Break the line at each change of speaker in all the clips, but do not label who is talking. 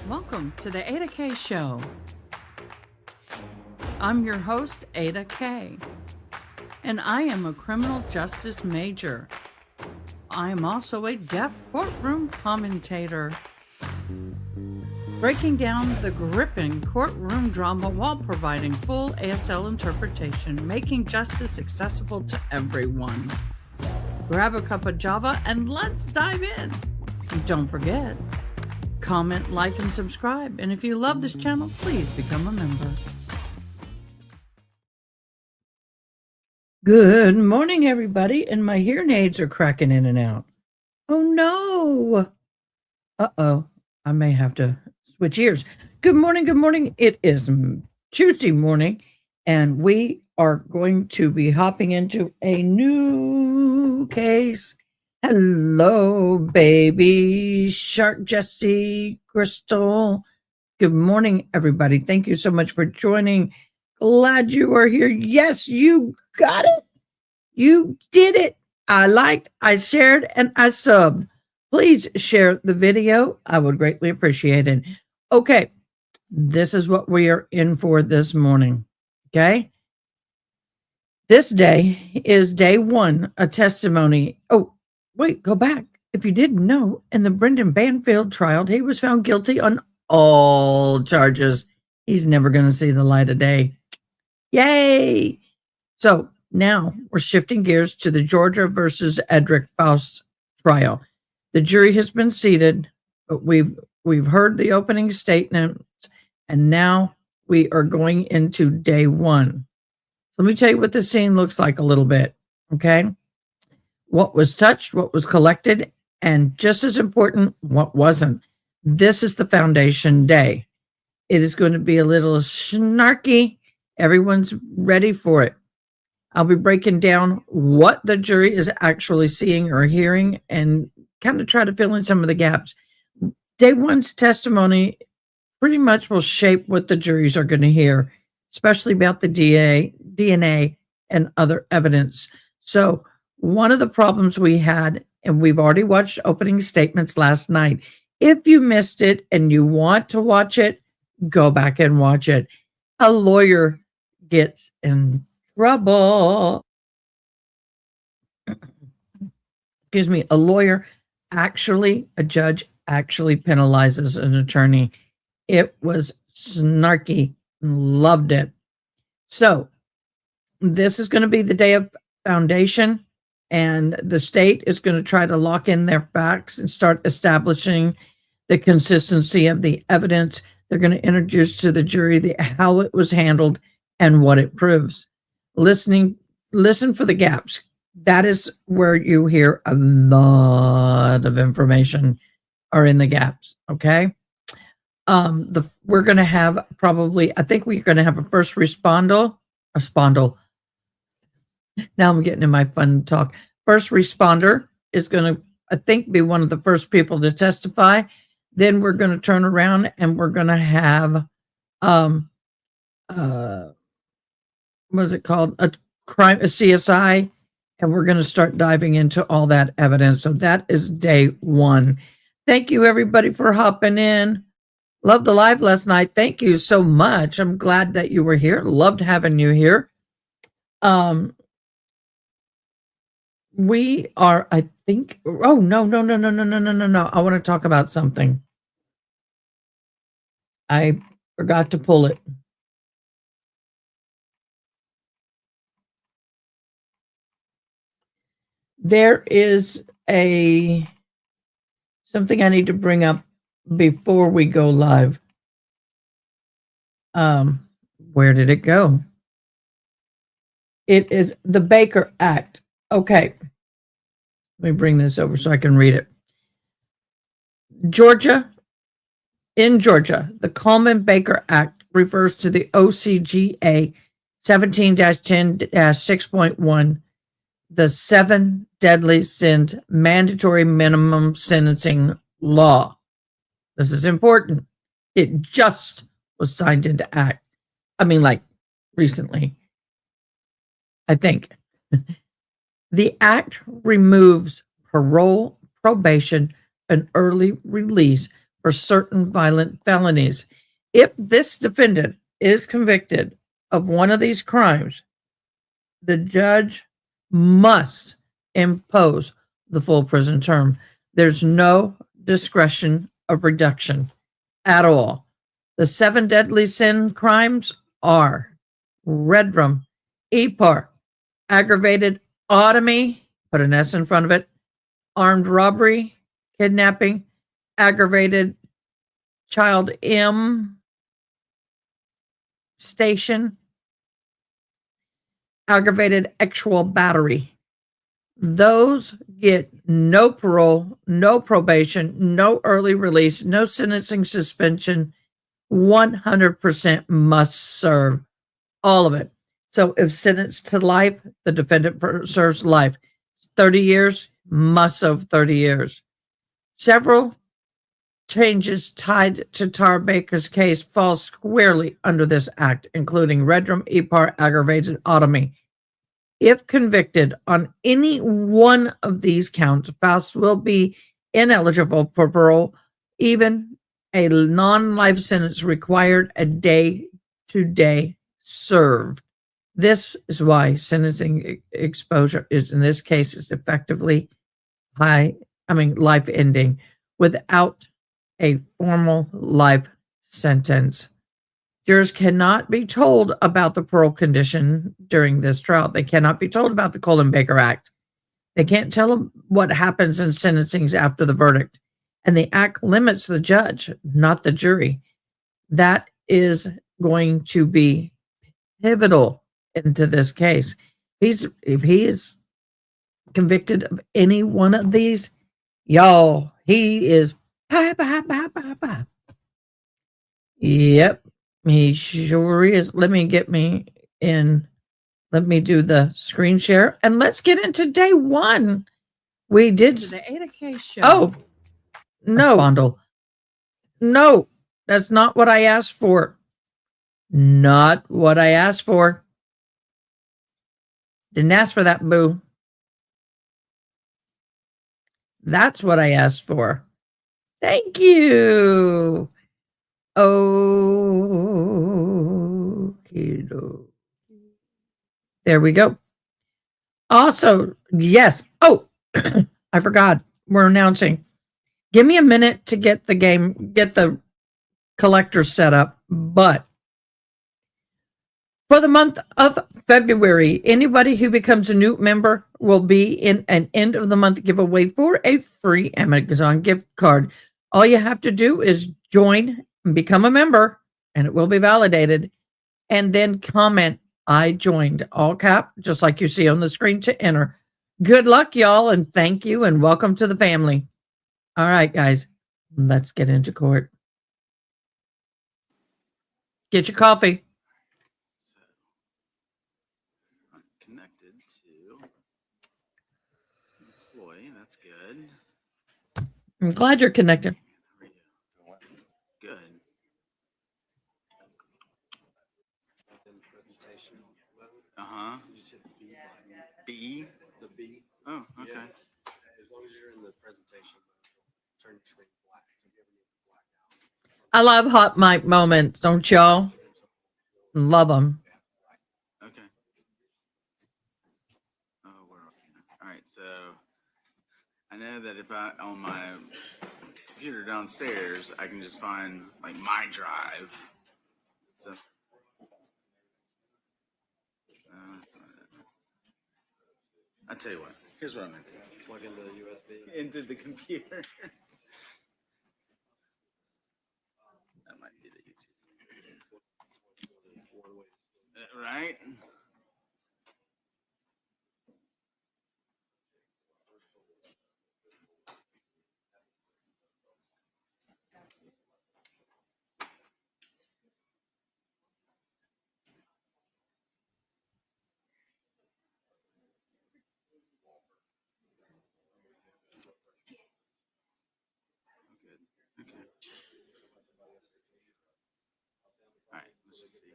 Welcome to the Ada K Show. I'm your host, Ada K, and I am a criminal justice major. I am also a deaf courtroom commentator, breaking down the gripping courtroom drama while providing full ASL interpretation, making justice accessible to everyone. Grab a cup of Java and let's dive in. Don't forget, comment, like, and subscribe. And if you love this channel, please become a member. Good morning, everybody. And my hearing aids are cracking in and out. Oh, no. Uh-oh. I may have to switch ears. Good morning. Good morning. It is Tuesday morning, and we are going to be hopping into a new case. Hello, baby shark, Jesse, Crystal. Good morning, everybody. Thank you so much for joining. Glad you are here. Yes, you got it. You did it. I liked, I shared, and I subbed. Please share the video. I would greatly appreciate it. Okay, this is what we are in for this morning. Okay. This day is day one, a testimony. Oh, wait, go back. If you didn't know, in the Brendan Banfield trial, he was found guilty on all charges. He's never going to see the light of day. Yay! So now we're shifting gears to the Georgia versus Edrick Faust trial. The jury has been seated, but we've heard the opening statements, and now we are going into day one. So let me tell you what the scene looks like a little bit, okay? What was touched, what was collected, and just as important, what wasn't. This is the foundation day. It is going to be a little snarky. Everyone's ready for it. I'll be breaking down what the jury is actually seeing or hearing and kind of try to fill in some of the gaps. Day one's testimony pretty much will shape what the juries are going to hear, especially about the DNA and other evidence. So one of the problems we had, and we've already watched opening statements last night. If you missed it and you want to watch it, go back and watch it. A lawyer gets in trouble. Excuse me. A judge actually penalizes an attorney. It was snarky. Loved it. So this is going to be the day of foundation, and the state is going to try to lock in their facts and start establishing the consistency of the evidence. They're going to introduce to the jury how it was handled and what it proves. Listen for the gaps. That is where you hear a lot of information are in the gaps. Okay. We're going to have I think we're going to have a first responder. Now I'm getting in my fun talk. First responder is going to, I think, be one of the first people to testify. Then we're going to turn around and we're going to have, what is it called? A CSI. And we're going to start diving into all that evidence. So that is day one. Thank you, everybody, for hopping in. Loved the live last night. Thank you so much. I'm glad that you were here. Loved having you here. We are, I think, oh, no. I want to talk about something. I forgot to pull it. There is something I need to bring up before we go live. Where did it go? It is the Baker Act. Okay. Let me bring this over so I can read it. In Georgia, the Coleman-Baker Act refers to the OCGA 17-10-6.1, the 7 deadly sins mandatory minimum sentencing law. This is important. It just was signed into act. I mean, like recently, I think. The act removes parole, probation, and early release for certain violent felonies. If this defendant is convicted of one of these crimes, the judge must impose the full prison term. There's no discretion of reduction at all. The 7 deadly sin crimes are redrum, EPAR, aggravated otomy, put an S in front of it, armed robbery, kidnapping, aggravated child station, aggravated actual battery. Those get no parole, no probation, no early release, no sentencing suspension. 100% must serve all of it. So if sentenced to life, the defendant serves life. 30 years, must serve 30 years. Several changes tied to Tar Baker's case fall squarely under this act, including redrum, EPAR, aggravated otomy. If convicted on any one of these counts, Faust will be ineligible for parole. Even a non-life sentence required a day-to-day served. This is why sentencing exposure is, in this case, is effectively life ending without a formal life sentence. Jurors cannot be told about the parole condition during this trial. They cannot be told about the Colin Baker Act. They can't tell them what happens in sentencings after the verdict. And the act limits the judge, not the jury. That is going to be pivotal into this case. If he is convicted of any one of these, y'all, he is Yep, he sure is. Let me do the screen share and let's get into day one. We did
the Edrick show.
Oh, no. No, that's not what I asked for. Not what I asked for. Didn't ask for that, boo. That's what I asked for. Thank you. Okay. There we go. Also, yes. Oh, I forgot. We're announcing. Give me a minute to get the collector set up. But for the month of February, anybody who becomes a new member will be in an end of the month giveaway for a free Amazon gift card. All you have to do is join and become a member, and it will be validated. And then comment, I joined, all cap, just like you see on the screen to enter. Good luck, y'all, and thank you, and welcome to the family. All right, guys, let's get into court. Get your coffee.
Connected to employee, that's good.
I'm glad you're connected.
Good. Uh-huh. You just hit the B button. B? The B. Oh, okay. Yeah. As long as you're in the presentation, turn your screen black.
I love hot mic moments, don't y'all? Love them.
Okay. Oh, where are we? All right, so I know that if I on my computer downstairs, I can just find like my drive. So I tell you what. Here's what I'm gonna do. Plug into the USB into the computer. That might be the easiest. Right? Good. Okay. All right, let's just see.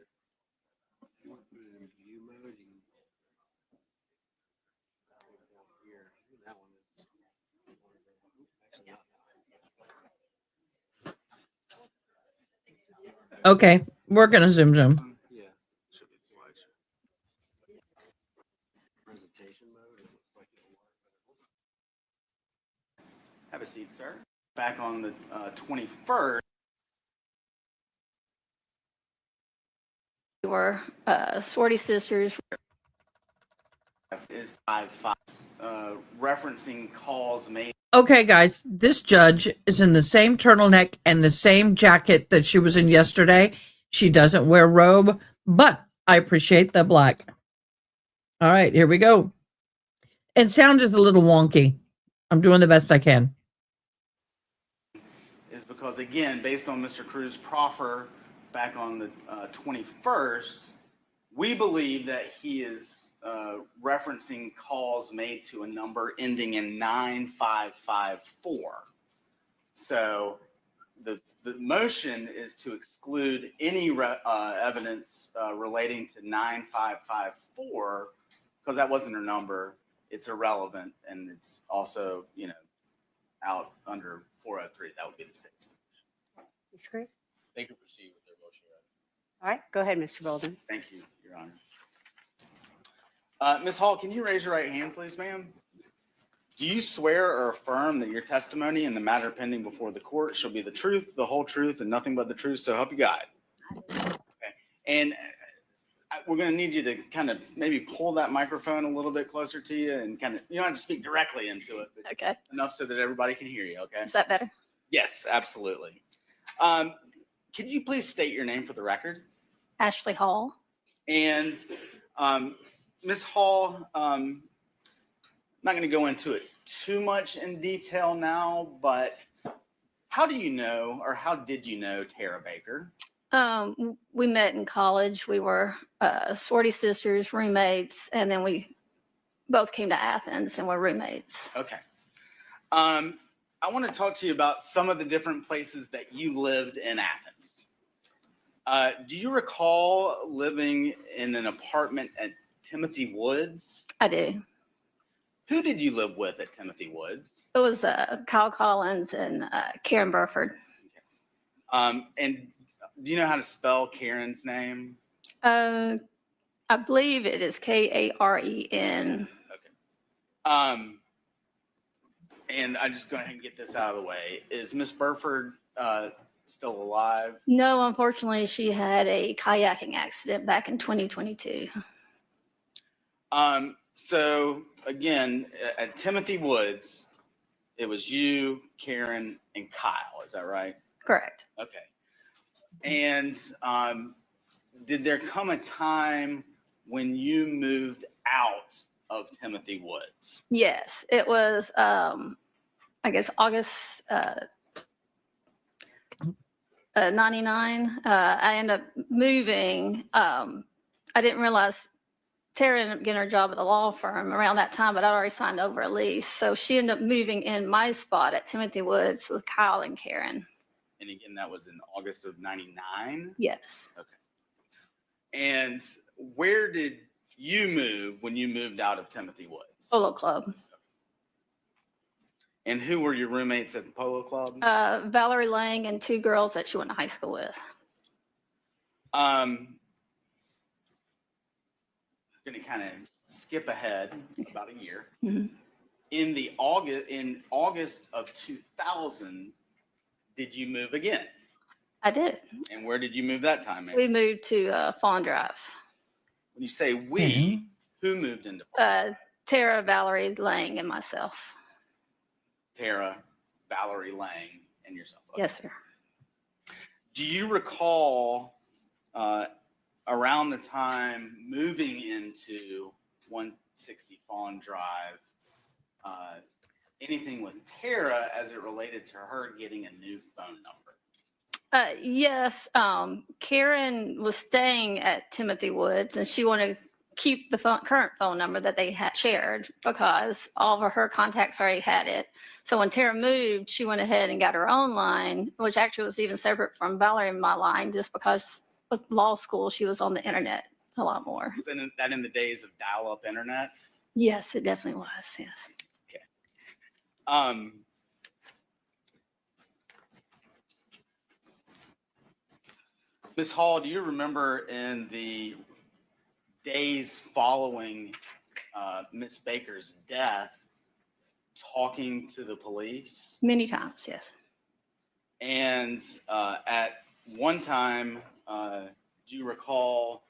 View mode. That one is actually not.
Okay, we're gonna zoom.
Yeah, should be the slideshow.
Presentation mode. It looks like it'll work, but it looks
Have a seat, sir. Back on the 21st.
We were sorority sisters.
Is referencing calls made.
Okay, guys, this judge is in the same turtleneck and the same jacket that she was in yesterday. She doesn't wear robe, but I appreciate the black. All right, here we go. And sound is a little wonky. I'm doing the best I can.
Is because, again, based on Mr. Cruz's proffer back on the 21st, we believe that he is referencing calls made to a number ending in 9554. So the motion is to exclude any evidence relating to 9554 because that wasn't her number. It's irrelevant, and it's also, out under 403. That would be the state's position.
Mr. Cruz?
they can proceed with their motion. Your Honor.
All right, go ahead, Mr. Bolden.
Thank you, Your Honor. Ms. Hall, can you raise your right hand, please, ma'am? Do you swear or affirm that your testimony in the matter pending before the court shall be the truth, the whole truth, and nothing but the truth, so help you God? Okay. And we're going to need you to kind of maybe pull that microphone a little bit closer to you and kind of, you don't have to speak directly into it, but
Okay.
enough so that everybody can hear you, okay?
Is that better?
Yes, absolutely. Could you please state your name for the record?
Ashley Hall.
And Ms. Hall, I'm not going to go into it too much in detail now, but how do you know, or how did you know Tara Baker?
We met in college. We were sorority sisters, roommates, and then we both came to Athens and were roommates.
Okay. I want to talk to you about some of the different places that you lived in Athens. Do you recall living in an apartment at Timothy Woods?
I do.
Who did you live with at Timothy Woods?
It was Kyle Collins and Karen Burford.
And do you know how to spell Karen's name?
I believe it is Karen.
And I just go ahead and get this out of the way. Is Miss Burford still alive?
No, unfortunately, she had a kayaking accident back in 2022.
So again, at Timothy Woods, it was you, Karen, and Kyle. Is that right?
Correct.
Okay. And did there come a time when you moved out of Timothy Woods?
Yes, it was, I guess, August 99. I ended up moving. I didn't realize Tara ended up getting her job at the law firm around that time, but I'd already signed over a lease. So she ended up moving in my spot at Timothy Woods with Kyle and Karen.
And again, that was in August of 99?
Yes.
Okay. And where did you move when you moved out of Timothy Woods?
Polo Club.
And who were your roommates at the Polo Club?
Valerie Lang and two girls that she went to high school with.
Going to kind of skip ahead about a year.
Mhm.
In August of 2000, did you move again?
I did.
And where did you move that time, Mary?
We moved to Fawn Drive.
When you say we, who moved into
Tara, Valerie Lang, and myself.
Tara, Valerie Lang, and yourself? Okay.
Yes, sir.
Do you recall around the time moving into 160 Fawn Drive, anything with Tara as it related to her getting a new phone number?
Yes, Karen was staying at Timothy Woods, and she wanted to keep the current phone number that they had shared because all of her contacts already had it. So when Tara moved, she went ahead and got her own line, which actually was even separate from Valerie and my line, just because with law school, she was on the internet a lot more.
Was that in the days of dial-up internet?
Yes, it definitely was. Yes.
Okay. Ms. Hall, do you remember in the days following Miss Baker's death talking to the police?
Many times, yes.
And at one time, do you recall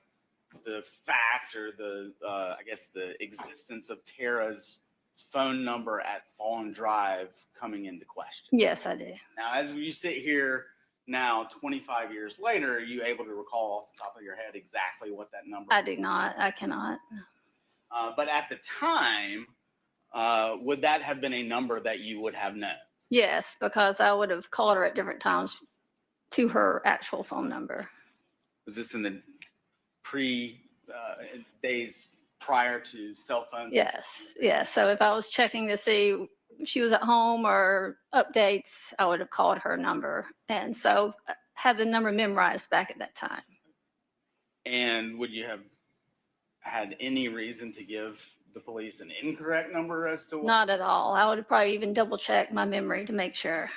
the fact or the, I guess, the existence of Tara's phone number at Fallen Drive coming into question?
Yes, I do.
Now, as you sit here now, 25 years later, are you able to recall off the top of your head exactly what that number
I
was?
do not. I cannot.
But at the time, would that have been a number that you would have known?
Yes, because I would have called her at different times to her actual phone number.
Was this in the days prior to cell phones?
Yes, yes. So if I was checking to see if she was at home or updates, I would have called her number. And so I had the number memorized back at that time.
And would you have had any reason to give the police an incorrect number as to what?
Not at all. I would have probably even double checked my memory to make sure.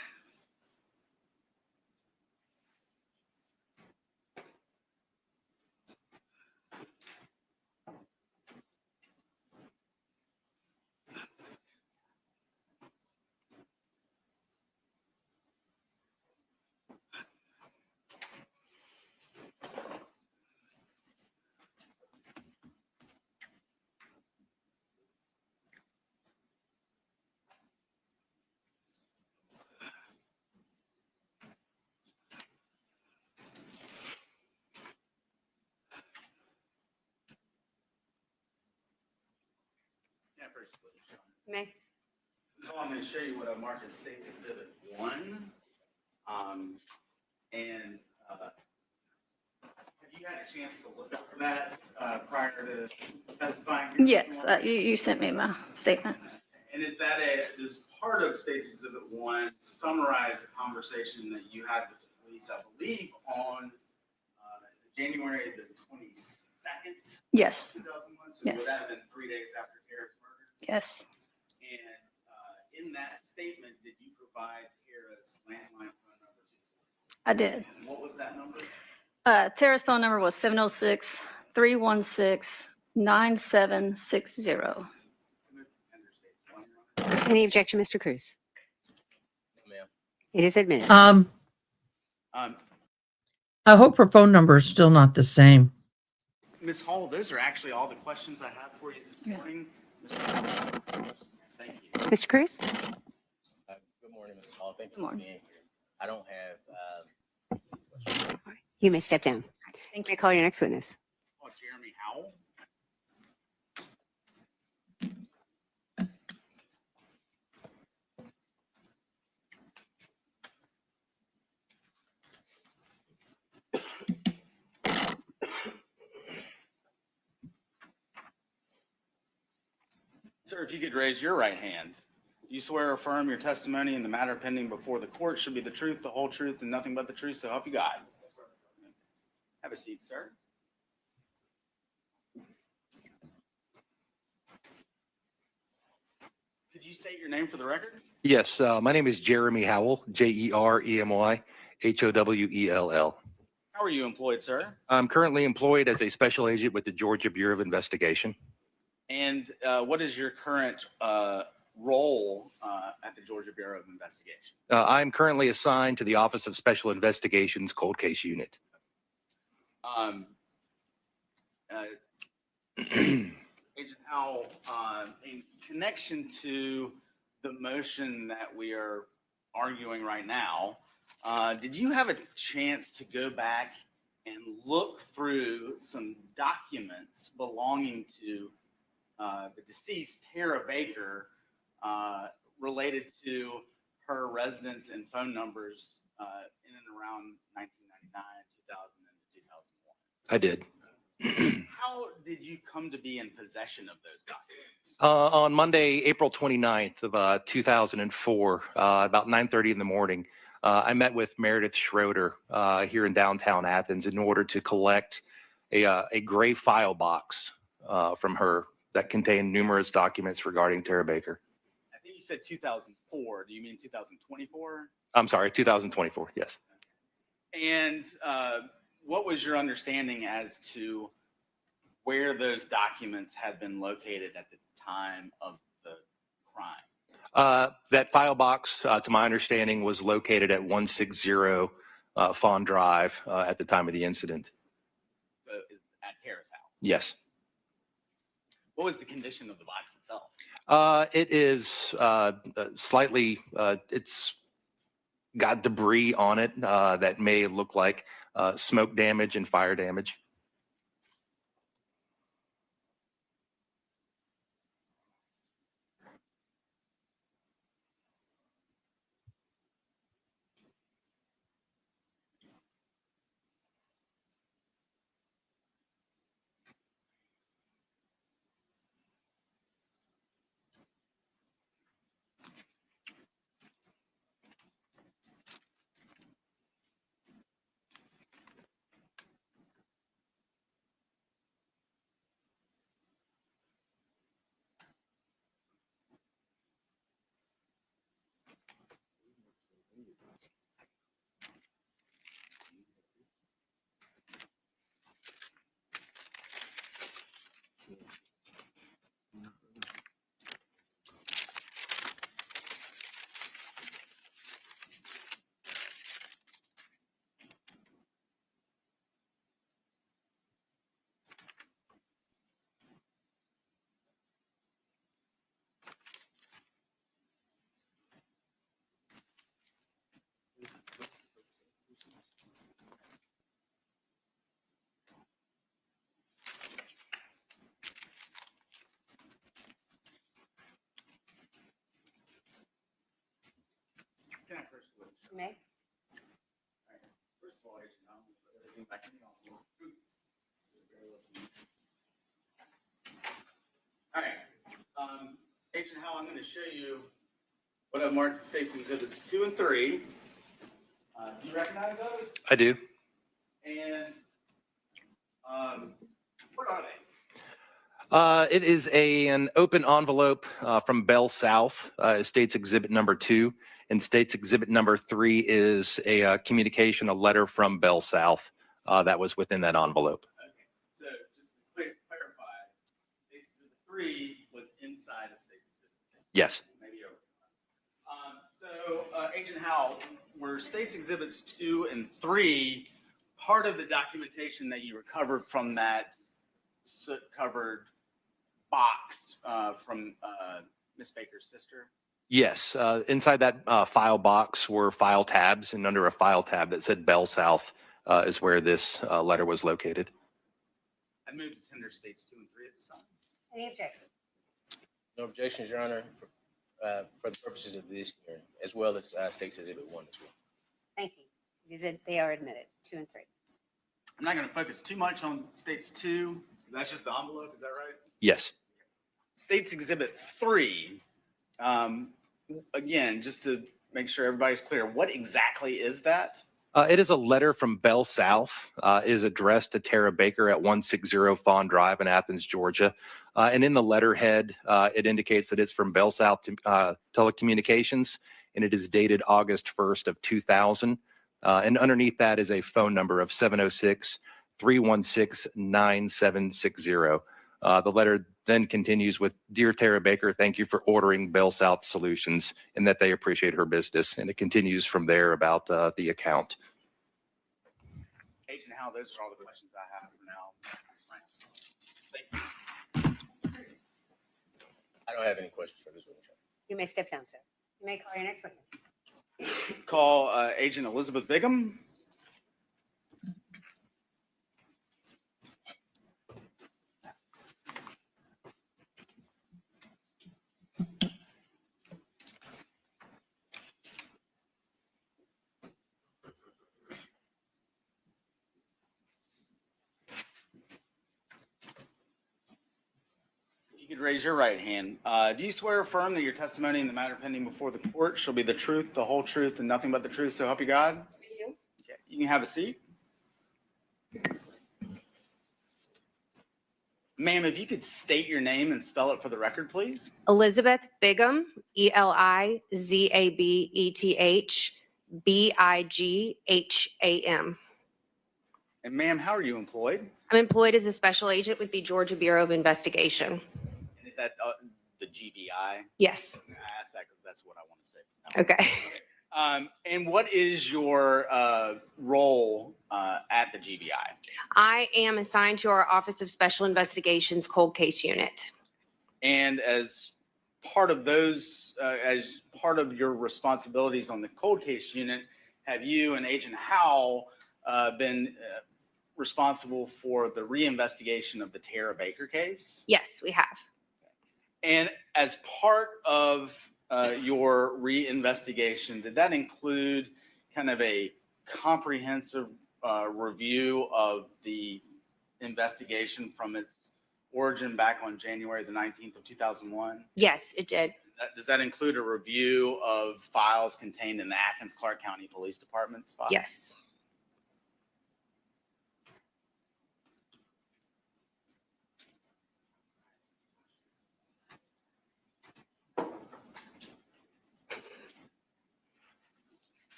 Yeah, very split, Sean.
May.
So I'm going to show you what I marked as State's Exhibit 1. And have you had a chance to look up that prior to testifying? here this
Yes,
morning?
you sent me my statement.
And is that does part of State's Exhibit 1 summarize a conversation that you had with the police, I believe, on January the 22nd,
Yes,
2001? So
Yes.
would that have been 3 days after Tara's murder?
yes,
And in that statement, did you provide Tara's landline phone number to the police?
I did.
And what was that number?
Tara's phone number was 706-316-9760.
Any objection, Mr. Cruz?
No, ma'am.
It is admitted.
Um,
I hope her phone number is still not the same.
Ms. Hall, those are actually all the questions I have for you this
Yeah.
morning. Thank you.
Mr. Cruz?
Good morning, Ms. Hall. Thank
Good
you for
morning.
being here. I don't have,
You may step down.
Thank
May
you.
call your next witness.
Oh, Jeremy Howell. Sir, if you could raise your right hand. Do you swear or affirm your testimony in the matter pending before the court should be the truth, the whole truth, and nothing but the truth, so help you God? Have a seat, sir. Could you state your name for the record?
Yes, my name is Jeremy Howell, Jeremy Howell.
How are you employed, sir?
I'm currently employed as a special agent with the Georgia Bureau of Investigation.
And what is your current role at the Georgia Bureau of Investigation?
I'm currently assigned to the Office of Special Investigations Cold Case Unit.
Agent Howell, in connection to the motion that we are arguing right now, did you have a chance to go back and look through some documents belonging to the deceased Tara Baker related to her residence and phone numbers in and around 1999, 2000, and 2001?
I did.
How did you come to be in possession of those documents?
On Monday, April 29th of 2004, about 9:30 in the morning, I met with Meredith Schroeder here in downtown Athens in order to collect a gray file box from her that contained numerous documents regarding Tara Baker.
I think you said 2004. Do you mean 2024?
I'm sorry, 2024, yes.
And what was your understanding as to where those documents had been located at the time of the crime?
That file box, to my understanding, was located at 160 Fawn Drive at the time of the incident.
So at Tara's house.
Yes.
What was the condition of the box itself?
It is slightly, it's got debris on it that may look like smoke damage and fire damage.
Can I first look?
You may.
First of all, Agent, I'm going to put everything back in the envelope. All right. Agent Howell, I'm going to show you what I've marked as State's Exhibits 2 and 3. Do you recognize those?
I do.
And what are they?
It is an open envelope from Bell South, State's Exhibit number 2, and State's Exhibit number 3 is a communication, a letter from Bell South that was within that envelope.
Okay. So just to clarify, State's Exhibit 3 was inside of State's Exhibit 2.
Yes.
Maybe over. Agent Howell, were State's Exhibits 2 and 3 part of the documentation that you recovered from that soot-covered box from Miss Baker's sister?
Yes. Inside that file box were file tabs, and under a file tab that said Bell South is where this letter was located.
I moved to tender States 2 and 3 at this time.
Any objection?
No objections, Your Honor, for the purposes of this hearing, as well as State's Exhibit 1 as well.
Thank you. They are admitted, 2 and 3.
I'm not going to focus too much on States 2. That's just the envelope, is that right?
Yes.
States Exhibit 3, again, just to make sure everybody's clear, what exactly is that?
It is a letter from Bell South. It is addressed to Tara Baker at 160 Fawn Drive in Athens, Georgia. And in the letterhead, it indicates that it's from Bell South Telecommunications, and it is dated August 1st of 2000. And underneath that is a phone number of 706-316-9760. The letter then continues with, "Dear Tara Baker, thank you for ordering Bell South Solutions and that they appreciate her business." And it continues from there about the account.
Agent Howell, those are all the questions I have for now. Thank you.
I don't have any questions for this witness.
You may step down, sir. You may call your next witness.
Call Agent Elizabeth Bigham. If you could raise your right hand. Do you swear or affirm that your testimony in the matter pending before the court shall be the truth, the whole truth, and nothing but the truth, so help you God?
I do.
Okay, you can have a seat. Ma'am, if you could state your name and spell it for the record, please.
Elizabeth Bigham, Elizabeth Bigham.
And ma'am, how are you employed?
I'm employed as a special agent with the Georgia Bureau of Investigation.
And is that the GBI?
Yes.
I asked that because that's what I want to say.
Okay.
And what is your role at the GBI?
I am assigned to our Office of Special Investigations Cold Case Unit.
And as part of those, as part of your responsibilities on the cold case unit, have you and Agent Howell been responsible for the reinvestigation of the Tara Baker case?
Yes, we have.
And as part of your reinvestigation, did that include kind of a comprehensive review of the investigation from its origin back on January the 19th of 2001?
Yes, it did.
Does that include a review of files contained in the Athens-Clarke County Police Department's file?
Yes.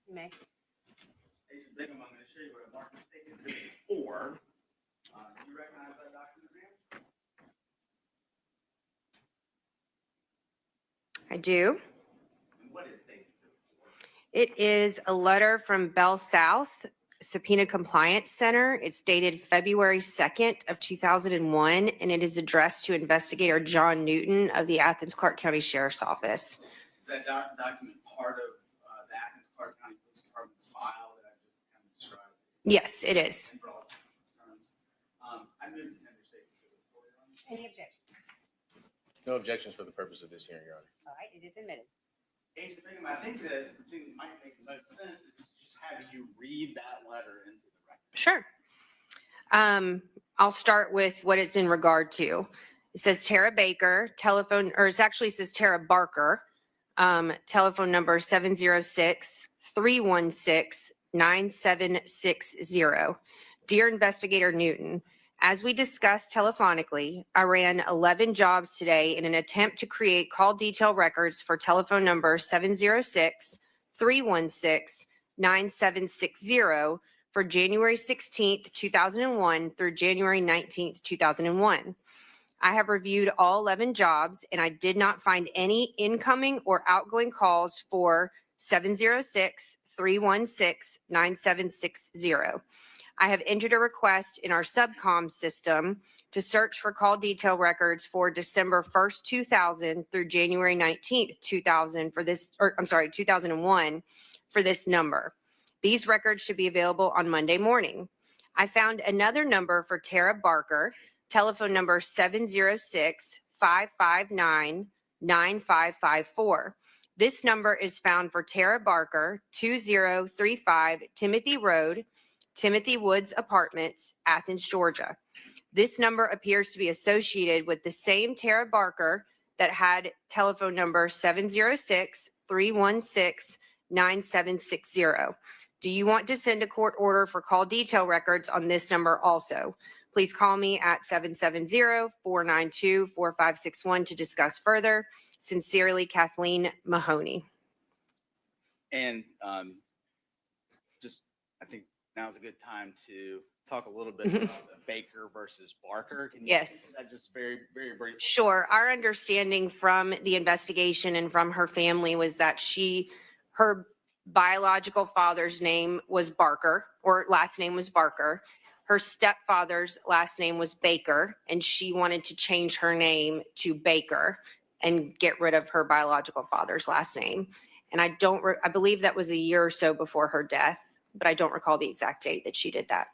You may.
Agent Bingham, I'm going to show you what I marked as State's Exhibit 4. Do you recognize that document, ma'am?
I do.
And what is State's Exhibit 4?
It is a letter from Bell South Subpoena Compliance Center. It's dated February 2nd of 2001, and it is addressed to investigator John Newton of the Athens-Clarke County Sheriff's Office.
Is that document part of the Athens-Clarke County Police Department's file that I just kind of described?
Yes, it is.
I move to tender State's Exhibit 4, Your Honor.
Any objections?
No objections for the purpose of this hearing, Your Honor.
All right, it is admitted.
Agent Bingham, I think that the thing that might make the most sense is just having you read that letter into the record.
Sure. I'll start with what it's in regard to. It says Tara Baker, telephone, or it actually says Tara Barker, telephone number 706-316-9760. Dear Investigator Newton, as we discussed telephonically, I ran 11 jobs today in an attempt to create call detail records for telephone number 706-316-9760 for January 16th, 2001 through January 19th, 2001. I have reviewed all 11 jobs and I did not find any incoming or outgoing calls for 706-316-9760. I have entered a request in our subcom system to search for call detail records for December 1st, 2000 through January 19th, 2000 for this, 2001 for this number. These records should be available on Monday morning. I found another number for Tara Barker, telephone number 706-559-9554. This number is found for Tara Barker, 2035 Timothy Road, Timothy Woods Apartments, Athens, Georgia. This number appears to be associated with the same Tara Barker that had telephone number 706-316-9760. Do you want to send a court order for call detail records on this number also? Please call me at 770-492-4561 to discuss further. Sincerely, Kathleen Mahoney.
And just, I think now's a good time to talk a little bit about the Baker versus Barker. Can you
Yes.
that just very, very briefly?
Sure. Our understanding from the investigation and from her family was that her biological father's name was Barker, or last name was Barker. Her stepfather's last name was Baker, and she wanted to change her name to Baker and get rid of her biological father's last name. And I believe that was a year or so before her death, but I don't recall the exact date that she did that.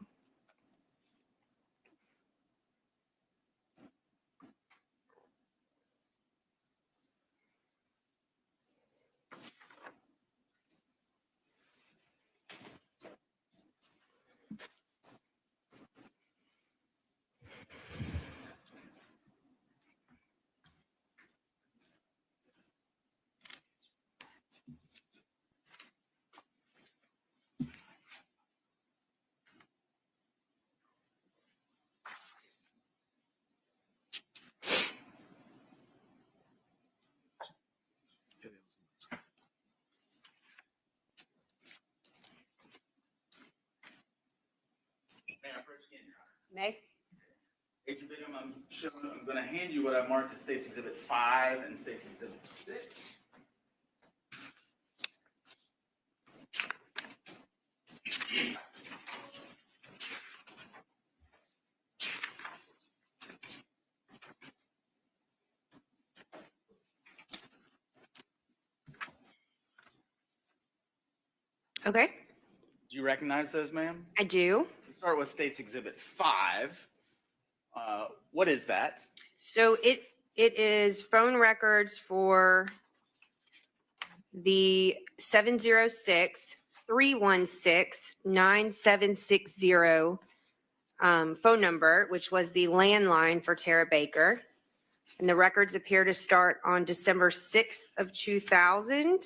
May?
Agent Bingham, I'm going to hand you what I marked as State's Exhibit 5 and State's Exhibit 6.
Okay,
Do you recognize those, ma'am?
I do.
Let's start with State's Exhibit 5. What is that?
So it is phone records for the 706-316-9760 phone number, which was the landline for Tara Baker. And the records appear to start on December 6th of 2000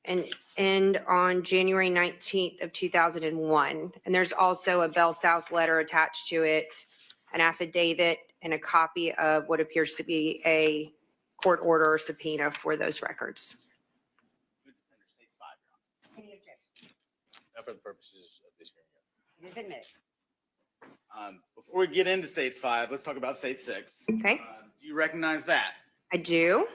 and end on January 19th of 2001. And there's also a Bell South letter attached to it, an affidavit, and a copy of what appears to be a court order or subpoena for those records.
State's 5, Your Honor.
Any objection?
Not for the purposes of this hearing.
It is admitted.
Before we get into State's 5, let's talk about State 6.
Okay,
Do you recognize that?
I do.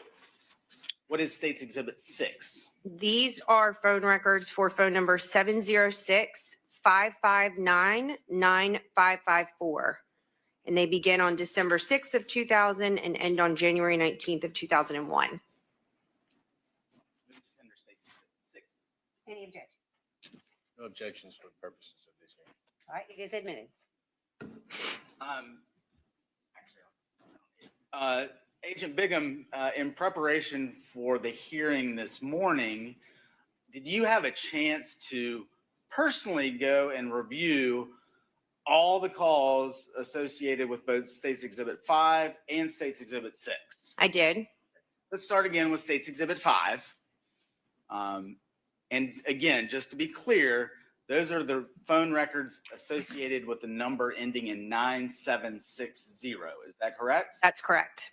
What is State's Exhibit 6?
These are phone records for phone number 706-559-9554. And they begin on December 6th of 2000 and end on January 19th of 2001.
Move to tender State's Exhibit 6.
Any objection?
No objections for the purposes of this hearing.
All right, it is admitted.
Agent Bingham, in preparation for the hearing this morning, did you have a chance to personally go and review all the calls associated with both State's Exhibit 5 and State's Exhibit 6?
I did.
Let's start again with State's Exhibit 5. And again, just to be clear, those are the phone records associated with the number ending in 9760. Is that correct?
That's correct.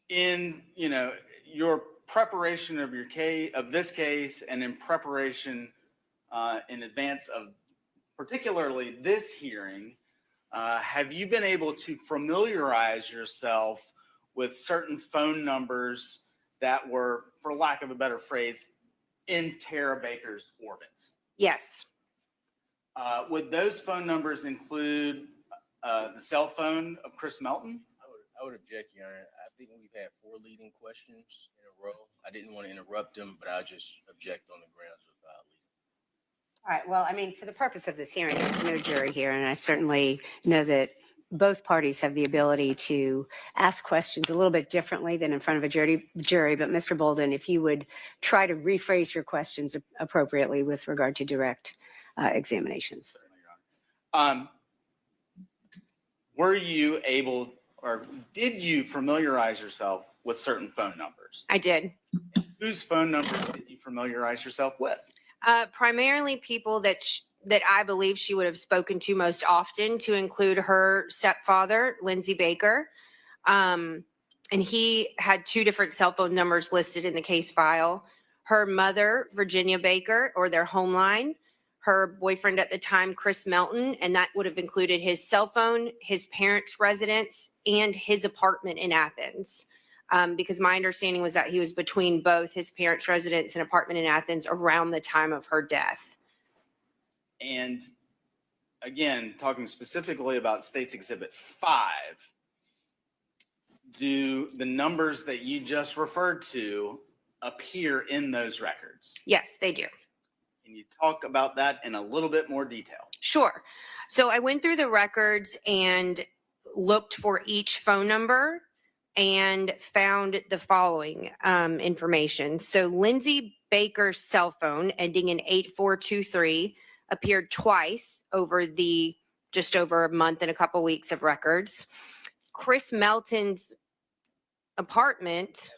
In your preparation of your case, of this case, and in preparation in advance of particularly this hearing, have you been able to familiarize yourself with certain phone numbers that were, for lack of a better phrase, in Tara Baker's orbit?
Yes.
Would those phone numbers include the cell phone of Chris Melton?
I would object, Your Honor. I think we've had 4 leading questions in a row. I didn't want to interrupt them, but I'll just object on the grounds of leading.
All right, well, I mean, for the purpose of this hearing, there's no jury here, and I certainly know that both parties have the ability to ask questions a little bit differently than in front of a jury. But Mr. Bolden, if you would try to rephrase your questions appropriately with regard to direct examinations.
Certainly, Your Honor. Were you able, or did you familiarize yourself with certain phone numbers?
I did.
Whose phone numbers did you familiarize yourself with?
Primarily people that I believe she would have spoken to most often, to include her stepfather, Lindsay Baker. And he had 2 different cell phone numbers listed in the case file. Her mother, Virginia Baker, or their home line. Her boyfriend at the time, Chris Melton, and that would have included his cell phone, his parents' residence, and his apartment in Athens. Because my understanding was that he was between both his parents' residence and apartment in Athens around the time of her death.
And again, talking specifically about State's Exhibit 5, do the numbers that you just referred to appear in those records?
Yes, they do.
Can you talk about that in a little bit more detail?
Sure. So I went through the records and looked for each phone number and found the following information. So Lindsay Baker's cell phone ending in 8423 appeared twice over just over a month and a couple weeks of records. Chris Melton's apartment.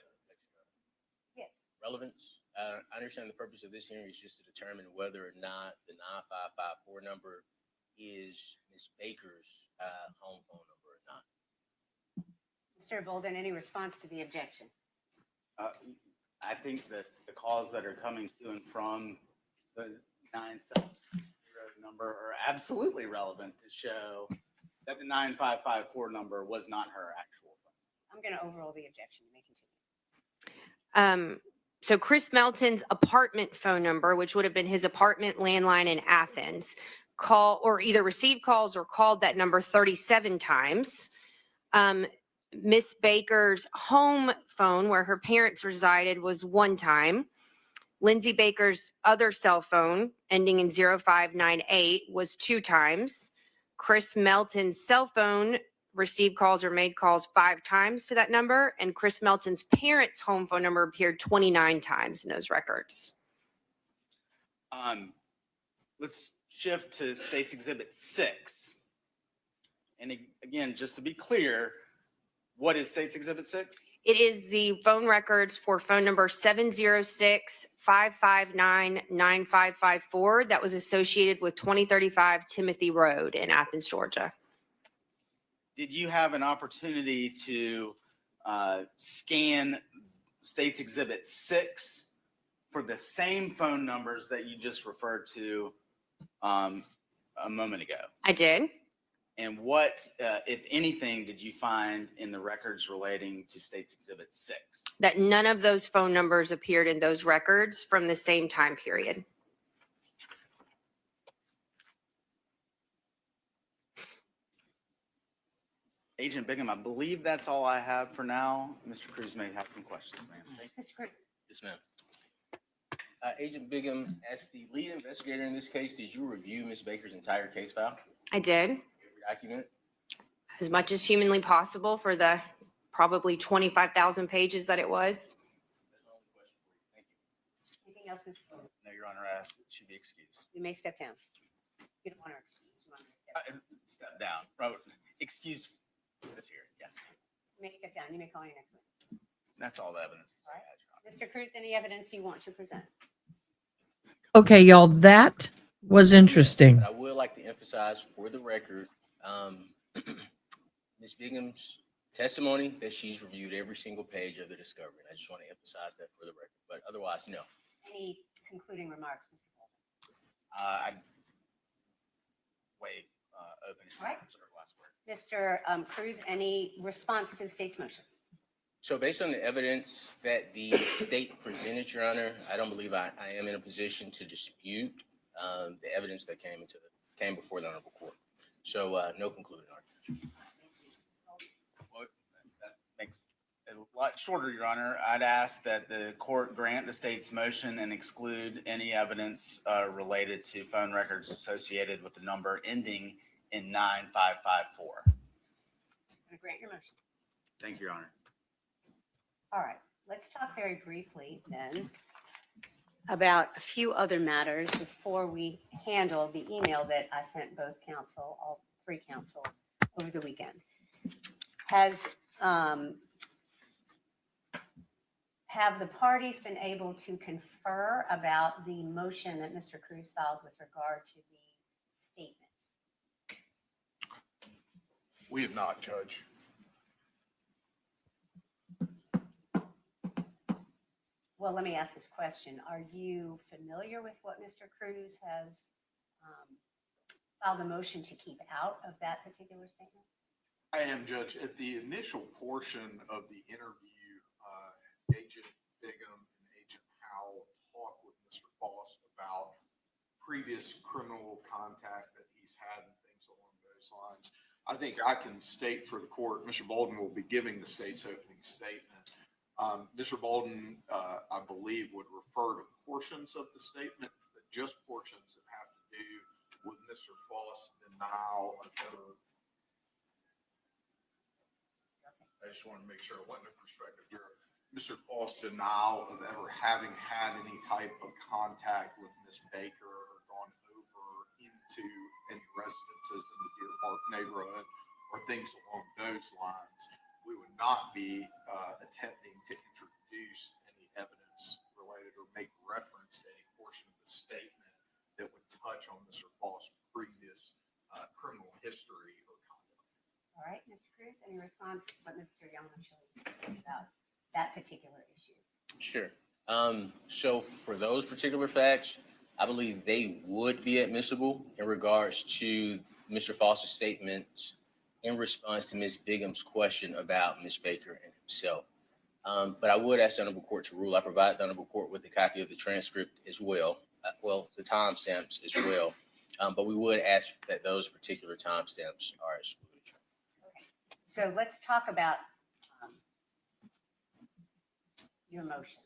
Yes.
Relevance. I understand the purpose of this hearing is just to determine whether or not the 9554 number is Ms. Baker's home phone number or not.
Mr. Bolden, any response to the objection?
I think that the calls that are coming to and from the 9760 number are absolutely relevant to show that the 9554 number was not her actual phone.
I'm going to overrule the objection. You may continue.
So Chris Melton's apartment phone number, which would have been his apartment landline in Athens, either received calls or called that number 37 times. Miss Baker's home phone, where her parents resided, was 1 time. Lindsay Baker's other cell phone, ending in 0598, was 2 times. Chris Melton's cell phone received calls or made calls 5 times to that number, and Chris Melton's parents' home phone number appeared 29 times in those records.
Let's shift to State's Exhibit 6. And again, just to be clear, what is State's Exhibit 6?
It is the phone records for phone number 706-559-9554 that was associated with 2035 Timothy Road in Athens, Georgia.
Did you have an opportunity to scan State's Exhibit 6 for the same phone numbers that you just referred to a moment ago?
I did.
And what, if anything, did you find in the records relating to State's Exhibit 6?
That none of those phone numbers appeared in those records from the same time period.
Agent Bingham, I believe that's all I have for now. Mr. Cruz may have some questions, ma'am.
Mr. Cruz.
Yes, ma'am. Agent Bigham, as the lead investigator in this case, did you review Ms. Baker's entire case file?
I did,
Every document?
as much as humanly possible for the probably 25,000 pages that it was.
That's my only question for you. Thank you.
Anything else, Mr. Bowden?
No, Your Honor, I asked that she be excused.
You may step down. You don't want her excused. You want her to step down.
Step down. Robert, excuse this here. Yes.
You may step down. You may call your next witness.
That's all the evidence.
All right. Mr. Cruz, any evidence you want to present?
Okay, y'all, that was interesting.
But I would like to emphasize for the record, Ms. Bingham's testimony that she's reviewed every single page of the discovery. I just want to emphasize that for the record, but otherwise, no.
Any concluding remarks, Mr. Bowden?
I waive opening
All right.
reserve last word.
Mr. Cruz, any response to the state's motion?
So based on the evidence that the state presented, Your Honor, I don't believe I am in a position to dispute the evidence that came before the honorable court. So no concluding argument.
Well, that makes it a lot shorter, Your Honor. I'd ask that the court grant the state's motion and exclude any evidence related to phone records associated with the number ending in 9554.
I'm going to grant your motion.
Thank you, Your Honor.
All right, let's talk very briefly then about a few other matters before we handle the email that I sent both counsel, all 3 counsel, over the weekend. Have the parties been able to confer about the motion that Mr. Cruz filed with regard to the statement?
We have not, Judge.
Well, let me ask this question. Are you familiar with what Mr. Cruz has filed a motion to keep out of that particular statement?
I am, Judge. At the initial portion of the interview, Agent Bigham and Agent Howell talked with Mr. Faust about previous criminal contact that he's had and things along those lines. I think I can state for the court, Mr. Bolden will be giving the state's opening statement. Mr. Bolden, I believe, would refer to portions of the statement, but just portions that have to do with Mr. Faust's denial of ever. I just want to make sure I want no perspective here. Mr. Faust's denial of ever having had any type of contact with Ms. Baker or gone over into any residences in the Deer Park neighborhood or things along those lines. We would not be attempting to introduce any evidence related or make reference to any portion of the statement that would touch on Mr. Faust's previous criminal history or conduct.
All right, Mr. Cruz, any response to what Mr. Yamamoto said about that particular issue?
Sure. So for those particular facts, I believe they would be admissible in regards to Mr. Faust's statements in response to Ms. Bigham's question about Ms. Baker and himself. But I would ask the Honorable Court to rule. I provide the Honorable Court with a copy of the transcript as well, the timestamps as well. But we would ask that those particular timestamps are excluded.
So let's talk about your motion.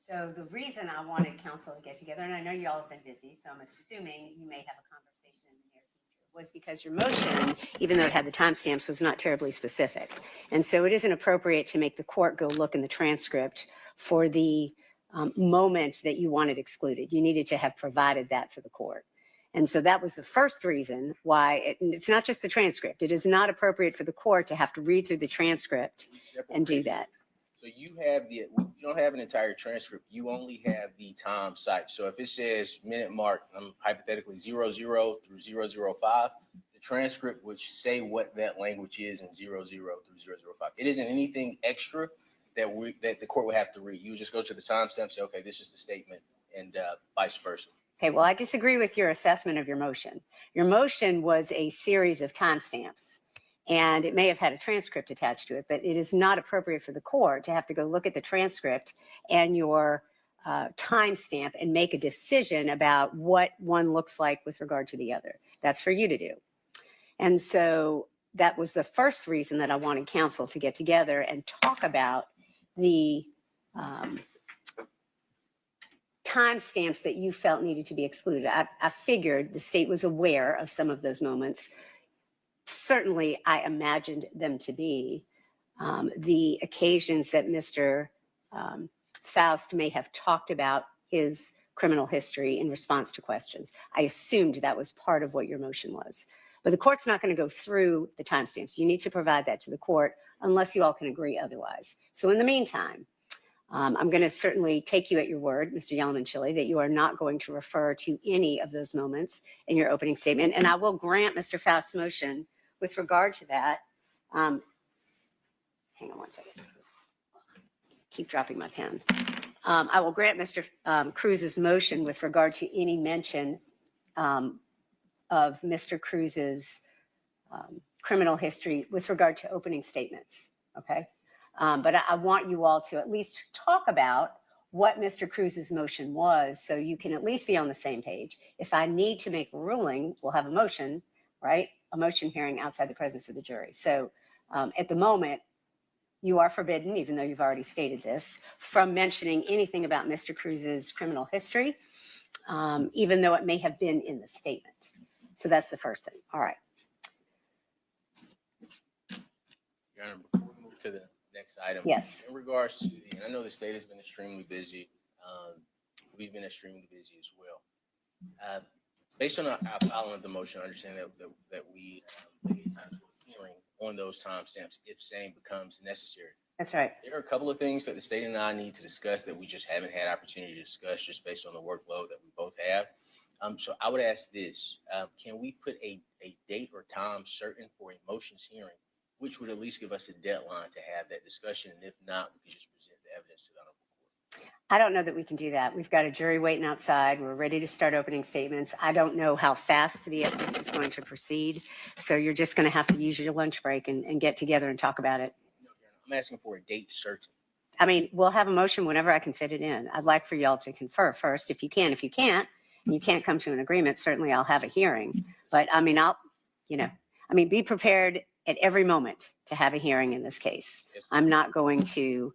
So the reason I wanted council to get together, and I know you all have been busy, so I'm assuming you may have a conversation in the near future, was because your motion, even though it had the timestamps, was not terribly specific. And so it isn't appropriate to make the court go look in the transcript for the moment that you wanted excluded. You needed to have provided that for the court. And so that was the first reason why it's not just the transcript. It is not appropriate for the court to have to read through the transcript and do that.
So you don't have an entire transcript. You only have the time site. So if it says minute mark, hypothetically 00 through 005, the transcript would say what that language is in 00 through 005. It isn't anything extra that the court would have to read. You just go to the timestamp, say, okay, this is the statement, and vice versa.
Okay, well, I disagree with your assessment of your motion. Your motion was a series of timestamps, and it may have had a transcript attached to it, but it is not appropriate for the court to have to go look at the transcript and your timestamp and make a decision about what one looks like with regard to the other. That's for you to do. And so that was the first reason that I wanted council to get together and talk about the timestamps that you felt needed to be excluded. I figured the state was aware of some of those moments. Certainly, I imagined them to be the occasions that Mr. Faust may have talked about his criminal history in response to questions. I assumed that was part of what your motion was. But the court's not going to go through the timestamps. You need to provide that to the court unless you all can agree otherwise. So in the meantime, I'm going to certainly take you at your word, Mr. Yellowman-Chile, that you are not going to refer to any of those moments in your opening statement. And I will grant Mr. Faust's motion with regard to that. Hang on one second. Keep dropping my pen. I will grant Mr. Cruz's motion with regard to any mention of Mr. Cruz's criminal history with regard to opening statements, okay? But I want you all to at least talk about what Mr. Cruz's motion was so you can at least be on the same page. If I need to make a ruling, we'll have a motion, right? A motion hearing outside the presence of the jury. So at the moment, you are forbidden, even though you've already stated this, from mentioning anything about Mr. Cruz's criminal history, even though it may have been in the statement. So that's the first thing. All right.
Your Honor, before we move to the next item.
Yes.
In regards to and I know the state has been extremely busy. We've been extremely busy as well. Based on our filing of the motion, I understand that we may get time for a hearing on those timestamps if same becomes necessary.
That's right.
There are a couple of things that the state and I need to discuss that we just haven't had opportunity to discuss just based on the workload that we both have. So I would ask this, can we put a date or time certain for a motions hearing, which would at least give us a deadline to have that discussion? And if not, we could just present the evidence to the Honorable Court.
I don't know that we can do that. We've got a jury waiting outside. We're ready to start opening statements. I don't know how fast the evidence is going to proceed. So you're just going to have to use your lunch break and get together and talk about it.
No, Your Honor, I'm asking for a date certain.
I mean, we'll have a motion whenever I can fit it in. I'd like for y'all to confer first if you can. If you can't, and you can't come to an agreement, certainly I'll have a hearing. But I mean, be prepared at every moment to have a hearing in this case.
Yes.
I'm not going to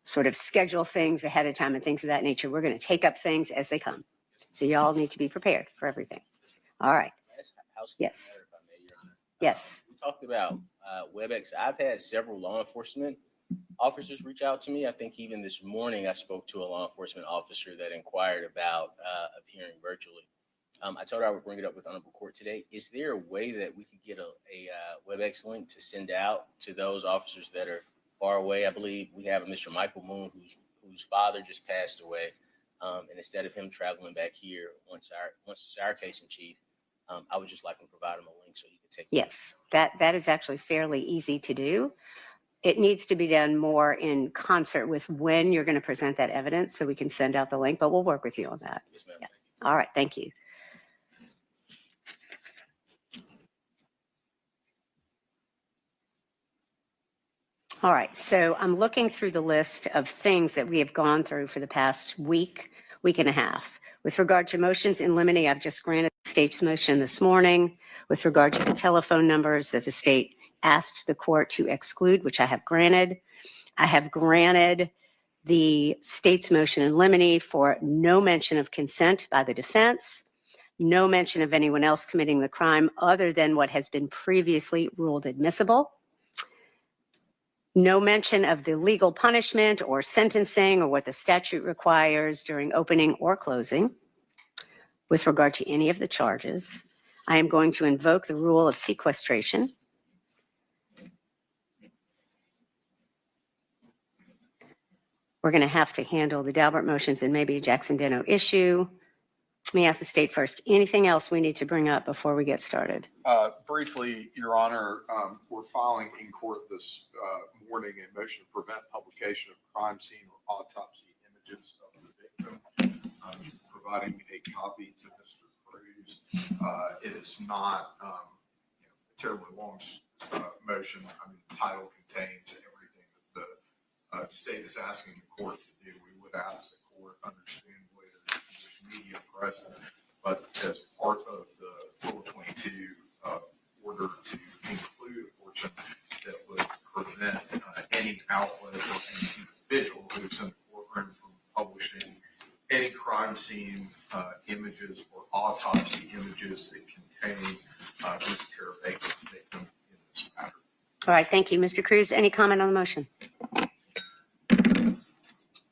sort of schedule things ahead of time and things of that nature. We're going to take up things as they come. So y'all need to be prepared for everything. All right. Yes.
Matter, if I may, Your Honor.
Yes.
We talked about WebEx. I've had several law enforcement officers reach out to me. I think even this morning I spoke to a law enforcement officer that inquired about appearing virtually. I told her I would bring it up with Honorable Court today. Is there a way that we could get a WebEx link to send out to those officers that are far away? I believe we have a Mr. Michael Moon whose father just passed away. And instead of him traveling back here once it's our case in chief, I would just like to provide him a link so he could take.
Yes, that is actually fairly easy to do. it needs to be done more in concert with when you're going to present that evidence, so we can send out the link, but we'll work with you on that.
Yes, ma'am.
Yeah. All right, thank you. All right, so I'm looking through the list of things that we have gone through for the past week and a half. With regard to motions in limine, I've just granted the state's motion this morning. With regard to the telephone numbers that the state asked the court to exclude, which I have granted, I have granted the state's motion in limine for no mention of consent by the defense, no mention of anyone else committing the crime other than what has been previously ruled admissible, no mention of the legal punishment or sentencing or what the statute requires during opening or closing with regard to any of the charges. I am going to invoke the rule of sequestration. We're going to have to handle the Daubert motions and maybe a Jackson-Deno issue. Let me ask the state first. Anything else we need to bring up before we get started?
Briefly, Your Honor, we're filing in court this morning a motion to prevent publication of crime scene or autopsy images of the victim. Providing a copy to Mr. Cruz. It is not a terribly long motion. I mean, the title contains everything that the state is asking the court to do. We would ask the court, understandably, there's media present, but as part of the Rule 22 order to include a portion that would prevent any outlet or any individual who's in the courtroom from publishing any crime scene images or autopsy images that contain this Tara Baker victim in this matter.
All right, thank you. Mr. Cruz, any comment on the motion?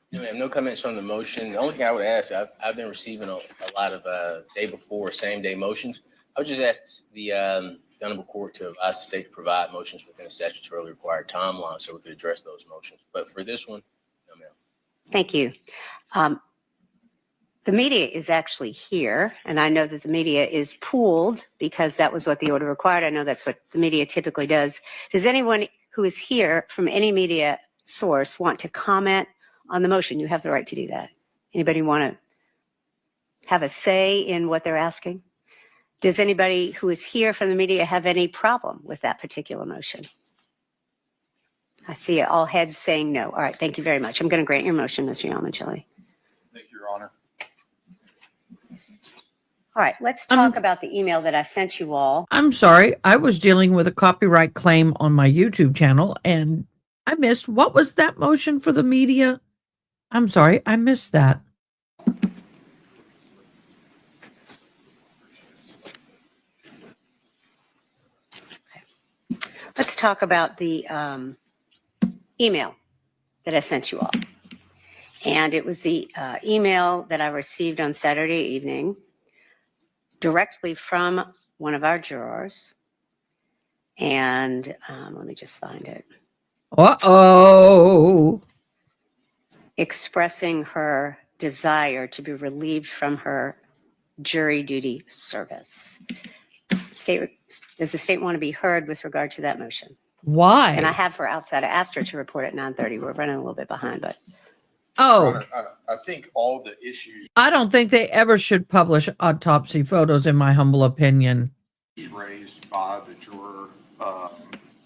No, ma'am, no comments on the motion. The only thing I would ask, I've been receiving a lot of day before, same day motions. I would just ask the honorable court to advise the state to provide motions within a statutorily required timeline so we could address those motions. But for this one, no, ma'am.
Thank you. The media is actually here, and I know that the media is pooled because that was what the order required. I know that's what the media typically does. Does anyone who is here from any media source want to comment on the motion? You have the right to do that. Anybody want to have a say in what they're asking? Does anybody who is here from the media have any problem with that particular motion? I see all heads saying no. All right, thank you very much. I'm going to grant your motion, Mr. Yamacelli.
Thank you, Your Honor.
All right, let's talk about the email that I sent you all.
I'm sorry. I was dealing with a copyright claim on my YouTube channel and I missed. What was that motion for the media? I'm sorry. I missed that.
Let's talk about the email that I sent you all. And it was the email that I received on Saturday evening directly from one of our jurors. And let me just find it.
Uh-oh.
Expressing her desire to be relieved from her jury duty service. Does the state want to be heard with regard to that motion?
Why?
And I have her outside. I asked her to report at 9:30. We're running a little bit behind, but.
Oh,
Your Honor, I think all the issues
I don't think they ever should publish autopsy photos, in my humble opinion.
raised by the juror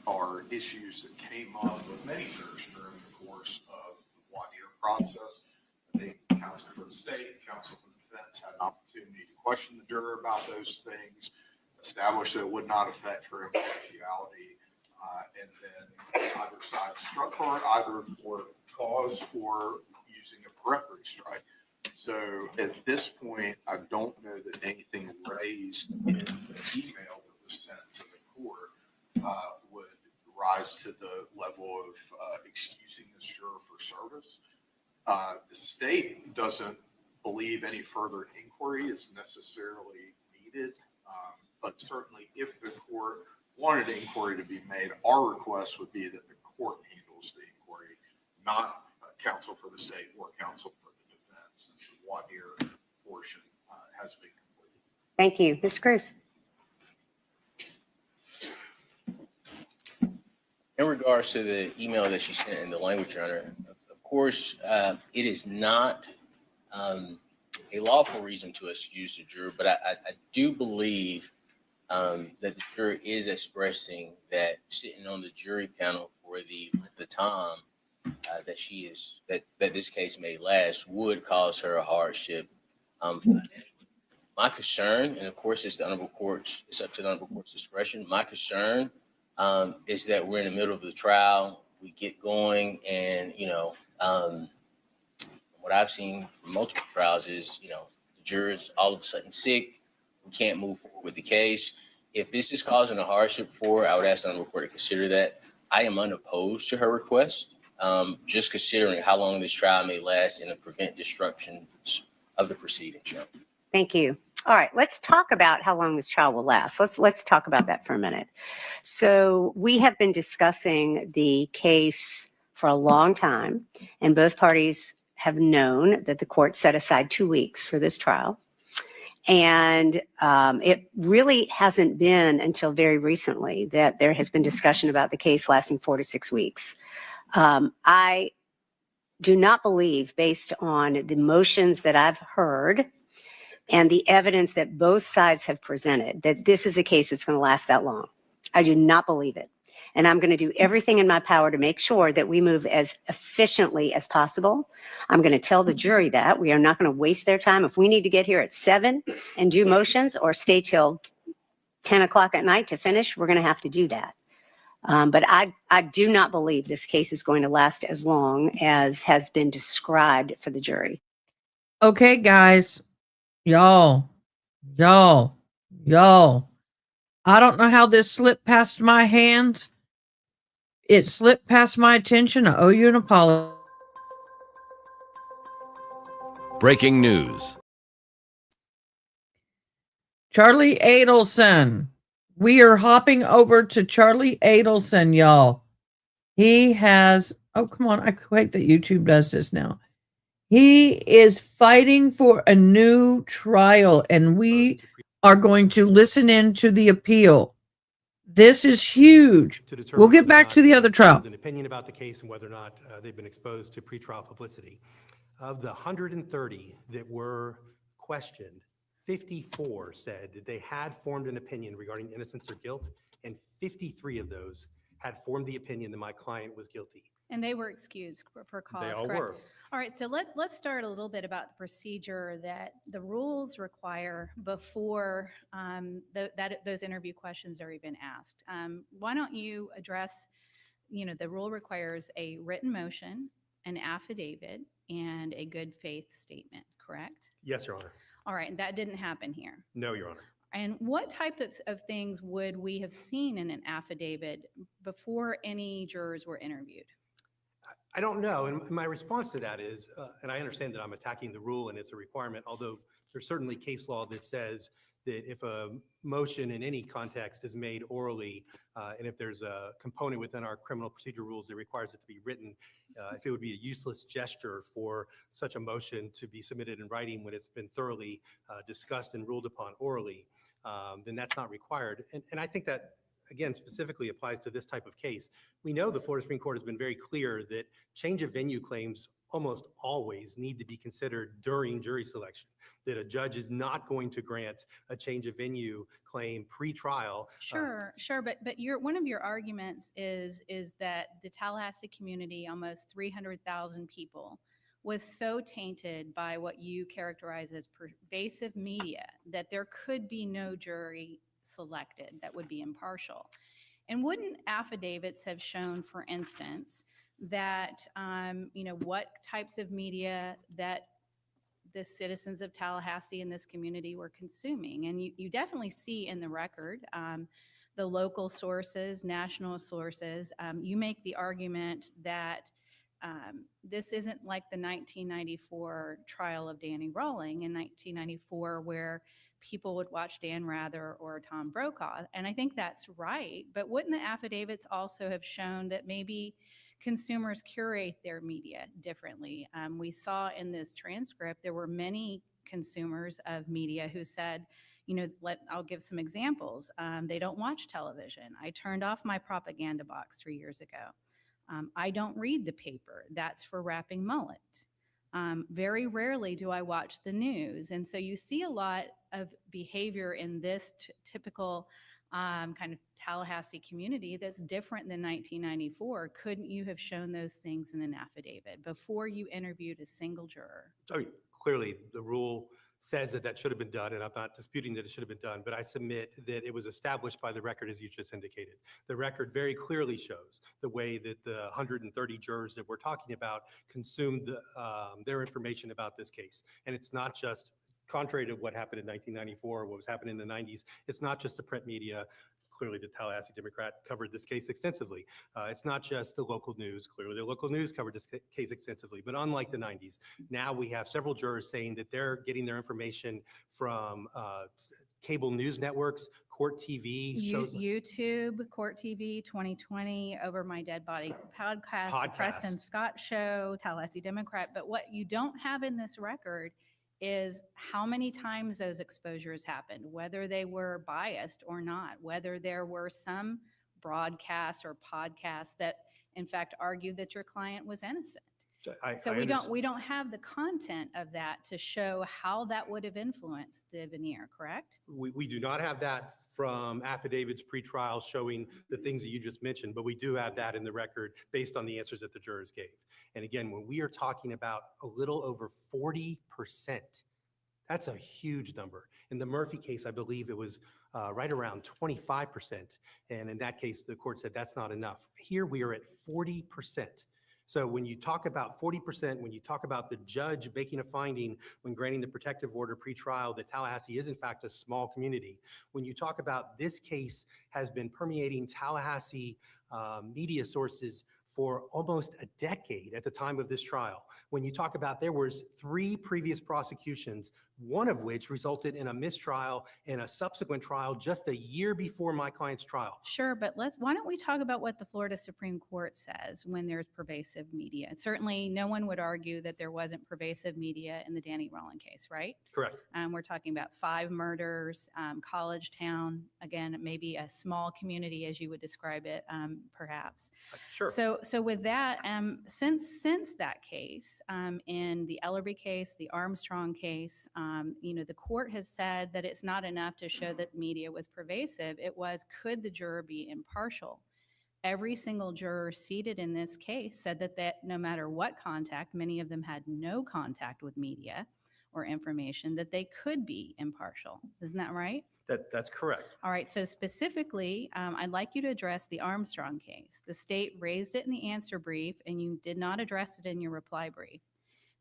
are issues that came up with many jurors during the course of the voir dire process. I think counsel for the state, counsel for the defense had an opportunity to question the juror about those things, establish that it would not affect her impartiality, and then either side struck her either for cause or using a peremptory strike. So at this point, I don't know that anything raised in the email that was sent to the court would rise to the level of excusing this juror for service. The state doesn't believe any further inquiry is necessarily needed, but certainly if the court wanted inquiry to be made, our request would be that the court handles the inquiry, not counsel for the state or counsel for the defense, since the voir dire portion has been completed.
Thank you. Mr. Cruz.
In regards to the email that she sent in the language, Your Honor, of course, it is not a lawful reason to excuse the juror, but I do believe that the juror is expressing that sitting on the jury panel for the time that she is that this case may last would cause her a hardship. My concern, and of course, it's up to the honorable court's discretion. My concern is that we're in the middle of the trial, we get going, and what I've seen from multiple trials is the juror's all of a sudden sick, we can't move forward with the case. If this is causing a hardship for her, I would ask the honorable court to consider that. I am unopposed to her request, just considering how long this trial may last and to prevent disruptions of the proceedings.
Thank you. All right, let's talk about how long this trial will last. Let's talk about that for a minute. So we have been discussing the case for a long time, and both parties have known that the court set aside 2 weeks for this trial. And it really hasn't been until very recently that there has been discussion about the case lasting 4 to 6 weeks. I do not believe, based on the motions that I've heard and the evidence that both sides have presented, that this is a case that's going to last that long. I do not believe it. And I'm going to do everything in my power to make sure that we move as efficiently as possible. I'm going to tell the jury that we are not going to waste their time. If we need to get here at 7 and do motions or stay till 10 o'clock at night to finish, we're going to have to do that. But I do not believe this case is going to last as long as has been described for the jury.
Okay, guys. Y'all. I don't know how this slipped past my hands. It slipped past my attention. I owe you an apology.
Breaking news.
Charlie Adelson. We are hopping over to Charlie Adelson, y'all. He has, oh, come on. I hate that YouTube does this now. He is fighting for a new trial, and we are going to listen in to the appeal. This is huge. We'll get back to the other trial.
An opinion about the case and whether or not they've been exposed to pretrial publicity. Of the 130 that were questioned, 54 said that they had formed an opinion regarding innocence or guilt, and 53 of those had formed the opinion that my client was guilty.
And they were excused for cause,
They all
correct?
were.
All right, so let's start a little bit about the procedure that the rules require before those interview questions are even asked. Why don't you address, the rule requires a written motion, an affidavit, and a good faith statement, correct?
Yes, Your Honor.
All right, and that didn't happen here.
No, Your Honor.
And what type of things would we have seen in an affidavit before any jurors were interviewed?
I don't know. And my response to that is, and I understand that I'm attacking the rule and it's a requirement, although there's certainly case law that says that if a motion in any context is made orally, and if there's a component within our criminal procedure rules that requires it to be written, if it would be a useless gesture for such a motion to be submitted in writing when it's been thoroughly discussed and ruled upon orally, then that's not required. And I think that, again, specifically applies to this type of case. We know the Florida Supreme Court has been very clear that change of venue claims almost always need to be considered during jury selection, that a judge is not going to grant a change of venue claim pre-trial.
Sure. But one of your arguments is that the Tallahassee community, almost 300,000 people, was so tainted by what you characterize as pervasive media that there could be no jury selected that would be impartial. And wouldn't affidavits have shown, for instance, that what types of media that the citizens of Tallahassee and this community were consuming? And you definitely see in the record the local sources, national sources. You make the argument that this isn't like the 1994 trial of Danny Rawling in 1994, where people would watch Dan Rather or Tom Brokaw. And I think that's right. But wouldn't the affidavits also have shown that maybe consumers curate their media differently? We saw in this transcript, there were many consumers of media who said, I'll give some examples. They don't watch television. I turned off my propaganda box 3 years ago. I don't read the paper. That's for wrapping mullet. Very rarely do I watch the news. And so you see a lot of behavior in this typical kind of Tallahassee community that's different than 1994. Couldn't you have shown those things in an affidavit before you interviewed a single juror?
Oh, clearly, the rule says that should have been done, and I'm not disputing that it should have been done, but I submit that it was established by the record as you just indicated. The record very clearly shows the way that the 130 jurors that we're talking about consumed their information about this case. And it's not just, contrary to what happened in 1994, what was happening in the 90s, it's not just the print media. Clearly, the Tallahassee Democrat covered this case extensively. It's not just the local news. Clearly, the local news covered this case extensively. But unlike the 90s, now we have several jurors saying that they're getting their information from cable news networks, Court TV shows.
YouTube, Court TV, 2020, Over My Dead Body podcast, The Preston Scott Show, Tallahassee Democrat. But what you don't have in this record is how many times those exposures happened, whether they were biased or not, whether there were some broadcasts or podcasts that in fact argued that your client was innocent. We don't have the content of that to show how that would have influenced the veneer, correct?
We do not have that from affidavits pre-trial showing the things that you just mentioned, but we do have that in the record based on the answers that the jurors gave. And again, when we are talking about a little over 40%, that's a huge number. In the Murphy case, I believe it was right around 25%. And in that case, the court said that's not enough. Here we are at 40%. So when you talk about 40%, when you talk about the judge making a finding when granting the protective order pre-trial that Tallahassee is in fact a small community, when you talk about this case has been permeating Tallahassee media sources for almost a decade at the time of this trial. When you talk about there was 3 previous prosecutions, one of which resulted in a mistrial and a subsequent trial just a year before my client's trial.
Sure, but why don't we talk about what the Florida Supreme Court says when there's pervasive media? And certainly no one would argue that there wasn't pervasive media in the Danny Rowland case, right?
Correct.
We're talking about 5 murders, college town, again, maybe a small community as you would describe it, perhaps.
Sure.
So with that, since that case, in the Ellerby case, the Armstrong case, the court has said that it's not enough to show that media was pervasive. It was, could the juror be impartial? Every single juror seated in this case said that no matter what contact, many of them had no contact with media or information, that they could be impartial. Isn't that right?
That's correct.
All right. So specifically, I'd like you to address the Armstrong case. The state raised it in the answer brief, and you did not address it in your reply brief.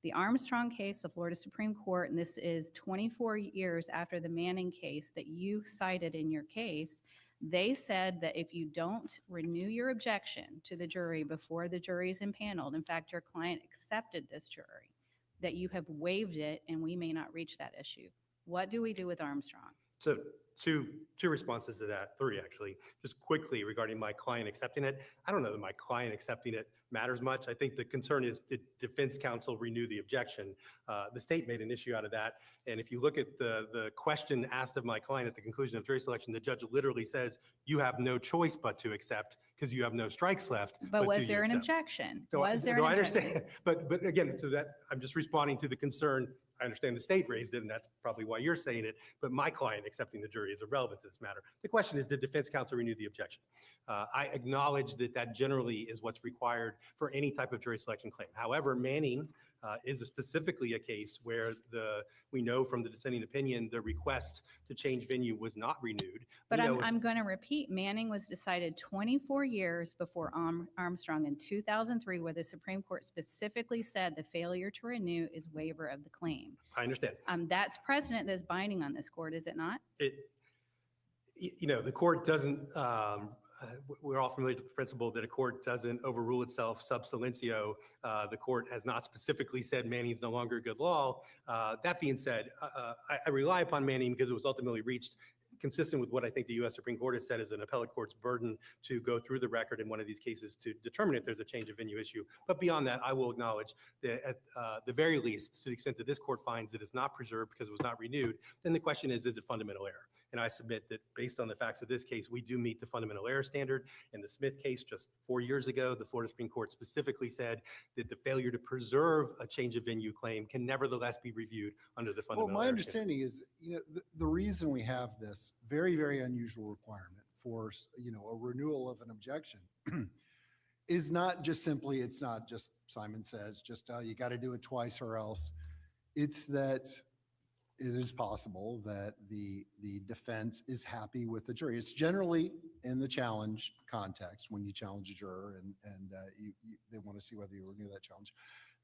The Armstrong case, the Florida Supreme Court, and this is 24 years after the Manning case that you cited in your case, they said that if you don't renew your objection to the jury before the jury is impaneled, in fact, your client accepted this jury, that you have waived it and we may not reach that issue. What do we do with Armstrong?
So two responses to that, 3 actually. Just quickly regarding my client accepting it. I don't know that my client accepting it matters much. I think the concern is, did defense counsel renew the objection? The state made an issue out of that. And if you look at the question asked of my client at the conclusion of jury selection, the judge literally says, you have no choice but to accept because you have no strikes left.
But was there an objection? Was there an objection?
I understand. But again, so that I'm just responding to the concern. I understand the state raised it, and that's probably why you're saying it. But my client accepting the jury is irrelevant to this matter. The question is, did defense counsel renew the objection? I acknowledge that generally is what's required for any type of jury selection claim. However, Manning is specifically a case where we know from the dissenting opinion the request to change venue was not renewed.
But I'm going to repeat, Manning was decided 24 years before Armstrong in 2003, where the Supreme Court specifically said the failure to renew is waiver of the claim.
I understand.
That's precedent that's binding on this court, is it not?
The court doesn't, we're all familiar with the principle that a court doesn't overrule itself sub silentio. The court has not specifically said Manning's no longer a good law. That being said, I rely upon Manning because it was ultimately reached consistent with what I think the U.S. Supreme Court has said is an appellate court's burden to go through the record in one of these cases to determine if there's a change of venue issue. But beyond that, I will acknowledge that at the very least, to the extent that this court finds that it's not preserved because it was not renewed, then the question is it fundamental error? And I submit that based on the facts of this case, we do meet the fundamental error standard. In the Smith case just 4 years ago, the Florida Supreme Court specifically said that the failure to preserve a change of venue claim can nevertheless be reviewed under the fundamental
Well, my
error
understanding is, the reason we have this very, very unusual requirement for, a renewal of an objection is not just simply, it's not just Simon says, just you got to do it twice or else. It's that it is possible that the defense is happy with the jury. It's generally in the challenge context when you challenge a juror and they want to see whether you renew that challenge,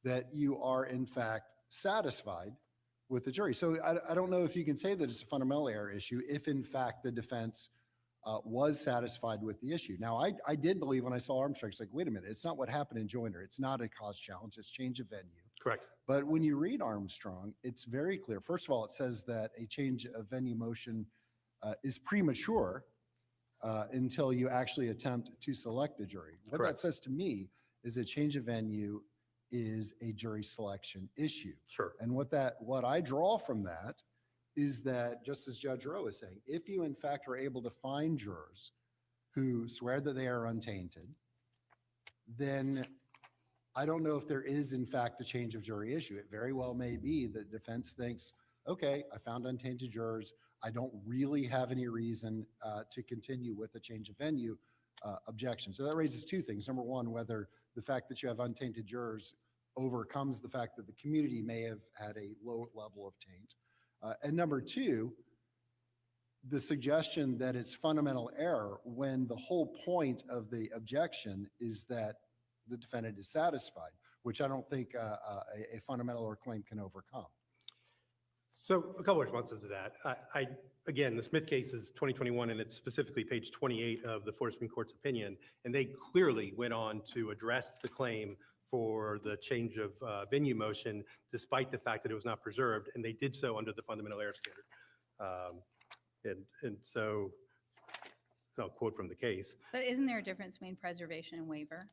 that you are in fact satisfied with the jury. So I don't know if you can say that it's a fundamental error issue if in fact the defense was satisfied with the issue. Now, I did believe when I saw Armstrong, it's like, wait a minute, it's not what happened in Joyner. It's not a cause challenge, it's change of venue.
Correct.
But when you read Armstrong, it's very clear. First of all, it says that a change of venue motion is premature until you actually attempt to select a jury. What
Correct.
that says to me is a change of venue is a jury selection issue.
Sure.
And what I draw from that is that, just as Judge Rowe is saying, if you in fact are able to find jurors who swear that they are untainted, then I don't know if there is in fact a change of jury issue. It very well may be that defense thinks, okay, I found untainted jurors. I don't really have any reason to continue with the change of venue objection. So that raises two things. Number one, whether the fact that you have untainted jurors overcomes the fact that the community may have had a low level of taint. And number two, the suggestion that it's fundamental error when the whole point of the objection is that the defendant is satisfied, which I don't think a fundamental error claim can overcome.
So a couple of responses to that. Again, the Smith case is 2021, and it's specifically page 28 of the Florida Supreme Court's opinion. And they clearly went on to address the claim for the change of venue motion, despite the fact that it was not preserved. And they did so under the fundamental error standard. And so I'll quote from the case.
But isn't there a difference between preservation and waiver?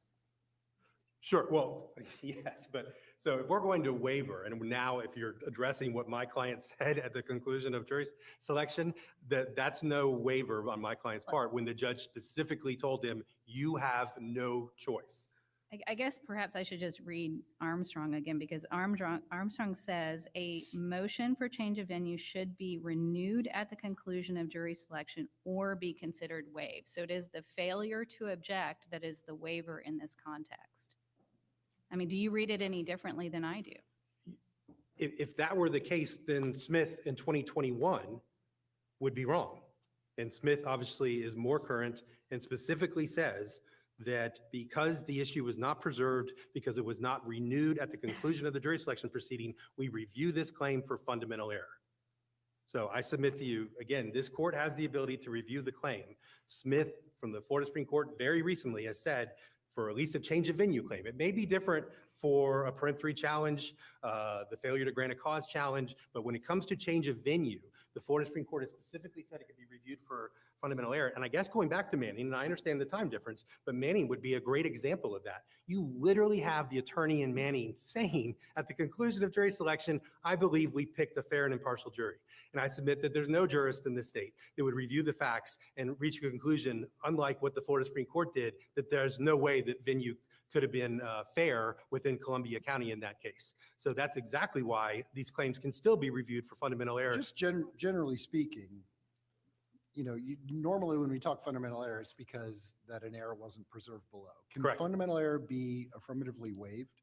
Sure. Well, yes. But so if we're going to waiver, and now if you're addressing what my client said at the conclusion of jury selection, that's no waiver on my client's part when the judge specifically told him, you have no choice.
I guess perhaps I should just read Armstrong again, because Armstrong says a motion for change of venue should be renewed at the conclusion of jury selection or be considered waived. So it is the failure to object that is the waiver in this context. I mean, do you read it any differently than I do?
If that were the case, then Smith in 2021 would be wrong. And Smith obviously is more current and specifically says that because the issue was not preserved, because it was not renewed at the conclusion of the jury selection proceeding, we review this claim for fundamental error. So I submit to you, again, this court has the ability to review the claim. Smith from the Florida Supreme Court very recently has said, for at least a change of venue claim. It may be different for a peremptory challenge, the failure to grant a cause challenge, but when it comes to change of venue, the Florida Supreme Court has specifically said it could be reviewed for fundamental error. And I guess going back to Manning, and I understand the time difference, but Manning would be a great example of that. You literally have the attorney in Manning saying at the conclusion of jury selection, I believe we picked a fair and impartial jury. And I submit that there's no jurist in this state that would review the facts and reach a conclusion, unlike what the Florida Supreme Court did, that there's no way that venue could have been fair within Columbia County in that case. So that's exactly why these claims can still be reviewed for fundamental error.
Just generally speaking, normally when we talk fundamental error, it's because that an error wasn't preserved below. Can
Correct.
Fundamental error be affirmatively waived?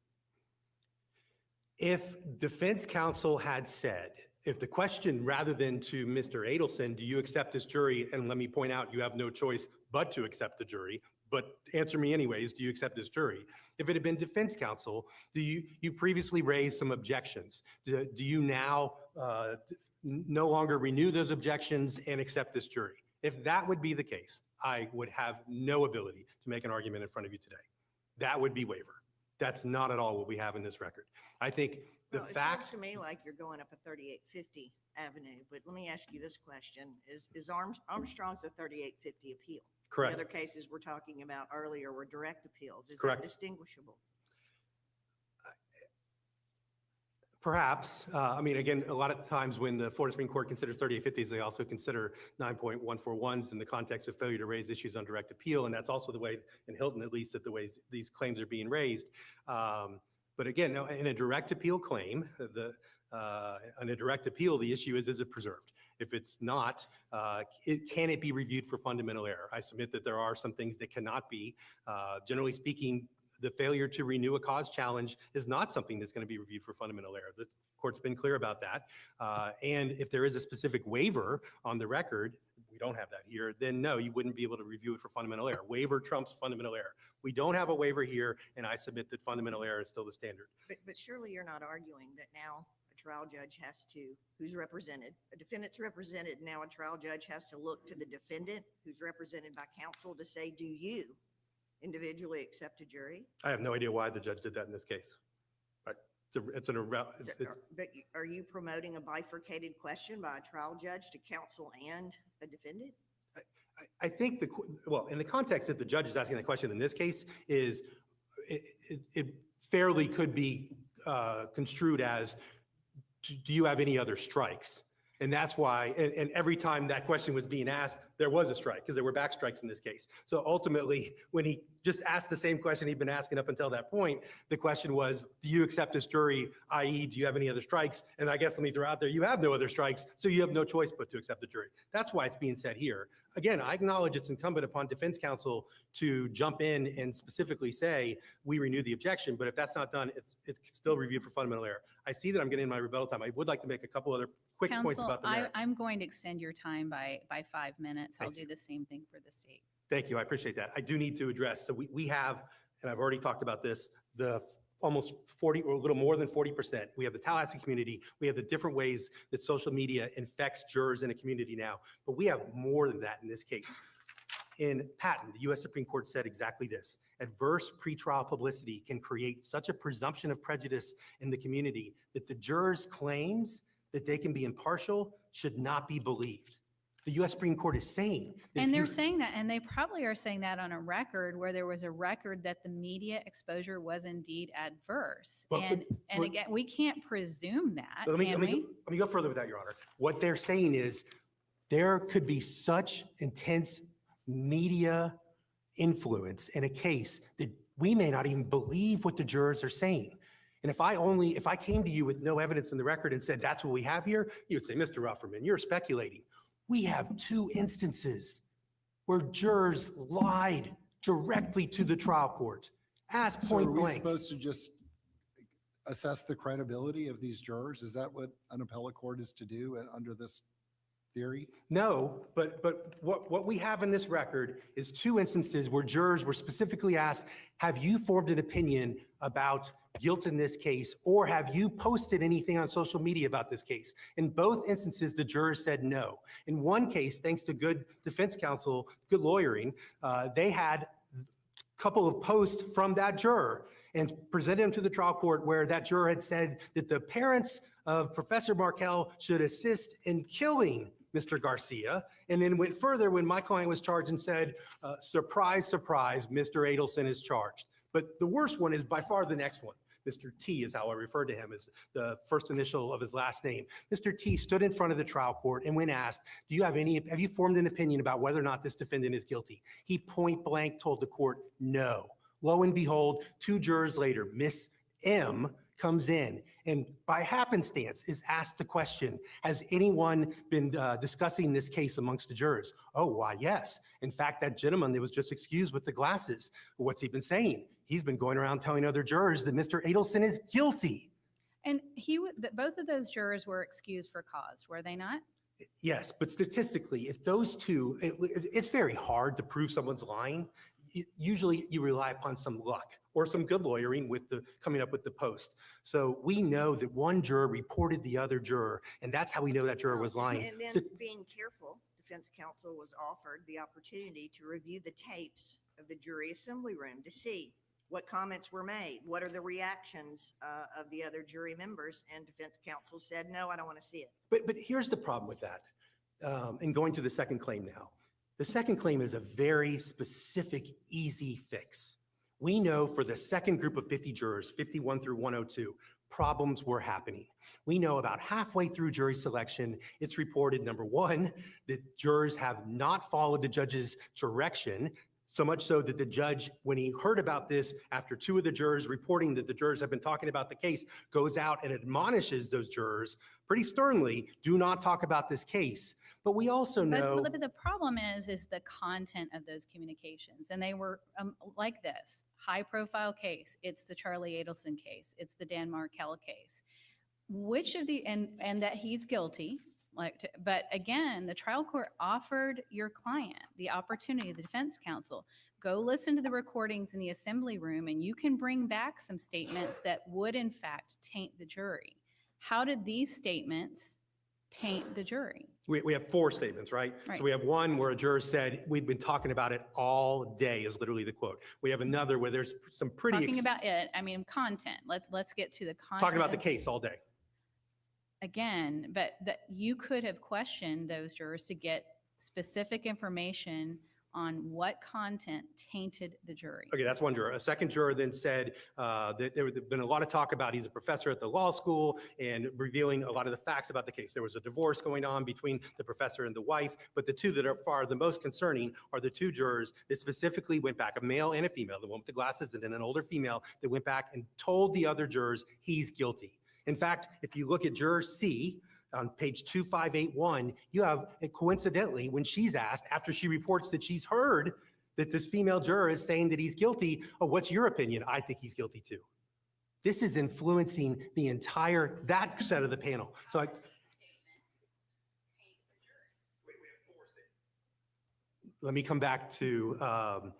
If defense counsel had said, if the question rather than to Mr. Adelson, do you accept this jury? And let me point out, you have no choice but to accept the jury, but answer me anyways, do you accept this jury? If it had been defense counsel, you previously raised some objections. Do you now no longer renew those objections and accept this jury? If that would be the case, I would have no ability to make an argument in front of you today. That would be waiver. That's not at all what we have in this record. I think the
Well, it
fact.
sounds to me like you're going up a 3850 avenue, but let me ask you this question. Is Armstrong's a 3850 appeal?
Correct.
The other cases we're talking about earlier were direct appeals. Is
Correct.
that distinguishable?
Perhaps. I mean, again, a lot of times when the Florida Supreme Court considers 3850s, they also consider 9.141s in the context of failure to raise issues on direct appeal. And that's also the way, in Hilton at least, that the ways these claims are being raised. But again, no, in a direct appeal claim, on a direct appeal, the issue is it preserved? If it's not, can it be reviewed for fundamental error? I submit that there are some things that cannot be. Generally speaking, the failure to renew a cause challenge is not something that's going to be reviewed for fundamental error. The court's been clear about that. And if there is a specific waiver on the record, we don't have that here, then no, you wouldn't be able to review it for fundamental error. Waiver trumps fundamental error. We don't have a waiver here, and I submit that fundamental error is still the standard.
But surely you're not arguing that now a trial judge has to, who's represented, a defendant's represented, now a trial judge has to look to the defendant who's represented by counsel to say, do you individually accept a jury?
I have no idea why the judge did that in this case. But
are you promoting a bifurcated question by a trial judge to counsel and a defendant?
I think well, in the context that the judge is asking the question in this case is it fairly could be construed as, do you have any other strikes? And that's why, and every time that question was being asked, there was a strike because there were back strikes in this case. So ultimately, when he just asked the same question he'd been asking up until that point, the question was, do you accept this jury, i.e., do you have any other strikes? And I guess let me throw out there, you have no other strikes, so you have no choice but to accept the jury. That's why it's being said here. Again, I acknowledge it's incumbent upon defense counsel to jump in and specifically say, we renew the objection, but if that's not done, it's still reviewed for fundamental error. I see that I'm getting my rebuttal time. I would like to make a couple other quick points about the merits.
I'm going to extend your time by 5 minutes. I'll do the same thing for the state.
Thank you. I appreciate that. I do need to address, so we have, and I've already talked about this, the almost 40 or a little more than 40%. We have the Tallahassee community. We have the different ways that social media infects jurors in a community now, but we have more than that in this case. In Patton, the U.S. Supreme Court said exactly this: adverse pretrial publicity can create such a presumption of prejudice in the community that the jurors' claims that they can be impartial should not be believed. The U.S. Supreme Court is saying that.
And they're saying that, and they probably are saying that on a record where there was a record that the media exposure was indeed adverse. And again, we can't presume that.
Let me go further with that, Your Honor. What they're saying is there could be such intense media influence in a case that we may not even believe what the jurors are saying. And if I came to you with no evidence in the record and said, that's what we have here, you would say, Mr. Rufferman, you're speculating. We have 2 instances where jurors lied directly to the trial court, asked point blank.
So are we supposed to just assess the credibility of these jurors? Is that what an appellate court is to do under this theory?
No, but what we have in this record is 2 instances where jurors were specifically asked, have you formed an opinion about guilt in this case, or have you posted anything on social media about this case? In both instances, the jurors said no. In one case, thanks to good defense counsel, good lawyering, they had a couple of posts from that juror and presented them to the trial court where that juror had said that the parents of Professor Markell should assist in killing Mr. Garcia, and then went further when my client was charged and said, surprise, surprise, Mr. Adelson is charged. But the worst one is by far the next one. Mr. T is how I refer to him, as the first initial of his last name. Mr. T stood in front of the trial court and when asked, have you formed an opinion about whether or not this defendant is guilty? He point blank told the court, no. Lo and behold, 2 jurors later, Miss M comes in and by happenstance is asked the question, has anyone been discussing this case amongst the jurors? Oh, why, yes. In fact, that gentleman that was just excused with the glasses, what's he been saying? He's been going around telling other jurors that Mr. Adelson is guilty.
And both of those jurors were excused for cause, were they not?
Yes, but statistically, if those 2, it's very hard to prove someone's lying. Usually you rely upon some luck or some good lawyering with coming up with the post. So we know that one juror reported the other juror, and that's how we know that juror was lying.
And then being careful, defense counsel was offered the opportunity to review the tapes of the jury assembly room to see What comments were made? What are the reactions of the other jury members? And defense counsel said, no, I don't want to see it.
But here's the problem with that. And going to the second claim now. The second claim is a very specific, easy fix. We know for the second group of 50 jurors, 51 through 102, problems were happening. We know about halfway through jury selection, it's reported, number one, that jurors have not followed the judge's direction, so much so that the judge, when he heard about this after two of the jurors reporting that the jurors have been talking about the case, goes out and admonishes those jurors pretty sternly, do not talk about this case. But we also know—
But the problem is the content of those communications. And they were like this, high profile case. It's the Charlie Adelson case. It's the Dan Markell case. Which of the, and that he's guilty, but again, the trial court offered your client the opportunity, the defense counsel, go listen to the recordings in the assembly room and you can bring back some statements that would in fact taint the jury. How did these statements taint the jury?
We have four statements, right?
Right.
So we have one where a juror said, we've been talking about it all day, is literally the quote. We have another where there's some pretty—
Talking about it, I mean, content. Let's get to the content.
Talking about the
of-
case all day.
Again, but that you could have questioned those jurors to get specific information on what content tainted the jury.
Okay, that's one juror. A second juror then said that there had been a lot of talk about he's a professor at the law school and revealing a lot of the facts about the case. There was a divorce going on between the professor and the wife, but the two that are far the most concerning are the two jurors that specifically went back, a male and a female, the one with the glasses and then an older female that went back and told the other jurors he's guilty. In fact, if you look at juror C, on page 2581, you have, coincidentally, when she's asked, after she reports that she's heard that this female juror is saying that he's guilty, oh, what's your opinion? I think he's guilty too. This is influencing the entire, that set of the panel. So let me come back to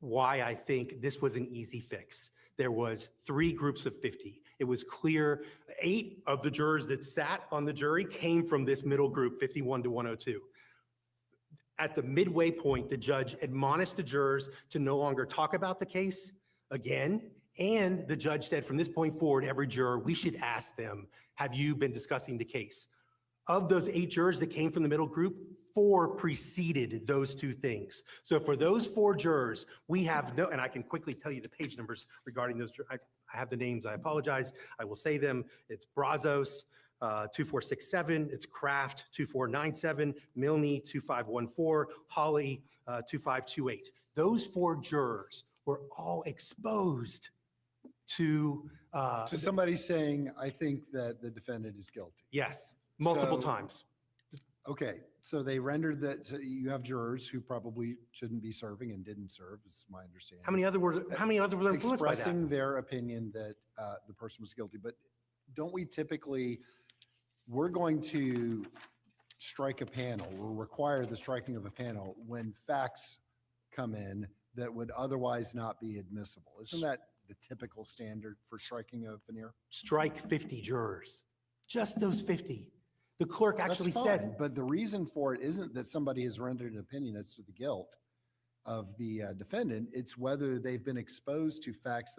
why I think this was an easy fix. There was 3 groups of 50. It was clear 8 of the jurors that sat on the jury came from this middle group, 51 to 102. At the midway point, the judge admonished the jurors to no longer talk about the case again. And the judge said, from this point forward, every juror, we should ask them, have you been discussing the case? Of those 8 jurors that came from the middle group, 4 preceded those 2 things. So for those 4 jurors, we have no, and I can quickly tell you the page numbers regarding those. I have the names, I apologize. I will say them. It's Brazos, 2467, it's Kraft, 2497, Milne, 2514, Hawley, 2528. Those 4 jurors were all exposed to
somebody saying, I think that the defendant is guilty.
yes, multiple
So-
times.
Okay, so they rendered that, so you have jurors who probably shouldn't be serving and didn't serve, is my understanding.
How many other were influenced by that?
Expressing their opinion that the person was guilty, but don't we typically, we're going to strike a panel or require the striking of a panel when facts come in that would otherwise not be admissible. Isn't that the typical standard for striking a veneer?
Strike 50 jurors, just those 50. The clerk actually
That's
said,
fine, but the reason for it isn't that somebody has rendered an opinion as to the guilt of the defendant. It's whether they've been exposed to facts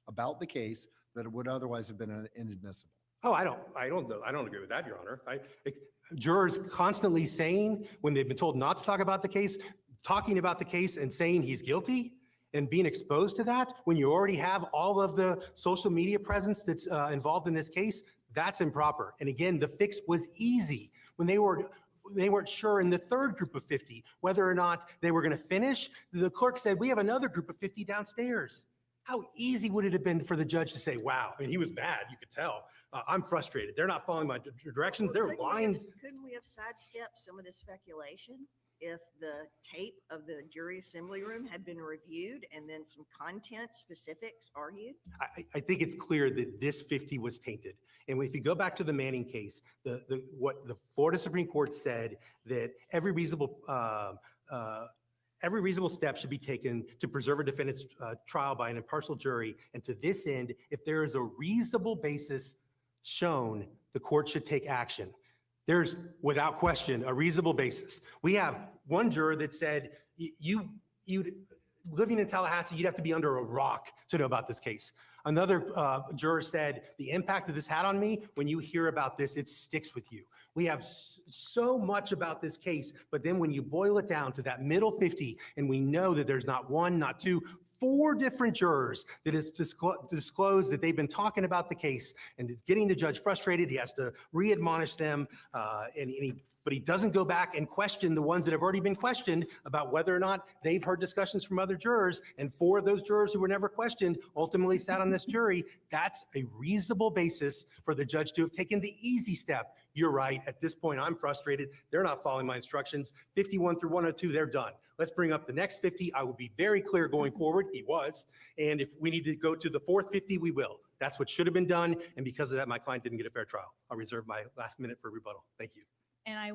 about the case that would otherwise have been inadmissible.
oh, I don't agree with that, Your Honor. Jurors constantly saying, when they've been told not to talk about the case, talking about the case and saying he's guilty and being exposed to that, when you already have all of the social media presence that's involved in this case, that's improper. And again, the fix was easy. When they weren't sure in the third group of 50 whether or not they were going to finish, the clerk said, we have another group of 50 downstairs. How easy would it have been for the judge to say, wow, I mean, he was mad, you could tell. I'm frustrated. They're not following my directions. They're lying.
Couldn't we have sidestepped some of the speculation if the tape of the jury assembly room had been reviewed and then some content specifics argued?
I think it's clear that this 50 was tainted. And if you go back to the Manning case, what the Florida Supreme Court said that every reasonable step should be taken to preserve a defendant's trial by an impartial jury. And to this end, if there is a reasonable basis shown, the court should take action. There's, without question, a reasonable basis. We have one juror that said, living in Tallahassee, you'd have to be under a rock to know about this case. Another juror said, the impact that this had on me, when you hear about this, it sticks with you. We have so much about this case, but then when you boil it down to that middle 50, and we know that there's not one, not two, 4 different jurors that has disclosed that they've been talking about the case, and it's getting the judge frustrated. He has to re-admonish them, but he doesn't go back and question the ones that have already been questioned about whether or not they've heard discussions from other jurors. And 4 of those jurors who were never questioned ultimately sat on this jury. That's a reasonable basis for the judge to have taken the easy step. You're right. At this point, I'm frustrated. They're not following my instructions. 51 through 102, they're done. Let's bring up the next 50. I will be very clear going forward. He was. And if we need to go to the 4th 50, we will. That's what should have been done. And because of that, my client didn't get a fair trial. I'll reserve my last minute for rebuttal. Thank you.
And I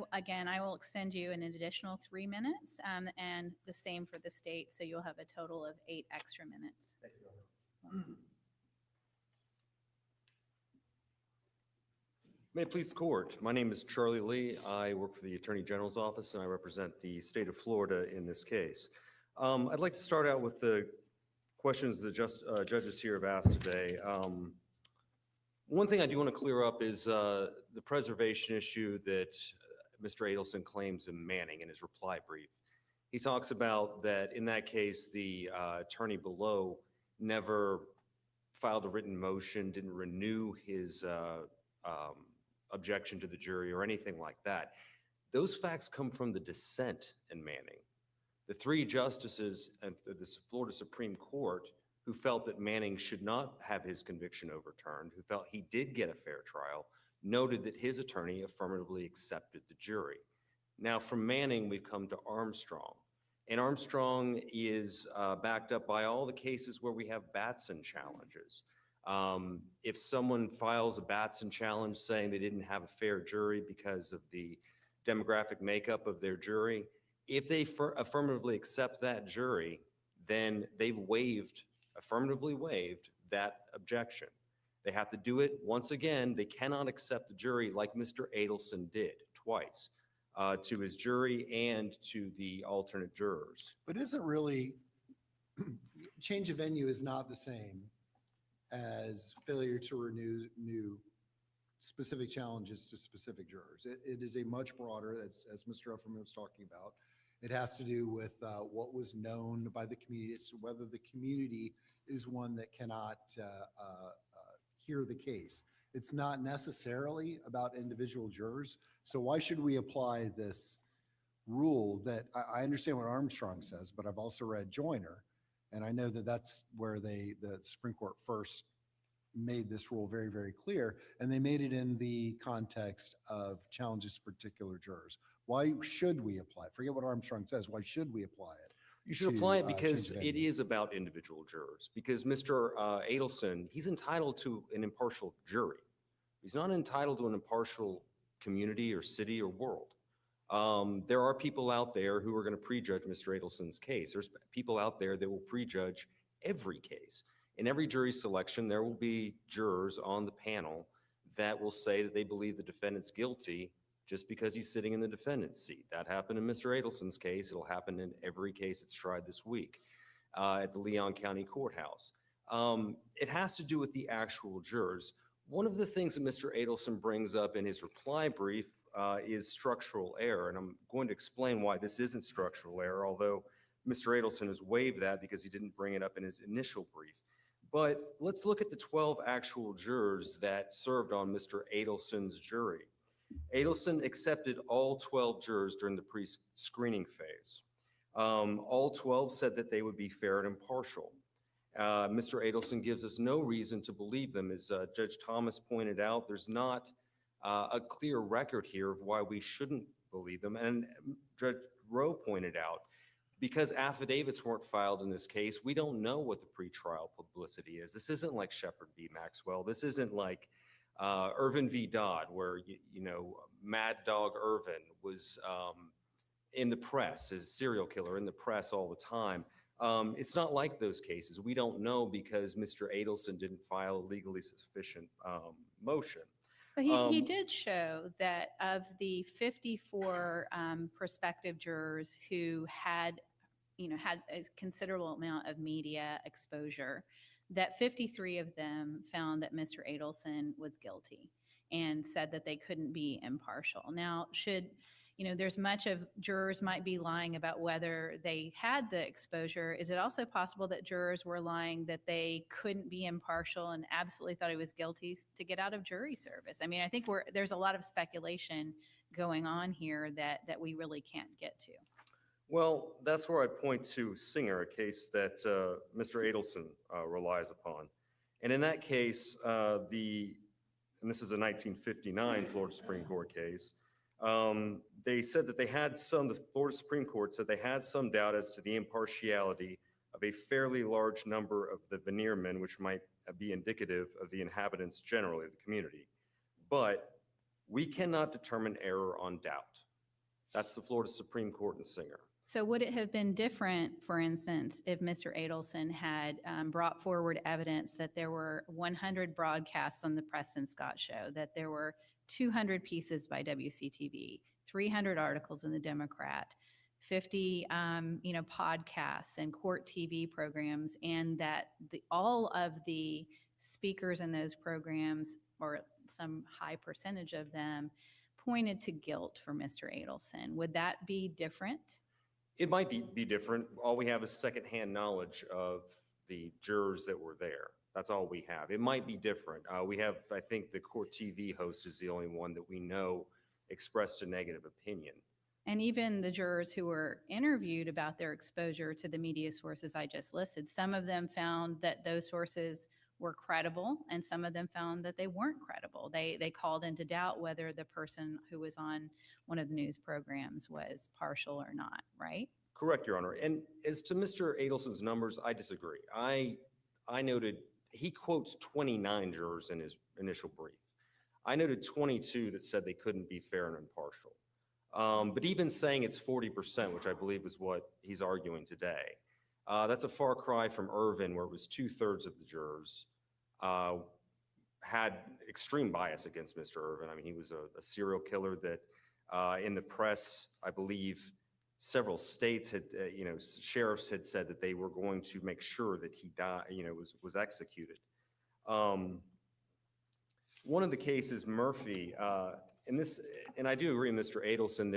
will extend you an additional 3 minutes, and the same for the state. So you'll have a total of 8 extra minutes.
May it please the court. My name is Charlie Lee. I work for the Attorney General's office and I represent the state of Florida in this case. I'd like to start out with the questions the judges here have asked today. One thing I do want to clear up is the preservation issue that Mr. Adelson claims in Manning in his reply brief. He talks about that in that case, the attorney below never filed a written motion, didn't renew his objection to the jury or anything like that. Those facts come from the dissent in Manning. The 3 justices at the Florida Supreme Court who felt that Manning should not have his conviction overturned, who felt he did get a fair trial, noted that his attorney affirmatively accepted the jury. Now from Manning, we've come to Armstrong. And Armstrong is backed up by all the cases where we have Batson challenges. If someone files a Batson challenge saying they didn't have a fair jury because of the demographic makeup of their jury, if they affirmatively accept that jury, then they've affirmatively waived that objection. They have to do it once again. They cannot accept the jury like Mr. Adelson did twice to his jury and to the alternate jurors.
But isn't really, change of venue is not the same as failure to renew specific challenges to specific jurors. It is a much broader, as Mr. Ufferman was talking about. It has to do with what was known by the community. It's whether the community is one that cannot hear the case. It's not necessarily about individual jurors. So why should we apply this rule that I understand what Armstrong says, but I've also read Joyner, and I know that that's where the Supreme Court first made this rule very, very clear, and they made it in the context of challenges to particular jurors. Why should we apply it? Forget what Armstrong says. Why should we apply it?
You should apply it because it is about individual jurors. Because Mr. Adelson, he's entitled to an impartial jury. He's not entitled to an impartial community or city or world. There are people out there who are going to prejudge Mr. Adelson's case. There's people out there that will prejudge every case. In every jury selection, there will be jurors on the panel that will say that they believe the defendant's guilty just because he's sitting in the defendant's seat. That happened in Mr. Adelson's case. It'll happen in every case that's tried this week at the Leon County Courthouse. It has to do with the actual jurors. One of the things that Mr. Adelson brings up in his reply brief is structural error, and I'm going to explain why this isn't structural error, although Mr. Adelson has waived that because he didn't bring it up in his initial brief. But let's look at the 12 actual jurors that served on Mr. Adelson's jury. Adelson accepted all 12 jurors during the pre-screening phase. All 12 said that they would be fair and impartial. Mr. Adelson gives us no reason to believe them. As Judge Thomas pointed out, there's not a clear record here of why we shouldn't believe them. And Judge Rowe pointed out, because affidavits weren't filed in this case, we don't know what the pretrial publicity is. This isn't like Shepard v. Maxwell. This isn't like Irvin v. Dodd, where, you know, Mad Dog Irvin was in the press, as a serial killer in the press all the time. It's not like those cases. We don't know because Mr. Adelson didn't file a legally sufficient motion.
But he did show that of the 54 prospective jurors who had had a considerable amount of media exposure, that 53 of them found that Mr. Adelson was guilty and said that they couldn't be impartial. Now, there's much of jurors might be lying about whether they had the exposure. Is it also possible that jurors were lying that they couldn't be impartial and absolutely thought he was guilty to get out of jury service? I mean, I think there's a lot of speculation going on here that we really can't get to.
Well, that's where I point to Singer, a case that Mr. Adelson relies upon. And in that case, and this is a 1959 Florida Supreme Court case, they said that the Florida Supreme Court said they had some doubt as to the impartiality of a fairly large number of the veneer men, which might be indicative of the inhabitants generally of the community. But we cannot determine error on doubt. That's the Florida Supreme Court in Singer.
So would it have been different, for instance, if Mr. Adelson had brought forward evidence that there were 100 broadcasts on the Preston Scott Show, that there were 200 pieces by WCTV, 300 articles in the Democrat, 50 podcasts and court TV programs, and that all of the speakers in those programs, or some high percentage of them, pointed to guilt for Mr. Adelson? Would that be different?
It might be different. All we have is secondhand knowledge of the jurors that were there. That's all we have. It might be different. We have, I think the court TV host is the only one that we know expressed a negative opinion.
And even the jurors who were interviewed about their exposure to the media sources I just listed, some of them found that those sources were credible, and some of them found that they weren't credible. They called into doubt whether the person who was on one of the news programs was partial or not, right?
Correct, Your Honor. And as to Mr. Adelson's numbers, I disagree. I noted he quotes 29 jurors in his initial brief. I noted 22 that said they couldn't be fair and impartial. But even saying it's 40%, which I believe is what he's arguing today, that's a far cry from Irvin, where it was 2/3 of the jurors had extreme bias against Mr. Irvin. I mean, he was a serial killer that in the press, I believe several states had, sheriffs had said that they were going to make sure that he died, was executed. One of the cases, Murphy, and I do agree, Mr. Adelson,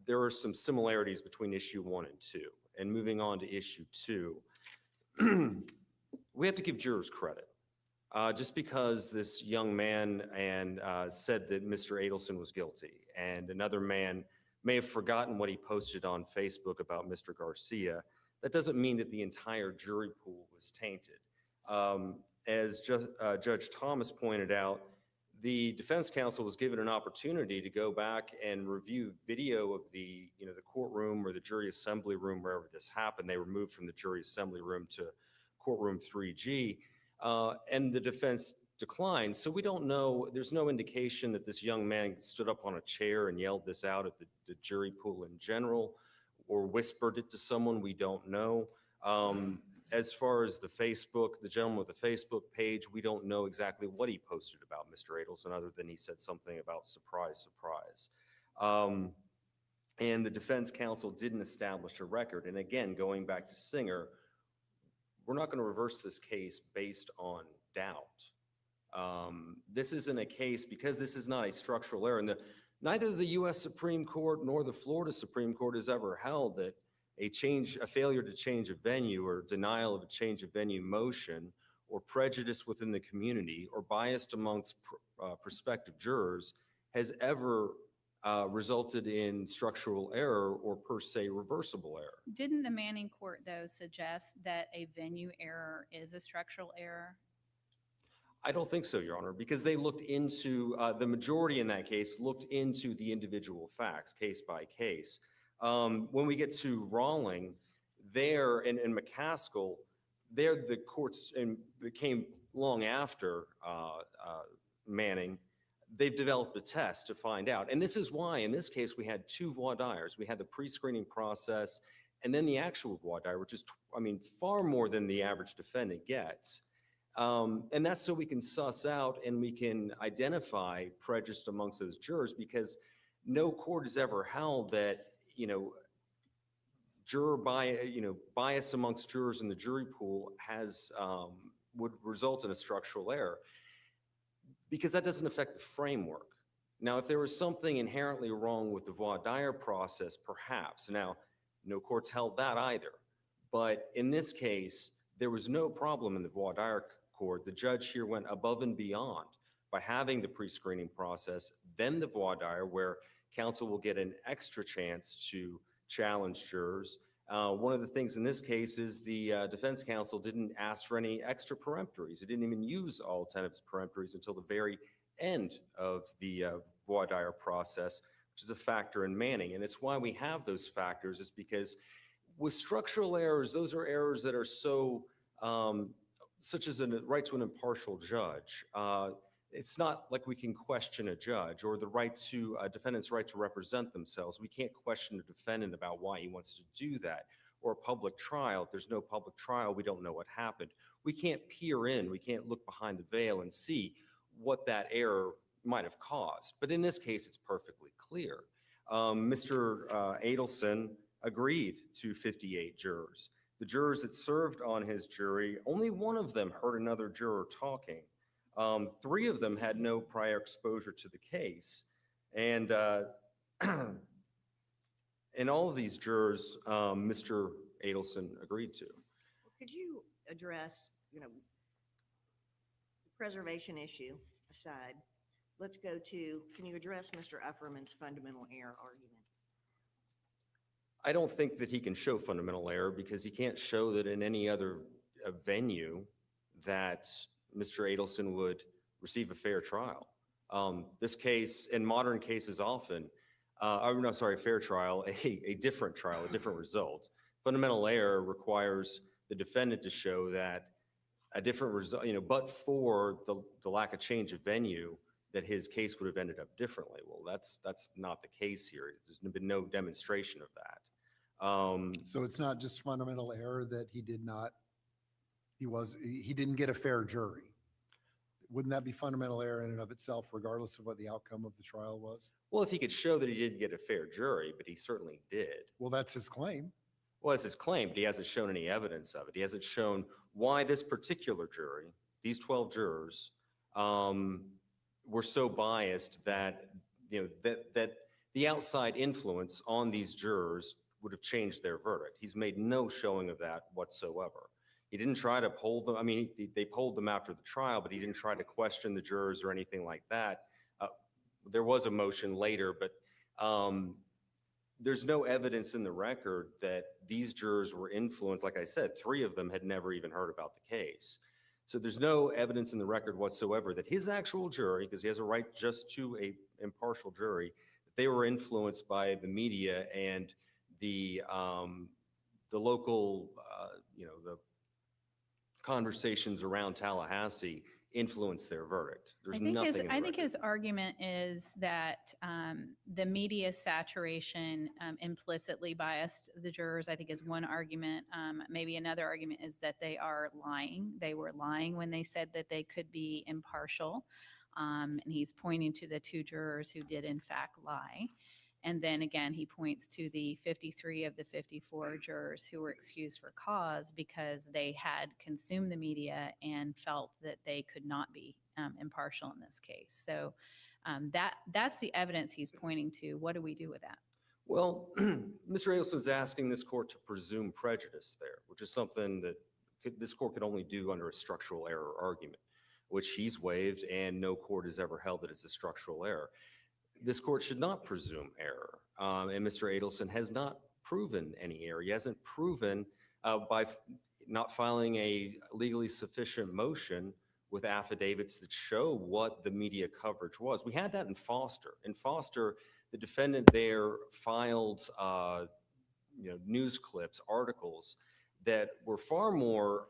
there are some similarities between issue 1 and 2. And moving on to issue 2, we have to give jurors credit. Just because this young man said that Mr. Adelson was guilty, and another man may have forgotten what he posted on Facebook about Mr. Garcia, that doesn't mean that the entire jury pool was tainted. As Judge Thomas pointed out, the defense counsel was given an opportunity to go back and review video of the courtroom or the jury assembly room, wherever this happened. They were moved from the jury assembly room to courtroom 3G, and the defense declined. So we don't know, there's no indication that this young man stood up on a chair and yelled this out at the jury pool in general, or whispered it to someone. We don't know. As far as the gentleman with the Facebook page, we don't know exactly what he posted about Mr. Adelson, other than he said something about surprise, surprise. And the defense counsel didn't establish a record. And again, going back to Singer, we're not going to reverse this case based on doubt. This isn't a case, because this is not a structural error. And neither the U.S. Supreme Court nor the Florida Supreme Court has ever held that a failure to change a venue, or denial of a change of venue motion, or prejudice within the community, or biased amongst prospective jurors has ever resulted in structural error or per se reversible error.
Didn't the Manning court, though, suggest that a venue error is a structural error?
I don't think so, Your Honor, because they looked into, the majority in that case looked into the individual facts, case by case. When we get to Rawling, there and McCaskill, there the courts, and that came long after Manning, they've developed a test to find out. And this is why, in this case, we had 2 voir dires. We had the pre-screening process and then the actual voir dire, which is, far more than the average defendant gets. And that's so we can suss out and we can identify prejudice amongst those jurors, because no court has ever held that, bias amongst jurors in the jury pool would result in a structural error, because that doesn't affect the framework. Now, if there was something inherently wrong with the voir dire process, perhaps. Now, no courts held that either. But in this case, there was no problem in the voir dire court. The judge here went above and beyond by having the pre-screening process, then the voir dire, where counsel will get an extra chance to challenge jurors. One of the things in this case is the defense counsel didn't ask for any extra peremptories. He didn't even use all 10 of his peremptories until the very end of the voir dire process, which is a factor in Manning. And it's why we have those factors, is because with structural errors, those are errors that are so, such as a right to an impartial judge. It's not like we can question a judge, or the right to a defendant's right to represent themselves. We can't question a defendant about why he wants to do that. Or a public trial. If there's no public trial, we don't know what happened. We can't peer in, we can't look behind the veil and see what that error might have caused. But in this case, it's perfectly clear. Mr. Adelson agreed to 58 jurors. The jurors that served on his jury, only one of them heard another juror talking. 3 of them had no prior exposure to the case. And all of these jurors, Mr. Adelson agreed to.
Could you address, the preservation issue aside, let's go to, can you address Mr. Ufferman's fundamental error argument?
I don't think that he can show fundamental error, because he can't show that in any other venue that Mr. Adelson would receive a fair trial. This case, in modern cases often, a fair trial, a different trial, a different result. Fundamental error requires the defendant to show that a different result, but for the lack of change of venue, that his case would have ended up differently. Well, that's not the case here. There's been no demonstration of that.
So it's not just fundamental error that he didn't get a fair jury. Wouldn't that be fundamental error in and of itself, regardless of what the outcome of the trial was?
Well, if he could show that he didn't get a fair jury, but he certainly did.
Well, that's his claim.
Well, it's his claim, but he hasn't shown any evidence of it. He hasn't shown why this particular jury, these 12 jurors, were so biased that, that the outside influence on these jurors would have changed their verdict. He's made no showing of that whatsoever. He didn't try to poll them. I mean, they polled them after the trial, but he didn't try to question the jurors or anything like that. There was a motion later, but there's no evidence in the record that these jurors were influenced. Like I said, 3 of them had never even heard about the case. So there's no evidence in the record whatsoever that his actual jury, because he has a right just to a impartial jury, that they were influenced by the media and the local, the conversations around Tallahassee influenced their verdict. There's nothing in the
I think
record.
his argument is that the media saturation implicitly biased the jurors, I think, is one argument. Maybe another argument is that they are lying. They were lying when they said that they could be impartial. And he's pointing to the 2 jurors who did in fact lie. And then again, he points to the 53 of the 54 jurors who were excused for cause because they had consumed the media and felt that they could not be impartial in this case. So that's the evidence he's pointing to. What do we do with that?
Well, Mr. Adelson's asking this court to presume prejudice there, which is something that this court could only do under a structural error argument, which he's waived, and no court has ever held that it's a structural error. This court should not presume error, and Mr. Adelson has not proven any error. He hasn't proven by not filing a legally sufficient motion with affidavits that show what the media coverage was. We had that in Foster. In Foster, the defendant there filed news clips, articles that were far more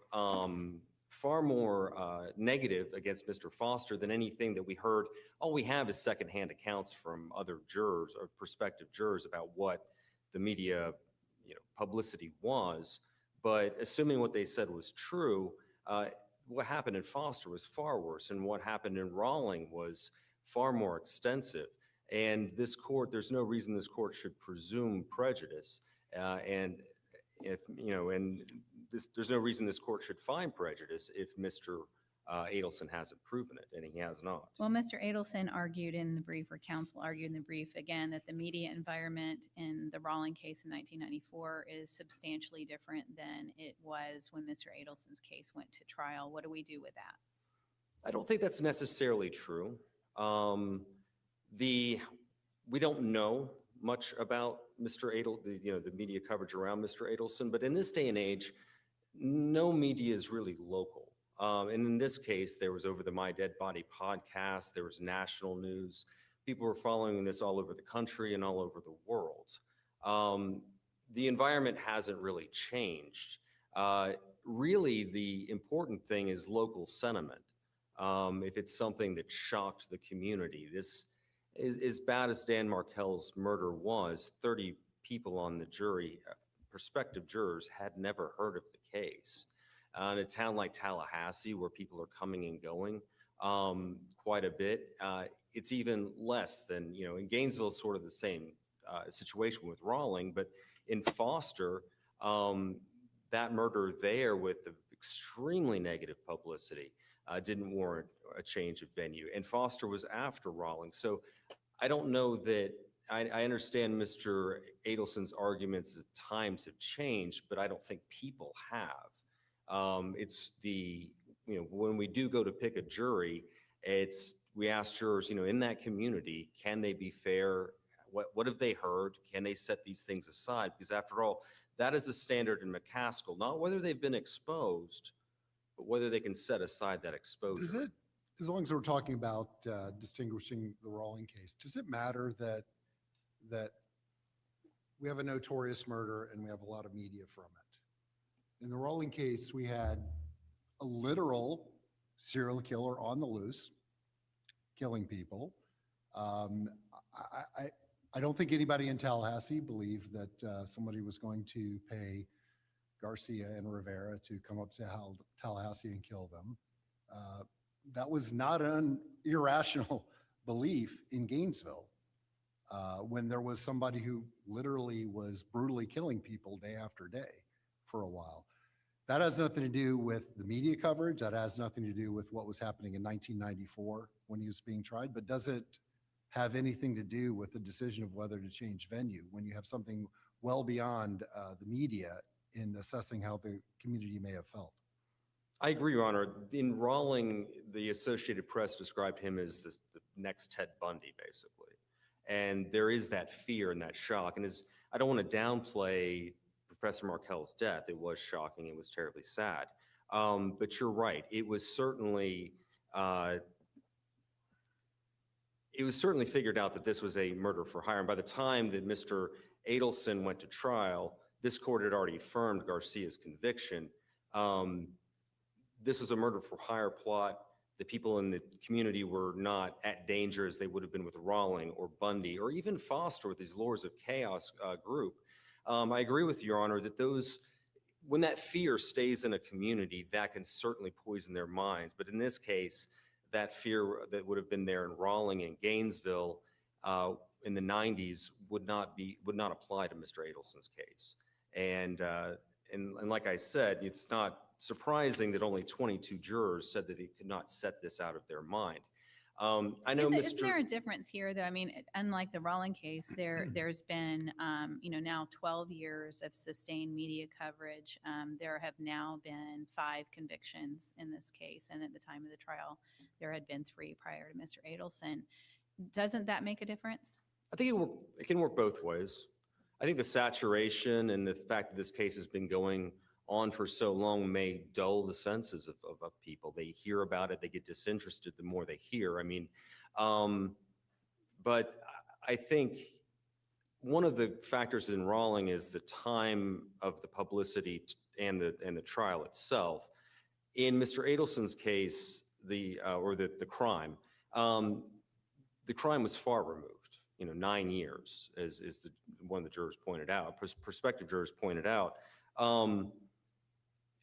negative against Mr. Foster than anything that we heard. All we have is secondhand accounts from other jurors or prospective jurors about what the media publicity was. But assuming what they said was true, what happened in Foster was far worse, and what happened in Rawling was far more extensive. And this court, there's no reason this court should presume prejudice. And if, you know, and there's no reason this court should find prejudice if Mr. Adelson hasn't proven it, and he has not.
Well, Mr. Adelson argued in the brief, or counsel argued in the brief again, that the media environment in the Rawling case in 1994 is substantially different than it was when Mr. Adelson's case went to trial. What do we do with that?
I don't think that's necessarily true. We don't know much about Mr. The media coverage around Mr. Adelson, but in this day and age, no media is really local. And in this case, there was over the My Dead Body podcast, there was national news. People were following this all over the country and all over the world. The environment hasn't really changed. Really, the important thing is local sentiment. If it's something that shocked the community, this is as bad as Dan Markel's murder was. 30 people on the jury, prospective jurors, had never heard of the case. In a town like Tallahassee, where people are coming and going quite a bit, it's even less than, you know, in Gainesville, sort of the same situation with Rawling, but in Foster, that murder there with the extremely negative publicity didn't warrant a change of venue. And Foster was after Rawling. So I don't know that, I understand Mr. Adelson's arguments at times have changed, but I don't think people have. It's the, you know, when we do go to pick a jury, we ask jurors, you know, in that community, can they be fair? What have they heard? Can they set these things aside? Because after all, that is the standard in McCaskill, not whether they've been exposed, but whether they can set aside that exposure.
Does it, as long as we're talking about distinguishing the Rawling case, does it matter that we have a notorious murder and we have a lot of media from it? In the Rawling case, we had a literal serial killer on the loose, killing people. I don't think anybody in Tallahassee believed that somebody was going to pay Garcia and Rivera to come up to Tallahassee and kill them. That was not an irrational belief in Gainesville when there was somebody who literally was brutally killing people day after day for a while. That has nothing to do with the media coverage. That has nothing to do with what was happening in 1994 when he was being tried, but does it have anything to do with the decision of whether to change venue when you have something well beyond the media in assessing how the community may have felt?
I agree, Your Honor. In Rawling, the Associated Press described him as the next Ted Bundy, basically. And there is that fear and that shock. And I don't want to downplay Professor Markel's death. It was shocking. It was terribly sad. But you're right. It was certainly figured out that this was a murder for hire. And by the time that Mr. Adelson went to trial, this court had already affirmed Garcia's conviction. This was a murder for hire plot. The people in the community were not at danger as they would have been with Rawling or Bundy or even Foster with his Lords of Chaos group. I agree with you, Your Honor, that when that fear stays in a community, that can certainly poison their minds. But in this case, that fear that would have been there in Rawling and Gainesville in the 90s would not apply to Mr. Adelson's case. And like I said, it's not surprising that only 22 jurors said that they could not set this out of their mind. I know
Isn't there a difference here, though? I mean, unlike the Rawling case, there's been, now 12 years of sustained media coverage. There have now been 5 convictions in this case, and at the time of the trial, there had been 3 prior to Mr. Adelson. Doesn't that make a difference?
I think it can work both ways. I think the saturation and the fact that this case has been going on for so long may dull the senses of people. They hear about it, they get disinterested the more they hear. I mean, but I think one of the factors in Rawling is the time of the publicity and the trial itself. In Mr. Adelson's case, the crime was far removed. 9 years, as one of the jurors pointed out, prospective jurors pointed out.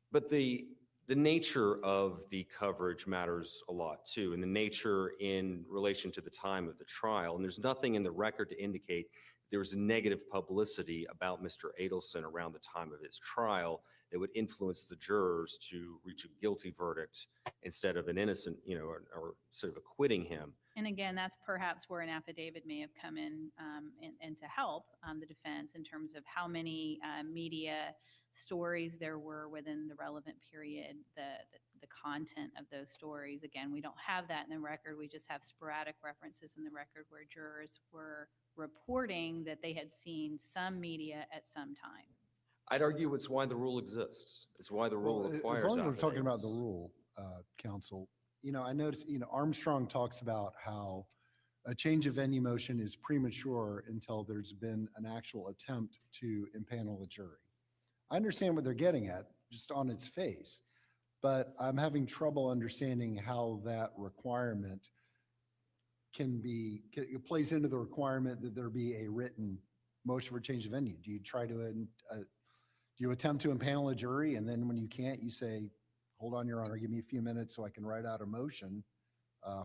But the nature of the coverage matters a lot too, and the nature in relation to the time of the trial. And there's nothing in the record to indicate there was negative publicity about Mr. Adelson around the time of his trial that would influence the jurors to reach a guilty verdict instead of an innocent, or sort of acquitting him.
And again, that's perhaps where an affidavit may have come in and to help the defense in terms of how many media stories there were within the relevant period, the content of those stories. Again, we don't have that in the record. We just have sporadic references in the record where jurors were reporting that they had seen some media at some time.
I'd argue it's why the rule exists. It's why the rule requires
As long as we're talking about
affidavits.
the rule, counsel, I noticed, Armstrong talks about how a change of venue motion is premature until there's been an actual attempt to impanel a jury. I understand what they're getting at just on its face, but I'm having trouble understanding how that requirement it plays into the requirement that there be a written motion for change of venue. Do you try to, do you attempt to impanel a jury, and then when you can't, you say, hold on, Your Honor, give me a few minutes so I can write out a motion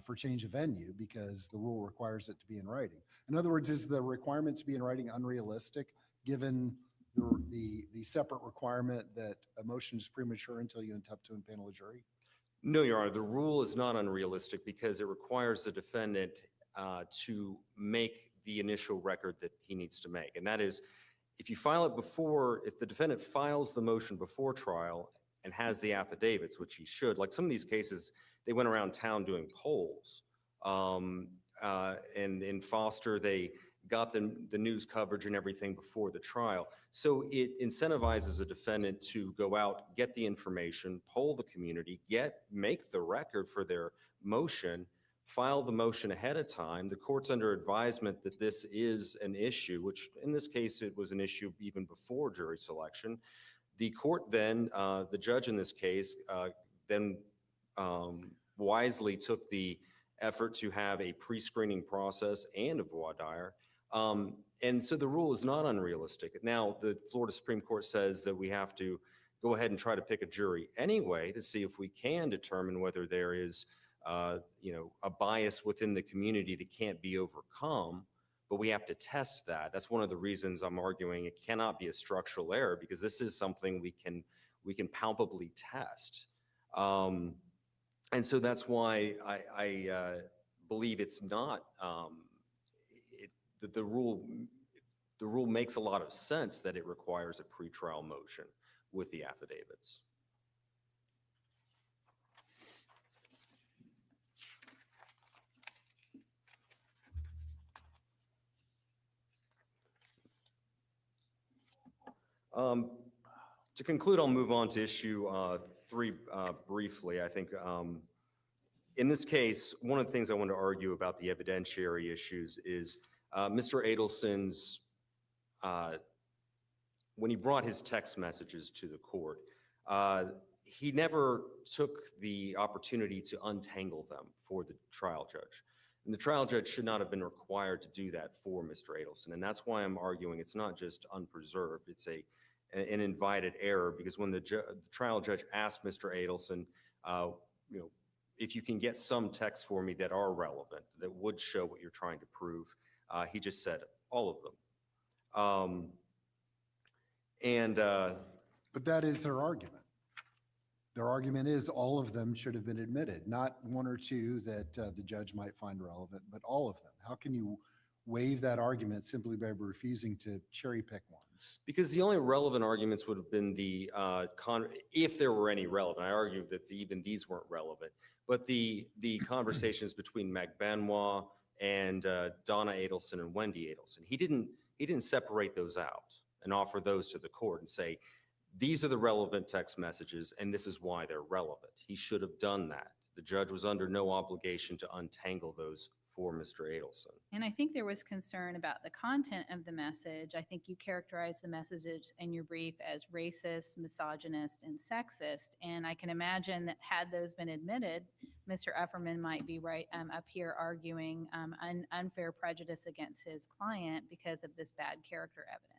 for change of venue because the rule requires it to be in writing. In other words, is the requirement to be in writing unrealistic given the separate requirement that a motion is premature until you attempt to impanel a jury?
No, Your Honor, the rule is not unrealistic because it requires the defendant to make the initial record that he needs to make. And that is, if the defendant files the motion before trial and has the affidavits, which he should, like some of these cases, they went around town doing polls. And in Foster, they got the news coverage and everything before the trial. So it incentivizes a defendant to go out, get the information, poll the community, make the record for their motion, file the motion ahead of time. The court's under advisement that this is an issue, which in this case, it was an issue even before jury selection. The court then, the judge in this case, then wisely took the effort to have a pre-screening process and a voir dire. And so the rule is not unrealistic. Now, the Florida Supreme Court says that we have to go ahead and try to pick a jury anyway to see if we can determine whether there is, a bias within the community that can't be overcome, but we have to test that. That's one of the reasons I'm arguing it cannot be a structural error because this is something we can palpably test. And so that's why I believe it's not, the rule makes a lot of sense that it requires a pretrial motion with the affidavits. To conclude, I'll move on to issue 3 briefly. I think in this case, one of the things I want to argue about the evidentiary issues is Mr. Adelson's, when he brought his text messages to the court, he never took the opportunity to untangle them for the trial judge. And the trial judge should not have been required to do that for Mr. Adelson. And that's why I'm arguing it's not just unpreserved, it's an invited error, because when the trial judge asked Mr. Adelson, if you can get some texts for me that are relevant, that would show what you're trying to prove, he just said all of them.
But that is their argument. Their argument is all of them should have been admitted, not 1 or 2 that the judge might find relevant, but all of them. How can you waive that argument simply by refusing to cherry pick ones?
Because the only relevant arguments would have been if there were any relevant. I argue that even these weren't relevant, but the conversations between Meg Benoit and Donna Adelson and Wendy Adelson, he didn't separate those out and offer those to the court and say, these are the relevant text messages and this is why they're relevant. He should have done that. The judge was under no obligation to untangle those for Mr. Adelson.
And I think there was concern about the content of the message. I think you characterized the messages in your brief as racist, misogynist, and sexist. And I can imagine that had those been admitted, Mr. Efferman might be right up here arguing unfair prejudice against his client because of this bad character evidence.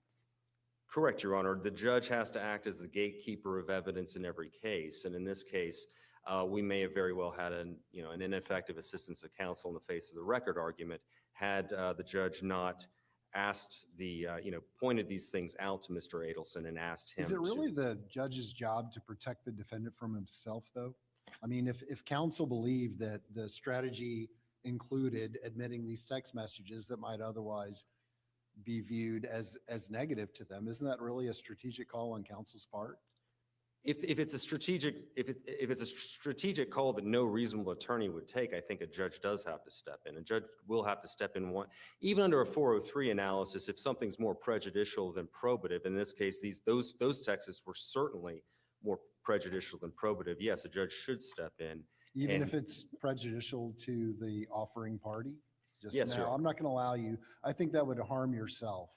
Correct, Your Honor. The judge has to act as the gatekeeper of evidence in every case. And in this case, we may have very well had an ineffective assistance of counsel in the face of the record argument had the judge not asked pointed these things out to Mr. Adelson and asked him.
Is it really
to,
the judge's job to protect the defendant from himself, though? I mean, if counsel believed that the strategy included admitting these text messages that might otherwise be viewed as negative to them, isn't that really a strategic call on counsel's part?
If it's a strategic call that no reasonable attorney would take, I think a judge does have to step in. A judge will have to step in even under a 403 analysis, if something's more prejudicial than probative. In this case, those texts were certainly more prejudicial than probative. Yes, a judge should step in.
Even
And-
if it's prejudicial to the offering party? Just
Yes, Your
now,
Honor.
I'm not going to allow you, I think that would harm yourself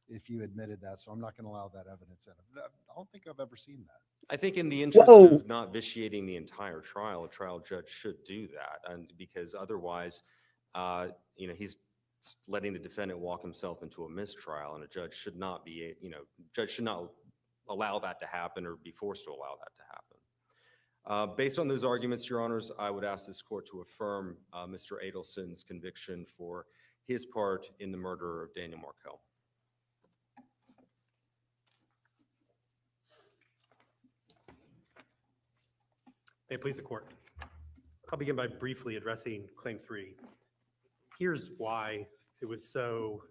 if you admitted that, so I'm not going to allow that evidence in. I don't think I've ever seen that.
I think in the interest
Whoa.
of not vitiating the entire trial, a trial judge should do that. And because otherwise, he's letting the defendant walk himself into a mistrial, and a judge should not allow that to happen or be forced to allow that to happen. Based on those arguments, Your Honors, I would ask this court to affirm Mr. Adelson's conviction for his part in the murder of Daniel Markell.
May it please the court. I'll begin by briefly addressing claim 3. Here's why it was so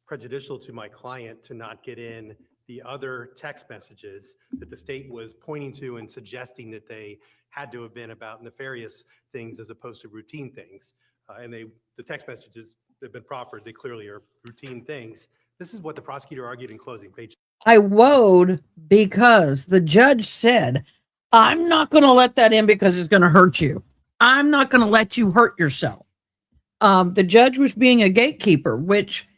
prejudicial to my client to not get in the other text messages that the state was pointing to and suggesting that they had to have been about nefarious things as opposed to routine things. The text messages that have been proffered, they clearly are routine things. This is what the prosecutor argued in closing, page.
I woed because the judge said, I'm not going to let that in because it's going to hurt you. I'm not going to let you hurt yourself. The judge was being a gatekeeper, which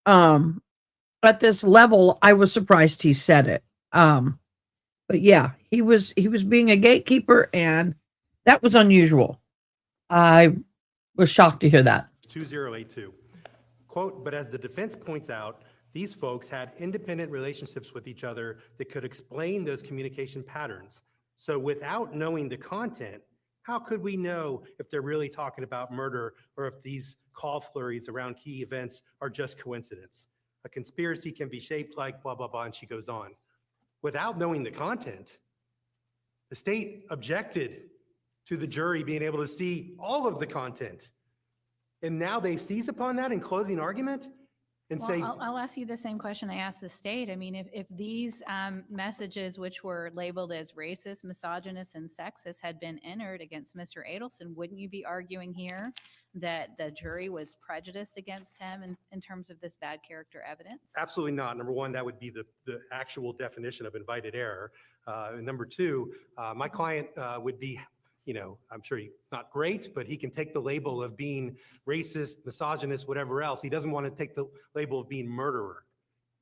at this level, I was surprised he said it. But yeah, he was being a gatekeeper, and that was unusual. I was shocked to hear that.
2082. Quote, but as the defense points out, these folks had independent relationships with each other that could explain those communication patterns. So without knowing the content, how could we know if they're really talking about murder or if these call flurries around key events are just coincidence? A conspiracy can be shaped like blah, blah, blah, and she goes on. Without knowing the content, the state objected to the jury being able to see all of the content. And now they seize upon that in closing argument and say,
I'll ask you the same question I asked the state. I mean, if these messages, which were labeled as racist, misogynist, and sexist, had been entered against Mr. Adelson, wouldn't you be arguing here that the jury was prejudiced against him in terms of this bad character evidence?
absolutely not. Number one, that would be the actual definition of invited error. Number two, my client would be, I'm sure he's not great, but he can take the label of being racist, misogynist, whatever else. He doesn't want to take the label of being murderer.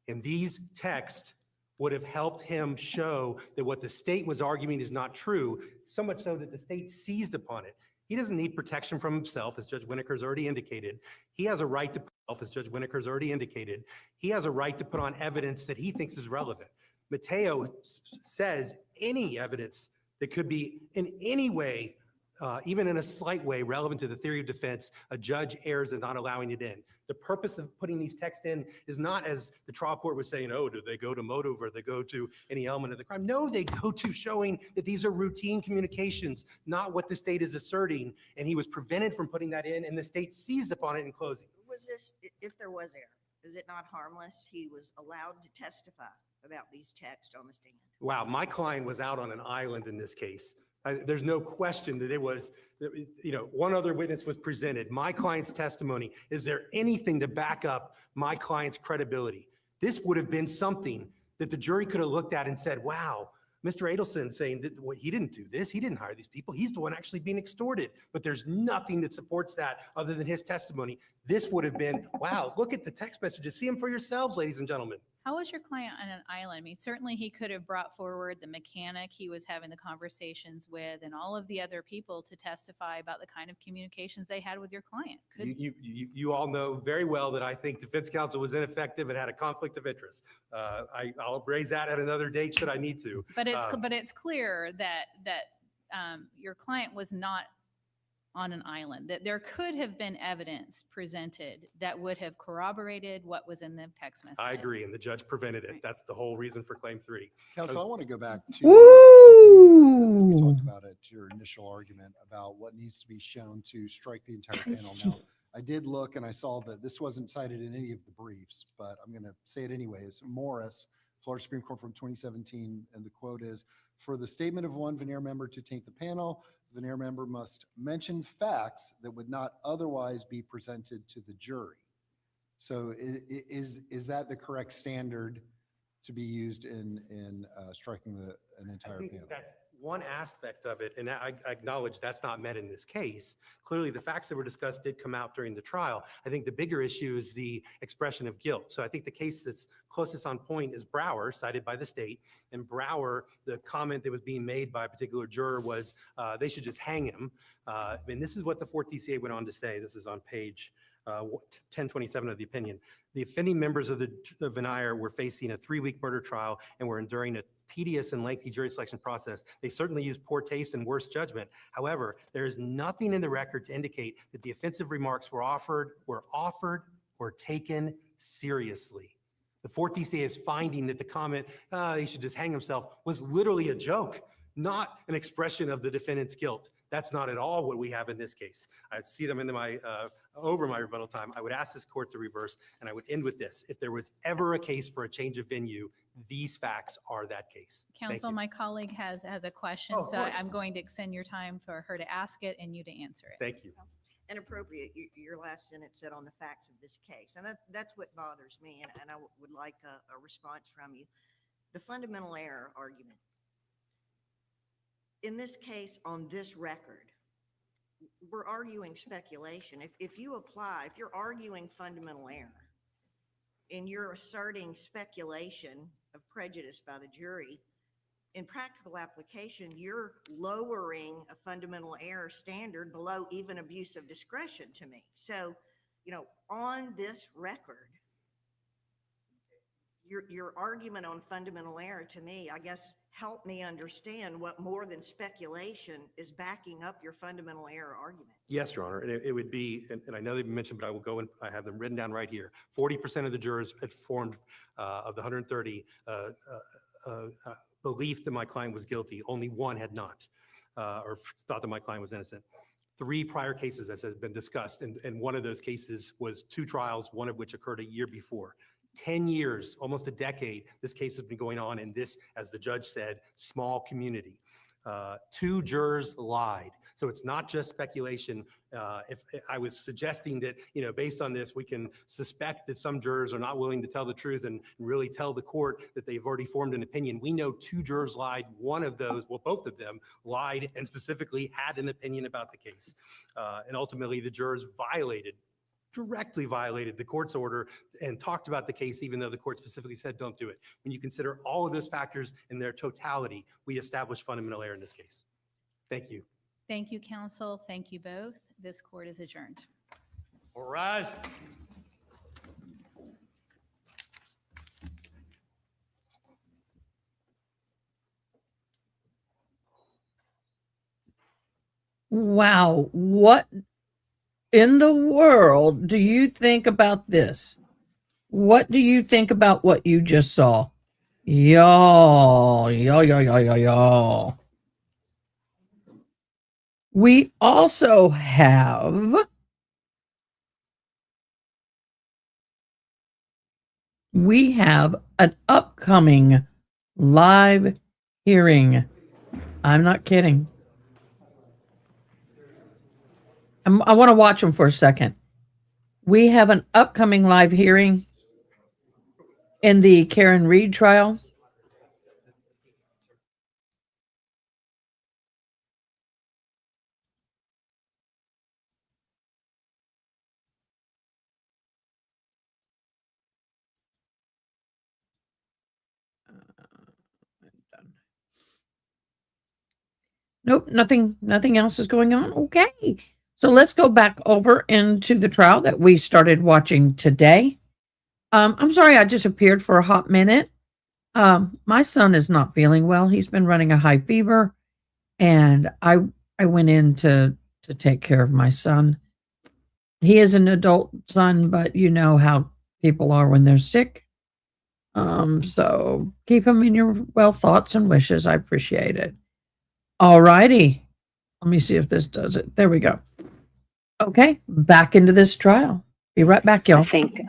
And these texts would have helped him show that what the state was arguing is not true, so much so that the state seized upon it. He doesn't need protection from himself, as Judge Winokur's already indicated. He has a right to, as Judge Winokur's already indicated, he has a right to put on evidence that he thinks is relevant. Mateo says any evidence that could be in any way, even in a slight way, relevant to the theory of defense, a judge errs in not allowing it in. The purpose of putting these texts in is not, as the trial court was saying, oh, do they go to motive or they go to any element of the crime? No, they go to showing that these are routine communications, not what the state is asserting. And he was prevented from putting that in, and the state seized upon it in closing.
Was this, if there was error, is it not harmless? He was allowed to testify about these texts on the stand.
Wow, my client was out on an island in this case. There's no question that it was, one other witness was presented. My client's testimony. Is there anything to back up my client's credibility? This would have been something that the jury could have looked at and said, wow, Mr. Adelson saying that he didn't do this. He didn't hire these people. He's the one actually being extorted. But there's nothing that supports that other than his testimony. This would have been, wow, look at the text messages. See them for yourselves, ladies and gentlemen.
How was your client on an island? I mean, certainly he could have brought forward the mechanic he was having the conversations with and all of the other people to testify about the kind of communications they had with your client.
You all know very well that I think defense counsel was ineffective and had a conflict of interest. I'll raise that at another date should I need to.
But it's clear that your client was not on an island, that there could have been evidence presented that would have corroborated what was in the text message.
I agree, and the judge prevented it. That's the whole reason for claim 3.
Counsel, I want to go back to something
Woo!
you talked about at your initial argument about what needs to be shown to strike the entire panel. Now, I did look and I saw that this wasn't cited in any of the briefs, but I'm going to say it anyway. It's Morris, Florida Supreme Court from 2017, and the quote is, "For the statement of one veneer member to taint the panel, the veneer member must mention facts that would not otherwise be presented to the jury." So is that the correct standard to be used in striking an
I
entire
think
panel?
that's one aspect of it, and I acknowledge that's not met in this case. Clearly, the facts that were discussed did come out during the trial. I think the bigger issue is the expression of guilt. So I think the case that's closest on point is Brower, cited by the state. And Brower, the comment that was being made by a particular juror was they should just hang him. And this is what the 4th DCA went on to say. This is on page 1027 of the opinion. The offending members of the veneer were facing a 3-week murder trial and were enduring a tedious and lengthy jury selection process. They certainly used poor taste and worse judgment. However, there is nothing in the record to indicate that the offensive remarks were offered or taken seriously. The 4th DCA is finding that the comment, he should just hang himself, was literally a joke, not an expression of the defendant's guilt. That's not at all what we have in this case. I see them into my over my rebuttal time. I would ask this court to reverse, and I would end with this. If there was ever a case for a change of venue, these facts are that case. Thank
Counsel,
you.
my colleague has a question,
Oh, of
so
course.
I'm going to extend your time for her to ask it and you to answer it.
Thank you.
And appropriate, your last sentence said on the facts of this case. And that's what bothers me, and I would like a response from you. The fundamental error argument. In this case, on this record, we're arguing speculation. If you're arguing fundamental error and you're asserting speculation of prejudice by the jury, in practical application, you're lowering a fundamental error standard below even abuse of discretion to me. So, on this record, your argument on fundamental error to me, I guess, help me understand what more than speculation is backing up your fundamental error argument.
Yes, Your Honor. And it would be, and I know they've been mentioned, but I will go and I have them written down right here. 40% of the jurors had formed of the 130 belief that my client was guilty. Only one had not, or thought that my client was innocent. 3 prior cases, as has been discussed, and one of those cases was 2 trials, one of which occurred a year before. 10 years, almost a decade, this case has been going on in this, as the judge said, small community. 2 jurors lied. So it's not just speculation. If I was suggesting that, based on this, we can suspect that some jurors are not willing to tell the truth and really tell the court that they've already formed an opinion. We know 2 jurors lied. One of those, well, both of them lied and specifically had an opinion about the case. And ultimately, the jurors directly violated the court's order and talked about the case, even though the court specifically said, don't do it. When you consider all of those factors in their totality, we establish fundamental error in this case. Thank you.
Thank you, counsel. Thank you both. This court is adjourned.
All rise.
Wow. What in the world do you think about this? What do you think about what you just saw? Y'all. We also have an upcoming live hearing. I'm not kidding. I want to watch them for a second. We have an upcoming live hearing in the Karen Reed trial. Nope, nothing else is going on. Okay. So let's go back over into the trial that we started watching today. I'm sorry I disappeared for a hot minute. My son is not feeling well. He's been running a high fever, and I went in to to take care of my son. He is an adult son, but you know how people are when they're sick. So keep him in your thoughts and wishes. I appreciate it. All righty. Let me see if this does it. There we go. Okay, back into this trial. Be right back, y'all.
I think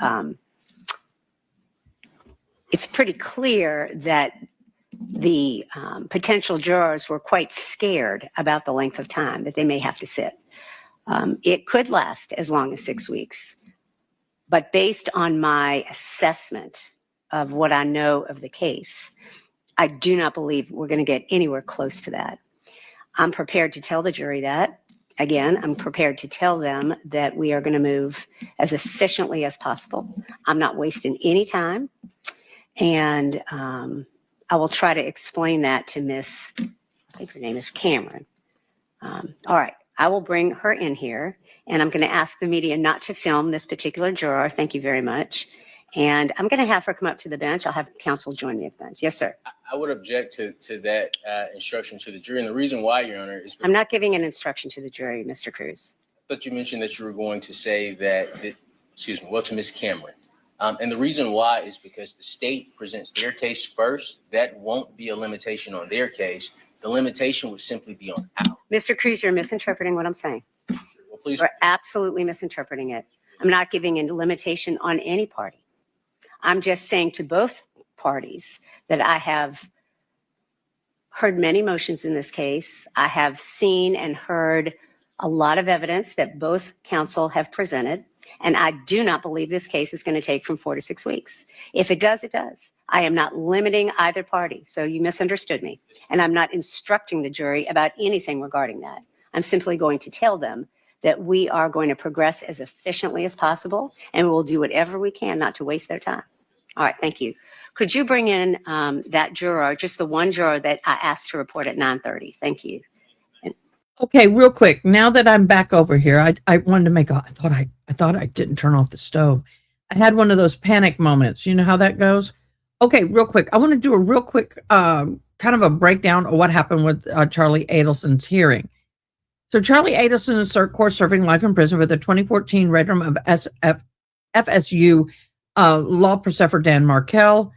it's pretty clear that the potential jurors were quite scared about the length of time that they may have to sit. It could last as long as 6 weeks, but based on my assessment of what I know of the case, I do not believe we're going to get anywhere close to that. I'm prepared to tell the jury that. Again, I'm prepared to tell them that we are going to move as efficiently as possible. I'm not wasting any time. And I will try to explain that to Miss, I think her name is Cameron. All right, I will bring her in here, and I'm going to ask the media not to film this particular juror. Thank you very much. And I'm going to have her come up to the bench. I'll have counsel join me at the bench. Yes, sir.
I would object to that instruction to the jury. And the reason why, Your Honor, is
I'm not giving an instruction to the jury, Mr. Cruz.
but you mentioned that you were going to say that excuse me, well, to Ms. Cameron. And the reason why is because the state presents their case first. That won't be a limitation on their case. The limitation would simply be on ours.
Mr. Cruz, you're misinterpreting what I'm saying.
Well, please.
You're absolutely misinterpreting it. I'm not giving a limitation on any party. I'm just saying to both parties that I have heard many motions in this case. I have seen and heard a lot of evidence that both counsel have presented, and I do not believe this case is going to take from 4 to 6 weeks. If it does, it does. I am not limiting either party, so you misunderstood me. And I'm not instructing the jury about anything regarding that. I'm simply going to tell them that we are going to progress as efficiently as possible, and we'll do whatever we can not to waste their time. All right, thank you. Could you bring in that juror, just the one juror that I asked to report at 9:30? Thank you.
Okay, real quick. Now that I'm back over here, I wanted to make I thought I didn't turn off the stove. I had one of those panic moments. You know how that goes? Okay, real quick. I want to do a real quick kind of a breakdown of what happened with Charlie Adelson's hearing. So Charlie Adelson is, of course, serving life in prison for the 2014 raiding of FSU law professor Dan Markell.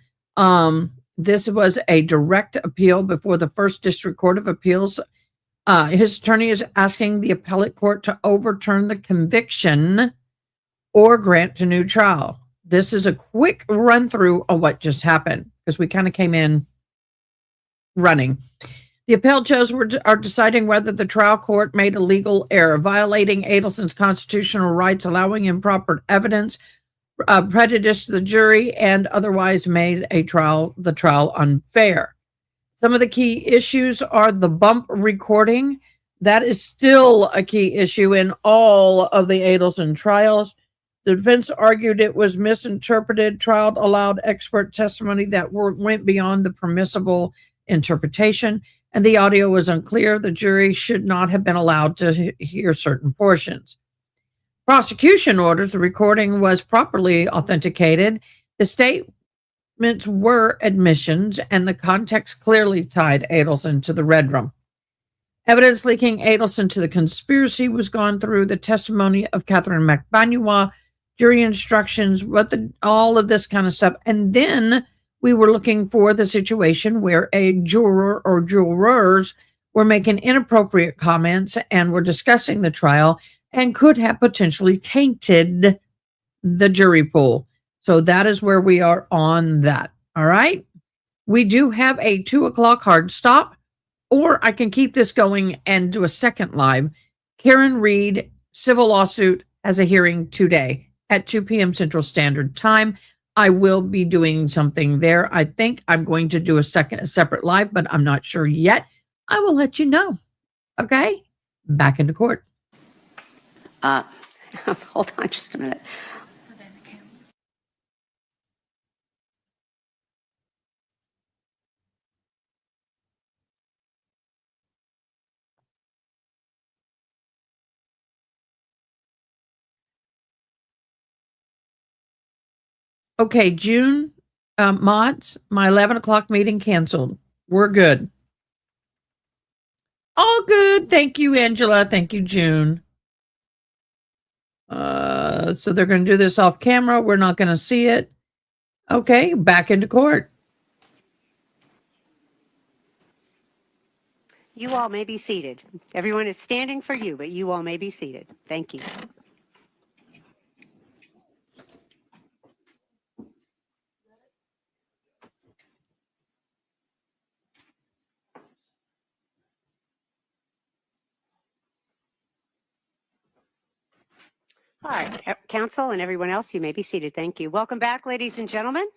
This was a direct appeal before the First District Court of Appeals. His attorney is asking the appellate court to overturn the conviction or grant a new trial. This is a quick run through of what just happened because we kind of came in running. The appellate judges are deciding whether the trial court made a legal error, violating Adelson's constitutional rights, allowing improper evidence, prejudiced the jury, and otherwise made the trial unfair. Some of the key issues are the bump recording. That is still a key issue in all of the Adelson trials. The defense argued it was misinterpreted. Trial allowed expert testimony that went beyond the permissible interpretation, and the audio was unclear. The jury should not have been allowed to hear certain portions. Prosecution orders the recording was properly authenticated. The statements were admissions, and the context clearly tied Adelson to the Red Room. Evidence linking Adelson to the conspiracy was gone through. The testimony of Catherine McBanua, jury instructions, all of this kind of stuff. And then we were looking for the situation where a juror or jurors were making inappropriate comments and were discussing the trial and could have potentially tainted the jury pool. So that is where we are on that. All right. We do have a 2:00 hard stop, or I can keep this going and do a second live. Karen Reed, civil lawsuit, has a hearing today at 2 p.m. Central Standard Time. I will be doing something there. I think I'm going to do a separate live, but I'm not sure yet. I will let you know. Okay. Back into court.
Hold on just a minute.
Okay, June, mods, my 11 o'clock meeting canceled. We're good. All good. Thank you, Angela. Thank you, June. So they're going to do this off camera. We're not going to see it. Okay, back into court.
You all may be seated. Everyone is standing for you, but you all may be seated. Thank you. All right, council and everyone else, you may be seated. Thank you. Welcome back, ladies and gentlemen.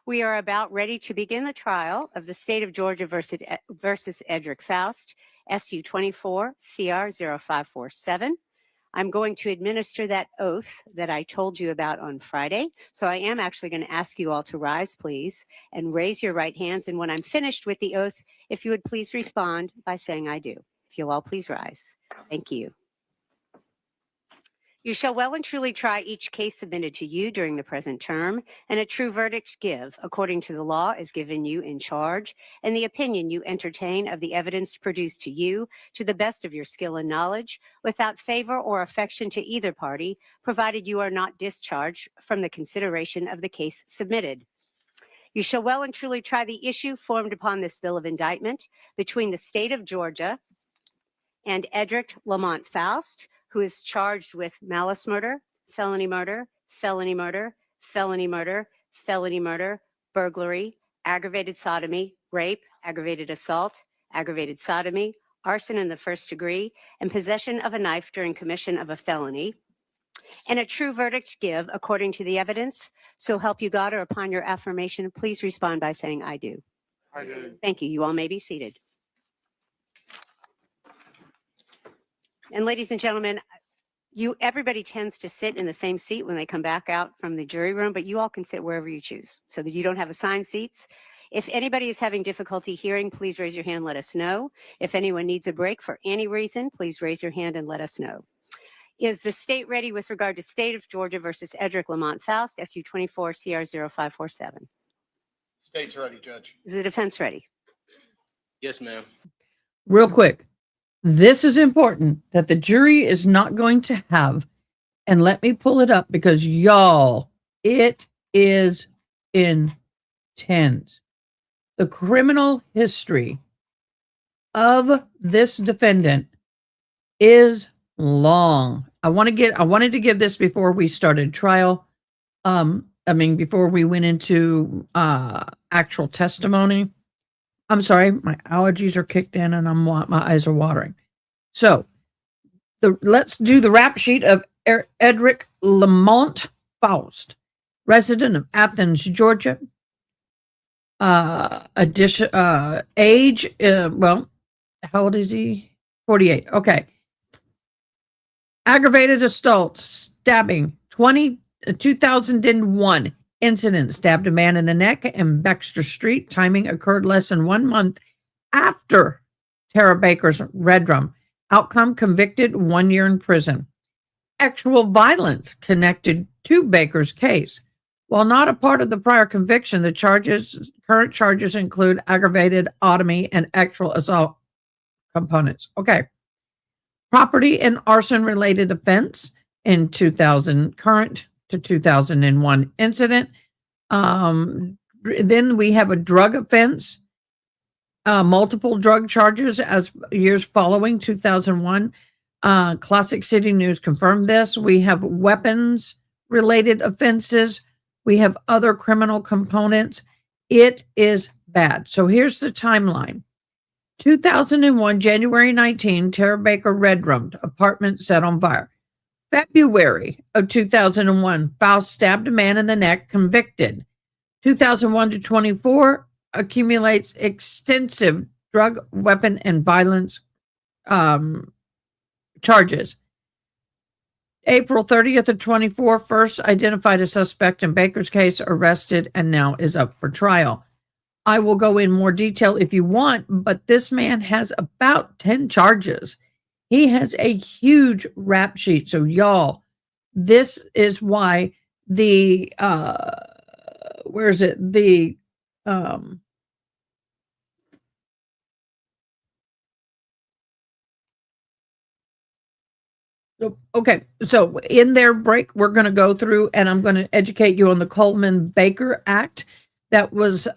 We are about ready to begin the trial of the State of Georgia versus Edrick Faust, SU 24 CR 0547. I'm going to administer that oath that I told you about on Friday. So I am actually going to ask you all to rise, please, and raise your right hands. And when I'm finished with the oath, if you would please respond by saying I do. If you'll all please rise. Thank you. You shall well and truly try each case submitted to you during the present term, and a true verdict give, according to the law is given you in charge, and the opinion you entertain of the evidence produced to you, to the best of your skill and knowledge, without favor or affection to either party, provided you are not discharged from the consideration of the case submitted. You shall well and truly try the issue formed upon this bill of indictment between the state of Georgia and Edrick Lamont Faust, who is charged with malice murder, felony murder, felony murder, felony murder, felony murder, burglary, aggravated sodomy, rape, aggravated assault, aggravated sodomy, arson in the first degree, and possession of a knife during commission of a felony, and a true verdict give according to the evidence. So help you God, or upon your affirmation, please respond by saying I do.
I do.
Thank you. You all may be seated. And ladies and gentlemen, everybody tends to sit in the same seat when they come back out from the jury room, but you all can sit wherever you choose so that you don't have assigned seats. If anybody is having difficulty hearing, please raise your hand, let us know. If anyone needs a break for any reason, please raise your hand and let us know. Is the state ready with regard to State of Georgia versus Edrick Lamont Faust, SU 24 CR 0547?
State's ready, Judge.
Is the defense ready?
Yes, ma'am.
Real quick. This is important that the jury is not going to have, and let me pull it up because y'all, it is intense. The criminal history of this defendant is long. I wanted to give this before we started trial. Before we went into actual testimony. I'm sorry, my allergies are kicked in and my eyes are watering. So let's do the rap sheet of Edrick Lamont Faust, resident of Athens, Georgia. Age, how old is he? 48. Okay. Aggravated assault, stabbing, 2001 incident, stabbed a man in the neck in Baxter Street. Timing occurred less than 1 month after Tara Baker's red drum. Outcome, convicted, 1 year in prison. Actual violence connected to Baker's case. While not a part of the prior conviction, the current charges include aggravated sodomy and actual assault components. Okay. Property and arson related offense in 2000, current to 2001 incident. Then we have a drug offense, multiple drug charges as years following 2001. Classic City News confirmed this. We have weapons related offenses. We have other criminal components. It is bad. So here's the timeline. 2001, January 19, Tara Baker red-drummed, apartment set on fire. February of 2001, Faust stabbed a man in the neck, convicted. 2001 to 24 accumulates extensive drug, weapon, and violence charges. April 30th of 24, first identified a suspect in Baker's case, arrested, and now is up for trial. I will go in more detail if you want, but this man has about 10 charges. He has a huge rap sheet. So y'all, this is why the, Okay, so in their break, we're going to go through and I'm going to educate you on the Coleman Baker Act that was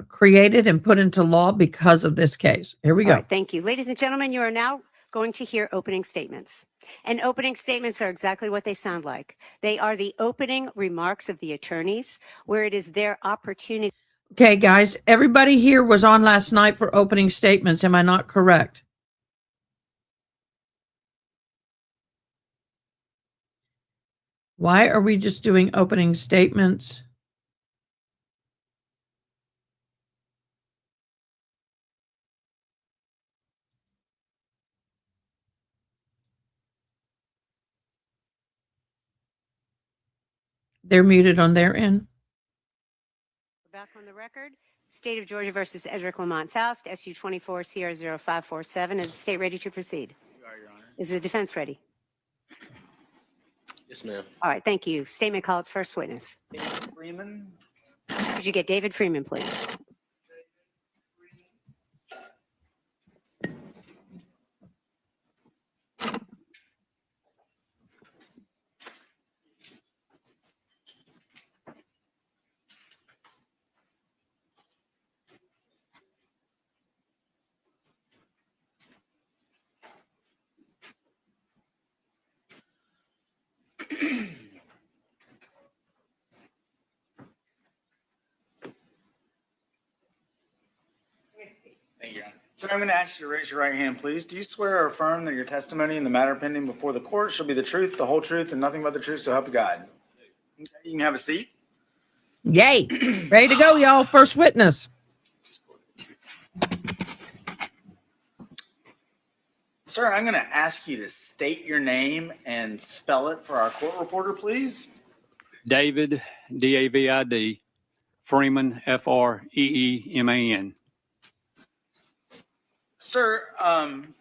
created and put into law because of this case. Here we
All
go.
right, thank you. Ladies and gentlemen, you are now going to hear opening statements. And opening statements are exactly what they sound like. They are the opening remarks of the attorneys, where it is their opportunity.
Okay, guys, everybody here was on last night for opening statements. Am I not correct? Why are we just doing opening statements? They're muted on their end.
Back on the record, State of Georgia versus Edrick Faust, SU 24CR0547. Is the state ready to proceed?
You are, Your Honor.
Is the defense ready?
Yes, ma'am.
All right, thank you. Statement, call its first witness.
David Freeman.
Could you get David Freeman, please?
Thank you, Your Honor. Sir, I'm going to ask you to raise your right hand, please. Do you swear or affirm that your testimony in the matter pending before the court shall be the truth, the whole truth, and nothing but the truth, so help you God? Okay, you can have a seat.
Yay. Ready to go, y'all. First witness.
Sir, I'm going to ask you to state your name and spell it for our court reporter, please.
David, D-A-V-I-D, Freeman, F-R-E-E-M-A-N.
Sir, I'm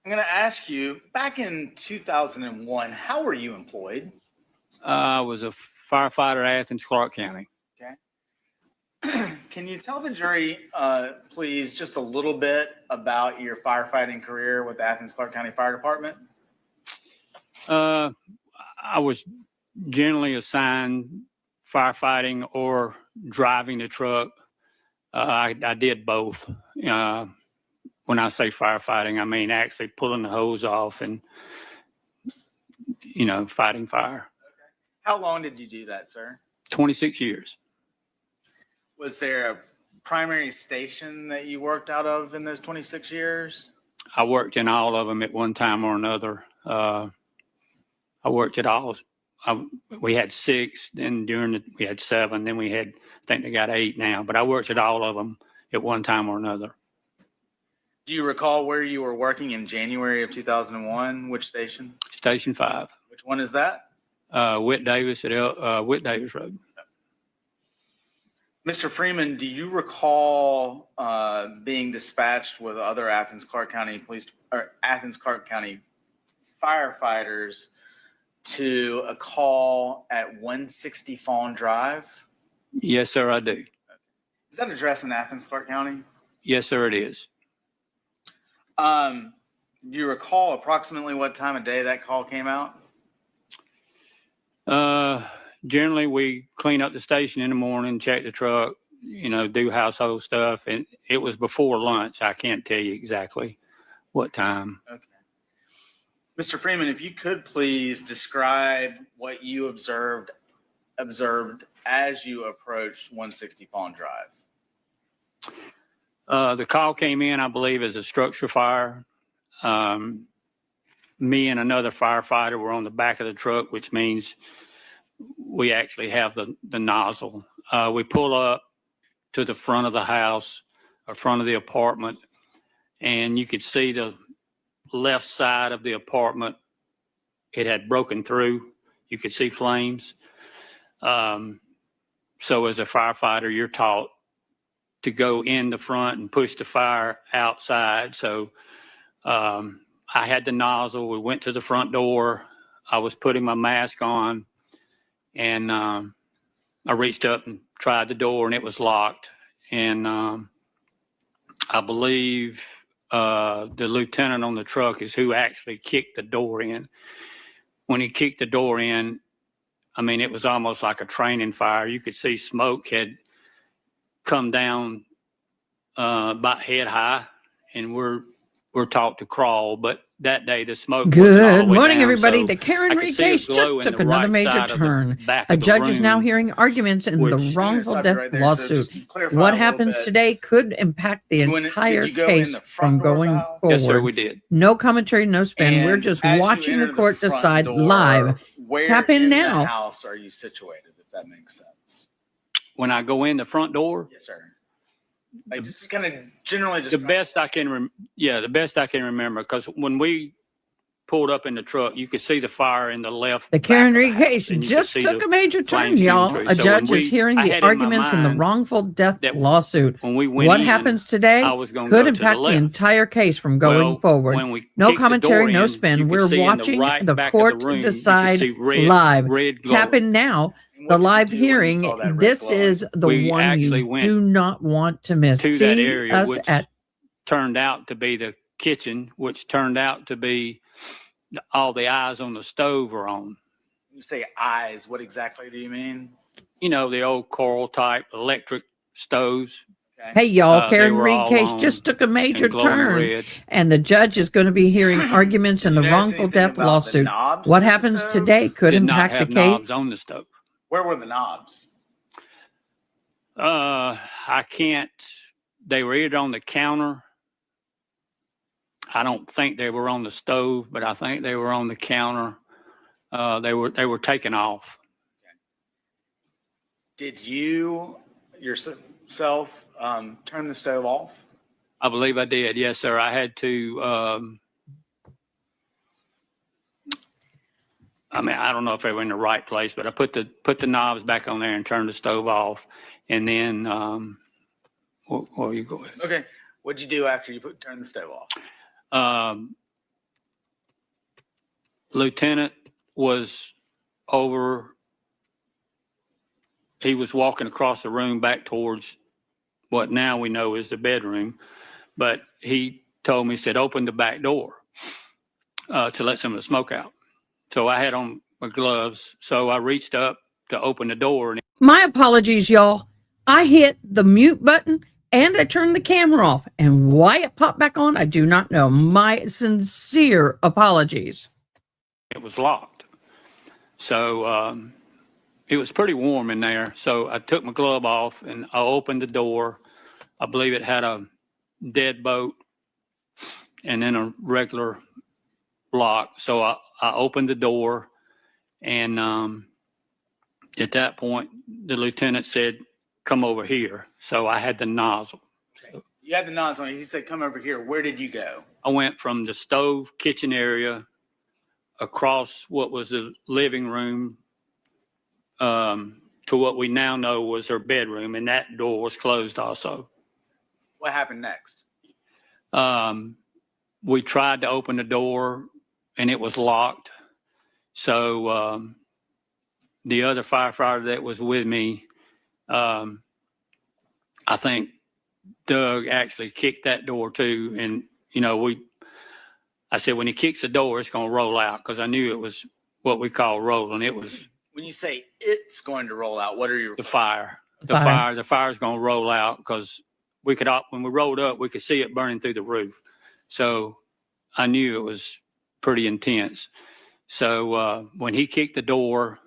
going to ask you, back in 2001, how were you employed?
I was a firefighter at Athens, Clark County.
Okay. Can you tell the jury, please, just a little bit about your firefighting career with the Athens Clark County Fire Department?
I was generally assigned firefighting or driving the truck. I did both. When I say firefighting, I mean actually pulling the hose off and, fighting fire.
How long did you do that, sir?
26 years.
Was there a primary station that you worked out of in those 26 years?
I worked in all of them at one time or another. I worked at all. We had 6, then we had 7, then we had, I think they got 8 now, but I worked at all of them at one time or another.
Do you recall where you were working in January of 2001? Which station?
Station 5.
Which one is that?
Whit Davis at Whit Davis Road.
Mr. Freeman, do you recall being dispatched with other Athens Clark County police or Athens Clark County firefighters to a call at 160 Fawn Drive?
Yes, sir, I do.
Is that address in Athens Clark County?
Yes, sir, it is.
Do you recall approximately what time of day that call came out?
Generally, we clean up the station in the morning, check the truck, do household stuff. And it was before lunch. I can't tell you exactly what time.
Okay. Mr. Freeman, if you could please describe what you observed as you approached 160 Fawn Drive.
The call came in, I believe, as a structure fire. Me and another firefighter were on the back of the truck, which means we actually have the nozzle. We pull up to the front of the house or front of the apartment, and you could see the left side of the apartment. It had broken through. You could see flames. So as a firefighter, you're taught to go in the front and push the fire outside. So I had the nozzle. We went to the front door. I was putting my mask on, and I reached up and tried the door, and it was locked. And I believe the lieutenant on the truck is who actually kicked the door in. When he kicked the door in, I mean, it was almost like a training fire. You could see smoke had come down about head high, and we're taught to crawl. But that day, the smoke wasn't all
Good
the way
morning,
down,
everybody.
so
The Karen
I could
Reed
see a
case
glow
just
in
took
the
another
right
major
side of the
turn.
back
A
of the
judge is now
room,
hearing arguments in the
which-
I'm gonna
wrongful
stop you
death
right there. So
lawsuit.
just to clarify
What
a little
happens
bit,
today could impact the entire
did you go in
case
the
from
front door of the
going
house?
Yes, sir,
forward.
we did.
No commentary, no spin. We're
And
just
as you
watching the
enter
court
front
decide
door,
live.
Where
Tap in
in
now.
the house are you situated, if that makes sense?
When I go in the front door,
Yes, sir. Like just kind of generally
the
describe.
best I can, the best I can remember, because when we pulled up in the truck, you could see the fire in the left.
The
back
Karen
of the
Reed
house,
case
and you could
just
see
took
the
a major turn,
flames shooting
y'all.
through.
A
So
judge
when
is hearing
I
the
had in my
arguments in the
mind
wrongful death
that
lawsuit.
when we went
What
in,
happens today
I was going to
could
go to the
impact the
left.
entire case from going
Well,
forward.
when we
No
kicked the
commentary,
door
no
in,
spin.
you could
We're
see in
watching
right
the
back of
court
room, you could
decide
see
live.
red
Tap
glowing.
in now.
And
The
what did you
live
do when you
hearing.
saw that red
This
glowing?
is the
We
one
actually
you
went
do not want to miss.
to that
See
area,
us
which
at
turned out to be the kitchen, which turned out to be all the eyes on the stove are on.
When you say eyes, what exactly do you mean?
You know, the old coral type electric stoves.
Okay.
Hey, y'all,
They
Karen
were
Reed
all
case
on
just took a major
and glowing
turn,
red.
and the judge is going to be hearing arguments in
Did
the
you notice
wrongful
anything
death
about the
lawsuit.
knobs
What
to the
happens
stove?
today could
Did not
impact the
have
case.
knobs on the stove.
Where were the knobs?
I can't. They were either on the counter. I don't think they were on the stove, but I think they were on the counter. They were taken off.
Did you yourself turn the stove off?
I believe I did. Yes, sir. I had to. I mean, I don't know if they were in the right place, but I put the knobs back on there and turned the stove off, and then. Well, you go ahead.
Okay. What'd you do after you turned the stove off?
Lieutenant was over. He was walking across the room back towards what now we know is the bedroom, but he told me, said, open the back door to let some of the smoke out. So I had on my gloves, so I reached up to open the door. And
My apologies, y'all. I hit the mute button and I turned the camera off. And why it popped back on, I do not know. My sincere apologies.
it was locked. So it was pretty warm in there. So I took my glove off and I opened the door. I believe it had a deadbolt and then a regular lock. So I opened the door, and at that point, the lieutenant said, come over here. So I had the nozzle.
You had the nozzle. He said, come over here. Where did you go?
I went from the stove kitchen area across what was the living room to what we now know was her bedroom, and that door was closed also.
What happened next?
We tried to open the door and it was locked. So the other firefighter that was with me, I think Doug actually kicked that door too. And, you know, I said, when he kicks the door, it's going to roll out, because I knew it was what we call rolling. It was
When you say it's going to roll out, what are your
the fire. The fire's going to roll out, because when we rolled up, we could see it burning through the roof. So I knew it was pretty intense. So when he kicked the door,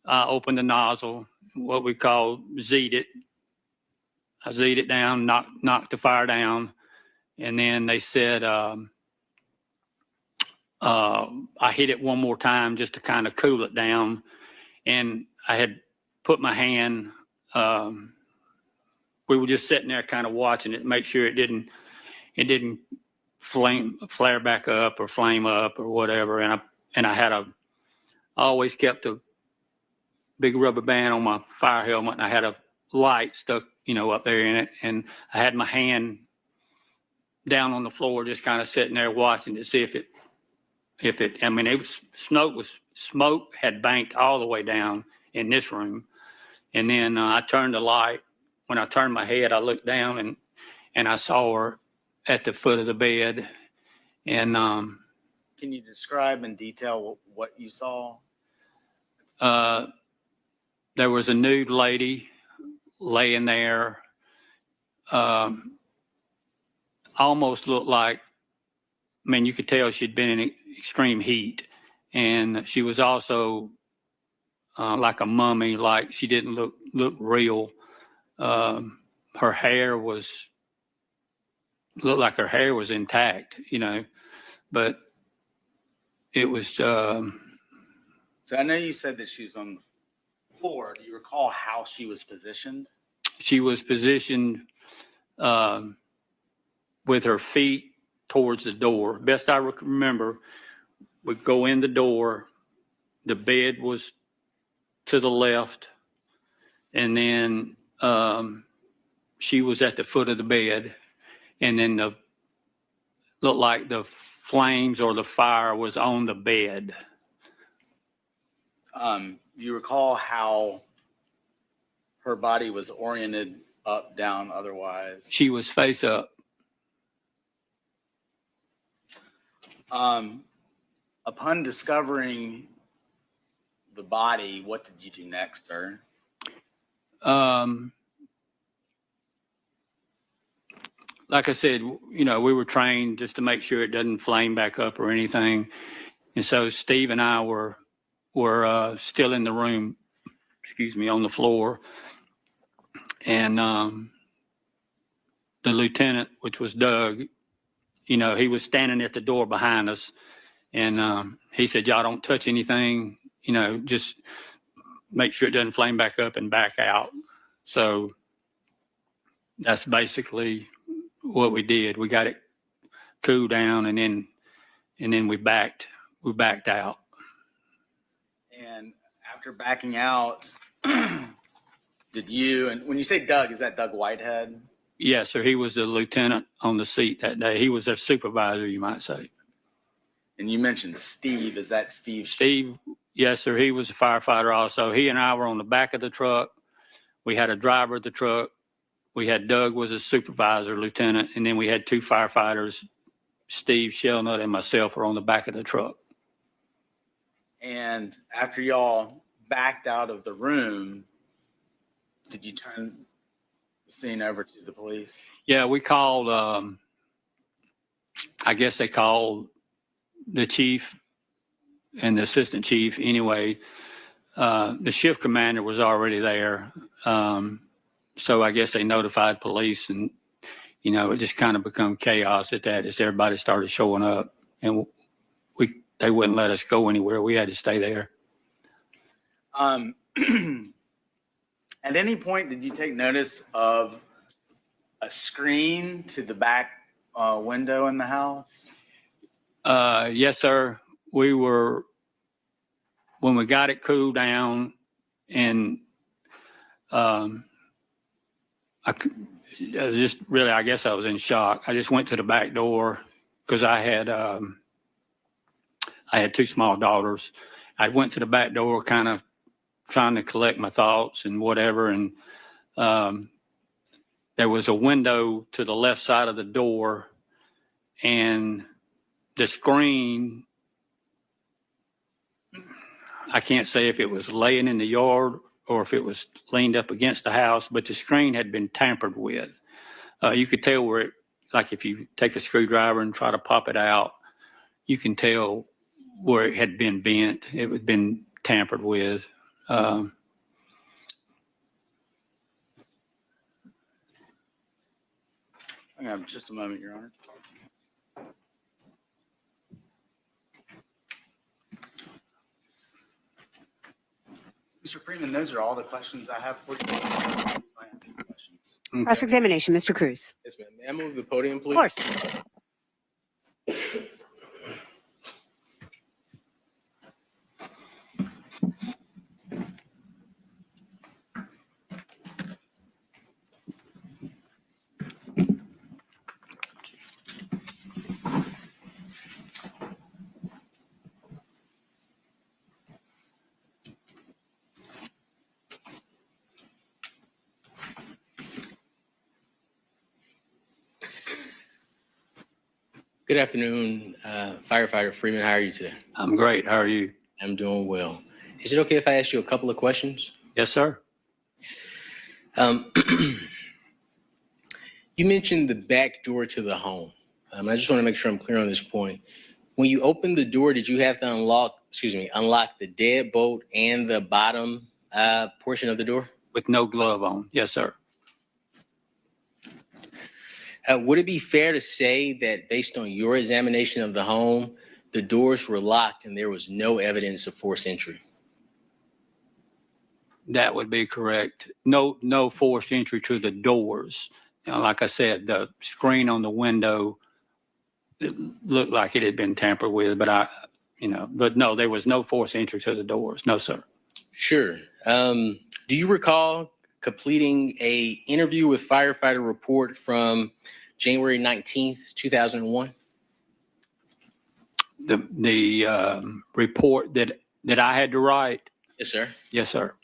I opened the nozzle, what we call Z'd it. I Z'd it down, knocked the fire down. And then they said, I hit it one more time just to kind of cool it down. And I had put my hand, we were just sitting there kind of watching it, make sure it didn't flare back up or flame up or whatever. And I always kept a big rubber band on my fire helmet, and I had a light stuck, up there in it. And I had my hand down on the floor, just kind of sitting there watching to see if it, smoke had banked all the way down in this room. And then I turned the light. When I turned my head, I looked down and I saw her at the foot of the bed. And
Can you describe in detail what you saw?
there was a nude lady laying there. Almost looked like, I mean, you could tell she'd been in extreme heat. And she was also like a mummy, like she didn't look real. Her hair looked like her hair was intact, you know, but it was.
So I know you said that she's on the floor. Do you recall how she was positioned?
She was positioned with her feet towards the door. Best I remember, we go in the door, the bed was to the left, and then she was at the foot of the bed, and then looked like the flames or the fire was on the bed.
Do you recall how her body was oriented, up, down, otherwise?
She was face up.
Upon discovering the body, what did you do next, sir?
Like I said, you know, we were trained just to make sure it doesn't flame back up or anything. And so Steve and I were still in the room, on the floor. And the lieutenant, which was Doug, you know, he was standing at the door behind us. And he said, y'all don't touch anything, you know, just make sure it doesn't flame back up and back out. So that's basically what we did. We got it cooled down, and then we backed out.
And after backing out, did you, and when you say Doug, is that Doug Whitehead?
Yes, sir. He was the lieutenant on the seat that day. He was their supervisor, you might say.
And you mentioned Steve. Is that Steve?
Steve, yes, sir. He was a firefighter also. He and I were on the back of the truck. We had a driver of the truck. We had Doug was a supervisor, lieutenant, and then we had two firefighters, Steve Shellnut and myself, were on the back of the truck.
And after y'all backed out of the room, did you turn the scene over to the police?
Yeah, we called, I guess they called the chief and the assistant chief anyway. The shift commander was already there. So I guess they notified police, and, you know, it just kind of become chaos at that as everybody started showing up, and they wouldn't let us go anywhere. We had to stay there.
At any point, did you take notice of a screen to the back window in the house?
Yes, sir. When we got it cooled down, and I just really, I guess I was in shock. I just went to the back door because I had two small daughters. I went to the back door kind of trying to collect my thoughts and whatever. And there was a window to the left side of the door, and the screen, I can't say if it was laying in the yard or if it was leaned up against the house, but the screen had been tampered with. You could tell where it, like if you take a screwdriver and try to pop it out, you can tell where it had been bent. It had been tampered with.
Hang on just a moment, Your Honor. Mr. Freeman, those are all the questions I have for you.
Okay.
Cross-examination, Mr. Cruz.
Yes, ma'am. May I move the podium, please?
Of course.
Good afternoon, firefighter Freeman. How are you today?
I'm great. How are you?
I'm doing well. Is it okay if I ask you a couple of questions?
Yes, sir.
You mentioned the back door to the home. I just want to make sure I'm clear on this point. When you opened the door, did you have to unlock the deadbolt and the bottom portion of the door?
With no glove on. Yes, sir.
Would it be fair to say that based on your examination of the home, the doors were locked and there was no evidence of forced entry?
That would be correct. No forced entry to the doors. Like I said, the screen on the window, it looked like it had been tampered with, but but no, there was no forced entry to the doors. No, sir.
Sure. Do you recall completing a interview with firefighter report from January 19th, 2001?
The report that I had to write?
Yes, sir.
Yes, sir.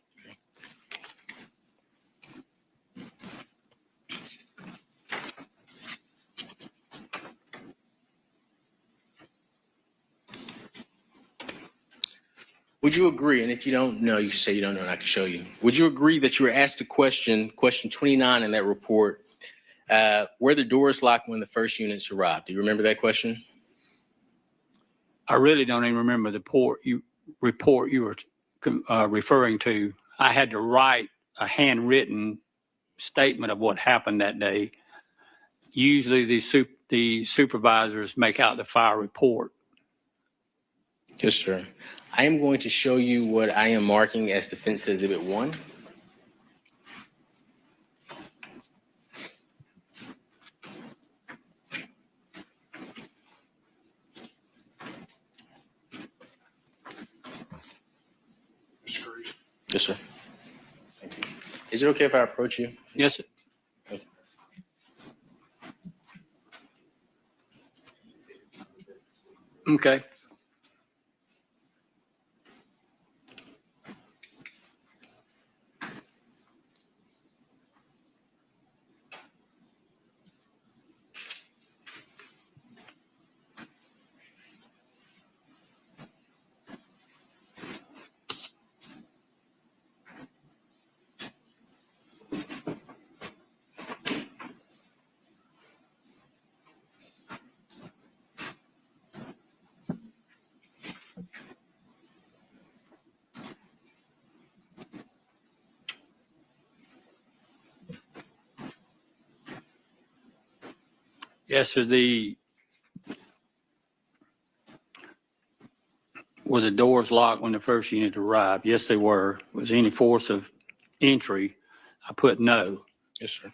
Would you agree, and if you don't know, you can say you don't know and I can show you. Would you agree that you were asked a question 29 in that report, were the doors locked when the first units arrived? Do you remember that question?
I really don't even remember the report you were referring to. I had to write a handwritten statement of what happened that day. Usually the supervisors make out the fire report.
Yes, sir. I am going to show you what I am marking as Defense Exhibit 1. Yes, sir. Thank you. Is it okay if I approach you?
Yes, sir.
Thank you.
Okay. Yes, sir. Were the doors locked when the first unit arrived? Yes, they were. Was any force of entry? I put no.
Yes, sir.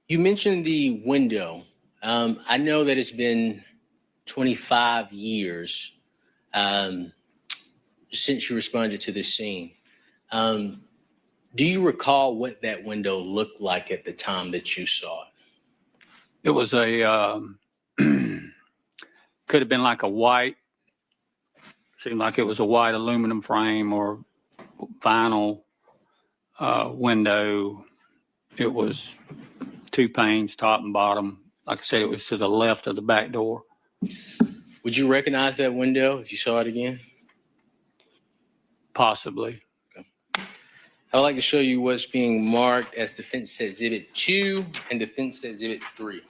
You mentioned the window. I know that it's been 25 years since you responded to this scene. Do you recall what that window looked like at the time that you saw it?
It was could have been like a white, seemed like it was a white aluminum frame or vinyl window. It was 2 panes, top and bottom. Like I said, it was to the left of the back door.
Would you recognize that window if you saw it again?
Possibly.
Okay. I'd like to show you what's being marked as Defense Exhibit 2 and Defense Exhibit 3.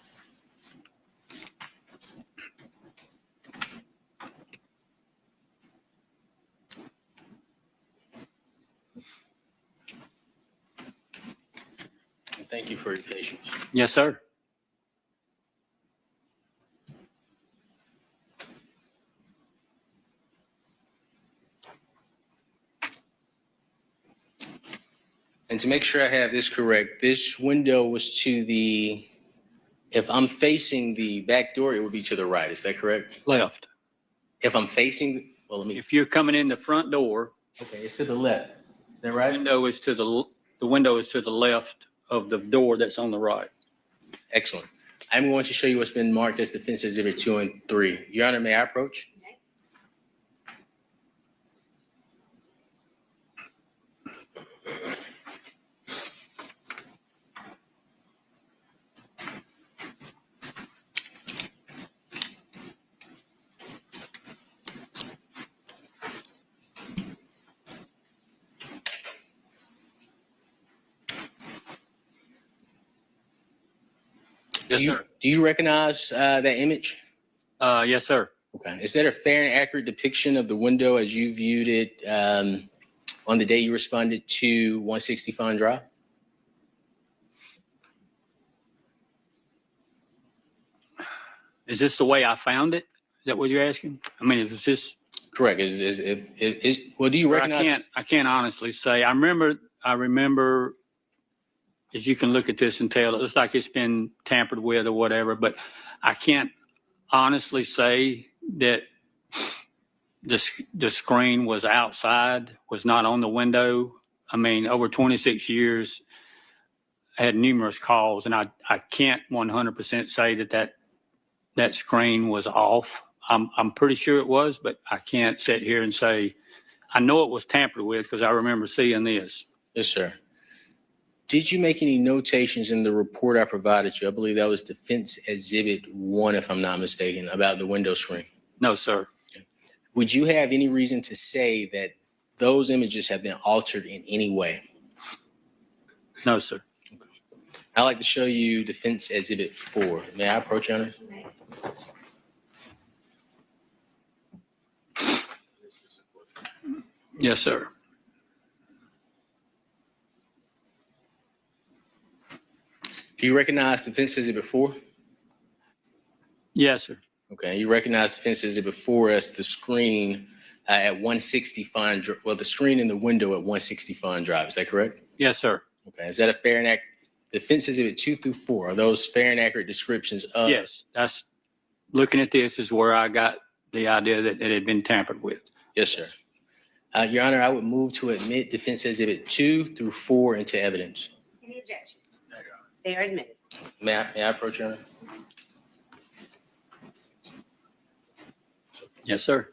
Thank you for your patience.
Yes, sir.
And to make sure I have this correct, this window was to the, if I'm facing the back door, it would be to the right. Is that correct?
Left.
If I'm facing, well, let me.
If you're coming in the front door,
Okay, it's to the left. Is that right?
the window is to the left of the door that's on the right.
Excellent. I'm going to show you what's been marked as Defense Exhibit 2 and 3. Your Honor, may I approach?
Yes, sir.
Do you recognize that image?
Yes, sir.
Okay. Is that a fair and accurate depiction of the window as you viewed it on the day you responded to 160 Fawn Drive?
Is this the way I found it? Is that what you're asking? I mean, if it's just
Correct. Well, do you recognize?
I can't honestly say. I remember, as you can look at this and tell, it looks like it's been tampered with or whatever, but I can't honestly say that the screen was outside, was not on the window. I mean, over 26 years, I had numerous calls, and I can't 100% say that screen was off. I'm pretty sure it was, but I can't sit here and say, I know it was tampered with because I remember seeing this.
Yes, sir. Did you make any notations in the report I provided you? I believe that was Defense Exhibit 1, if I'm not mistaken, about the window screen.
No, sir.
Would you have any reason to say that those images have been altered in any way?
No, sir.
Okay. I'd like to show you Defense Exhibit 4. May I approach, Your Honor?
Yes, sir.
Do you recognize Defense Exhibit 4?
Yes, sir.
Okay. You recognize Defense Exhibit 4 as the screen at 160 Fawn Drive, well, the screen in the window at 160 Fawn Drive. Is that correct?
Yes, sir.
Okay. Is that a fair and accurate? Defense Exhibit 2 through 4, are those fair and accurate descriptions of?
Yes, that's looking at this is where I got the idea that it had been tampered with.
Yes, sir. Your Honor, I would move to admit Defense Exhibit 2 through 4 into evidence.
Any objections? They are admitted.
May I approach, Your Honor?
Yes, sir.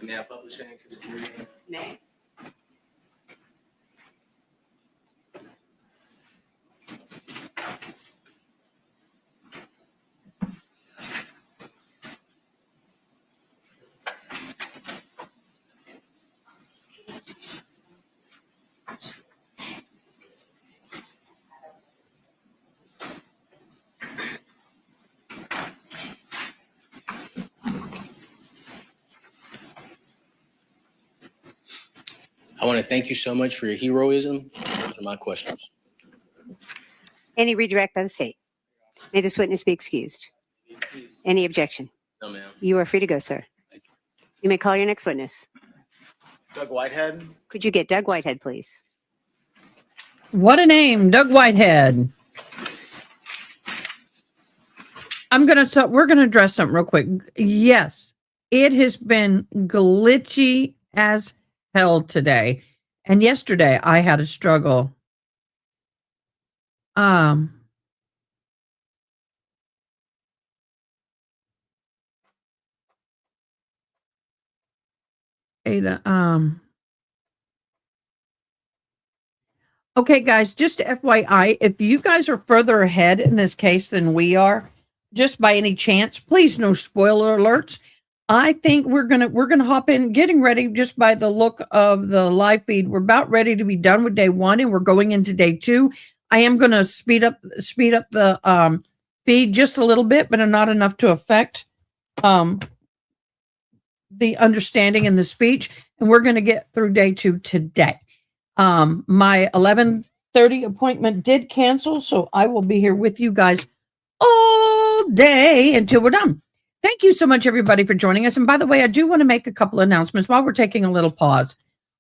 May I publish any?
May.
I want to thank you so much for your heroism. Those are my questions.
Any redirect by the state? May this witness be excused. Any objection?
No, ma'am.
You are free to go, sir. You may call your next witness.
Doug Whitehead.
Could you get Doug Whitehead, please?
What a name, Doug Whitehead. We're going to address something real quick. Yes, it has been glitchy as hell today. And yesterday I had a struggle. Ada, okay, guys, just FYI, if you guys are further ahead in this case than we are, just by any chance, please no spoiler alerts. I think we're gonna hop in, getting ready just by the look of the live feed. We're about ready to be done with day 1, and we're going into day 2. I am gonna speed up the feed just a little bit, but not enough to affect the understanding and the speech. And we're gonna get through day 2 today. My 11:30 appointment did cancel, so I will be here with you guys all day until we're done. Thank you so much, everybody, for joining us. And by the way, I do want to make a couple of announcements while we're taking a little pause.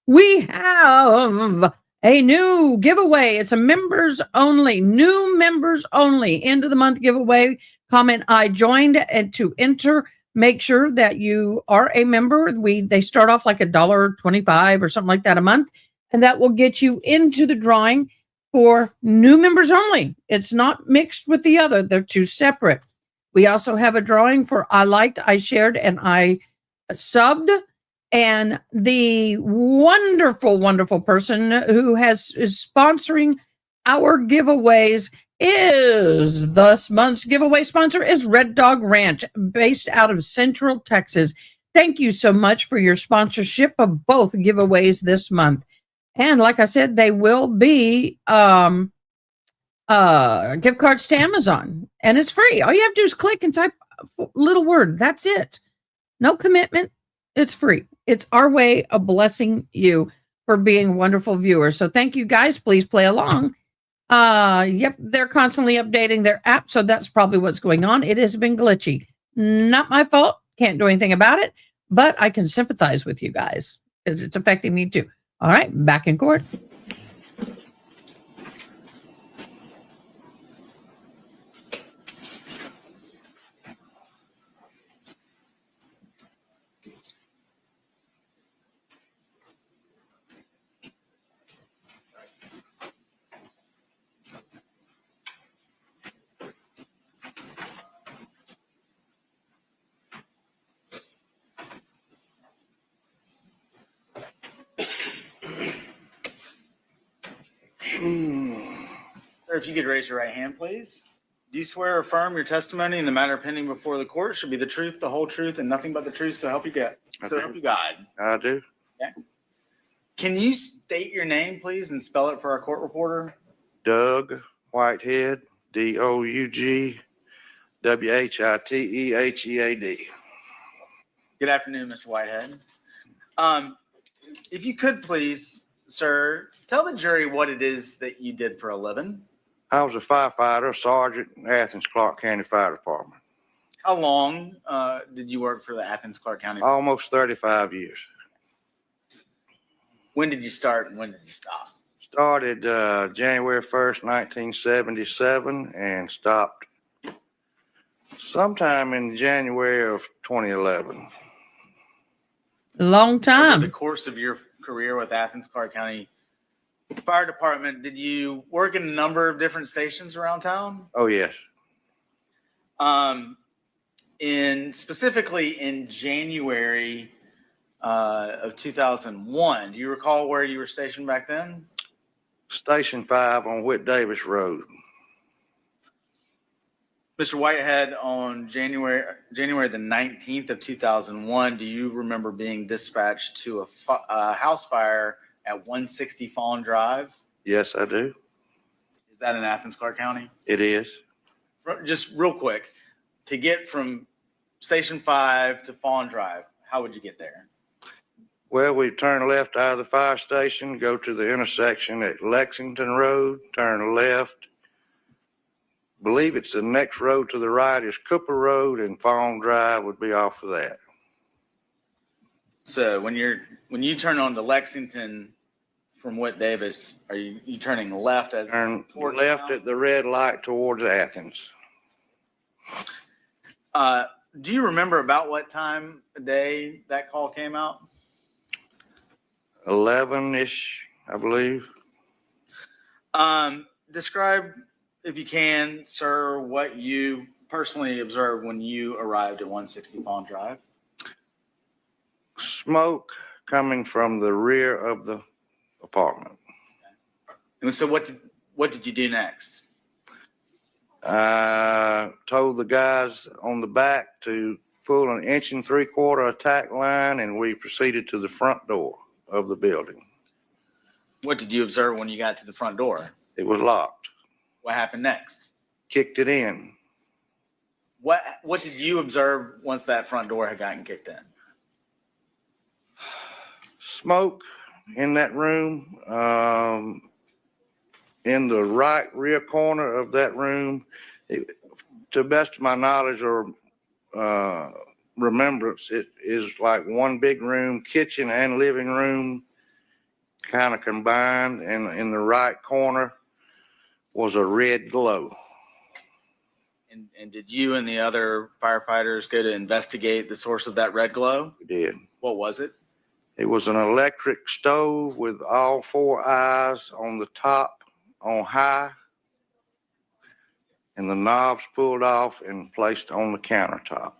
We have a new giveaway. It's a members only, new members only, end of the month giveaway. Comment I joined, and to enter, make sure that you are a member. They start off like $1.25 or something like that a month, and that will get you into the drawing for new members only. It's not mixed with the other. They're two separate. We also have a drawing for I liked, I shared, and I subbed. And the wonderful, wonderful person who is sponsoring our giveaways is this month's giveaway sponsor is Red Dog Ranch, based out of Central Texas. Thank you so much for your sponsorship of both giveaways this month. And like I said, they will be gift cards to Amazon, and it's free. All you have to do is click and type a little word. That's it. No commitment. It's free. It's our way of blessing you for being wonderful viewers. So thank you guys. Please play along. Yep, they're constantly updating their app, so that's probably what's going on. It has been glitchy. Not my fault. Can't do anything about it, but I can sympathize with you guys because it's affecting me too. All right, back in court.
Sir, if you could raise your right hand, please. Do you swear or affirm your testimony in the matter pending before the court should be the truth, the whole truth, and nothing but the truth, so help you God? So help you God.
I do.
Okay. Can you state your name, please, and spell it for our court reporter?
Doug Whitehead, DOUGWHITEHEAD.
Good afternoon, Mr. Whitehead. If you could please, sir, tell the jury what it is that you did for a living.
I was a firefighter, sergeant in Athens, Clark County Fire Department.
How long did you work for the Athens Clark County?
Almost 35 years.
When did you start and when did you stop?
Started January 1st, 1977 and stopped sometime in January of 2011.
Long
Over the
time.
course of your career with Athens Clark County Fire Department, did you work in a number of different stations around town?
Oh, yes.
Specifically in January of 2001, do you recall where you were stationed back then?
Station 5 on Whit Davis Road.
Mr. Whitehead, on January the 19th of 2001, do you remember being dispatched to a house fire at 160 Fawn Drive?
Yes, I do.
Is that in Athens, Clark County?
It is.
Just real quick, to get from Station 5 to Fawn Drive, how would you get there?
Well, we turn left out of the fire station, go to the intersection at Lexington Road, turn left. Believe it's the next road to the right is Cooper Road, and Fawn Drive would be off of that.
So when you turn onto Lexington from Whit Davis, are you turning left as
Turn
towards
left
town?
at the red light towards Athens.
Do you remember about what time of day that call came out?
11-ish, I believe.
Describe, if you can, sir, what you personally observed when you arrived at 160 Fawn Drive.
Smoke coming from the rear of the apartment.
And so what did you do next?
I told the guys on the back to pull an 1 3/4 attack line, and we proceeded to the front door of the building.
What did you observe when you got to the front door?
It was locked.
What happened next?
Kicked it in.
What did you observe once that front door had gotten kicked in?
Smoke in that room. In the right rear corner of that room, to the best of my knowledge or remembrance, it is like one big room, kitchen and living room kind of combined, and in the right corner was a red glow.
And did you and the other firefighters go to investigate the source of that red glow?
We did.
What was it?
It was an electric stove with all 4 eyes on the top on high, and the knobs pulled off and placed on the countertop.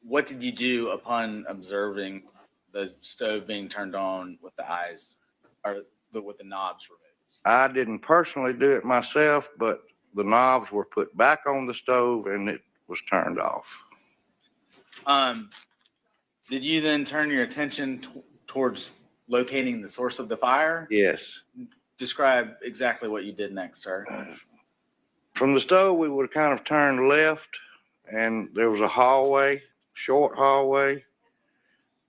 What did you do upon observing the stove being turned on with the eyes or with the knobs removed?
I didn't personally do it myself, but the knobs were put back on the stove and it was turned off.
Did you then turn your attention towards locating the source of the fire.
Yes.
Describe exactly what you did next, sir.
From the stove, we would have kind of turned left, and there was a hallway, short hallway,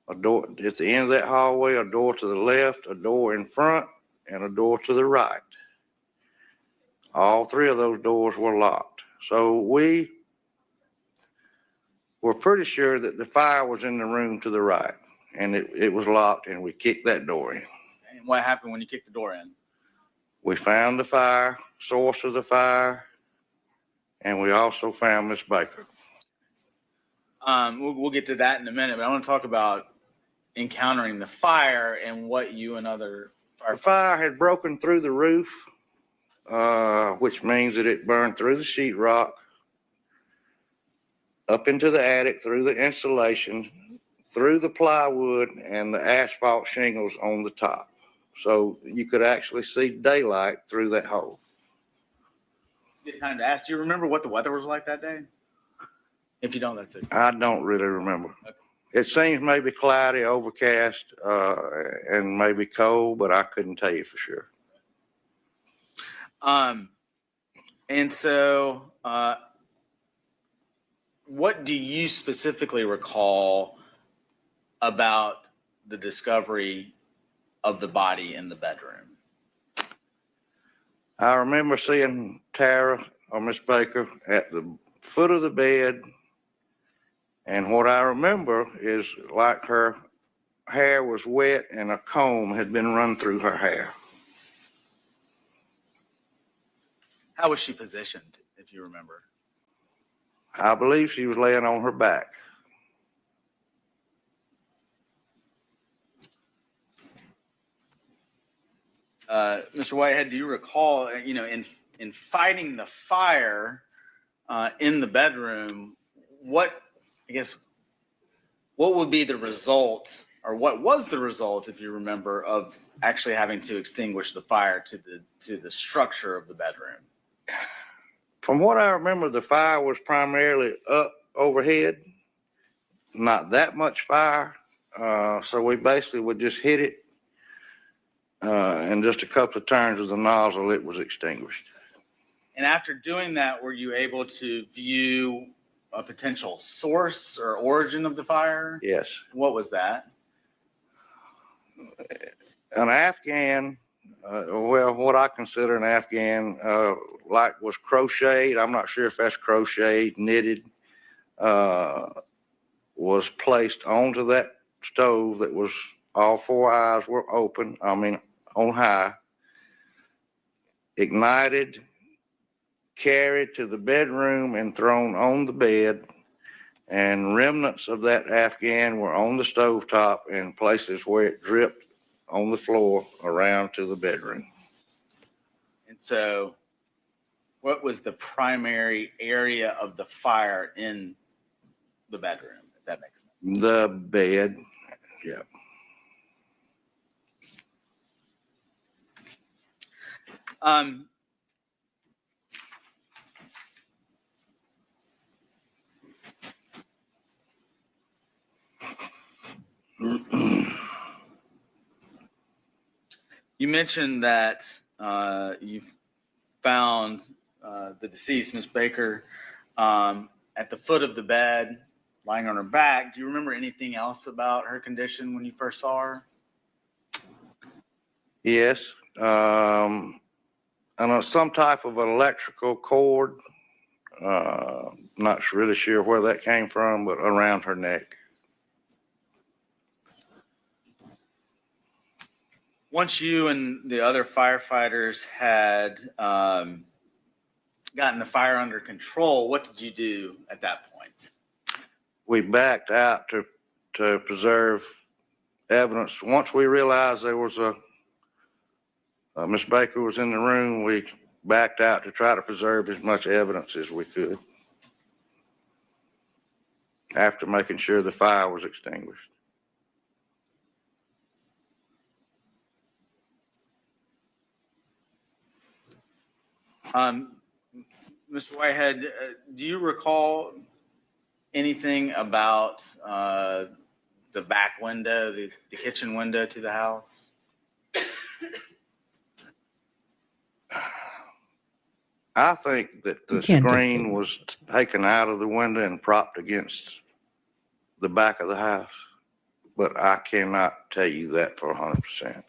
a door at the end of that hallway, a door to the left, a door in front, and a door to the right. All three of those doors were locked. So we were pretty sure that the fire was in the room to the right, and it was locked, and we kicked that door in.
And what happened when you kicked the door in?
We found the fire, source of the fire, and we also found Miss Baker.
We'll get to that in a minute, but I want to talk about encountering the fire and what you and other
The fire had broken through the roof, which means that it burned through the sheetrock, up into the attic, through the insulation, through the plywood and the asphalt shingles on the top. So you could actually see daylight through that hole.
It's a good time to ask. Do you remember what the weather was like that day? If you don't, that's it.
I don't really remember.
Okay.
It seems maybe cloudy, overcast, and maybe cold, but I couldn't tell you for sure.
And so, what do you specifically recall about the discovery of the body in the bedroom?
I remember seeing Tara or Miss Baker at the foot of the bed. And what I remember is like her hair was wet and a comb had been run through her hair.
How was she positioned, if you remember?
I believe she was laying on her back.
Mr. Whitehead, do you recall, in fighting the fire in the bedroom, what would be the result, or what was the result, if you remember, of actually having to extinguish the fire to the structure of the bedroom?
From what I remember, the fire was primarily up overhead, not that much fire. So we basically would just hit it, and just a couple of turns of the nozzle, it was extinguished.
And after doing that, were you able to view a potential source or origin of the fire?
Yes.
What was that?
An Afghan, what I consider an Afghan, like was crocheted. I'm not sure if that's crocheted, knitted, was placed onto that stove that was, all four eyes were open, on high, ignited, carried to the bedroom and thrown on the bed, and remnants of that Afghan were on the stovetop and places where it dripped on the floor around to the bedroom.
And so what was the primary area of the fire in the bedroom, if that makes sense?
The bed, yeah.
You mentioned that you found the deceased, Miss Baker, at the foot of the bed, lying on her back. Do you remember anything else about her condition when you first saw her?
Yes. I know some type of electrical cord. Not really sure where that came from, but around her neck.
Once you and the other firefighters had gotten the fire under control, what did you do at that point?
We backed out to preserve evidence. Once we realized there was Miss Baker was in the room, we backed out to try to preserve as much evidence as we could after making sure the fire was extinguished.
Mr. Whitehead, do you recall anything about the the back window, the kitchen window to the house?
I think that the
can't
screen was taken out of the window and propped against the back of the house, but I cannot tell you that for 100%.
When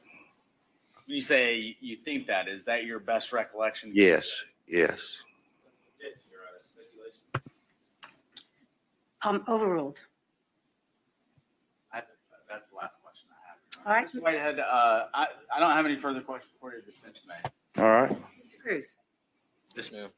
you say you think that, is that your best recollection?
Yes, yes.
Overruled.
That's the last question I have.
All right.
Mr. Whitehead, I don't have any further questions for you, defense man.
All right.
Mr. Cruz.
Yes, ma'am.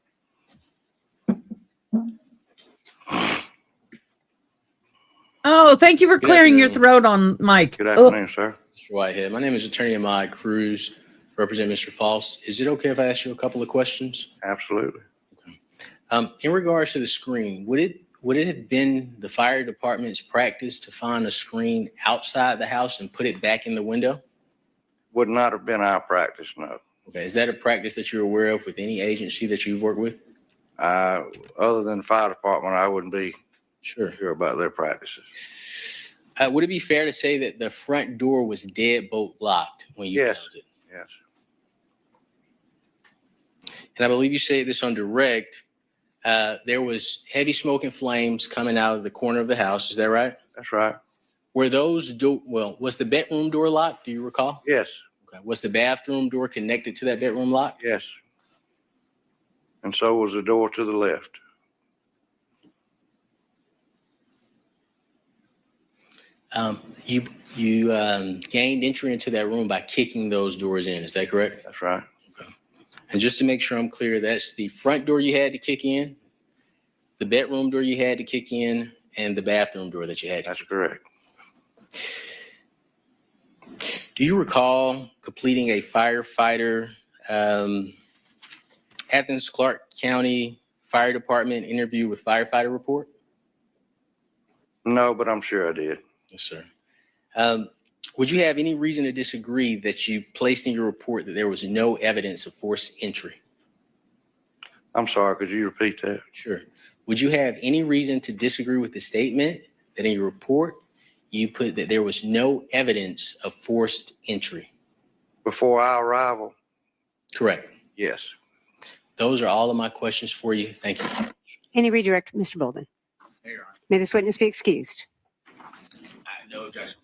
Oh, thank you for
Good
clearing your
afternoon.
throat on mic.
Good
Oh,
afternoon, sir.
Mr. Whitehead, my name is Attorney Ahmad Cruz, represent Mr. Faust. Is it okay if I ask you a couple of questions?
Absolutely.
In regards to the screen, would it have been the fire department's practice to find a screen outside the house and put it back in the window?
Would not have been our practice, no.
Okay, is that a practice that you're aware of with any agency that you've worked with?
Other than the fire department, I wouldn't be
Sure.
sure about their practices.
Would it be fair to say that the front door was deadbolt locked when you
Yes.
closed it?
Yes.
And I believe you say this on direct. There was heavy smoke and flames coming out of the corner of the house. Is that right?
That's right.
Were those was the bedroom door locked? Do you recall?
Yes.
Okay. Was the bathroom door connected to that bedroom lock?
Yes. And so was the door to the left.
You gained entry into that room by kicking those doors in. Is that correct?
That's right.
And just to make sure I'm clear, that's the front door you had to kick in, the bedroom door you had to kick in, and the bathroom door that you had to
That's correct.
Do you recall completing a firefighter, Athens Clarke County Fire Department interview with firefighter report?
No, but I'm sure I did.
Yes, sir. Would you have any reason to disagree that you placed in your report that there was no evidence of forced entry?
I'm sorry, could you repeat that?
Sure. Would you have any reason to disagree with the statement that in your report you put that there was no evidence of forced entry?
Before our arrival?
Correct.
Yes.
Those are all of my questions for you. Thank you.
Any redirect, Mr. Bolden? May this witness be excused.
No objection.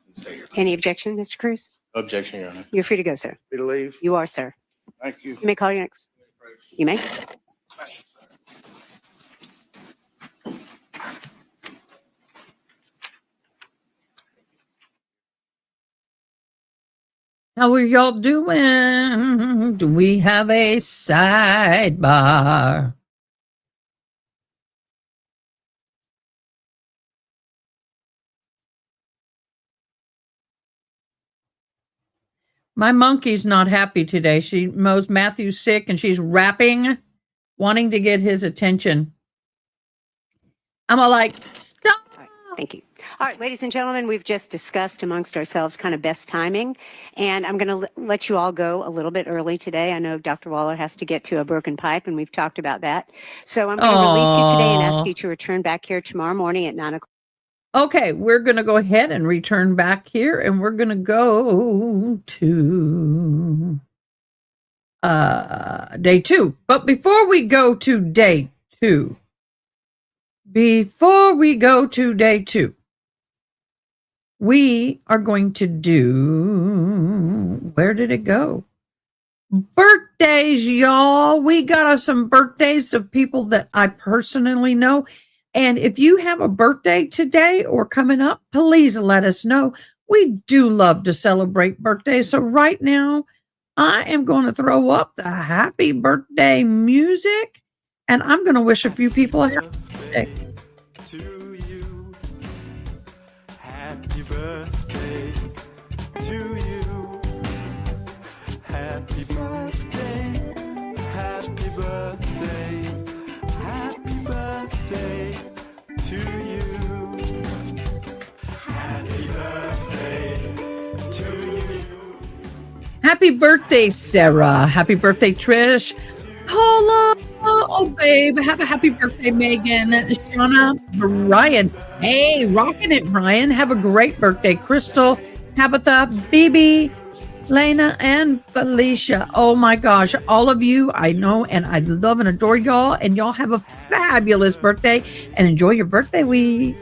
Any objection, Mr. Cruz?
Objection, Your Honor.
You're free to go, sir.
Free to leave?
You are, sir.
Thank you.
You may call your next. You may.
how are y'all doing? Do we have a sidebar? My monkey's not happy today. She knows Matthew's sick and she's rapping, wanting to get his attention. I'm all like, stop.
All right, thank you. All right, ladies and gentlemen, we've just discussed amongst ourselves kind of best timing, and I'm going to let you all go a little bit early today. I know Dr. Waller has to get to a broken pipe, and we've talked about that. So I'm going to release you today and ask you to return back here tomorrow morning at 9 o'clock.
Okay, we're going to go ahead and return back here, and we're going to go to day 2. But before we go to day 2, we are going to do, where did it go? Birthdays, y'all. We got us some birthdays of people that I personally know. And if you have a birthday today or coming up, please let us know. We do love to celebrate birthdays. So right now, I am going to throw up the happy birthday music, and I'm going to wish a few people a happy birthday.
To you, happy birthday to you, happy birthday, happy birthday, happy birthday to you, happy birthday to you.
Happy birthday, Sarah. Happy birthday, Trish. Paula. Oh, babe, have a happy birthday, Megan, Shauna, Brian. Hey, rocking it, Brian. Have a great birthday, Crystal, Tabitha, Bibi, Lena, and Felicia. Oh my gosh, all of you, I know, and I love and adore y'all, and y'all have a fabulous birthday and enjoy your birthday week.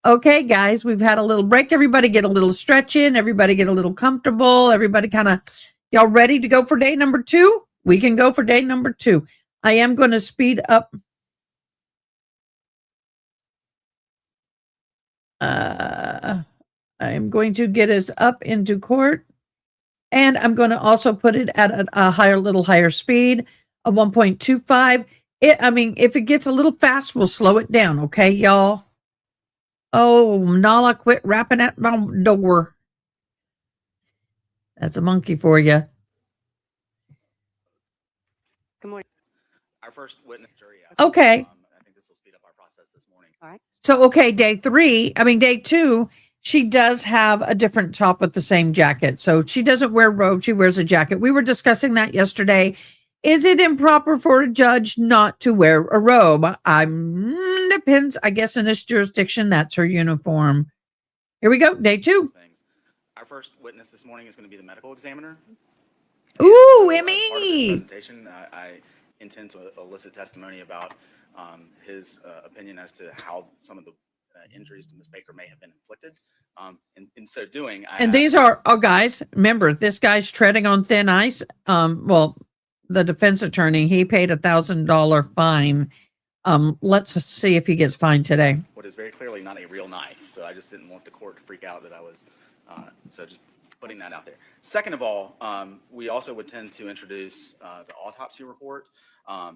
Okay, guys, we've had a little break. Everybody get a little stretch in. Everybody get a little comfortable. Everybody kind of, y'all ready to go for day number 2? We can go for day number 2. I am going to speed up. I'm going to get us up into court. And I'm going to also put it at a little higher speed, a 1.25. If it gets a little fast, we'll slow it down. Okay, y'all? Oh, Nala, quit rapping at my door. That's a monkey for you.
Good morning.
Our first witness jury.
Okay.
I think this will speed up our process this morning.
All right.
So, okay, day 2, she does have a different top with the same jacket. So she doesn't wear a robe. She wears a jacket. We were discussing that yesterday. Is it improper for a judge not to wear a robe? Depends. I guess in this jurisdiction, that's her uniform. Here we go. Day 2.
Our first witness this morning is going to be the medical examiner.
Ooh,
Part of
Emmy.
this presentation, I intend to elicit testimony about his opinion as to how some of the injuries to Ms. Baker may have been inflicted. In so doing,
These are, guys, remember, this guy's treading on thin ice. The defense attorney, he paid $1,000 fine. Let's see if he gets fined today.
what is very clearly not a real knife. So I just didn't want the court to freak out that I was, so just putting that out there. Second of all, we also would tend to introduce the autopsy report. I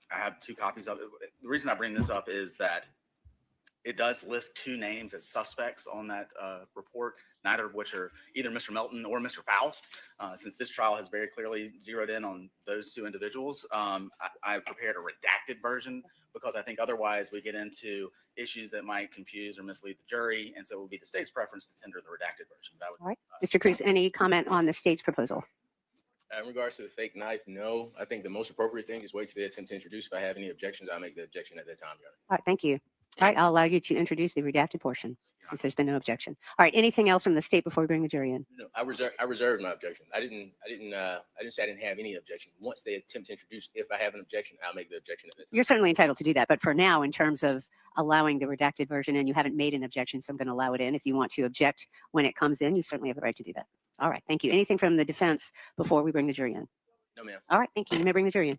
have 2 copies of it. The reason I bring this up is that it does list 2 names as suspects on that report, neither of which are either Mr. Melton or Mr. Faust. Since this trial has very clearly zeroed in on those 2 individuals, I prepared a redacted version because I think otherwise we get into issues that might confuse or mislead the jury. And so it would be the state's preference to tender the redacted version.
All right. Mr. Cruz, any comment on the state's proposal?
In regards to the fake knife, no. I think the most appropriate thing is wait till they attempt to introduce. If I have any objections, I'll make the objection at that time, Your Honor.
All right, thank you. All right, I'll allow you to introduce the redacted portion since there's been no objection. All right, anything else from the state before we bring the jury in?
No, I reserved my objection. I didn't say I didn't have any objection. Once they attempt to introduce, if I have an objection, I'll make the objection at that time.
You're certainly entitled to do that, but for now, in terms of allowing the redacted version in, you haven't made an objection, so I'm going to allow it in. If you want to object when it comes in, you certainly have the right to do that. All right, thank you. Anything from the defense before we bring the jury in?
No, ma'am.
All right, thank you. You may bring the jury in.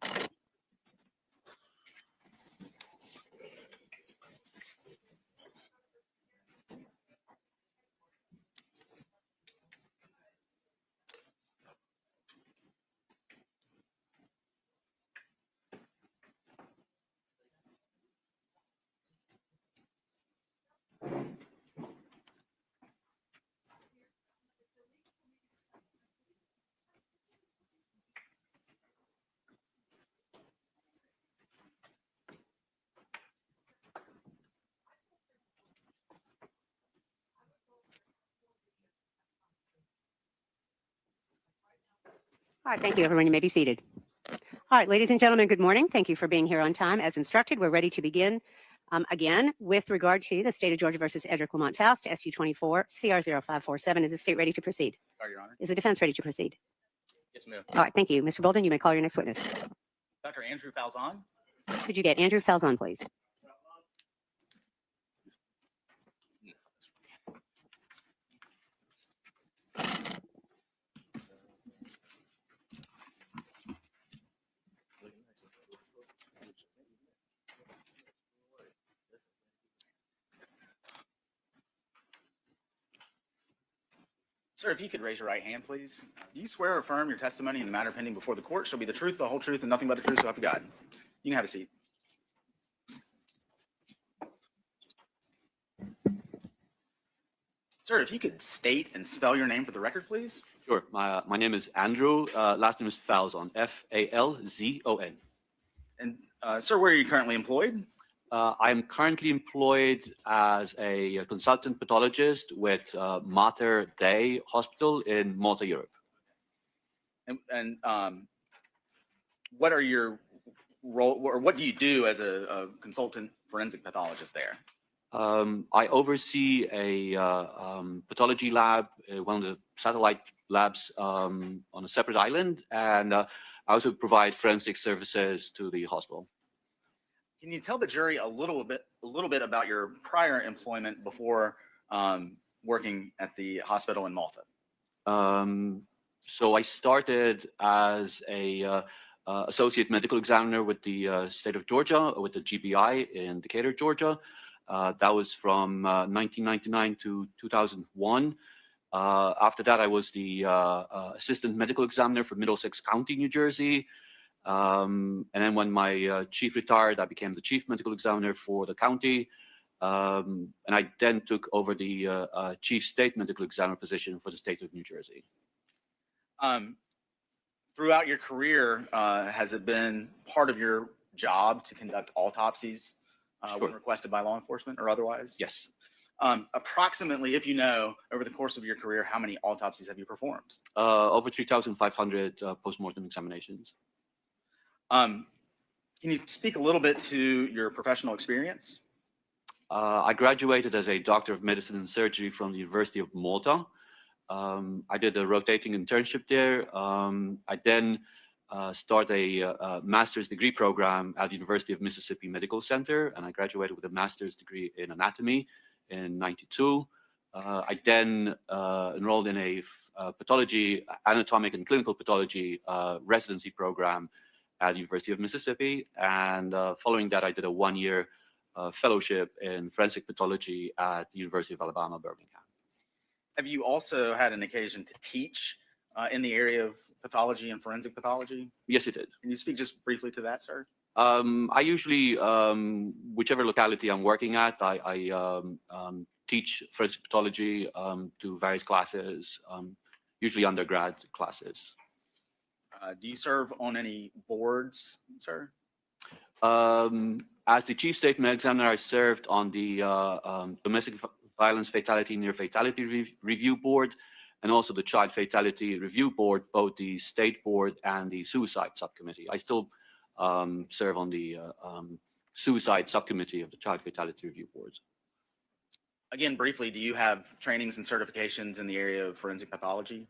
All right, thank you, everyone. You may be seated. All right, ladies and gentlemen, good morning. Thank you for being here on time. As instructed, we're ready to begin again with regard to the state of Georgia versus Edrick Faust, SU 24 CR 0547. Is the state ready to proceed?
Your Honor.
Is the defense ready to proceed?
Yes, ma'am.
All right, thank you. Mr. Bolden, you may call your next witness.
Dr. Andrew Falzon.
Could you get Andrew Falzon, please?
Sir, if you could raise your right hand, please. Do you swear or affirm your testimony in the matter pending before the court shall be the truth, the whole truth, and nothing but the truth, so help you God? You can have a seat. Sir, if you could state and spell your name for the record, please.
Sure. My name is Andrew. Last name is Falzon. Falzon.
And sir, where are you currently employed?
I am currently employed as a consultant pathologist with Mater Dei Hospital in Malta, Europe.
And what are your role, or what do you do as a consultant forensic pathologist there?
I oversee a pathology lab, one of the satellite labs on a separate island, and I also provide forensic services to the hospital.
Can you tell the jury a little bit about your prior employment before working at the hospital in Malta?
So I started as a associate medical examiner with the state of Georgia, with the GBI in Decatur, Georgia. That was from 1999 to 2001. After that, I was the assistant medical examiner for Middlesex County, New Jersey. And then when my chief retired, I became the chief medical examiner for the county. And I then took over the chief state medical examiner position for the state of New Jersey.
Throughout your career, has it been part of your job to conduct autopsies when requested by law enforcement or otherwise?
Yes.
Approximately, if you know, over the course of your career, how many autopsies have you performed?
Over 3,500 postmortem examinations.
Can you speak a little bit to your professional experience?
I graduated as a doctor of medicine and surgery from the University of Malta. I did a rotating internship there. I then started a master's degree program at the University of Mississippi Medical Center, and I graduated with a master's degree in anatomy in '92. I then enrolled in a pathology, anatomic and clinical pathology residency program at the University of Mississippi. And following that, I did a one-year fellowship in forensic pathology at the University of Alabama, Birmingham.
Have you also had an occasion to teach in the area of pathology and forensic pathology?
Yes, it did.
Can you speak just briefly to that, sir?
I usually, whichever locality I'm working at, I teach forensic pathology to various classes, usually undergrad classes.
Do you serve on any boards, sir?
As the chief state medical examiner, I served on the domestic violence fatality near fatality review board, and also the child fatality review board, both the state board and the suicide subcommittee. I still serve on the suicide subcommittee of the child fatality review boards.
Again, briefly, do you have trainings and certifications in the area of forensic pathology?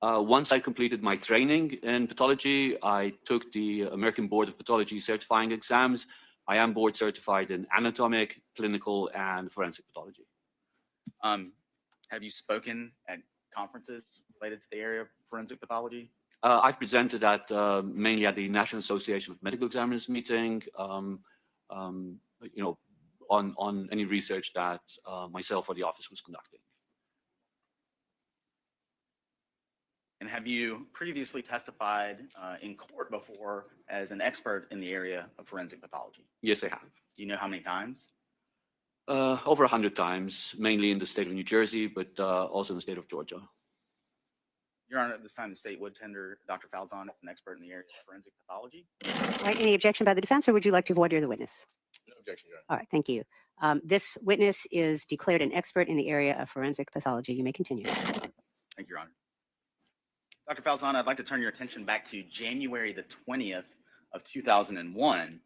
Once I completed my training in pathology, I took the American Board of Pathology certifying exams. I am board certified in anatomic, clinical, and forensic pathology.
Have you spoken at conferences related to the area of forensic pathology?
I've presented at mainly at the National Association of Medical Examiners meeting, you know, on any research that myself or the office was conducting.
And have you previously testified in court before as an expert in the area of forensic pathology?
Yes, I have.
Do you know how many times?
Over 100 times, mainly in the state of New Jersey, but also in the state of Georgia.
Your Honor, at this time, the state would tender Dr. Falzon as an expert in the area of forensic pathology.
All right, any objection by the defense, or would you like to voir dire the witness?
No objection, Your Honor.
All right, thank you. This witness is declared an expert in the area of forensic pathology. You may continue.
Thank you, Your Honor. Dr. Falzon, I'd like to turn your attention back to January the 20th of 2001.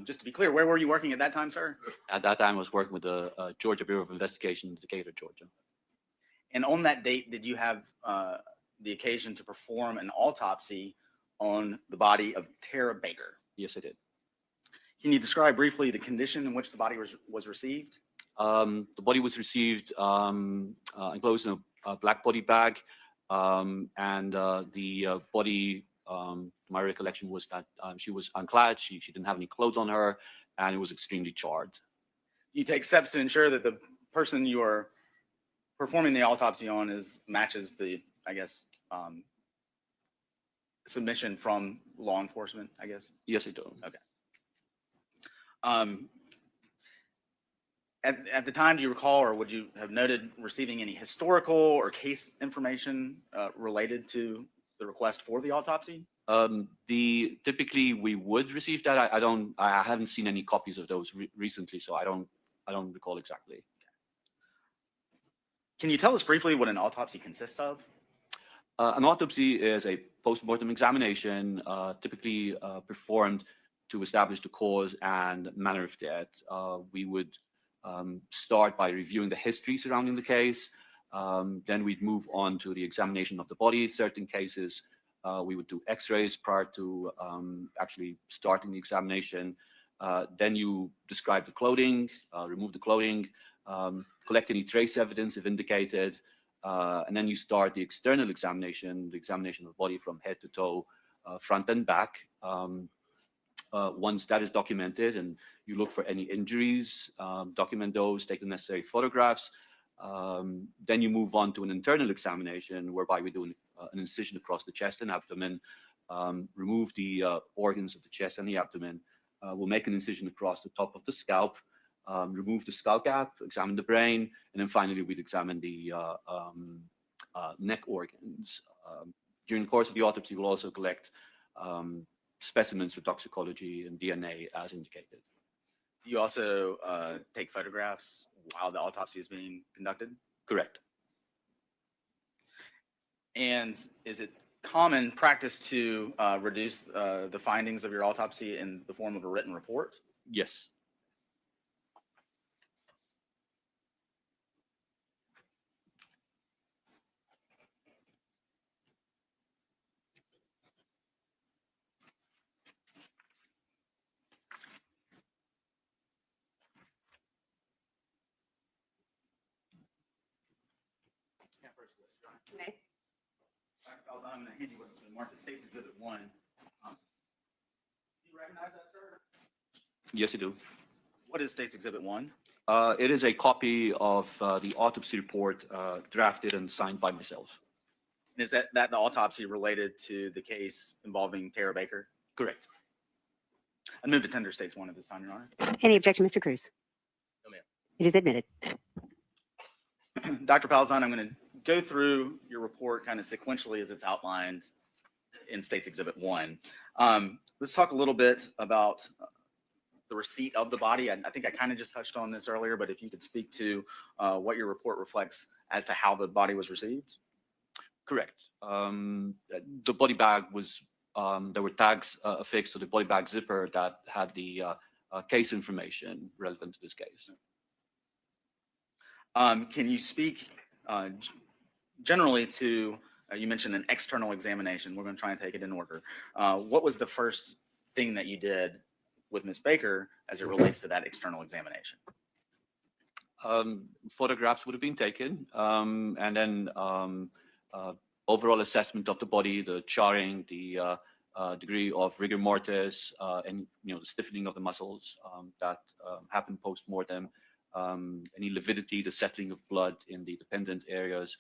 Just to be clear, where were you working at that time, sir?
At that time, I was working with the Georgia Bureau of Investigation in Decatur, Georgia.
And on that date, did you have the occasion to perform an autopsy on the body of Tara Baker?
Yes, I did.
Can you describe briefly the condition in which the body was received?
The body was received enclosed in a black body bag, and the body, my recollection was that she was unclad, she didn't have any clothes on her, and it was extremely charred.
You take steps to ensure that the person you are performing the autopsy on matches the, I guess, submission from law enforcement, I guess?
Yes, I do.
Okay. At the time, do you recall, or would you have noted receiving any historical or case information related to the request for the autopsy?
Typically we would receive that. I haven't seen any copies of those recently, so I don't recall exactly.
Can you tell us briefly what an autopsy consists of?
An autopsy is a post-mortem examination, typically performed to establish the cause and manner of death. We would start by reviewing the history surrounding the case. Then we'd move on to the examination of the body. Certain cases, we would do x-rays prior to actually starting the examination. Then you describe the clothing, remove the clothing, collect any trace evidence if indicated, and then you start the external examination, the examination of the body from head to toe, front and back. Once that is documented and you look for any injuries, document those, take the necessary photographs, then you move on to an internal examination whereby we do an incision across the chest and abdomen, remove the organs of the chest and the abdomen. We'll make an incision across the top of the scalp, remove the skull cap, examine the brain, and then finally we'd examine the neck organs. During the course of the autopsy, we'll also collect specimens for toxicology and DNA as indicated.
You also take photographs while the autopsy is being conducted?
Correct.
And is it common practice to reduce the findings of your autopsy in the form of a written report?
Yes.
Okay.
Dr. Faust, I'm going to hand you what's been marked as State's Exhibit 1. Do you recognize that, sir?
Yes, you do.
What is State's Exhibit 1?
It is a copy of the autopsy report drafted and signed by myself.
And is that the autopsy related to the case involving Tara Baker?
Correct.
I move to tender State's 1 at this time, Your Honor.
Any objection, Mr. Cruz?
No, ma'am.
It is admitted.
Dr. Palazan, I'm going to go through your report kind of sequentially as it's outlined in State's Exhibit 1. Let's talk a little bit about the receipt of the body. I think I kind of just touched on this earlier, but if you could speak to what your report reflects as to how the body was received.
Correct. The body bag was, there were tags affixed to the body bag zipper that had the case information relevant to this case.
Can you speak generally to, you mentioned an external examination. We're going to try and take it in order. What was the first thing that you did with Ms. Baker as it relates to that external examination?
Photographs would have been taken, and then overall assessment of the body, the charring, the degree of rigor mortis, and the stiffening of the muscles that happened post-mortem, any lividity, the settling of blood in the dependent areas,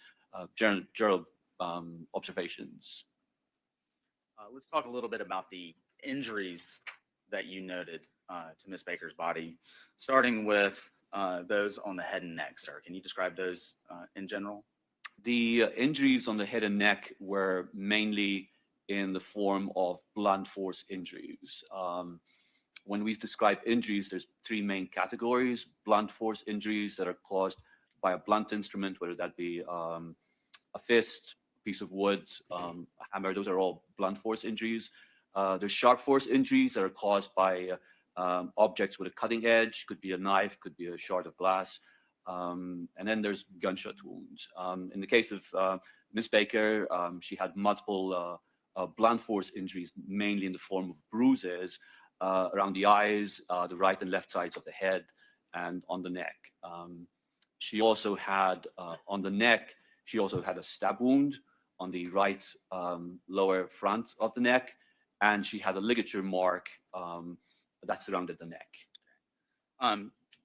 general observations.
Let's talk a little bit about the injuries that you noted to Ms. Baker's body, starting with those on the head and neck, sir. Can you describe those in general?
The injuries on the head and neck were mainly in the form of blunt force injuries. When we describe injuries, there's three main categories: blunt force injuries that are caused by a blunt instrument, whether that be a fist, a piece of wood, a hammer. Those are all blunt force injuries. There's sharp force injuries that are caused by objects with a cutting edge. Could be a knife, could be a shard of glass. And then there's gunshot wounds. In the case of Ms. Baker, she had multiple blunt force injuries, mainly in the form of bruises around the eyes, the right and left sides of the head, and on the neck. She also had, on the neck, she also had a stab wound on the right lower front of the neck, and she had a ligature mark that surrounded the neck.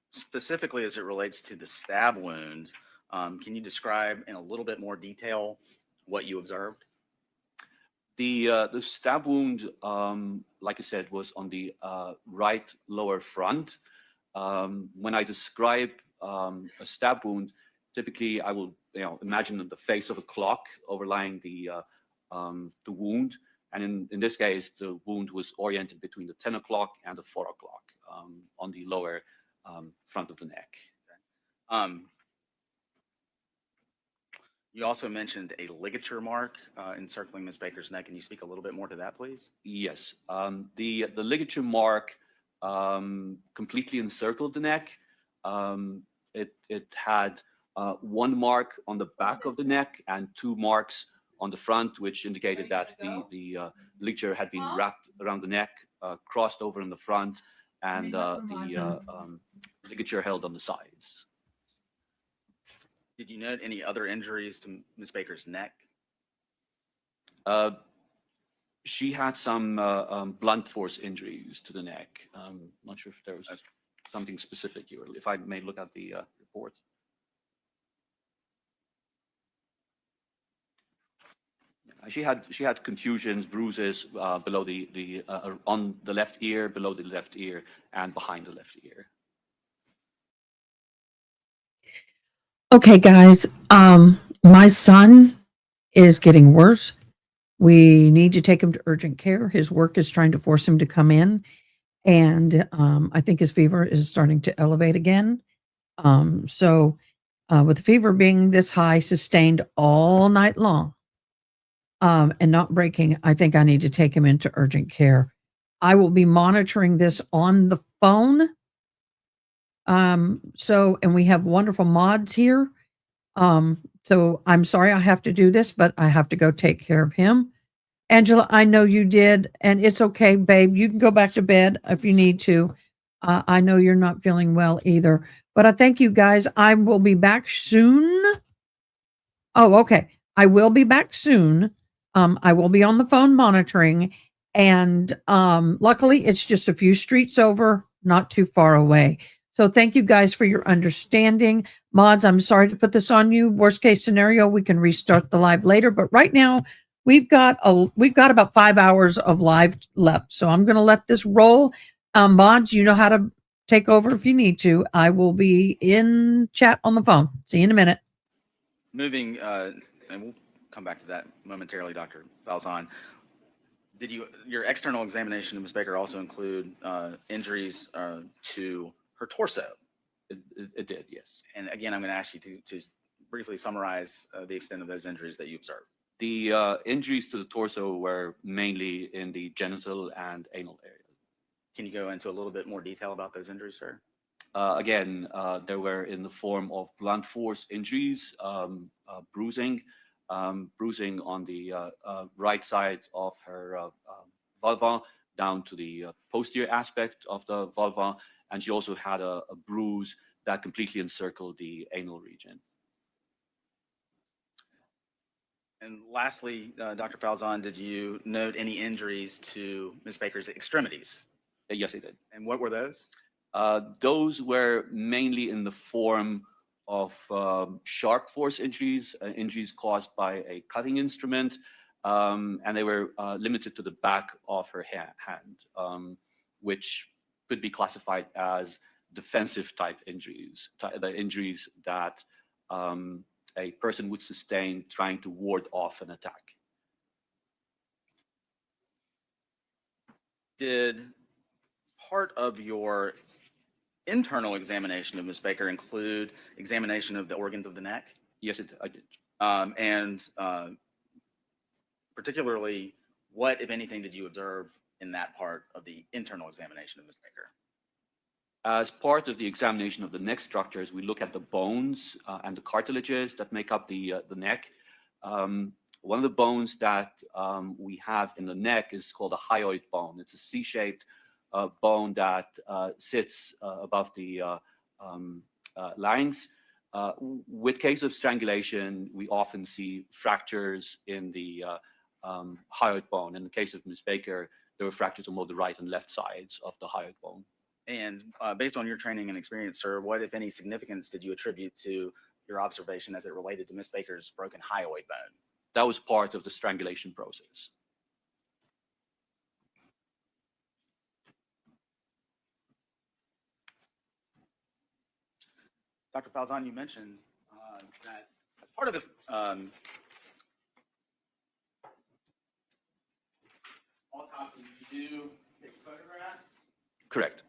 Specifically as it relates to the stab wound, can you describe in a little bit more detail what you observed?
The stab wound, like I said, was on the right lower front. When I describe a stab wound, typically I will imagine the face of a clock overlying the wound. And in this case, the wound was oriented between the 10 o'clock and the 4 o'clock on the lower front of the neck.
You also mentioned a ligature mark encircling Ms. Baker's neck. Can you speak a little bit more to that, please?
Yes, the ligature mark completely encircled the neck. It had one mark on the back of the neck and two marks on the front, which indicated that the ligature had been wrapped around the neck, crossed over in the front, and the ligature held on the sides.
Did you note any other injuries to Ms. Baker's neck?
She had some blunt force injuries to the neck. Not sure if there was something specific here, if I may look at the report. She had contusions, bruises below on the left ear, below the left ear, and behind the left ear.
Okay, guys. My son is getting worse. We need to take him to urgent care. His work is trying to force him to come in, and I think his fever is starting to elevate again. So with the fever being this high, sustained all night long, and not breaking, I think I need to take him into urgent care. I will be monitoring this on the phone. And we have wonderful mods here. So I'm sorry I have to do this, but I have to go take care of him. Angela, I know you did, and it's okay, babe. You can go back to bed if you need to. I know you're not feeling well either, but I thank you guys. I will be back soon. Oh, okay. I will be back soon. I will be on the phone monitoring, and luckily it's just a few streets over, not too far away. So thank you guys for your understanding. Mods, I'm sorry to put this on you. Worst case scenario, we can restart the live later, but right now we've got about 5 hours of live left. So I'm going to let this roll. Mods, you know how to take over if you need to. I will be in chat on the phone. See you in a minute.
Moving, and we'll come back to that momentarily, Dr. Falzon. Did your external examination of Ms. Baker also include injuries to her torso?
It did, yes.
And again, I'm going to ask you to briefly summarize the extent of those injuries that you observed.
The injuries to the torso were mainly in the genital and anal area.
Can you go into a little bit more detail about those injuries, sir?
Again, they were in the form of blunt force injuries, bruising on the right side of her vulva down to the posterior aspect of the vulva, and she also had a bruise that completely encircled the anal region.
And lastly, Dr. Falzon, did you note any injuries to Ms. Baker's extremities?
Yes, I did.
And what were those?
Those were mainly in the form of sharp force injuries, injuries caused by a cutting instrument, and they were limited to the back of her hand, which could be classified as defensive type injuries, the injuries that a person would sustain trying to ward off an attack.
Did part of your internal examination of Ms. Baker include examination of the organs of the neck?
Yes, I did.
And particularly, what, if anything, did you observe in that part of the internal examination of Ms. Baker?
As part of the examination of the neck structures, we look at the bones and the cartilages that make up the neck. One of the bones that we have in the neck is called a hyoid bone. It's a C-shaped bone that sits above the larynx. With case of strangulation, we often see fractures in the hyoid bone. In the case of Ms. Baker, there were fractures on both the right and left sides of the hyoid bone.
And based on your training and experience, sir, what, if any, significance did you attribute to your observation as it related to Ms. Baker's broken hyoid bone?
That was part of the strangulation process.
Dr. Falzon, you mentioned that as part of the autopsy, you do take photographs?
Correct.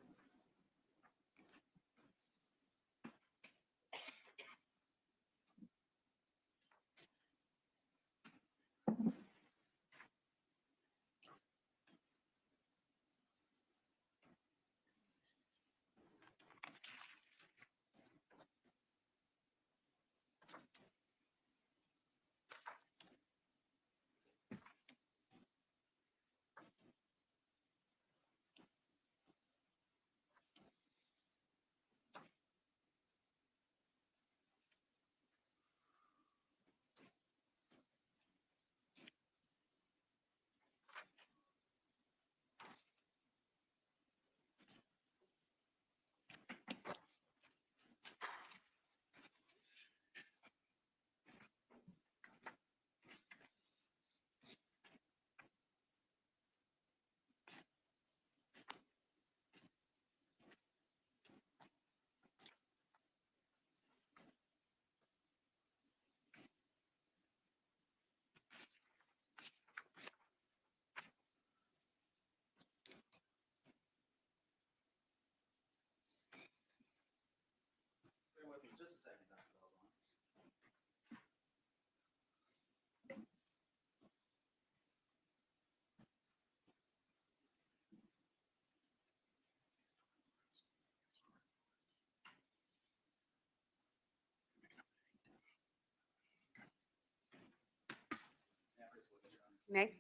May?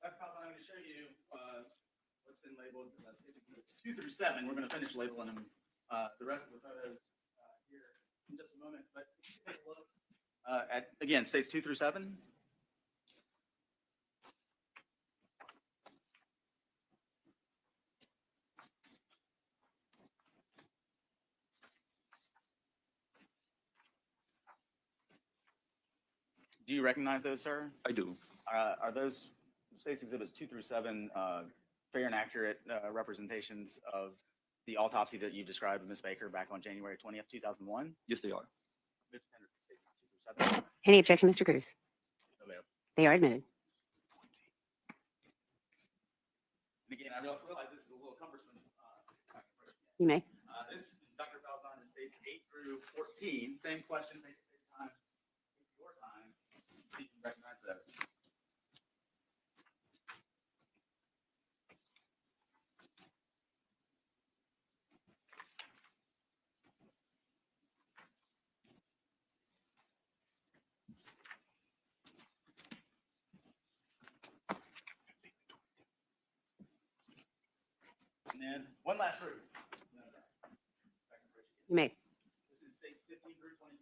Dr. Faust, I'm going to show you what's been labeled. It's 2 through 7. We're going to finish labeling them. The rest of the photos here in just a moment. But take a look at, again, states 2 through 7. Do you recognize those, sir?
I do.
Are those states exhibits 2 through 7 fair and accurate representations of the autopsy that you described of Ms. Baker back on January 20th, 2001?
Yes, they are.
Any objection, Mr. Cruz?
No, ma'am.
They are admitted.
And again, I realize this is a little cumbersome.
You may.
This, Dr. Falzon, states 8 through 14. Same question, take your time, take your time, see if you recognize those. And then one last group.
You may.
This is states 15 through 22.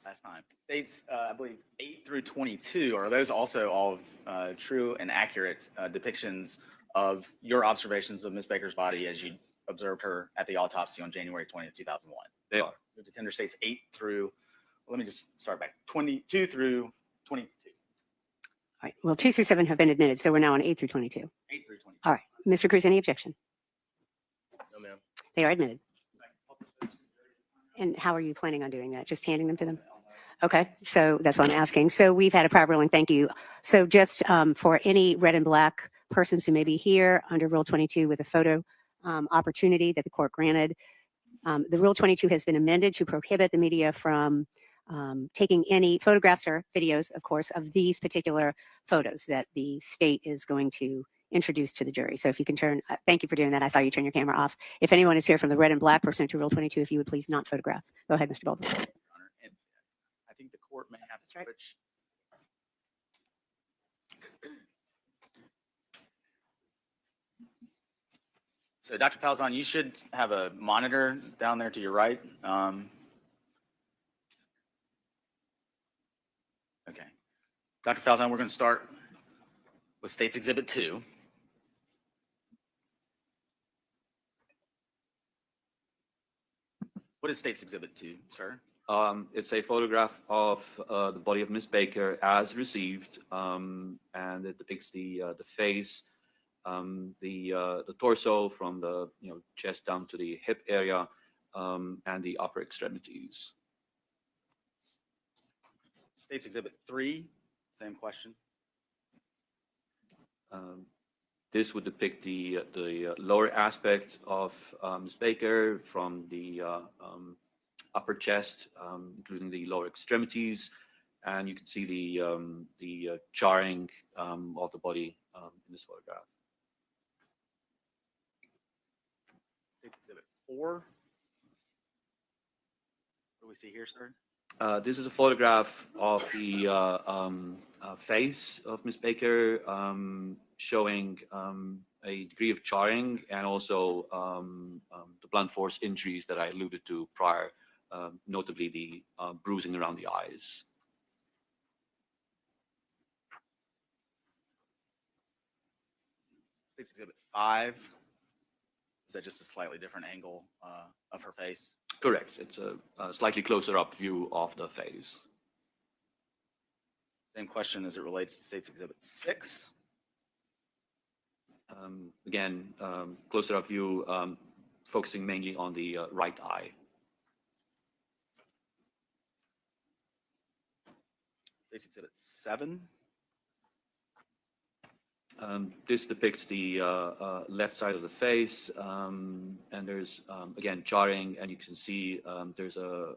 Last time. States, I believe, 8 through 22, are those also all true and accurate depictions of your observations of Ms. Baker's body as you observed her at the autopsy on January 20th, 2001?
They are.
Move to tender states 8 through, well, let me just start back, 22 through 22.
All right. Well, 2 through 7 have been admitted, so we're now on 8 through 22.
8 through 22.
All right. Mr. Cruz, any objection?
No, ma'am.
They are admitted. And how are you planning on doing that? Just handing them to them? Okay, so that's what I'm asking. So we've had a prior ruling, thank you. So just for any red and black persons who may be here under Rule 22 with a photo opportunity that the court granted, the Rule 22 has been amended to prohibit the media from taking any photographs or videos, of course, of these particular photos that the state is going to introduce to the jury. So if you can turn, thank you for doing that. I saw you turn your camera off. If anyone is here from the red and black pursuant to Rule 22, if you would please not photograph. Go ahead, Mr. Baldwin.
And I think the court may have to switch. So Dr. Falzon, you should have a monitor down there to your right. Okay. Dr. Falzon, we're going to start with States Exhibit 2. What is States Exhibit 2, sir?
It's a photograph of the body of Miss Baker as received, and it depicts the face, the torso from the chest down to the hip area, and the upper extremities.
States Exhibit 3, same question.
This would depict the lower aspect of Ms. Baker from the upper chest, including the lower extremities, and you can see the charring of the body in this photograph.
States Exhibit 4. What do we see here, sir?
This is a photograph of the face of Ms. Baker, showing a degree of charring and also the blunt force injuries that I alluded to prior, notably the bruising around the eyes.
States Exhibit 5. Is that just a slightly different angle of her face?
Correct. It's a slightly closer up view of the face.
Same question as it relates to States Exhibit 6.
Again, closer up view, focusing mainly on the right eye.
States Exhibit 7.
This depicts the left side of the face, and there's again charring, and you can see there's a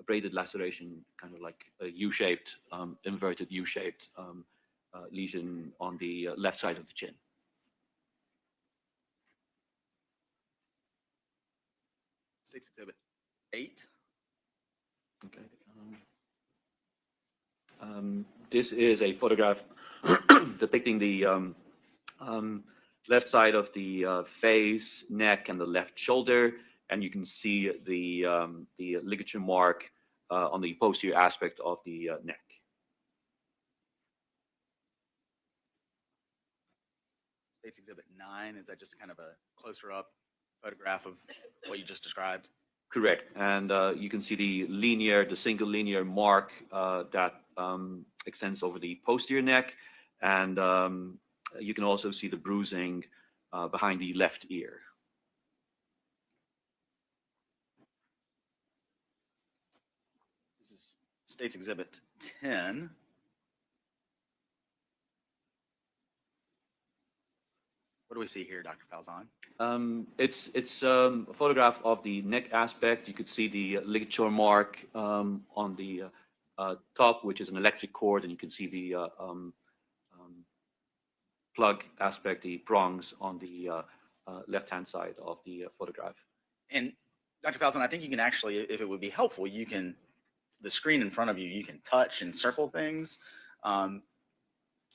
braided laceration, kind of like a U-shaped, inverted U-shaped lesion on the left side of the chin.
State's Exhibit 8.
Okay. This is a photograph depicting the left side of the face, neck, and the left shoulder, and you can see the ligature mark on the posterior aspect of the neck.
State's Exhibit 9, is that just kind of a closer up photograph of what you just described?
Correct, and you can see the single linear mark that extends over the posterior neck, and you can also see the bruising behind the left ear.
This is State's Exhibit 10. What do we see here, Dr. Falzon?
It's a photograph of the neck aspect. You could see the ligature mark on the top, which is an electric cord, and you can see the plug aspect, the prongs on the left-hand side of the photograph.
And Dr. Falzon, I think you can actually, if it would be helpful, the screen in front of you, you can touch and circle things.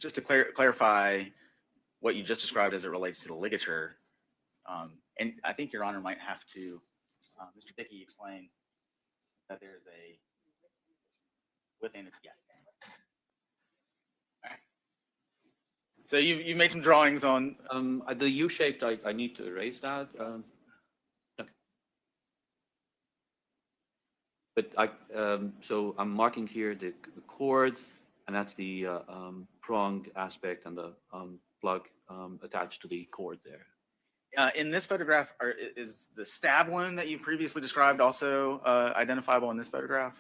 Just to clarify what you just described as it relates to the ligature. And I think Your Honor might have to, Mr. Dickey explain that there's a within it. Yes. All right. So you made some drawings on
the U-shaped. I need to erase that. Okay. But so I'm marking here the cord, and that's the prong aspect and the plug attached to the cord there.
In this photograph, is the stab wound that you previously described also identifiable in this photograph?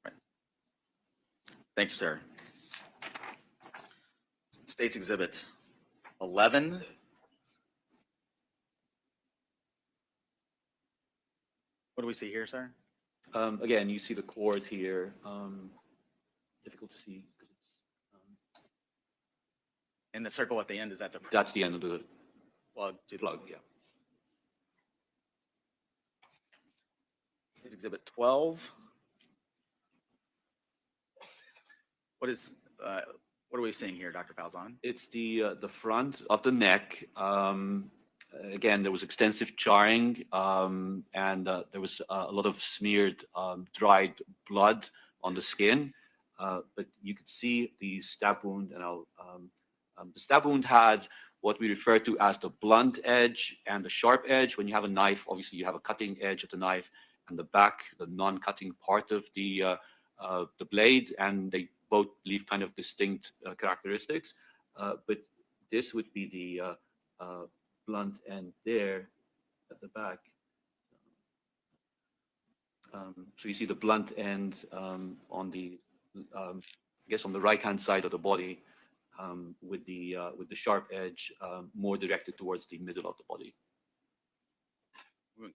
Right. Thank you, sir. State's Exhibit 11. What do we see here, sir?
Again, you see the cord here. Difficult to see.
And the circle at the end, is that the
That's the end of the
plug?
Plug, yeah.
It's Exhibit 12. What are we seeing here, Dr. Falzon?
It's the front of the neck. Again, there was extensive charring, and there was a lot of smeared, dried blood on the skin. But you could see the stab wound, and the stab wound had what we refer to as the blunt edge and the sharp edge. When you have a knife, obviously you have a cutting edge of the knife, and the back, the non-cutting part of the blade, and they both leave kind of distinct characteristics. But this would be the blunt end there at the back. So you see the blunt end on the, I guess, on the right-hand side of the body, with the sharp edge more directed towards the middle of the body.
We'll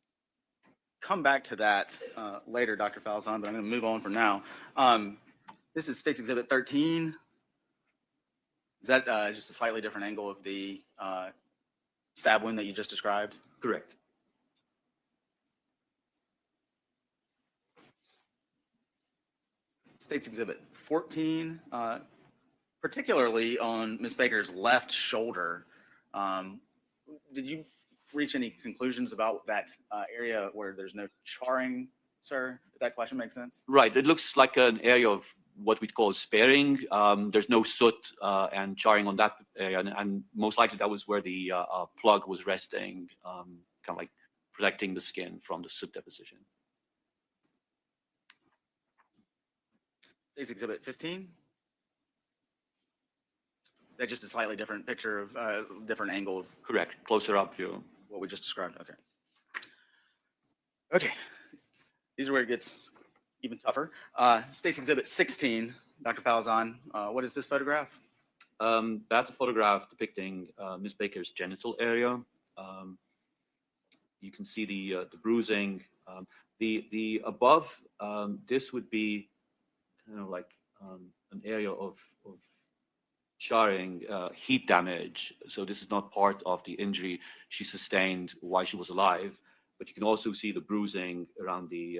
come back to that later, Dr. Falzon, but I'm going to move on for now. This is State's Exhibit 13. Is that just a slightly different angle of the stab wound that you just described?
Correct.
State's Exhibit 14, particularly on Ms. Baker's left shoulder. Did you reach any conclusions about that area where there's no charring, sir? If that question makes sense?
Right. It looks like an area of what we'd call sparing. There's no soot and charring on that area, and most likely that was where the plug was resting, kind of like protecting the skin from the soot deposition.
State's Exhibit 15. That's just a slightly different picture of different angle of
Correct. Closer up view.
what we just described. Okay. Okay. These are where it gets even tougher. State's Exhibit 16, Dr. Falzon, what is this photograph?
That's a photograph depicting Miss Baker's genital area. You can see the bruising. The above, this would be kind of like an area of charring, heat damage. So this is not part of the injury she sustained while she was alive, but you can also see the bruising around the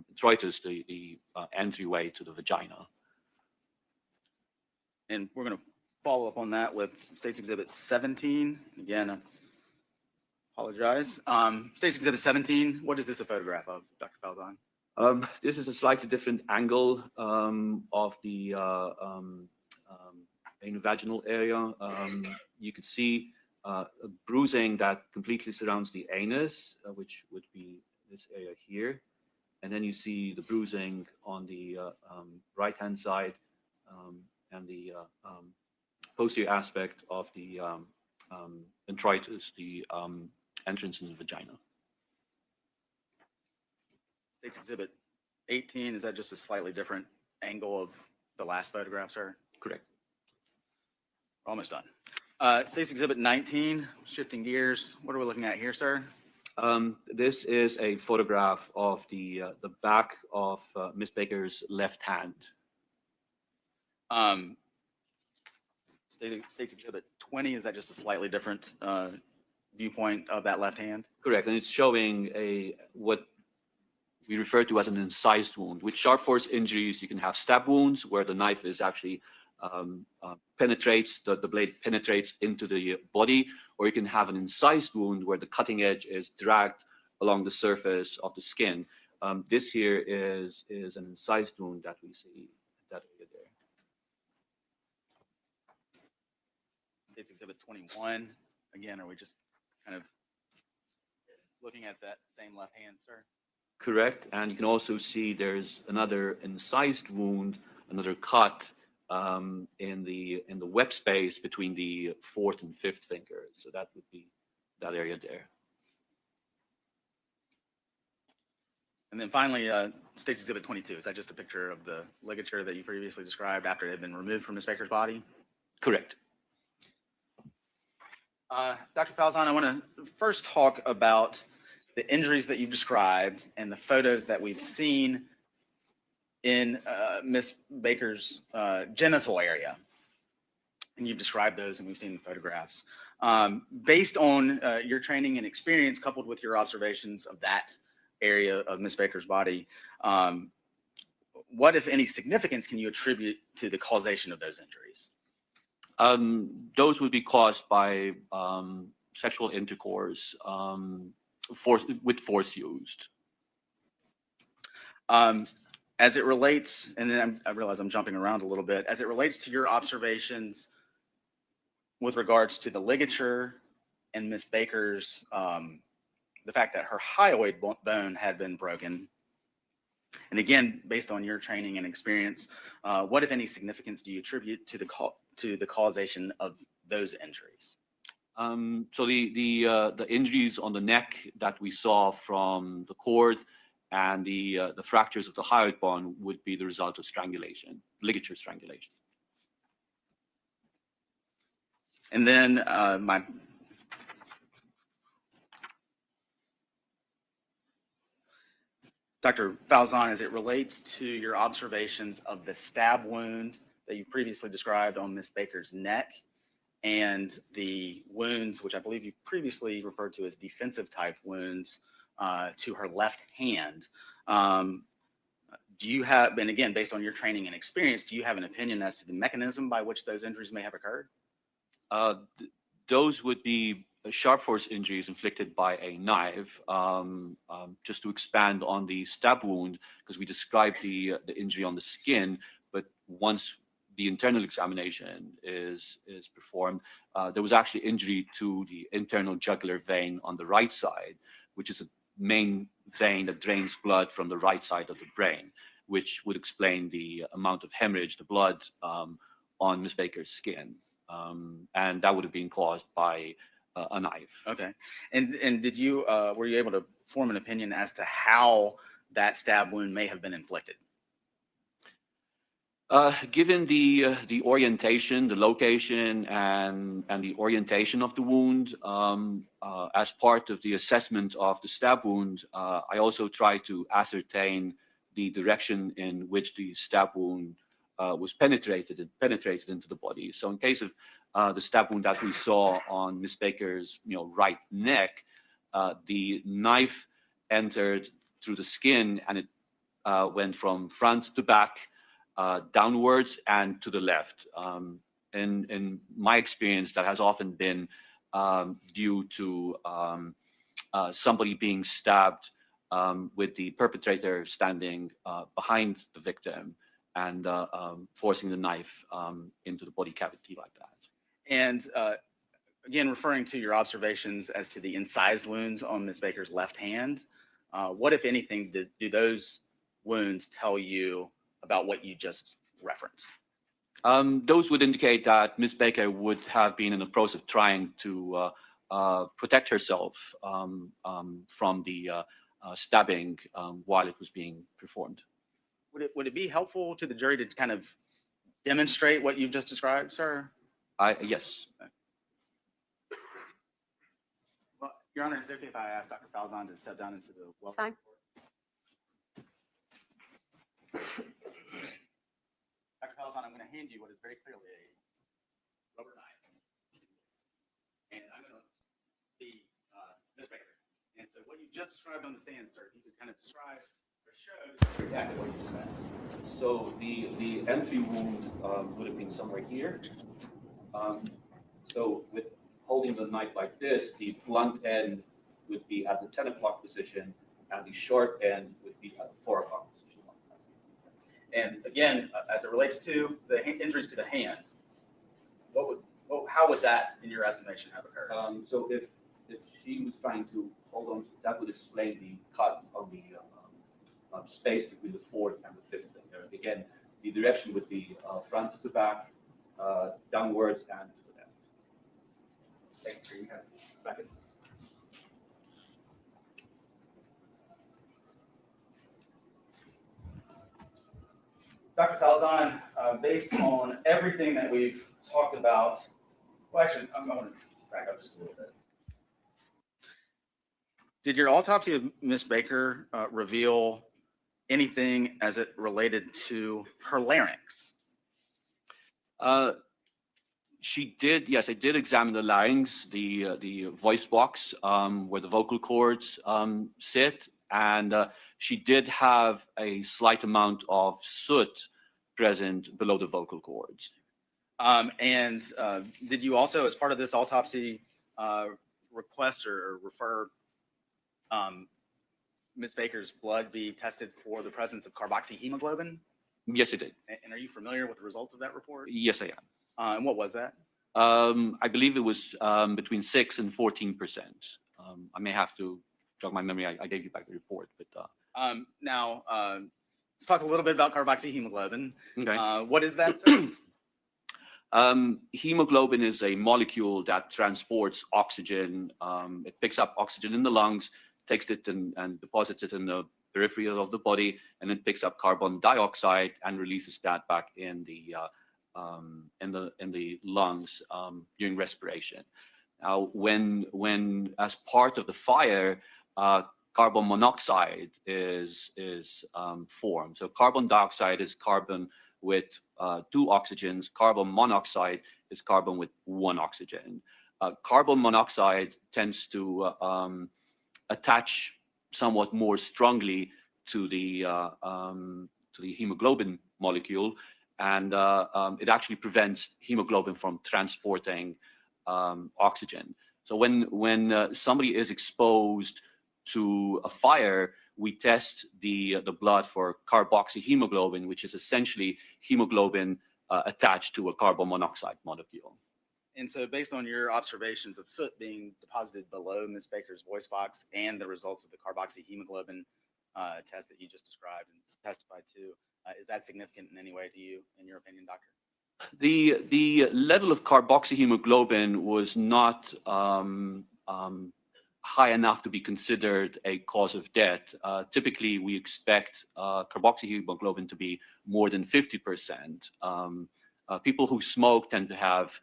detritus, the entryway to the vagina.
And we're going to follow up on that with State's Exhibit 17. Again, I apologize. State's Exhibit 17, what is this a photograph of, Dr. Falzon?
This is a slightly different angle of the vaginal area. You could see a bruising that completely surrounds the anus, which would be this area here. And then you see the bruising on the right-hand side and the posterior aspect of the detritus, the entrance in the vagina.
State's Exhibit 18, is that just a slightly different angle of the last photograph, sir?
Correct.
Almost done. State's Exhibit 19, shifting gears. What are we looking at here, sir?
This is a photograph of the back of Miss Baker's left hand.
State's Exhibit 20, is that just a slightly different viewpoint of that left hand?
Correct, and it's showing what we refer to as an incised wound. With sharp force injuries, you can have stab wounds where the knife is actually penetrates, the blade penetrates into the body, or you can have an incised wound where the cutting edge is dragged along the surface of the skin. This here is an incised wound that we see that area there.
State's Exhibit 21, again, are we just kind of looking at that same left hand, sir?
Correct, and you can also see there's another incised wound, another cut in the web space between the fourth and fifth finger. So that would be that area there.
And then finally, State's Exhibit 22, is that just a picture of the ligature that you previously described after it had been removed from Ms. Baker's body?
Correct.
Dr. Falzon, I want to first talk about the injuries that you've described and the photos that we've seen in Ms. Baker's genital area. And you've described those and we've seen the photographs. Based on your training and experience coupled with your observations of that area of Ms. Baker's body, what, if any, significance can you attribute to the causation of those injuries?
Those would be caused by sexual intercourse with force used.
As it relates, and then I realize I'm jumping around a little bit, as it relates to your observations with regards to the ligature and Ms. Baker's, the fact that her hyoid bone had been broken, and again, based on your training and experience, what, if any, significance do you attribute to the causation of those injuries?
So the injuries on the neck that we saw from the cord and the fractures of the hyoid bone would be the result of strangulation, ligature strangulation.
And then Dr. Falzon, as it relates to your observations of the stab wound that you previously described on Ms. Baker's neck and the wounds, which I believe you previously referred to as defensive type wounds to her left hand, do you have, and again, based on your training and experience, do you have an opinion as to the mechanism by which those injuries may have occurred?
Those would be sharp force injuries inflicted by a knife. Just to expand on the stab wound, because we described the injury on the skin, but once the internal examination is performed, there was actually injury to the internal jugular vein on the right side, which is a main vein that drains blood from the right side of the brain, which would explain the amount of hemorrhage, the blood on Ms. Baker's skin. And that would have been caused by a knife.
Okay. And did you, were you able to form an opinion as to how that stab wound may have been inflicted?
Given the orientation, the location, and the orientation of the wound, as part of the assessment of the stab wound, I also try to ascertain the direction in which the stab wound was penetrated into the body. So in case of the stab wound that we saw on Ms. Baker's right neck, the knife entered through the skin and it went from front to back, downwards and to the left. In my experience, that has often been due to somebody being stabbed with the perpetrator standing behind the victim and forcing the knife into the body cavity like that.
And again, referring to your observations as to the incised wounds on Ms. Baker's left hand, what, if anything, do those wounds tell you about what you just referenced?
Those would indicate that Ms. Baker would have been in the process of trying to protect herself from the stabbing while it was being performed.
Would it be helpful to the jury to kind of demonstrate what you've just described, sir?
Yes.
Well, Your Honor, is it okay if I ask Dr. Falzon to step down into the
It's fine.
Dr. Falzon, I'm going to hand you what is very clearly a rubber knife. And I'm going to be Ms. Baker. And so what you just described on the stand, sir, if you could kind of describe or show exactly what you just said.
So the entry wound would have been somewhere here. So with holding the knife like this, the blunt end would be at the 10 o'clock position and the short end would be at the 4 o'clock position.
And again, as it relates to the injuries to the hand, how would that, in your estimation, have occurred?
So if she was trying to hold on, that would explain the cut on the space between the fourth and the fifth finger. Again, the direction would be front to back, downwards, and to the left.
Thank you. You guys back in. Dr. Falzon, based on everything that we've talked about, well, actually, I'm going to back up just a little bit. Did your autopsy of Ms. Baker reveal anything as it related to her larynx?
She did, yes, I did examine the larynx, the voice box where the vocal cords sit, and she did have a slight amount of soot present below the vocal cords.
And did you also, as part of this autopsy, request or refer Ms. Baker's blood be tested for the presence of carboxyhemoglobin?
Yes, I did.
And are you familiar with the results of that report?
Yes, I am.
And what was that?
I believe it was between 6 and 14%. I may have to jog my memory. I gave you back the report, but
now let's talk a little bit about carboxyhemoglobin.
Okay.
What is that, sir?
Hemoglobin is a molecule that transports oxygen. It picks up oxygen in the lungs, takes it and deposits it in the periphery of the body, and then picks up carbon dioxide and releases that back in the lungs during respiration. Now, when as part of the fire, carbon monoxide is formed. So carbon dioxide is carbon with 2 oxygens. Carbon monoxide is carbon with 1 oxygen. Carbon monoxide tends to attach somewhat more strongly to the hemoglobin molecule, and it actually prevents hemoglobin from transporting oxygen. So when somebody is exposed to a fire, we test the blood for carboxyhemoglobin, which is essentially hemoglobin attached to a carbon monoxide molecule.
And so based on your observations of soot being deposited below Ms. Baker's voice box and the results of the carboxyhemoglobin test that you just described and testified to, is that significant in any way to you, in your opinion, doctor?
The level of carboxyhemoglobin was not high enough to be considered a cause of death. Typically, we expect carboxyhemoglobin to be more than 50%. People who smoke tend to have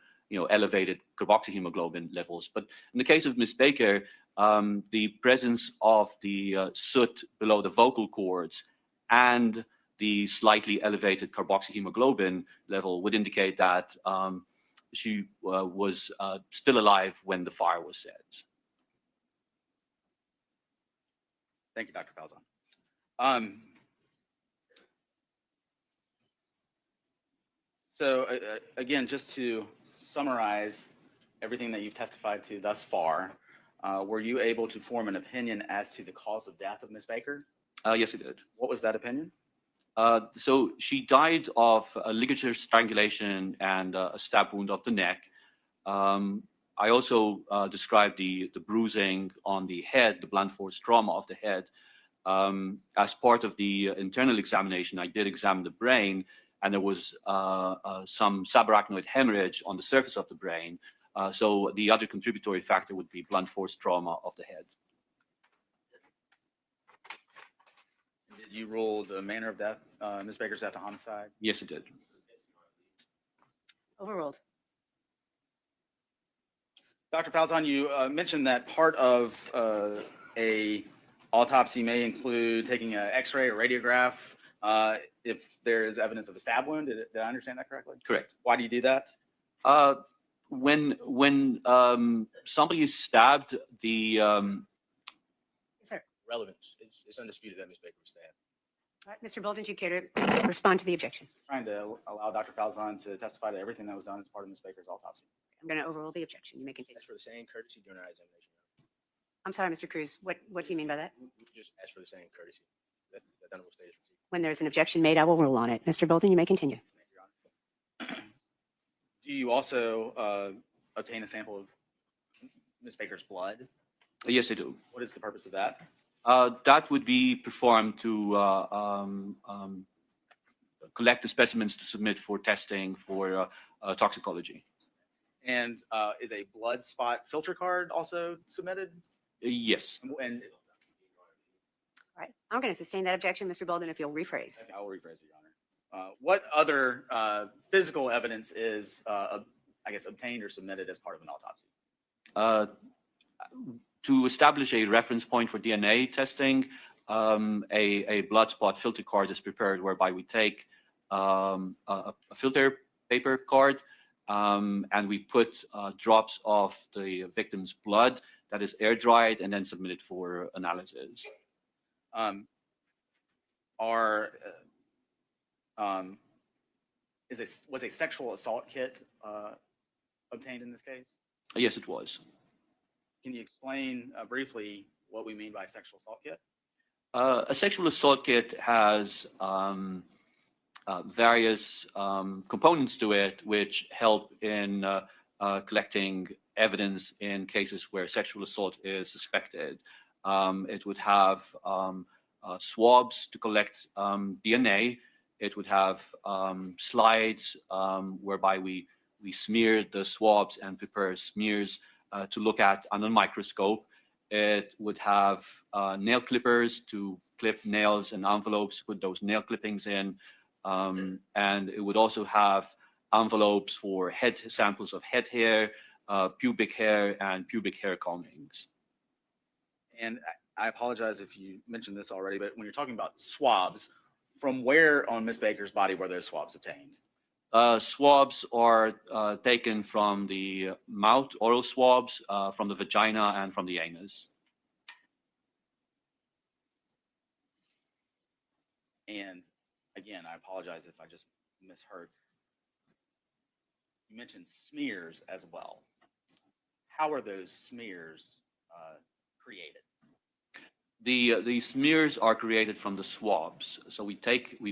elevated carboxyhemoglobin levels. But in the case of Ms. Baker, the presence of the soot below the vocal cords and the slightly elevated carboxyhemoglobin level would indicate that she was still alive when the fire was set.
Thank you, Dr. Falzon. So again, just to summarize everything that you've testified to thus far, were you able to form an opinion as to the cause of death of Ms. Baker?
Yes, I did.
What was that opinion?
So she died of a ligature strangulation and a stab wound of the neck. I also described the bruising on the head, the blunt force trauma of the head. As part of the internal examination, I did examine the brain, and there was some subarachnoid hemorrhage on the surface of the brain. So the other contributory factor would be blunt force trauma of the head.
Did you rule the manner of death, Ms. Baker's death, a homicide?
Yes, it did.
Overruled.
Dr. Falzon, you mentioned that part of a autopsy may include taking an X-ray or radiograph if there is evidence of a stab wound. Did I understand that correctly?
Correct.
Why do you do that?
When somebody is stabbed, the
Sir.
Relevance. It's undisputed that Ms. Baker was stabbed.
All right, Mr. Bolden, do you care to respond to the objection?
Trying to allow Dr. Falzon to testify to everything that was done as part of Ms. Baker's autopsy.
I'm going to overrule the objection. You may continue.
Ask for the same courtesy during our examination.
I'm sorry, Mr. Cruz. What do you mean by that?
We just ask for the same courtesy that the Honorable State has received.
When there's an objection made, I will rule on it. Mr. Bolden, you may continue.
Thank you, Your Honor. Do you also obtain a sample of Ms. Baker's blood?
yes, I do.
What is the purpose of that?
That would be performed to collect the specimens to submit for testing for toxicology.
And is a blood spot filter card also submitted?
Yes.
And
All right, I'm going to sustain that objection, Mr. Bolden, if you'll rephrase.
I will rephrase it, Your Honor. What other physical evidence is, I guess, obtained or submitted as part of an autopsy?
To establish a reference point for DNA testing, a blood spot filter card is prepared whereby we take a filter paper card and we put drops of the victim's blood that is air dried and then submitted for analysis.
Was a sexual assault kit obtained in this case?
Yes, it was.
Can you explain briefly what we mean by sexual assault kit?
A sexual assault kit has various components to it which help in collecting evidence in cases where sexual assault is suspected. It would have swabs to collect DNA. It would have slides whereby we smear the swabs and prepare smears to look at under a microscope. It would have nail clippers to clip nails and envelopes, put those nail clippings in. And it would also have envelopes for head samples of head hair, pubic hair, and pubic hair combings.
And I apologize if you mentioned this already, but when you're talking about swabs, from where on Ms. Baker's body were those swabs obtained?
Swabs are taken from the mouth, oral swabs, from the vagina, and from the anus.
And again, I apologize if I just misheard. You mentioned smears as well. How are those smears created?
The smears are created from the swabs. So we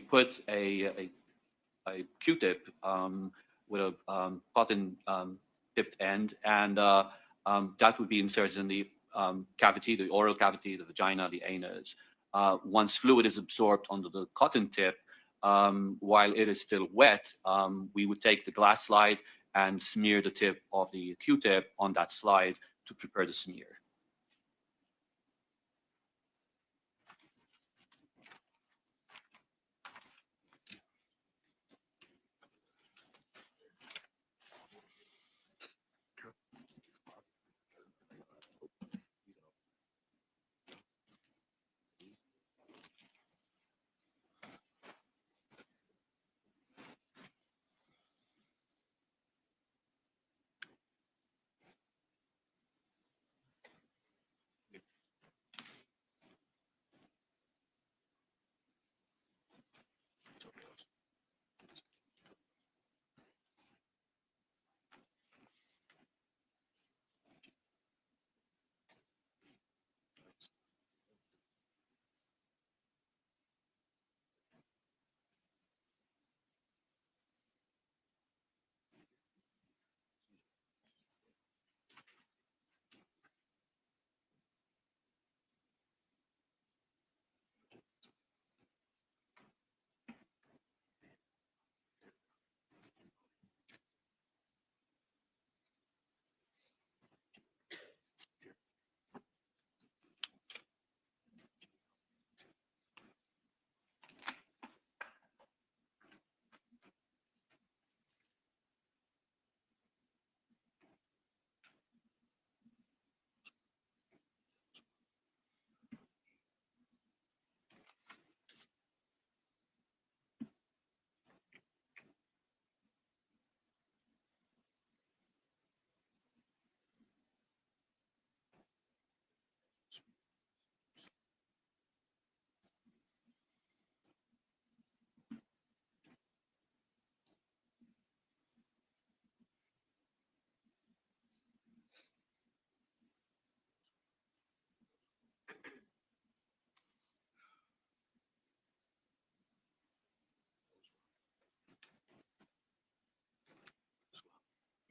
put a Q-tip with a cotton tipped end, and that would be inserted in the cavity, the oral cavity, the vagina, the anus. Once fluid is absorbed onto the cotton tip, while it is still wet, we would take the glass slide and smear the tip of the Q-tip on that slide to prepare the smear.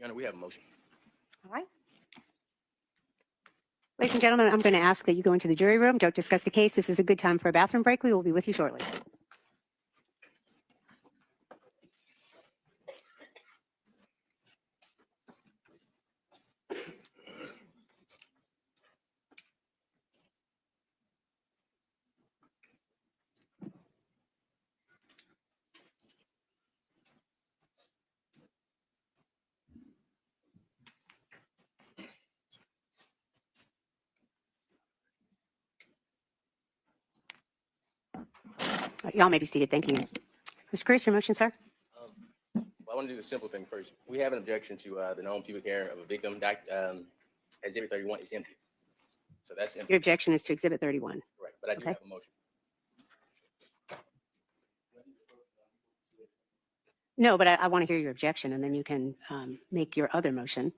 Your Honor, we have a motion.
All right. Ladies and gentlemen, I'm going to ask that you go into the jury room. Don't discuss the case. This is a good time for a bathroom break. We will be with you shortly. Y'all may be seated. Thank you. Mr. Cruz, your motion, sir?
Well, I want to do the simple thing first. We have an objection to the known pubic hair of a victim. Exhibit 31 is empty. So that's empty.
Your objection is to Exhibit 31.
Right, but I do
Okay.
have a motion.
No, but I want to hear your objection, and then you can make your other motion.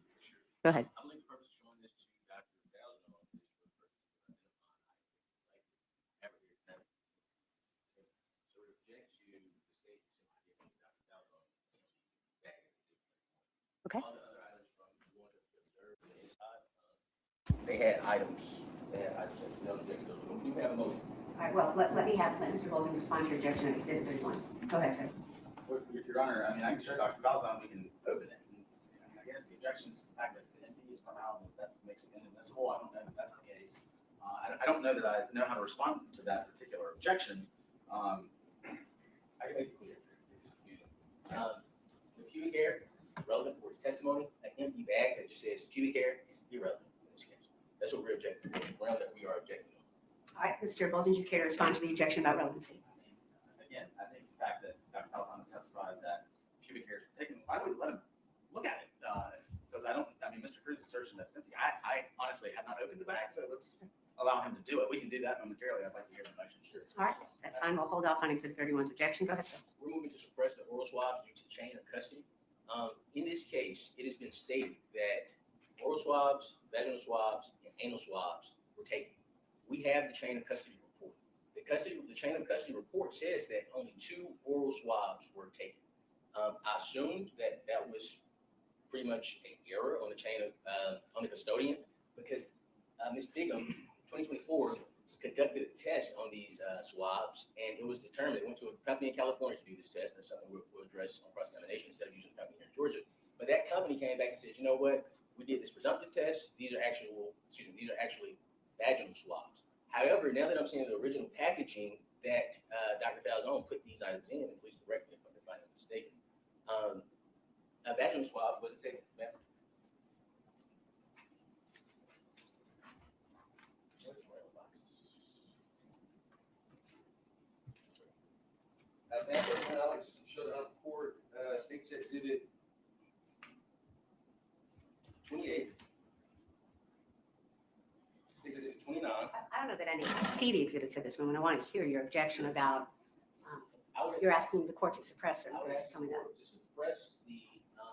Go ahead.
I'm going to purpose showing this to Dr. Faust on this for the purpose of identifying African American. So we object to the state simply giving Dr. Faust on back.
Okay.
All the other items from the one that we observed on the inside, they had items. They had items that we don't object to those. But we do have a motion.
All right, well, let Mr. Bolden respond to your objection at Exhibit 31. Go ahead, sir.
Your Honor, I mean, I can show Dr. Falzon, we can open it. I guess the objection is the fact that it's empty, somehow that makes it inadmissible. I don't know if that's the case. I don't know that I know how to respond to that particular objection.
I can make it clear. It's confusing. The pubic hair is relevant for his testimony. An empty bag that just says pubic hair is irrelevant in this case. That's what we're objecting to. The ground that we are objecting to.
All right, Mr. Bolden, do you care to respond to the objection about relevancy?
Again, I think the fact that Dr. Falzon has testified that pubic hairs were taken, I would let him look at it. Because Mr. Cruz's assertion that's empty, I honestly had not opened the bag, so let's allow him to do it. We can do that momentarily. I'd like to hear the motion. Sure.
All right, that's fine. We'll hold off on Exhibit 31's objection. Go ahead, sir.
We're moving to suppress the oral swabs due to chain of custody. In this case, it has been stated that oral swabs, vaginal swabs, and anal swabs were taken. We have the chain of custody report. The chain of custody report says that only 2 oral swabs were taken. I assumed that that was pretty much an error on the chain of on the custodian because Ms. Bigham, 2024, conducted a test on these swabs, and it was determined. It went to a company in California to do this test. That's something we'll address on cross-examination instead of using a company here in Georgia. But that company came back and said, you know what? We did this presumptive test. These are actually vaginal swabs. However, now that I'm seeing the original packaging that Dr. Falzon put these items in, and please correct me if I'm mistaken, a vaginal swab wasn't taken. When Alex showed on court, State's Exhibit 28. State's Exhibit 29.
I don't know that I need to see the exhibits at this moment. I want to hear your objection about, you're asking the court to suppress certain things. Tell me that.
To suppress the,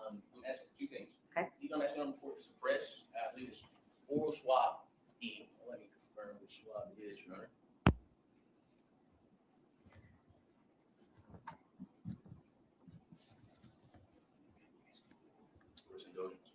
I'm asking for 2 things.
Okay.
I'm asking on the court to suppress, I believe it's oral swab E. Let me confirm which swab it is, Your Honor. First indulgence.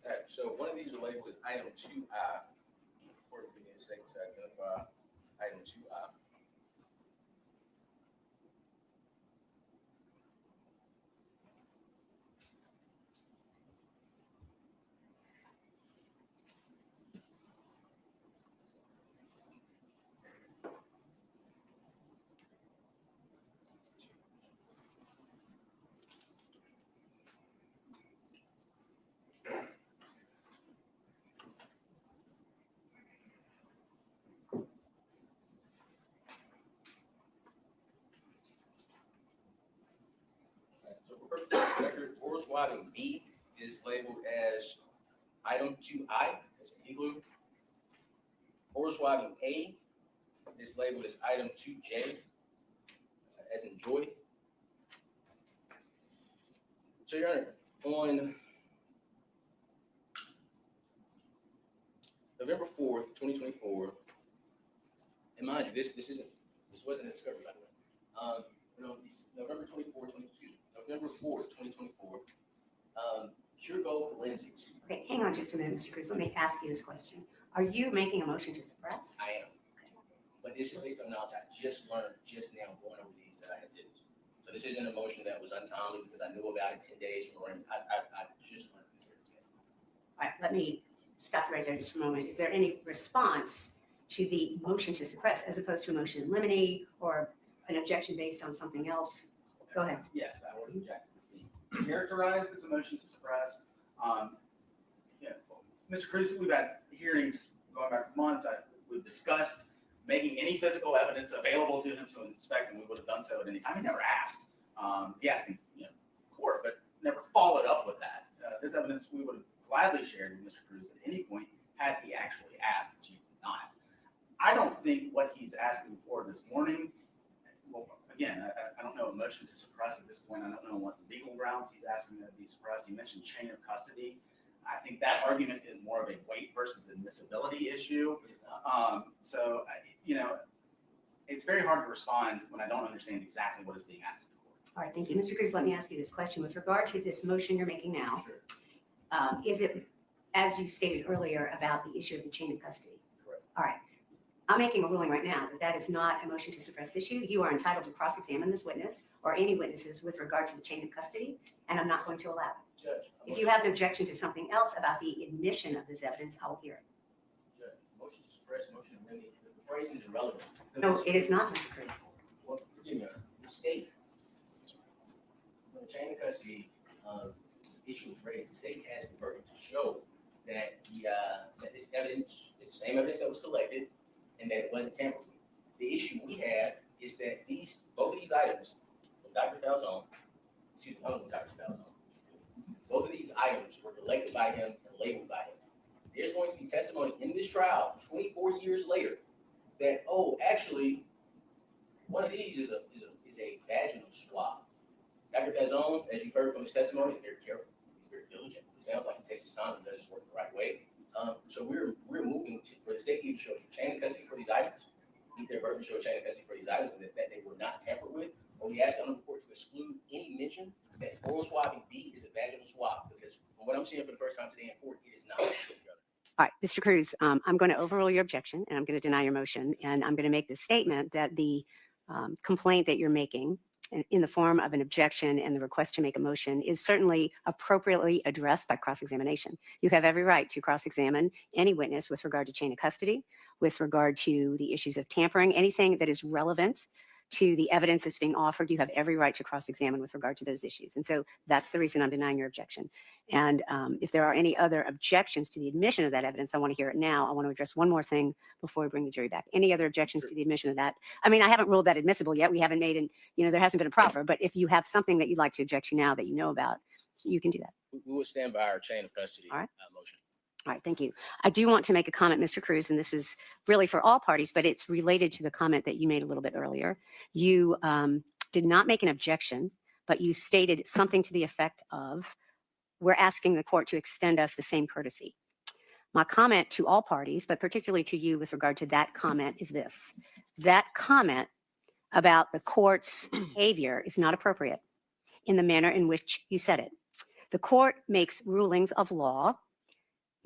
All right, so one of these are labeled as item 2I. Court, give me a second to identify item 2I. So for purposes of the record, oral swabbing B is labeled as item 2I, as in igloo. Oral swabbing A is labeled as item 2J, as in joy. So, Your Honor, on November 4th, 2024, and mind you, this wasn't a discovery, by the way. November 4th, 2024, Pure Gold Forensics.
Okay, hang on just a minute, Mr. Cruz. Let me ask you this question. Are you making a motion to suppress?
I am. But this is based on knowledge I just learned just now going over these that I had to. So this isn't a motion that was untimely because I knew about it 10 days from when I just learned this here today.
All right, let me stop right there just for a moment. Is there any response to the motion to suppress as opposed to a motion in limine or an objection based on something else? Go ahead.
Yes, I would object. It's characterized as a motion to suppress. Mr. Cruz, we've had hearings going back for months. We've discussed making any physical evidence available to him to inspect, and we would have done so at any time. He never asked. He asked in court, but never followed up with that. This evidence we would have gladly shared with Mr. Cruz at any point had he actually asked, but he did not. I don't think what he's asking for this morning, well, again, I don't know a motion to suppress at this point. I don't know what legal grounds he's asking that be suppressed. He mentioned chain of custody. I think that argument is more of a weight versus admissibility issue. It's very hard to respond when I don't understand exactly what is being asked of the court.
All right, thank you. Mr. Cruz, let me ask you this question. With regard to this motion you're making now, is it, as you stated earlier, about the issue of the chain of custody?
Correct.
All right. I'm making a ruling right now that that is not a motion to suppress issue. You are entitled to cross-examine this witness or any witnesses with regard to the chain of custody, and I'm not going to allow it.
Judge,
If you have an objection to something else about the admission of this evidence, I will hear it.
Judge, motion to suppress, motion to limine, the phrasing is irrelevant.
No, it is not, Mr. Cruz.
Well, forgive me, Your Honor. The state, when the chain of custody issue was raised, the state has the burden to show that that this evidence is the same evidence that was collected and that it wasn't tampered with. The issue we have is that both of these items, from Dr. Falzone, both of these items were collected by him and labeled by him. There's going to be testimony in this trial 24 years later that, actually, one of these is a vaginal swab. Dr. Falzone, as you've heard from his testimony, is very careful, he's very diligent. It sounds like he takes his time and does his work the right way. So we're moving for the state to show a chain of custody for these items, meet their burden to show a chain of custody for these items, and that they were not tampered with. Or we asked the court to exclude any mention that oral swabbing B is a vaginal swab, because from what I'm seeing for the first time today in court, it is not.
All right, Mr. Cruz, I'm going to overrule your objection and I'm going to deny your motion. And I'm going to make the statement that the complaint that you're making in the form of an objection and the request to make a motion is certainly appropriately addressed by cross-examination. You have every right to cross-examine any witness with regard to chain of custody, with regard to the issues of tampering, anything that is relevant to the evidence that's being offered. You have every right to cross-examine with regard to those issues. And so that's the reason I'm denying your objection. And if there are any other objections to the admission of that evidence, I want to hear it now. I want to address one more thing before we bring the jury back. Any other objections to the admission of that? I mean, I haven't ruled that admissible yet. We haven't made there hasn't been a proffer, but if you have something that you'd like to object to now that you know about, so you can do that.
We will stand by our chain of custody motion.
All right, thank you. I do want to make a comment, Mr. Cruz, and this is really for all parties, but it's related to the comment that you made a little bit earlier. You did not make an objection, but you stated something to the effect of, we're asking the court to extend us the same courtesy. My comment to all parties, but particularly to you with regard to that comment, is this. That comment about the court's behavior is not appropriate in the manner in which you said it. The court makes rulings of law,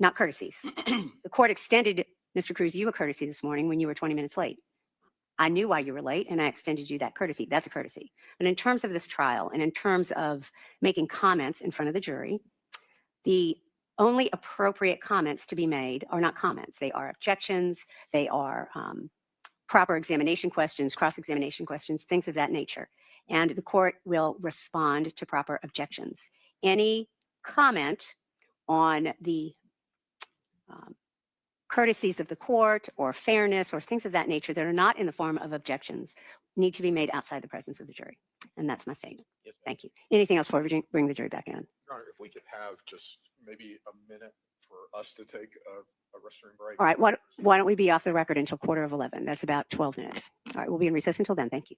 not courtesies. The court extended, Mr. Cruz, you a courtesy this morning when you were 20 minutes late. I knew why you were late and I extended you that courtesy. That's a courtesy. But in terms of this trial and in terms of making comments in front of the jury, the only appropriate comments to be made are not comments. They are objections. They are proper examination questions, cross-examination questions, things of that nature. And the court will respond to proper objections. Any comment on the courtesies of the court or fairness or things of that nature that are not in the form of objections need to be made outside the presence of the jury. And that's my statement.
Yes, ma'am.
Thank you. Anything else before we bring the jury back in?
Your Honor, if we could have just maybe a minute for us to take a restroom break.
All right, why don't we be off the record until 11:15? That's about 12 minutes. All right, we'll be in recess until then. Thank you.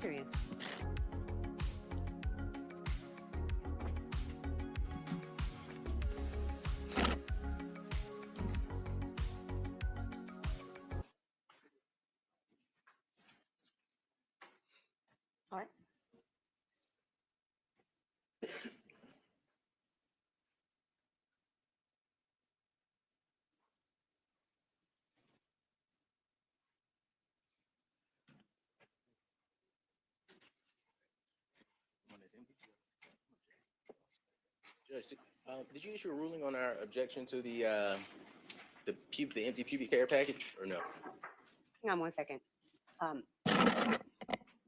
Period. All right.
Judge, did you issue a ruling on our objection to the empty pubic hair package, or no?
Hang on one second.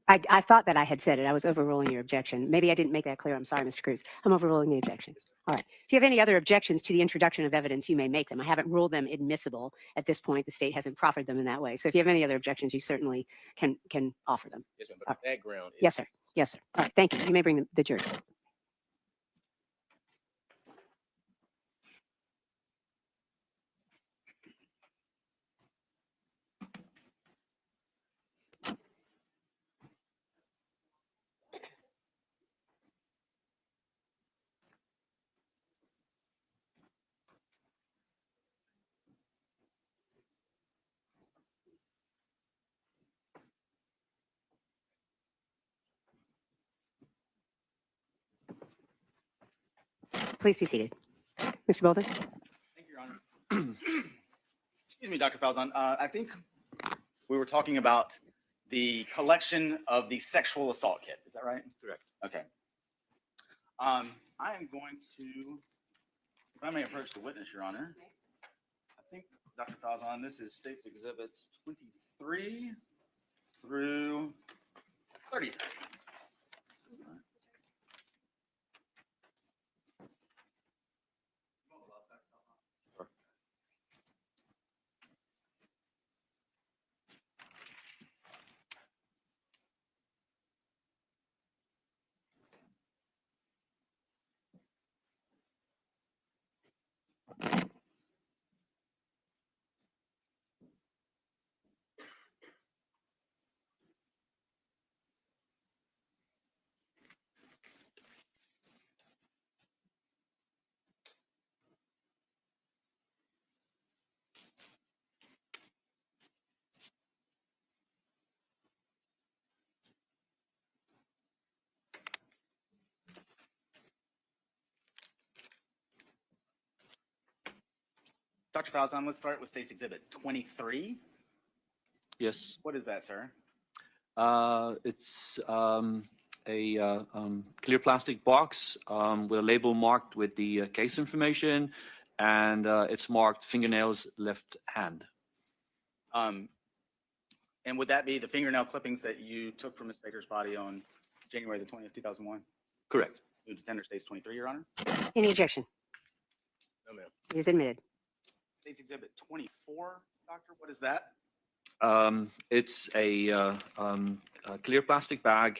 I thought that I had said it. I was overruling your objection. Maybe I didn't make that clear. I'm sorry, Mr. Cruz. I'm overruling the objection. All right. If you have any other objections to the introduction of evidence, you may make them. I haven't ruled them admissible at this point. The state hasn't proffered them in that way. So if you have any other objections, you certainly can offer them.
Yes, ma'am, but the background is.
Yes, sir. Yes, sir. All right. Thank you. You may bring the jury. Please be seated. Mr. Bolden?
Thank you, Your Honor. Excuse me, Dr. Falzon. I think we were talking about the collection of the sexual assault kit. Is that right?
Correct.
Okay. I am going to, if I may approach the witness, Your Honor. I think, Dr. Falzon, this is State's Exhibits 23 through 30. Dr. Falzon, let's start with State's Exhibit 23.
Yes.
What is that, sir?
It's a clear plastic box with a label marked with the case information, and it's marked fingernails left hand.
And would that be the fingernail clippings that you took from Ms. Baker's body on January the 20th, 2001?
Correct.
Move to tender State's 23, Your Honor.
Any objection?
No, ma'am.
It is admitted.
State's Exhibit 24, Doctor, what is that?
It's a clear plastic bag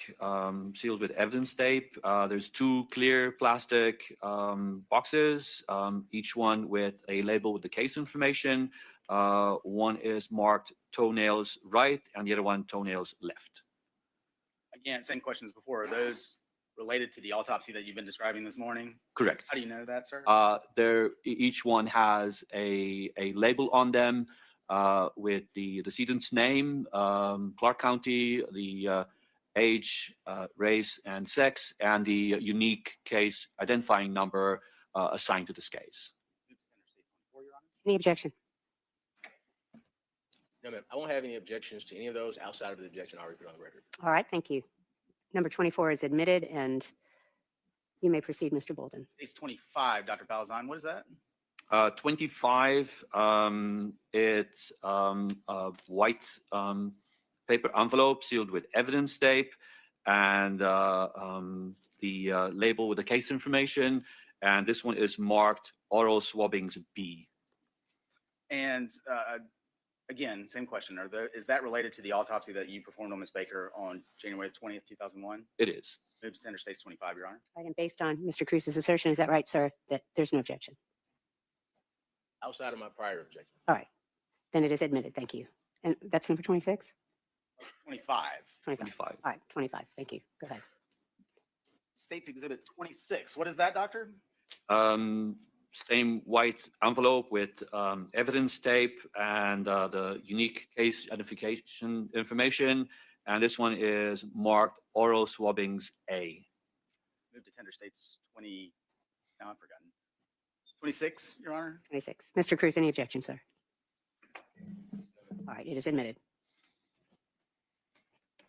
sealed with evidence tape. There's two clear plastic boxes, each one with a label with the case information. One is marked toenails right and the other one toenails left.
Again, same question as before. Are those related to the autopsy that you've been describing this morning?
Correct.
How do you know that, sir?
Each one has a label on them with the decedent's name, Clark County, the age, race, and sex, and the unique case identifying number assigned to this case.
Any objection?
No, ma'am. I won't have any objections to any of those outside of the objection already put on the record.
All right. Thank you. Number 24 is admitted, and you may proceed, Mr. Bolden.
State's 25, Dr. Falzon, what is that?
25, it's a white paper envelope sealed with evidence tape and the label with the case information. And this one is marked oral swabbings B.
And again, same question. Is that related to the autopsy that you performed on Ms. Baker on January 20th, 2001?
It is.
Move to tender State's 25, Your Honor.
Right, and based on Mr. Cruz's assertion, is that right, sir, that there's no objection?
Outside of my prior objection.
All right. Then it is admitted. Thank you. And that's number 26?
25.
25. All right, 25. Thank you. Go ahead.
State's Exhibit 26. What is that, Doctor?
Same white envelope with evidence tape and the unique case identification information. And this one is marked oral swabbings A.
Move to tender States 20. Now I've forgotten. 26, Your Honor.
26. Mr. Cruz, any objection, sir? All right, it is admitted.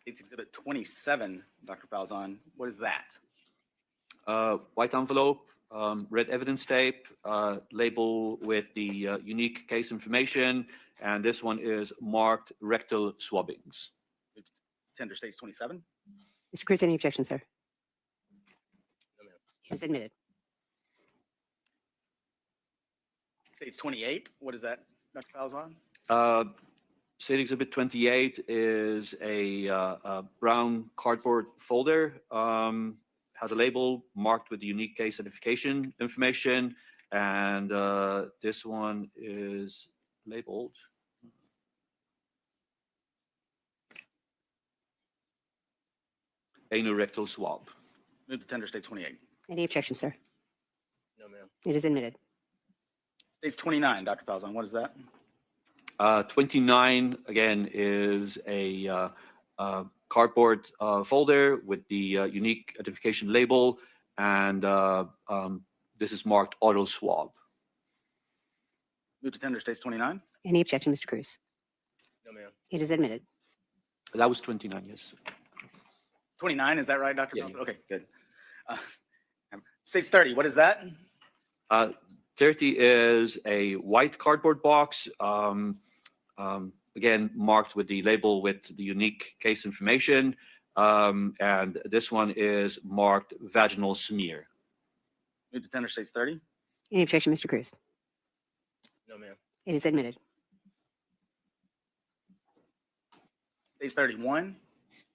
State's Exhibit 27, Dr. Falzon. What is that?
White envelope, red evidence tape, label with the unique case information, and this one is marked rectal swabbings.
Tender States 27.
Mr. Cruz, any objection, sir? It is admitted.
States 28. What is that, Dr. Falzon?
State Exhibit 28 is a brown cardboard folder. Has a label marked with the unique case identification information, and this one is labeled anorectal swab.
Move to tender States 28.
Any objection, sir?
No, ma'am.
It is admitted.
States 29, Dr. Falzon. What is that?
29, again, is a cardboard folder with the unique identification label, and this is marked auto swab.
Move to tender States 29.
Any objection, Mr. Cruz?
No, ma'am.
It is admitted.
That was 29, yes.
29, is that right, Dr.
Yeah.
Falzon? Okay, good. States 30. What is that?
30 is a white cardboard box, again, marked with the label with the unique case information. And this one is marked vaginal smear.
Move to tender States 30.
Any objection, Mr. Cruz?
No, ma'am.
It is admitted.
States 31.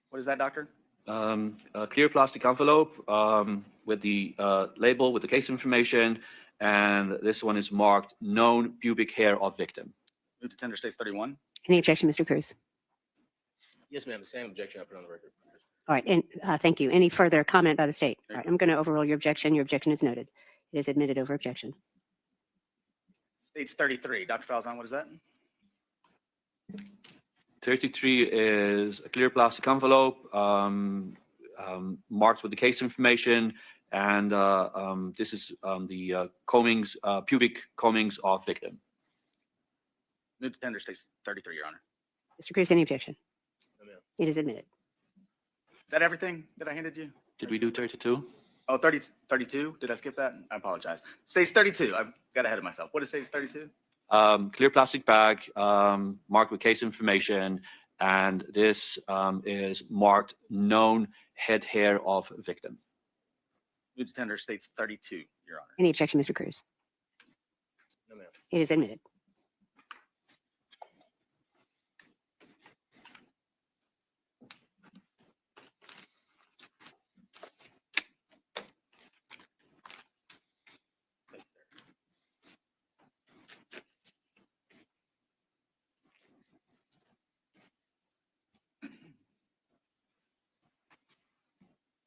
What is that, Doctor?
A clear plastic envelope with the label with the case information, and this one is marked known pubic hair of victim.
Move to tender States 31.
Any objection, Mr. Cruz?
Yes, ma'am. The same objection I put on the record.
All right, and thank you. Any further comment by the state? All right, I'm going to overrule your objection. Your objection is noted. It is admitted over objection.
States 33. Dr. Falzon, what is that?
33 is a clear plastic envelope marked with the case information, and this is the combings, pubic combings of victim.
Move to tender States 33, Your Honor.
Mr. Cruz, any objection?
No, ma'am.
It is admitted.
Is that everything that I handed you?
Did we do 32?
Oh, 32? Did I skip that? I apologize. States 32. I got ahead of myself. What is States 32?
Clear plastic bag marked with case information, and this is marked known head hair of victim.
Move to tender States 32, Your Honor.
Any objection, Mr. Cruz?
No, ma'am.
It is admitted.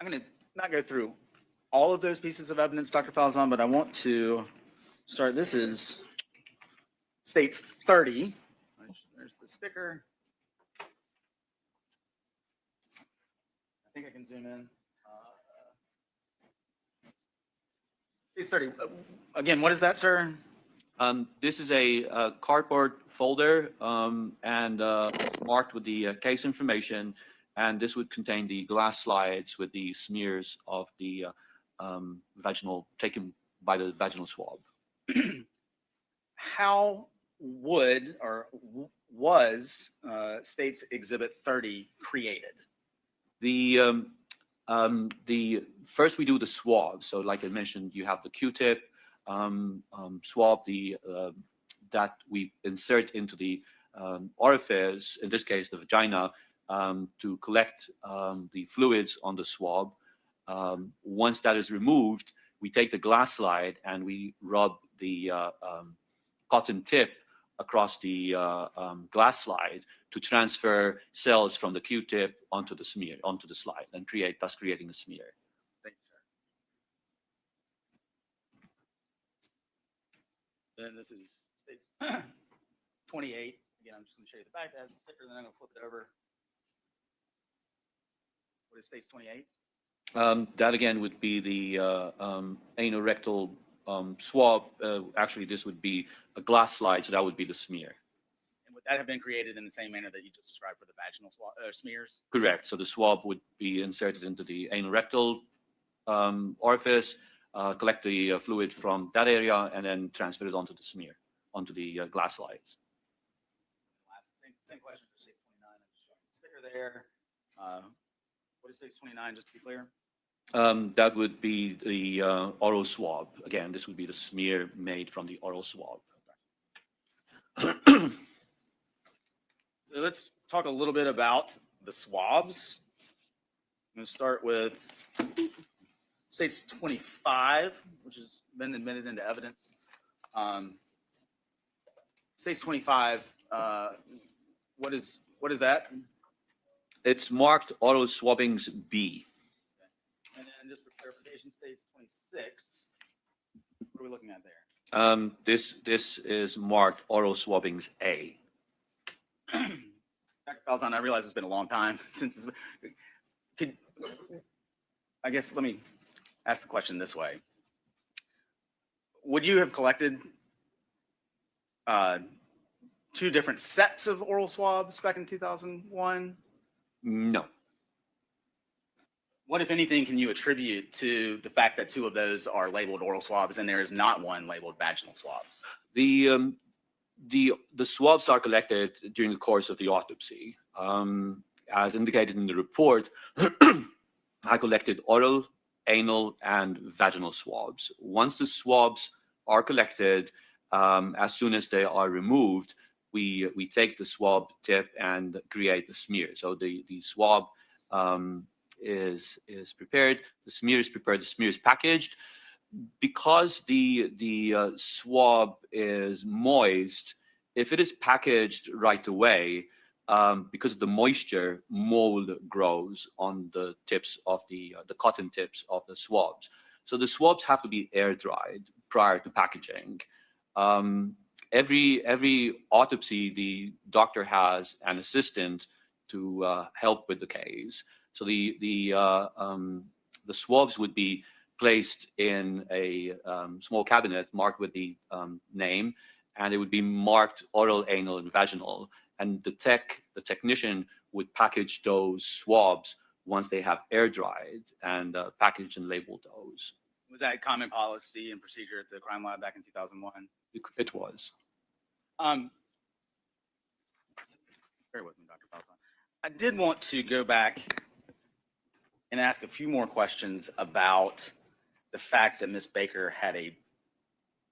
I'm going to not go through all of those pieces of evidence, Dr. Falzon, but I want to start. This is States 30. There's the sticker. I think I can zoom in. States 30. Again, what is that, sir?
This is a cardboard folder and marked with the case information, and this would contain the glass slides with the smears of the vaginal, taken by the vaginal swab.
How would or was States Exhibit 30 created?
The first we do the swab. So like I mentioned, you have the Q-tip, swab that we insert into the orifice, in this case the vagina, to collect the fluids on the swab. Once that is removed, we take the glass slide and we rub the cotton tip across the glass slide to transfer cells from the Q-tip onto the smear, onto the slide, and thus creating a smear.
Thank you, sir. Then this is stage 28. Again, I'm just going to show you the back. That has a sticker, then I'm going to flip it over. What is stage 28?
That again would be the anorectal swab. Actually, this would be a glass slide, so that would be the smear.
And would that have been created in the same manner that you just described for the vaginal smears?
Correct. So the swab would be inserted into the anorectal orifice, collect the fluid from that area, and then transfer it onto the smear, onto the glass slides.
Same question for stage 29. I'm just showing the sticker there. What is stage 29, just to be clear?
That would be the oral swab. Again, this would be the smear made from the oral swab.
So let's talk a little bit about the swabs. I'm going to start with stage 25, which has been admitted into evidence. Stage 25, what is that?
It's marked oral swabbings B.
And then just for clarification, stage 26, what are we looking at there?
This is marked oral swabbings A.
Dr. Falzon, I realize it's been a long time since I guess let me ask the question this way. Would you have collected two different sets of oral swabs back in 2001?
No.
What, if anything, can you attribute to the fact that two of those are labeled oral swabs and there is not one labeled vaginal swabs?
The swabs are collected during the course of the autopsy. As indicated in the report, I collected oral, anal, and vaginal swabs. Once the swabs are collected, as soon as they are removed, we take the swab tip and create the smear. So the swab is prepared, the smear is prepared, the smear is packaged. Because the swab is moist, if it is packaged right away, because of the moisture, mold grows on the tips of the cotton tips of the swabs. So the swabs have to be air dried prior to packaging. Every autopsy, the doctor has an assistant to help with the case. So the swabs would be placed in a small cabinet marked with the name, and it would be marked oral, anal, and vaginal. And the technician would package those swabs once they have air dried and packaged and labeled those.
Was that common policy and procedure at the crime lab back in 2001?
It was.
Bear with me, Dr. Falzon. I did want to go back and ask a few more questions about the fact that Ms. Baker had a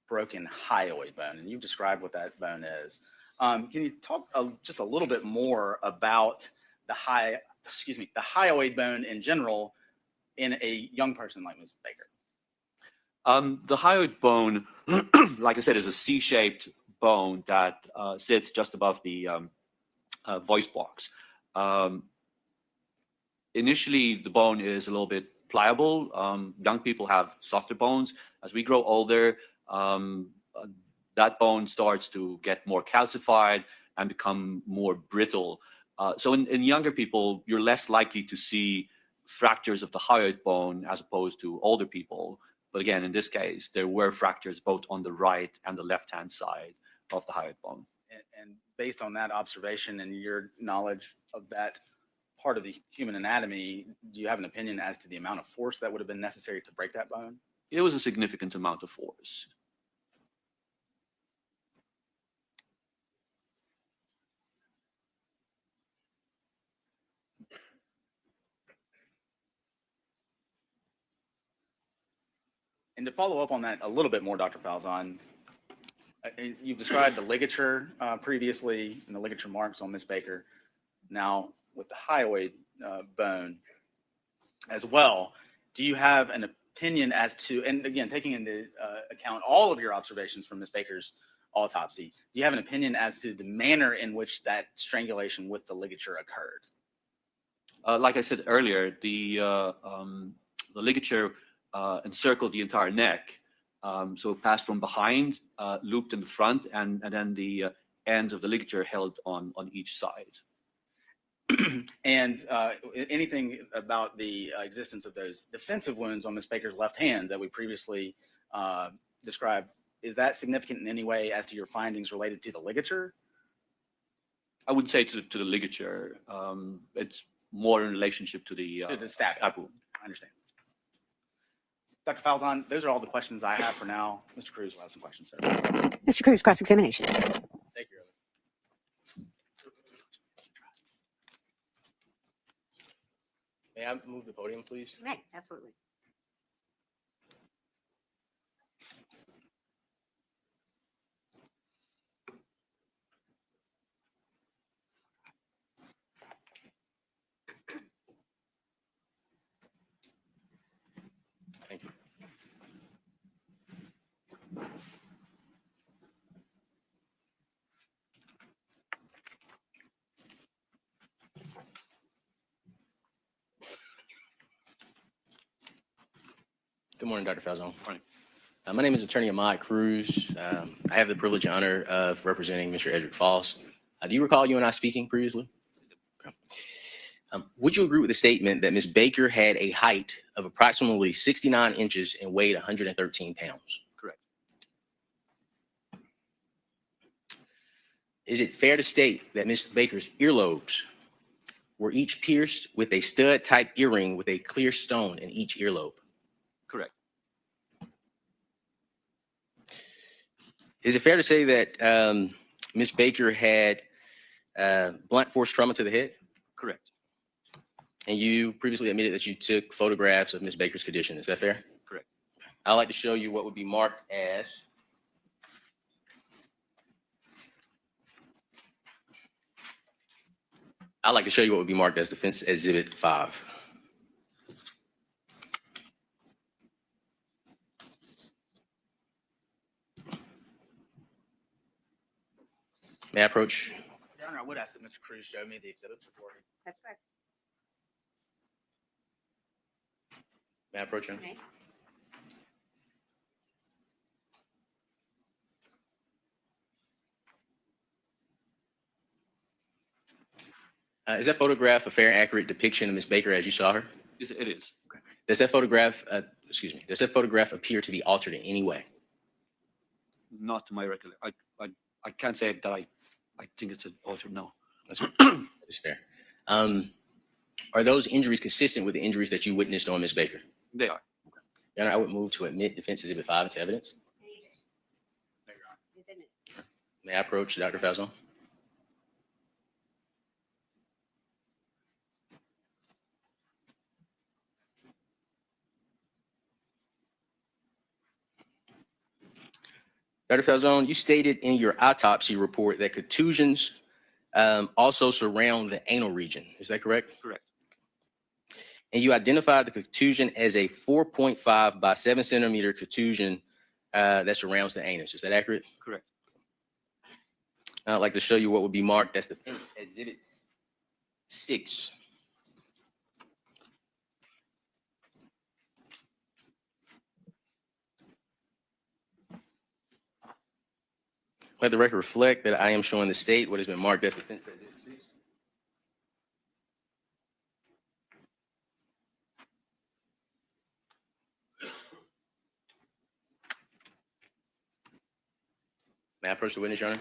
broken hyoid bone, and you've described what that bone is. Can you talk just a little bit more about the hyoid bone in general in a young person like Ms. Baker?
The hyoid bone, like I said, is a C-shaped bone that sits just above the voice box. Initially, the bone is a little bit pliable. Young people have softer bones. As we grow older, that bone starts to get more calcified and become more brittle. So in younger people, you're less likely to see fractures of the hyoid bone as opposed to older people. But again, in this case, there were fractures both on the right and the left-hand side of the hyoid bone.
And based on that observation and your knowledge of that part of the human anatomy, do you have an opinion as to the amount of force that would have been necessary to break that bone?
It was a significant amount of force.
And to follow up on that a little bit more, Dr. Falzon, you've described the ligature previously and the ligature marks on Ms. Baker. Now, with the hyoid bone as well, do you have an opinion as to, and again, taking into account all of your observations from Ms. Baker's autopsy. Do you have an opinion as to the manner in which that strangulation with the ligature occurred?
Like I said earlier, the ligature encircled the entire neck. So it passed from behind, looped in the front, and then the ends of the ligature held on each side.
And anything about the existence of those defensive wounds on Ms. Baker's left hand that we previously described, is that significant in any way as to your findings related to the ligature?
I wouldn't say to the ligature. It's more in relationship to the
stab wound. I understand. Dr. Falzon, those are all the questions I have for now. Mr. Cruz will have some questions, sir.
Mr. Cruz, cross-examination.
Thank you. May I move the podium, please?
Right, absolutely.
Thank you. Good morning, Dr. Falzon. Morning. My name is Attorney Ahmad Cruz. I have the privilege and honor of representing Mr. Edrick Faust. Do you recall you and I speaking previously? Okay. Would you agree with the statement that Ms. Baker had a height of approximately 69 inches and weighed 113 pounds?
Correct.
Is it fair to state that Ms. Baker's earlobes were each pierced with a stud-type earring with a clear stone in each earlobe?
Correct.
Is it fair to say that Ms. Baker had blunt force trauma to the head?
Correct.
And you previously admitted that you took photographs of Ms. Baker's condition. Is that fair?
Correct.
I'd like to show you what would be marked as Defense Exhibit 5. May I approach?
Your Honor, I would ask that Mr. Cruz show me the exhibit before.
That's correct.
May I approach him?
Okay.
Is that photograph a fair and accurate depiction of Ms. Baker as you saw her?
Yes, it is.
Okay. Does that photograph, does that photograph appear to be altered in any way?
Not to my recollection. I can't say that I think it's an alter. No.
That's fair. Are those injuries consistent with the injuries that you witnessed on Ms. Baker?
They are.
Your Honor, I would move to admit Defense Exhibit 5 into evidence. May I approach Dr. Falzon? Dr. Falzon, you stated in your autopsy report that contusions also surround the anal region. Is that correct?
Correct.
And you identified the contusion as a 4.5 by 7 centimeter contusion that surrounds the anus. Is that accurate?
Correct.
I'd like to show you what would be marked as Defense Exhibit 6. Let the record reflect that I am showing the state what has been marked as Defense Exhibit 6. May I approach the witness, Your Honor?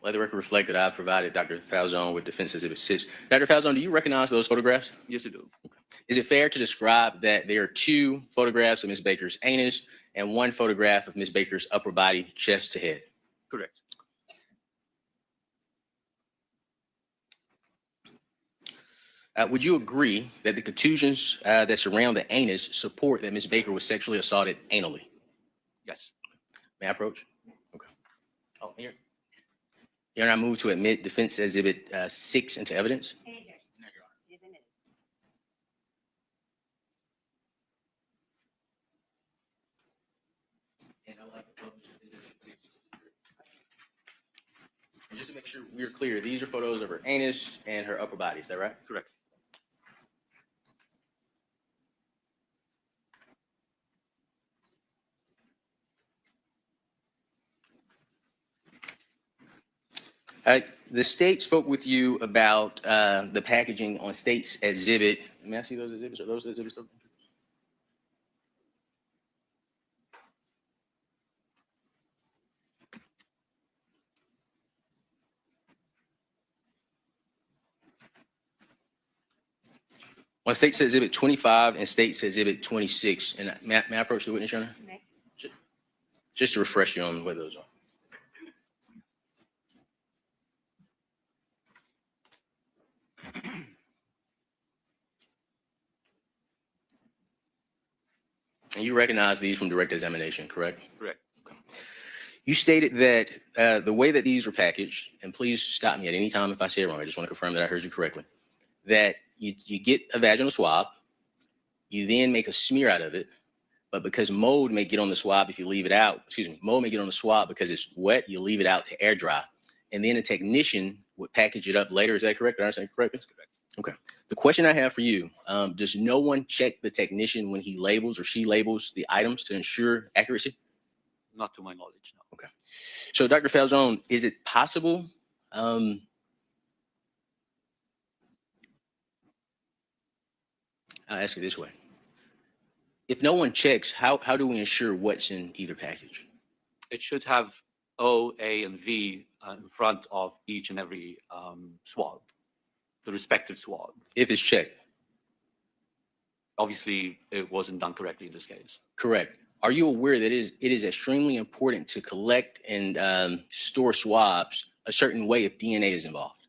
Let the record reflect that I've provided Dr. Falzon with Defense Exhibit 6. Dr. Falzon, do you recognize those photographs?
Yes, I do.
Okay. Is it fair to describe that there are 2 photographs of Ms. Baker's anus and 1 photograph of Ms. Baker's upper body, chest to head?
Correct.
Would you agree that the contusions that surround the anus support that Ms. Baker was sexually assaulted anally?
Yes.
May I approach? Okay. Oh, here. Your Honor, I move to admit Defense Exhibit 6 into evidence. just to make sure we're clear, these are photos of her anus and her upper body. Is that right?
Correct.
The state spoke with you about the packaging on state's exhibit. May I see those exhibits? Are those the exhibits? On state's exhibit 25 and state's exhibit 26. And may I approach the witness, Your Honor? Just to refresh you on where those are. And you recognize these from direct examination, correct?
Correct.
You stated that the way that these were packaged, and please stop me at any time if I say it wrong, I just want to confirm that I heard you correctly, that you get a vaginal swab, you then make a smear out of it, but because mold may get on the swab if you leave it out, mold may get on the swab because it's wet, you leave it out to air dry, and then a technician would package it up later. Is that correct? Did I understand correctly?
That's correct.
Okay. The question I have for you, does no one check the technician when he labels or she labels the items to ensure accuracy?
Not to my knowledge, no.
Okay. So Dr. Falzone, is it possible, I'll ask you this way. If no one checks, how do we ensure what's in either package?
It should have O, A, and V in front of each and every swab, the respective swab.
If it's checked?
Obviously, it wasn't done correctly in this case.
Correct. Are you aware that it is extremely important to collect and store swabs a certain way if DNA is involved?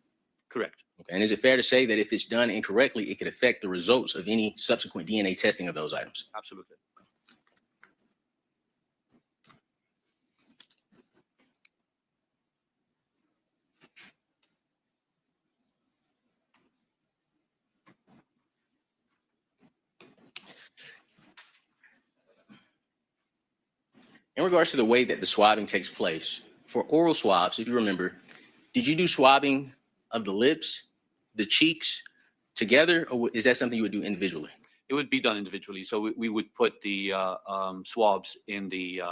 Correct.
Okay. And is it fair to say that if it's done incorrectly, it could affect the results of any subsequent DNA testing of those items?
Absolutely.
In regards to the way that the swabbing takes place, for oral swabs, if you remember, did you do swabbing of the lips, the cheeks together, or is that something you would do individually?
It would be done individually. So we would put the swabs in the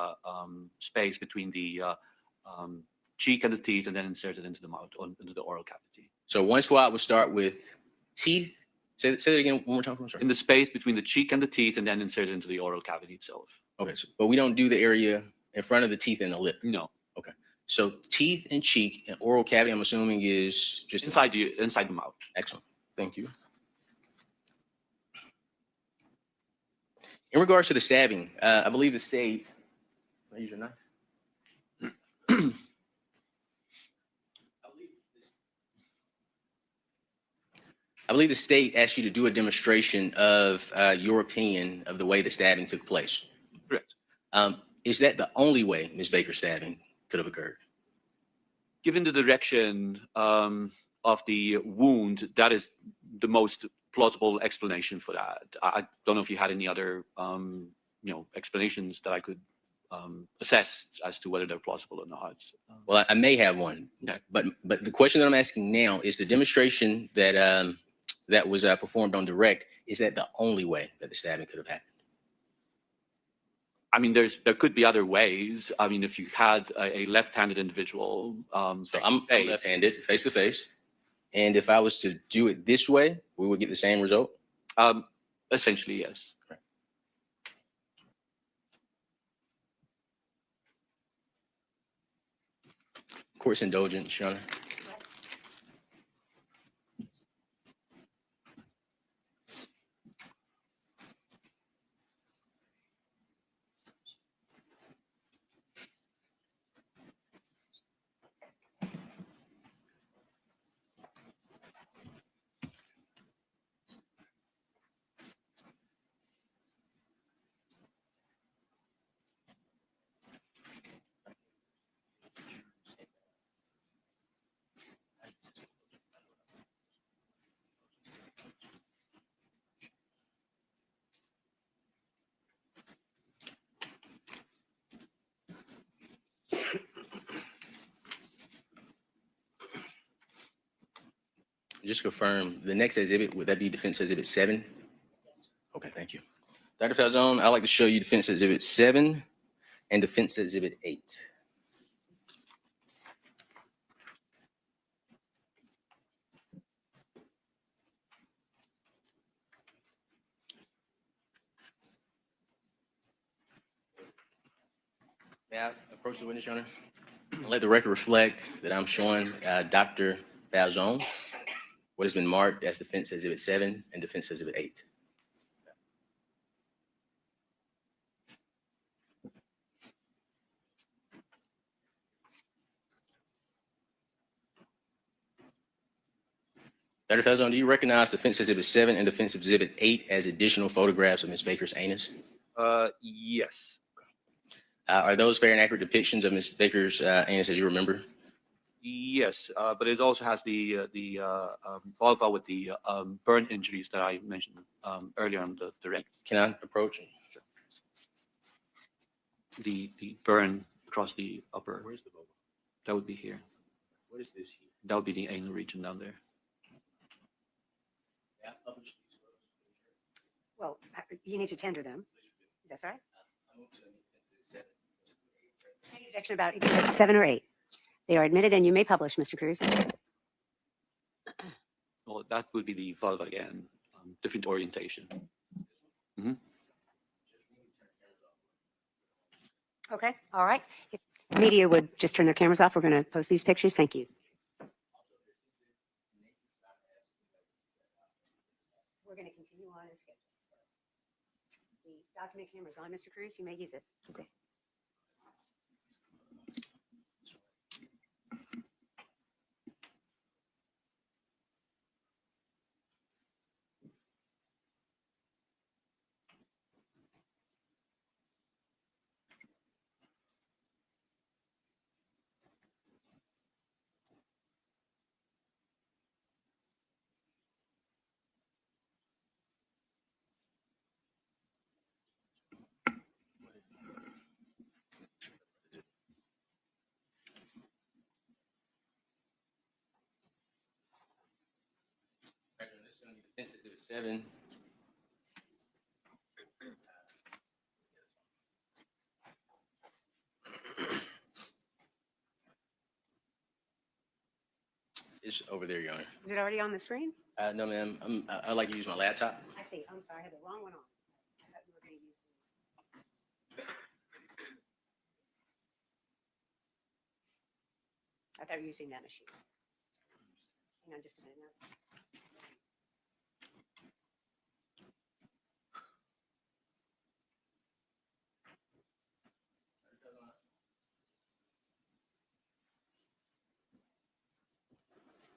space between the cheek and the teeth and then insert it into the mouth, or into the oral cavity.
So one swab would start with teeth. Say that again one more time. I'm sorry.
In the space between the cheek and the teeth and then insert it into the oral cavity itself.
Okay, so, but we don't do the area in front of the teeth and the lip.
No.
Okay. So teeth and cheek and oral cavity, I'm assuming, is just
inside the mouth.
Excellent. Thank you. In regards to the stabbing, I believe the state. Can I use your knife? I believe the state asked you to do a demonstration of your opinion of the way the stabbing took place.
Correct.
Is that the only way Ms. Baker's stabbing could have occurred?
Given the direction of the wound, that is the most plausible explanation for that. I don't know if you had any other, explanations that I could assess as to whether they're plausible or not.
Well, I may have one, but the question that I'm asking now is the demonstration that that was performed on direct. Is that the only way that the stabbing could have happened?
I mean, there could be other ways. I mean, if you had a left-handed individual,
so I'm left-handed, face to face, and if I was to do it this way, we would get the same result.
Essentially, yes.
Right. Court's indulgence, Your Honor. Just confirm, the next exhibit, would that be Defense Exhibit 7? Okay, thank you. Dr. Falzone, I'd like to show you Defense Exhibit 7 and Defense Exhibit 8. May I approach the witness, Your Honor? Let the record reflect that I'm showing Dr. Falzone what has been marked as Defense Exhibit 7 and Defense Exhibit 8. Dr. Falzone, do you recognize Defense Exhibit 7 and Defense Exhibit 8 as additional photographs of Ms. Baker's anus?
Yes.
Are those fair and accurate depictions of Ms. Baker's anus as you remember?
Yes, but it also has the vulva with the burn injuries that I mentioned earlier on the direct.
Can I approach?
Sure. The burn across the upper.
Where's the vulva?
That would be here.
What is this here?
That would be the anal region down there.
Well, you need to tender them. That's right. Any objection about exhibit 7 or 8? They are admitted and you may publish, Mr. Cruz.
Well, that would be the vulva again, different orientation.
Okay, all right. If media would just turn their cameras off, we're going to post these pictures. Thank you. We're going to continue on as scheduled. The document camera is on, Mr. Cruz. You may use it.
Okay. Defense Exhibit 7. It's over there, Your Honor.
Is it already on the screen?
No, ma'am. I'd like to use my laptop.
I see. I'm sorry. I had the wrong one on. I thought you were going to use I thought you were using that machine. Hang on just a minute now.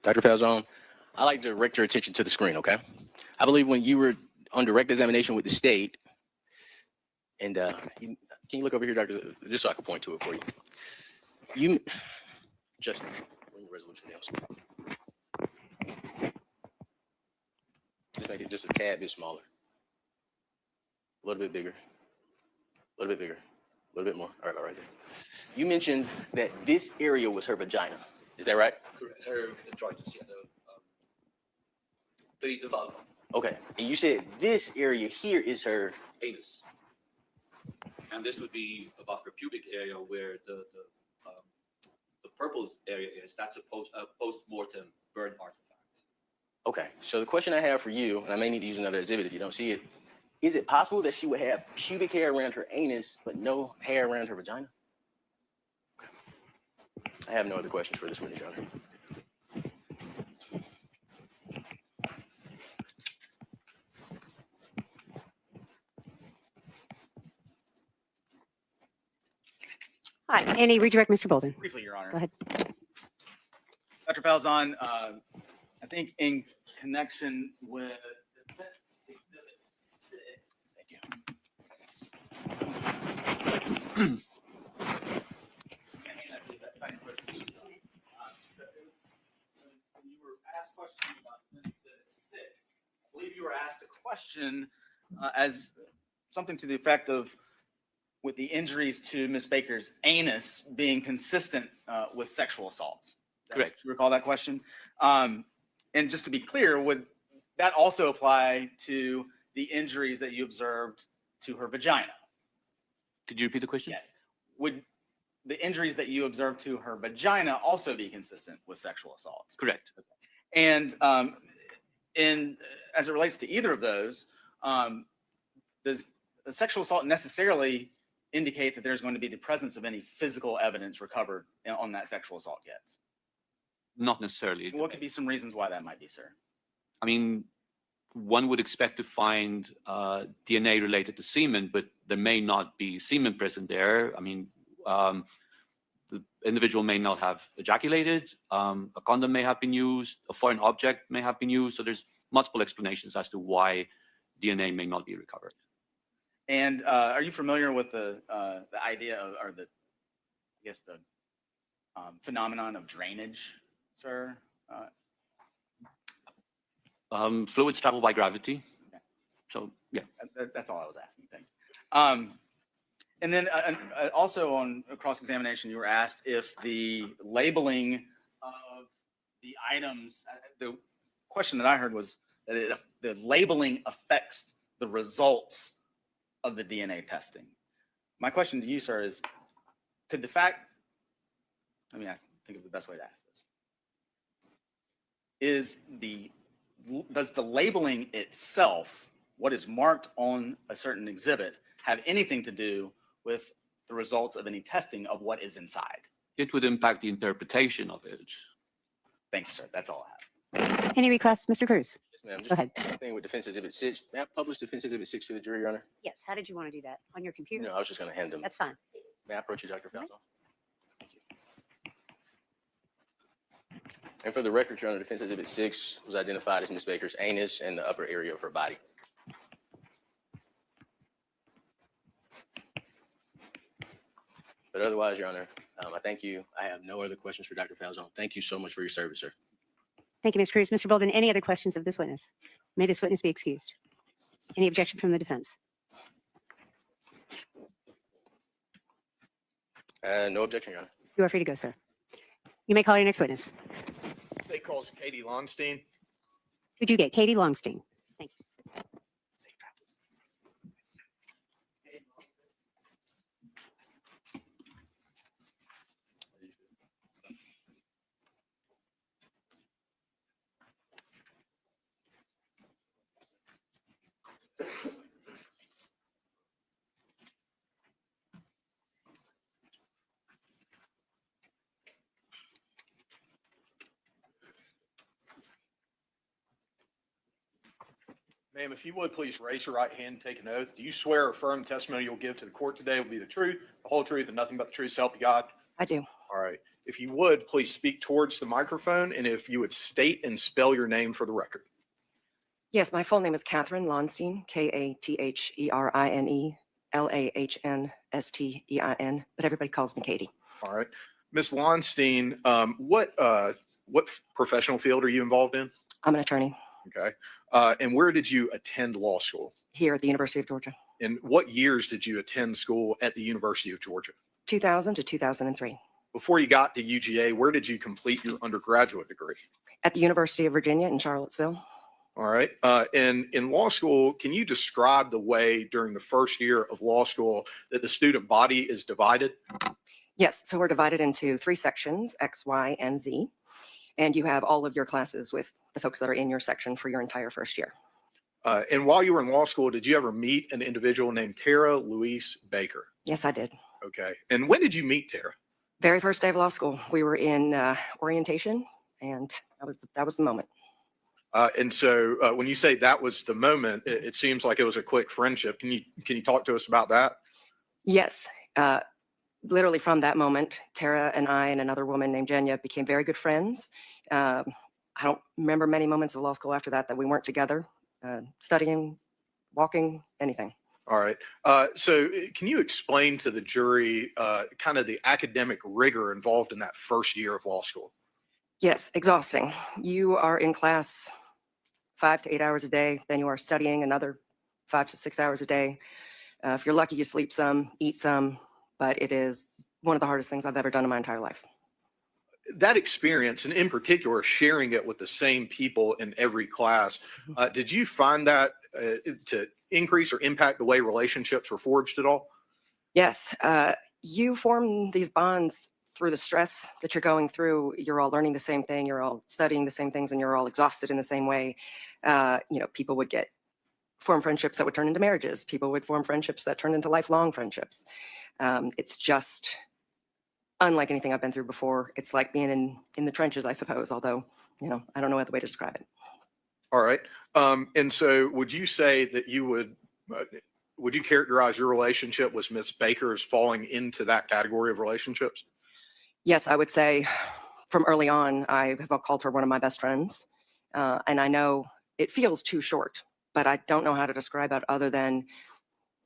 Dr. Falzone, I'd like to direct your attention to the screen, okay? I believe when you were on direct examination with the state, and can you look over here, Doctor, just so I can point to it for you? Justin, bring the resolution down. Just make it just a tad bit smaller. A little bit bigger. A little bit bigger. A little bit more. All right there. You mentioned that this area was her vagina. Is that right?
Correct. Her androgens, yeah. The vulva.
Okay. And you said this area here is her
Anus. And this would be above her pubic area where the purple area is. That's a post-mortem burn artifact.
Okay. So the question I have for you, and I may need to use another exhibit if you don't see it, is it possible that she would have pubic hair around her anus but no hair around her vagina? Okay. I have no other questions for this witness, Your Honor.
All right. Any redirect, Mr. Bolden?
Briefly, Your Honor.
Go ahead.
Dr. Falzone, I think in connection with Defense Exhibit 6. Thank you. When you were asked questions about Defense Exhibit 6, I believe you were asked a question as something to the effect of, with the injuries to Ms. Baker's anus being consistent with sexual assault.
Correct.
You recall that question? And just to be clear, would that also apply to the injuries that you observed to her vagina?
Could you repeat the question?
Yes. Would the injuries that you observed to her vagina also be consistent with sexual assault?
Correct.
And as it relates to either of those, does the sexual assault necessarily indicate that there's going to be the presence of any physical evidence recovered on that sexual assault yet?
Not necessarily.
What could be some reasons why that might be, sir?
I mean, one would expect to find DNA related to semen, but there may not be semen present there. I mean, the individual may not have ejaculated, a condom may have been used, a foreign object may have been used. So there's multiple explanations as to why DNA may not be recovered.
And are you familiar with the idea of, or the, I guess the phenomenon of drainage, sir?
Fluids travel by gravity. So yeah.
That's all I was asking. Thank you. And then also on cross-examination, you were asked if the labeling of the items, the question that I heard was that the labeling affects the results of the DNA testing. My question to you, sir, is could the fact, let me think of the best way to ask this. Does the labeling itself, what is marked on a certain exhibit, have anything to do with the results of any testing of what is inside?
It would impact the interpretation of it.
Thank you, sir. That's all I have.
Any requests, Mr. Cruz?
Yes, ma'am. Just
Go ahead.
thing with Defense Exhibit 6. May I publish Defense Exhibit 6 to the jury, Your Honor?
Yes, how did you want to do that? On your computer?
No, I was just going to hand them.
That's fine.
May I approach you, Dr. Faust? Thank you. And for the record, Your Honor, Defense Exhibit 6 was identified as Ms. Baker's anus and the upper area of her body. But otherwise, Your Honor, I thank you. I have no other questions for Dr. Falzon. Thank you so much for your service, sir.
Thank you, Ms. Cruz. Mr. Bolden, any other questions of this witness? May this witness be excused. Any objection from the defense?
No objection, Your Honor.
You are free to go, sir. You may call your next witness.
State calls Katie Lonstein.
Who'd you get? Katie Longstein. Thank you.
Ma'am, if you would, please raise your right hand and take an oath. Do you swear or affirm the testimony you'll give to the court today will be the truth, the whole truth, and nothing but the truth, so help you God?
I do.
All right. If you would, please speak towards the microphone, and if you would state and spell your name for the record.
Yes, my full name is Catherine Lonstein, Katherinelahnsstein, but everybody calls me Katie.
All right. Ms. Lonstein, what professional field are you involved in?
I'm an attorney.
Okay. And where did you attend law school?
Here at the University of Georgia.
And what years did you attend school at the University of Georgia?
2000 to 2003.
Before you got to UGA, where did you complete your undergraduate degree?
At the University of Virginia in Charlottesville.
All right. And in law school, can you describe the way during the first year of law school that the student body is divided?
Yes, so we're divided into 3 sections, X, Y, and Z. And you have all of your classes with the folks that are in your section for your entire first year.
And while you were in law school, did you ever meet an individual named Tara Louise Baker?
Yes, I did.
Okay. And when did you meet Tara?
Very first day of law school. We were in orientation, and that was the moment.
And so when you say that was the moment, it seems like it was a quick friendship. Can you talk to us about that?
Yes. Literally from that moment, Tara and I and another woman named Jenya became very good friends. I don't remember many moments of law school after that we weren't together, studying, walking, anything.
All right. So can you explain to the jury kind of the academic rigor involved in that first year of law school?
Yes, exhausting. You are in class 5 to 8 hours a day, then you are studying another 5 to 6 hours a day. If you're lucky, you sleep some, eat some, but it is one of the hardest things I've ever done in my entire life.
that experience, and in particular, sharing it with the same people in every class, did you find that to increase or impact the way relationships were forged at all?
Yes, you form these bonds through the stress that you're going through. You're all learning the same thing, you're all studying the same things, and you're all exhausted in the same way. People would form friendships that would turn into marriages. People would form friendships that turn into lifelong friendships. It's just unlike anything I've been through before. It's like being in the trenches, I suppose, although, I don't know what the way to describe it.
All right. And so would you say that would you characterize your relationship with Miss Baker as falling into that category of relationships?
Yes, I would say from early on, I have called her one of my best friends. And I know it feels too short, but I don't know how to describe it other than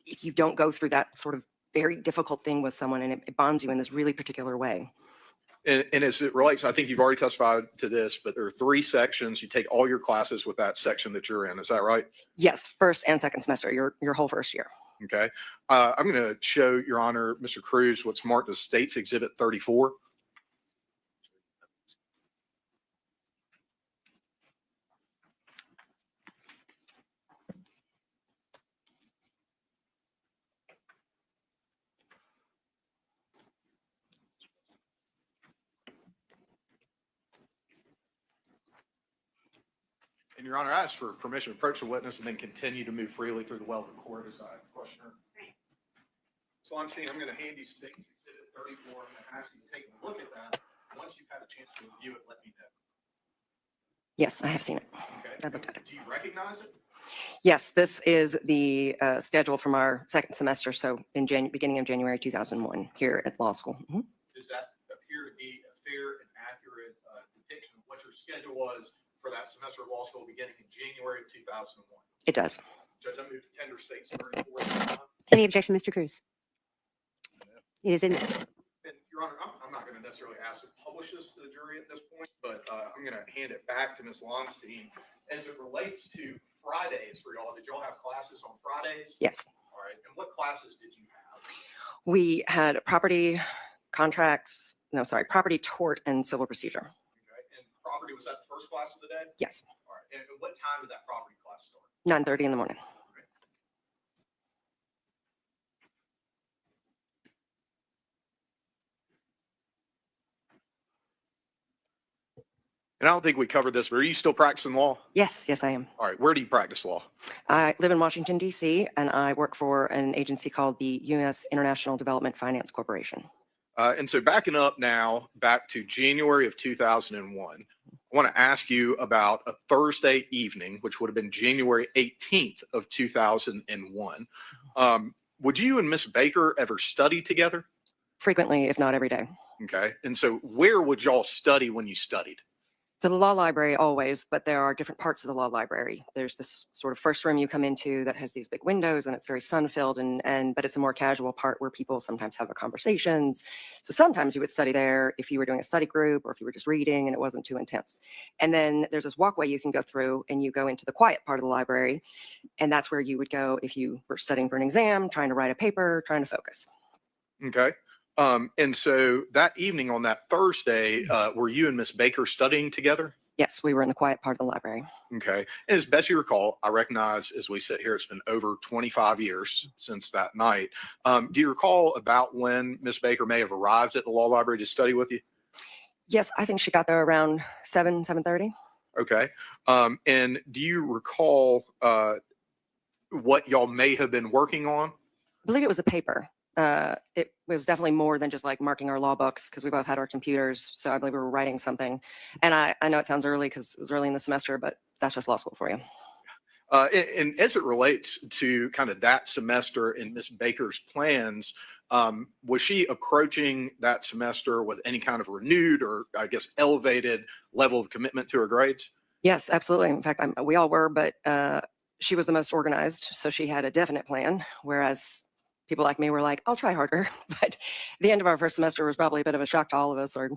if you don't go through that sort of very difficult thing with someone and it bonds you in this really particular way.
And as it relates, I think you've already testified to this, but there are 3 sections. You take all your classes with that section that you're in. Is that right?
Yes, first and second semester, your whole first year.
Okay. I'm going to show Your Honor, Mr. Cruz, what's marked as State's Exhibit 34. And Your Honor, I ask for permission to approach the witness and then continue to move freely through the well of the court as I question her. So I'm going to hand you State's Exhibit 34. I'm going to ask you to take a look at that. Once you've had a chance to review it, let me know.
Yes, I have seen it.
Okay.
I've looked at it.
Do you recognize it?
Yes, this is the schedule from our second semester, so in beginning of January 2001 here at law school. Mm-hmm.
Does that appear to be a fair and accurate depiction of what your schedule was for that semester of law school beginning in January of 2001?
It does.
Judge, I move to tender State's 34.
Any objection, Mr. Cruz? It is in there.
And Your Honor, I'm not going to necessarily ask to publish this to the jury at this point, but I'm going to hand it back to Ms. Lonstein. As it relates to Fridays for y'all, did y'all have classes on Fridays?
Yes.
All right. And what classes did you have?
We had property tort and civil procedure.
Okay. And property, was that the first class of the day?
Yes.
All right. And what time did that property class start?
9:30 in the morning.
And I don't think we covered this, but are you still practicing law?
Yes, I am.
All right. Where do you practice law?
I live in Washington, D.C., and I work for an agency called the U.S. International Development Finance Corporation.
And so backing up now, back to January of 2001, I want to ask you about a Thursday evening, which would have been January 18th of 2001. Would you and Miss Baker ever study together?
Frequently, if not every day.
Okay. And so where would y'all study when you studied?
So the law library always, but there are different parts of the law library. There's this sort of first room you come into that has these big windows and it's very sun-filled, but it's a more casual part where people sometimes have conversations. So sometimes you would study there if you were doing a study group or if you were just reading and it wasn't too intense. And then there's this walkway you can go through and you go into the quiet part of the library. And that's where you would go if you were studying for an exam, trying to write a paper, trying to focus.
Okay. And so that evening on that Thursday, were you and Miss Baker studying together?
Yes, we were in the quiet part of the library.
Okay. And as best you recall, I recognize as we sit here, it's been over 25 years since that night. Do you recall about when Miss Baker may have arrived at the law library to study with you?
Yes, I think she got there around 7:30.
Okay. And do you recall what y'all may have been working on?
I believe it was a paper. It was definitely more than just like marking our law books because we both had our computers. So I believe we were writing something. And I know it sounds early because it was early in the semester, but that's just law school for you.
And as it relates to kind of that semester and Miss Baker's plans, was she approaching that semester with any kind of renewed or I guess elevated level of commitment to her grades?
Yes, absolutely. In fact, we all were, but she was the most organized. So she had a definite plan, whereas people like me were like, I'll try harder. But the end of our first semester was probably a bit of a shock to all of us, or,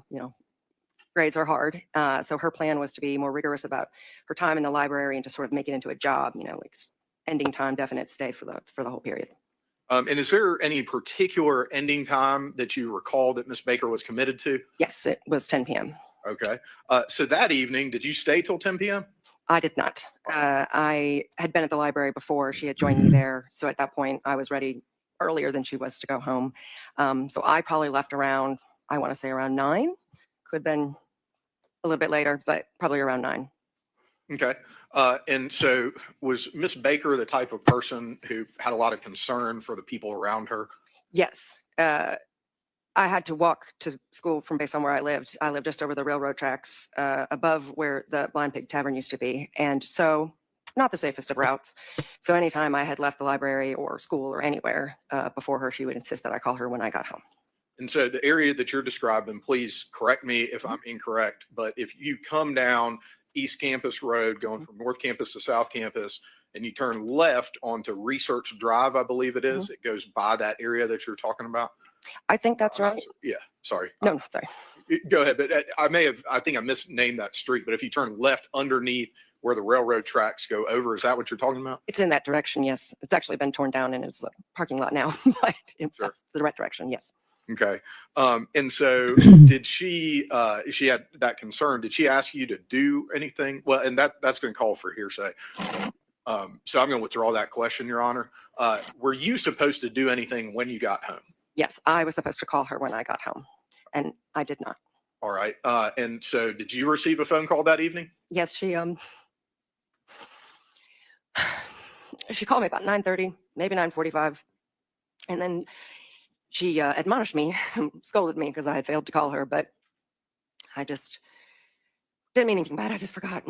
grades are hard. So her plan was to be more rigorous about her time in the library and to sort of make it into a job, like ending time, definite stay for the whole period.
And is there any particular ending time that you recall that Miss Baker was committed to?
Yes, it was 10 p.m.
Okay. So that evening, did you stay till 10 p.m.?
I did not. I had been at the library before. She had joined me there. So at that point, I was ready earlier than she was to go home. So I probably left around, I want to say around 9. Could have been a little bit later, but probably around 9.
Okay. And so was Miss Baker the type of person who had a lot of concern for the people around her?
Yes. I had to walk to school from based on where I lived. I lived just over the railroad tracks above where the Blind Pig Tavern used to be. And so not the safest of routes. So anytime I had left the library or school or anywhere before her, she would insist that I call her when I got home.
And so the area that you're describing, please correct me if I'm incorrect, but if you come down East Campus Road going from North Campus to South Campus and you turn left onto Research Drive, I believe it is, it goes by that area that you're talking about.
I think that's right.
Yeah, sorry.
No, sorry.
Go ahead, but I think I misnamed that street, but if you turn left underneath where the railroad tracks go over, is that what you're talking about?
It's in that direction, yes. It's actually been torn down and is a parking lot now, but that's the right direction, yes.
Okay. And so did she had that concern, did she ask you to do anything? Well, and that's going to call for hearsay. So I'm going to withdraw that question, Your Honor. Were you supposed to do anything when you got home?
Yes, I was supposed to call her when I got home, and I did not.
All right. And so did you receive a phone call that evening?
Yes, she called me about 9:30, maybe 9:45, and then she admonished me, scolded me because I had failed to call her, but I just didn't mean anything bad. I just forgot.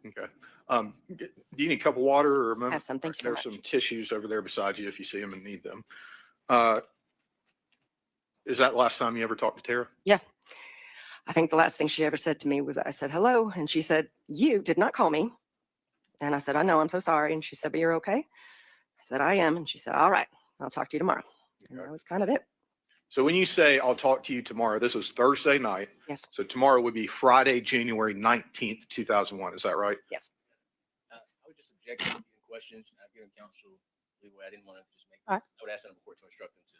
Okay. Do you need a cup of water or a moment?
I have some. Thank you so
There's
much.
some tissues over there beside you if you see them and need them. Is that the last time you ever talked to Tara?
Yeah. I think the last thing she ever said to me was, I said, hello. And she said, you did not call me. And I said, I know, I'm so sorry. And she said, but you're okay? I said, I am. And she said, all right, I'll talk to you tomorrow. And that was kind of it.
So when you say I'll talk to you tomorrow, this was Thursday night.
Yes.
So tomorrow would be Friday, January 19th, 2001. Is that right?
Yes.
I would just object to any questions. I've given counsel leeway. I didn't want to just make.
All right.
I would ask them court to instruct them to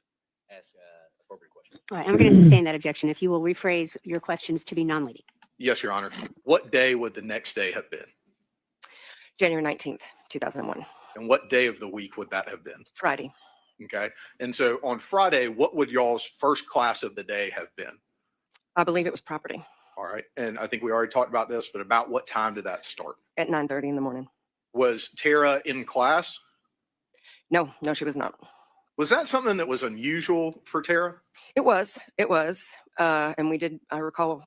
ask appropriate questions.
All right, I'm going to sustain that objection. If you will rephrase your questions to be non-leading.
Yes, Your Honor. What day would the next day have been?
January 19th, 2001.
And what day of the week would that have been?
Friday.
Okay. And so on Friday, what would y'all's first class of the day have been?
I believe it was property.
All right. And I think we already talked about this, but about what time did that start?
At 9:30 in the morning.
Was Tara in class?
No, she was not.
Was that something that was unusual for Tara?
It was. And I recall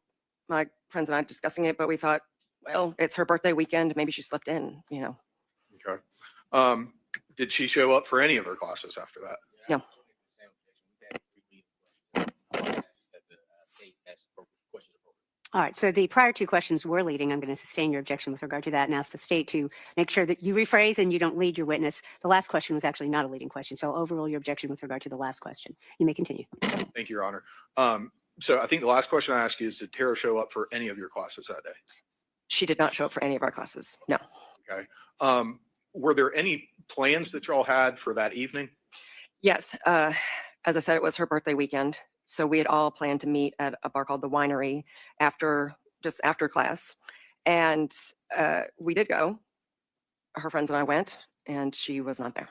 my friends and I discussing it, but we thought, well, it's her birthday weekend. Maybe she slept in,
Okay. Did she show up for any of her classes after that?
No.
All right, so the prior two questions were leading. I'm going to sustain your objection with regard to that and ask the state to make sure that you rephrase and you don't lead your witness. The last question was actually not a leading question, so I'll overrule your objection with regard to the last question. You may continue.
Thank you, Your Honor. So I think the last question I asked you is, did Tara show up for any of your classes that day?
She did not show up for any of our classes. No.
Okay. Were there any plans that y'all had for that evening?
Yes. As I said, it was her birthday weekend. So we had all planned to meet at a bar called the Winery just after class. And we did go. Her friends and I went, and she was not there.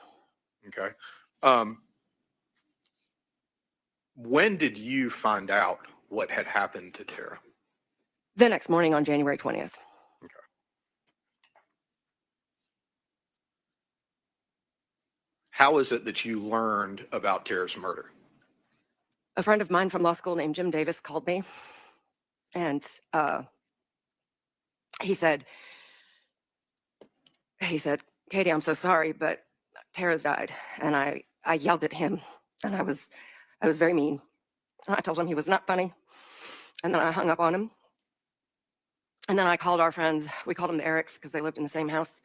Okay. When did you find out what had happened to Tara?
The next morning on January 20th.
Okay. How is it that you learned about Tara's murder?
A friend of mine from law school named Jim Davis called me, and he said, Katie, I'm so sorry, but Tara's died. And I yelled at him, and I was very mean. And I told him he was not funny. And then I hung up on him. And then I called our friends. We called them the Ericks because they lived in the same house.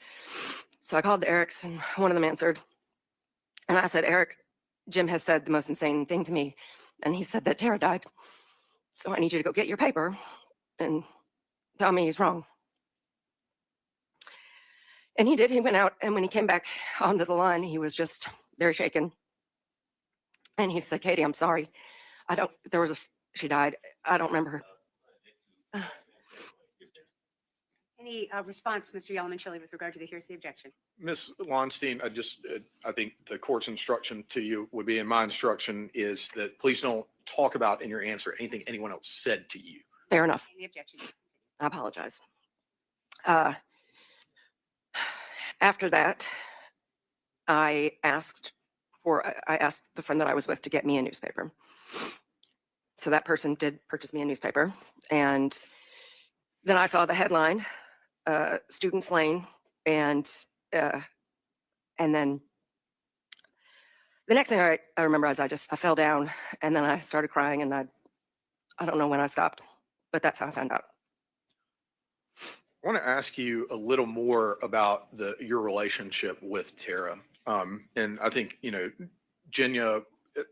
So I called the Ericks, and one of them answered. And I said, Eric, Jim has said the most insane thing to me. And he said that Tara died. So I need you to go get your paper and tell me he's wrong. And he did. He went out, and when he came back onto the line, he was just very shaken. And he said, Katie, I'm sorry. She died. I don't remember her.
Any response, Mr. Yellowman-Shilley, with regard to the hearsay objection?
Ms. Lonstein, I think the court's instruction to you would be, and my instruction is that please don't talk about in your answer anything anyone else said to you.
Fair enough.
The objection.
I apologize. After that, I asked the friend that I was with to get me a newspaper. So that person did purchase me a newspaper. And then I saw the headline, Student Slain. And then the next thing I remember is I fell down and then I started crying and I don't know when I stopped, but that's how I found out.
I want to ask you a little more about your relationship with Tara. And I think, Jenya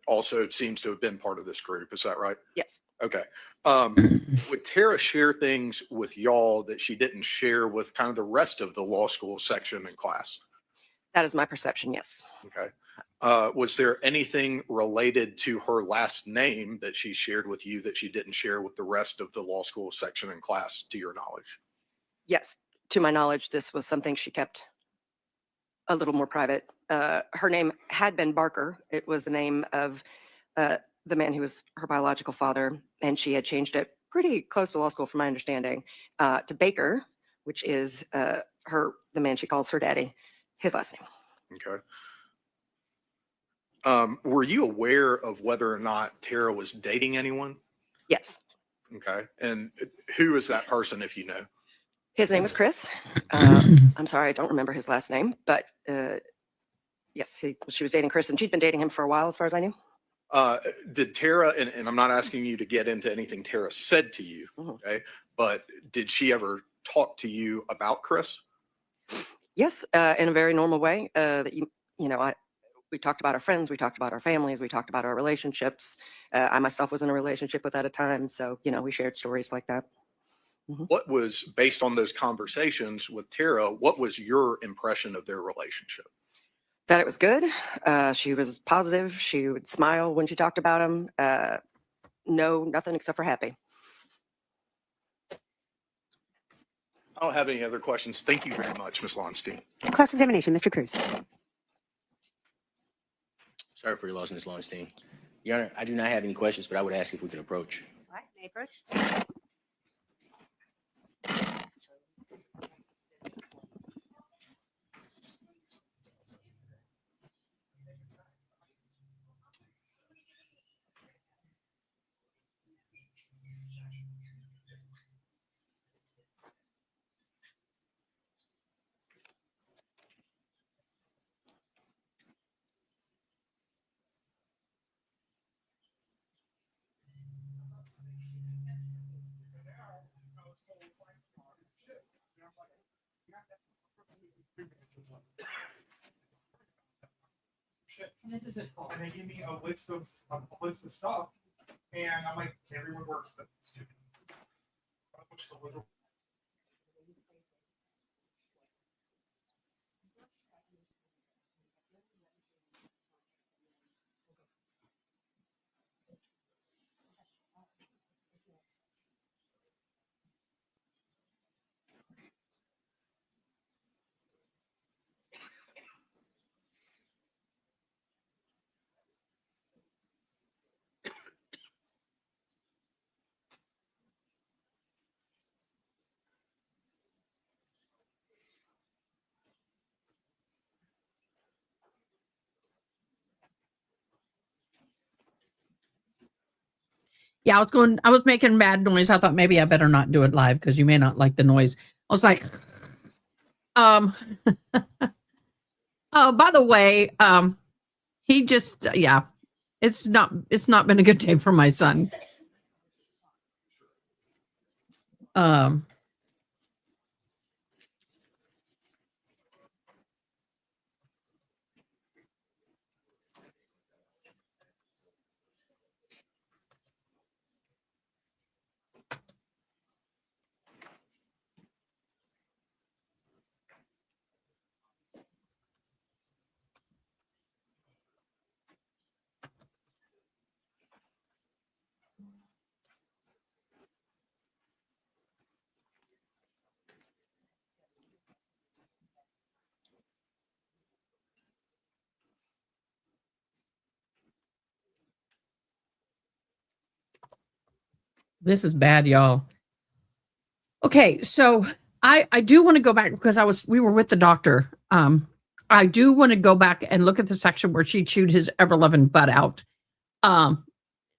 also seems to have been part of this group. Is that right?
Yes.
Okay. Would Tara share things with y'all that she didn't share with kind of the rest of the law school section and class?
That is my perception, yes.
Okay. Was there anything related to her last name that she shared with you that she didn't share with the rest of the law school section and class, to your knowledge?
Yes. To my knowledge, this was something she kept a little more private. Her name had been Barker. It was the name of the man who was her biological father, and she had changed it pretty close to law school, from my understanding, to Baker, which is the man she calls her daddy, his last name.
Okay. Were you aware of whether or not Tara was dating anyone?
Yes.
Okay. And who is that person, if you know?
His name was Chris. I'm sorry, I don't remember his last name, but yes, she was dating Chris, and she'd been dating him for a while, as far as I knew.
Did Tara, and I'm not asking you to get into anything Tara said to you, okay, but did she ever talk to you about Chris?
Yes, in a very normal way. We talked about our friends, we talked about our families, we talked about our relationships. I myself was in a relationship with at a time, so we shared stories like that.
What was, based on those conversations with Tara, what was your impression of their relationship?
That it was good. She was positive. She would smile when she talked about him. No, nothing except for happy.
I don't have any other questions. Thank you very much, Ms. Lonstein.
Cross-examination, Mr. Cruz.
Sorry for your loss, Ms. Lonstein. Your Honor, I do not have any questions, but I would ask if we could approach.
All right, may I approach?
And they give me a list of stuff, and I'm like, everyone works, but stupid. Which is a little.
Yeah, I was making bad noise. I thought maybe I better not do it live because you may not like the noise. I was like, oh, by the way, he just, yeah, it's not been a good day for my son. This is bad, y'all. Okay, so I do want to go back because we were with the doctor. I do want to go back and look at the section where she chewed his ever-loving butt out. I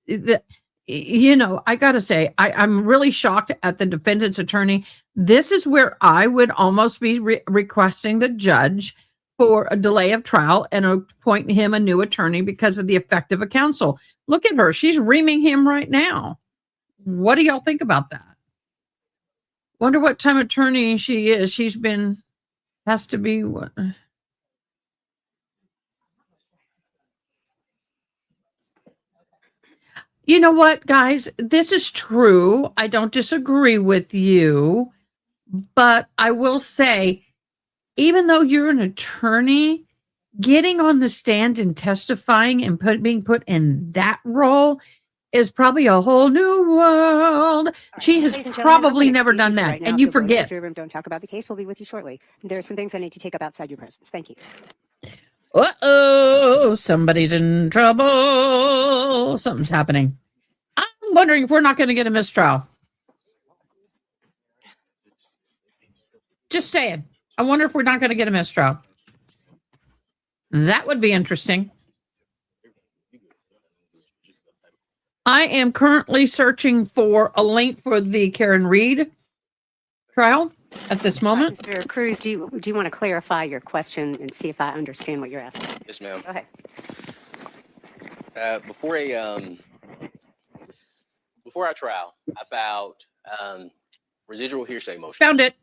got to say, I'm really shocked at the defendant's attorney. This is where I would almost be requesting the judge for a delay of trial and appointing him a new attorney because of the effect of a counsel. Look at her. She's reaming him right now. What do y'all think about that? Wonder what time attorney she is. Has to be what? You know what, guys? This is true. I don't disagree with you. But I will say, even though you're an attorney, getting on the stand and testifying and being put in that role is probably a whole new world. She has probably never done that. And you forget.
Don't talk about the case. We'll be with you shortly. There are some things I need to take up outside your presence. Thank you.
Uh-oh, somebody's in trouble. Something's happening. I'm wondering if we're not going to get a mistrial. Just saying. I wonder if we're not going to get a mistrial. That would be interesting. I am currently searching for a link for the Karen Reed trial at this moment.
Mr. Cruz, do you want to clarify your question and see if I understand what you're asking?
Yes, ma'am.
Go ahead.
Before our trial, I filed residual hearsay motion.
Found it.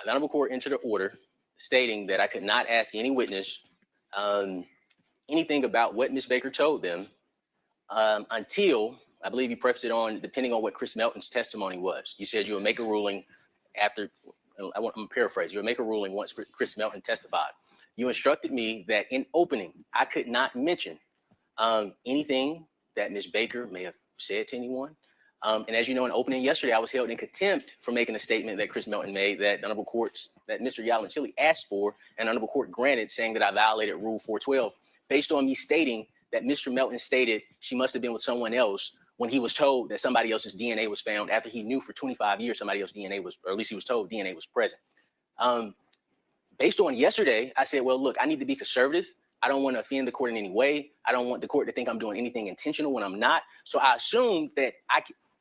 The Honorable Court entered an order stating that I could not ask any witness anything about what Ms. Baker told them until, I believe you prefaced it on, depending on what Chris Melton's testimony was. You said you would make a ruling after, I'm going to paraphrase, you would make a ruling once Chris Melton testified. You instructed me that in opening, I could not mention anything that Ms. Baker may have said to anyone. And as you know, in opening yesterday, I was held in contempt for making a statement that Chris Melton made that the Honorable Court, that Mr. Yalanchili asked for, and Honorable Court granted, saying that I violated Rule 412, based on me stating that Mr. Melton stated she must have been with someone else when he was told that somebody else's DNA was found after he knew for 25 years somebody else's DNA was, or at least he was told DNA was present. Based on yesterday, I said, well, look, I need to be conservative. I don't want to offend the court in any way. I don't want the court to think I'm doing anything intentional when I'm not. So I assumed that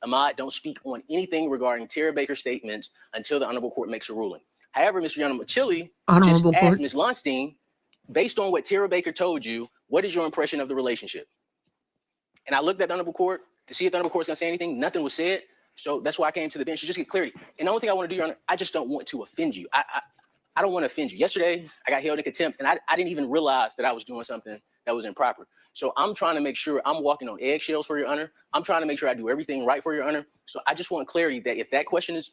Ahmad don't speak on anything regarding Tara Baker's statements until the Honorable Court makes a ruling. However, Mr. Yalanchili just asked Ms. Lunstein, based on what Tara Baker told you, what is your impression of the relationship? And I looked at the Honorable Court to see if the Honorable Court's going to say anything. Nothing was said. So that's why I came to the bench to just get clarity. And the only thing I want to do, Your Honor, I just don't want to offend you. I don't want to offend you. Yesterday, I got held in contempt, and I didn't even realize that I was doing something that was improper. So I'm trying to make sure I'm walking on eggshells for Your Honor. I'm trying to make sure I do everything right for Your Honor. So I just want clarity that if that question is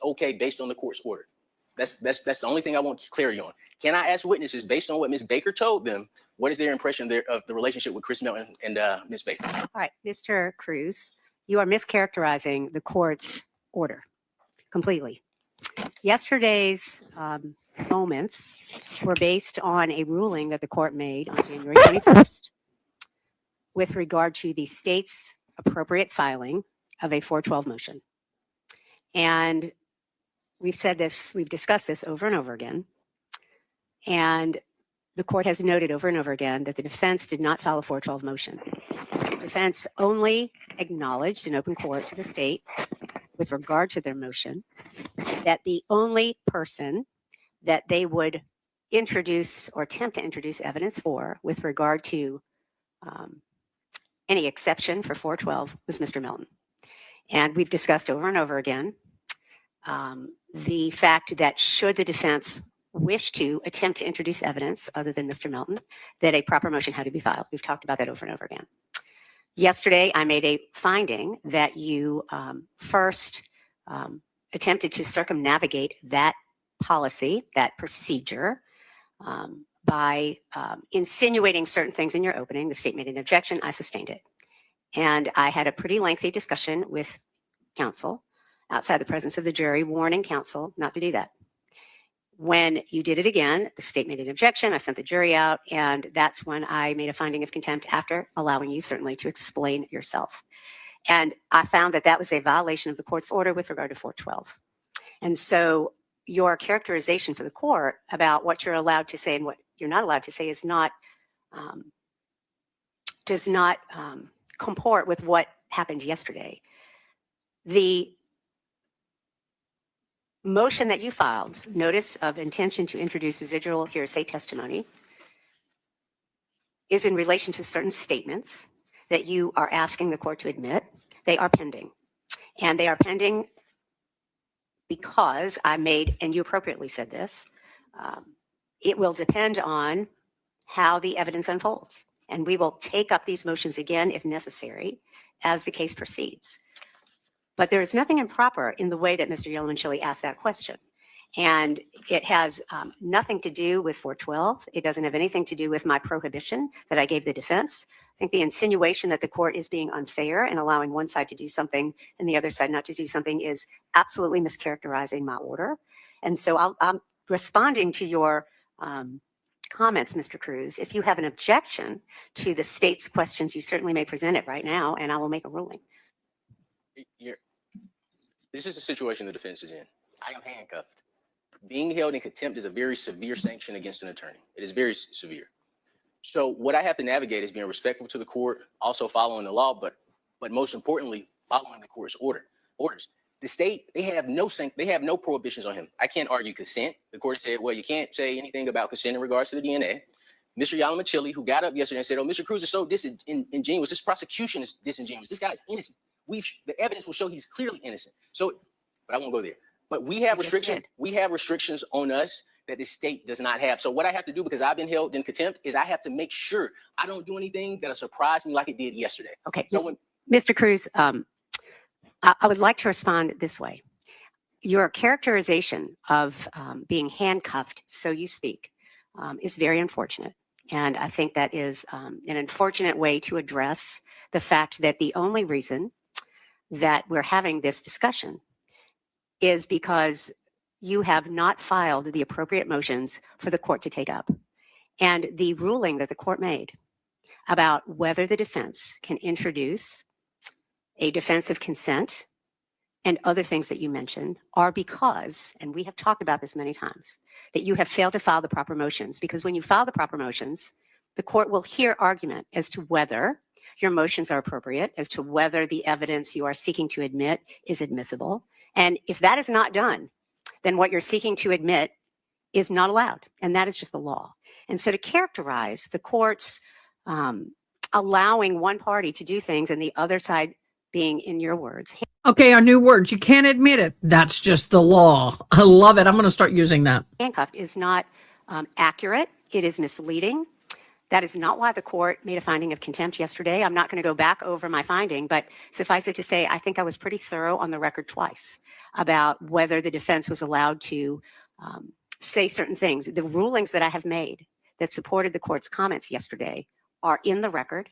okay based on the court's order. That's the only thing I want clarity on. Can I ask witnesses based on what Ms. Baker told them, what is their impression of the relationship with Chris Melton and Ms. Baker?
All right, Mr. Cruz, you are mischaracterizing the court's order completely. Yesterday's moments were based on a ruling that the court made on January 21st with regard to the state's appropriate filing of a 412 motion. And we've said this, we've discussed this over and over again. And the court has noted over and over again that the defense did not file a 412 motion. The defense only acknowledged in open court to the state with regard to their motion that the only person that they would introduce or attempt to introduce evidence for with regard to any exception for 412 was Mr. Melton. And we've discussed over and over again the fact that should the defense wish to attempt to introduce evidence other than Mr. Melton, that a proper motion had to be filed. We've talked about that over and over again. Yesterday, I made a finding that you first attempted to circumnavigate that policy, that procedure, by insinuating certain things in your opening. The state made an objection. I sustained it. And I had a pretty lengthy discussion with counsel outside the presence of the jury, warning counsel not to do that. When you did it again, the state made an objection. I sent the jury out, and that's when I made a finding of contempt after allowing you certainly to explain yourself. And I found that that was a violation of the court's order with regard to 412. And so your characterization for the court about what you're allowed to say and what you're not allowed to say is not, does not comport with what happened yesterday. The motion that you filed, notice of intention to introduce residual hearsay testimony, is in relation to certain statements that you are asking the court to admit. They are pending. And they are pending because I made, and you appropriately said this, it will depend on how the evidence unfolds. And we will take up these motions again if necessary as the case proceeds. But there is nothing improper in the way that Mr. Yellowman-Chili asked that question. And it has nothing to do with 412. It doesn't have anything to do with my prohibition that I gave the defense. I think the insinuation that the court is being unfair and allowing one side to do something and the other side not to do something is absolutely mischaracterizing my order. And so I'm responding to your comments, Mr. Cruz. If you have an objection to the state's questions, you certainly may present it right now, and I will make a ruling.
This is the situation the defense is in. I am handcuffed. Being held in contempt is a very severe sanction against an attorney. It is very severe. So what I have to navigate is being respectful to the court, also following the law, but most importantly, following the court's orders. The state, they have no prohibitions on him. I can't argue consent. The court said, well, you can't say anything about consent in regards to the DNA. Mr. Yellowman-Chili, who got up yesterday and said, oh, Mr. Cruz is so disingenuous. This prosecution is disingenuous. This guy is innocent. The evidence will show he's clearly innocent. So, but I won't go there. But we have restrictions. We have restrictions on us that the state does not have. So what I have to do, because I've been held in contempt, is I have to make sure I don't do anything that'll surprise me like it did yesterday.
Okay,
So
Mr. Cruz, I would like to respond this way. Your characterization of being handcuffed, so you speak, is very unfortunate. And I think that is an unfortunate way to address the fact that the only reason that we're having this discussion is because you have not filed the appropriate motions for the court to take up. And the ruling that the court made about whether the defense can introduce a defense of consent and other things that you mentioned are because, and we have talked about this many times, that you have failed to file the proper motions. Because when you file the proper motions, the court will hear argument as to whether your motions are appropriate, as to whether the evidence you are seeking to admit is admissible. And if that is not done, then what you're seeking to admit is not allowed. And that is just the law. And so to characterize the courts allowing one party to do things and the other side being, in your words,
Okay, our new words. You can't admit it. That's just the law. I love it. I'm going to start using that.
handcuffed is not accurate. It is misleading. That is not why the court made a finding of contempt yesterday. I'm not going to go back over my finding, but suffice it to say, I think I was pretty thorough on the record twice about whether the defense was allowed to say certain things. The rulings that I have made that supported the court's comments yesterday are in the record.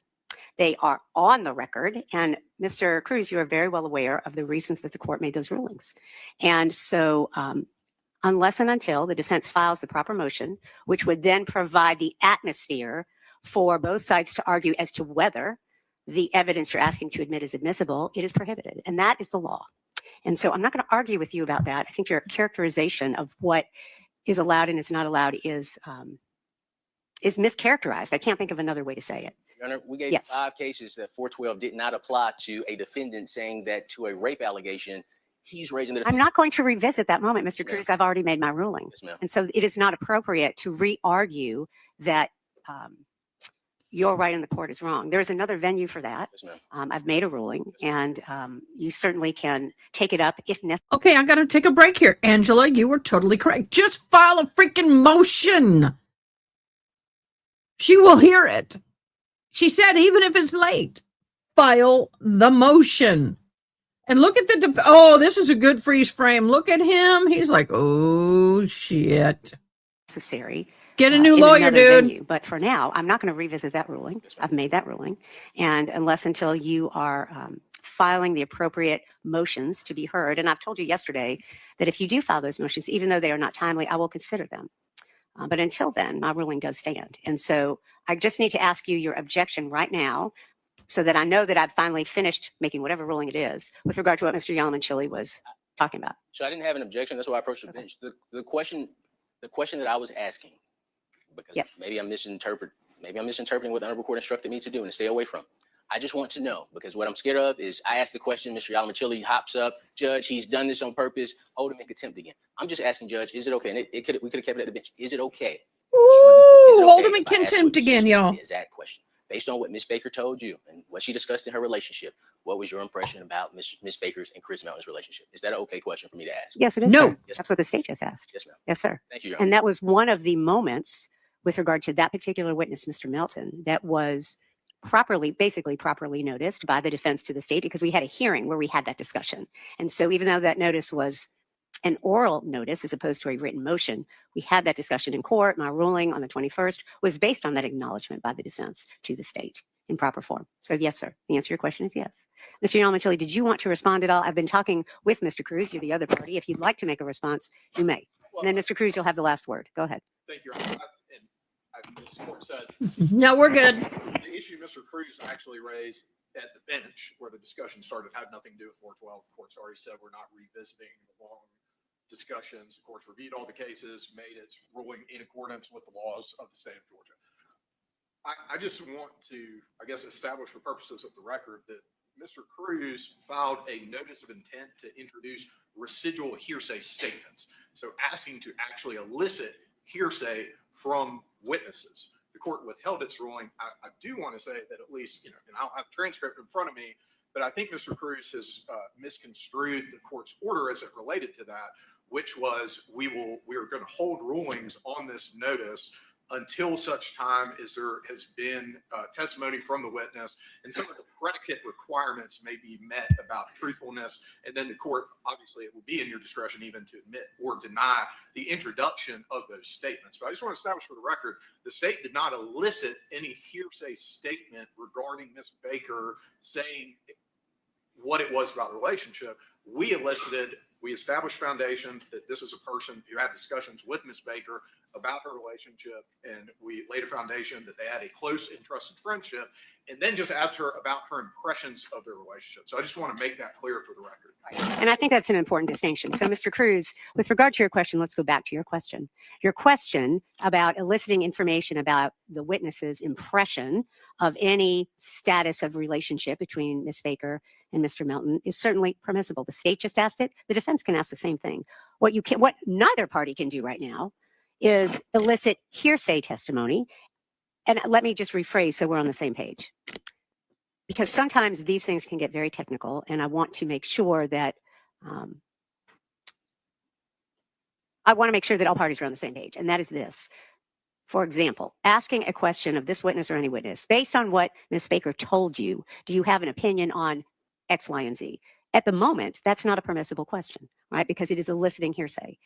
They are on the record. And Mr. Cruz, you are very well aware of the reasons that the court made those rulings. And so unless and until the defense files the proper motion, which would then provide the atmosphere for both sides to argue as to whether the evidence you're asking to admit is admissible, it is prohibited. And that is the law. And so I'm not going to argue with you about that. I think your characterization of what is allowed and is not allowed is mischaracterized. I can't think of another way to say it.
Your Honor, we gave 5 cases that 412 did not apply to a defendant saying that to a rape allegation, he's raising the defense.
I'm not going to revisit that moment, Mr. Cruz. I've already made my ruling.
Yes, ma'am.
And so it is not appropriate to re-argue that your right in the court is wrong. There's another venue for that.
Yes, ma'am.
I've made a ruling, and you certainly can take it up if necessary.
Okay, I got to take a break here. Angela, you were totally correct. Just file a freaking motion. She will hear it. She said, even if it's late, file the motion. And look at oh, this is a good freeze frame. Look at him. He's like, oh, shit.
Necessary.
Get a new
in
lawyer,
another
dude.
venue. But for now, I'm not going to revisit that ruling. I've made that ruling. And unless until you are filing the appropriate motions to be heard, and I've told you yesterday that if you do file those motions, even though they are not timely, I will consider them. But until then, my ruling does stand. And so I just need to ask you your objection right now so that I know that I've finally finished making whatever ruling it is with regard to what Mr. Yalamanchili was talking about.
So I didn't have an objection. That's why I approached the bench. The question that I was asking, because
Yes.
maybe I'm misinterpreting what the Honorable Court instructed me to do and to stay away from. I just want to know, because what I'm scared of is I ask the question, Mr. Yalamanchili hops up, Judge, he's done this on purpose, hold him in contempt again. I'm just asking, Judge, is it okay? And we could have kept it at the bench. Is it okay?
Ooh, hold him in contempt again, y'all.
Is that question? Based on what Ms. Baker told you and what she discussed in her relationship, what was your impression about Ms. Baker's and Chris Melton's relationship? Is that an okay question for me to ask?
Yes, it is.
No.
Sir. That's what the state just asked.
Yes, ma'am.
Yes, sir.
Thank you, Your
And
Honor.
that was one of the moments with regard to that particular witness, Mr. Melton, that was basically properly noticed by the defense to the state, because we had a hearing where we had that discussion. And so even though that notice was an oral notice as opposed to a written motion, we had that discussion in court. My ruling on the 21st was based on that acknowledgement by the defense to the state in proper form. So yes, sir. The answer to your question is yes. Mr. Yalamanchili, did you want to respond at all? I've been talking with Mr. Cruz. You're the other party. If you'd like to make a response, you may. And then Mr. Cruz, you'll have the last word. Go ahead.
Thank you, Your Honor. And as the court said,
No, we're good.
the issue Mr. Cruz actually raised at the bench where the discussion started had nothing to do with 412. The court's already said we're not revisiting the long discussions. The court's reviewed all the cases, made its ruling in accordance with the laws of the state of Georgia. I just want to, I guess, establish for purposes of the record that Mr. Cruz filed a notice of intent to introduce residual hearsay statements. So asking to actually elicit hearsay from witnesses. The court withheld its ruling. I do want to say that at least, and I don't have a transcript in front of me, but I think Mr. Cruz has misconstrued the court's order as it related to that, which was we are going to hold rulings on this notice until such time as there has been testimony from the witness and some of the predicate requirements may be met about truthfulness. And then the court, obviously, it will be in your discretion even to admit or deny the introduction of those statements. But I just want to establish for the record, the state did not elicit any hearsay statement regarding Ms. Baker saying what it was about the relationship. We established foundation that this is a person who had discussions with Ms. Baker about her relationship, and we laid a foundation that they had a close and trusted friendship, and then just asked her about her impressions of their relationship. So I just want to make that clear for the record.
And I think that's an important distinction. So, Mr. Cruz, with regard to your question, let's go back to your question. Your question about eliciting information about the witness's impression of any status of relationship between Ms. Baker and Mr. Melton is certainly permissible. The state just asked it. The defense can ask the same thing. What neither party can do right now is elicit hearsay testimony. And let me just rephrase so we're on the same page. Because sometimes these things can get very technical, and I want to make sure that all parties are on the same page, and that is this. For example, asking a question of this witness or any witness, based on what Ms. Baker told you, do you have an opinion on X, Y, and Z? At the moment, that's not a permissible question, right? Because it is eliciting hearsay.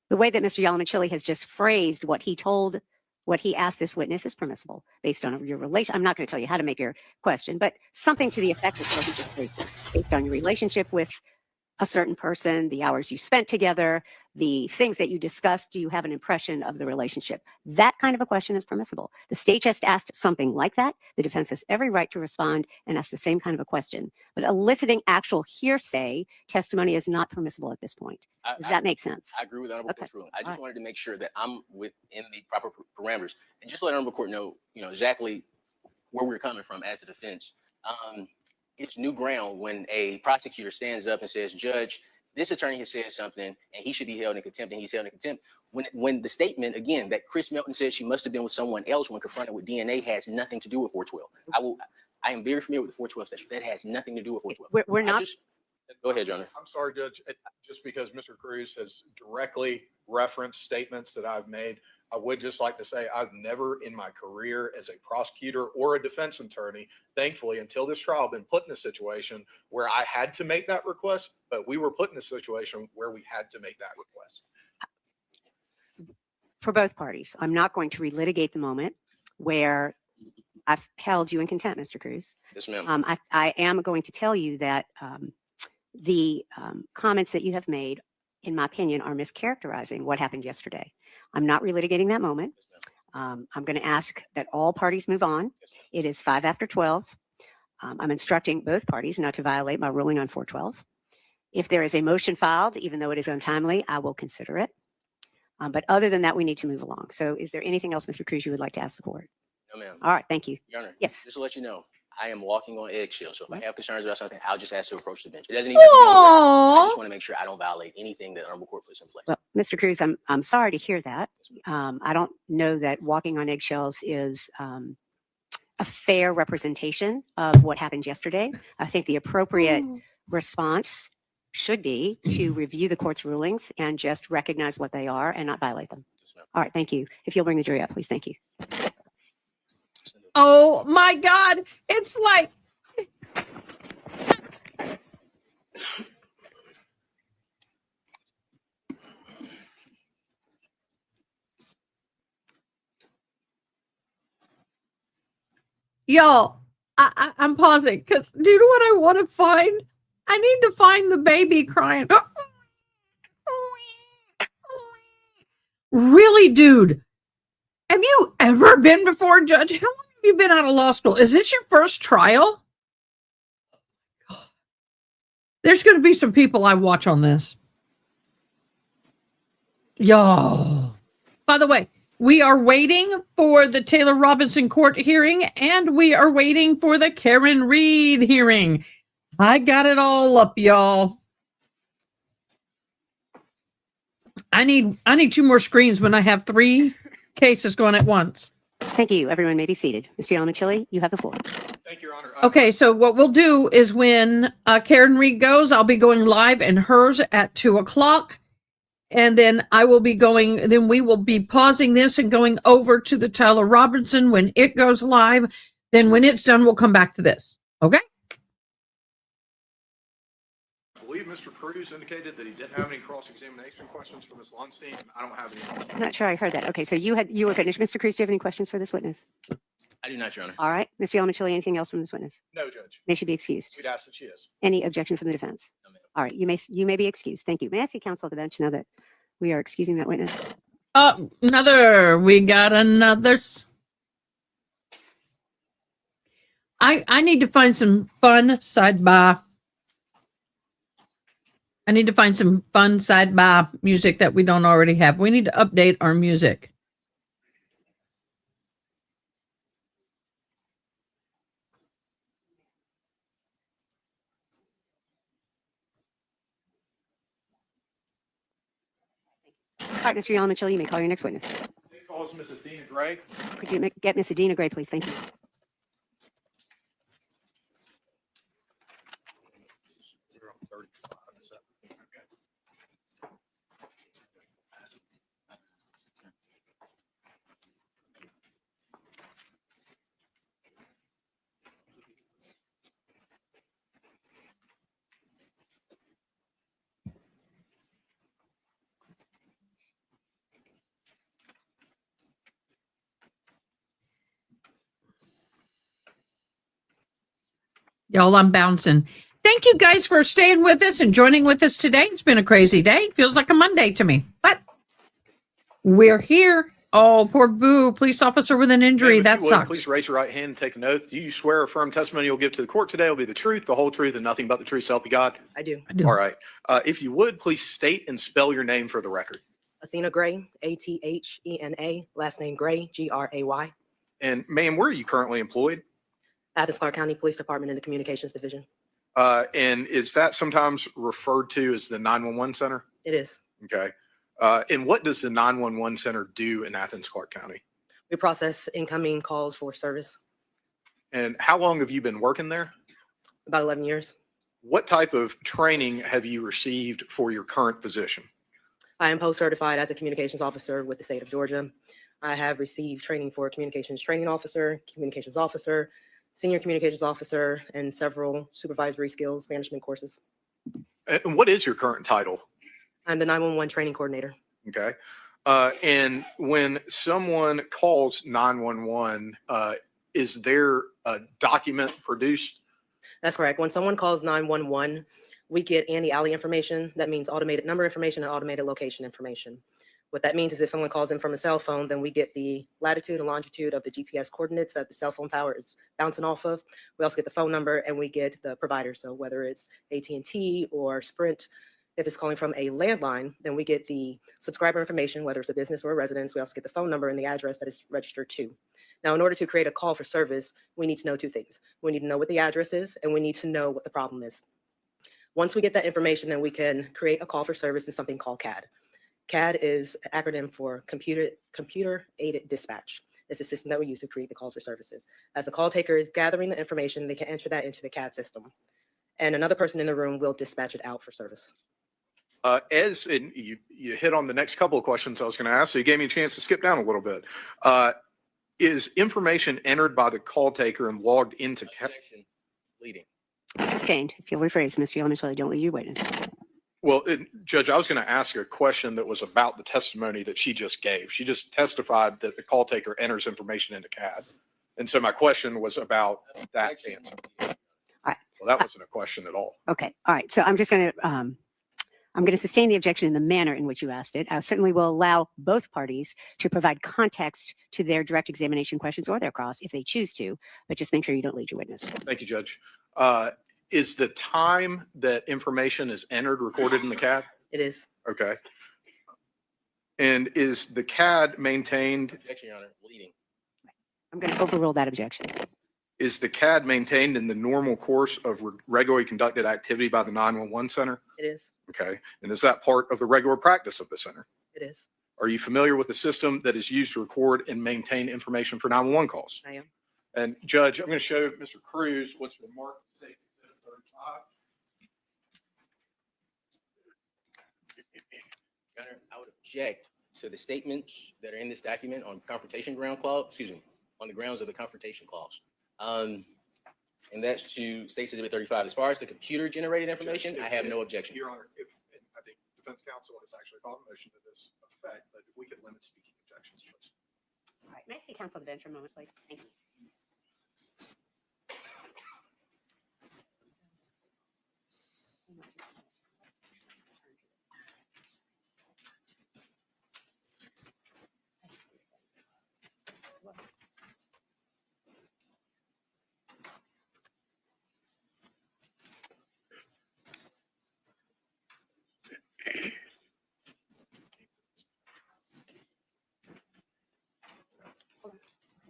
The way that Mr. Yalamanchili has just phrased what he asked this witness is permissible based on your relation. I'm not going to tell you how to make your question, but something to the effect of what he just phrased it, based on your relationship with a certain person, the hours you spent together, the things that you discussed. Do you have an impression of the relationship? That kind of a question is permissible. The state just asked something like that. The defense has every right to respond and ask the same kind of a question. But eliciting actual hearsay testimony is not permissible at this point. Does that make sense?
I agree with Honorable Court's ruling. I just wanted to make sure that I'm within the proper parameters and just let Honorable Court know, exactly where we're coming from as a defense. It's new ground when a prosecutor stands up and says, Judge, this attorney has said something and he should be held in contempt, and he's held in contempt. When the statement, again, that Chris Melton said she must have been with someone else when confronted with DNA has nothing to do with 412. I am very familiar with the 412 statute. That has nothing to do with 412.
We're not.
Go ahead, John.
I'm sorry, Judge. Just because Mr. Cruz has directly referenced statements that I've made, I would just like to say I've never in my career as a prosecutor or a defense attorney, thankfully, until this trial, been put in a situation where I had to make that request, but we were put in a situation where we had to make that request.
For both parties, I'm not going to relitigate the moment where I've held you in contempt, Mr. Cruz.
Yes, ma'am.
I am going to tell you that the comments that you have made, in my opinion, are mischaracterizing what happened yesterday. I'm not relitigating that moment. I'm going to ask that all parties move on. It is 5 after 12. I'm instructing both parties not to violate my ruling on 412. If there is a motion filed, even though it is untimely, I will consider it. But other than that, we need to move along. So is there anything else, Mr. Cruz, you would like to ask the court?
No, ma'am.
All right, thank you.
Your Honor.
Yes.
Just to let you know, I am walking on eggshells. So if I have concerns about something, I'll just ask to approach the bench. It doesn't even have to be on the record. I just want to make sure I don't violate anything that the honorable court puts in place.
Well, Mr. Cruz, I'm sorry to hear that. I don't know that walking on eggshells is a fair representation of what happened yesterday. I think the appropriate response should be to review the court's rulings and just recognize what they are and not violate them. All right, thank you. If you'll bring the jury up, please. Thank you.
Oh my God. It's like, y'all, I'm pausing because do you know what I want to find? I need to find the baby crying. Really, dude? Have you ever been before a judge? How long have you been out of law school? Is this your first trial? There's going to be some people I watch on this. Y'all. By the way, we are waiting for the Taylor Robinson court hearing, and we are waiting for the Karen Reed hearing. I got it all up, y'all. I need 2 more screens when I have 3 cases going at once.
Thank you. Everyone may be seated. Mr. Yalamichili, you have the floor.
Thank you, Your Honor.
Okay, so what we'll do is when Karen Reed goes, I'll be going live and hers at 2:00. And then then we will be pausing this and going over to the Taylor Robinson when it goes live. Then when it's done, we'll come back to this. Okay?
I believe Mr. Cruz indicated that he didn't have any cross-examination questions for Ms. Lunstein. I don't have any.
I'm not sure I heard that. Okay, so you were finished. Mr. Cruz, do you have any questions for this witness?
I do not, Your Honor.
All right. Mr. Yalamichili, anything else from this witness?
No, Judge.
May she be excused.
We'd ask that she is.
Any objection from the defense?
No, ma'am.
All right, you may be excused. Thank you. May I see counsel at the bench now that we are excusing that witness?
We got another. I need to find some fun sidebar. I need to find some fun sidebar music that we don't already have. We need to update our music.
All right, Mr. Yalamichili, you may call your next witness.
Next call is Ms. Adina Gray.
Could you get Miss Adina Gray, please? Thank you.
Y'all, I'm bouncing. Thank you guys for staying with us and joining with us today. It's been a crazy day. Feels like a Monday to me, but we're here. Oh, poor Boo, police officer with an injury. That sucks.
Please raise your right hand and take an oath. Do you swear or affirm testimony you'll give to the court today will be the truth, the whole truth, and nothing but the truth, so help you God?
I do.
All right. If you would, please state and spell your name for the record.
Athena Gray, Athena, last name Gray, Gray.
And ma'am, where are you currently employed?
Athens Clarke County Police Department in the Communications Division.
And is that sometimes referred to as the 911 center?
It is.
Okay. And what does the 911 center do in Athens Clarke County?
We process incoming calls for service.
And how long have you been working there?
About 11 years.
What type of training have you received for your current position?
I am post-certified as a communications officer with the state of Georgia. I have received training for communications training officer, communications officer, senior communications officer, and several supervisory skills management courses.
And what is your current title?
I'm the 911 training coordinator.
Okay. And when someone calls 911, is there a document produced?
That's correct. When someone calls 911, we get Andy Alley information. That means automated number information and automated location information. What that means is if someone calls in from a cell phone, then we get the latitude and longitude of the GPS coordinates that the cell phone tower is bouncing off of. We also get the phone number and we get the provider. So whether it's AT&T or Sprint, if it's calling from a landline, then we get the subscriber information, whether it's a business or a residence. We also get the phone number and the address that it's registered to. Now, in order to create a call for service, we need to know two things. We need to know what the address is, and we need to know what the problem is. Once we get that information, then we can create a call for service in something called CAD. CAD is an acronym for Computer Aided Dispatch. It's a system that we use to create the calls for services. As the call taker is gathering the information, they can enter that into the CAD system. And another person in the room will dispatch it out for service.
And you hit on the next couple of questions I was going to ask, so you gave me a chance to skip down a little bit. Is information entered by the call taker and logged into CAD?
Leading.
Sustained. If you'll rephrase, Mr. Elementary, don't leave your witness.
Well, Judge, I was going to ask a question that was about the testimony that she just gave. She just testified that the call taker enters information into CAD. And so my question was about that answer.
All right.
Well, that wasn't a question at all.
Okay. All right. So I'm just going to sustain the objection in the manner in which you asked it. I certainly will allow both parties to provide context to their direct examination questions or their cross if they choose to, but just make sure you don't lead your witness.
Thank you, Judge. Is the time that information is entered recorded in the CAD?
It is.
Okay. And is the CAD maintained?
Objection, Your Honor. Leading.
I'm going to overrule that objection.
Is the CAD maintained in the normal course of regularly conducted activity by the 911 center?
It is.
Okay. And is that part of the regular practice of the center?
It is.
Are you familiar with the system that is used to record and maintain information for 911 calls?
I am.
And Judge, I'm going to show Mr. Cruz what's been marked as State Exhibit 35.
Your Honor, I would object to the statements that are in this document on confrontation ground clause, on the grounds of the confrontation clause. And that's to State Exhibit 35. As far as the computer generated information, I have no objection.
Your Honor, I think defense counsel has actually filed a motion to this effect, but if we could limit speaking objections, please.
All right. May I see counsel to the bench for a moment, please? Thank you.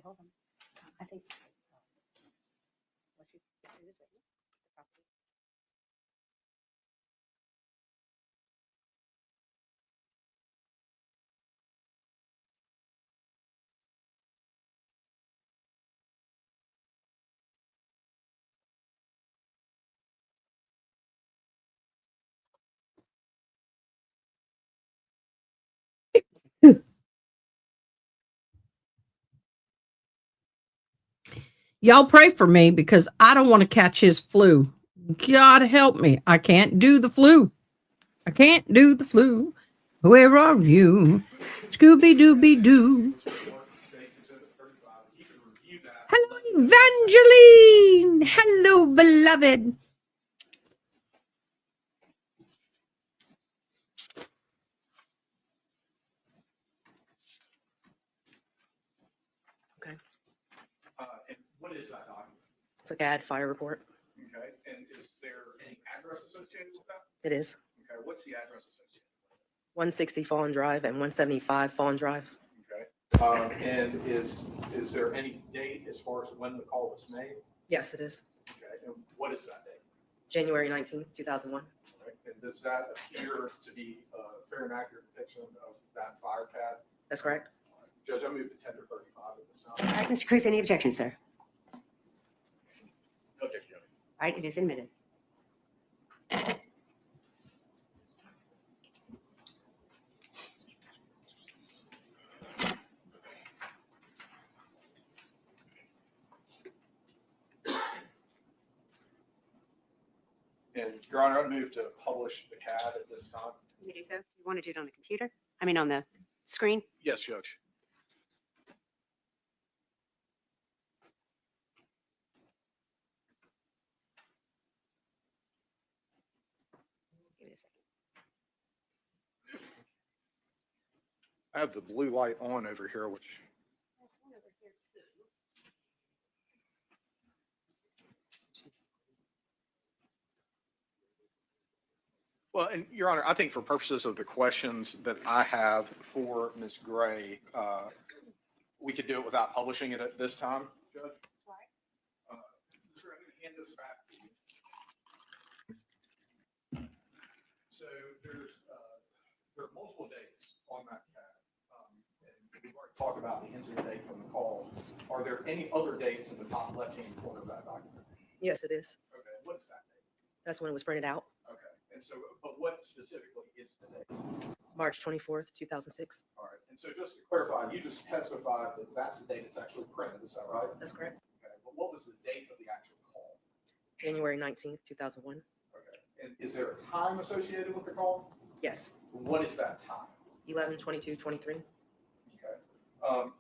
Hold on. I think. Let's just get through this way.
Y'all pray for me because I don't want to catch his flu. God help me. I can't do the flu. I can't do the flu. Where are you? Scooby-Dooby-Doo. Hello, Evangeline. Hello, beloved.
Okay.
And what is that document?
It's a CAD fire report.
Okay. And is there any address associated with that?
It is.
Okay. What's the address associated?
160 Fawn Drive and 175 Fawn Drive.
Okay. And is there any date as far as when the call was made?
Yes, it is.
Okay. And what is that date?
January 19, 2001.
Okay. And does that appear to be a fair and accurate depiction of that fire CAD?
That's correct.
Judge, I move to tender 35 at this
All
time.
right, Mr. Cruz, any objections, sir?
No objection, Your Honor.
All right, it is admitted.
And Your Honor, I move to publish the CAD at this time.
You may do so. You want to do it on the computer? I mean, on the screen?
Yes, Judge.
Give me a second.
I have the blue light on over here, which. Well, and Your Honor, I think for purposes of the questions that I have for Ms. Gray, we could do it without publishing it at this time, Judge. Sure, I'm going to hand this back to you. So there are multiple dates on that CAD. And we've already talked about the incident date from the call. Are there any other dates in the top left-hand corner of that document?
Yes, it is.
Okay, what is that date?
That's when it was printed out,
Okay, and so, but what specifically is the date?
March 24th, 2006.
All right, and so just to clarify, you just testified that that's the date it's actually printed, is that right?
That's correct.
Okay, but what was the date of the actual call?
January 19th, 2001.
Okay, and is there a time associated with the call?
Yes.
What is that time?
11/22/23.
Okay,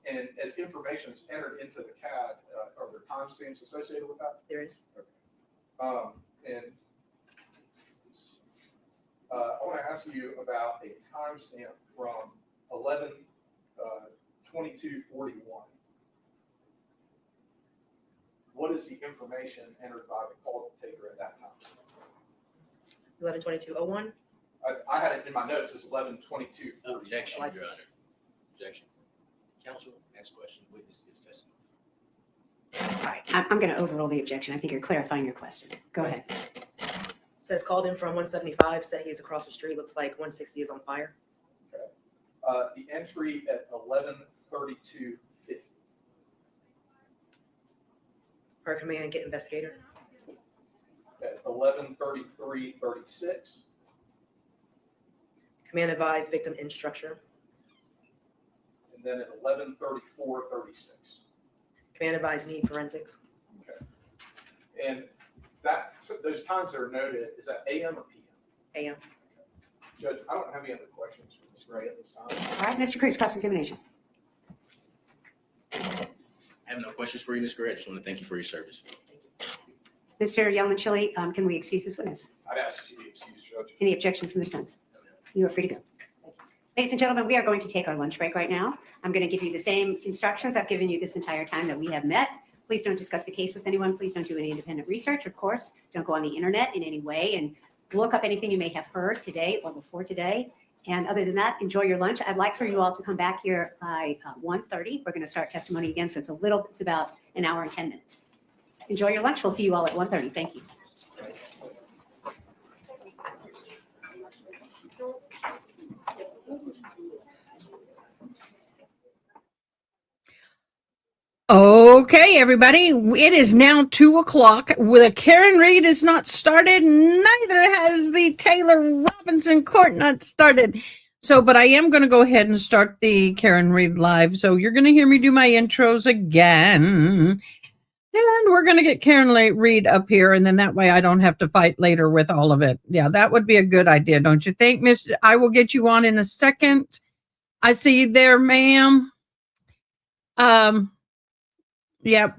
and as information is entered into the CAD, are there timestamps associated with that?
There is.
And I want to ask you about a timestamp from 11/22/41. What is the information entered by the call taker at that time?
11/22/01.
I had it in my notes as 11/22/41.
Objection, Your Honor. Objection. Counsel, ask question, witness gives testimony.
All right, I'm going to overrule the objection. I think you're clarifying your question. Go ahead.
Says called in from 175, said he is across the street. Looks like 160 is on fire.
Okay. The entry at 11/32/50.
Per command, get investigator.
At 11/33/36.
Command advise victim in structure.
And then at 11/34/36.
Command advise need forensics.
Okay. And those times that are noted, is that AM or PM?
AM.
Judge, I don't have any other questions for Ms. Gray at this time.
All right, Mr. Cruz, cross-examination.
I have no questions for you, Ms. Gray. I just want to thank you for your service.
Mr. Yelman-Chili, can we excuse this witness?
I'd ask you to excuse, Judge.
Any objection from the defense? You are free to go. Ladies and gentlemen, we are going to take our lunch break right now. I'm going to give you the same instructions I've given you this entire time that we have met. Please don't discuss the case with anyone. Please don't do any independent research. Of course, don't go on the internet in any way and look up anything you may have heard today or before today. And other than that, enjoy your lunch. I'd like for you all to come back here by 1:30. We're going to start testimony again, so it's about an hour and 10 minutes. Enjoy your lunch. We'll see you all at 1:30. Thank you.
Okay, everybody, it is now 2:00. The Karen Reed is not started. Neither has the Taylor Robinson court not started. So, but I am going to go ahead and start the Karen Reed live. So you're going to hear me do my intros again. And we're going to get Karen Reed up here. And then that way I don't have to fight later with all of it. Yeah, that would be a good idea, don't you think, Miss? I will get you on in a second. I see you there, ma'am. Yep.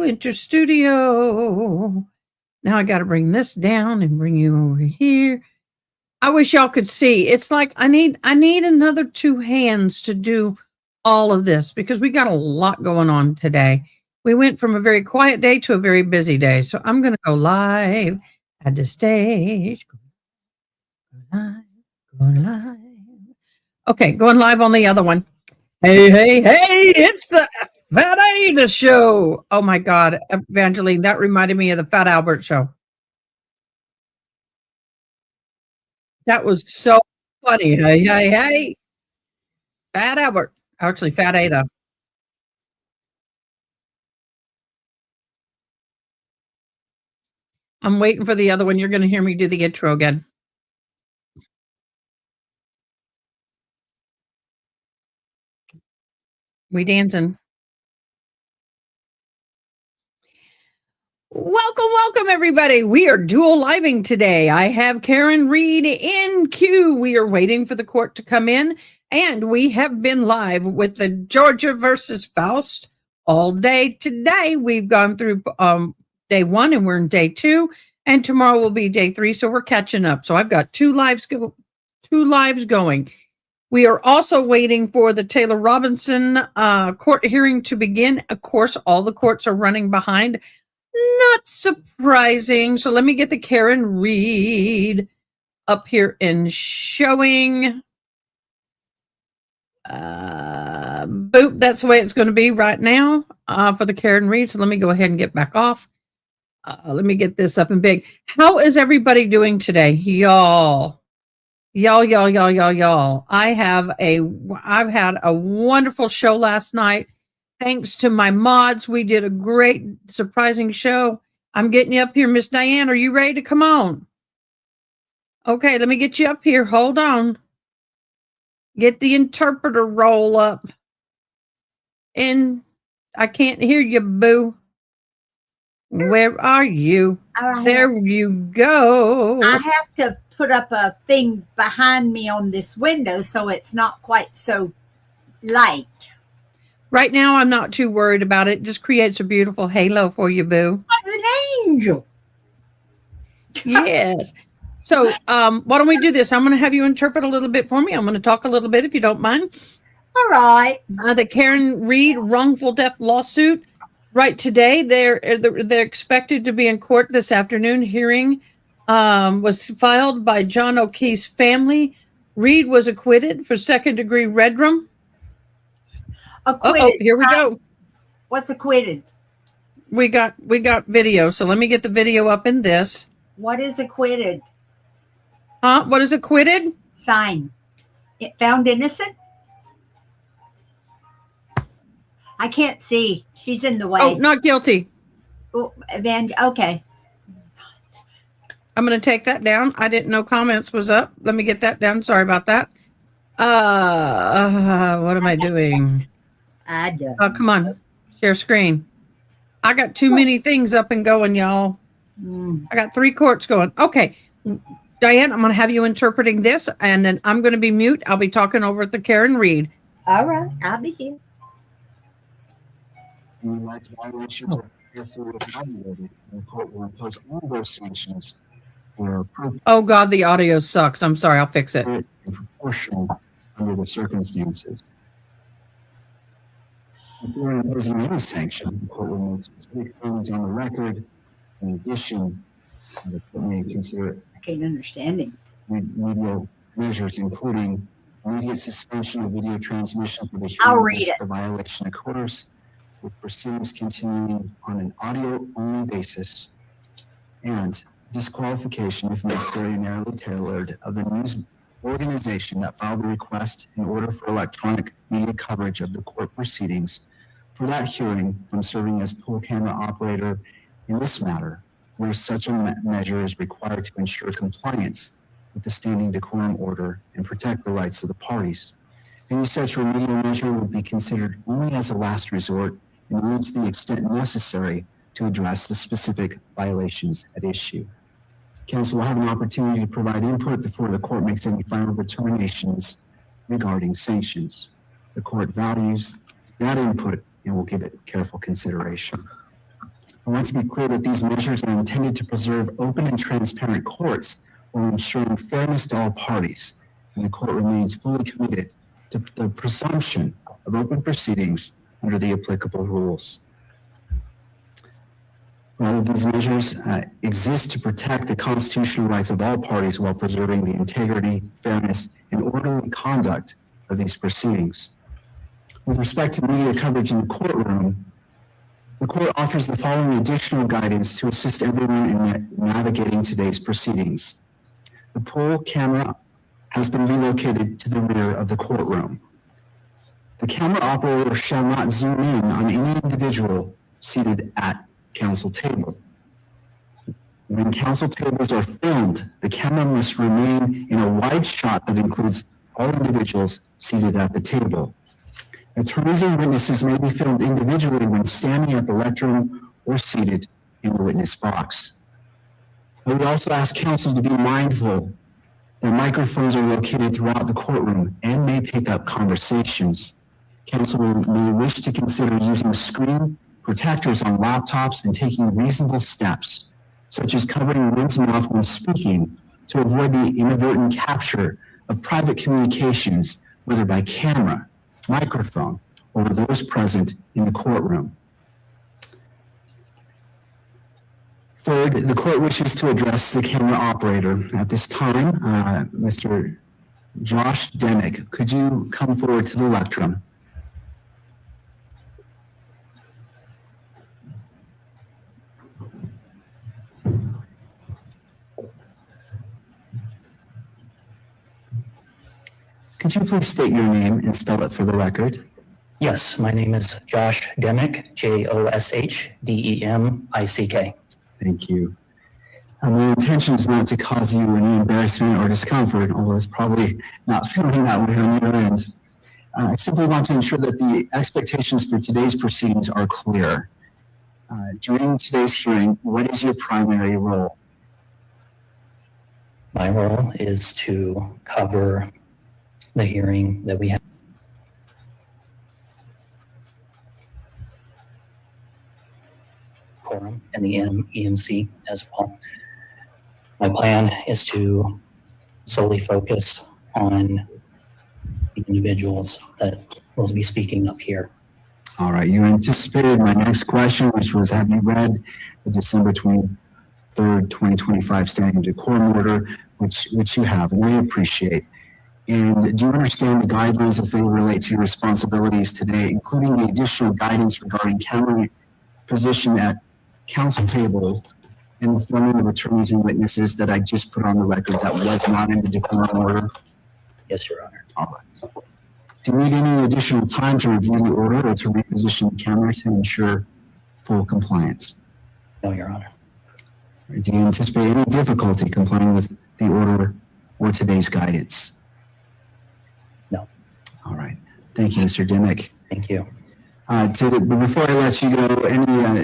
Enter studio. Now I got to bring this down and bring you over here. I wish y'all could see. It's like I need another two hands to do all of this because we got a lot going on today. We went from a very quiet day to a very busy day. So I'm going to go live at the stage. Go live. Okay, going live on the other one. Hey, it's the Fat Ada show. Oh my God, Evangeline, that reminded me of the Fat Albert show. That was so funny. Hey. Fat Albert, actually Fat Ada. I'm waiting for the other one. You're going to hear me do the intro again. We dancing. Welcome, everybody. We are dual living today. I have Karen Reed in queue. We are waiting for the court to come in, and we have been live with the Georgia versus Faust all day today. We've gone through day 1, and we're in day 2, and tomorrow will be day 3, so we're catching up. So I've got two lives 2 lives going. We are also waiting for the Taylor Robinson court hearing to begin. Of course, all the courts are running behind. Not surprising. So let me get the Karen Reed up here and showing. Boop, that's the way it's going to be right now for the Karen Reed. So let me go ahead and get back off. Let me get this up and big. How is everybody doing today? Y'all. I've had a wonderful show last night. Thanks to my mods. We did a great, surprising show. I'm getting you up here. Miss Diane, are you ready to come on? Okay, let me get you up here. Hold on. Get the interpreter roll up. And I can't hear you, boo. Where are you? There you go.
I have to put up a thing behind me on this window so it's not quite so light.
Right now, I'm not too worried about it. It just creates a beautiful halo for you, boo.
An angel.
Yes. So why don't we do this? I'm going to have you interpret a little bit for me. I'm going to talk a little bit if you don't mind.
All right.
The Karen Reed wrongful death lawsuit. Right today, they're expected to be in court this afternoon. Hearing was filed by John O'Keefe's family. Reed was acquitted for second-degree redrum.
Acquitted.
Here we go.
What's acquitted?
We got video. So let me get the video up in this.
What is acquitted?
Huh? What is acquitted?
Sign. It found innocent? I can't see. She's in the way.
Oh, not guilty.
Oh, okay.
I'm going to take that down. I didn't know comments was up. Let me get that down. Sorry about that. What am I doing?
I do.
Oh, come on. Share screen. I got too many things up and going, y'all. I got 3 courts going. Okay. Diane, I'm going to have you interpreting this, and then I'm going to be mute. I'll be talking over at the Karen Reed.
All right. I'll be here.
Alleged violations are carefully evaluated, and the court will impose all those sanctions where appropriate
Oh, God, the audio sucks. I'm sorry. I'll fix it.
and proportional under the circumstances. Before imposing any sanction, the court will make specific findings on the record. In addition, the court may consider
I can't understand him.
remedial measures, including immediate suspension of video transmission for the hearing
I'll
in
read
which
it.
the violation occurs, with proceedings continuing on an audio-only basis, and disqualification, if necessary and narrowly tailored, of the news organization that filed the request in order for electronic media coverage of the court proceedings for that hearing from serving as pool camera operator in this matter, where such a measure is required to ensure compliance with the standing decorum order and protect the rights of the parties. Any such remedial measure would be considered only as a last resort and only to the extent necessary to address the specific violations at issue. Council will have an opportunity to provide input before the court makes any final determinations regarding sanctions. The court values that input and will give it careful consideration. I want to be clear that these measures are intended to preserve open and transparent courts while ensuring fairness to all parties, and the court remains fully committed to the presumption of open proceedings under the applicable rules. All of these measures exist to protect the constitutional rights of all parties while preserving the integrity, fairness, and orderly conduct of these proceedings. With respect to media coverage in the courtroom, the court offers the following additional guidance to assist everyone in navigating today's proceedings. The pool camera has been relocated to the rear of the courtroom. The camera operator shall not zoom in on any individual seated at council table. When council tables are filmed, the camera must remain in a wide shot that includes all individuals seated at the table. Attorneys and witnesses may be filmed individually when standing at the lectern or seated in the witness box. I would also ask counsel to be mindful that microphones are located throughout the courtroom and may pick up conversations. Counsel may wish to consider using screen protectors on laptops and taking reasonable steps, such as covering one's mouth when speaking to avoid the inadvertent capture of private communications, whether by camera, microphone, or those present in the courtroom. Third, the court wishes to address the camera operator. At this time, Mr. Josh Demick, could you come forward to the lectern? Could you please state your name and spell it for the record?
Yes, my name is Josh Demick, Josh-Demick.
Thank you. My intention is not to cause you any embarrassment or discomfort, although it's probably not feeling that way on your end. I simply want to ensure that the expectations for today's proceedings are clear. During today's hearing, what is your primary role?
My role is to cover the hearing that we have. Quorum and the EMC as well. My plan is to solely focus on the individuals that will be speaking up here.
All right, you anticipated my next question, which was, have you read the December 23rd, 2025 standing decorum order, which you have, and I appreciate. And do you understand the guidelines as they relate to your responsibilities today, including the additional guidance regarding camera position at council table and the filming of attorneys and witnesses that I just put on the record that was not in the decorum order?
Yes, Your Honor.
All right. Do you need any additional time to review the order or to reposition the camera to ensure full compliance?
No, Your Honor.
Do you anticipate any difficulty complying with the order or today's guidance?
No.
All right. Thank you, Mr. Dimick.
Thank you.
Before I let you go,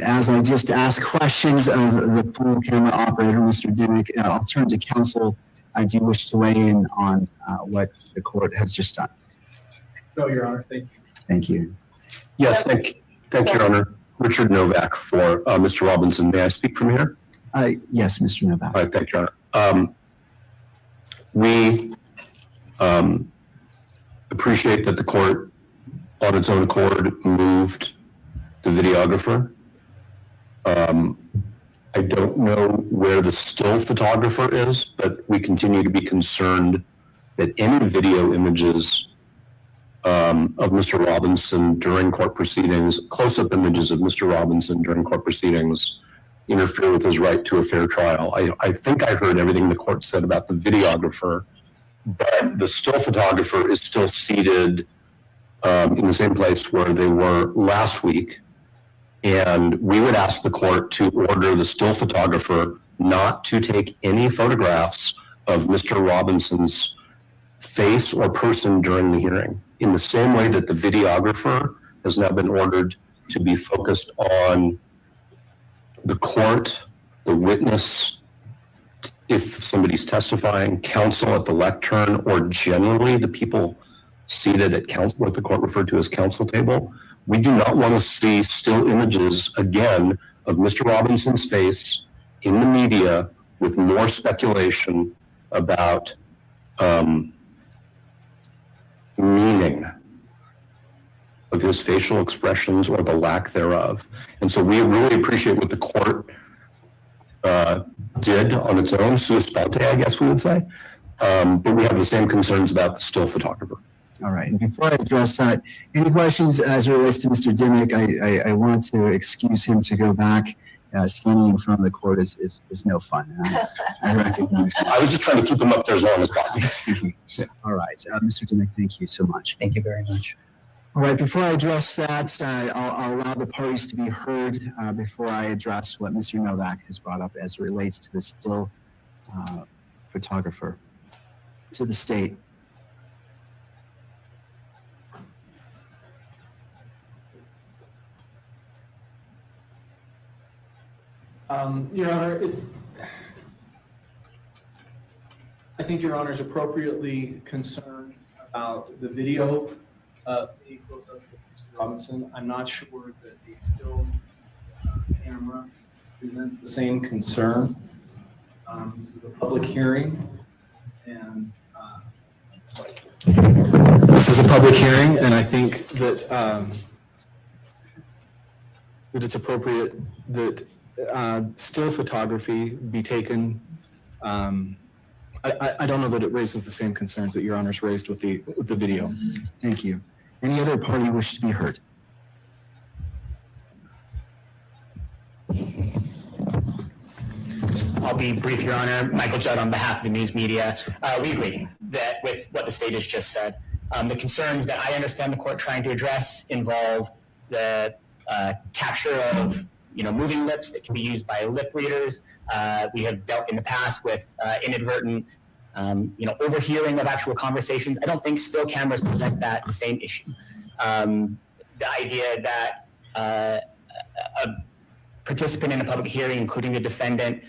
as I just asked questions of the pool camera operator, Mr. Dimick, I'll turn to counsel. I do wish to weigh in on what the court has just done.
No, Your Honor. Thank you.
Thank you.
Yes, thank you, Your Honor. Richard Novak for Mr. Robinson. May I speak from here?
Yes, Mr. Novak.
All right, thank you, Your Honor. We appreciate that the court, on its own accord, moved the videographer. I don't know where the still photographer is, but we continue to be concerned that any video images of Mr. Robinson during court proceedings, close-up images of Mr. Robinson during court proceedings, interfere with his right to a fair trial. I think I heard everything the court said about the videographer, but the still photographer is still seated in the same place where they were last week. And we would ask the court to order the still photographer not to take any photographs of Mr. Robinson's face or person during the hearing, in the same way that the videographer has now been ordered to be focused on the court, the witness, if somebody's testifying, counsel at the lectern, or generally the people seated at counsel, what the court referred to as counsel table. We do not want to see still images again of Mr. Robinson's face in the media with more speculation about meaning of his facial expressions or the lack thereof. And so we really appreciate what the court did on its own, sua sponte, I guess we would say. But we have the same concerns about the still photographer.
All right. And before I address that, any questions as it relates to Mr. Dimick? I want to excuse him to go back. Standing in front of the court is no fun. I recognize that.
I was just trying to keep him up there as long as possible.
All right. Mr. Dimick, thank you so much.
Thank you very much.
All right. Before I address that, I'll allow the parties to be heard before I address what Mr. Novak has brought up as it relates to the still photographer. To the state.
Your Honor, I think Your Honor is appropriately concerned about the video being close up to Mr. Robinson. I'm not sure that the still camera presents the same concern. This is a public hearing, and This is a public hearing, and I think that that it's appropriate that still photography be taken. I don't know that it raises the same concerns that Your Honors raised with the video.
Thank you. Any other party wish to be heard?
I'll be brief, Your Honor. Michael Judd on behalf of the news media. We agree that with what the state has just said. The concerns that I understand the court trying to address involve the capture of moving lips that can be used by lip readers. We have dealt in the past with inadvertent overhearing of actual conversations. I don't think still cameras present that same issue. The idea that a participant in a public hearing, including the defendant,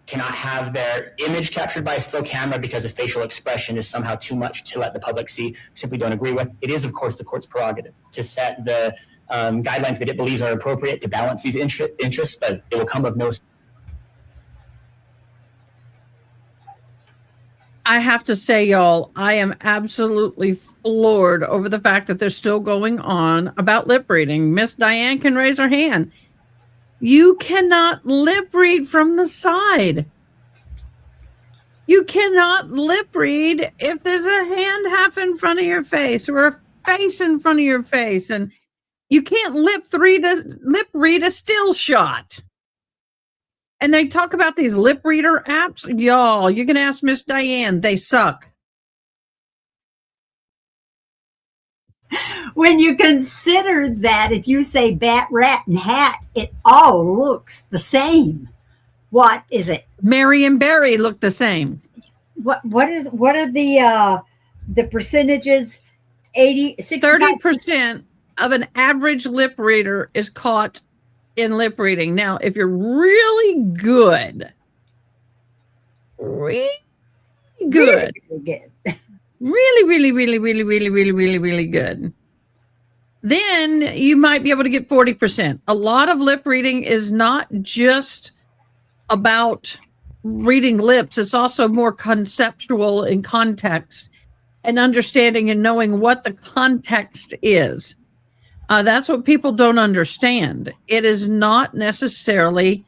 cannot have their image captured by a still camera because a facial expression is somehow too much to let the public see, simply don't agree with. It is, of course, the court's prerogative to set the guidelines that it believes are appropriate to balance these interests, but it will come of no.
I have to say, y'all, I am absolutely floored over the fact that they're still going on about lip reading. Miss Diane can raise her hand. You cannot lip read from the side. You cannot lip read if there's a hand half in front of your face or a face in front of your face. And you can't lip read a still shot. And they talk about these lip reader apps. Y'all, you can ask Miss Diane. They suck.
When you consider that if you say bat, rat, and hat, it all looks the same. What is it?
Mary and Barry look the same.
What are the percentages?
30% of an average lip reader is caught in lip reading. Now, if you're really good, really good, really good, then you might be able to get 40%. A lot of lip reading is not just about reading lips. It's also more conceptual in context and understanding and knowing what the context is. That's what people don't understand. It is not necessarily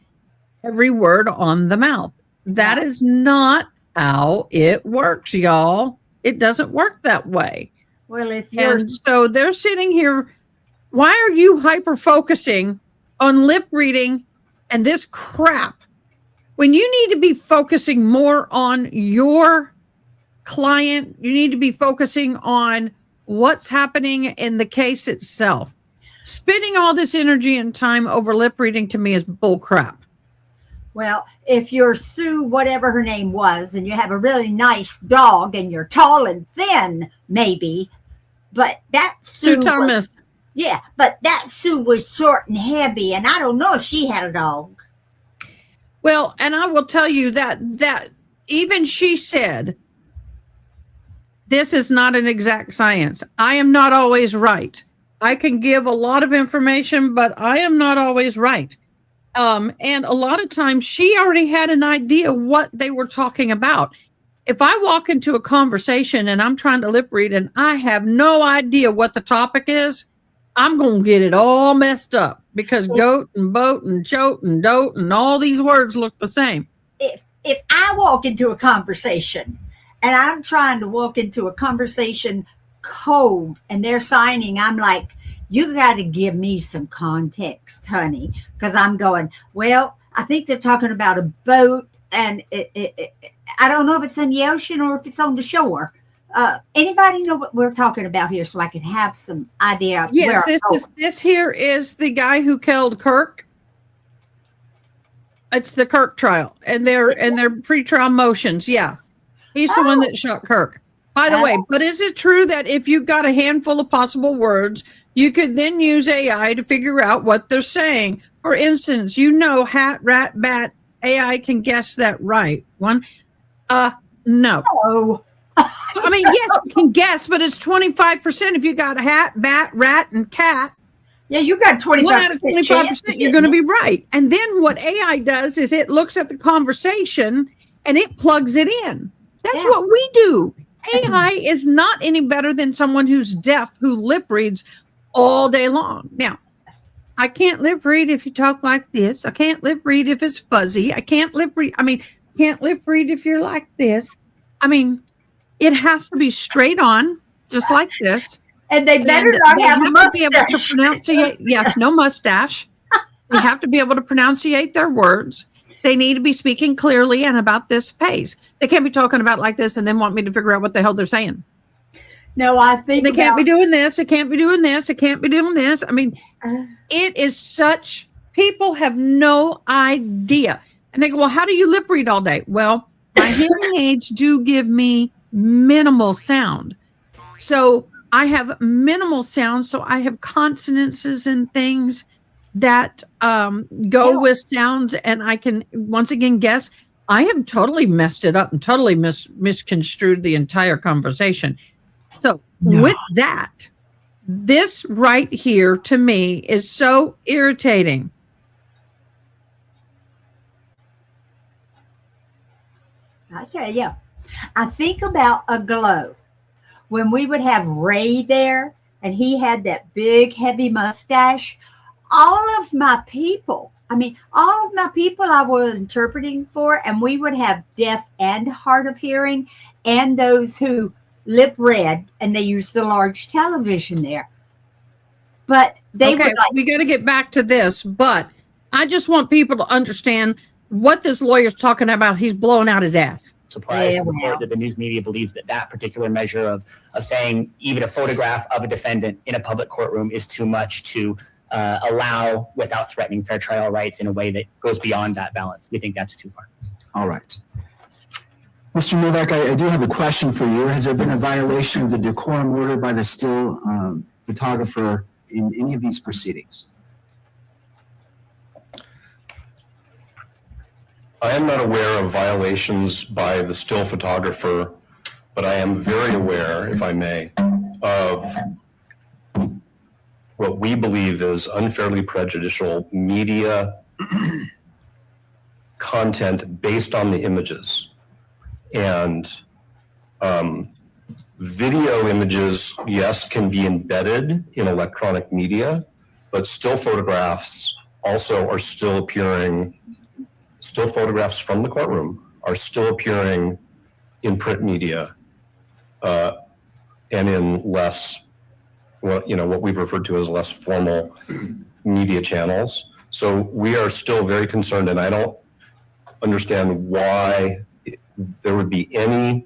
every word on the mouth. That is not how it works, y'all. It doesn't work that way.
Well, if you're...
And so they're sitting here. Why are you hyper-focusing on lip reading and this crap when you need to be focusing more on your client? You need to be focusing on what's happening in the case itself. Spending all this energy and time over lip reading to me is bull crap.
Well, if you're Sue, whatever her name was, and you have a really nice dog and you're tall and thin, maybe, but that
Sue Thomas.
Yeah, but that Sue was short and heavy, and I don't know if she had a dog.
Well, and I will tell you that even she said, this is not an exact science. I am not always right. I can give a lot of information, but I am not always right. And a lot of times she already had an idea what they were talking about. If I walk into a conversation and I'm trying to lip read and I have no idea what the topic is, I'm going to get it all messed up because goat and boat and chote and dote and all these words look the same.
If I walk into a conversation and I'm trying to walk into a conversation cold and they're signing, I'm like, you got to give me some context, honey, because I'm going, well, I think they're talking about a boat and I don't know if it's in the ocean or if it's on the shore. Anybody know what we're talking about here so I can have some idea?
Yes, this here is the guy who killed Kirk. It's the Kirk trial and their pre-trial motions. Yeah. He's the one that shot Kirk. By the way, but is it true that if you've got a handful of possible words, you could then use AI to figure out what they're saying? For instance, hat, rat, bat, AI can guess that right. One, no. I mean, yes, you can guess, but it's 25% if you got a hat, bat, rat, and cat.
Yeah, you got 25%.
1 out of 25%, you're going to be right. And then what AI does is it looks at the conversation and it plugs it in. That's what we do. AI is not any better than someone who's deaf who lip reads all day long. Now, I can't lip read if you talk like this. I can't lip read if it's fuzzy. I can't lip read. Can't lip read if you're like this. It has to be straight on, just like this.
And they better not have a
to be able to
mustache.
pronunciate. Yes, no mustache. They have to be able to pronunciate their words. They need to be speaking clearly and about this pace. They can't be talking about like this and then want me to figure out what the hell they're saying.
No, I think
they can't be doing this. They can't be doing this. They can't be doing this. It is such, people have no idea. And they go, well, how do you lip read all day? Well, my hearing aids do give me minimal sound. So I have minimal sound. So I have consonances and things that go with sounds. And I can, once again, guess. I have totally messed it up and totally misconstrued the entire conversation. So with that, this right here to me is so irritating.
I tell you, I think about a glow when we would have Ray there and he had that big heavy mustache. All of my people I was interpreting for, and we would have deaf and hard of hearing and those who lip read, and they used the large television there. But they
we got to get back to this, but I just want people to understand what this lawyer's talking about. He's blowing out his ass.
Surprised to the court that the news media believes that particular measure of saying even a photograph of a defendant in a public courtroom is too much to allow without threatening fair trial rights in a way that goes beyond that balance. We think that's too far.
All right. Mr. Novak, I do have a question for you. Has there been a violation of the decorum order by the still photographer in any of these proceedings?
I am not aware of violations by the still photographer, but I am very aware, if I may, of what we believe is unfairly prejudicial media content based on the images. And video images, yes, can be embedded in electronic media, but still photographs also are still appearing. Still photographs from the courtroom are still appearing in print media and in less, what we've referred to as less formal media channels. So we are still very concerned, and I don't understand why there would be any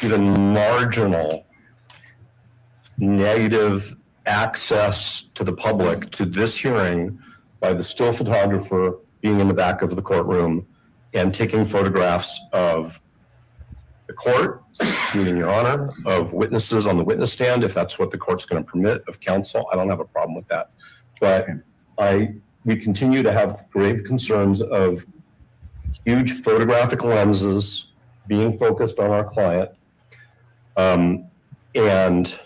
even marginal negative access to the public to this hearing by the still photographer being in the back of the courtroom and taking photographs of the court, meaning Your Honor, of witnesses on the witness stand, if that's what the court's going to permit, of counsel. I don't have a problem with that. But we continue to have grave concerns of huge photographic lenses being focused on our client. And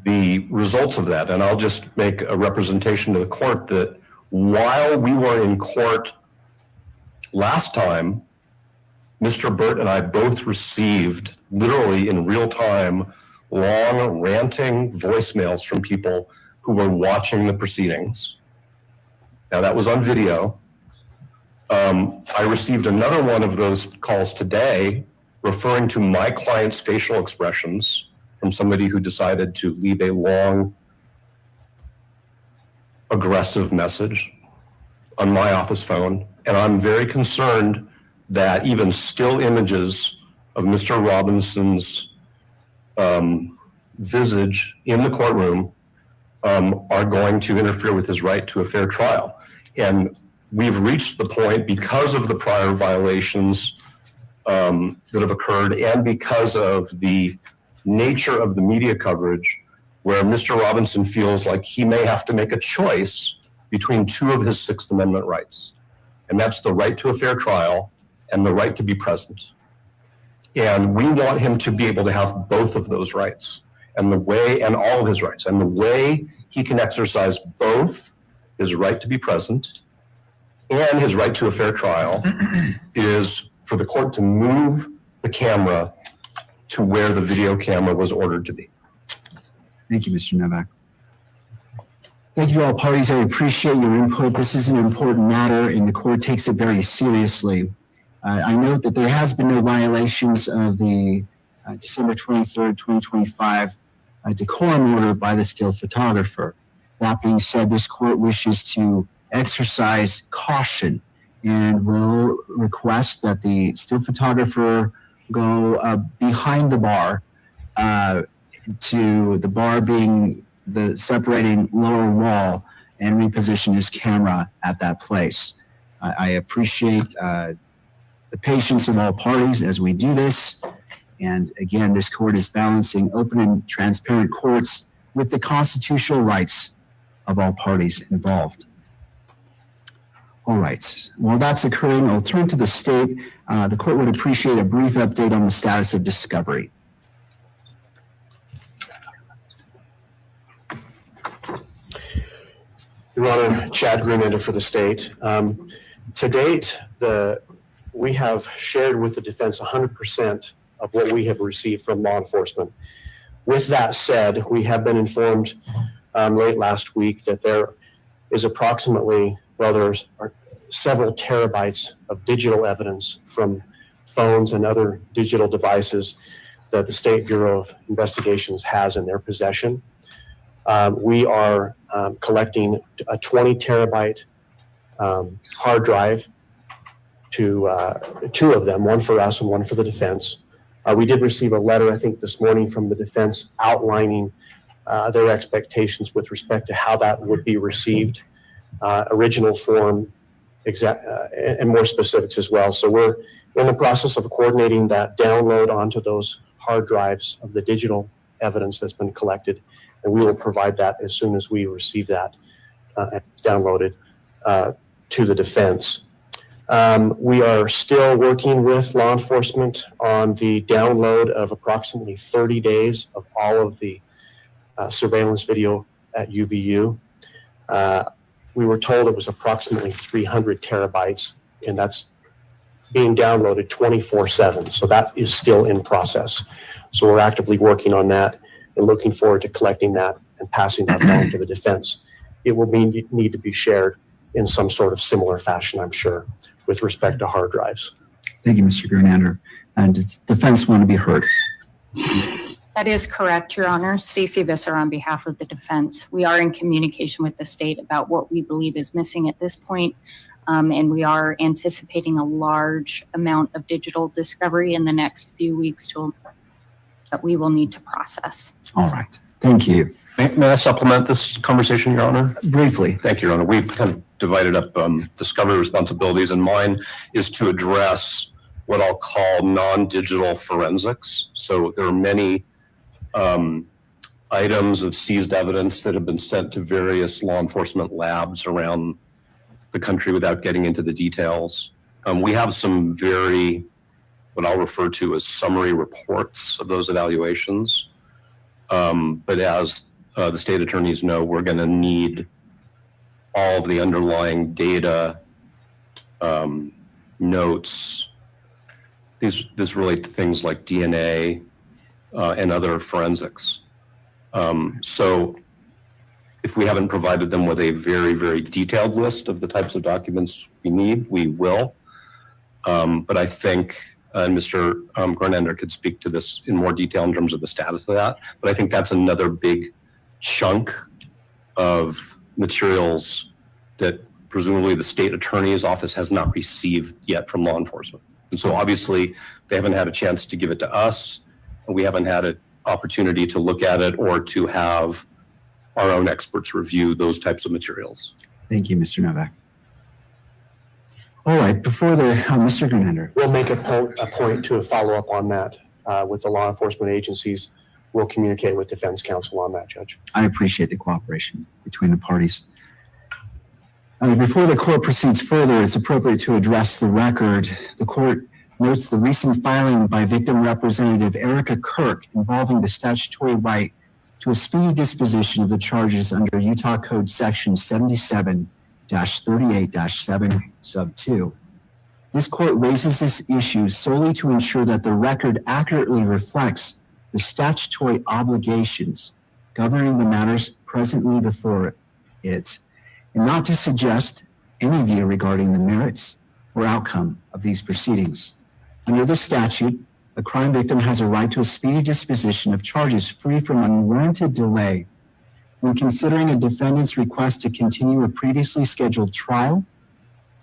the results of that, and I'll just make a representation to the court that while we were in court last time, Mr. Burt and I both received, literally in real time, long ranting voicemails from people who were watching the proceedings. Now that was on video. I received another one of those calls today referring to my client's facial expressions from somebody who decided to leave a long, aggressive message on my office phone. And I'm very concerned that even still images of Mr. Robinson's visage in the courtroom are going to interfere with his right to a fair trial. And we've reached the point, because of the prior violations that have occurred and because of the nature of the media coverage, where Mr. Robinson feels like he may have to make a choice between two of his Sixth Amendment rights. And that's the right to a fair trial and the right to be present. And we want him to be able to have both of those rights and all of his rights. And the way he can exercise both his right to be present and his right to a fair trial is for the court to move the camera to where the video camera was ordered to be.
Thank you, Mr. Novak. Thank you to all parties. I appreciate your input. This is an important matter, and the court takes it very seriously. I note that there has been no violations of the December 23rd, 2025 decorum order by the still photographer. That being said, this court wishes to exercise caution and will request that the still photographer go behind the bar, to the bar being the separating lower wall, and reposition his camera at that place. I appreciate the patience of all parties as we do this. And again, this court is balancing open and transparent courts with the constitutional rights of all parties involved. All right, while that's occurring, I'll turn to the state. The court would appreciate a brief update on the status of discovery.
Your Honor, Chad Greenender for the state. To date, we have shared with the defense 100% of what we have received from law enforcement. With that said, we have been informed late last week that there is approximately, well, there's several terabytes of digital evidence from phones and other digital devices that the State Bureau of Investigations has in their possession. We are collecting a 20 terabyte hard drive to two of them, one for us and one for the defense. We did receive a letter, I think, this morning from the defense outlining their expectations with respect to how that would be received, original form, and more specifics as well. So we're in the process of coordinating that download onto those hard drives of the digital evidence that's been collected, and we will provide that as soon as we receive that downloaded to the defense. We are still working with law enforcement on the download of approximately 30 days of all of the surveillance video at UVU. We were told it was approximately 300 terabytes, and that's being downloaded 24/7. So that is still in process. So we're actively working on that and looking forward to collecting that and passing that along to the defense. It will need to be shared in some sort of similar fashion, I'm sure, with respect to hard drives.
Thank you, Mr. Grunander. And does defense want to be heard?
That is correct, Your Honor. Stacey Visser on behalf of the defense. We are in communication with the state about what we believe is missing at this point, and we are anticipating a large amount of digital discovery in the next few weeks that we will need to process.
All right. Thank you.
May I supplement this conversation, Your Honor?
Briefly.
Thank you, Your Honor. We've kind of divided up discovery responsibilities, and mine is to address what I'll call non-digital forensics. So there are many items of seized evidence that have been sent to various law enforcement labs around the country without getting into the details. We have some very, what I'll refer to as summary reports of those evaluations. But as the state attorneys know, we're going to need all of the underlying data, notes. These relate to things like DNA and other forensics. So if we haven't provided them with a very, very detailed list of the types of documents we need, we will. But I think, and Mr. Grunander could speak to this in more detail in terms of the status of that, but I think that's another big chunk of materials that presumably the state attorney's office has not received yet from law enforcement. And so obviously they haven't had a chance to give it to us, and we haven't had an opportunity to look at it or to have our own experts review those types of materials.
Thank you, Mr. Novak. All right, before the, Mr. Grunander.
We'll make a point to follow up on that with the law enforcement agencies. We'll communicate with defense counsel on that, Judge.
I appreciate the cooperation between the parties. Before the court proceeds further, it's appropriate to address the record. The court notes the recent filing by victim representative Erica Kirk involving the statutory right to a speedy disposition of the charges under Utah Code Section 77-38-7 sub 2. This court raises this issue solely to ensure that the record accurately reflects the statutory obligations governing the matters presently before it, and not to suggest any view regarding the merits or outcome of these proceedings. Under the statute, a crime victim has a right to a speedy disposition of charges free from unwarranted delay. When considering a defendant's request to continue a previously scheduled trial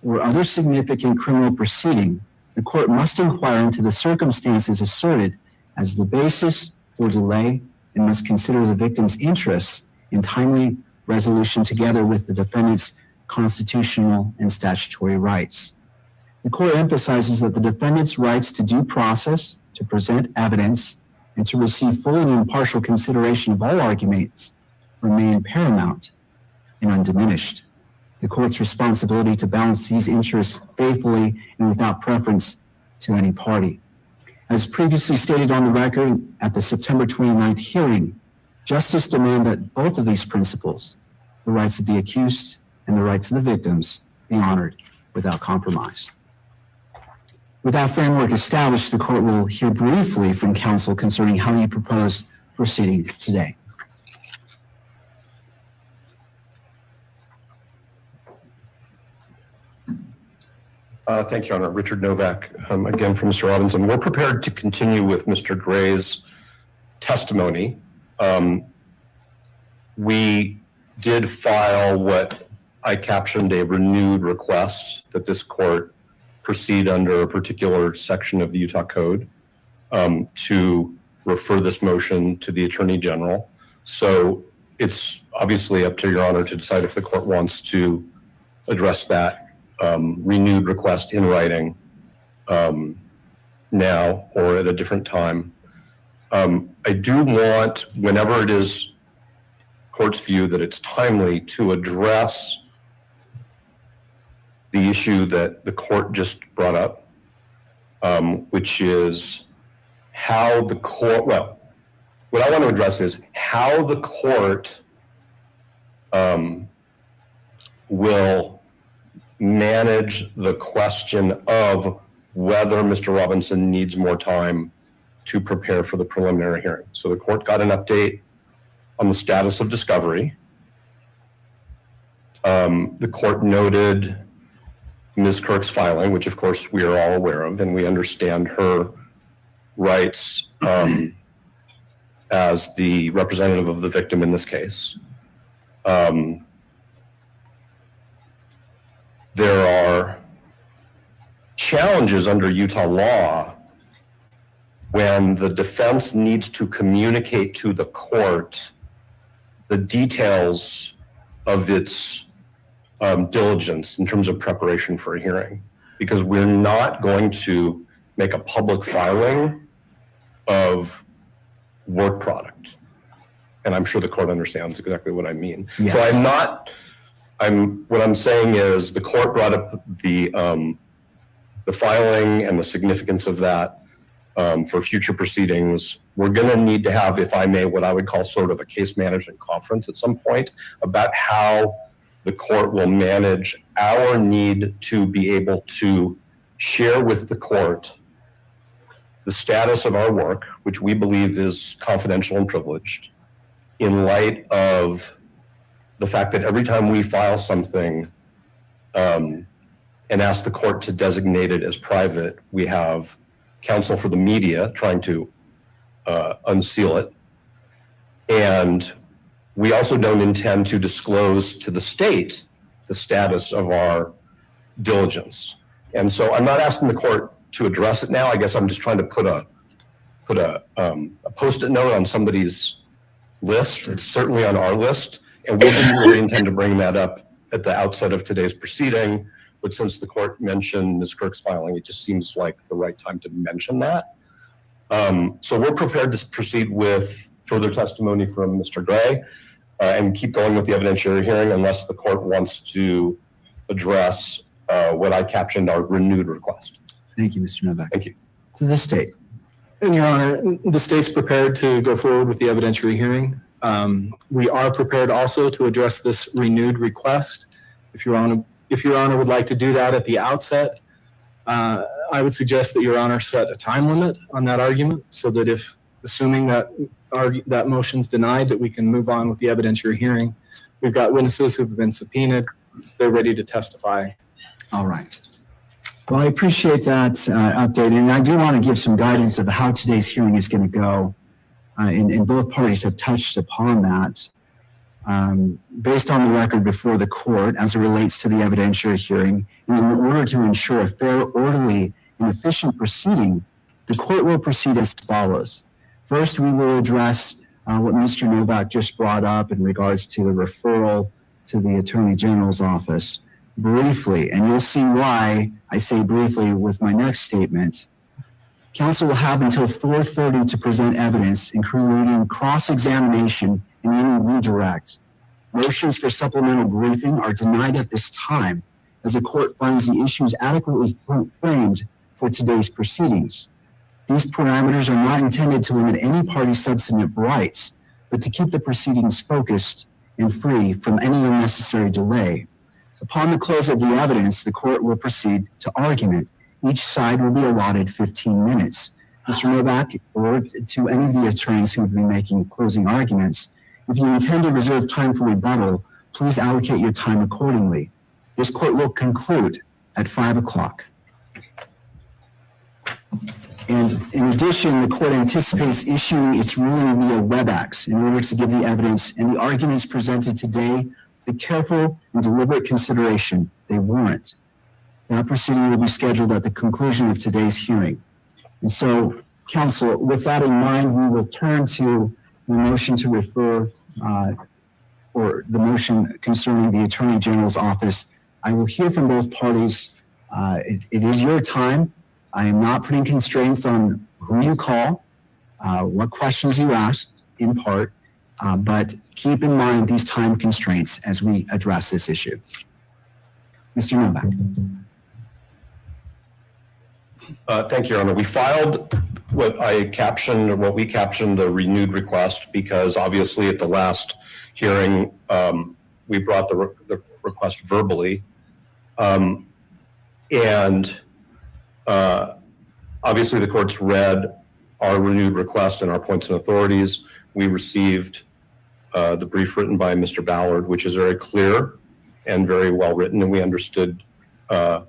or other significant criminal proceeding, the court must inquire into the circumstances asserted as the basis for delay and must consider the victim's interests in timely resolution together with the defendant's constitutional and statutory rights. The court emphasizes that the defendant's rights to due process, to present evidence, and to receive full and impartial consideration of all arguments remain paramount and undiminished. The court's responsibility to balance these interests faithfully and without preference to any party. As previously stated on the record at the September 29th hearing, justice demanded that both of these principles, the rights of the accused and the rights of the victims, be honored without compromise. With that framework established, the court will hear briefly from counsel concerning how you propose proceeding today.
Thank you, Your Honor. Richard Novak, again from Mr. Robinson. We're prepared to continue with Mr. Gray's testimony. We did file what I captioned a renewed request that this court proceed under a particular section of the Utah Code to refer this motion to the Attorney General. So it's obviously up to Your Honor to decide if the court wants to address that renewed request in writing now or at a different time. I do want, whenever it is court's view that it's timely, to address the issue that the court just brought up, which is how the court, well, what I want to address is how the court will manage the question of whether Mr. Robinson needs more time to prepare for the preliminary hearing. So the court got an update on the status of discovery. The court noted Ms. Kirk's filing, which of course we are all aware of, and we understand her rights as the representative of the victim in this case. There are challenges under Utah law when the defense needs to communicate to the court the details of its diligence in terms of preparation for a hearing, because we're not going to make a public filing of work product. And I'm sure the court understands exactly what I mean. Yes. So what I'm saying is the court brought up the filing and the significance of that for future proceedings. We're going to need to have, if I may, what I would call sort of a case management conference at some point about how the court will manage our need to be able to share with the court the status of our work, which we believe is confidential and privileged, in light of the fact that every time we file something and ask the court to designate it as private, we have counsel for the media trying to unseal it. And we also don't intend to disclose to the state the status of our diligence. And so I'm not asking the court to address it now. I guess I'm just trying to put a Post-it note on somebody's list. It's certainly on our list. And we didn't really intend to bring that up at the outset of today's proceeding. But since the court mentioned Ms. Kirk's filing, it just seems like the right time to mention that. So we're prepared to proceed with further testimony from Mr. Gray and keep going with the evidentiary hearing unless the court wants to address what I captioned our renewed request.
Thank you, Mr. Novak.
Thank you.
To the state.
And Your Honor, the state's prepared to go forward with the evidentiary hearing. We are prepared also to address this renewed request. If Your Honor would like to do that at the outset, I would suggest that Your Honor set a time limit on that argument so that if, assuming that that motion's denied, that we can move on with the evidentiary hearing. We've got witnesses who've been subpoenaed. They're ready to testify.
All right. Well, I appreciate that update, and I do want to give some guidance of how today's hearing is going to go, and both parties have touched upon that. Based on the record before the court as it relates to the evidentiary hearing, and in order to ensure a fair, orderly, and efficient proceeding, the court will proceed as follows. First, we will address what Mr. Novak just brought up in regards to the referral to the Attorney General's office briefly, and you'll see why I say briefly with my next statement. Counsel will have until 4:30 to present evidence, including cross-examination and any redirect. Motions for supplemental briefing are denied at this time, as the court finds the issues adequately framed for today's proceedings. These parameters are not intended to limit any party's substantive rights, but to keep the proceedings focused and free from any unnecessary delay. Upon the close of the evidence, the court will proceed to argument. Each side will be allotted 15 minutes. Mr. Novak, or to any of the attorneys who will be making closing arguments, if you intend to reserve time for rebuttal, please allocate your time accordingly. This court will conclude at 5 o'clock. And in addition, the court anticipates issuing its ruling via WebEx in order to give the evidence and the arguments presented today the careful and deliberate consideration they warrant. That proceeding will be scheduled at the conclusion of today's hearing. And so, counsel, with that in mind, we will turn to the motion to refer, or the motion concerning the Attorney General's office. I will hear from both parties. It is your time. I am not putting constraints on who you call, what questions you ask, in part, but keep in mind these time constraints as we address this issue. Mr. Novak.
Thank you, Your Honor. We filed what we captioned the renewed request because obviously at the last hearing, we brought the request verbally. Obviously the court's read our renewed request and our points and authorities. We received the brief written by Mr. Ballard, which is very clear and very well written, and we understood the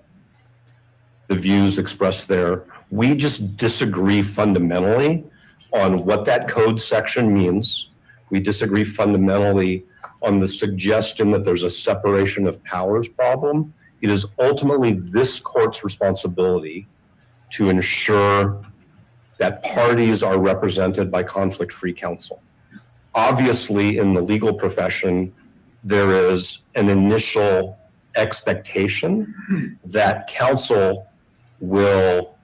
views expressed there. We just disagree fundamentally on what that code section means. We disagree fundamentally on the suggestion that there's a separation of powers problem. It is ultimately this court's responsibility to ensure that parties are represented by conflict-free counsel. Obviously, in the legal profession, there is an initial expectation that counsel will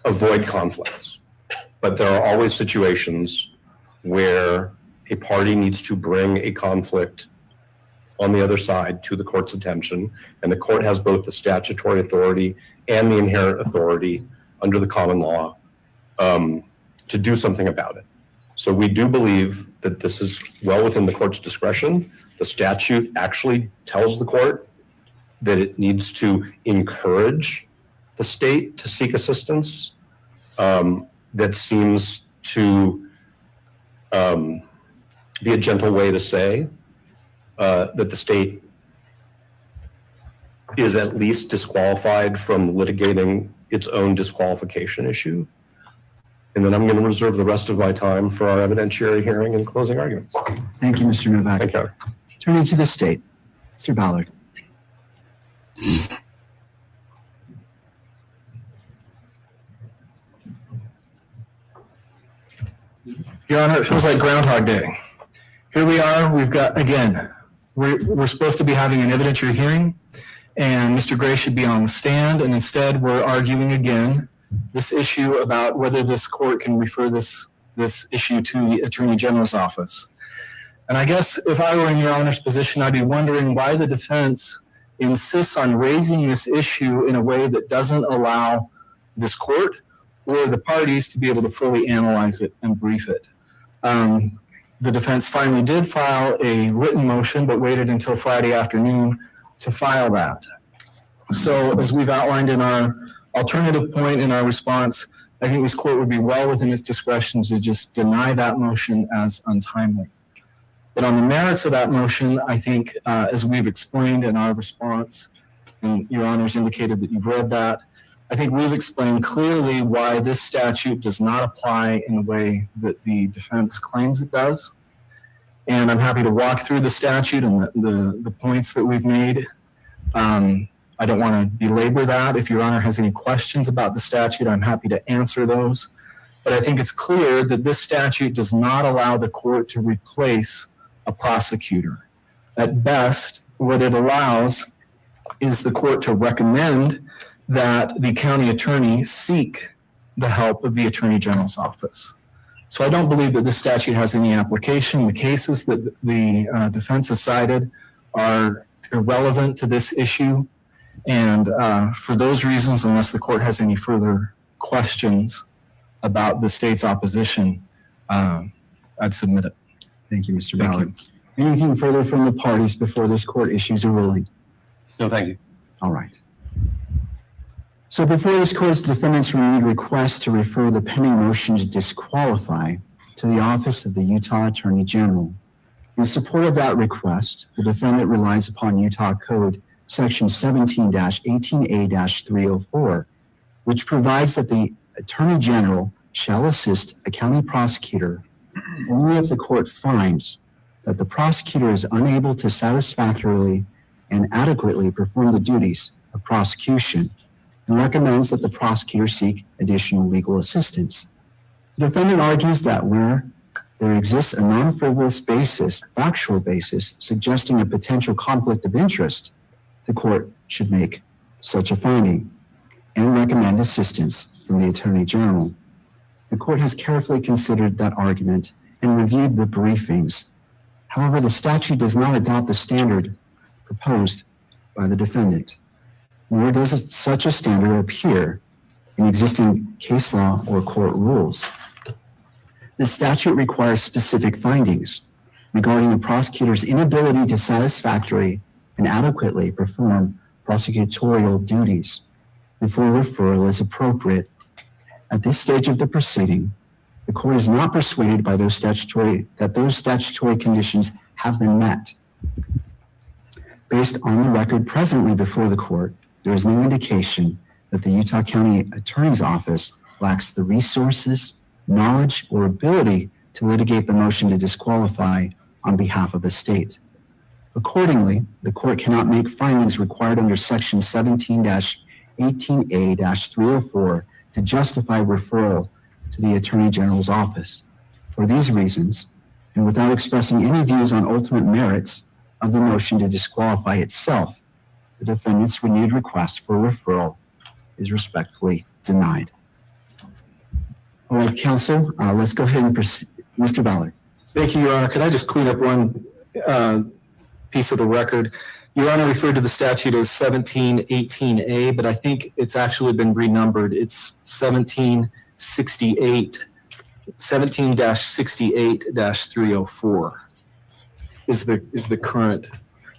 avoid conflicts. But there are always situations where a party needs to bring a conflict on the other side to the court's attention, and the court has both the statutory authority and the inherent authority under the common law to do something about it. So we do believe that this is well within the court's discretion. The statute actually tells the court that it needs to encourage the state to seek assistance. That seems to be a gentle way to say that the state is at least disqualified from litigating its own disqualification issue. And then I'm going to reserve the rest of my time for our evidentiary hearing and closing arguments.
Thank you, Mr. Novak.
Thank you.
Turning to the state, Mr. Ballard.
Your Honor, it feels like Groundhog Day. Here we are. We've got, again, we're supposed to be having an evidentiary hearing, and Mr. Gray should be on the stand, and instead we're arguing again this issue about whether this court can refer this issue to the Attorney General's office. And I guess if I were in Your Honor's position, I'd be wondering why the defense insists on raising this issue in a way that doesn't allow this court or the parties to be able to fully analyze it and brief it. The defense finally did file a written motion, but waited until Friday afternoon to file that. So as we've outlined in our alternative point in our response, I think this court would be well within its discretion to just deny that motion as untimely. But on the merits of that motion, I think, as we've explained in our response, and Your Honors indicated that you've read that, I think we've explained clearly why this statute does not apply in the way that the defense claims it does. And I'm happy to walk through the statute and the points that we've made. I don't want to belabor that. If Your Honor has any questions about the statute, I'm happy to answer those. But I think it's clear that this statute does not allow the court to replace a prosecutor. At best, what it allows is the court to recommend that the county attorney seek the help of the Attorney General's office. So I don't believe that this statute has any application. The cases that the defense has cited are irrelevant to this issue. And for those reasons, unless the court has any further questions about the state's opposition, I'd submit it.
Thank you, Mr. Ballard. Anything further from the parties before this court issues a ruling?
No, thank you.
All right. So before this court's defendants renewed request to refer the pending motion to disqualify to the Office of the Utah Attorney General. In support of that request, the defendant relies upon Utah Code Section 17-18A-304, which provides that the Attorney General shall assist a county prosecutor only if the court finds that the prosecutor is unable to satisfactorily and adequately perform the duties of prosecution and recommends that the prosecutor seek additional legal assistance. The defendant argues that where there exists a non-frivolous basis, factual basis, suggesting a potential conflict of interest, the court should make such a finding and recommend assistance from the Attorney General. The court has carefully considered that argument and reviewed the briefings. However, the statute does not adopt the standard proposed by the defendant, nor does such a standard appear in existing case law or court rules. The statute requires specific findings regarding the prosecutor's inability to satisfactorily and adequately perform prosecutorial duties before referral is appropriate. At this stage of the proceeding, the court is not persuaded by those statutory conditions have been met. Based on the record presently before the court, there is no indication that the Utah County Attorney's Office lacks the resources, knowledge, or ability to litigate the motion to disqualify on behalf of the state. Accordingly, the court cannot make findings required under Section 17-18A-304 to justify referral to the Attorney General's office. For these reasons, and without expressing any views on ultimate merits of the motion to disqualify itself, the defendant's renewed request for referral is respectfully denied. All right, counsel, let's go ahead and proceed. Mr. Ballard.
Thank you, Your Honor. Could I just clean up one piece of the record? Your Honor referred to the statute as 17-18A, but I think it's actually been renumbered. It's 17-68-304 is the current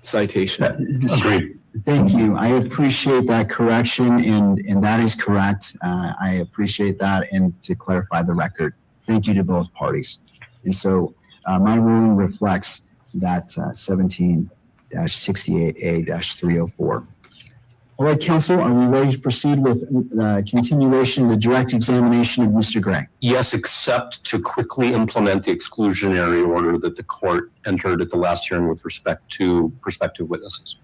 citation.
Agreed.
Thank you. I appreciate that correction, and that is correct. I appreciate that, and to clarify the record, thank you to both parties. And so my ruling reflects that 17-68A-304. All right, counsel, are we ready to proceed with continuation of the direct examination of Mr. Gray?
Yes, except to quickly implement the exclusionary order that the court entered at the last hearing with respect to prospective witnesses.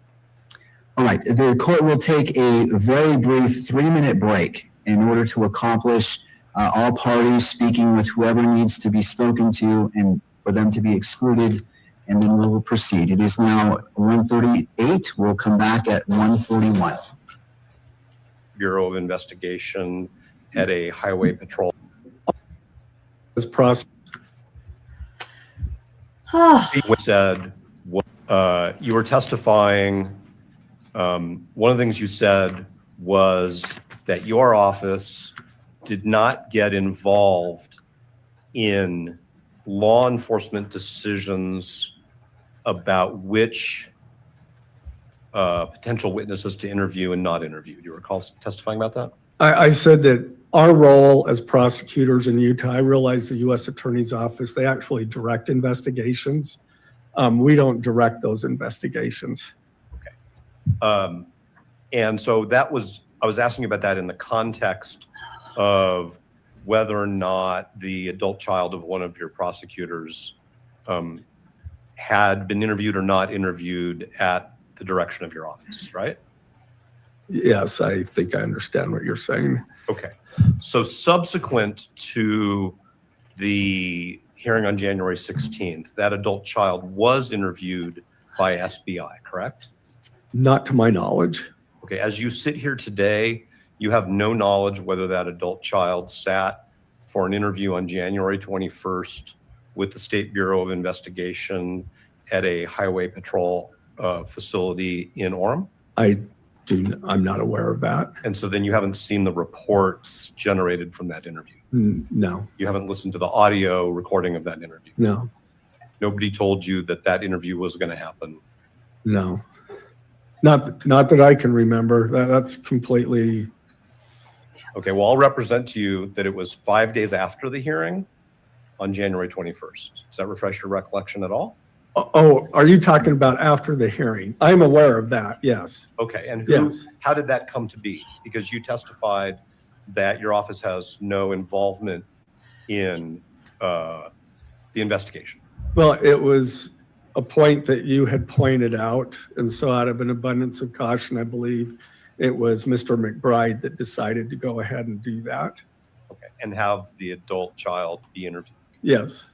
All right, the court will take a very brief 3-minute break in order to accomplish all parties speaking with whoever needs to be spoken to and for them to be excluded, and then we will proceed. It is now 1:38. We'll come back at 1:41.
Bureau of Investigation at a highway patrol.
This process
said you were testifying. One of the things you said was that your office did not get involved in law enforcement decisions about which potential witnesses to interview and not interview. Do you recall testifying about that?
I said that our role as prosecutors in Utah, I realize the U.S. Attorney's Office, they actually direct investigations. We don't direct those investigations.
And so I was asking about that in the context of whether or not the adult child of one of your prosecutors had been interviewed or not interviewed at the direction of your office, right?
Yes, I think I understand what you're saying.
Okay. So subsequent to the hearing on January 16th, that adult child was interviewed by SBI, correct?
Not to my knowledge.
Okay. As you sit here today, you have no knowledge whether that adult child sat for an interview on January 21st with the State Bureau of Investigation at a highway patrol facility in Orem?
I'm not aware of that.
And so then you haven't seen the reports generated from that interview?
No.
You haven't listened to the audio recording of that interview?
No.
Nobody told you that that interview was going to happen?
No. Not that I can remember. That's completely...
Okay, well, I'll represent to you that it was 5 days after the hearing on January 21st. Does that refresh your recollection at all?
Oh, are you talking about after the hearing? I'm aware of that, yes.
Okay, and
Yes.
how did that come to be? Because you testified that your office has no involvement in the investigation.
Well, it was a point that you had pointed out, and so out of an abundance of caution, I believe it was Mr. McBride that decided to go ahead and do that.
Okay, and have the adult child be interviewed?
Yes.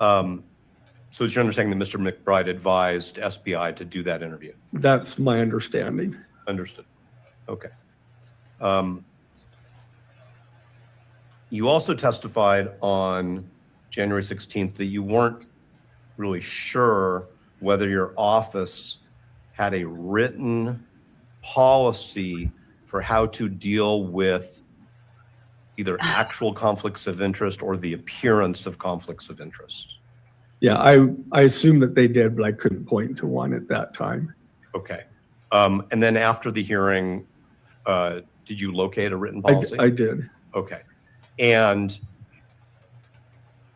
So it's your understanding that Mr. McBride advised SBI to do that interview?
That's my understanding.
Understood. Okay. You also testified on January 16th that you weren't really sure whether your office had a written policy for how to deal with either actual conflicts of interest or the appearance of conflicts of interest.
Yeah, I assume that they did, but I couldn't point to one at that time.
Okay. And then after the hearing, did you locate a written policy?
I did.
Okay. And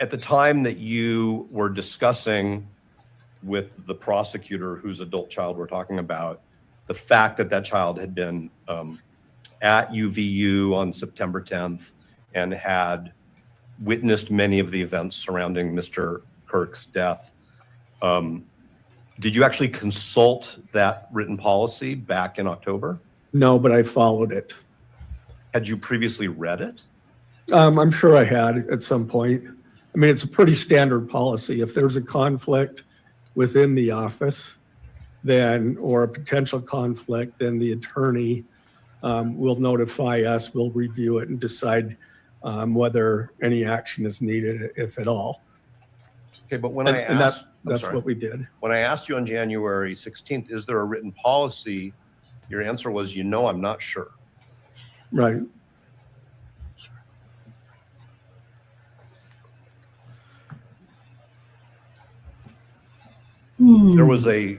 at the time that you were discussing with the prosecutor whose adult child we're talking about, the fact that that child had been at UVU on September 10th and had witnessed many of the events surrounding Mr. Kirk's death, did you actually consult that written policy back in October?
No, but I followed it.
Had you previously read it?
I'm sure I had at some point. I mean, it's a pretty standard policy. If there's a conflict within the office, then, or a potential conflict, then the attorney will notify us, we'll review it and decide whether any action is needed, if at all.
Okay, but when
that's what we did.
When I asked you on January 16th, is there a written policy? Your answer was, I'm not sure.
Right.
There was a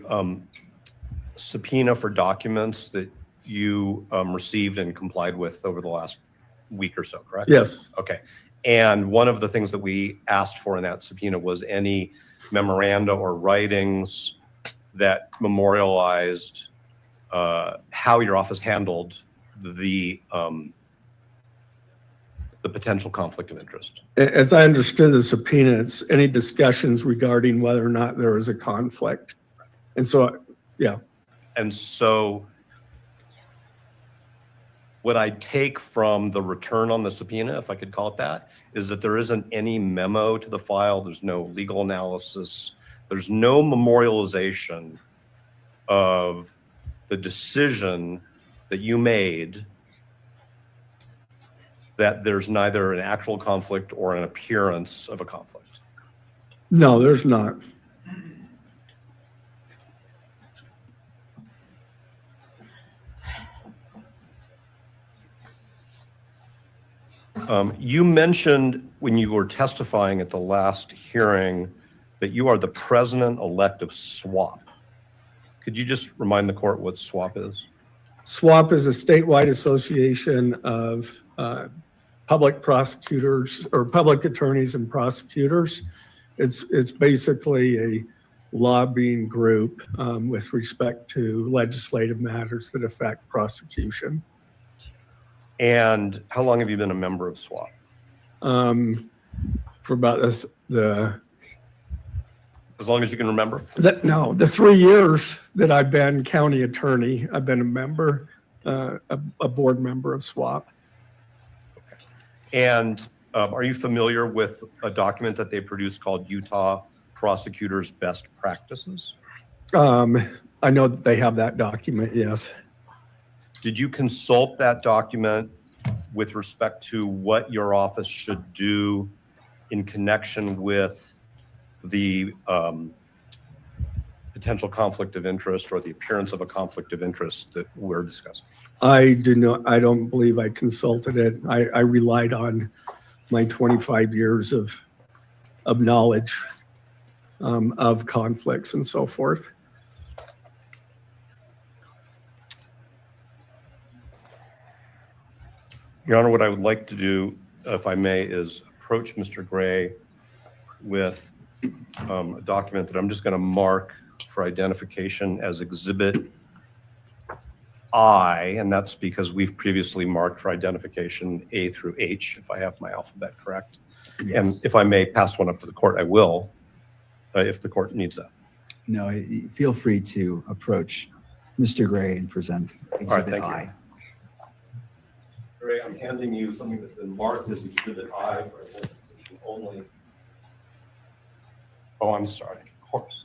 subpoena for documents that you received and complied with over the last week or so, correct?
Yes.
Okay. And one of the things that we asked for in that subpoena was any memoranda or writings that memorialized how your office handled the potential conflict of interest.
As I understood the subpoena, it's any discussions regarding whether or not there is a conflict. And so, yeah.
And so what I take from the return on the subpoena, if I could call it that, is that there isn't any memo to the file. There's no legal analysis. There's no memorialization of the decision that you made that there's neither an actual conflict or an appearance of a conflict.
No, there's not.
You mentioned when you were testifying at the last hearing that you are the president-elect of SWAP. Could you just remind the court what SWAP is?
SWAP is a statewide association of public prosecutors or public attorneys and prosecutors. It's basically a lobbying group with respect to legislative matters that affect prosecution.
And how long have you been a member of SWAP?
For about
as long as you can remember?
The 3 years that I've been county attorney, I've been a member, a board member of SWAP.
And are you familiar with a document that they produced called Utah Prosecutors Best Practices?
I know that they have that document, yes.
Did you consult that document with respect to what your office should do in connection with the potential conflict of interest or the appearance of a conflict of interest that we're discussing?
I don't believe I consulted it. I relied on my 25 years of knowledge of conflicts and so forth.
Your Honor, what I would like to do, if I may, is approach Mr. Gray with a document that I'm just going to mark for identification as Exhibit I, and that's because we've previously marked for identification A through H, if I have my alphabet correct.
Yes.
And if I may pass one up to the court, I will, if the court needs that.
No, feel free to approach Mr. Gray and present Exhibit
thank you.
I.
Gray, I'm handing you something that's been marked as Exhibit I for identification only. Oh, I'm sorry, of course.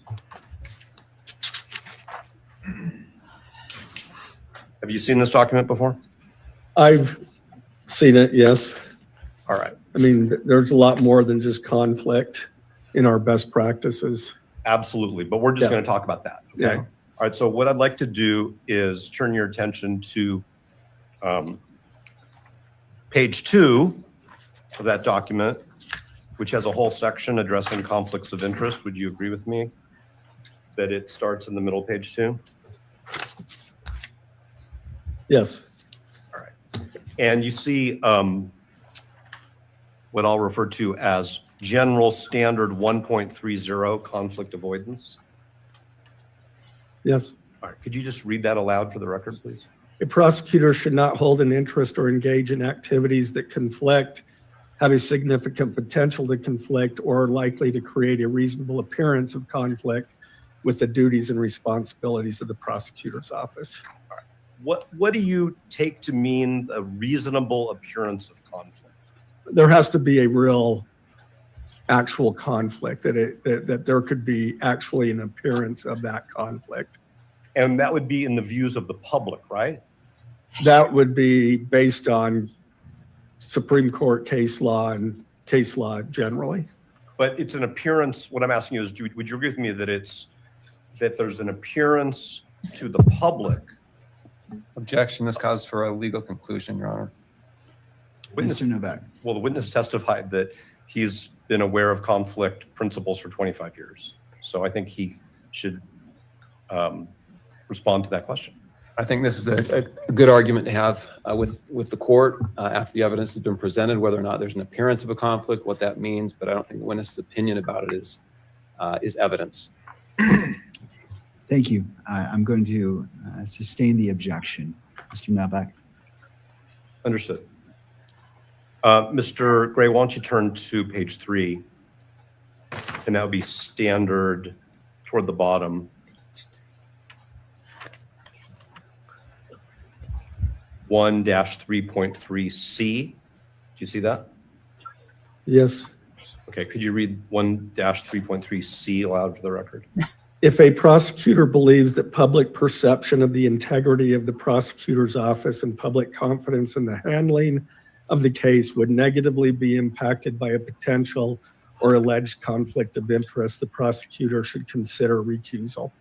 Have you seen this document before?
I've seen it, yes.
All right.
I mean, there's a lot more than just conflict in our best practices.
Absolutely, but we're just going to talk about that. Okay?
Yeah.
All right, so what I'd like to do is turn your attention to page 2 of that document, which has a whole section addressing conflicts of interest. Would you agree with me that it starts in the middle of page 2?
Yes.
All right. And you see what I'll refer to as General Standard 1.30 conflict avoidance.
Yes.
All right. Could you just read that aloud for the record, please?
A prosecutor should not hold an interest or engage in activities that conflict, have a significant potential to conflict, or are likely to create a reasonable appearance of conflict with the duties and responsibilities of the prosecutor's office.
What do you take to mean a reasonable appearance of conflict?
There has to be a real actual conflict, that there could be actually an appearance of that conflict.
And that would be in the views of the public, right?
That would be based on Supreme Court case law and case law generally.
But it's an appearance. What I'm asking you is, would you agree with me that there's an appearance to the public?
Objection. This calls for a legal conclusion, Your Honor.
Witness,
Mr. Novak.
well, the witness testified that he's been aware of conflict principles for 25 years. So I think he should respond to that question.
I think this is a good argument to have with the court after the evidence has been presented, whether or not there's an appearance of a conflict, what that means. But I don't think the witness's opinion about it is evidence.
Thank you. I'm going to sustain the objection. Mr. Novak.
Understood. Mr. Gray, why don't you turn to page 3, and that would be standard toward the bottom. 1-3.3C. Do you see that?
Yes.
Okay, could you read 1-3.3C aloud for the record?
If a prosecutor believes that public perception of the integrity of the prosecutor's office and public confidence in the handling of the case would negatively be impacted by a potential or alleged conflict of interest, the prosecutor should consider recusal.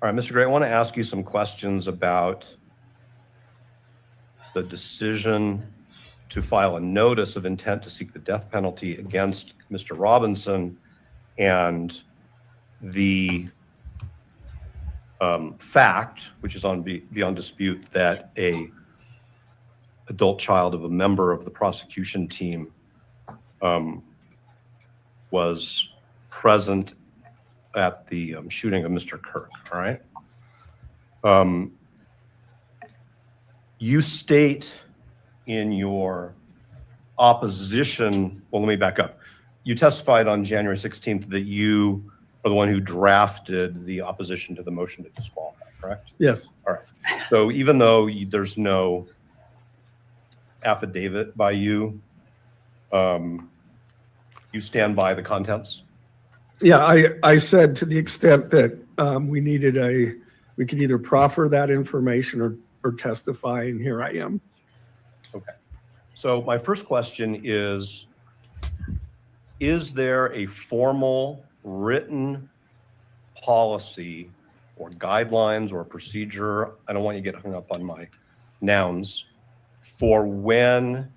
All right, Mr. Gray, I want to ask you some questions about
the decision to file a notice of intent to seek the death penalty against Mr. Robinson and the fact, which is beyond dispute, that a adult child of a member of the prosecution team was present at the shooting of Mr. Kirk, all right? You state in your opposition, well, let me back up. You testified on January 16th that you are the one who drafted the opposition to the motion to disqualify, correct?
Yes.
All right. So even though there's no affidavit by you, you stand by the contents?
Yeah, I said to the extent that we could either proffer that information or testify, and here I am.
Okay. So my first question is there a formal written policy or guidelines or procedure, I don't want you to get hung up on my nouns, for when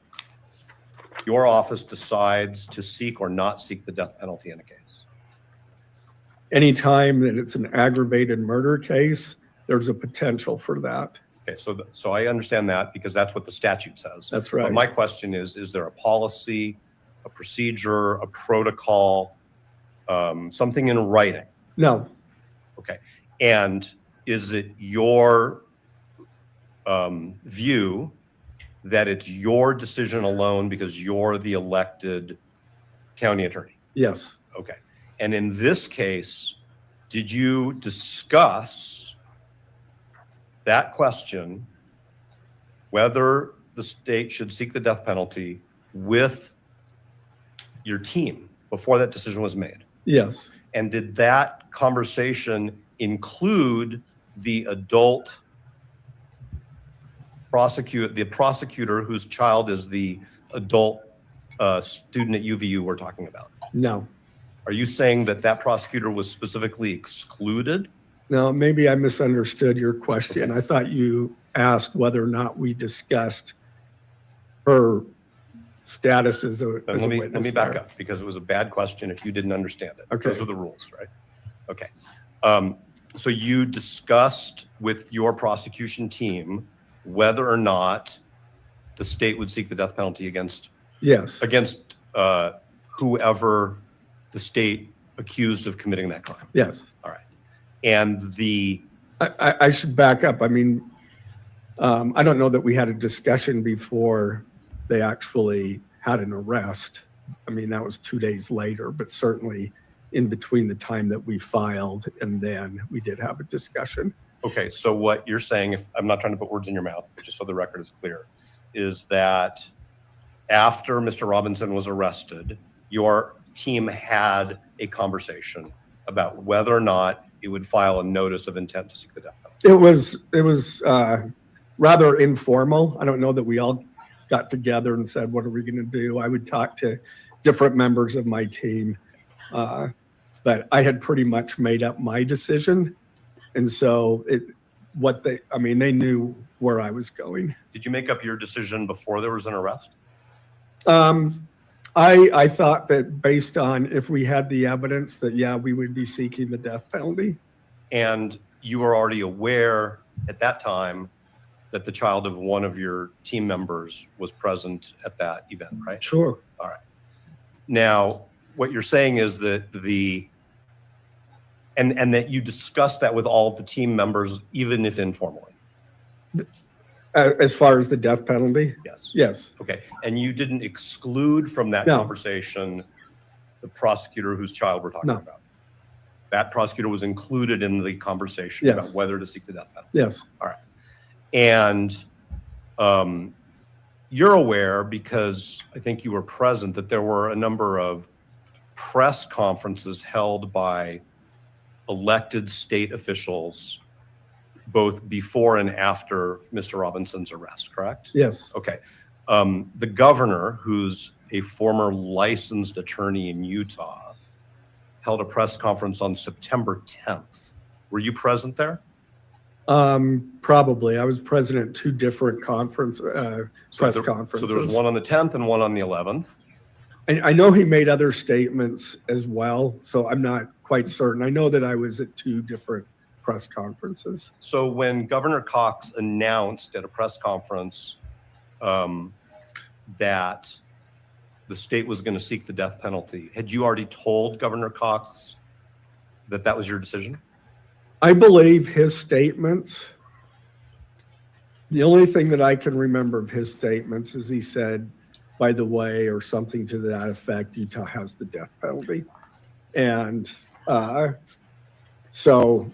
your office decides to seek or not seek the death penalty in a case?
Anytime that it's an aggravated murder case, there's a potential for that.
Okay, so I understand that because that's what the statute says.
That's right.
But my question is there a policy, a procedure, a protocol, something in writing?
No.
Okay. And is it your view that it's your decision alone because you're the elected county attorney?
Yes.
Okay. And in this case, did you discuss that question, whether the state should seek the death penalty, with your team before that decision was made?
Yes.
And did that conversation include the adult prosecutor whose child is the adult student at UVU we're talking about?
No.
Are you saying that prosecutor was specifically excluded?
No, maybe I misunderstood your question. I thought you asked whether or not we discussed her status as a witness.
Let me back up, because it was a bad question if you didn't understand it.
Okay.
Those are the rules, right? Okay. So you discussed with your prosecution team whether or not the state would seek the death penalty against whoever the state accused of committing that crime?
Yes.
All right. And
I should back up. I mean, I don't know that we had a discussion before they actually had an arrest. I mean, that was 2 days later, but certainly in between the time that we filed and then we did have a discussion.
Okay, so what you're saying, if I'm not trying to put words in your mouth, but just so the record is clear, is that after Mr. Robinson was arrested, your team had a conversation about whether or not it would file a notice of intent to seek the death penalty.
It was rather informal. I don't know that we all got together and said, what are we going to do? I would talk to different members of my team, but I had pretty much made up my decision. And so they knew where I was going.
Did you make up your decision before there was an arrest?
I thought that based on if we had the evidence that, yeah, we would be seeking the death penalty.
And you were already aware at that time that the child of one of your team members was present at that event, right?
Sure.
All right. Now, what you're saying is that and that you discussed that with all of the team members, even if informally.
As far as the death penalty?
Yes.
Yes.
Okay. And you didn't exclude from that conversation the prosecutor whose child we're talking about? That prosecutor was included in the conversation about whether to seek the death penalty?
Yes.
All right. And you're aware, because I think you were present, that there were a number of press conferences held by elected state officials both before and after Mr. Robinson's arrest, correct?
Yes.
Okay. The governor, who's a former licensed attorney in Utah, held a press conference on September 10th. Were you present there?
Probably. I was president at two different conference, press conferences.
So there was one on the 10th and one on the 11th.
I know he made other statements as well, so I'm not quite certain. I know that I was at two different press conferences.
So when Governor Cox announced at a press conference that the state was going to seek the death penalty, had you already told Governor Cox that that was your decision?
I believe his statements, the only thing that I can remember of his statements is he said, by the way, or something to that effect, Utah has the death penalty. And so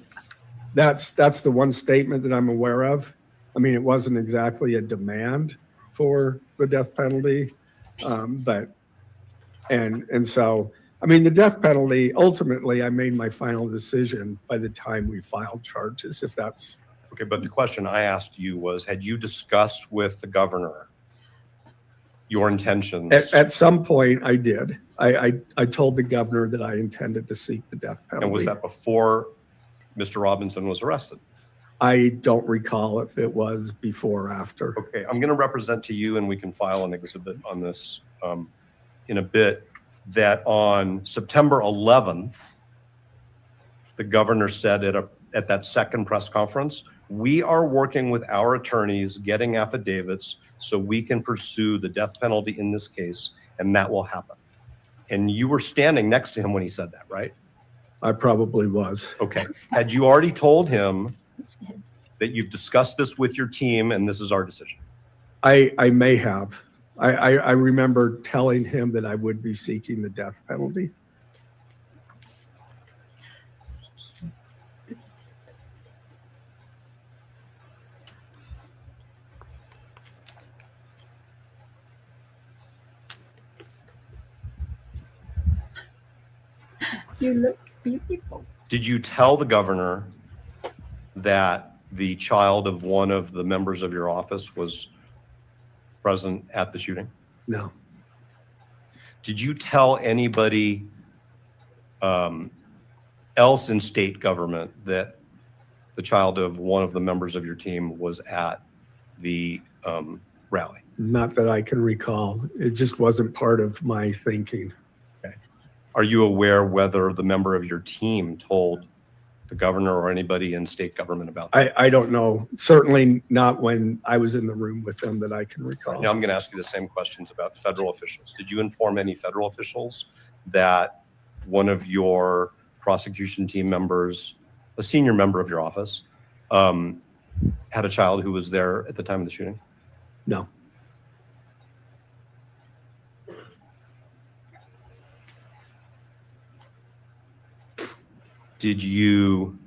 that's the one statement that I'm aware of. I mean, it wasn't exactly a demand for the death penalty, but so, I mean, the death penalty, ultimately, I made my final decision by the time we filed charges, if that's.
Okay, but the question I asked you was, had you discussed with the governor your intentions?
At some point, I did. I told the governor that I intended to seek the death penalty.
And was that before Mr. Robinson was arrested?
I don't recall if it was before or after.
Okay, I'm going to represent to you, and we can file an exhibit on this in a bit, that on September 11th, the governor said at that second press conference, we are working with our attorneys, getting affidavits so we can pursue the death penalty in this case, and that will happen. And you were standing next to him when he said that, right?
I probably was.
Okay. Had you already told him that you've discussed this with your team and this is our decision?
I may have. I remember telling him that I would be seeking the death penalty.
You look beautiful.
Did you tell the governor that the child of one of the members of your office was present at the shooting?
No.
Did you tell anybody else in state government that the child of one of the members of your team was at the rally?
Not that I can recall. It just wasn't part of my thinking.
Okay. Are you aware whether the member of your team told the governor or anybody in state government about that?
I don't know. Certainly not when I was in the room with them that I can recall.
Now I'm going to ask you the same questions about federal officials. Did you inform any federal officials that one of your prosecution team members, a senior member of your office, had a child who was there at the time of the shooting?
No.
Did you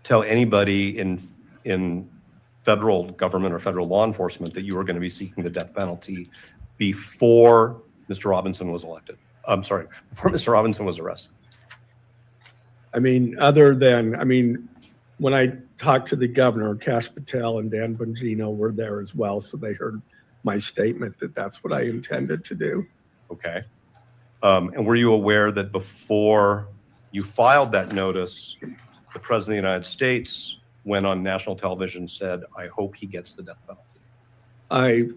tell anybody in federal government or federal law enforcement that you were going to be seeking the death penalty before Mr. Robinson was elected? I'm sorry, before Mr. Robinson was arrested?
I mean, other than, when I talked to the governor, Kash Patel and Dan Bongino were there as well, so they heard my statement that that's what I intended to do.
Okay. And were you aware that before you filed that notice, the President of the United States went on national television, said, I hope he gets the death penalty?
I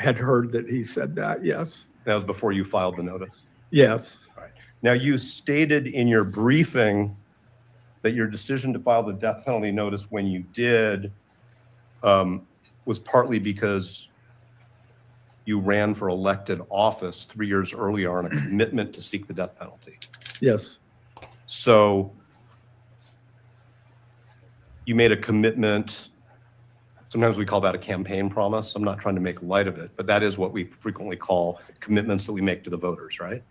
had heard that he said that, yes.
That was before you filed the notice?
Yes.
All right. Now, you stated in your briefing that your decision to file the death penalty notice when you did was partly because you ran for elected office 3 years earlier on a commitment to seek the death penalty.
Yes.
So you made a commitment. Sometimes we call that a campaign promise. I'm not trying to make light of it, but that is what we frequently call commitments that we make to the voters, right?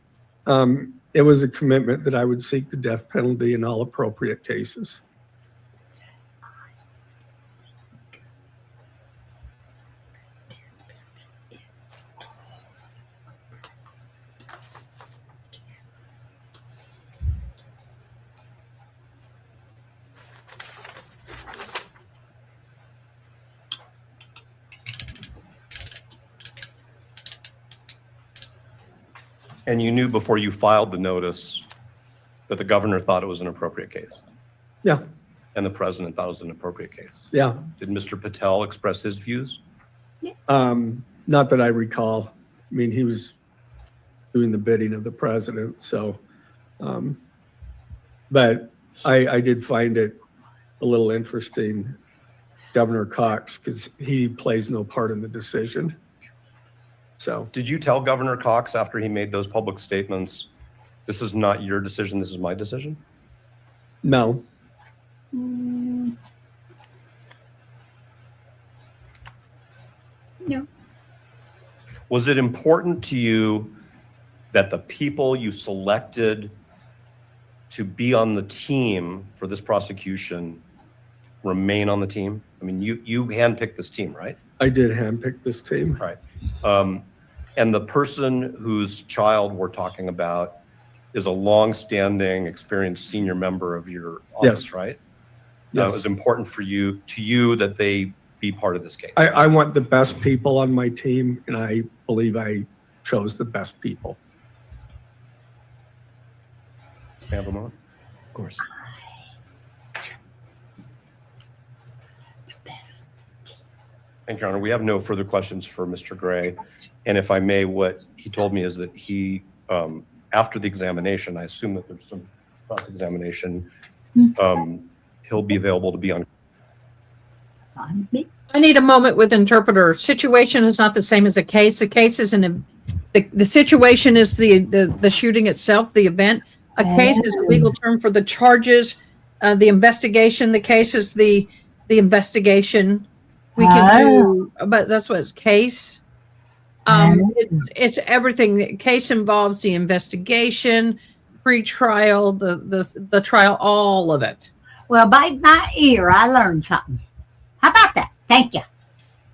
It was a commitment that I would seek the death penalty in all appropriate cases.
And you knew before you filed the notice But the governor thought it was an appropriate case.
Yeah.
And the president thought it was an appropriate case.
Yeah.
Did Mr. Patel express his views?
Not that I recall. I mean, he was doing the bidding of the president. So, but I did find it a little interesting, Governor Cox, because he plays no part in the decision. So,
did you tell Governor Cox after he made those public statements, this is not your decision, this is my decision?
No.
No.
Was it important to you that the people you selected to be on the team for this prosecution remain on the team? I mean, you handpicked this team, right?
I did handpick this team.
Right. And the person whose child we're talking about is a long-standing, experienced senior member of your office,
Yes.
right?
Yes.
It was important for you that they be part of this case.
I want the best people on my team, and I believe I chose the best people.
May I have a moment?
Of course.
Thank you, Your Honor. We have no further questions for Mr. Gray. And if I may, what he told me is that he, after the examination, I assume that there's some cross-examination, he'll be available to be on.
I need a moment with interpreter. Situation is not the same as a case. A case is the situation is the shooting itself, the event. A case is a legal term for the charges, the investigation. The case is the investigation. We can do, but that's what it's case. It's everything. The case involves the investigation, pre-trial, the trial, all of it.
Well, by my ear, I learned something. How about that? Thank you.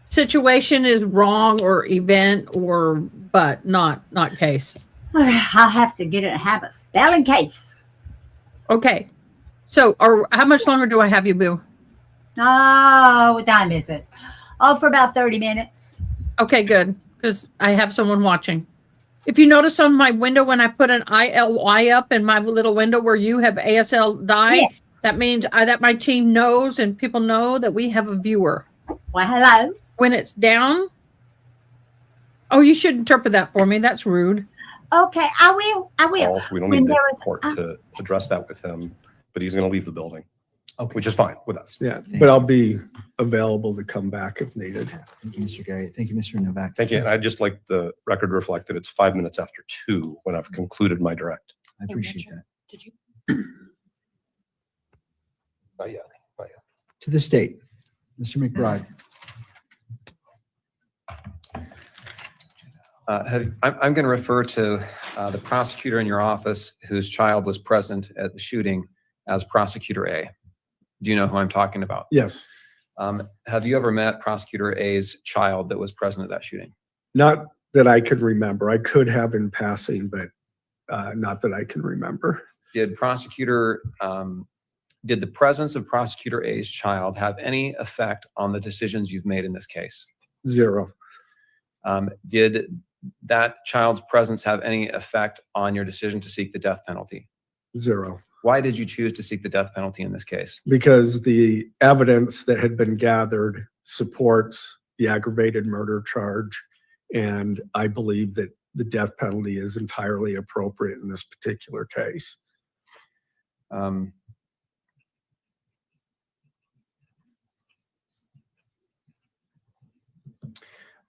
Situation is wrong or event or but not case.
I'll have to get in a habit spelling case.
Okay. So, how much longer do I have you, Boo?
Oh, what time is it? Oh, for about 30 minutes.
Okay, good. Because I have someone watching. If you notice on my window when I put an ILY up in my little window where you have ASL die, that means that my team knows and people know that we have a viewer.
Well, hello.
When it's down, oh, you should interpret that for me. That's rude.
Okay, I will.
Also, we don't need the court to address that with him, but he's going to leave the building, which is fine with us.
Yeah, but I'll be available to come back if needed.
Thank you, Mr. Gary. Thank you, Mr. Novak.
Thank you. And I'd just like the record to reflect that it's 5 minutes after 2 when I've concluded my direct.
I appreciate that.
Did you?
Not yet. Not yet.
To the state, Mr. McBride.
I'm going to refer to the prosecutor in your office whose child was present at the shooting as Prosecutor A. Do you know who I'm talking about?
Yes.
Have you ever met Prosecutor A's child that was present at that shooting?
Not that I could remember. I could have in passing, but not that I can remember.
Did the presence of Prosecutor A's child have any effect on the decisions you've made in this case?
Zero.
Did that child's presence have any effect on your decision to seek the death penalty?
Zero.
Why did you choose to seek the death penalty in this case?
Because the evidence that had been gathered supports the aggravated murder charge, and I believe that the death penalty is entirely appropriate in this particular case.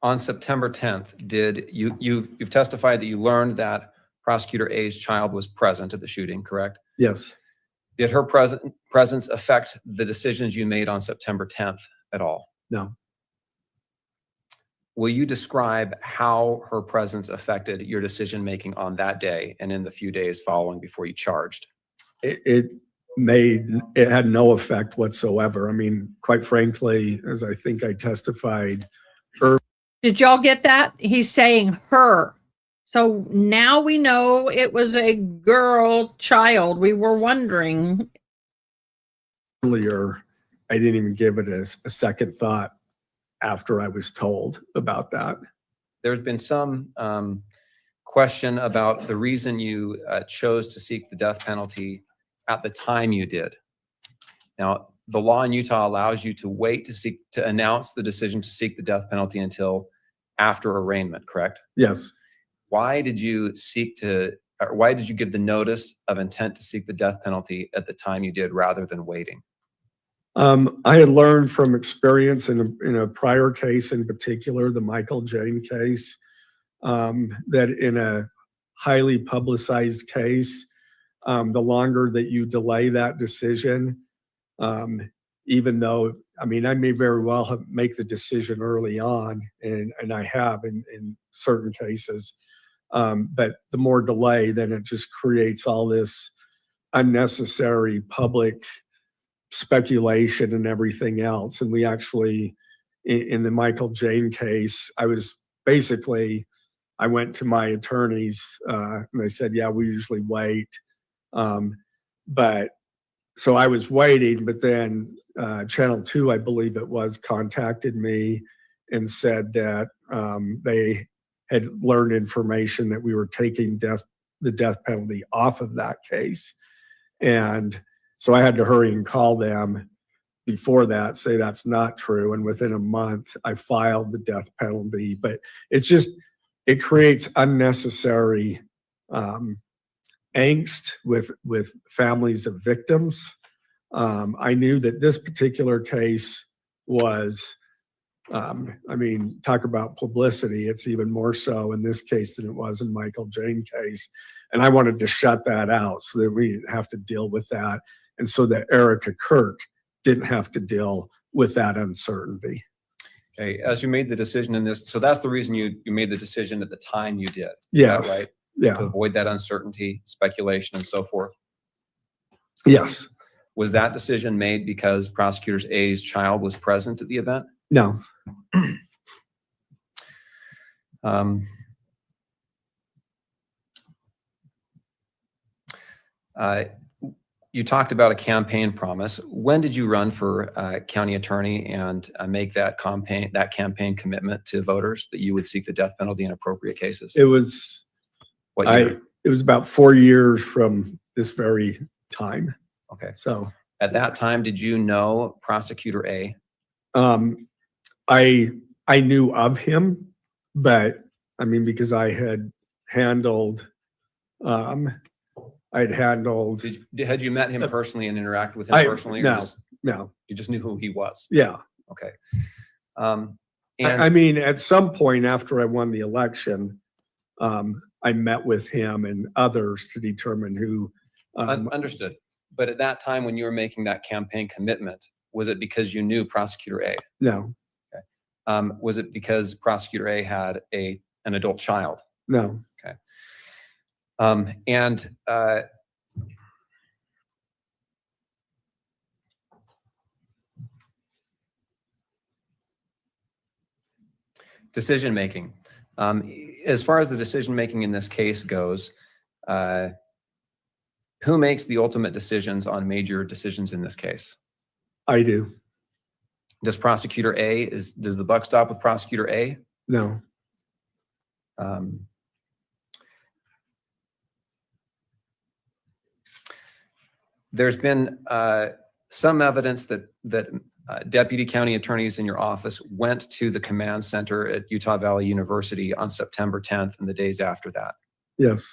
On September 10th, you've testified that you learned that Prosecutor A's child was present at the shooting, correct?
Yes.
Did her presence affect the decisions you made on September 10th at all?
No.
Will you describe how her presence affected your decision-making on that day and in the few days following before you charged?
It had no effect whatsoever. I mean, quite frankly, as I think I testified earlier.
Did y'all get that? He's saying her. So now we know it was a girl child. We were wondering.
Earlier, I didn't even give it a second thought after I was told about that.
There's been some question about the reason you chose to seek the death penalty at the time you did. Now, the law in Utah allows you to wait to announce the decision to seek the death penalty until after arraignment, correct?
Yes.
Why did you why did you give the notice of intent to seek the death penalty at the time you did rather than waiting?
I had learned from experience in a prior case, in particular, the Michael Jane case, that in a highly publicized case, the longer that you delay that decision, even though, I mean, I may very well make the decision early on, and I have in certain cases, but the more delay, then it just creates all this unnecessary public speculation and everything else. And we actually, in the Michael Jane case, I went to my attorneys and they said, yeah, we usually wait. But so I was waiting, but then Channel 2, I believe it was, contacted me and said that they had learned information that we were taking the death penalty off of that case. And so I had to hurry and call them before that, say that's not true. And within a month, I filed the death penalty. But it creates unnecessary angst with families of victims. I knew that this particular case was, I mean, talk about publicity. It's even more so in this case than it was in Michael Jane case. And I wanted to shut that out so that we didn't have to deal with that. And so that Erica Kirk didn't have to deal with that uncertainty.
Okay, as you made the decision in this, so that's the reason you made the decision at the time you did.
Yeah.
Right?
Yeah.
To avoid that uncertainty, speculation, and so forth.
Yes.
Was that decision made because Prosecutors A's child was present at the event?
No.
You talked about a campaign promise. When did you run for county attorney and make that campaign commitment to voters that you would seek the death penalty in appropriate cases?
It was
What year?
It was about 4 years from this very time.
Okay.
So
at that time, did you know Prosecutor A?
I knew of him, but I mean, because I had handled.
Had you met him personally and interacted with him personally?
No, no.
You just knew who he was?
Yeah.
Okay.
I mean, at some point after I won the election, I met with him and others to determine who.
Understood. But at that time when you were making that campaign commitment, was it because you knew Prosecutor A?
No.
Okay. Was it because Prosecutor A had an adult child?
No.
Okay. Decision making. As far as the decision making in this case goes, who makes the ultimate decisions on major decisions in this case?
I do.
Does Prosecutor A, does the buck stop with Prosecutor A?
No.
There's been some evidence that deputy county attorneys in your office went to the command center at Utah Valley University on September 10th and the days after that.
Yes.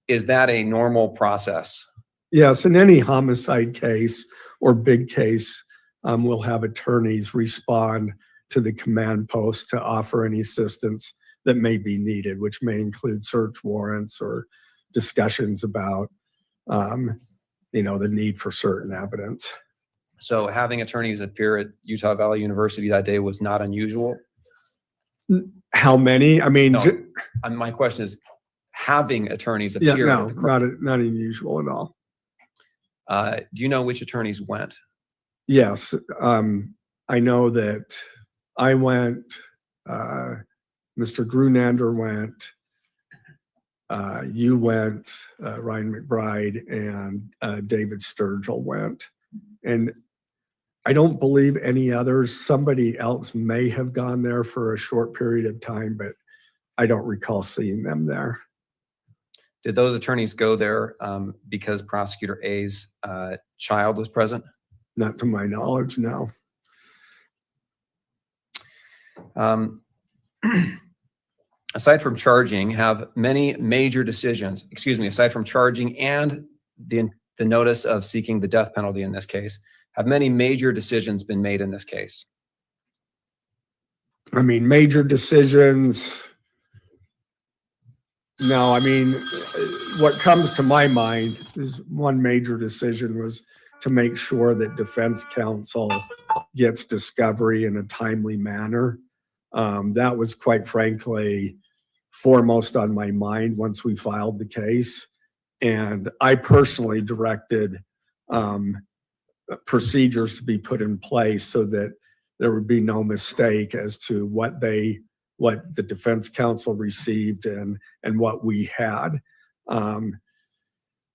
Is that a normal process?
Yes. In any homicide case or big case, we'll have attorneys respond to the command post to offer any assistance that may be needed, which may include search warrants or discussions about the need for certain evidence.
So having attorneys appear at Utah Valley University that day was not unusual?
How many? I mean,
no, my question is having attorneys appear.
Yeah, no, not unusual at all.
Do you know which attorneys went?
Yes. I know that I went, Mr. Grunander went, you went, Ryan McBride, and David Sturgill went. And I don't believe any others. Somebody else may have gone there for a short period of time, but I don't recall seeing them there.
Did those attorneys go there because Prosecutor A's child was present?
Not to my knowledge, no.
Aside from charging, have many major decisions, aside from charging and the notice of seeking the death penalty in this case, have many major decisions been made in this case?
I mean, major decisions. No, I mean, what comes to my mind is one major decision was to make sure that defense counsel gets discovery in a timely manner. That was quite frankly foremost on my mind once we filed the case. And I personally directed procedures to be put in place so that there would be no mistake as to what the defense counsel received and what we had. I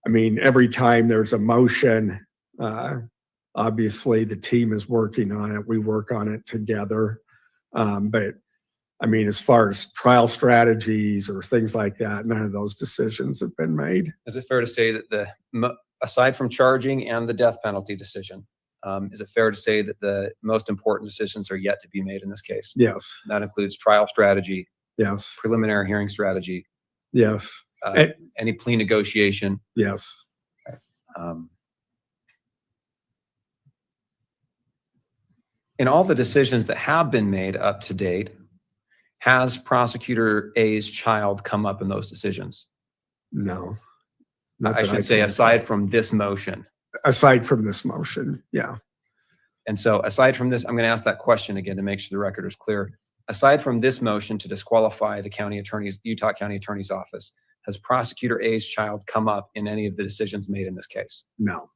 mean, every time there's a motion, obviously the team is working on it. We work on it together. But I mean, as far as trial strategies or things like that, none of those decisions have been made.
Is it fair to say that aside from charging and the death penalty decision, is it fair to say that the most important decisions are yet to be made in this case?
Yes.
That includes trial strategy.
Yes.
Preliminary hearing strategy.
Yes.
Any plea negotiation.
Yes.
Okay. In all the decisions that have been made up to date, has Prosecutor A's child come up in those decisions?
No.
I should say aside from this motion.
Aside from this motion, yeah.
And so aside from this, I'm going to ask that question again to make sure the record is clear. Aside from this motion to disqualify the Utah County Attorney's Office, has Prosecutor A's child come up in any of the decisions made in this case?
No.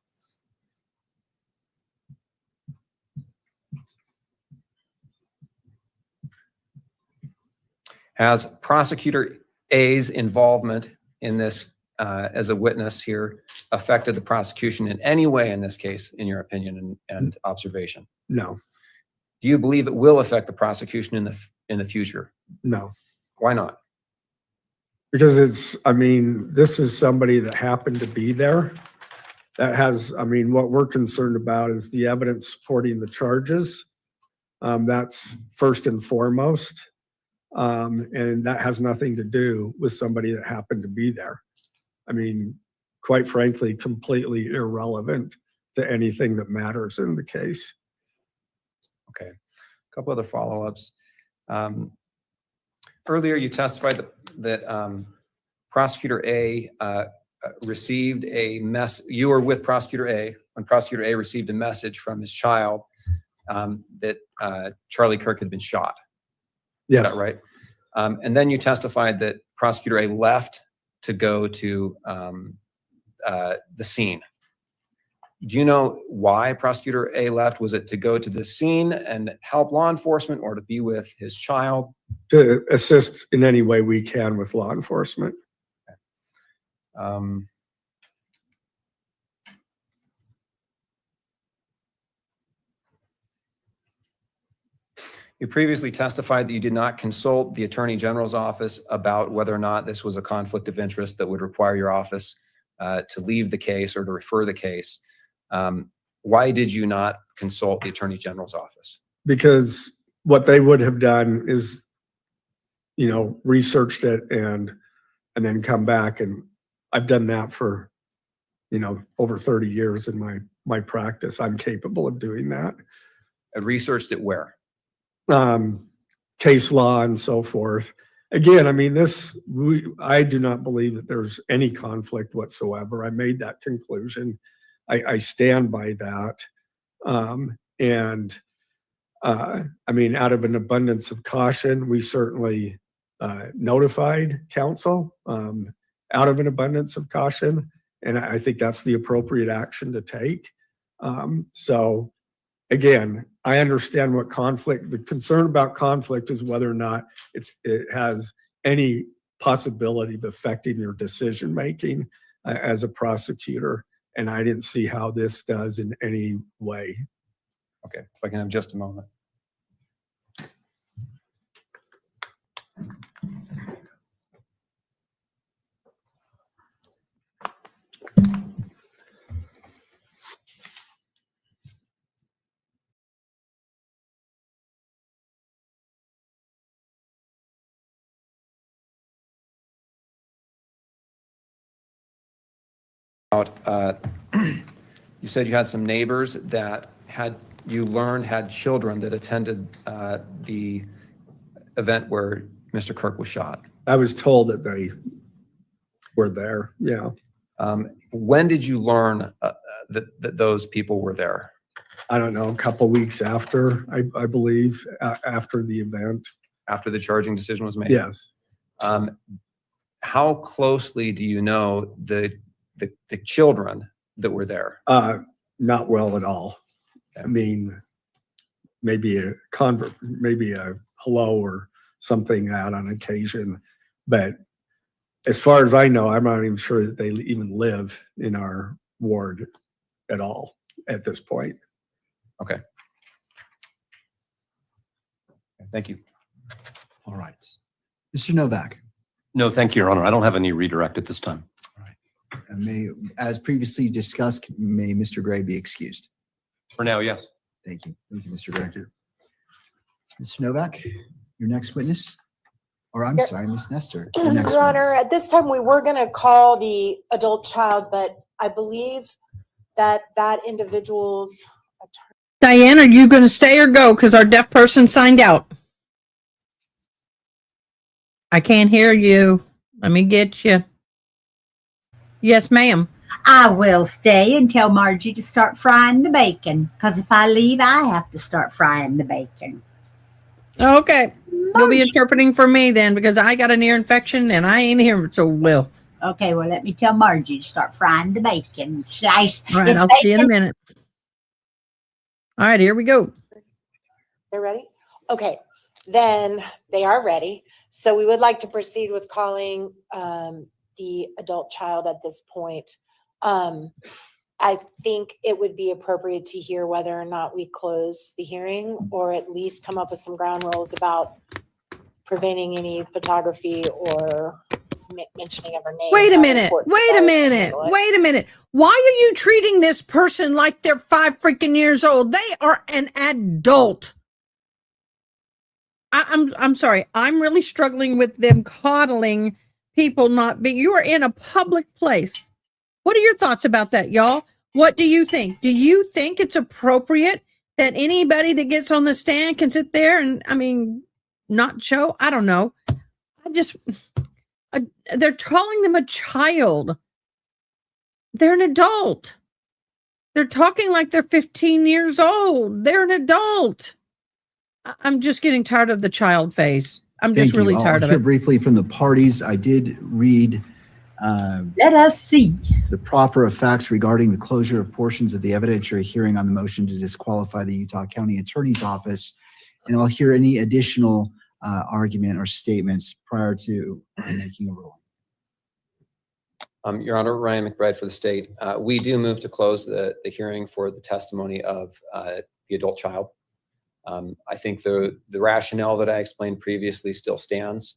Has Prosecutor A's involvement in this as a witness here affected the prosecution in any way in this case, in your opinion and observation?
No.
Do you believe it will affect the prosecution in the future?
No.
Why not?
Because I mean, this is somebody that happened to be there. That has, I mean, what we're concerned about is the evidence supporting the charges. That's first and foremost. And that has nothing to do with somebody that happened to be there. I mean, quite frankly, completely irrelevant to anything that matters in the case.
Okay. A couple other follow-ups. Earlier, you testified that Prosecutor A received a you were with Prosecutor A when Prosecutor A received a message from his child that Charlie Kirk had been shot.
Yes.
Is that right? And then you testified that Prosecutor A left to go to the scene. Do you know why Prosecutor A left? Was it to go to the scene and help law enforcement or to be with his child?
To assist in any way we can with law enforcement.
Okay. You previously testified that you did not consult the Attorney General's office about whether or not this was a conflict of interest that would require your office to leave the case or to refer the case. Why did you not consult the Attorney General's office?
Because what they would have done is, you know, researched it and then come back, and I've done that for, you know, over 30 years in my practice. I'm capable of doing that.
And researched it where?
Case law and so forth. Again, I mean, I do not believe that there's any conflict whatsoever. I made that conclusion. I stand by that. I mean, out of an abundance of caution, we certainly notified counsel out of an abundance of caution. And I think that's the appropriate action to take. So again, I understand what the concern about conflict is whether or not it has any possibility of affecting your decision-making as a prosecutor. And I didn't see how this does in any way.
Okay, if I can have just a moment. You said you had some neighbors that had children that attended the event where Mr. Kirk was shot.
I was told that they were there. Yeah.
When did you learn that those people were there?
I don't know, a couple weeks after, I believe, after the event.
After the charging decision was made?
Yes.
How closely do you know the children that were there?
Not well at all. I mean, maybe a hello or something out on occasion, but as far as I know, I'm not even sure that they even live in our ward at all at this point.
Okay. Thank you.
All right. Mr. Novak.
No, thank you, Your Honor. I don't have any redirect at this time.
As previously discussed, may Mr. Gray be excused?
For now, yes.
Thank you. Thank you, Mr. Director. Mr. Novak, your next witness, or I'm sorry, Ms. Nestor. Your next
Your Honor, at this time, we were going to call the adult child, but I believe that individual's
Diane, are you going to stay or go? Because our deaf person signed out. I can't hear you. Let me get you. Yes, ma'am.
I will stay and tell Margie to start frying the bacon, because if I leave, I have to start frying the bacon.
Okay. You'll be interpreting for me then, because I got an ear infection and I ain't hearing so well.
Okay, well, let me tell Margie to start frying the bacon. Slice.
All right, I'll see you in a minute. All right, here we go.
They're ready? Okay, then they are ready. So we would like to proceed with calling the adult child at this point. I think it would be appropriate to hear whether or not we close the hearing or at least come up with some ground rules about preventing any photography or mentioning of her name.
Wait a minute. Wait a minute. Why are you treating this person like they're 5 freaking years old? They are an adult. I'm sorry. I'm really struggling with them coddling people not being. You are in a public place. What are your thoughts about that, y'all? What do you think? Do you think it's appropriate that anybody that gets on the stand can sit there and, not show? I don't know. They're calling them a child. They're an adult. They're talking like they're 15 years old. They're an adult. I'm just getting tired of the child face. I'm just really tired of it.
Briefly from the parties, I did read.
Let us see.
The proffer of facts regarding the closure of portions of the evidentiary hearing on the motion to disqualify the Utah County Attorney's Office. And I'll hear any additional argument or statements prior to making a ruling.
Your Honor, Ryan McBride for the state. We do move to close the hearing for the testimony of the adult child. I think the rationale that I explained previously still stands.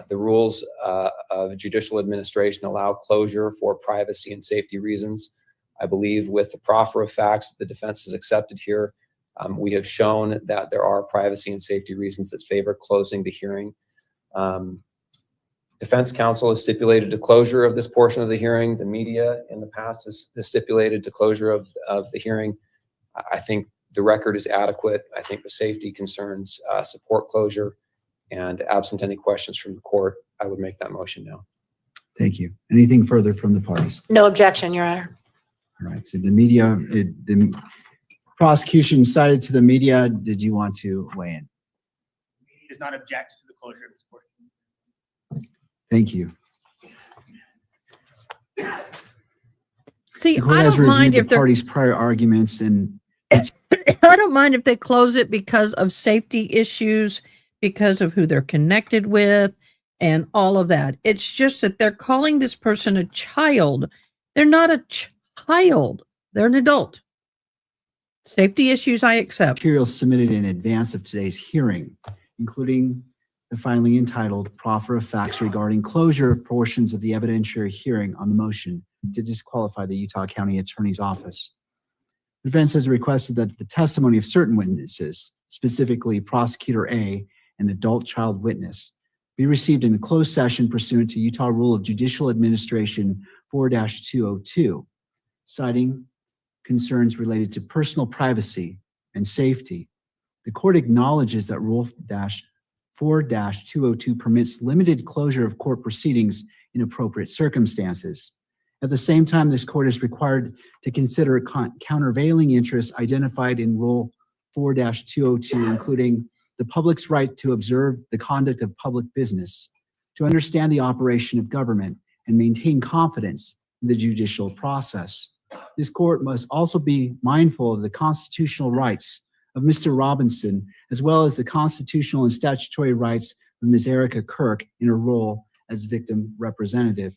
The rules of judicial administration allow closure for privacy and safety reasons. I believe with the proffer of facts that the defense has accepted here, we have shown that there are privacy and safety reasons that favor closing the hearing. Defense counsel has stipulated the closure of this portion of the hearing. The media in the past has stipulated the closure of the hearing. I think the record is adequate. I think the safety concerns support closure. And absent any questions from the court, I would make that motion now.
Thank you. Anything further from the parties?
No objection, Your Honor.
All right. So the media, the prosecution cited to the media. Did you want to weigh in?
He does not object to the closure of this portion.
Thank you.
See,
The court
I
has
don't mind
reviewed
if
the parties' prior arguments and
I don't mind if they close it because of safety issues, because of who they're connected with, and all of that. It's just that they're calling this person a child. They're not a child. They're an adult. Safety issues, I accept.
Materials submitted in advance of today's hearing, including the filing entitled Proffer of Facts regarding closure of portions of the evidentiary hearing on the motion to disqualify the Utah County Attorney's Office. The defense has requested that the testimony of certain witnesses, specifically Prosecutor A, an adult child witness, be received in a closed session pursuant to Utah Rule of Judicial Administration 4-202, citing concerns related to personal privacy and safety. The court acknowledges that Rule 4-202 permits limited closure of court proceedings in appropriate circumstances. At the same time, this court is required to consider countervailing interests identified in Rule 4-202, including the public's right to observe the conduct of public business, to understand the operation of government, and maintain confidence in the judicial process. This court must also be mindful of the constitutional rights of Mr. Robinson, as well as the constitutional and statutory rights of Ms. Erica Kirk in her role as victim representative.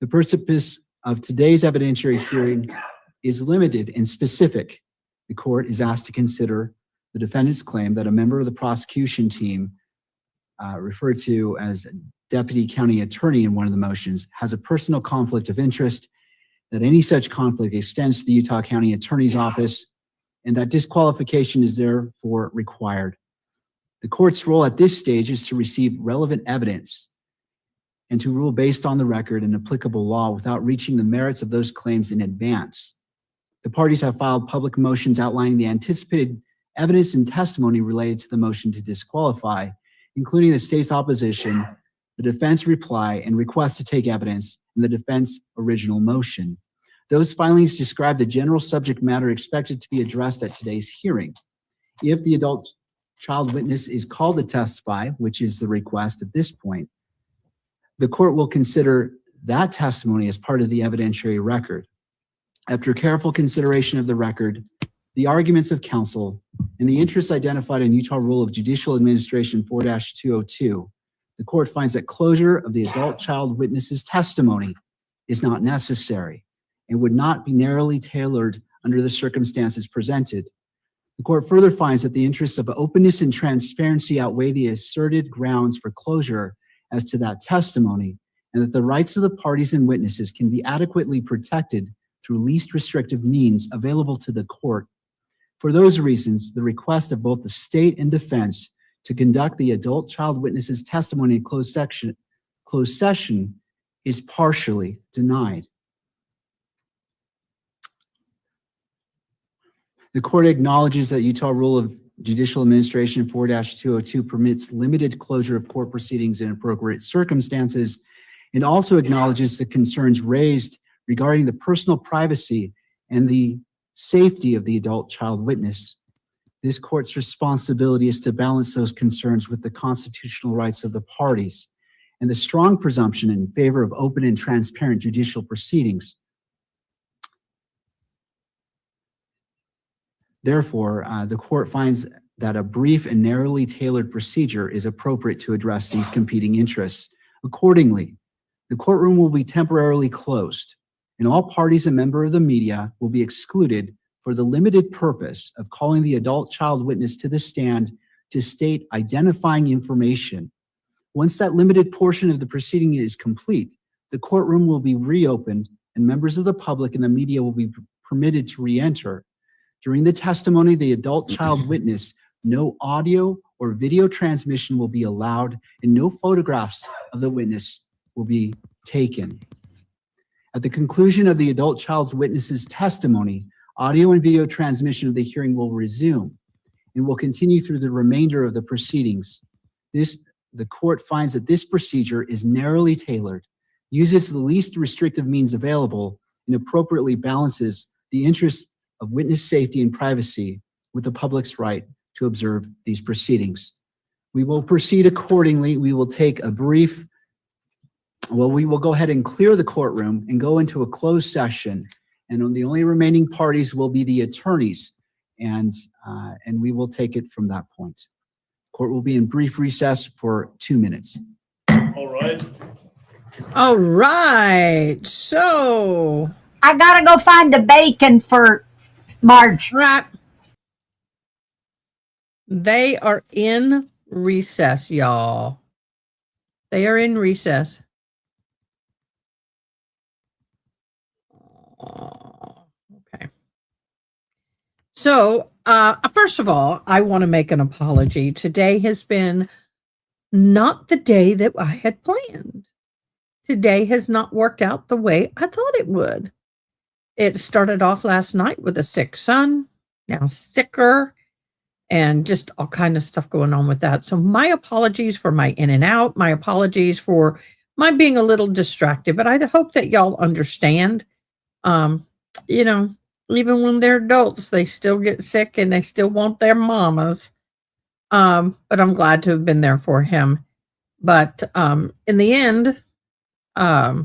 The purpose of today's evidentiary hearing is limited and specific. The court is asked to consider the defendant's claim that a member of the prosecution team, referred to as deputy county attorney in one of the motions, has a personal conflict of interest, that any such conflict extends to the Utah County Attorney's Office, and that disqualification is therefore required. The court's role at this stage is to receive relevant evidence and to rule based on the record and applicable law without reaching the merits of those claims in advance. The parties have filed public motions outlining the anticipated evidence and testimony related to the motion to disqualify, including the state's opposition, the defense reply, and request to take evidence in the defense original motion. Those filings describe the general subject matter expected to be addressed at today's hearing. If the adult child witness is called to testify, which is the request at this point, the court will consider that testimony as part of the evidentiary record. After careful consideration of the record, the arguments of counsel, and the interests identified in Utah Rule of Judicial Administration 4-202, the court finds that closure of the adult child witness's testimony is not necessary and would not be narrowly tailored under the circumstances presented. The court further finds that the interests of openness and transparency outweigh the asserted grounds for closure as to that testimony, and that the rights of the parties and witnesses can be adequately protected through least restrictive means available to the court. For those reasons, the request of both the state and defense to conduct the adult child witness's testimony in closed session is partially denied. The court acknowledges that Utah Rule of Judicial Administration 4-202 permits limited closure of court proceedings in appropriate circumstances, and also acknowledges the concerns raised regarding the personal privacy and the safety of the adult child witness. This court's responsibility is to balance those concerns with the constitutional rights of the parties and the strong presumption in favor of open and transparent judicial proceedings. Therefore, the court finds that a brief and narrowly tailored procedure is appropriate to address these competing interests. Accordingly, the courtroom will be temporarily closed, and all parties and members of the media will be excluded for the limited purpose of calling the adult child witness to the stand to state identifying information. Once that limited portion of the proceeding is complete, the courtroom will be reopened and members of the public and the media will be permitted to re-enter. During the testimony of the adult child witness, no audio or video transmission will be allowed and no photographs of the witness will be taken. At the conclusion of the adult child witness's testimony, audio and video transmission of the hearing will resume and will continue through the remainder of the proceedings. The court finds that this procedure is narrowly tailored, uses the least restrictive means available, and appropriately balances the interests of witness safety and privacy with the public's right to observe these proceedings. We will proceed accordingly. We will take a brief, we will go ahead and clear the courtroom and go into a closed session. And the only remaining parties will be the attorneys, and we will take it from that point. Court will be in brief recess for 2 minutes.
All right. So
I gotta go find the bacon for Marge.
Right. They are in recess, y'all. They are in recess. Okay. So, first of all, I want to make an apology. Today has been not the day that I had planned. today has not worked out the way I thought it would. It started off last night with a sick son, now sicker, and just all kind of stuff going on with that. So my apologies for my in and out. My apologies for my being a little distracted, but I hope that y'all understand. You know, even when they're adults, they still get sick and they still want their mamas. But I'm glad to have been there for him. But in the end, I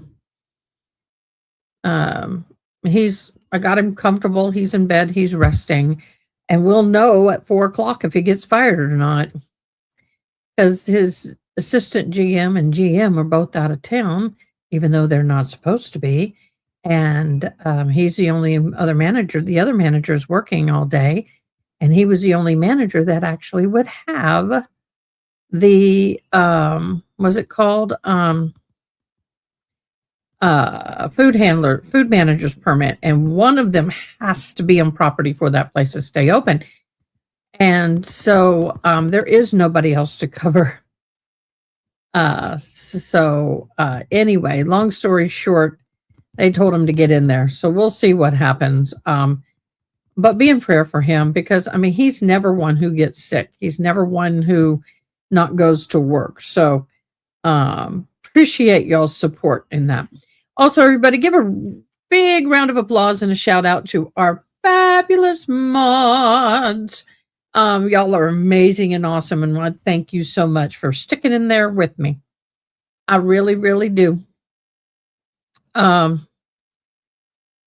got him comfortable. He's in bed. He's resting, and we'll know at 4:00 if he gets fired or not, because his assistant GM and GM are both out of town, even though they're not supposed to be. And he's the only other manager. The other manager is working all day, and he was the only manager that actually would have the was it called food manager's permit, and one of them has to be on property for that place to stay open. And so there is nobody else to cover. Anyway, long story short, they told him to get in there. So we'll see what happens. But be in prayer for him, because I mean, he's never one who gets sick. He's never one who not goes to work. So appreciate y'all's support in that. Also, everybody, give a big round of applause and a shout out to our fabulous mods. Y'all are amazing and awesome, and I thank you so much for sticking in there with me. I really, really do.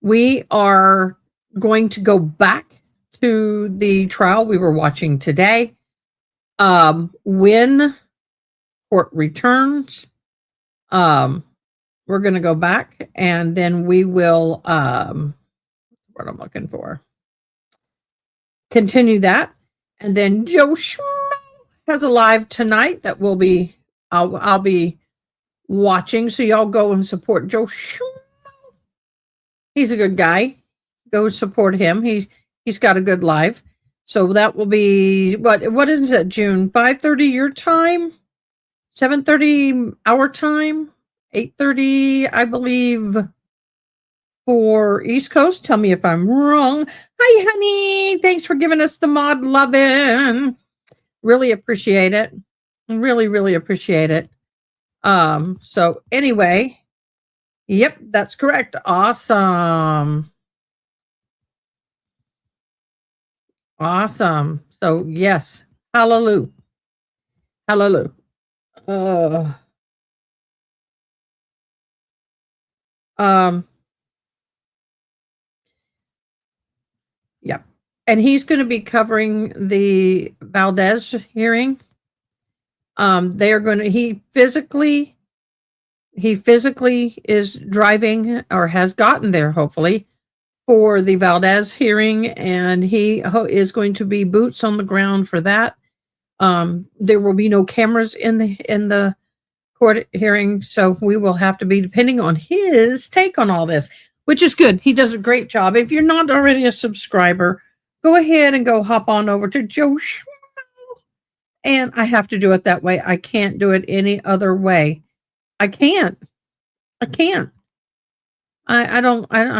We are going to go back to the trial we were watching today. When court returns, we're going to go back, and then we will, what I'm looking for, continue that. And then Joe Schmo has a live tonight that will be, I'll be watching. So y'all go and support Joe Schmo. He's a good guy. Go support him. He's got a good live. So that will be what is it, June? 5:30 your time, 7:30 our time, 8:30 I believe for East Coast. Tell me if I'm wrong. Hi, honey. Thanks for giving us the mod lovin'. Really appreciate it. Really, really appreciate it. So anyway, yep, that's correct. Awesome. Awesome. So yes, hallelujah. Hallelujah. Yep. And he's going to be covering the Valdez hearing. They are going to, he physically is driving, or has gotten there, hopefully, for the Valdez hearing, and he is going to be boots on the ground for that. There will be no cameras in the court hearing, so we will have to be depending on his take on all this, which is good. He does a great job. If you're not already a subscriber, go ahead and go hop on over to Joe Schmo. And I have to do it that way. I can't do it any other way. I can't. I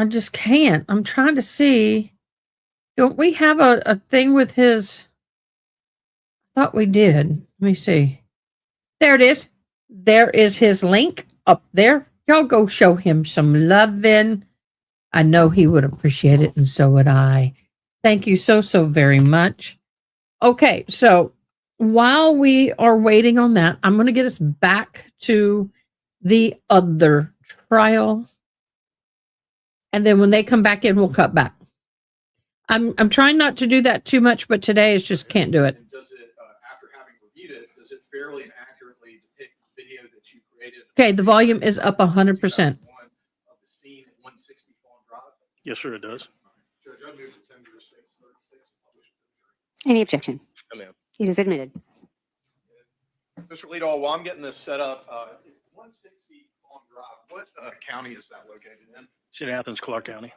just can't. I'm trying to see. Don't we have a thing with his? I thought we did. Let me see. There it is. There is his link up there. Y'all go show him some loving. I know he would appreciate it, and so would I. Thank you so very much. Okay, so while we are waiting on that, I'm going to get us back to the other trial. And then when they come back in, we'll cut back. I'm trying not to do that too much, but today is just can't do it.
And does it, after having reviewed it, does it fairly and accurately depict the video that you created?
Okay, the volume is up 100%.
Of the scene at 160 Fawn Drive?
Yes, sir, it does.
Judge, I move to 10 to 6:36.
Any objection?
No, ma'am.
It is admitted.
Mr. Leadall, while I'm getting this set up, 160 Fawn Drive, what county is that located in?
It's in Athens, Clark County.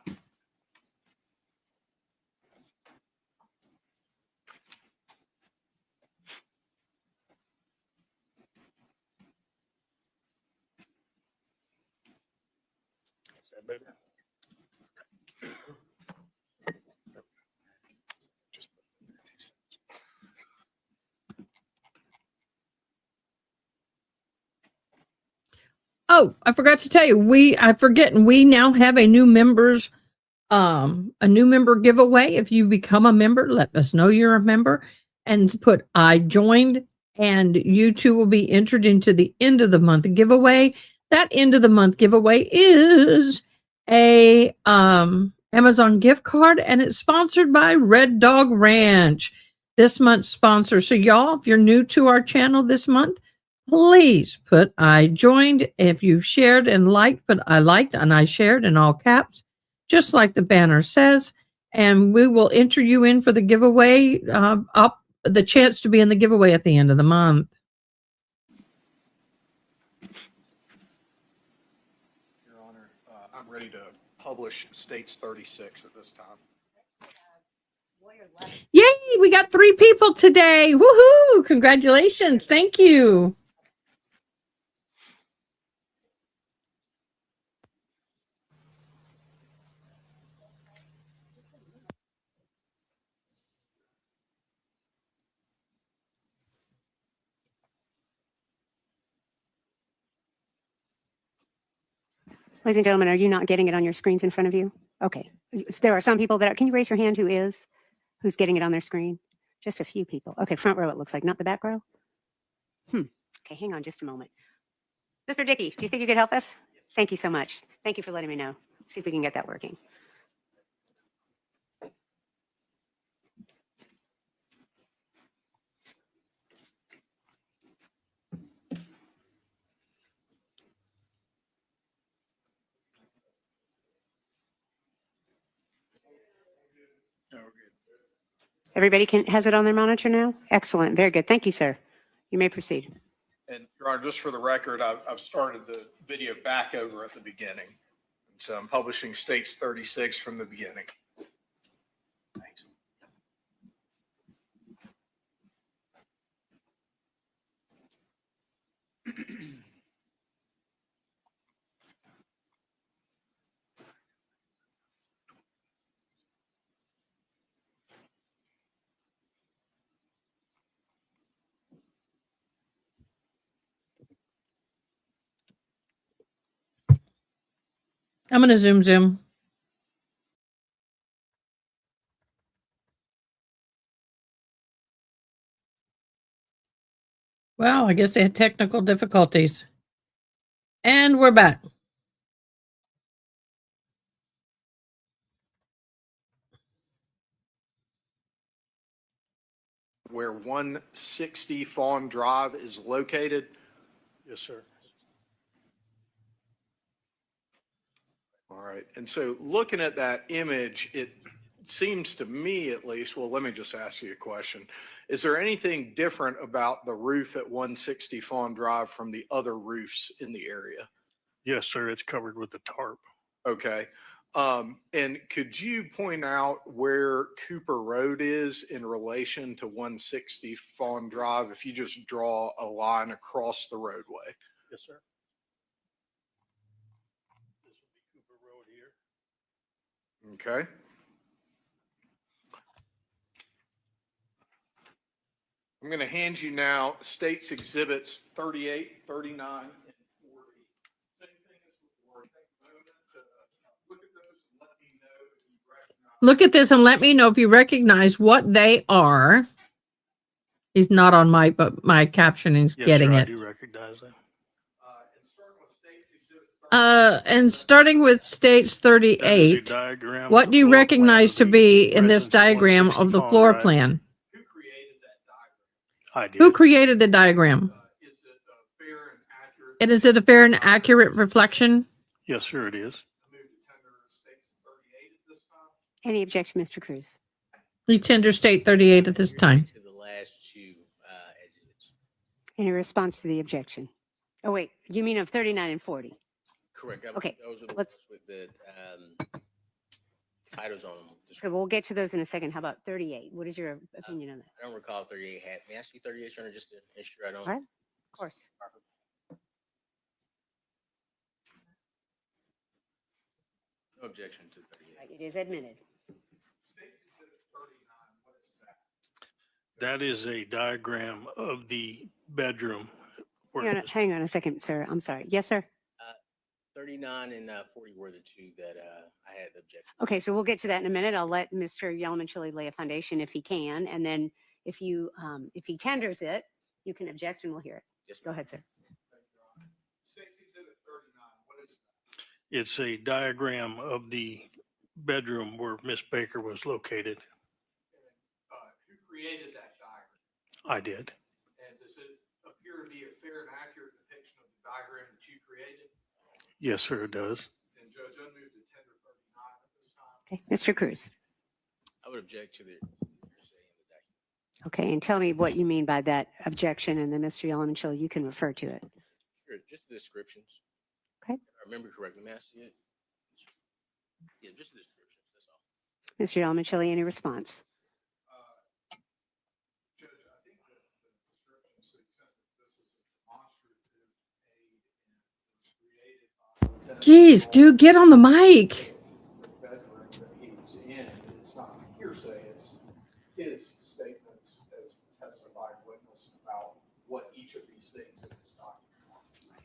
Oh, I forgot to tell you, we now have a new member giveaway. If you become a member, let us know you're a member and put I joined, and you too will be entered into the end of the month giveaway. That end of the month giveaway is a Amazon gift card, and it's sponsored by Red Dog Ranch, this month's sponsor. So y'all, if you're new to our channel this month, please put I joined. If you shared and liked, put I liked and I shared in all caps, just like the banner says, and we will enter you in for the giveaway, the chance to be in the giveaway at the end of the month.
Your Honor, I'm ready to publish States 36 at this time.
Yay, we got 3 people today. Woohoo! Congratulations. Thank you.
Ladies and gentlemen, are you not getting it on your screens in front of you? Okay. There are some people that can you raise your hand who's getting it on their screen? Just a few people. Okay, front row it looks like, not the back row. Okay, hang on just a moment. Mr. Dickey, do you think you could help us? Thank you so much. Thank you for letting me know. See if we can get that working. Everybody has it on their monitor now? Excellent. Very good. Thank you, sir. You may proceed.
And Your Honor, just for the record, I've started the video back over at the beginning. So I'm publishing States 36 from the beginning. Thanks.
I'm going to zoom. Well, I guess they had technical difficulties. And we're back.
Where 160 Fawn Drive is located?
Yes, sir.
All right. And so looking at that image, it seems to me at least, well, let me just ask you a question. Is there anything different about the roof at 160 Fawn Drive from the other roofs in the area?
Yes, sir. It's covered with the tarp.
Okay. And could you point out where Cooper Road is in relation to 160 Fawn Drive if you just draw a line across the roadway?
Yes, sir. This will be Cooper Road here.
Okay. I'm going to hand you now States Exhibits 38, 39, and 40. Same thing as before. Take a moment to look at those and let me know if you recognize.
Look at this and let me know if you recognize what they are. He's not on mic, but my captioning's getting it.
I do recognize that.
And starting with States 38, what do you recognize to be in this diagram of the floor plan?
I do.
Who created the diagram? And is it a fair and accurate reflection?
Yes, sir, it is.
Any objection, Mr. Cruz?
We tender State 38 at this time.
To the last 2 exhibits.
Any response to the objection? Oh, wait, you mean of 39 and 40?
Correct.
Okay,
Those are the
let's-
ones with the titles on them.
Okay, we'll get to those in a second. How about 38? What is your opinion on that?
I don't recall 38 had. May I ask you 38, Your Honor, just to ensure I don't.
All right, of course.
No objection to 38.
Right, it is admitted.
That is a diagram of the bedroom.
Hang on a second, sir. I'm sorry. Yes, sir.
39 and 40 were the two that I had the objection.
Okay, so we'll get to that in a minute. I'll let Mr. Yelman-Chile lay a foundation if he can, and then if he tenders it, you can object and we'll hear it.
Yes,
go ahead, sir.
It's a diagram of the bedroom where Miss Baker was located.
Who created that diagram?
I did.
And does it appear to be a fair and accurate depiction of the diagram that you created?
Yes, sir, it does.
And Judge, I move to tender 39 at this time.
Okay, Mr. Cruz.
I would object to the
Okay, and tell me what you mean by that objection, and then Mr. Yelman-Chile, you can refer to it.
Sure, just the descriptions.
Okay.
If I remember correctly, may I see it? Yeah, just the descriptions, that's all.
Mr. Yelman-Chile, any response?
Judge, I think that the description suggests that this is a demonstrative aid and it was created by
Geez, dude, get on the mic.
the bedroom that he was in. It's not hearsay, it's his statements as testified witness about what each of these things in this document.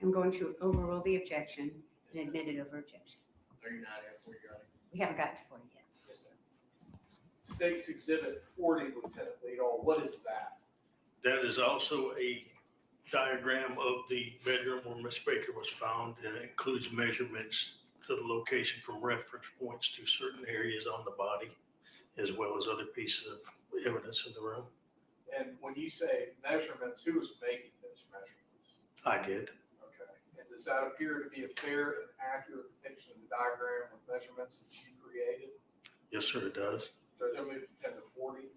I'm going to overrule the objection and admit it over objection.
39 and 40, Your Honor.
We haven't gotten to 40 yet.
Yes, ma'am.
State's Exhibit 40, Lieutenant Leadall, what is that?
That is also a diagram of the bedroom where Miss Baker was found, and it includes measurements to the location from reference points to certain areas on the body, as well as other pieces of evidence in the room.
And when you say measurements, who is making those measurements?
I did.
Okay. And does that appear to be a fair and accurate depiction of the diagram with measurements that you created?
Yes, sir, it does.
Judge, I move to tender 40.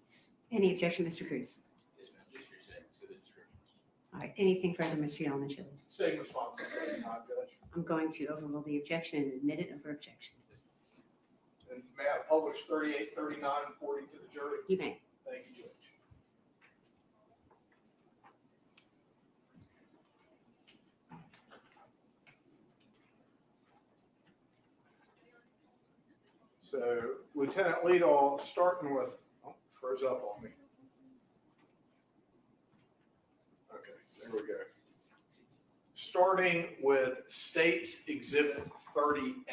Any objection, Mr. Cruz?
Yes, ma'am, just your to the descriptions.
All right, anything further, Mr. Yelman-Chile?
Same response as 39, Judge.
I'm going to overrule the objection and admit it over objection.
And may I publish 38, 39, and 40 to the jury?
You may.
Thank you, Judge. So Lieutenant Leadall, starting with, oh, froze up on me. Okay, there we go. Starting with State's Exhibit 38.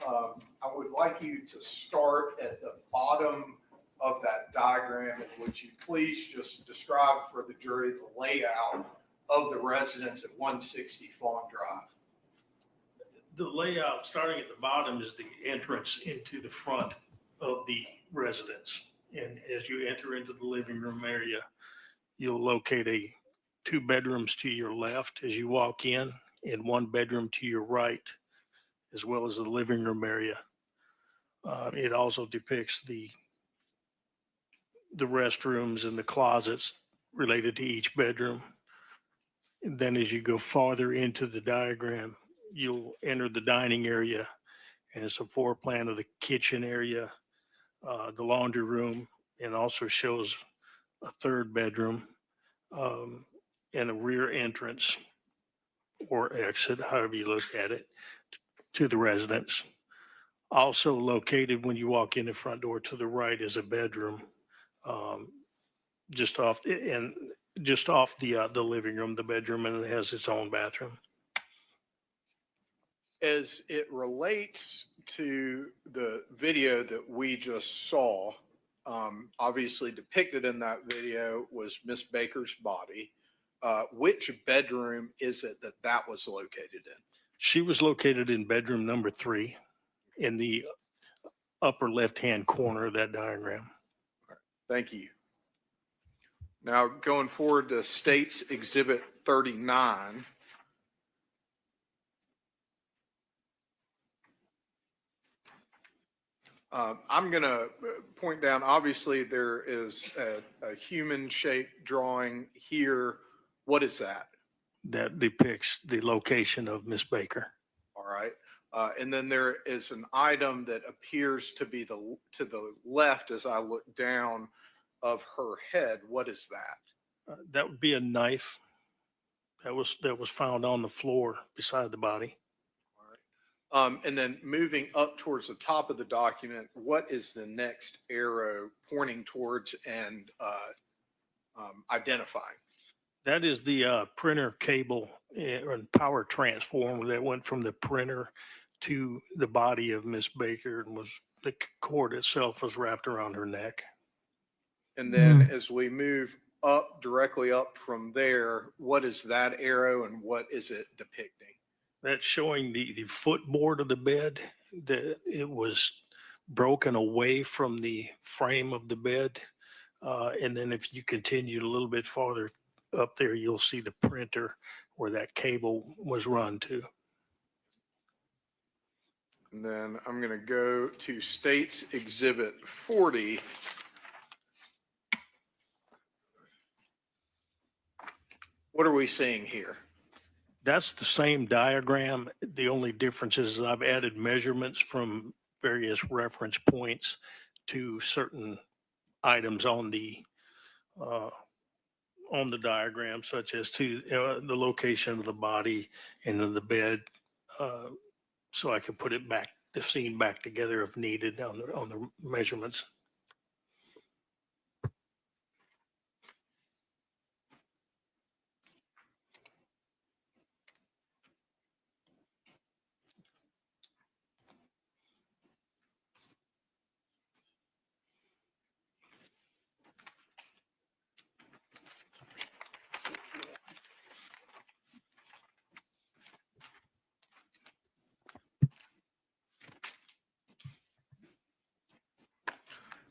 I would like you to start at the bottom of that diagram, and would you please just describe for the jury the layout of the residence at 160 Fawn Drive?
The layout, starting at the bottom, is the entrance into the front of the residence. And as you enter into the living room area, you'll locate two bedrooms to your left as you walk in, and one bedroom to your right, as well as the living room area. It also depicts the restrooms and the closets related to each bedroom. And then as you go farther into the diagram, you'll enter the dining area, and it's a floor plan of the kitchen area, the laundry room, and also shows a third bedroom and a rear entrance or exit, however you look at it, to the residence. Also located when you walk in the front door to the right is a bedroom, just off the living room, the bedroom, and it has its own bathroom.
As it relates to the video that we just saw, obviously depicted in that video was Miss Baker's body. Which bedroom is it that was located in?
She was located in bedroom number 3 in the upper left-hand corner of that diagram.
Thank you. Now going forward to State's Exhibit 39. I'm going to point down, obviously there is a human-shaped drawing here. What is that?
That depicts the location of Miss Baker.
All right. And then there is an item that appears to be to the left as I look down of her head. What is that?
That would be a knife that was found on the floor beside the body.
And then moving up towards the top of the document, what is the next arrow pointing towards and identifying?
That is the printer cable and power transformer that went from the printer to the body of Miss Baker, and was the cord itself was wrapped around her neck.
And then as we move up, directly up from there, what is that arrow and what is it depicting?
That's showing the footboard of the bed, that it was broken away from the frame of the bed. And then if you continue a little bit farther up there, you'll see the printer where that cable was run to.
And then I'm going to go to State's Exhibit 40. What are we seeing here?
That's the same diagram. The only difference is I've added measurements from various reference points to certain items on the diagram, such as to the location of the body and then the bed, so I can put it back, the scene back together if needed on the measurements.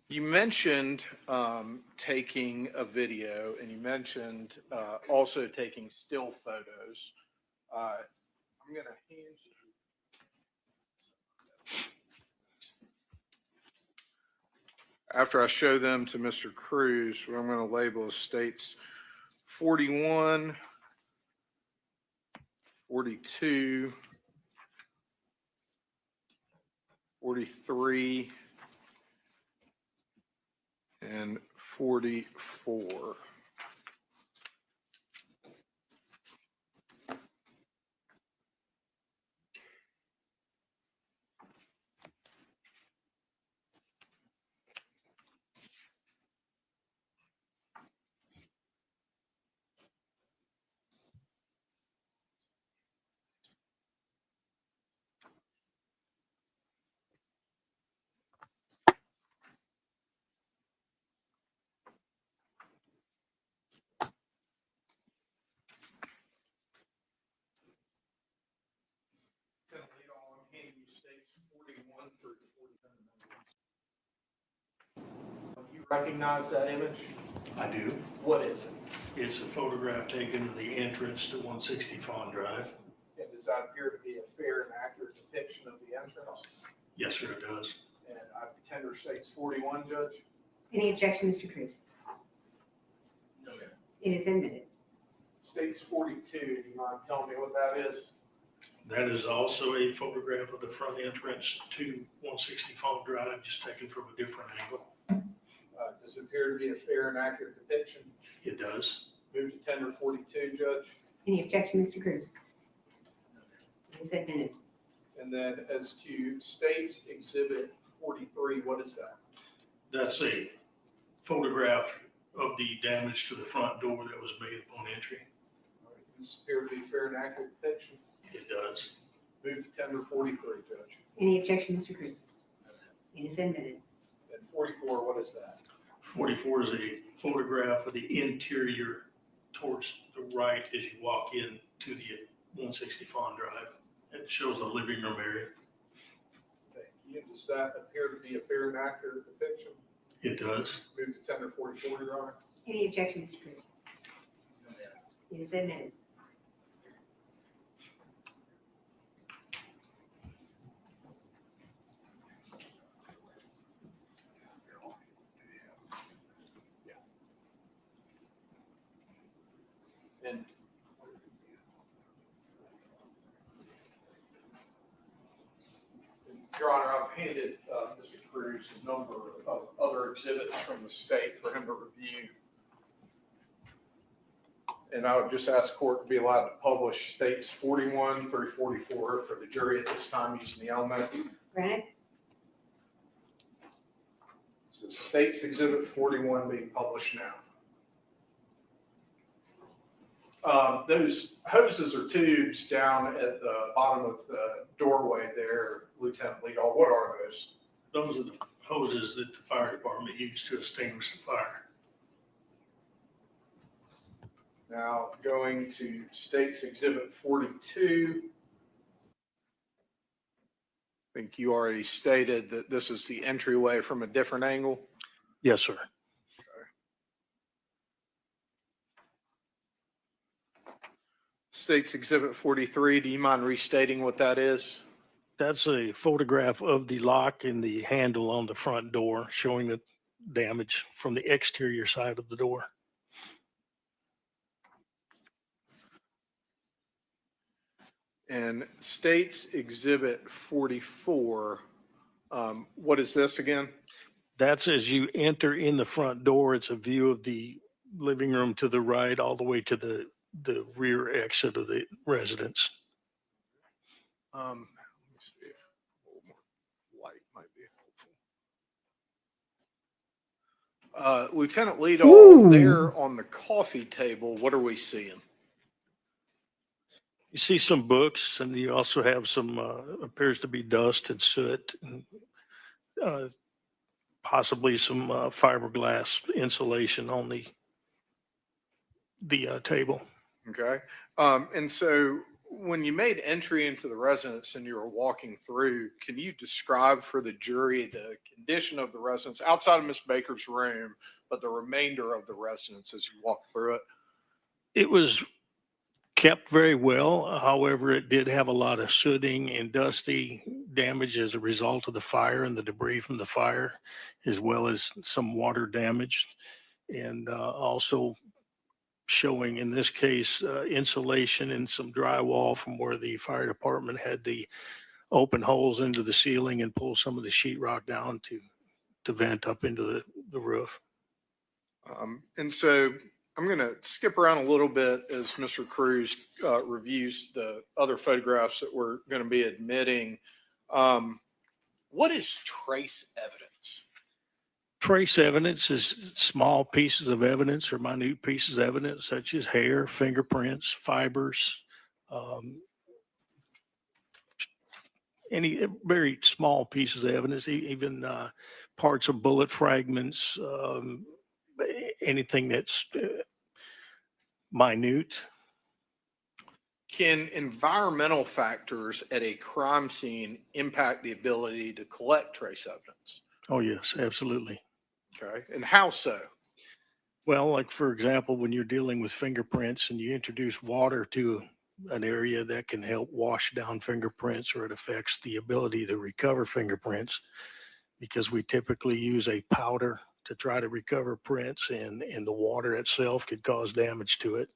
You mentioned taking a video, and you mentioned also taking still photos. I'm going to hand you. After I show them to Mr. Cruz, what I'm going to label as States 41, 42, 43, and 44. You recognize that image?
I do.
What is it?
It's a photograph taken of the entrance to 160 Fawn Drive.
And does that appear to be a fair and accurate depiction of the entrance?
Yes, sir, it does.
And I tender States 41, Judge.
Any objection, Mr. Cruz?
No, ma'am.
It is admitted.
States 42, do you mind telling me what that is?
That is also a photograph of the front entrance to 160 Fawn Drive, just taken from a different angle.
Does it appear to be a fair and accurate depiction?
It does.
Move to tender 42, Judge.
Any objection, Mr. Cruz? It is admitted.
And then as to States Exhibit 43, what is that?
That's a photograph of the damage to the front door that was made upon entry.
Does it appear to be a fair and accurate depiction?
It does.
Move to tender 43, Judge.
Any objection, Mr. Cruz? It is admitted.
And 44, what is that?
44 is a photograph of the interior towards the right as you walk in to the 160 Fawn Drive. It shows the living room area.
Thank you. Does that appear to be a fair and accurate depiction?
It does.
Move to tender 44, Your Honor.
Any objection, Mr. Cruz? It is admitted.
And Your Honor, I've handed Mr. Cruz a number of other exhibits from the state for him to review. And I would just ask court to be allowed to publish states 41 through 44 for the jury at this time using the element.
Granted.
So states exhibit 41 being published now. Those hoses or tubes down at the bottom of the doorway there, Lieutenant Leadall, what are those?
Those are the hoses that the fire department used to extinguish the fire.
Now, going to States Exhibit 42. I think you already stated that this is the entryway from a different angle.
Yes, sir.
States Exhibit 43, do you mind restating what that is?
That's a photograph of the lock and the handle on the front door showing the damage from the exterior side of the door.
And States Exhibit 44, what is this again?
That's as you enter in the front door, it's a view of the living room to the right, all the way to the rear exit of the residence.
Let me see if a little more light might be helpful. Lieutenant Leadall, there on the coffee table, what are we seeing?
You see some books, and you also have some appears to be dust and soot, and possibly some fiberglass insulation on the table.
Okay. And so when you made entry into the residence and you were walking through, can you describe for the jury the condition of the residence outside of Miss Baker's room, but the remainder of the residence as you walk through it?
It was kept very well. However, it did have a lot of sooting and dusty damage as a result of the fire and the debris from the fire, as well as some water damage, and also showing in this case insulation and some drywall from where the fire department had the open holes into the ceiling and pull some of the sheetrock down to vent up into the roof.
And so I'm going to skip around a little bit as Mr. Cruz reviews the other photographs that we're going to be admitting. What is trace evidence?
Trace evidence is small pieces of evidence or minute pieces of evidence such as hair, fingerprints, fibers, any very small pieces of evidence, even parts of bullet fragments, anything that's minute.
Can environmental factors at a crime scene impact the ability to collect trace evidence?
Oh, yes, absolutely.
Okay. And how so?
Well, like for example, when you're dealing with fingerprints and you introduce water to an area, that can help wash down fingerprints, or it affects the ability to recover fingerprints, because we typically use a powder to try to recover prints, and the water itself could cause damage to it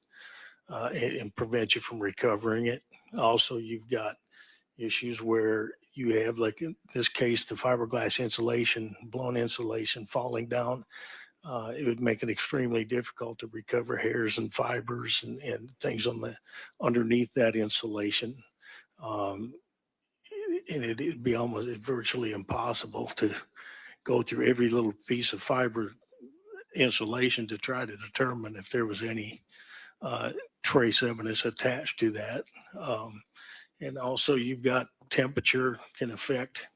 and prevent you from recovering it. Also, you've got issues where you have, like in this case, the fiberglass insulation, blown insulation falling down. It would make it extremely difficult to recover hairs and fibers and things on the underneath that insulation. And it'd be almost virtually impossible to go through every little piece of fiber insulation to try to determine if there was any trace evidence attached to that. And also you've got temperature can affect,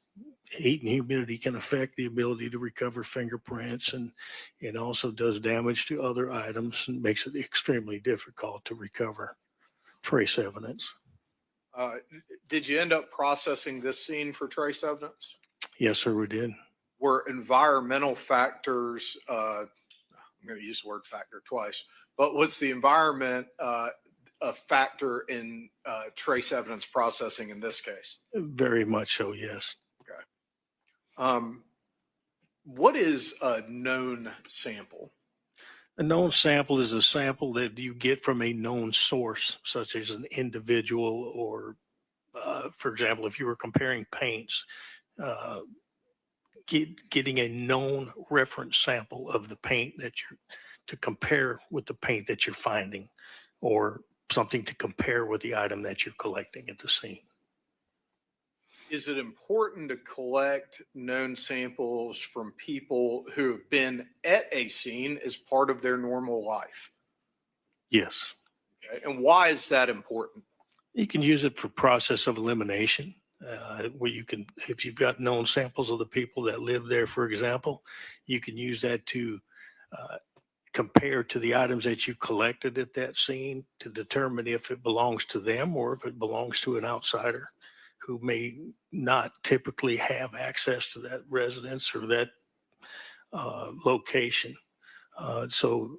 heat and humidity can affect the ability to recover fingerprints, and it also does damage to other items and makes it extremely difficult to recover trace evidence.
Did you end up processing this scene for trace evidence?
Yes, sir, we did.
Were environmental factors, I'm going to use the word factor twice, but was the environment a factor in trace evidence processing in this case?
Very much so, yes.
Okay. What is a known sample?
A known sample is a sample that you get from a known source, such as an individual, or, for example, if you were comparing paints, getting a known reference sample of the paint that you're to compare with the paint that you're finding, or something to compare with the item that you're collecting at the scene.
Is it important to collect known samples from people who have been at a scene as part of their normal life?
Yes.
Okay. And why is that important?
You can use it for process of elimination, where you can, if you've got known samples of the people that live there, for example, you can use that to compare to the items that you collected at that scene to determine if it belongs to them or if it belongs to an outsider who may not typically have access to that residence or that location. So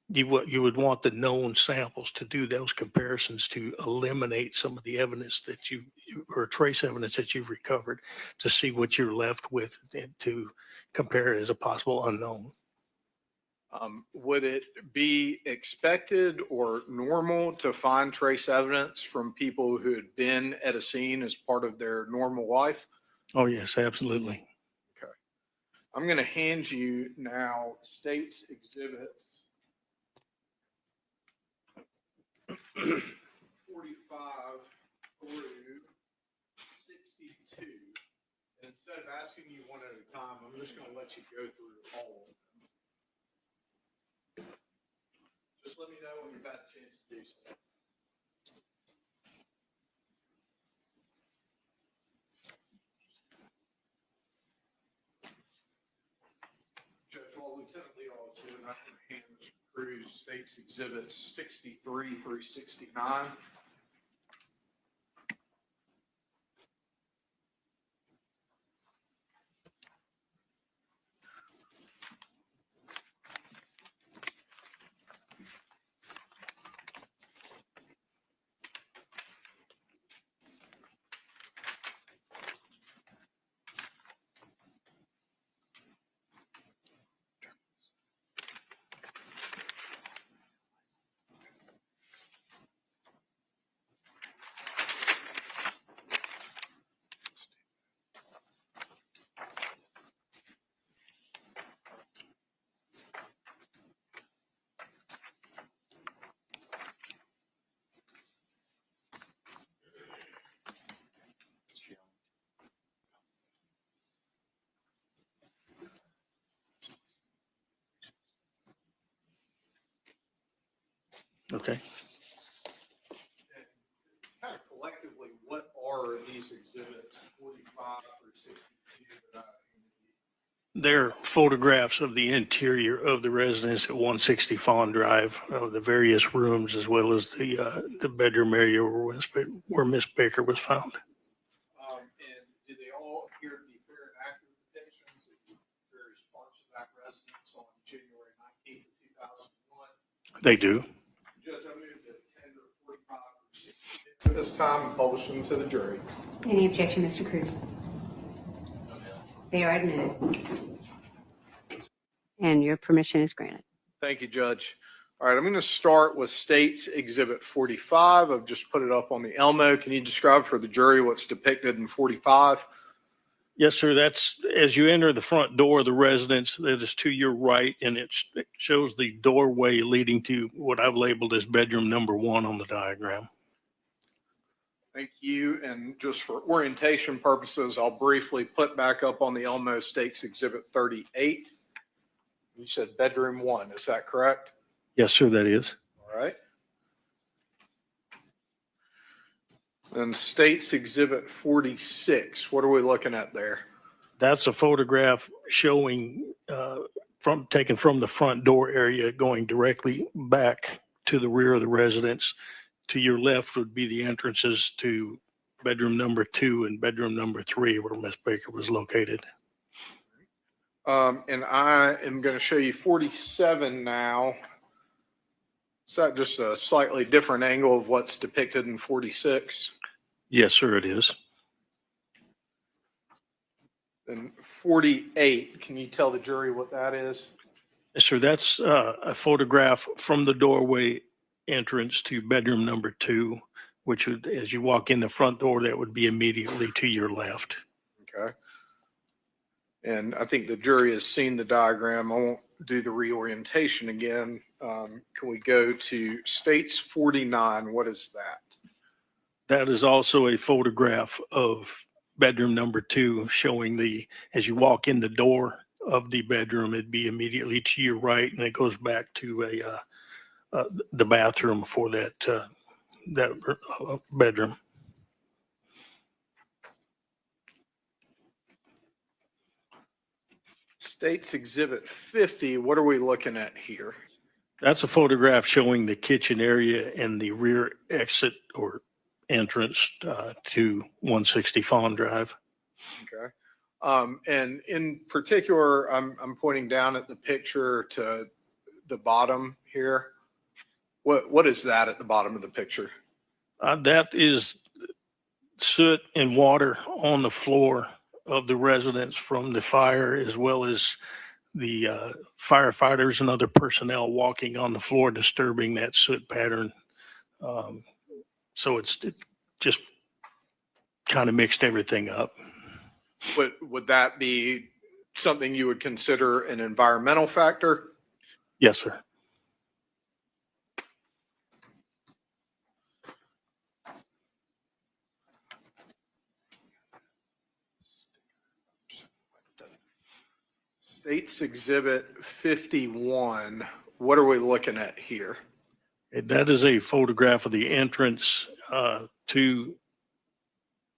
you would want the known samples to do those comparisons to eliminate some of the evidence that you or trace evidence that you've recovered to see what you're left with and to compare it as a possible unknown.
Would it be expected or normal to find trace evidence from people who had been at a scene as part of their normal life?
Oh, yes, absolutely.
Okay. I'm going to hand you now state's exhibits 45 through 62. And instead of asking you one at a time, I'm just going to let you go through all of them. Just let me know when you've had a chance to do so. Judge, while Lieutenant Leal is doing that, I'm going to hand Mr. Cruz state's exhibits 63 through 69.
Okay.
Kind of collectively, what are these exhibits 45 through 62 that I
They're photographs of the interior of the residence at 160 Fawn Drive, of the various rooms, as well as the bedroom area where Miss Baker was found.
and do they all appear to be fair and accurate depictions of various parts of that residence on January 19th, 2001?
They do.
Judge, I move that tender 45 through 62 at this time and publish them to the jury.
Any objection, Mr. Cruz? They are admitted. And your permission is granted.
Thank you, Judge. All right, I'm going to start with State's Exhibit 45. I've just put it up on the Elmo. Can you describe for the jury what's depicted in 45?
Yes, sir. That's as you enter the front door of the residence, that is to your right, and it shows the doorway leading to what I've labeled as bedroom number 1 on the diagram.
Thank you. And just for orientation purposes, I'll briefly put back up on the Elmo State's Exhibit 38. You said bedroom 1, is that correct?
Yes, sir, that is.
All right. Then State's Exhibit 46, what are we looking at there?
That's a photograph showing taken from the front door area going directly back to the rear of the residence. To your left would be the entrances to bedroom number 2 and bedroom number 3 where Miss Baker was located.
And I am going to show you 47 now. Is that just a slightly different angle of what's depicted in 46?
Yes, sir, it is.
And 48, can you tell the jury what that is?
Yes, sir, that's a photograph from the doorway entrance to bedroom number 2, which would, as you walk in the front door, that would be immediately to your left.
Okay. And I think the jury has seen the diagram. I won't do the reorientation again. Can we go to States 49? What is that?
That is also a photograph of bedroom number 2, showing as you walk in the door of the bedroom, it'd be immediately to your right, and it goes back to the bathroom for that bedroom.
States Exhibit 50, what are we looking at here?
That's a photograph showing the kitchen area and the rear exit or entrance to 160 Fawn Drive.
Okay. And in particular, I'm pointing down at the picture to the bottom here. What is that at the bottom of the picture?
That is soot and water on the floor of the residence from the fire, as well as the firefighters and other personnel walking on the floor, disturbing that soot pattern. So it just kind of mixed everything up.
Would that be something you would consider an environmental factor?
Yes, sir.
States Exhibit 51, what are we looking at here?
That is a photograph of the entrance to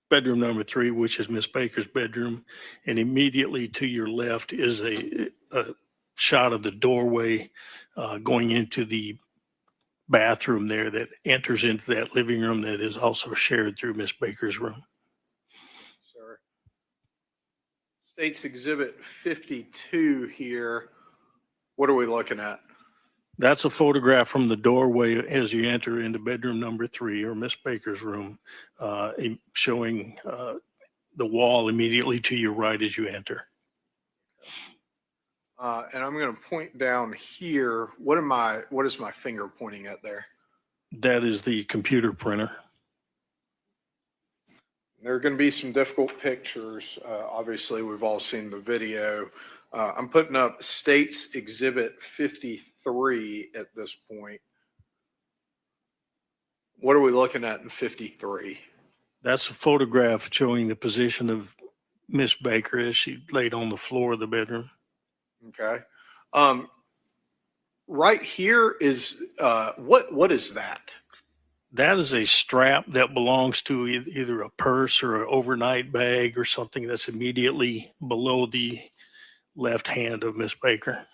bedroom number 3, which is Miss Baker's bedroom. And immediately to your left is a shot of the doorway going into the bathroom there that enters into that living room that is also shared through Miss Baker's room.
Sir. States Exhibit 52 here, what are we looking at?
That's a photograph from the doorway as you enter into bedroom number 3 or Miss Baker's room, showing the wall immediately to your right as you enter.
And I'm going to point down here. What is my finger pointing at there?
That is the computer printer.
There are going to be some difficult pictures. Obviously, we've all seen the video. I'm putting up States Exhibit 53 at this point. What are we looking at in 53?
That's a photograph showing the position of Miss Baker as she laid on the floor of the bedroom.
Okay. Right here is, what is that?
That is a strap that belongs to either a purse or an overnight bag or something that's immediately below the left hand of Miss Baker.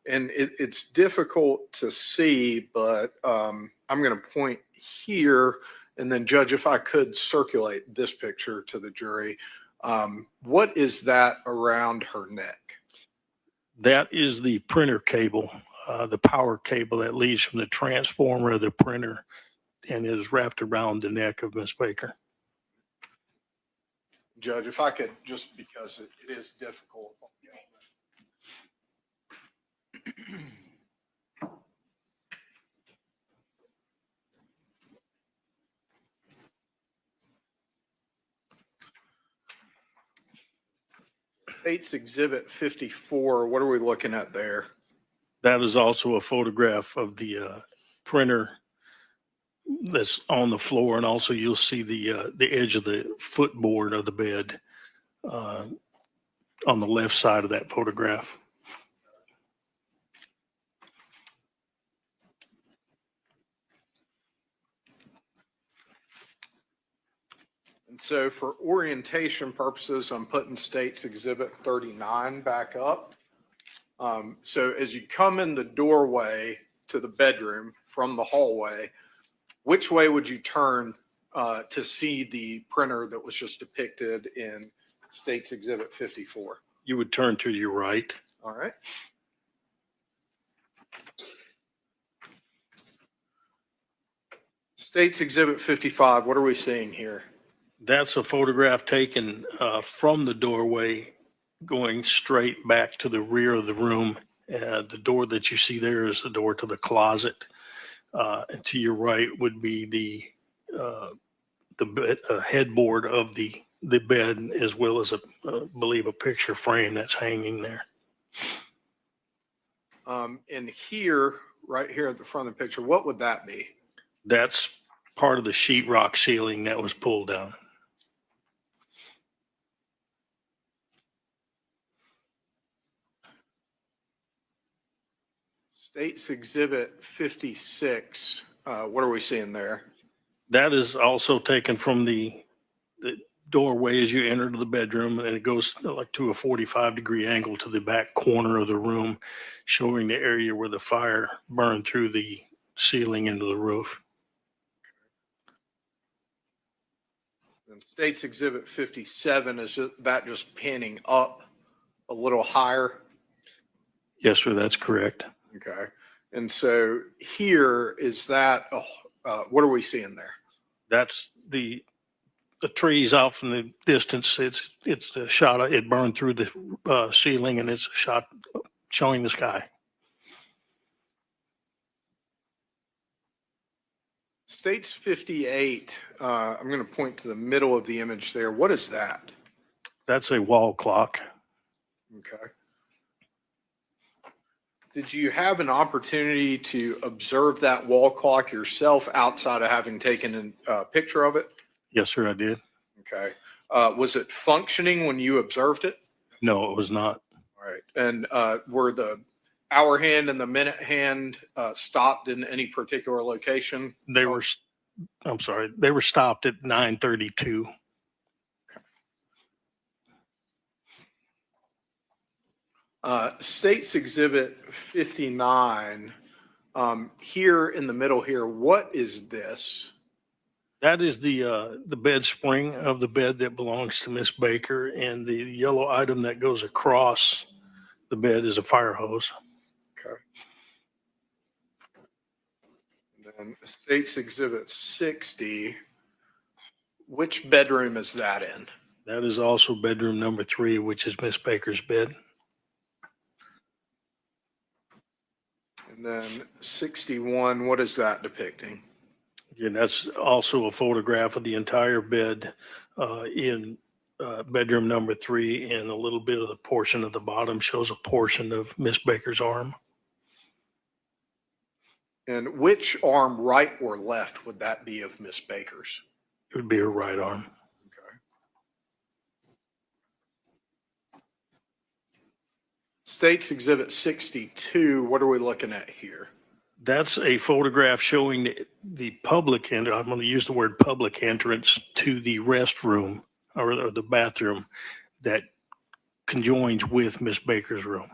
And it's difficult to see, but I'm going to point here, and then Judge, if I could circulate this picture to the jury. What is that around her neck?
That is the printer cable, the power cable that leads from the transformer of the printer and is wrapped around the neck of Miss Baker.
Judge, if I could, just because it is difficult. States Exhibit 54, what are we looking at there?
That is also a photograph of the printer that's on the floor, and also you'll see the edge of the footboard of the bed on the left side of that photograph.
And so for orientation purposes, I'm putting States Exhibit 39 back up. So as you come in the doorway to the bedroom from the hallway, which way would you turn to see the printer that was just depicted in States Exhibit 54?
You would turn to your right.
All right. States Exhibit 55, what are we seeing here?
That's a photograph taken from the doorway going straight back to the rear of the room. The door that you see there is the door to the closet. And to your right would be the headboard of the bed, as well as I believe a picture frame that's hanging there.
And here, right here at the front of the picture, what would that be?
That's part of the sheetrock ceiling that was pulled down.
State's Exhibit 56. What are we seeing there?
That is also taken from the doorway as you enter the bedroom, and it goes like to a 45-degree angle to the back corner of the room, showing the area where the fire burned through the ceiling into the roof.
And State's Exhibit 57, is that just panning up a little higher?
Yes, sir, that's correct.
Okay. And so here is that, what are we seeing there?
That's the trees off in the distance. It's the shot. It burned through the ceiling, and it's a shot showing the sky.
State's 58. I'm going to point to the middle of the image there. What is that?
That's a wall clock.
Okay. Did you have an opportunity to observe that wall clock yourself outside of having taken a picture of it?
Yes, sir, I did.
Okay. Was it functioning when you observed it?
No, it was not.
All right. And were the hour hand and the minute hand stopped in any particular location?
They were, I'm sorry, they were stopped at 9:32.
State's Exhibit 59, here in the middle here, what is this?
That is the bed spring of the bed that belongs to Miss Baker, and the yellow item that goes across the bed is a fire hose.
Okay. And then State's Exhibit 60, which bedroom is that in?
That is also bedroom number 3, which is Miss Baker's bed.
And then 61, what is that depicting?
Again, that's also a photograph of the entire bed in bedroom number 3, and a little bit of the portion of the bottom shows a portion of Miss Baker's arm.
And which arm, right or left, would that be of Miss Baker's?
It would be her right arm.
State's Exhibit 62, what are we looking at here?
That's a photograph showing the public, and I'm going to use the word public entrance to the restroom or the bathroom that conjoins with Miss Baker's room.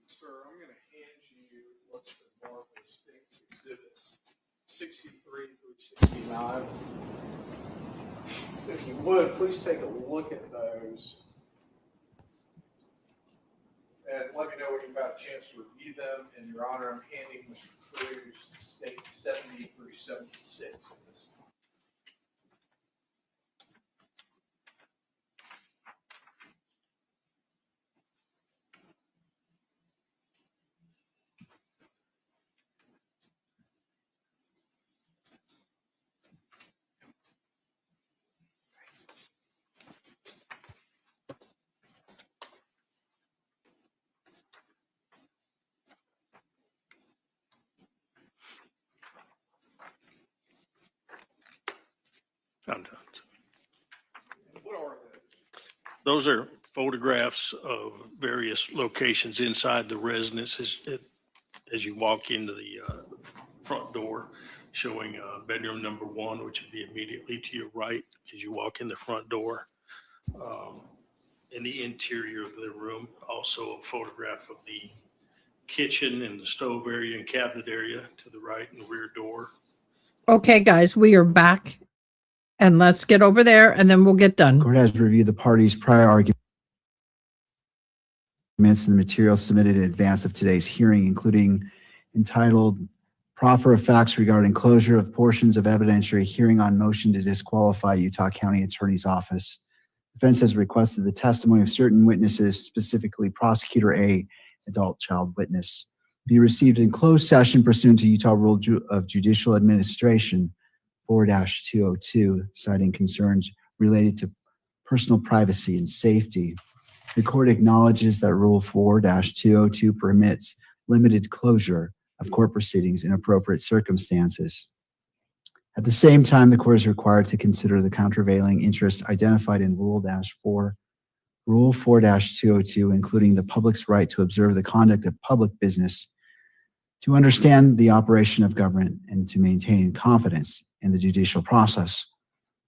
Sir, I'm going to hand you what's been marked as State's Exhibits 63 through 69. If you would, please take a look at those. And let me know when you've had a chance to review them. And Your Honor, I'm handing Mr. Cruz States 70 through 76 in this.
I'm done.
What are
Those are photographs of various locations inside the residence as you walk into the front door, showing bedroom number 1, which would be immediately to your right as you walk in the front door. In the interior of the room, also a photograph of the kitchen and the stove area and cabinet area to the right and the rear door.
Okay, guys, we are back. And let's get over there, and then we'll get done.
Court has reviewed the parties' prior arguments and the materials submitted in advance of today's hearing, including entitled Proffer of Facts Regarding Closure of Portions of Evidentiary Hearing on Motion to Disqualify Utah County Attorney's Office. Defense has requested the testimony of certain witnesses, specifically Prosecutor A, adult child witness, be received in closed session pursuant to Utah Rule of Judicial Administration 4-202, citing concerns related to personal privacy and safety. The court acknowledges that Rule 4-202 permits limited closure of court proceedings in appropriate circumstances. At the same time, the court is required to consider the countervailing interests identified in Rule 4-202, including the public's right to observe the conduct of public business, to understand the operation of government, and to maintain confidence in the judicial process.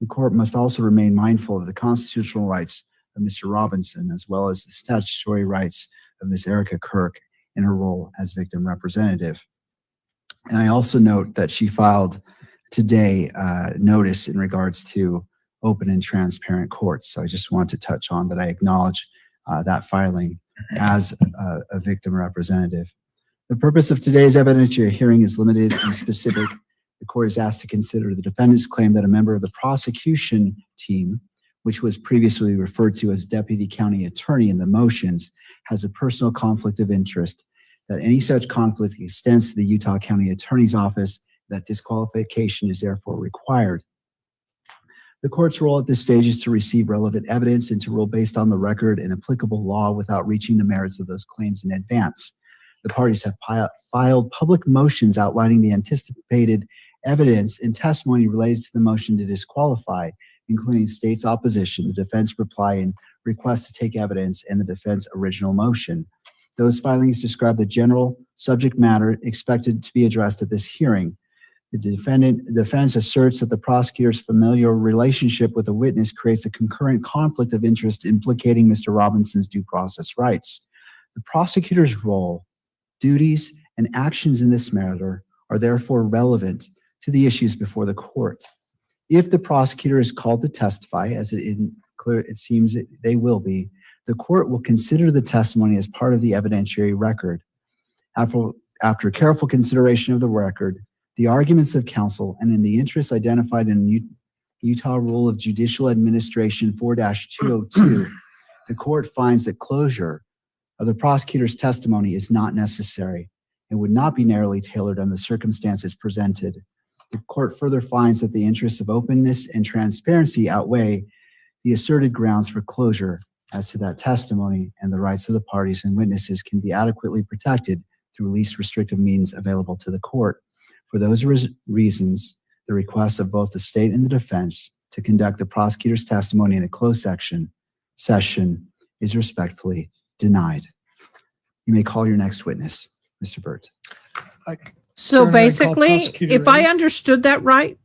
The court must also remain mindful of the constitutional rights of Mr. Robinson, as well as the statutory rights of Ms. Erica Kirk in her role as victim representative. And I also note that she filed today notice in regards to open and transparent courts. So I just want to touch on that. I acknowledge that filing as a victim representative. The purpose of today's evidentiary hearing is limited and specific. The court is asked to consider the defendant's claim that a member of the prosecution team, which was previously referred to as deputy county attorney in the motions, has a personal conflict of interest, that any such conflict extends to the Utah County Attorney's Office, that disqualification is therefore required. The court's role at this stage is to receive relevant evidence and to rule based on the record and applicable law without reaching the merits of those claims in advance. The parties have filed public motions outlining the anticipated evidence and testimony related to the motion to disqualify, including the state's opposition, the defense reply and request to take evidence, and the defense original motion. Those filings describe the general subject matter expected to be addressed at this hearing. The defense asserts that the prosecutor's familial relationship with a witness creates a concurrent conflict of interest implicating Mr. Robinson's due process rights. The prosecutor's role, duties, and actions in this matter are therefore relevant to the issues before the court. If the prosecutor is called to testify, as it seems they will be, the court will consider the testimony as part of the evidentiary record. After careful consideration of the record, the arguments of counsel, and in the interests identified in Utah Rule of Judicial Administration 4-202, the court finds that closure of the prosecutor's testimony is not necessary and would not be narrowly tailored on the circumstances presented. The court further finds that the interests of openness and transparency outweigh the asserted grounds for closure as to that testimony, and the rights of the parties and witnesses can be adequately protected through least restrictive means available to the court. For those reasons, the request of both the state and the defense to conduct the prosecutor's testimony in a closed session is respectfully denied. You may call your next witness, Mr. Burt.
So basically, if I understood that right,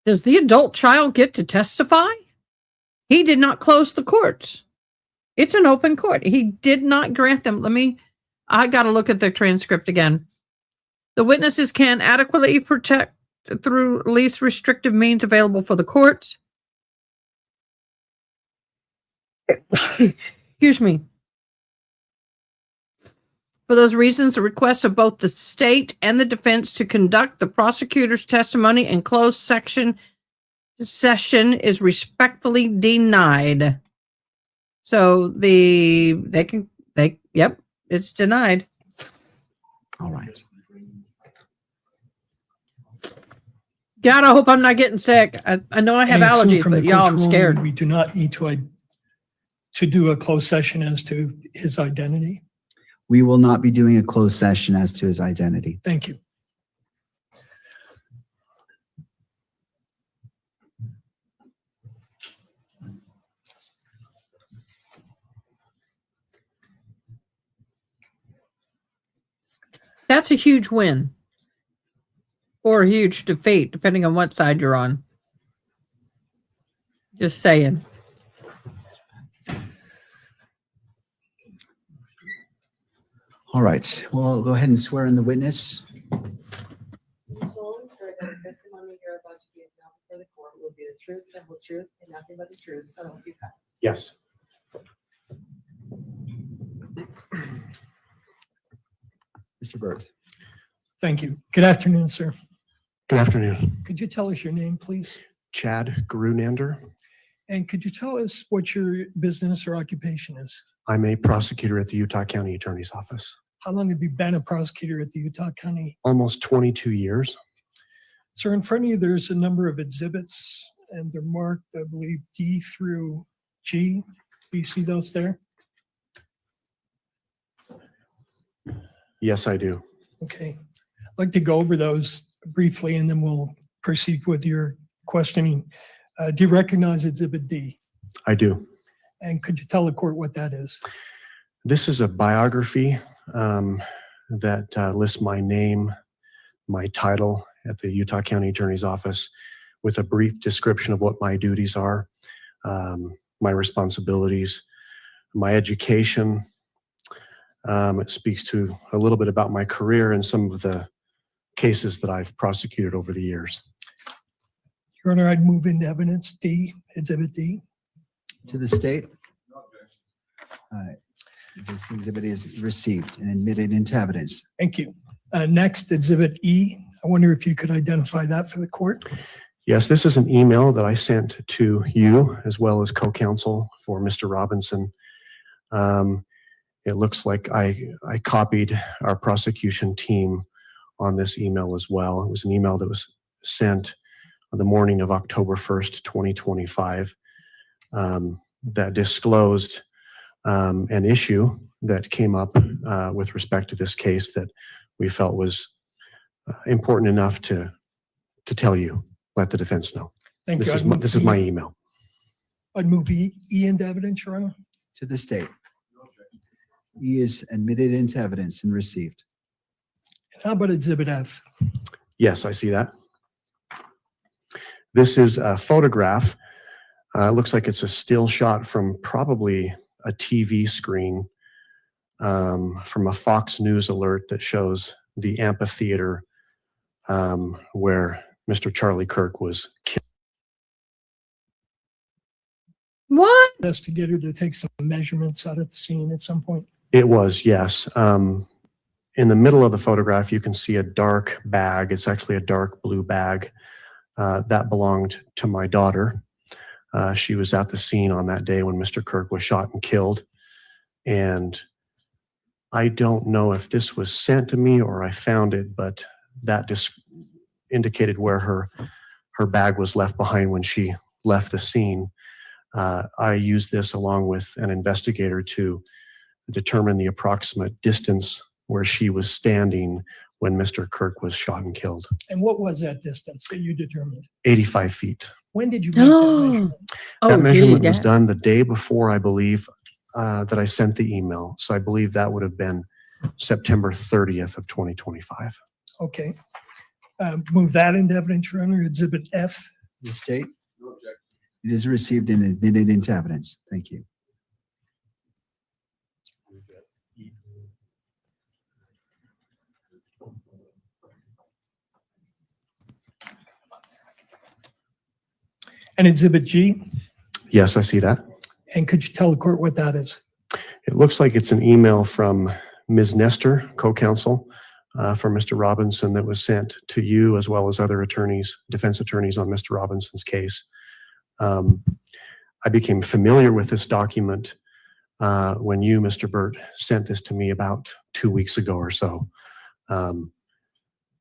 does the adult child get to testify? He did not close the courts. It's an open court. He did not grant them. I got to look at the transcript again. The witnesses can adequately protect through least restrictive means available for the courts. Excuse me. For those reasons, the request of both the state and the defense to conduct the prosecutor's testimony in closed session is respectfully denied. So it's denied.
All right.
God, I hope I'm not getting sick. I know I have allergies, but y'all, I'm scared.
We do not need to do a closed session as to his identity.
We will not be doing a closed session as to his identity.
Thank you.
That's a huge win. Or a huge defeat, depending on what side you're on. Just saying.
All right. Well, I'll go ahead and swear in the witness.
Solemnly swear that the testimony you're about to give now before the court will be the truth, the whole truth, and nothing but the truth. So help you God.
Yes.
Mr. Burt.
Thank you. Good afternoon, sir.
Good afternoon.
Could you tell us your name, please?
Chad Grunander.
And could you tell us what your business or occupation is?
I'm a prosecutor at the Utah County Attorney's Office.
How long have you been a prosecutor at the Utah County?
Almost 22 years.
Sir, in front of you, there's a number of exhibits, and they're marked, I believe, D through G. Do you see those there?
Yes, I do.
Okay. I'd like to go over those briefly and then we'll proceed with your questioning. Do you recognize Exhibit D?
I do.
And could you tell the court what that is?
This is a biography that lists my name, my title at the Utah County Attorney's Office with a brief description of what my duties are, my responsibilities, my education. It speaks to a little bit about my career and some of the cases that I've prosecuted over the years.
Your Honor, I'd move into evidence D, Exhibit D.
To the state. This exhibit is received and admitted into evidence.
Thank you. Next, Exhibit E. I wonder if you could identify that for the court.
Yes, this is an email that I sent to you as well as co-counsel for Mr. Robinson. It looks like I copied our prosecution team on this email as well. It was an email that was sent on the morning of October 1st, 2025, that disclosed an issue that came up with respect to this case that we felt was important enough to tell you, let the defense know.
Thank
This
you.
is my email.
I'd move E into evidence, Your Honor.
To the state. E is admitted into evidence and received.
How about Exhibit F?
Yes, I see that. This is a photograph. It looks like it's a still shot from probably a TV screen from a Fox News alert that shows the amphitheater where Mr. Charlie Kirk was killed.
What?
Investigator to take some measurements out of the scene at some point.
It was, yes. In the middle of the photograph, you can see a dark bag. It's actually a dark blue bag that belonged to my daughter. She was at the scene on that day when Mr. Kirk was shot and killed. And I don't know if this was sent to me or I found it, but that just indicated where her bag was left behind when she left the scene. I used this along with an investigator to determine the approximate distance where she was standing when Mr. Kirk was shot and killed.
And what was that distance that you determined?
85 feet.
When did you make that measurement?
That measurement was done the day before, I believe, that I sent the email. So I believe that would have been September 30th of 2025.
Okay. Move that into evidence, Your Honor. Exhibit F.
The state. It is received and admitted into evidence. Thank you.
And Exhibit G.
Yes, I see that.
And could you tell the court what that is?
It looks like it's an email from Ms. Nestor, co-counsel for Mr. Robinson, that was sent to you as well as other attorneys, defense attorneys on Mr. Robinson's case. I became familiar with this document when you, Mr. Burt, sent this to me about 2 weeks ago or so. And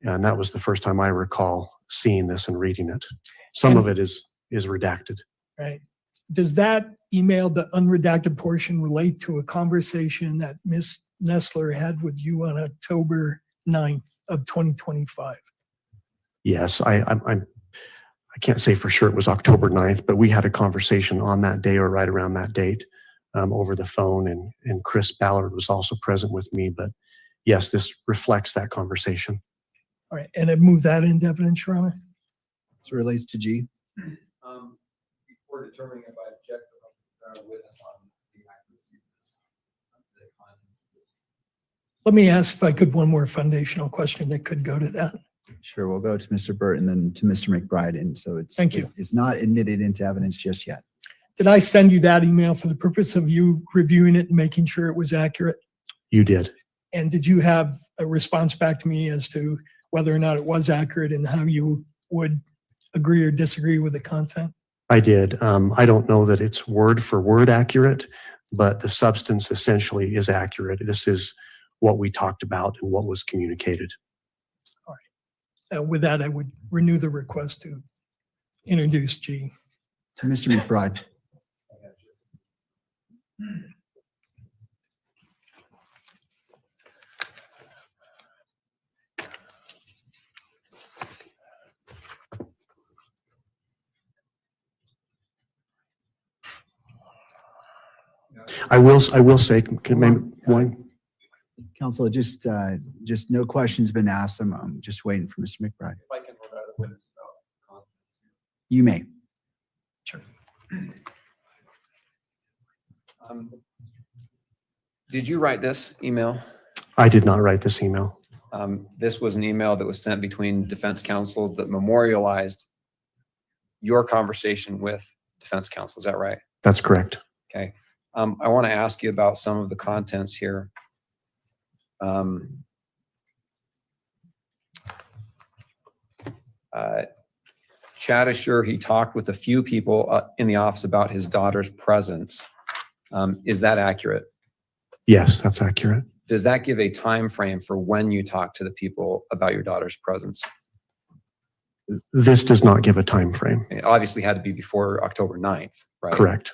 that was the first time I recall seeing this and reading it. Some of it is redacted.
Right. Does that email, the unredacted portion, relate to a conversation that Ms. Nestler had with you on October 9th of 2025?
Yes, I can't say for sure it was October 9th, but we had a conversation on that day or right around that date over the phone, and Chris Ballard was also present with me. But yes, this reflects that conversation.
All right, and I move that into evidence, Your Honor.
So it relates to G.
Before determining if I object to the witness on the accuracy of the contents of this.
Let me ask if I could one more foundational question that could go to that.
Sure, we'll go to Mr. Burt and then to Mr. McBride. And so
Thank you.
It's not admitted into evidence just yet.
Did I send you that email for the purpose of you reviewing it and making sure it was accurate?
You did.
And did you have a response back to me as to whether or not it was accurate and how you would agree or disagree with the content?
I did. I don't know that it's word for word accurate, but the substance essentially is accurate. This is what we talked about and what was communicated.
All right. With that, I would renew the request to introduce G.
To Mr. McBride.
I will say, can maybe one?
Counsel, just no questions been asked. I'm just waiting for Mr. McBride.
If I can provide a witness about confidence.
You may.
Sure.
Did you write this email?
I did not write this email.
This was an email that was sent between defense counsel that memorialized your conversation with defense counsel. Is that right?
That's correct.
Okay. I want to ask you about some of the contents here. Chad is sure he talked with a few people in the office about his daughter's presence. Is that accurate?
Yes, that's accurate.
Does that give a time frame for when you talked to the people about your daughter's presence?
This does not give a time frame.
It obviously had to be before October 9th, right?
Correct.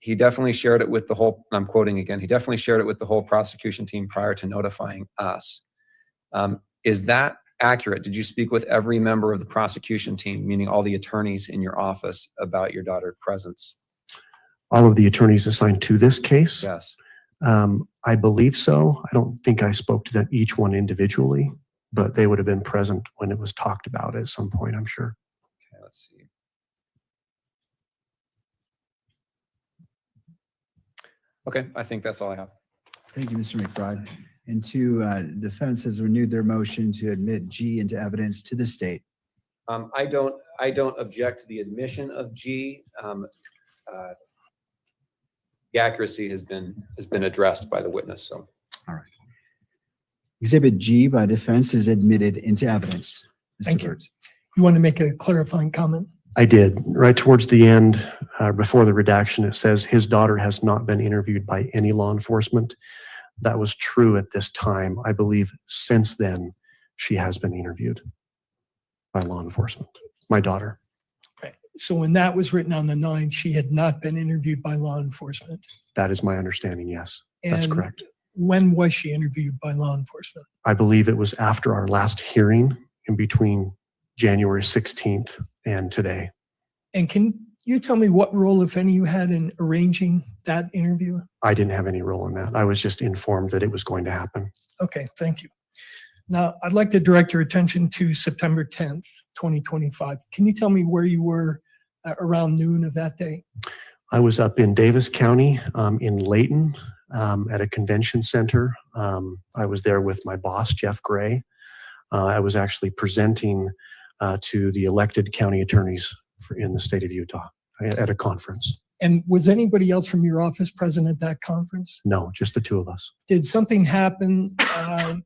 He definitely shared it with the whole, I'm quoting again, he definitely shared it with the whole prosecution team prior to notifying us. Is that accurate? Did you speak with every member of the prosecution team, meaning all the attorneys in your office, about your daughter's presence?
All of the attorneys assigned to this case?
Yes.
I believe so. I don't think I spoke to them each one individually, but they would have been present when it was talked about at some point, I'm sure.
Okay, let's see. Okay, I think that's all I have.
Thank you, Mr. McBride. And two, defense has renewed their motion to admit G into evidence to the state.
I don't object to the admission of G. The accuracy has been addressed by the witness. So,
all right. Exhibit G by defense is admitted into evidence. Mr.
Thank you.
Burt.
You want to make a clarifying comment?
I did. Right towards the end, before the redaction, it says his daughter has not been interviewed by any law enforcement. That was true at this time. I believe since then, she has been interviewed by law enforcement. My daughter.
Right. So when that was written on the 9th, she had not been interviewed by law enforcement.
That is my understanding, yes. That's
And
correct.
when was she interviewed by law enforcement?
I believe it was after our last hearing in between January 16th and today.
And can you tell me what role, if any, you had in arranging that interview?
I didn't have any role in that. I was just informed that it was going to happen.
Okay, thank you. Now, I'd like to direct your attention to September 10th, 2025. Can you tell me where you were around noon of that day?
I was up in Davis County, in Layton, at a convention center. I was there with my boss, Jeff Gray. I was actually presenting to the elected county attorneys in the state of Utah at a conference.
And was anybody else from your office present at that conference?
No, just the two of us.
Did something happen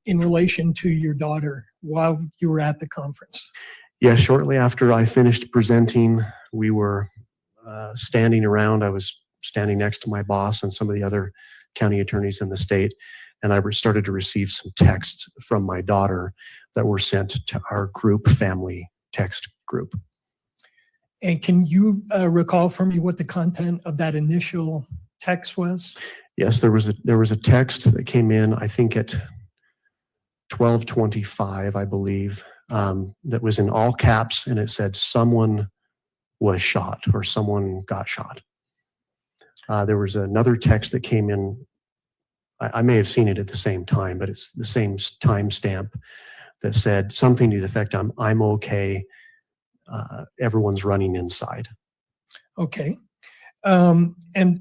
in relation to your daughter while you were at the conference?
Yeah, shortly after I finished presenting, we were standing around. I was standing next to my boss and some of the other county attorneys in the state, and I started to receive some texts from my daughter that were sent to our group family text group.
And can you recall for me what the content of that initial text was?
Yes, there was a text that came in, I think at 12:25, I believe, that was in all caps, and it said someone was shot or someone got shot. There was another text that came in. I may have seen it at the same time, but it's the same timestamp that said something to the effect, I'm okay. Everyone's running inside. Okay.
And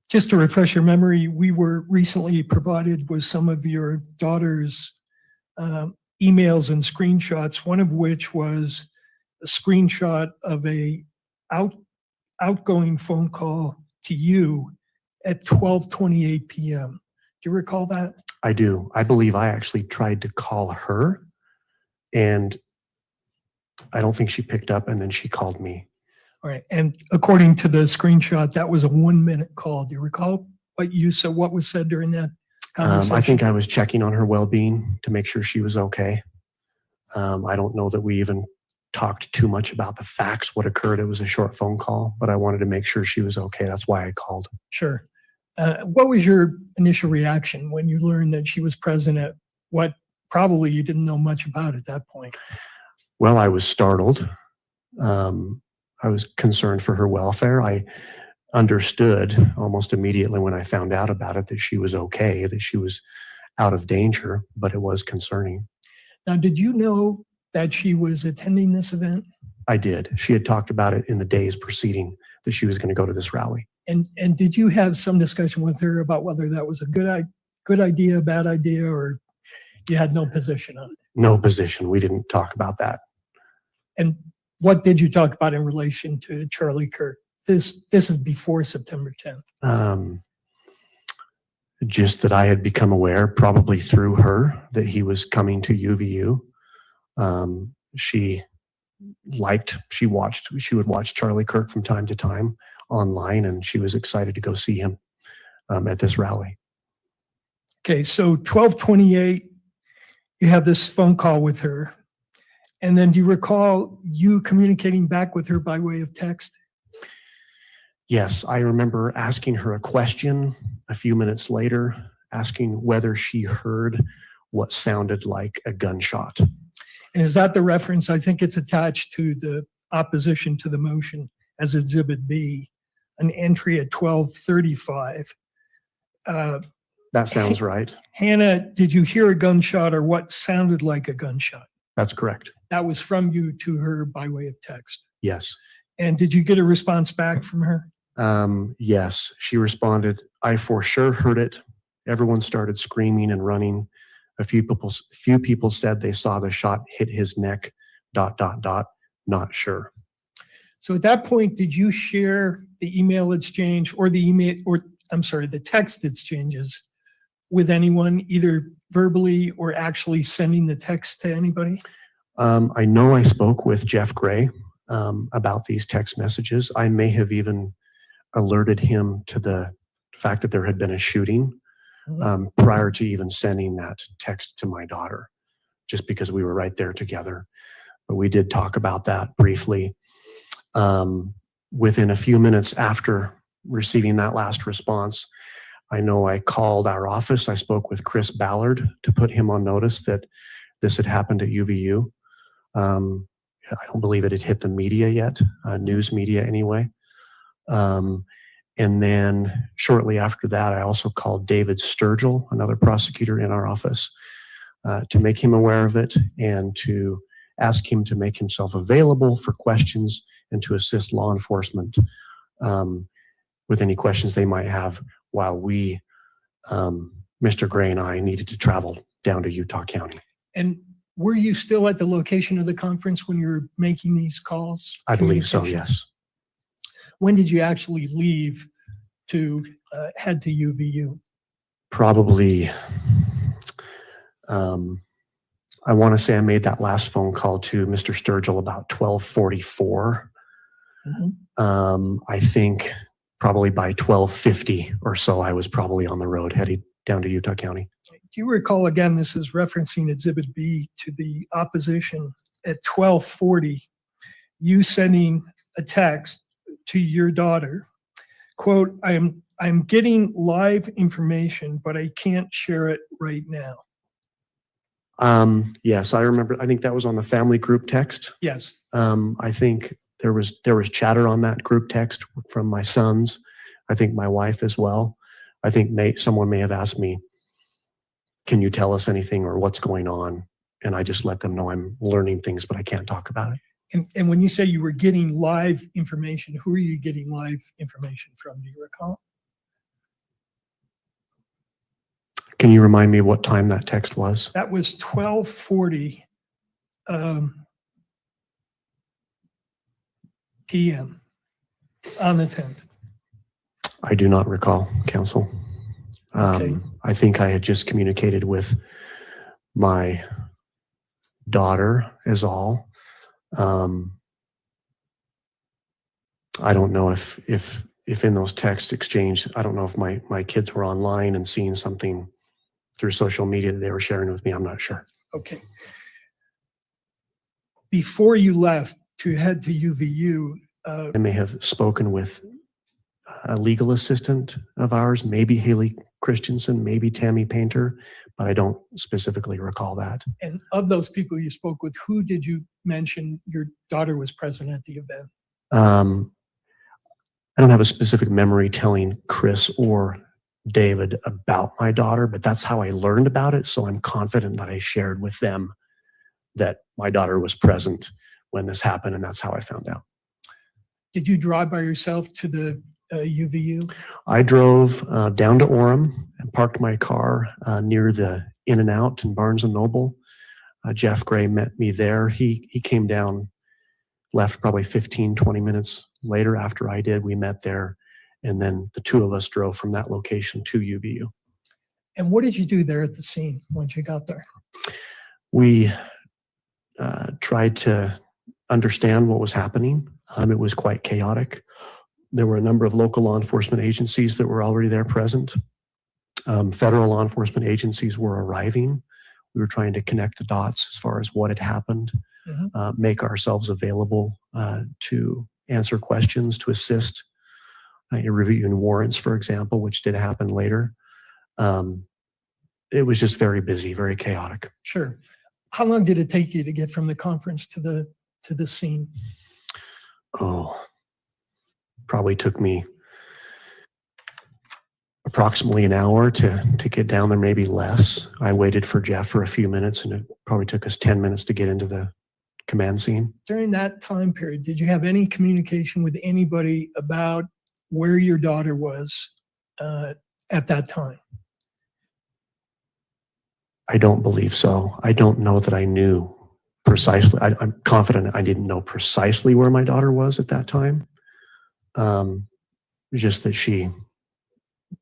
just to refresh your memory, we were recently provided with some of your daughter's emails and screenshots, one of which was a screenshot of a outgoing phone call to you at 12:28 p.m. Do you recall that?
I do. I believe I actually tried to call her, and I don't think she picked up, and then she called me.
All right. And according to the screenshot, that was a 1-minute call. Do you recall what you said, what was said during that conversation?
I think I was checking on her well-being to make sure she was okay. I don't know that we even talked too much about the facts, what occurred. It was a short phone call, but I wanted to make sure she was okay. That's why I called.
Sure. What was your initial reaction when you learned that she was present at what probably you didn't know much about at that point?
Well, I was startled. I was concerned for her welfare. I understood almost immediately when I found out about it that she was okay, that she was out of danger, but it was concerning.
Now, did you know that she was attending this event?
I did. She had talked about it in the days preceding that she was going to go to this rally.
And did you have some discussion with her about whether that was a good idea, bad idea, or you had no position on it?
No position. We didn't talk about that.
And what did you talk about in relation to Charlie Kirk? This is before September 10th.
Just that I had become aware, probably through her, that he was coming to UVU. She would watch Charlie Kirk from time to time online, and she was excited to go see him at this rally.
Okay, so 12/28, you have this phone call with her. And then do you recall you communicating back with her by way of text?
Yes, I remember asking her a question a few minutes later, asking whether she heard what sounded like a gunshot.
And is that the reference? I think it's attached to the opposition to the motion as Exhibit B, an entry at 12:35.
That sounds right.
Hannah, did you hear a gunshot or what sounded like a gunshot?
That's correct.
That was from you to her by way of text.
Yes.
And did you get a response back from her?
Yes, she responded, "I for sure heard it. Everyone started screaming and running. A few people said they saw the shot hit his neck, ... Not sure."
So at that point, did you share the email exchange or the text exchanges with anyone, either verbally or actually sending the text to anybody?
I know I spoke with Jeff Gray about these text messages. I may have even alerted him to the fact that there had been a shooting prior to even sending that text to my daughter, just because we were right there together. But we did talk about that briefly. Within a few minutes after receiving that last response, I know I called our office. I spoke with Chris Ballard to put him on notice that this had happened at UVU. I don't believe it had hit the media yet, news media anyway. And then shortly after that, I also called David Sturgill, another prosecutor in our office, to make him aware of it and to ask him to make himself available for questions and to assist law enforcement with any questions they might have while we, Mr. Gray and I, needed to travel down to Utah County.
And were you still at the location of the conference when you were making these calls?
I believe so, yes.
When did you actually leave to head to UVU?
Probably, I want to say I made that last phone call to Mr. Sturgill about 12:44. I think probably by 12:50 or so, I was probably on the road heading down to Utah County.
Do you recall, again, this is referencing Exhibit B to the opposition at 12:40, you sending a text to your daughter, quote, I'm getting live information, but I can't share it right now.
Yes, I remember. I think that was on the family group text.
Yes.
I think there was chatter on that group text from my sons. I think my wife as well. I think someone may have asked me, "Can you tell us anything or what's going on?" And I just let them know I'm learning things, but I can't talk about it.
And when you say you were getting live information, who are you getting live information from? Do you recall?
Can you remind me what time that text was?
That was 12:40 p.m. on the 10th.
I do not recall, counsel.
Okay.
I think I had just communicated with my daughter is all. I don't know if in those text exchange, I don't know if my kids were online and seeing something through social media that they were sharing with me. I'm not sure.
Okay. before you left to head to UVU,
I may have spoken with a legal assistant of ours, maybe Haley Christensen, maybe Tammy Painter, but I don't specifically recall that.
and of those people you spoke with, who did you mention your daughter was present at the event?
I don't have a specific memory telling Chris or David about my daughter, but that's how I learned about it. So I'm confident that I shared with them that my daughter was present when this happened, and that's how I found out.
Did you drive by yourself to the UVU?
I drove down to Orem and parked my car near the In-N-Out in Barnes & Noble. Jeff Gray met me there. He came down, left probably 15, 20 minutes later after I did. We met there, and then the two of us drove from that location to UVU.
And what did you do there at the scene once you got there?
We tried to understand what was happening. It was quite chaotic. There were a number of local law enforcement agencies that were already there present. Federal law enforcement agencies were arriving. We were trying to connect the dots as far as what had happened, make ourselves available to answer questions, to assist in reviewing warrants, for example, which did happen later. It was just very busy, very chaotic.
Sure. How long did it take you to get from the conference to the scene?
Oh, probably took me approximately an hour to get down there, maybe less. I waited for Jeff for a few minutes, and it probably took us 10 minutes to get into the command scene.
During that time period, did you have any communication with anybody about where your daughter was at that time?
I don't believe so. I don't know that I knew precisely. I'm confident I didn't know precisely where my daughter was at that time. Just that she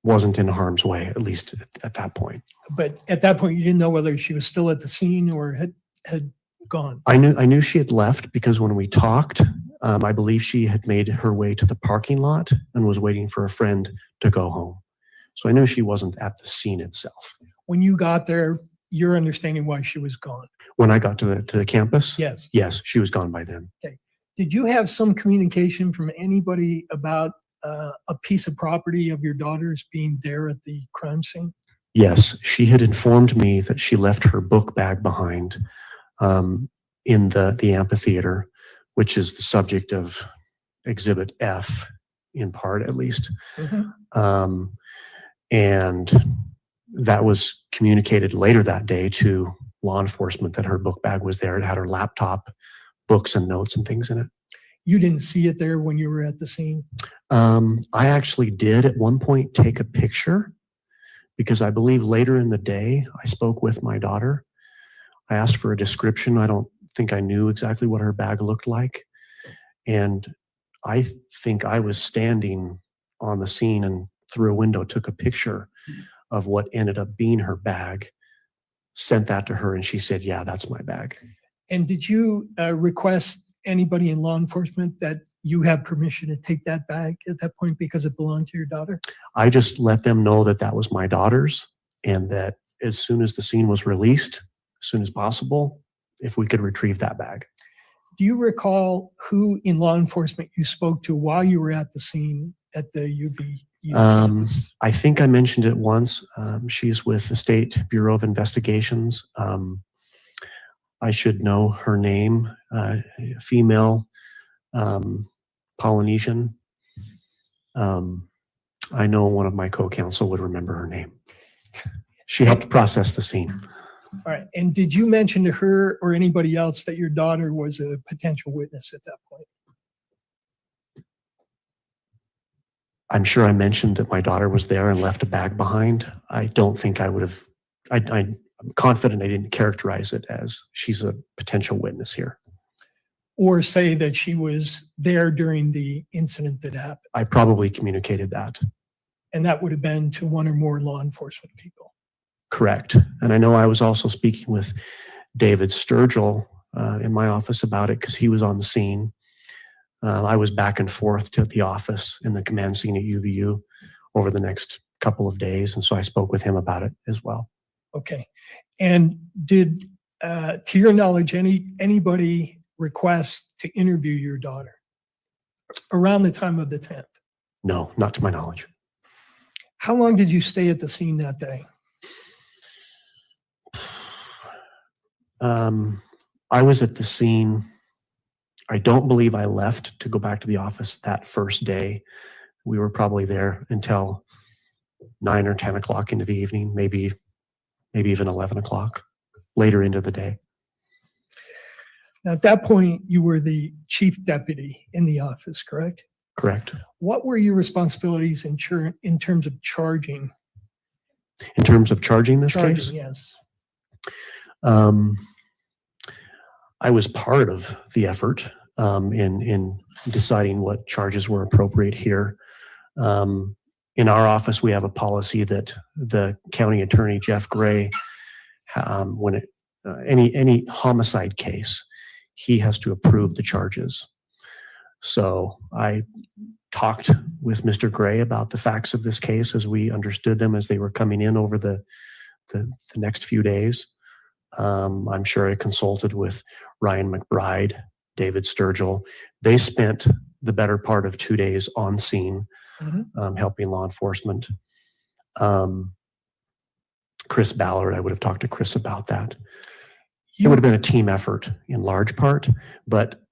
wasn't in harm's way, at least at that point.
But at that point, you didn't know whether she was still at the scene or had gone.
I knew she had left because when we talked, I believe she had made her way to the parking lot and was waiting for a friend to go home. So I knew she wasn't at the scene itself.
When you got there, you're understanding why she was gone.
When I got to the campus?
Yes.
Yes, she was gone by then.
Okay. Did you have some communication from anybody about a piece of property of your daughter's being there at the crime scene?
Yes, she had informed me that she left her book bag behind in the amphitheater, which is the subject of Exhibit F, in part at least. And that was communicated later that day to law enforcement that her book bag was there. It had her laptop, books and notes and things in it.
You didn't see it there when you were at the scene?
I actually did at one point take a picture because I believe later in the day I spoke with my daughter. I asked for a description. I don't think I knew exactly what her bag looked like. And I think I was standing on the scene and through a window took a picture of what ended up being her bag, sent that to her, and she said, yeah, that's my bag.
And did you request anybody in law enforcement that you have permission to take that bag at that point because it belonged to your daughter?
I just let them know that that was my daughter's and that as soon as the scene was released, as soon as possible, if we could retrieve that bag.
Do you recall who in law enforcement you spoke to while you were at the scene at the UV?
I think I mentioned it once. She's with the State Bureau of Investigations. I should know her name, female, Polynesian. I know one of my co-counsel would remember her name. She helped process the scene.
All right. And did you mention to her or anybody else that your daughter was a potential witness at that point?
I'm sure I mentioned that my daughter was there and left a bag behind. I don't think I would have, I'm confident I didn't characterize it as she's a potential witness here.
Or say that she was there during the incident that happened.
I probably communicated that.
And that would have been to one or more law enforcement people.
Correct. And I know I was also speaking with David Sturgill in my office about it because he was on the scene. I was back and forth to the office in the command scene at UVU over the next couple of days. And so I spoke with him about it as well.
Okay. And did, to your knowledge, anybody request to interview your daughter around the time of the 10th?
No, not to my knowledge.
How long did you stay at the scene that day?
I was at the scene. I don't believe I left to go back to the office that first day. We were probably there until 9 or 10 o'clock into the evening, maybe even 11 o'clock later into the day.
Now, at that point, you were the chief deputy in the office, correct?
Correct.
What were your responsibilities in terms of charging?
In terms of charging this case?
Yes.
I was part of the effort in deciding what charges were appropriate here. In our office, we have a policy that the county attorney, Jeff Gray, when any homicide case, he has to approve the charges. So I talked with Mr. Gray about the facts of this case as we understood them as they were coming in over the next few days. I'm sure I consulted with Ryan McBride, David Sturgill. They spent the better part of 2 days on scene, helping law enforcement. Chris Ballard, I would have talked to Chris about that. It would have been a team effort in large part, but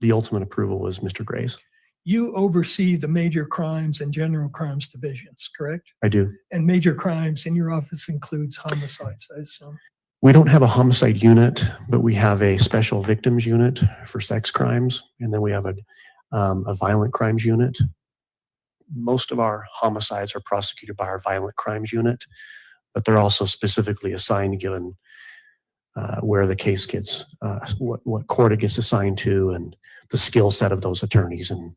the ultimate approval was Mr. Gray's.
You oversee the major crimes and general crimes divisions, correct?
I do.
And major crimes in your office includes homicides, I assume.
We don't have a homicide unit, but we have a special victims unit for sex crimes, and then we have a violent crimes unit. Most of our homicides are prosecuted by our violent crimes unit, but they're also specifically assigned given where the case gets, what court it gets assigned to, and the skill set of those attorneys and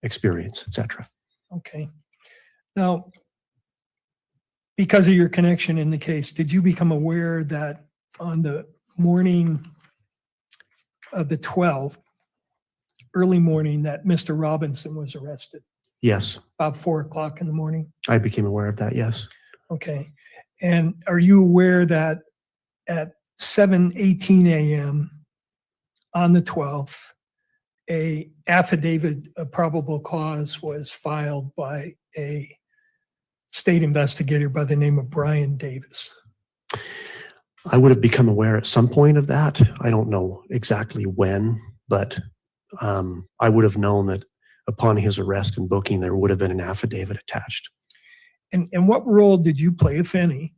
experience, etc.
Okay. Now, because of your connection in the case, did you become aware that on the morning of the 12th, early morning, that Mr. Robinson was arrested?
Yes.
About 4 o'clock in the morning?
I became aware of that, yes.
Okay. And are you aware that at 7:18 a.m. on the 12th, a affidavit of probable cause was filed by a state investigator by the name of Brian Davis?
I would have become aware at some point of that. I don't know exactly when, but I would have known that upon his arrest and booking, there would have been an affidavit attached.
And what role did you play, if any,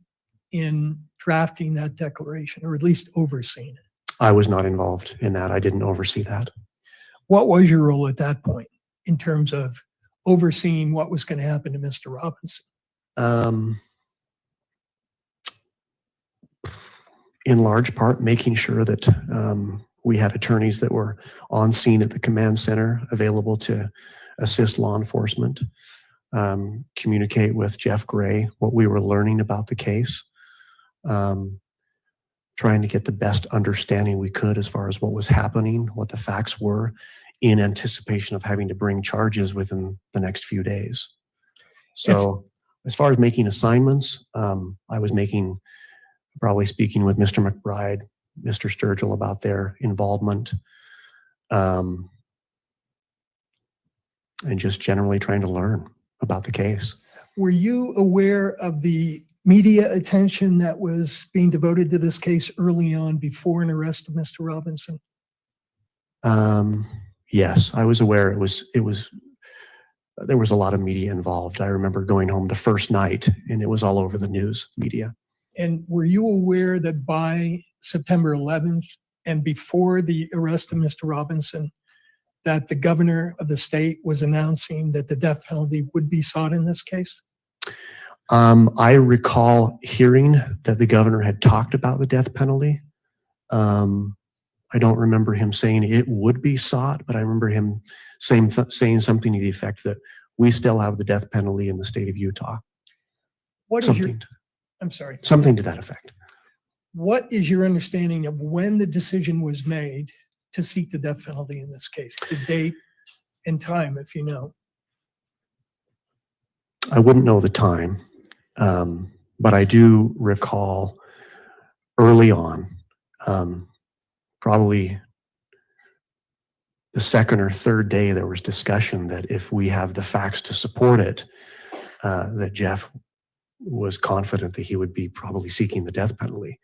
in drafting that declaration, or at least overseeing it?
I was not involved in that. I didn't oversee that.
What was your role at that point in terms of overseeing what was going to happen to Mr. Robinson?
In large part, making sure that we had attorneys that were on scene at the command center available to assist law enforcement, communicate with Jeff Gray what we were learning about the case, trying to get the best understanding we could as far as what was happening, what the facts were, in anticipation of having to bring charges within the next few days. So as far as making assignments, I was probably speaking with Mr. McBride, Mr. Sturgill about their involvement, and just generally trying to learn about the case.
Were you aware of the media attention that was being devoted to this case early on before an arrest of Mr. Robinson?
Yes, I was aware there was a lot of media involved. I remember going home the first night and it was all over the news media.
And were you aware that by September 11th and before the arrest of Mr. Robinson, that the governor of the state was announcing that the death penalty would be sought in this case?
I recall hearing that the governor had talked about the death penalty. I don't remember him saying it would be sought, but I remember him saying something to the effect that we still have the death penalty in the state of Utah.
I'm sorry.
Something to that effect.
What is your understanding of when the decision was made to seek the death penalty in this case? The date and time, if you know.
I wouldn't know the time, but I do recall early on probably the second or third day, there was discussion that if we have the facts to support it, that Jeff was confident that he would be probably seeking the death penalty.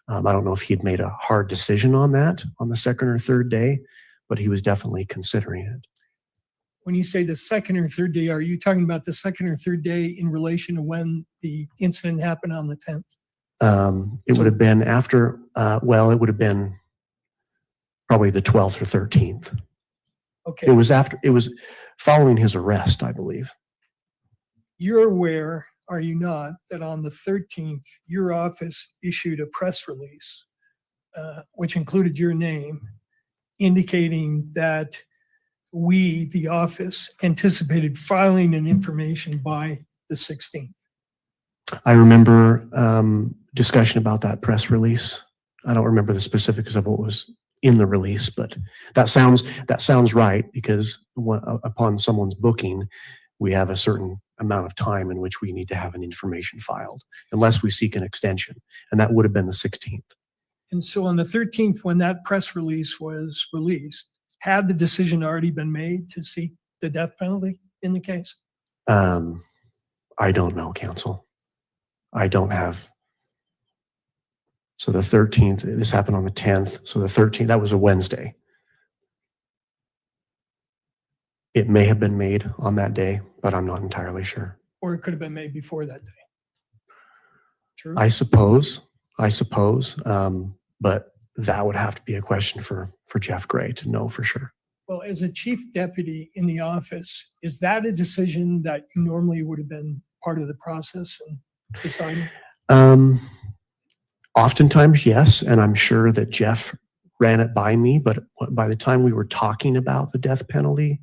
I don't know if he'd made a hard decision on that on the second or third day, but he was definitely considering it.
When you say the second or third day, are you talking about the second or third day in relation to when the incident happened on the 10th?
It would have been after, well, it would have been probably the 12th or 13th.
Okay.
It was following his arrest, I believe.
You're aware, are you not, that on the 13th, your office issued a press release, which included your name, indicating that we, the office, anticipated filing an information by the 16th.
I remember discussion about that press release. I don't remember the specifics of what was in the release, but that sounds right, because upon someone's booking, we have a certain amount of time in which we need to have an information filed, unless we seek an extension, and that would have been the 16th.
And so on the 13th, when that press release was released, had the decision already been made to seek the death penalty in the case?
I don't know, counsel. I don't have. So the 13th, this happened on the 10th. So the 13th, that was a Wednesday. It may have been made on that day, but I'm not entirely sure.
Or it could have been made before that day. True.
I suppose, but that would have to be a question for Jeff Gray to know for sure.
Well, as a chief deputy in the office, is that a decision that you normally would have been part of the process and deciding?
Oftentimes, yes, and I'm sure that Jeff ran it by me, but by the time we were talking about the death penalty,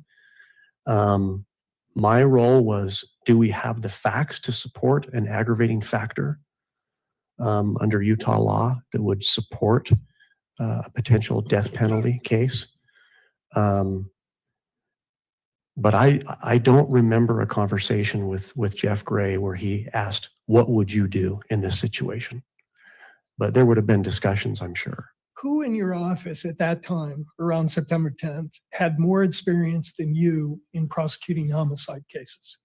my role was, do we have the facts to support an aggravating factor under Utah law that would support a potential death penalty case? But I don't remember a conversation with Jeff Gray where he asked, what would you do in this situation? But there would have been discussions, I'm sure.
Who in your office at that time, around September 10th, had more experience than you in prosecuting homicide cases?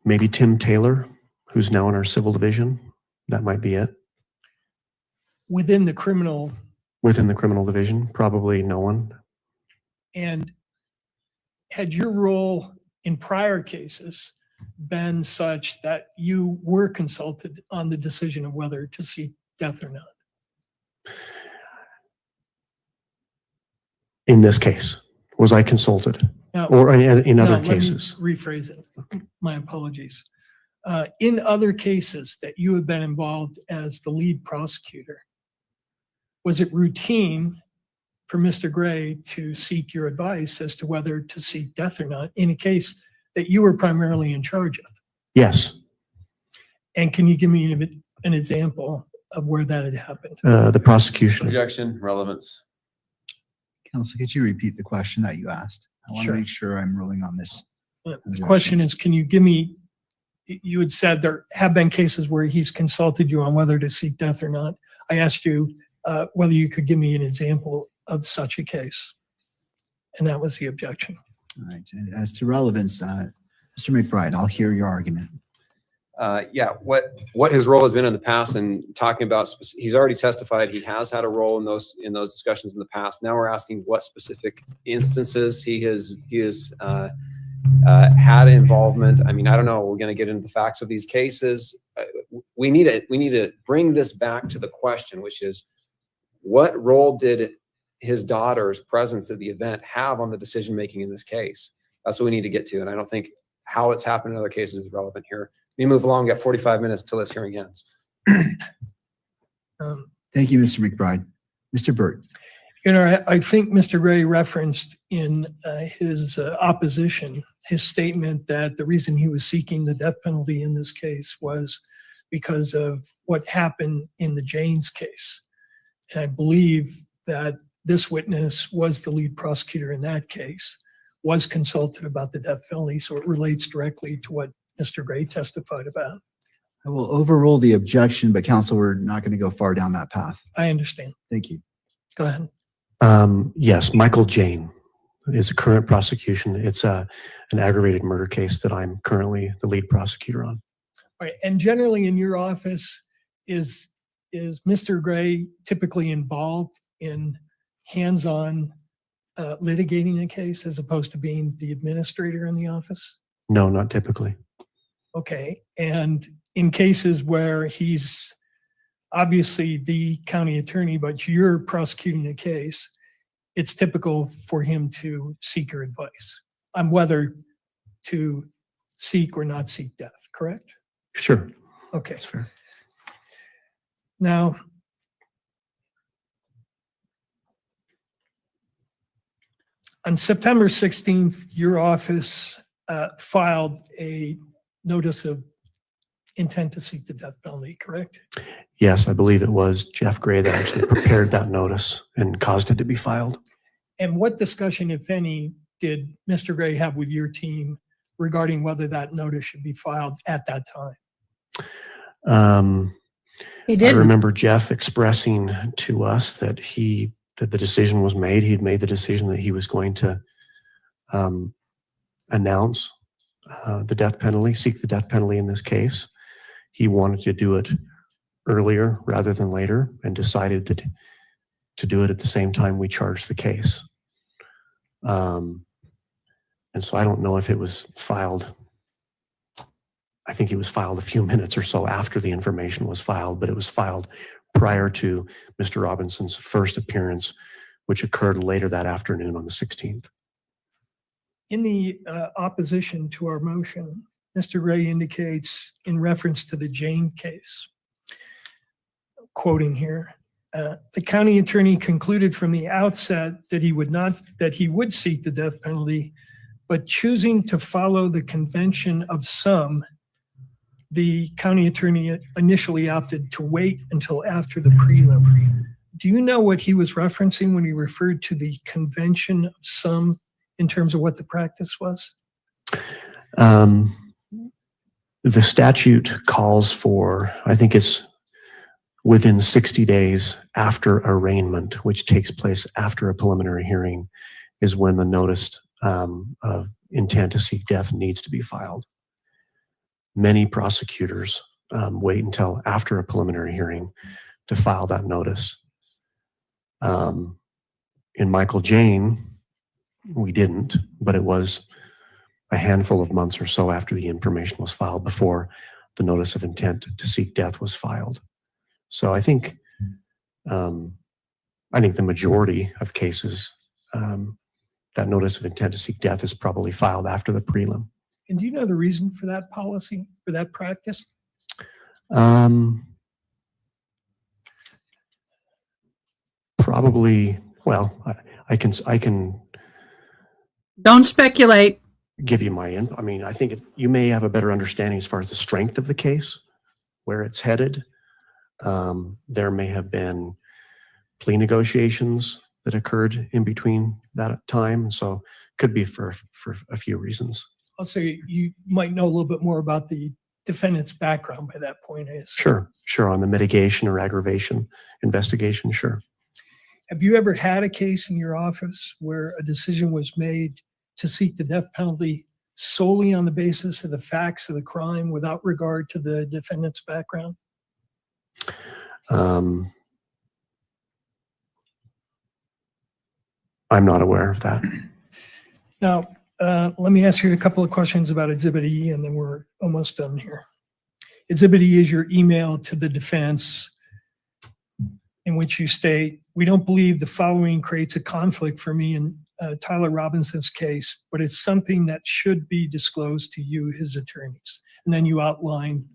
Maybe Tim Taylor, who's now in our civil division. That might be it.
Within the criminal
division, probably no one.
And had your role in prior cases been such that you were consulted on the decision of whether to seek death or not?
In this case, was I consulted?
Now,
or in other
let me
cases?
rephrase it. My apologies. In other cases that you have been involved as the lead prosecutor, was it routine for Mr. Gray to seek your advice as to whether to seek death or not in a case that you were primarily in charge of?
Yes.
And can you give me an example of where that had happened?
The prosecution.
Objection, relevance.
Counsel, could you repeat the question that you asked? I want
Sure.
to make sure I'm ruling on this.
The question is, can you give me, you had said there have been cases where he's consulted you on whether to seek death or not. I asked you whether you could give me an example of such a case. And that was the objection.
All right. And as to relevance, Mr. McBride, I'll hear your argument.
Yeah, what his role has been in the past, and talking about, he's already testified he has had a role in those discussions in the past. Now we're asking what specific instances he has had involvement. I mean, I don't know. We're going to get into the facts of these cases. We need to bring this back to the question, which is, what role did his daughter's presence at the event have on the decision making in this case? That's what we need to get to, and I don't think how it's happened in other cases is relevant here. We move along. Got 45 minutes until this hearing ends.
Thank you, Mr. McBride. Mr. Burt.
You know, I think Mr. Gray referenced in his opposition, his statement that the reason he was seeking the death penalty in this case was because of what happened in the Janes case. And I believe that this witness was the lead prosecutor in that case, was consulted about the death penalty, so it relates directly to what Mr. Gray testified about.
I will overrule the objection, but counsel, we're not going to go far down that path.
I understand.
Thank you.
Go ahead.
Yes, Michael Jane is a current prosecution. It's an aggravated murder case that I'm currently the lead prosecutor on.
All right. And generally in your office, is Mr. Gray typically involved in hands-on litigating a case as opposed to being the administrator in the office?
No, not typically.
Okay. And in cases where he's obviously the county attorney, but you're prosecuting a case, it's typical for him to seek your advice on whether to seek or not seek death, correct?
Sure.
Okay.
That's fair.
Now, on September 16th, your office filed a notice of intent to seek the death penalty, correct?
Yes, I believe it was Jeff Gray that actually prepared that notice and caused it to be filed.
And what discussion, if any, did Mr. Gray have with your team regarding whether that notice should be filed at that time?
He didn't.
I remember Jeff expressing to us that that the decision was made. He'd made the decision that he was going to announce the death penalty, seek the death penalty in this case. He wanted to do it earlier rather than later, and decided that to do it at the same time we charged the case. And so I don't know if it was filed. I think it was filed a few minutes or so after the information was filed, but it was filed prior to Mr. Robinson's first appearance, which occurred later that afternoon on the 16th.
In the opposition to our motion, Mr. Gray indicates in reference to the Jane case, quoting here, the county attorney concluded from the outset that he would seek the death penalty, but choosing to follow the convention of some, the county attorney initially opted to wait until after the prelim. Do you know what he was referencing when he referred to the convention of some in terms of what the practice was?
The statute calls for, I think it's within 60 days after arraignment, which takes place after a preliminary hearing, is when the notice of intent to seek death needs to be filed. Many prosecutors wait until after a preliminary hearing to file that notice. In Michael Jane, we didn't, but it was a handful of months or so after the information was filed before the notice of intent to seek death was filed. So I think the majority of cases, that notice of intent to seek death is probably filed after the prelim.
And do you know the reason for that policy, for that practice?
Probably, well, I can
Don't speculate.
give you my I mean, I think you may have a better understanding as far as the strength of the case, where it's headed. There may have been plea negotiations that occurred in between that time. So could be for a few reasons.
Also, you might know a little bit more about the defendant's background by that point.
Sure. On the mitigation or aggravation investigation, sure.
Have you ever had a case in your office where a decision was made to seek the death penalty solely on the basis of the facts of the crime without regard to the defendant's background?
I'm not aware of that.
Now, let me ask you a couple of questions about Exhibit E, and then we're almost done here. Exhibit E is your email to the defense in which you state, "We don't believe the following creates a conflict for me in Tyler Robinson's case, but it's something that should be disclosed to you, his attorneys." And then you outline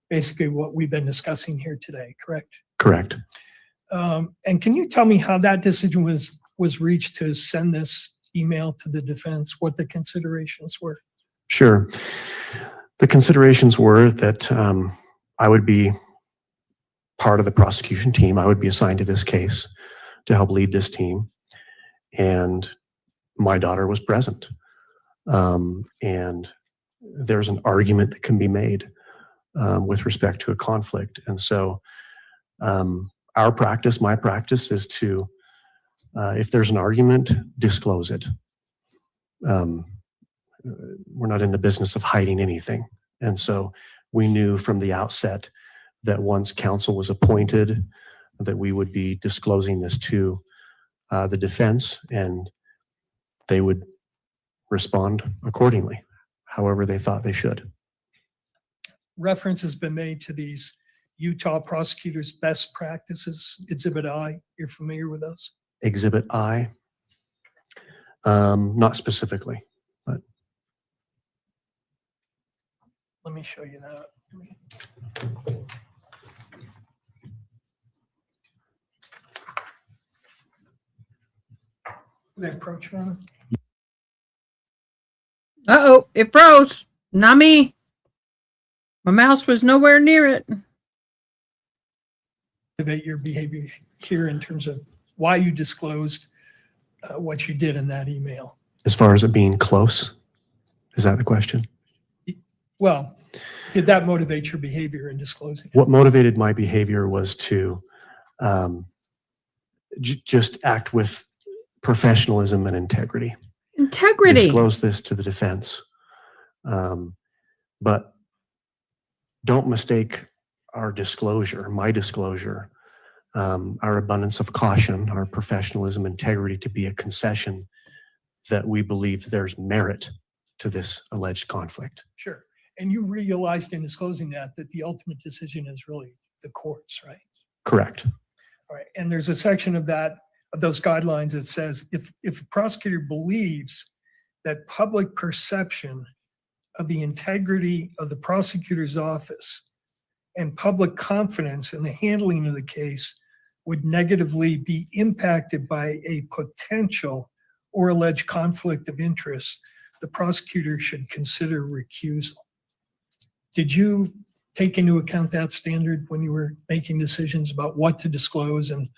basically what we've been discussing here today, correct?
Correct.
And can you tell me how that decision was reached to send this email to the defense, what the considerations were?
Sure. The considerations were that I would be part of the prosecution team. I would be assigned to this case to help lead this team. And my daughter was present. And there's an argument that can be made with respect to a conflict. And so our practice, my practice, is to, if there's an argument, disclose it. We're not in the business of hiding anything. And so we knew from the outset that once counsel was appointed, that we would be disclosing this to the defense, and they would respond accordingly, however they thought they should.
Reference has been made to these Utah prosecutors' best practices, Exhibit I. You're familiar with those?
Exhibit I, not specifically, but.
Let me show you that. Can I approach one?
Uh-oh, it froze. Not me. My mouse was nowhere near it.
About your behavior here in terms of why you disclosed what you did in that email.
As far as it being close, is that the question?
Well, did that motivate your behavior in disclosing it?
What motivated my behavior was to just act with professionalism and integrity.
Integrity.
Disclose this to the defense. But don't mistake our disclosure, my disclosure, our abundance of caution, our professionalism, integrity to be a concession that we believe there's merit to this alleged conflict.
Sure. And you realized in disclosing that the ultimate decision is really the court's, right?
Correct.
All right. And there's a section of those guidelines that says if a prosecutor believes that public perception of the integrity of the prosecutor's office and public confidence in the handling of the case would negatively be impacted by a potential or alleged conflict of interest, the prosecutor should consider recusal. Did you take into account that standard when you were making decisions about what to disclose and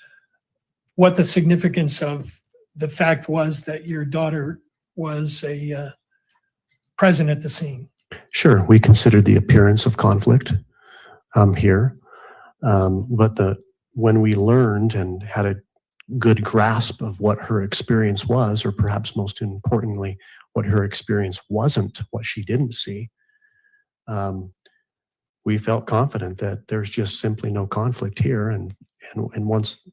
what the significance of the fact was that your daughter was present at the scene?
Sure, we considered the appearance of conflict here, but when we learned and had a good grasp of what her experience was, or perhaps most importantly, what her experience wasn't, what she didn't see, we felt confident that there's just simply no conflict here. And once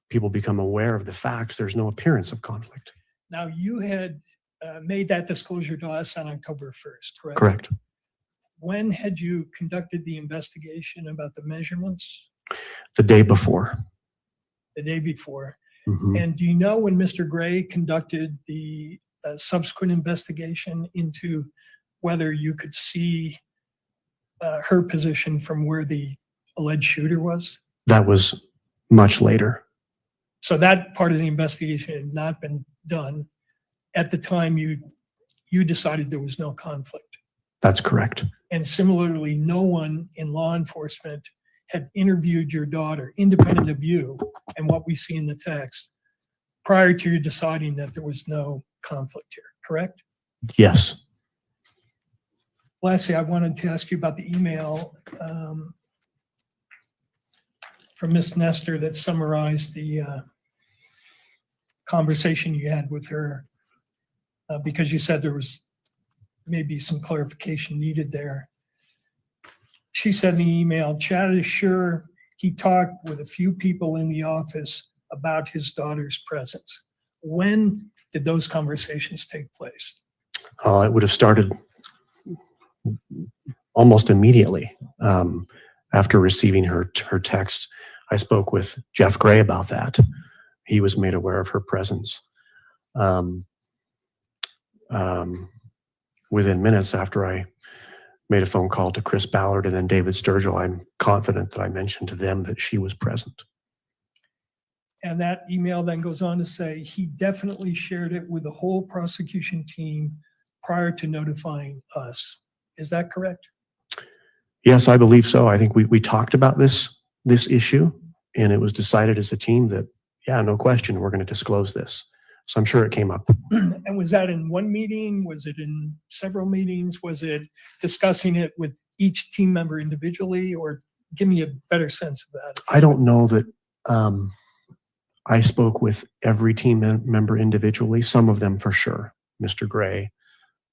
people become aware of the facts, there's no appearance of conflict.
Now, you had made that disclosure to us on October 1st, correct?
Correct.
When had you conducted the investigation about the measurements?
The day before.
The day before.
Mm-hmm.
And do you know when Mr. Gray conducted the subsequent investigation into whether you could see her position from where the alleged shooter was?
That was much later.
So that part of the investigation had not been done at the time you decided there was no conflict.
That's correct.
And similarly, no one in law enforcement had interviewed your daughter, independent of you and what we see in the text, prior to you deciding that there was no conflict here, correct?
Yes.
Lastly, I wanted to ask you about the email from Ms. Nestor that summarized the conversation you had with her, because you said there was maybe some clarification needed there. She said in the email, Chad is sure he talked with a few people in the office about his daughter's presence. When did those conversations take place?
It would have started almost immediately after receiving her text. I spoke with Jeff Gray about that. He was made aware of her presence. Within minutes after I made a phone call to Chris Ballard and then David Sturgill, I'm confident that I mentioned to them that she was present.
And that email then goes on to say he definitely shared it with the whole prosecution team prior to notifying us. Is that correct?
Yes, I believe so. I think we talked about this issue, and it was decided as a team that, yeah, no question, we're going to disclose this. So I'm sure it came up.
And was that in one meeting? Was it in several meetings? Was it discussing it with each team member individually, or give me a better sense of that?
I don't know that I spoke with every team member individually, some of them for sure. Mr. Gray,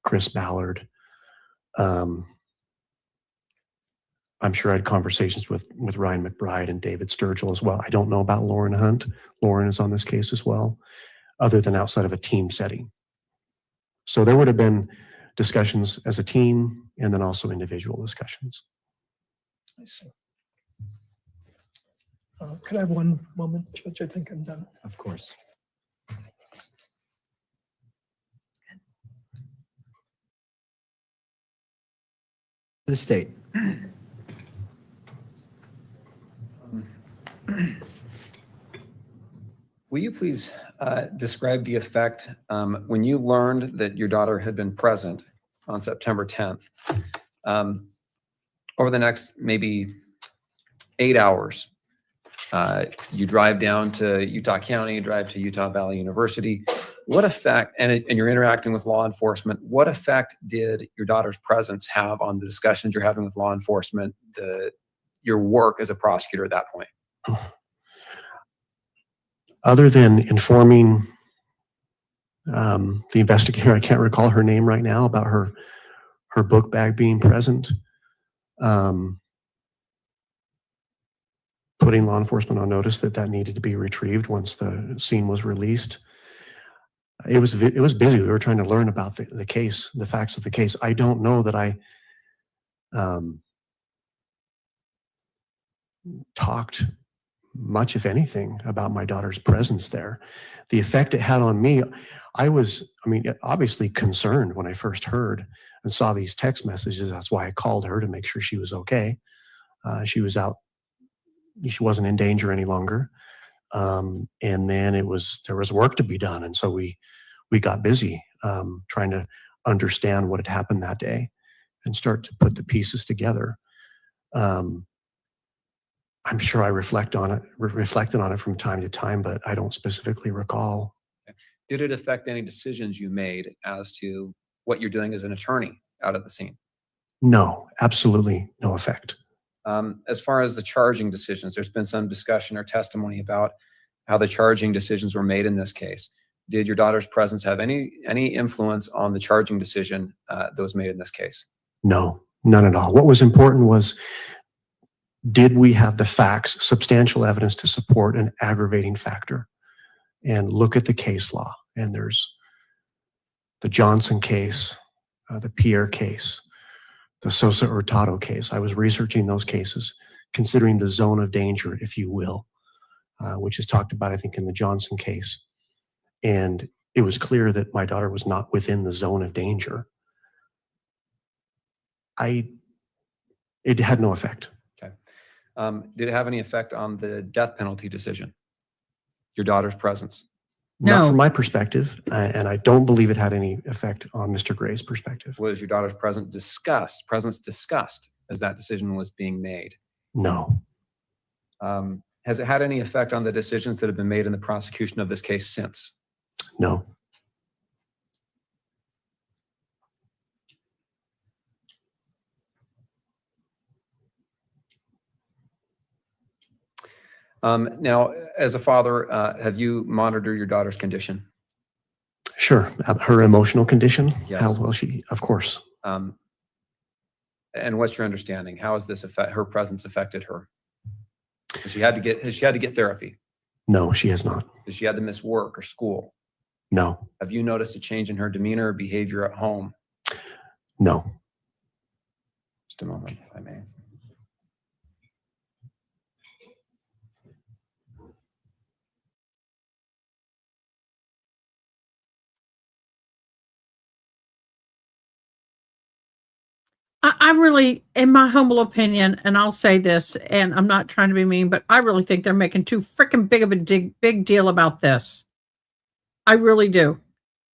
Chris Ballard. I'm sure I had conversations with Ryan McBride and David Sturgill as well. I don't know about Lauren Hunt. Lauren is on this case as well, other than outside of a team setting. So there would have been discussions as a team and then also individual discussions.
I see. Could I have one moment, Judge? I think I'm done.
Of course. The state.
Will you please describe the effect when you learned that your daughter had been present on September 10th? Over the next maybe 8 hours, you drive down to Utah County, drive to Utah Valley University. What effect, and you're interacting with law enforcement, what effect did your daughter's presence have on the discussions you're having with law enforcement, your work as a prosecutor at that point?
Other than informing the investigator, I can't recall her name right now, about her book bag being present, putting law enforcement on notice that needed to be retrieved once the scene was released. It was busy. We were trying to learn about the case, the facts of the case. I don't know that I talked much, if anything, about my daughter's presence there. The effect it had on me, I mean, obviously concerned when I first heard and saw these text messages. That's why I called her, to make sure she was okay. She was out. She wasn't in danger any longer. And then there was work to be done. And so we got busy trying to understand what had happened that day and start to put the pieces together. I'm sure I reflected on it from time to time, but I don't specifically recall.
Did it affect any decisions you made as to what you're doing as an attorney out at the scene?
No, absolutely no effect.
As far as the charging decisions, there's been some discussion or testimony about how the charging decisions were made in this case. Did your daughter's presence have any influence on the charging decision that was made in this case?
No, none at all. What was important was, did we have the facts, substantial evidence to support an aggravating factor? And look at the case law. And there's the Johnson case, the Pierre case, the Sosa Hurtado case. I was researching those cases, considering the zone of danger, if you will, which is talked about, I think, in the Johnson case. And it was clear that my daughter was not within the zone of danger. It had no effect.
Okay. Did it have any effect on the death penalty decision? Your daughter's presence?
Not
No.
from my perspective, and I don't believe it had any effect on Mr. Gray's perspective.
Was your daughter's presence discussed as that decision was being made?
No.
Has it had any effect on the decisions that have been made in the prosecution of this case since?
No.
Now, as a father, have you monitored your daughter's condition?
Sure. Her emotional condition?
Yes.
How well of course.
And what's your understanding? How has her presence affected her? Has she had to get therapy?
No, she has not.
Has she had to miss work or school?
No.
Have you noticed a change in her demeanor or behavior at home?
No.
Just a moment, if I may.
I really, in my humble opinion, and I'll say this, and I'm not trying to be mean, but I really think they're making too freaking big of a big deal about this. I really do.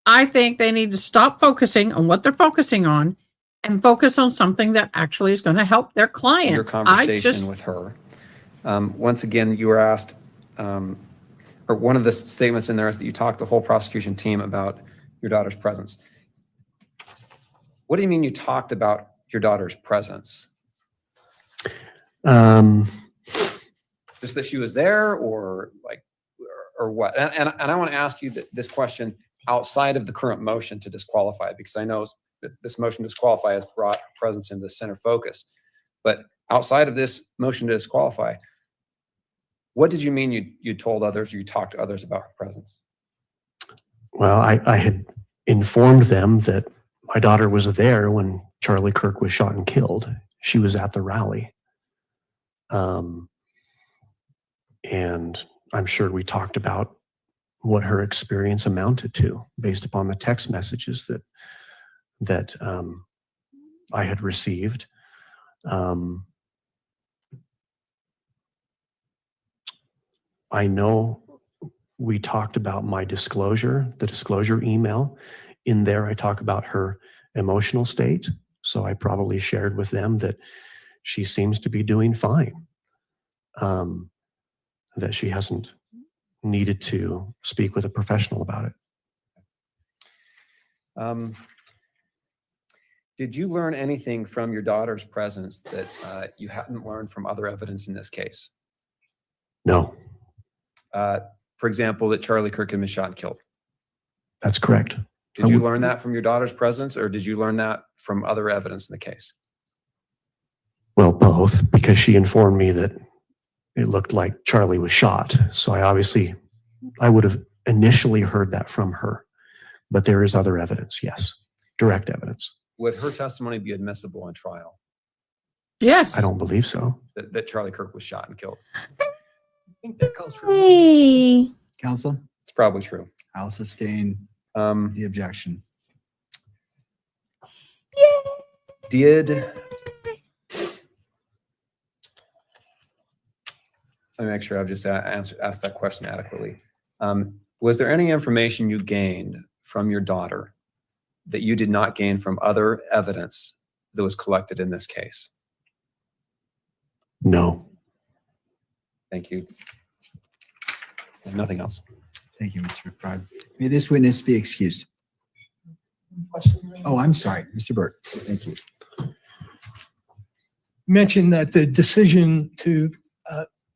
I think they need to stop focusing on what they're focusing on and focus on something that actually is going to help their client.
Your conversation with her. Once again, you were asked, or one of the statements in there is that you talked to the whole prosecution team about your daughter's presence. What do you mean you talked about your daughter's presence? Just that she was there, or like, or what? And I want to ask you this question outside of the current motion to disqualify, because I know that this motion to disqualify has brought presence into center focus. But outside of this motion to disqualify, what did you mean you told others, or you talked to others about her presence?
Well, I had informed them that my daughter was there when Charlie Kirk was shot and killed. She was at the rally. And I'm sure we talked about what her experience amounted to based upon the text messages that I had received. I know we talked about my disclosure, the disclosure email. In there, I talk about her emotional state. So I probably shared with them that she seems to be doing fine, that she hasn't needed to speak with a professional about it.
Did you learn anything from your daughter's presence that you hadn't learned from other evidence in this case?
No.
For example, that Charlie Kirk had been shot and killed.
That's correct.
Did you learn that from your daughter's presence, or did you learn that from other evidence in the case?
Well, both, because she informed me that it looked like Charlie was shot. So I would have initially heard that from her, but there is other evidence. Yes. Direct evidence.
Would her testimony be admissible in trial?
Yes.
I don't believe so.
That Charlie Kirk was shot and killed?
I think that calls for
Counsel?
It's probably true.
I'll sustain the objection.
Let me make sure I've just asked that question adequately. Was there any information you gained from your daughter that you did not gain from other evidence that was collected in this case?
No.
Thank you. Nothing else.
Thank you, Mr. McBride. May this witness be excused. Oh, I'm sorry, Mr. Burt. Thank you.
Mentioned that the decision to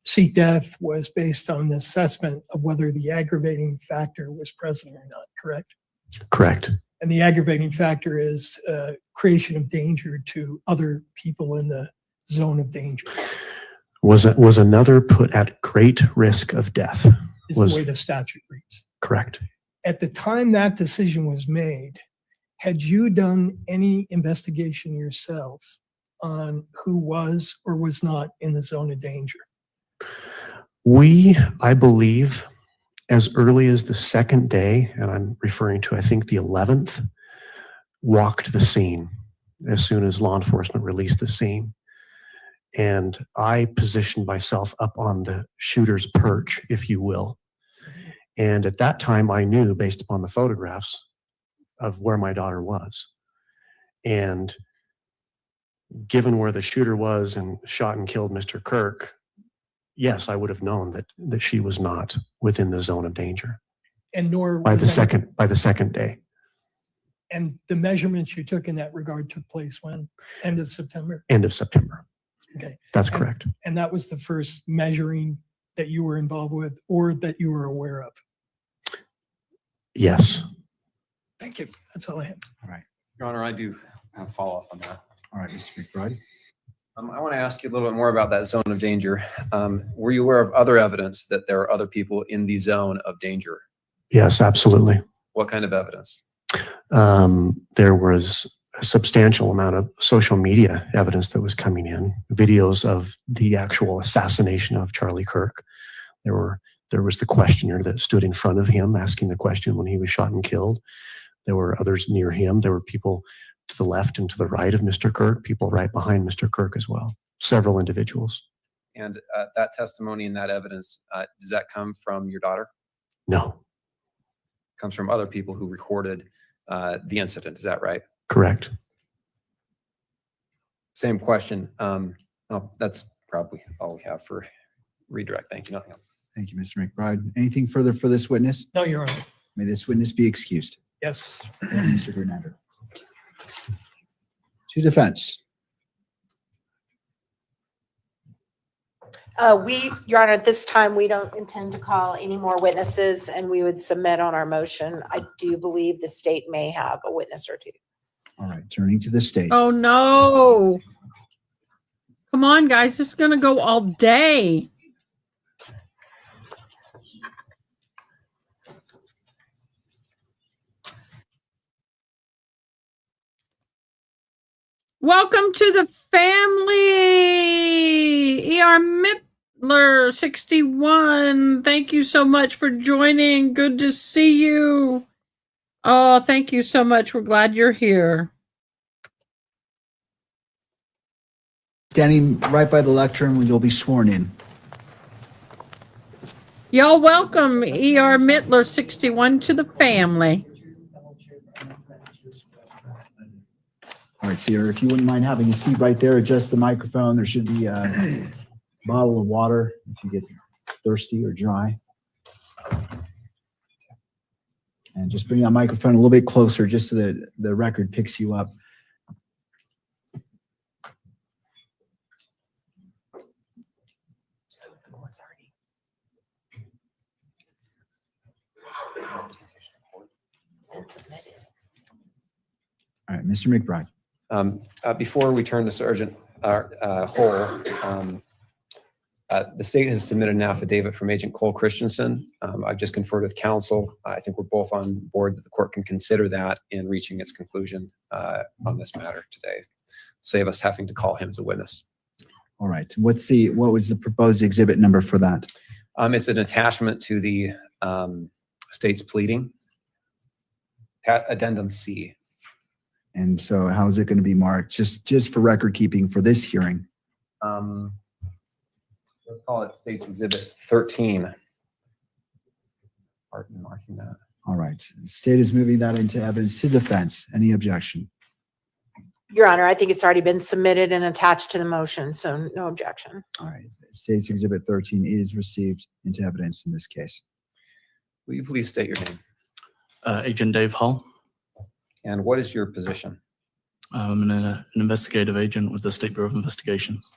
seek death was based on the assessment of whether the aggravating factor was present or not, correct?
Correct.
And the aggravating factor is creation of danger to other people in the zone of danger.
Was another put at great risk of death?
Is the way the statute reads.
Correct.
At the time that decision was made, had you done any investigation yourself on who was or was not in the zone of danger?
We, I believe, as early as the second day, and I'm referring to, I think, the 11th, walked the scene as soon as law enforcement released the scene. And I positioned myself up on the shooter's perch, if you will. And at that time, I knew, based upon the photographs, of where my daughter was. And given where the shooter was and shot and killed Mr. Kirk, yes, I would have known that she was not within the zone of danger.
And nor
by
was
the second day.
And the measurements you took in that regard took place when? End of September?
End of September.
Okay.
That's correct.
And that was the first measuring that you were involved with or that you were aware of?
Yes.
Thank you. That's all I have.
All right.
Your Honor, I do have follow-up on that.
All right, Mr. McBride.
I want to ask you a little bit more about that zone of danger. Were you aware of other evidence that there are other people in the zone of danger?
Yes, absolutely.
What kind of evidence?
There was a substantial amount of social media evidence that was coming in, videos of the actual assassination of Charlie Kirk. There was the questioner that stood in front of him asking the question when he was shot and killed. There were others near him. There were people to the left and to the right of Mr. Kirk, people right behind Mr. Kirk as well, several individuals.
And that testimony and that evidence, does that come from your daughter?
No.
It comes from other people who recorded the incident. Is that right?
Correct.
Same question. That's probably all we have for redirect. Thank you. Nothing else.
Thank you, Mr. McBride. Anything further for this witness?
No, Your Honor.
May this witness be excused.
Yes.
Thank you, Mr. Grenadier. To defense.
Your Honor, at this time, we don't intend to call any more witnesses, and we would submit on our motion. I do believe the state may have a witness or two.
All right, turning to the state.
Oh no. Come on, guys. This is going to go all day. Welcome to the family. ER Mittler 61. Thank you so much for joining. Good to see you. Oh, thank you so much. We're glad you're here.
Standing right by the lectern when you'll be sworn in.
Y'all welcome ER Mittler 61 to the family.
All right, Sierra, if you wouldn't mind having a seat right there, adjust the microphone. There should be a bottle of water if you get thirsty or dry. And just bring that microphone a little bit closer just so that the record picks you up. All right, Mr. McBride.
Before we turn to Sergeant Hull, the state has submitted an affidavit from Agent Cole Christensen. I've just conferred with counsel. I think we're both on board that the court can consider that in reaching its conclusion on this matter today. Save us having to call him as a witness.
All right. What was the proposed exhibit number for that?
It's an attachment to the state's pleading, addendum C.
And so how is it going to be marked? Just for record keeping for this hearing?
Let's call it State's Exhibit 13. Pardon marking that.
All right. The state is moving that into evidence to defense. Any objection?
Your Honor, I think it's already been submitted and attached to the motion, so no objection.
All right. State's Exhibit 13 is received into evidence in this case.
Will you please state your name?
Agent Dave Hull.
And what is your position?
I'm an investigative agent with the State Bureau of Investigations.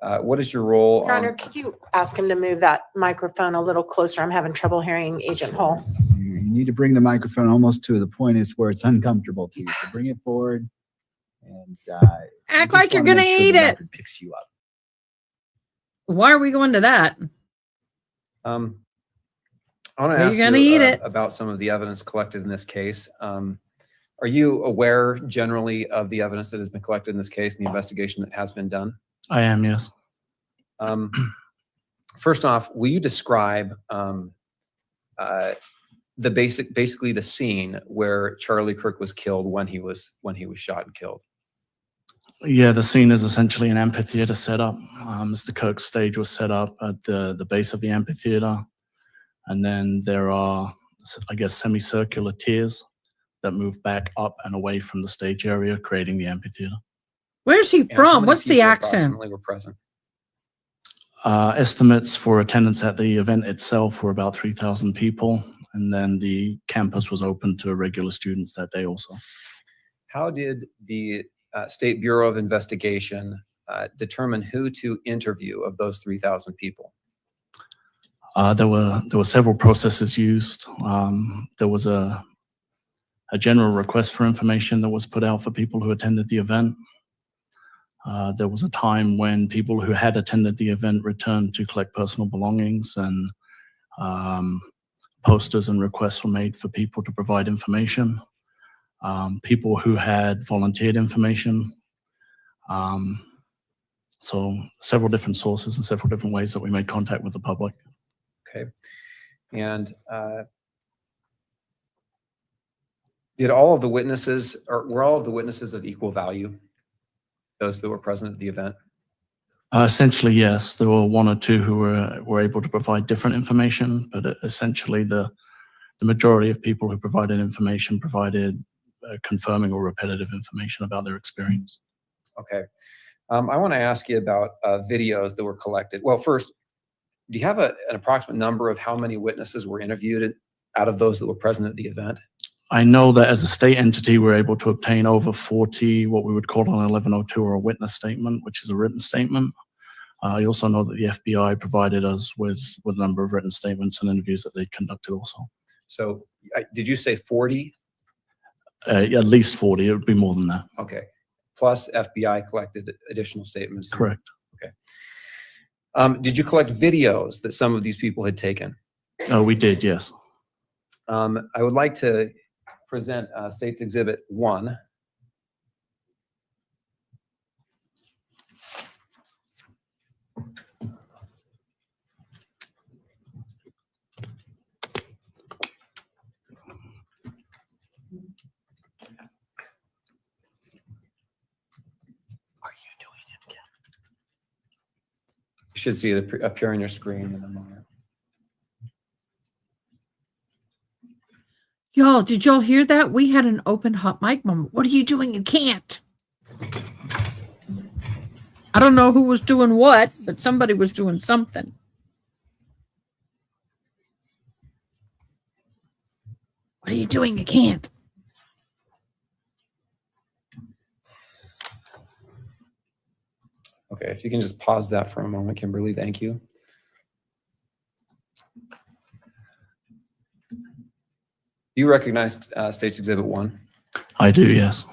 What is your role?
Your Honor, could you ask him to move that microphone a little closer? I'm having trouble hearing Agent Hull.
You need to bring the microphone almost to the point where it's uncomfortable to you. So bring it forward and
act like you're going to eat it.
Picks you up.
Why are we going to that?
I want to ask you about some of the evidence collected in this case. Are you aware generally of the evidence that has been collected in this case and the investigation that has been done?
I am, yes.
First off, will you describe basically the scene where Charlie Kirk was killed when he was shot and killed?
Yeah, the scene is essentially an amphitheater setup. Mr. Kirk's stage was set up at the base of the amphitheater, and then there are, I guess, semicircular tiers that move back up and away from the stage area, creating the amphitheater.
Where's he from? What's the accent?
Approximately were present.
Estimates for attendance at the event itself were about 3,000 people, and then the campus was open to regular students that day also.
How did the State Bureau of Investigation determine who to interview of those 3,000 people?
There were several processes used. There was a general request for information that was put out for people who attended the event. There was a time when people who had attended the event returned to collect personal belongings, and posters and requests were made for people to provide information. People who had volunteered information. So several different sources and several different ways that we made contact with the public.
Okay. And were all of the witnesses of equal value? Those that were present at the event?
Essentially, yes. There were one or two who were able to provide different information, but essentially the majority of people who provided information provided confirming or repetitive information about their experience.
Okay. I want to ask you about videos that were collected. Well, first, do you have an approximate number of how many witnesses were interviewed out of those that were present at the event?
I know that as a state entity, we're able to obtain over 40, what we would call an 1102 or a witness statement, which is a written statement. I also know that the FBI provided us with a number of written statements and interviews that they'd conducted also.
So did you say 40?
At least 40, it would be more than that.
Okay. Plus FBI collected additional statements.
Correct.
Okay. Did you collect videos that some of these people had taken?
We did, yes.
I would like to present State's Exhibit 1. You should see it appear on your screen in a moment.
Y'all, did y'all hear that? We had an open hot mic moment. What are you doing? You can't. I don't know who was doing what, but somebody was doing something. What are you doing? You can't.
Okay, if you can just pause that for a moment, Kimberly, thank you. You recognize State's Exhibit 1?
I do, yes.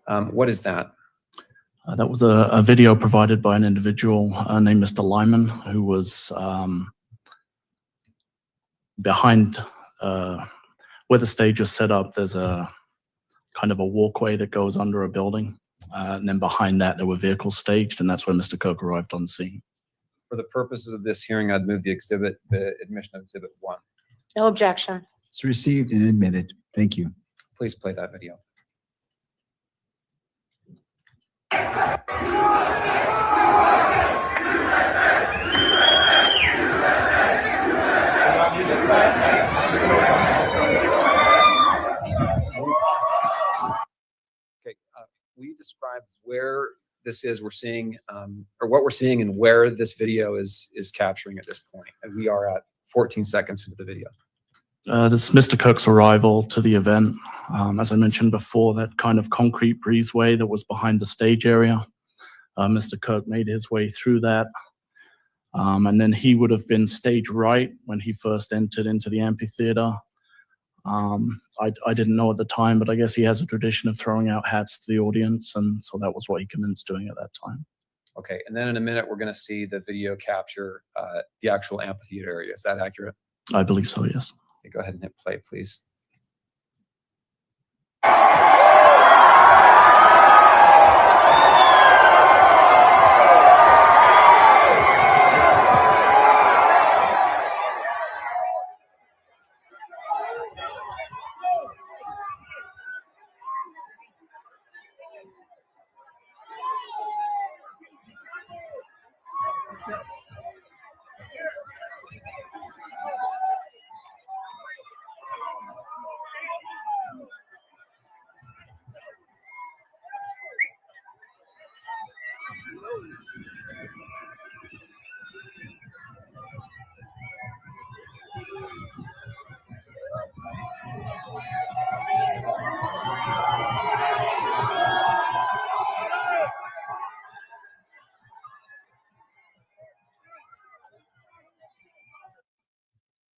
What is that?
That was a video provided by an individual named Mr. Lyman, who was behind where the stage was set up. There's a kind of a walkway that goes under a building. And then behind that, there were vehicles staged, and that's where Mr. Cook arrived on scene.
For the purposes of this hearing, I'd move the admission of Exhibit 1.
No objection.
It's received and admitted. Thank you.
Please play that video. Okay, will you describe where this is we're seeing, or what we're seeing and where this video is capturing at this point? And we are at 14 seconds into the video.
This is Mr. Cook's arrival to the event. As I mentioned before, that kind of concrete breezeway that was behind the stage area. Mr. Cook made his way through that. And then he would have been stage right when he first entered into the amphitheater. I didn't know at the time, but I guess he has a tradition of throwing out hats to the audience. And so that was what he commenced doing at that time.
Okay, and then in a minute, we're going to see the video capture the actual amphitheater area. Is that accurate?
I believe so, yes.
Okay, go ahead and hit play, please.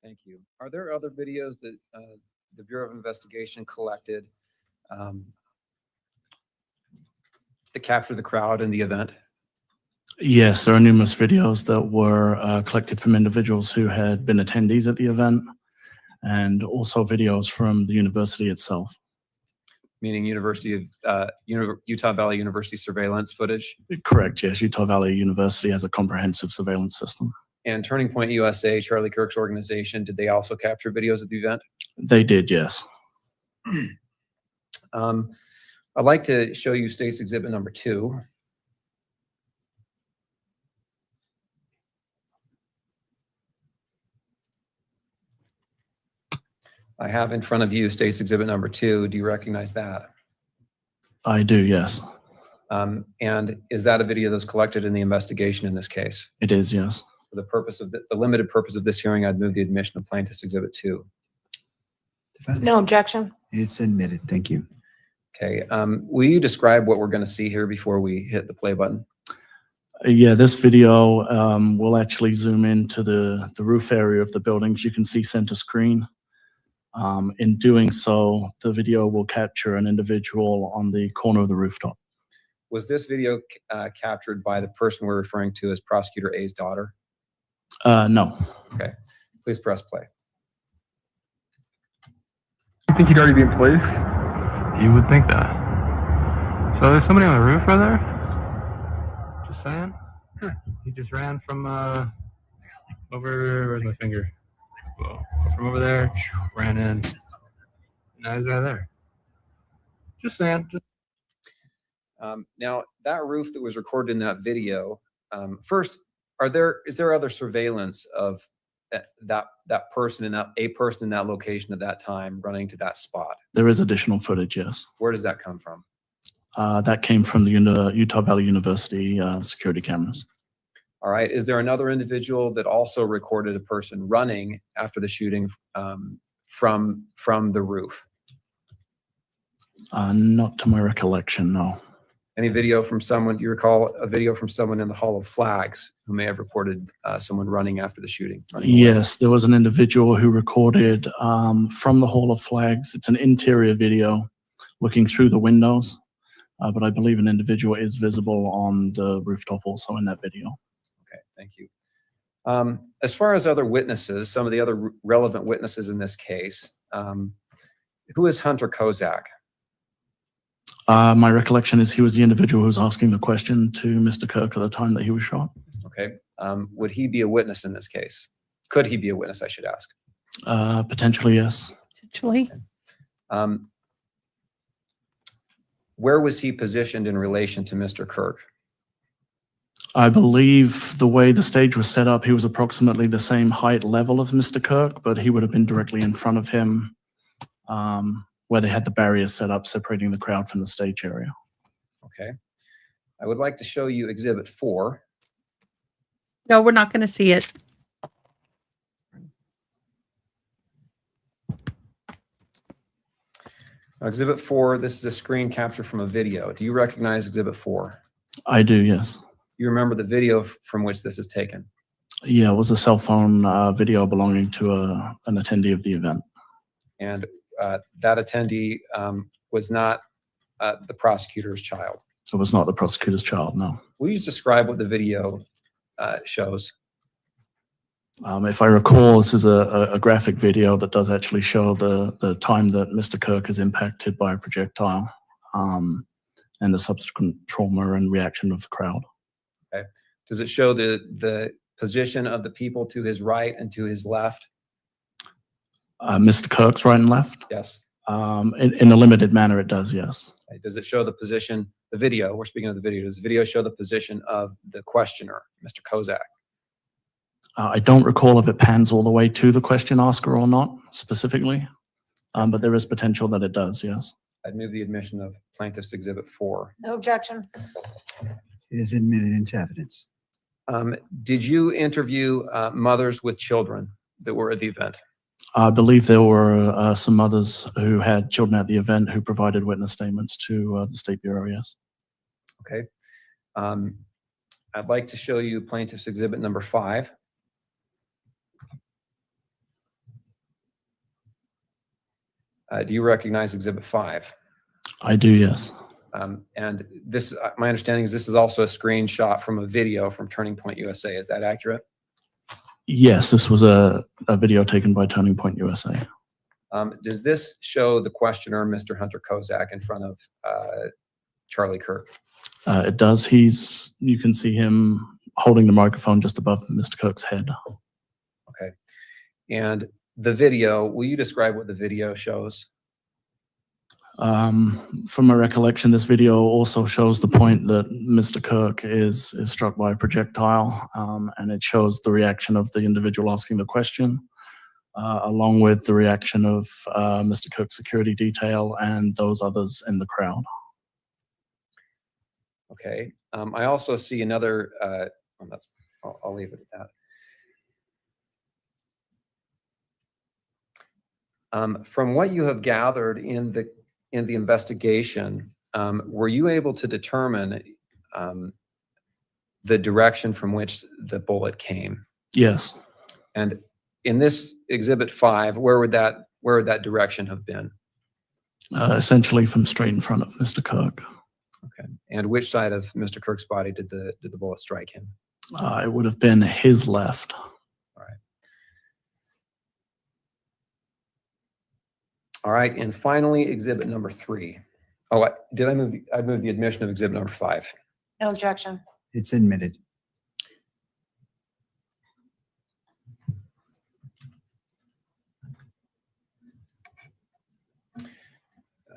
Thank you. Are there other videos that the Bureau of Investigation collected to capture the crowd in the event?
Yes, there are numerous videos that were collected from individuals who had been attendees at the event, and also videos from the university itself.
Meaning University of Utah Valley University surveillance footage?
Correct, yes. Utah Valley University has a comprehensive surveillance system.
And Turning Point USA, Charlie Kirk's organization, did they also capture videos of the event?
They did, yes.
I'd like to show you State's Exhibit number 2. I have in front of you State's Exhibit number 2. Do you recognize that?
I do, yes.
And is that a video that's collected in the investigation in this case?
It is, yes.
For the purpose of the limited purpose of this hearing, I'd move the admission of Plaintiff's Exhibit 2.
Defense?
No objection.
It's admitted. Thank you.
Okay. Will you describe what we're going to see here before we hit the play button?
Yeah, this video will actually zoom into the roof area of the buildings. You can see center screen. In doing so, the video will capture an individual on the corner of the rooftop.
Was this video captured by the person we're referring to as Prosecutor A's daughter?
No.
Okay, please press play.
I think he'd already be in place. You would think that. So there's somebody on the roof right there? Just saying. Huh. He just ran from over, where's my finger? Whoa. From over there, ran in. Now he's right there. Just saying.
Now, that roof that was recorded in that video, first, is there other surveillance of that person in a person in that location at that time running to that spot?
There is additional footage, yes.
Where does that come from?
That came from the Utah Valley University security cameras.
All right. Is there another individual that also recorded a person running after the shooting from the roof?
Not to my recollection, no.
Any video from someone, do you recall a video from someone in the Hall of Flags who may have reported someone running after the shooting?
Yes, there was an individual who recorded from the Hall of Flags. It's an interior video looking through the windows, but I believe an individual is visible on the rooftop also in that video.
Okay, thank you. As far as other witnesses, some of the other relevant witnesses in this case, who is Hunter Kozak?
My recollection is he was the individual who was asking the question to Mr. Kirk at the time that he was shot.
Okay. Would he be a witness in this case? Could he be a witness, I should ask?
Potentially, yes.
Potentially.
Where was he positioned in relation to Mr. Kirk?
I believe the way the stage was set up, he was approximately the same height level of Mr. Kirk, but he would have been directly in front of him, where they had the barriers set up separating the crowd from the stage area.
Okay. I would like to show you Exhibit 4.
No, we're not going to see it.
Now, Exhibit 4, this is a screen capture from a video. Do you recognize Exhibit 4?
I do, yes.
You remember the video from which this is taken?
Yeah, it was a cell phone video belonging to an attendee of the event.
And that attendee was not the prosecutor's child.
It was not the prosecutor's child, no.
Will you describe what the video shows?
If I recall, this is a graphic video that does actually show the time that Mr. Kirk is impacted by a projectile and the subsequent trauma and reaction of the crowd.
Okay. Does it show the position of the people to his right and to his left?
Mr. Kirk's right and left?
Yes.
In a limited manner, it does, yes.
Okay. Does it show the position, the video, we're speaking of the video, does the video show the position of the questioner, Mr. Kozak?
I don't recall if it pans all the way to the question asker or not, specifically, but there is potential that it does, yes.
I'd move the admission of Plaintiff's Exhibit 4.
No objection.
It is admitted into evidence.
Did you interview mothers with children that were at the event?
I believe there were some mothers who had children at the event who provided witness statements to the State Bureau, yes.
Okay. I'd like to show you Plaintiff's Exhibit number 5. Do you recognize Exhibit 5?
I do, yes.
And this, my understanding is this is also a screenshot from a video from Turning Point USA. Is that accurate?
Yes, this was a video taken by Turning Point USA.
Does this show the questioner, Mr. Hunter Kozak, in front of Charlie Kirk?
It does. You can see him holding the microphone just above Mr. Kirk's head.
Okay. And the video, will you describe what the video shows?
From my recollection, this video also shows the point that Mr. Kirk is struck by a projectile, and it shows the reaction of the individual asking the question, along with the reaction of Mr. Kirk's security detail and those others in the crowd.
Okay. I also see another, I'll leave it at that. From what you have gathered in the investigation, were you able to determine the direction from which the bullet came?
Yes.
And in this Exhibit 5, where would that direction have been?
Essentially from straight in front of Mr. Kirk.
Okay. And which side of Mr. Kirk's body did the bullet strike him?
It would have been his left.
All right. And finally, Exhibit number 3. Oh, did I move? I moved the admission of Exhibit number 5.
No objection.
It's admitted.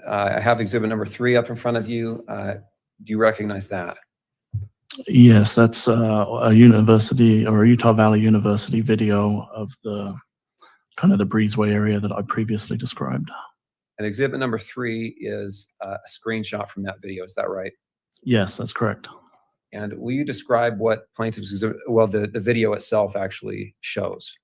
I have Exhibit number 3 up in front of you. Do you recognize that?
Yes, that's a university or a Utah Valley University video of the kind of the breezeway area that I previously described.
And Exhibit number 3 is a screenshot from that video. Is that right?
Yes, that's correct.
And will you describe what plaintiff's exhibit, well, the video itself actually shows?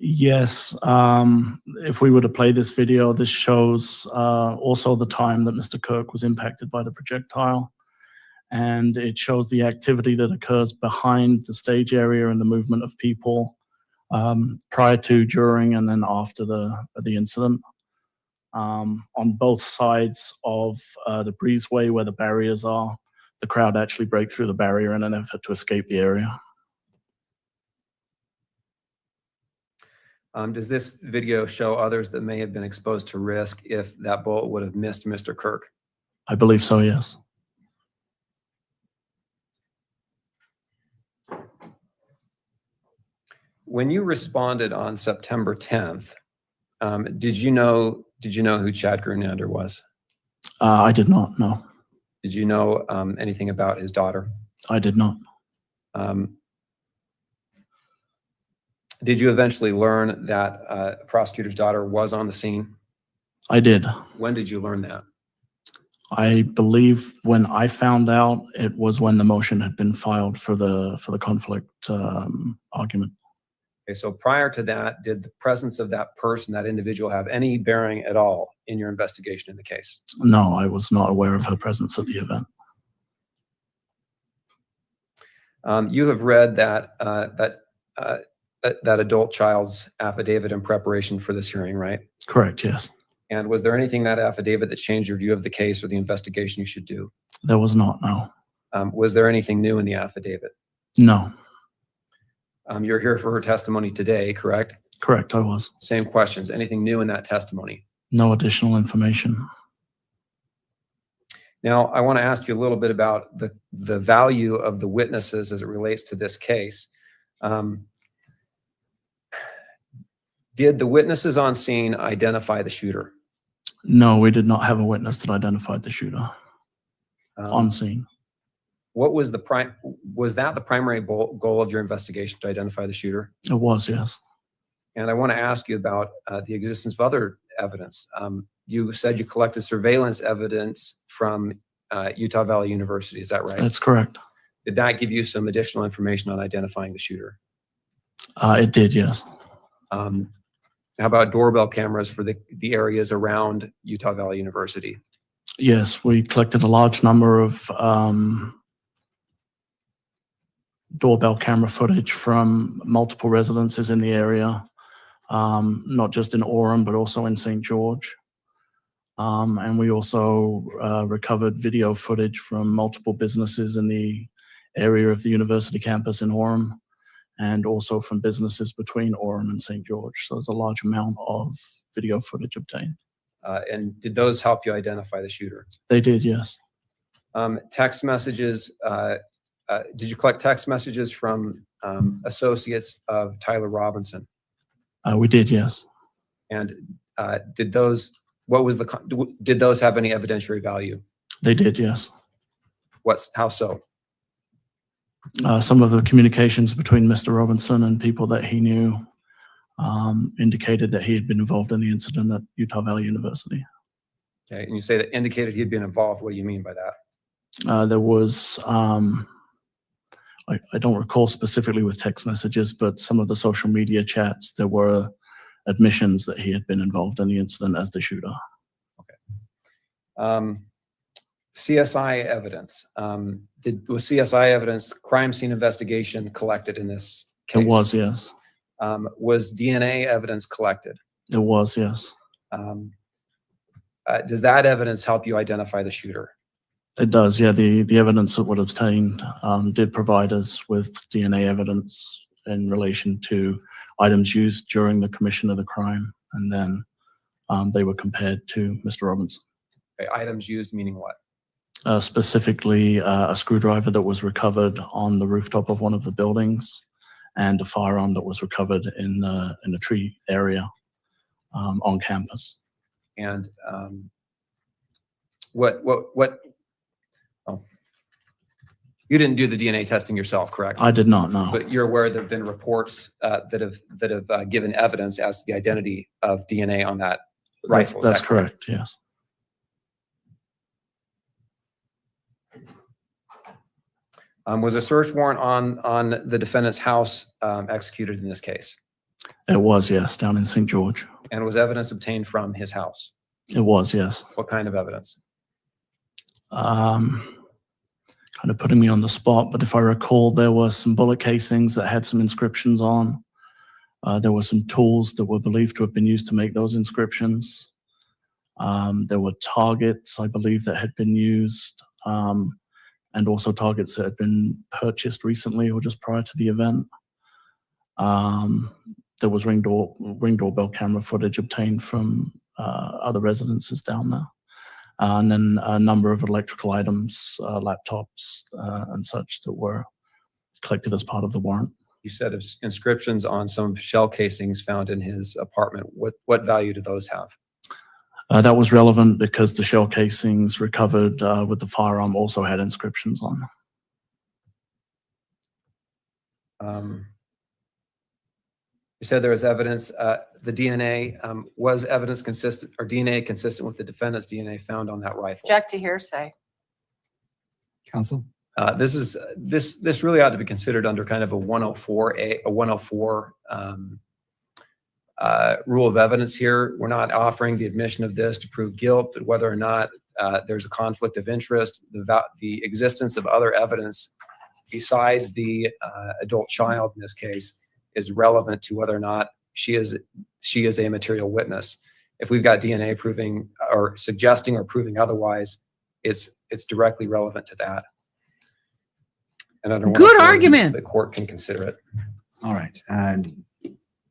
Yes, if we were to play this video, this shows also the time that Mr. Kirk was impacted by the projectile. And it shows the activity that occurs behind the stage area and the movement of people prior to, during, and then after the incident. On both sides of the breezeway where the barriers are, the crowd actually break through the barrier in an effort to escape the area.
Does this video show others that may have been exposed to risk if that bullet would have missed Mr. Kirk?
I believe so, yes.
When you responded on September 10th, did you know who Chad Grunander was?
I did not, no.
Did you know anything about his daughter?
I did not.
Did you eventually learn that a prosecutor's daughter was on the scene?
I did.
When did you learn that?
I believe when I found out, it was when the motion had been filed for the conflict argument.
Okay, so prior to that, did the presence of that person, that individual, have any bearing at all in your investigation in the case?
No, I was not aware of her presence at the event.
You have read that that adult child's affidavit in preparation for this hearing, right?
Correct, yes.
And was there anything in that affidavit that changed your view of the case or the investigation you should do?
There was not, no.
Was there anything new in the affidavit?
No.
You're here for her testimony today, correct?
Correct, I was.
Same questions. Anything new in that testimony?
No additional information.
Now, I want to ask you a little bit about the value of the witnesses as it relates to this case. Did the witnesses on scene identify the shooter?
No, we did not have a witness that identified the shooter on scene.
What was was that the primary goal of your investigation, to identify the shooter?
It was, yes.
And I want to ask you about the existence of other evidence. You said you collected surveillance evidence from Utah Valley University. Is that right?
That's correct.
Did that give you some additional information on identifying the shooter?
It did, yes.
How about doorbell cameras for the areas around Utah Valley University?
Yes, we collected a large number of doorbell camera footage from multiple residences in the area, not just in Orem, but also in St. George. And we also recovered video footage from multiple businesses in the area of the university campus in Orem, and also from businesses between Orem and St. George. So there's a large amount of video footage obtained.
And did those help you identify the shooter?
They did, yes.
Text messages, did you collect text messages from associates of Tyler Robinson?
We did, yes.
And did those have any evidentiary value?
They did, yes.
How so?
Some of the communications between Mr. Robinson and people that he knew indicated that he had been involved in the incident at Utah Valley University.
Okay, and you say that indicated he had been involved. What do you mean by that?
There was, I don't recall specifically with text messages, but some of the social media chats, there were admissions that he had been involved in the incident as the shooter.
Okay. CSI evidence. Was CSI evidence, crime scene investigation collected in this case?
It was, yes.
Was DNA evidence collected?
It was, yes.
Does that evidence help you identify the shooter?
It does, yeah. The evidence that was obtained did provide us with DNA evidence in relation to items used during the commission of the crime, and then they were compared to Mr. Robinson.
Okay, items used meaning what?
Specifically, a screwdriver that was recovered on the rooftop of one of the buildings, and a firearm that was recovered in a tree area on campus.
And what? Oh, you didn't do the DNA testing yourself, correct?
I did not know.
But you're aware there have been reports that have given evidence as to the identity of DNA on that rifle.
That's correct. Yes.
Was a search warrant on the defendant's house executed in this case?
It was, yes, down in St. George.
And was evidence obtained from his house?
It was, yes.
What kind of evidence?
Kind of putting me on the spot, but if I recall, there were some bullet casings that had some inscriptions on. There were some tools that were believed to have been used to make those inscriptions. There were targets, I believe, that had been used, and also targets that had been purchased recently or just prior to the event. There was ring doorbell camera footage obtained from other residences down there. And then a number of electrical items, laptops and such that were collected as part of the warrant.
You said inscriptions on some shell casings found in his apartment. What value do those have?
That was relevant because the shell casings recovered with the firearm also had inscriptions on them.
You said there was evidence. The DNA was evidence consistent, or DNA consistent with the defendant's DNA found on that rifle.
Object to hearsay.
Counsel?
This really ought to be considered under kind of a 104 rule of evidence here. We're not offering the admission of this to prove guilt, but whether or not there's a conflict of interest, the existence of other evidence besides the adult child in this case is relevant to whether or not she is a material witness. If we've got DNA proving or suggesting or proving otherwise, it's directly relevant to that. And under
Good argument.
The court can consider it.
All right. And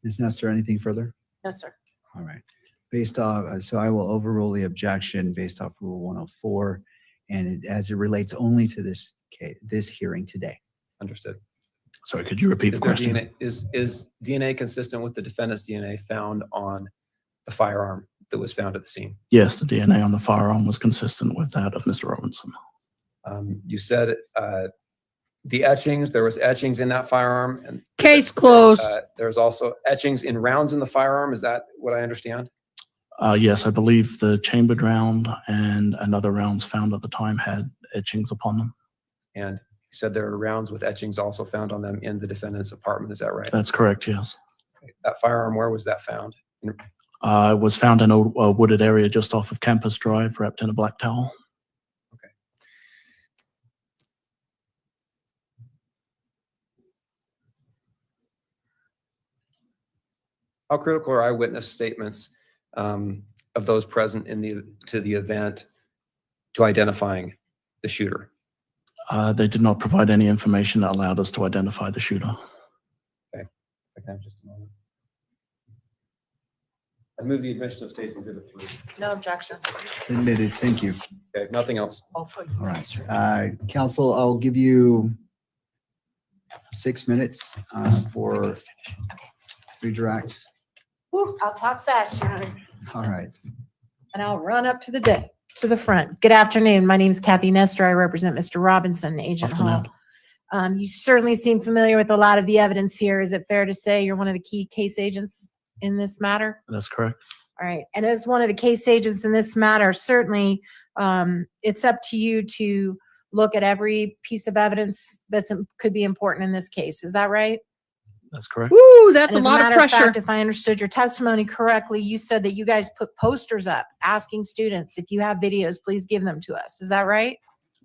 Ms. Nestor, anything further?
No, sir.
All right. Based off, so I will overrule the objection based off Rule 104, and as it relates only to this case, this hearing today.
Understood.
Sorry, could you repeat the question?
Is DNA consistent with the defendant's DNA found on the firearm that was found at the scene?
Yes, the DNA on the firearm was consistent with that of Mr. Robinson.
You said the etchings, there was etchings in that firearm. And
case closed.
There's also etchings in rounds in the firearm. Is that what I understand?
Yes, I believe the chambered round and other rounds found at the time had etchings upon them.
And you said there are rounds with etchings also found on them in the defendant's apartment. Is that right?
That's correct, yes.
That firearm, where was that found?
It was found in a wooded area just off of Campus Drive, wrapped in a black towel.
Okay. How critical are eyewitness statements of those present to the event to identifying the shooter?
They did not provide any information that allowed us to identify the shooter.
Okay, just a moment. I move the admission of State's Exhibit 3.
No objection.
It's admitted. Thank you.
Okay, nothing else.
All right. Counsel, I'll give you 6 minutes for redirect.
Whew, I'll talk fast, Your Honor.
All right.
And I'll run up to the front. Good afternoon. My name is Kathy Nestor. I represent Mr. Robinson, Agent Hall. You certainly seem familiar with a lot of the evidence here. Is it fair to say you're one of the key case agents in this matter?
That's correct.
All right. And as one of the case agents in this matter, certainly it's up to you to look at every piece of evidence that could be important in this case. Is that right?
That's correct.
Woo, that's
And
a
as
lot of
matter
pressure.
fact, if I understood your testimony correctly, you said that you guys put posters up asking students, if you have videos, please give them to us. Is that right?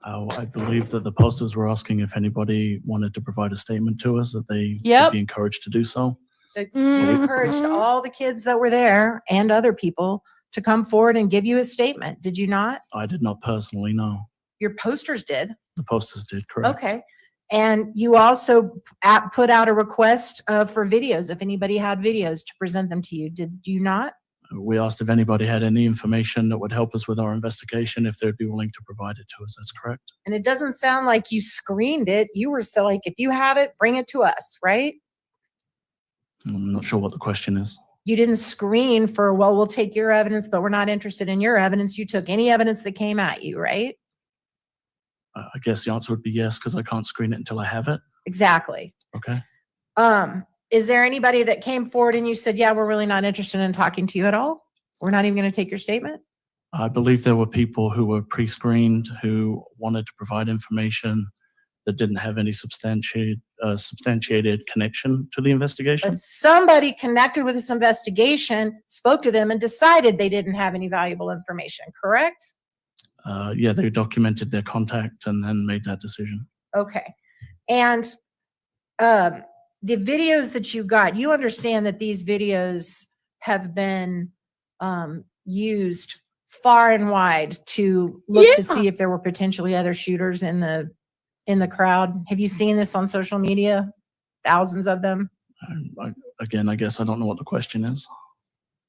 I believe that the posters were asking if anybody wanted to provide a statement to us, that they
Yep.
would be encouraged to do so.
So you encouraged all the kids that were there and other people to come forward and give you a statement. Did you not?
I did not personally know.
Your posters did.
The posters did, correct.
Okay. And you also put out a request for videos, if anybody had videos to present them to you. Did you not?
We asked if anybody had any information that would help us with our investigation, if they'd be willing to provide it to us. That's correct.
And it doesn't sound like you screened it. You were so like, if you have it, bring it to us, right?
I'm not sure what the question is.
You didn't screen for, well, we'll take your evidence, but we're not interested in your evidence. You took any evidence that came at you, right?
I guess the answer would be yes, because I can't screen it until I have it.
Exactly.
Okay.
Is there anybody that came forward and you said, yeah, we're really not interested in talking to you at all? We're not even going to take your statement?
I believe there were people who were pre-screened who wanted to provide information that didn't have any substantiated connection to the investigation.
But somebody connected with this investigation, spoke to them and decided they didn't have any valuable information, correct?
Yeah, they documented their contact and then made that decision.
Okay. And the videos that you got, you understand that these videos have been used far and wide to look to see if there were potentially other shooters in the crowd. Have you seen this on social media? Thousands of them?
Again, I guess I don't know what the question is.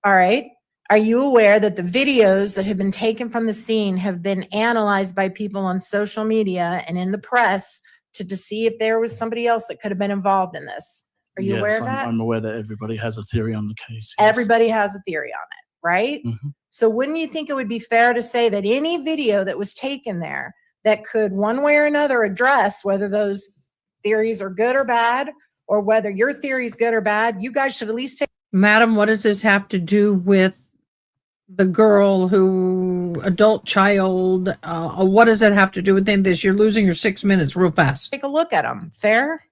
All right. Are you aware that the videos that have been taken from the scene have been analyzed by people on social media and in the press to see if there was somebody else that could have been involved in this? Are you aware of that?
I'm aware that everybody has a theory on the case. Yes.
Everybody has a theory on it, right?
Mhm.
So wouldn't you think it would be fair to say that any video that was taken there that could one way or another address whether those theories are good or bad, or whether your theory is good or bad, you guys should at least take.
Madam, what does this have to do with the girl adult child? What does that have to do with this? You're losing your 6 minutes real fast.
Take a look at them. Fair?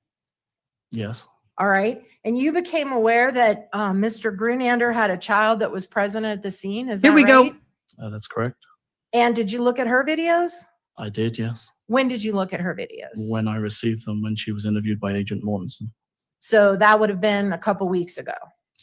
Yes.
All right. And you became aware that Mr. Grunander had a child that was present at the scene. Is that
Here we
right?
go.
That's correct.
And did you look at her videos?
I did, yes.
When did you look at her videos?
When I received them, when she was interviewed by Agent Mortensen.
So that would have been a couple weeks ago.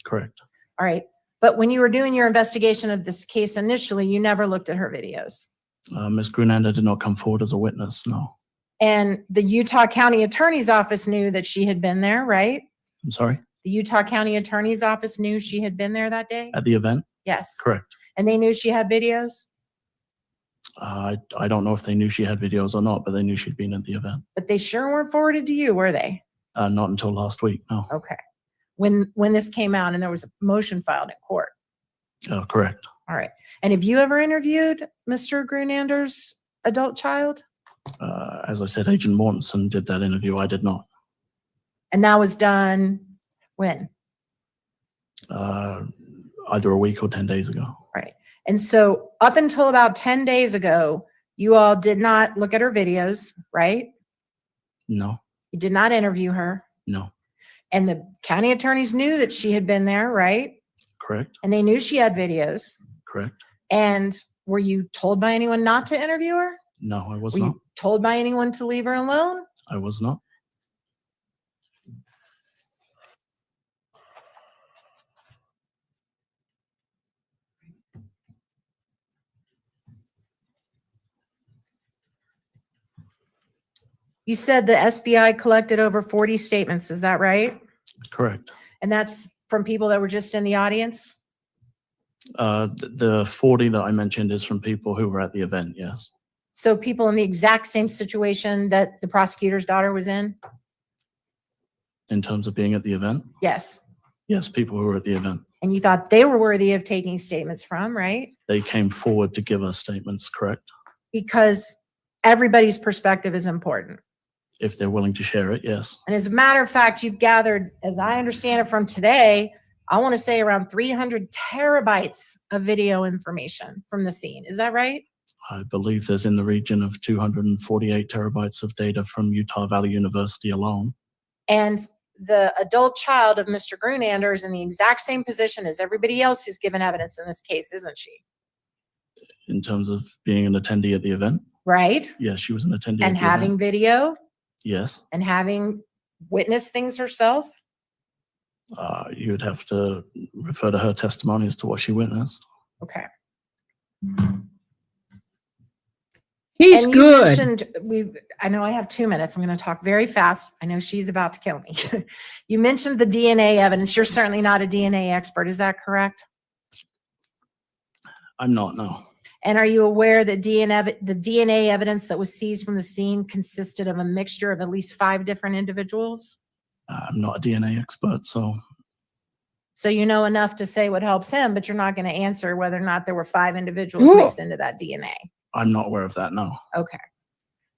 Correct.
All right. But when you were doing your investigation of this case initially, you never looked at her videos.
Ms. Grunander did not come forward as a witness, no.
And the Utah County Attorney's Office knew that she had been there, right?
I'm sorry?
The Utah County Attorney's Office knew she had been there that day?
At the event?
Yes.
Correct.
And they knew she had videos?
I don't know if they knew she had videos or not, but they knew she'd been at the event.
But they sure weren't forwarded to you, were they?
Not until last week, no.
Okay. When this came out and there was a motion filed in court.
Correct.
All right. And have you ever interviewed Mr. Grunander's adult child?
As I said, Agent Mortensen did that interview. I did not.
And that was done when?
Either a week or 10 days ago.
Right. And so up until about 10 days ago, you all did not look at her videos, right?
No.
You did not interview her.
No.
And the county attorneys knew that she had been there, right?
Correct.
And they knew she had videos.
Correct.
And were you told by anyone not to interview her?
No, I was
Were
not.
you told by anyone to leave her alone?
I was not.
You said the SBI collected over 40 statements. Is that right?
Correct.
And that's from people that were just in the audience?
The 40 that I mentioned is from people who were at the event, yes.
So people in the exact same situation that the prosecutor's daughter was in?
In terms of being at the event?
Yes.
Yes, people who were at the event.
And you thought they were worthy of taking statements from, right?
They came forward to give us statements, correct?
Because everybody's perspective is important.
If they're willing to share it, yes.
And as a matter of fact, you've gathered, as I understand it from today, I want to say around 300 terabytes of video information from the scene. Is that right?
I believe there's in the region of 248 terabytes of data from Utah Valley University alone.
And the adult child of Mr. Grunander is in the exact same position as everybody else who's given evidence in this case, isn't she?
In terms of being an attendee at the event,
Right?
yes, she was an attendee.
And
at the
having
event.
video
Yes.
and having witnessed things herself?
You would have to refer to her testimony as to what she witnessed.
Okay.
He's
And you
good.
mentioned, I know I have 2 minutes. I'm going to talk very fast. I know she's about to kill me. You mentioned the DNA evidence. You're certainly not a DNA expert. Is that correct?
I'm not, no.
And are you aware that the DNA evidence that was seized from the scene consisted of a mixture of at least 5 different individuals?
I'm not a DNA expert, so
So you know enough to say what helps him, but you're not going to answer whether or not there were 5 individuals
Ooh.
mixed into that DNA.
I'm not aware of that, no.
Okay.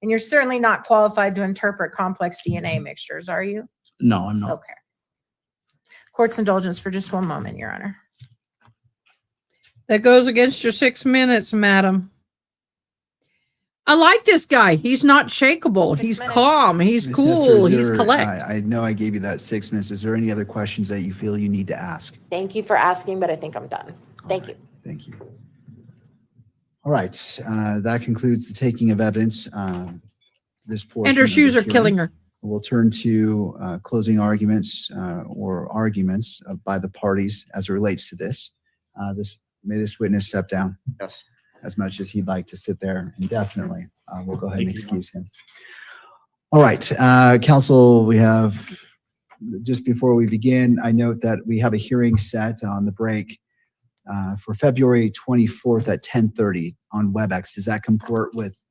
And you're certainly not qualified to interpret complex DNA mixtures, are you?
No, I'm not.
Okay. Court's indulgence for just one moment, Your Honor.
That goes against your 6 minutes, madam. I like this guy. He's not shakable. He's calm. He's
Ms.
cool.
Nestor, is
He's
there-
collect.
I know I gave you that 6 minutes. Is there any other questions that you feel you need to ask?
Thank you for asking, but I think I'm done. Thank you.
Thank you. All right, that concludes the taking of evidence. This portion.
And her
of the
shoes are
hearing.
killing her.
We'll turn to closing arguments or arguments by the parties as it relates to this. May this witness step down.
Yes.
As much as he'd like to sit there indefinitely. We'll go ahead and
Thank you.
excuse him. All right, council, we have, just before we begin, I note that we have a hearing set on the break for February 24th at 10:30 on WebEx. Does that comport with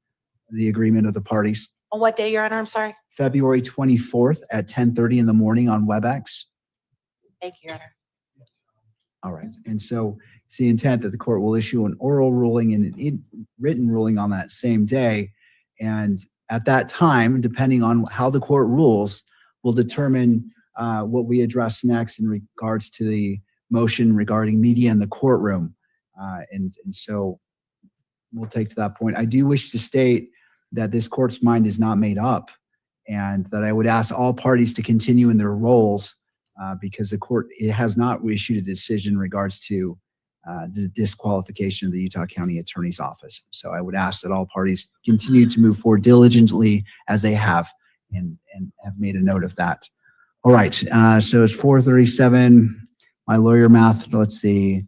the agreement of the parties?
On what day, Your Honor? I'm sorry.
February 24th at 10:30 in the morning on WebEx?
Thank you, Your Honor.
All right, and so it's the intent that the court will issue an oral ruling and a written ruling on that same day. And at that time, depending on how the court rules, will determine what we address next in regards to the motion regarding media in the courtroom. And so we'll take to that point. I do wish to state that this court's mind is not made up and that I would ask all parties to continue in their roles because the court has not issued a decision in regards to the disqualification of the Utah County Attorney's Office. So I would ask that all parties continue to move forward diligently as they have and have made a note of that. All right, so it's 4:37. My lawyer math, let's see.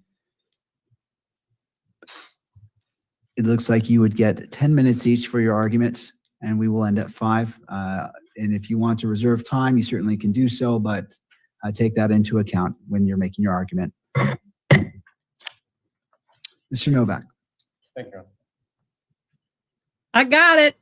It looks like you would get 10 minutes each for your arguments, and we will end at 5. And if you want to reserve time, you certainly can do so, but take that into account when you're making your argument. Mr. Novak.
Thank you.
I got it.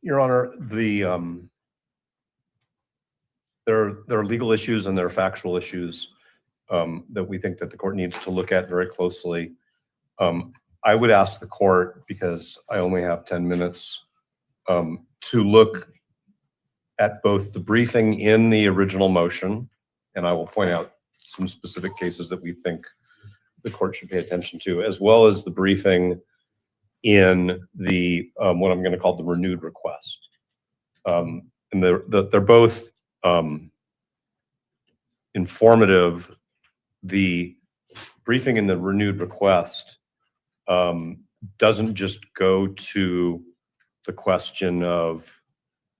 Your Honor, there are legal issues and there are factual issues that we think that the court needs to look at very closely. I would ask the court, because I only have 10 minutes, to look at both the briefing in the original motion, and I will point out some specific cases that we think the court should pay attention to, as well as the briefing in the what I'm going to call the renewed request. And they're both informative. The briefing in the renewed request doesn't just go to the question of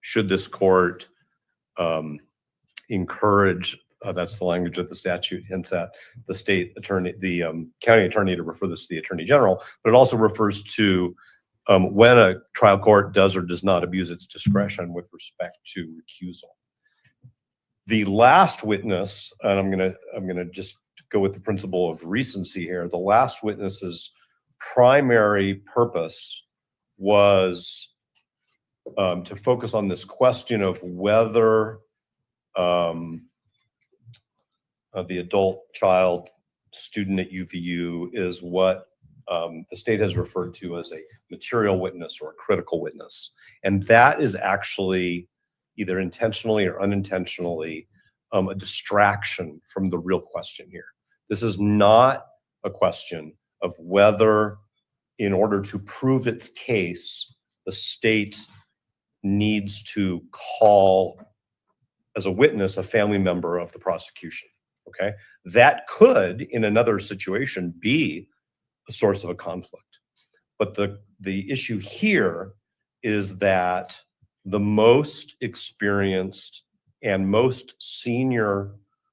should this court encourage, that's the language that the statute hints at, the state attorney, the county attorney to refer this to the attorney general, but it also refers to when a trial court does or does not abuse its discretion with respect to recusal. The last witness, and I'm gonna just go with the principle of recency here. The last witness's primary purpose was to focus on this question of whether the adult child student at UVU is what the state has referred to as a material witness or a critical witness. And that is actually
either intentionally or unintentionally, a distraction from the real question here. This is not a question of whether, in order to prove its case, the state needs to call as a witness a family member of the prosecution. Okay, that could, in another situation, be a source of a conflict. But the issue here is that the most experienced and most senior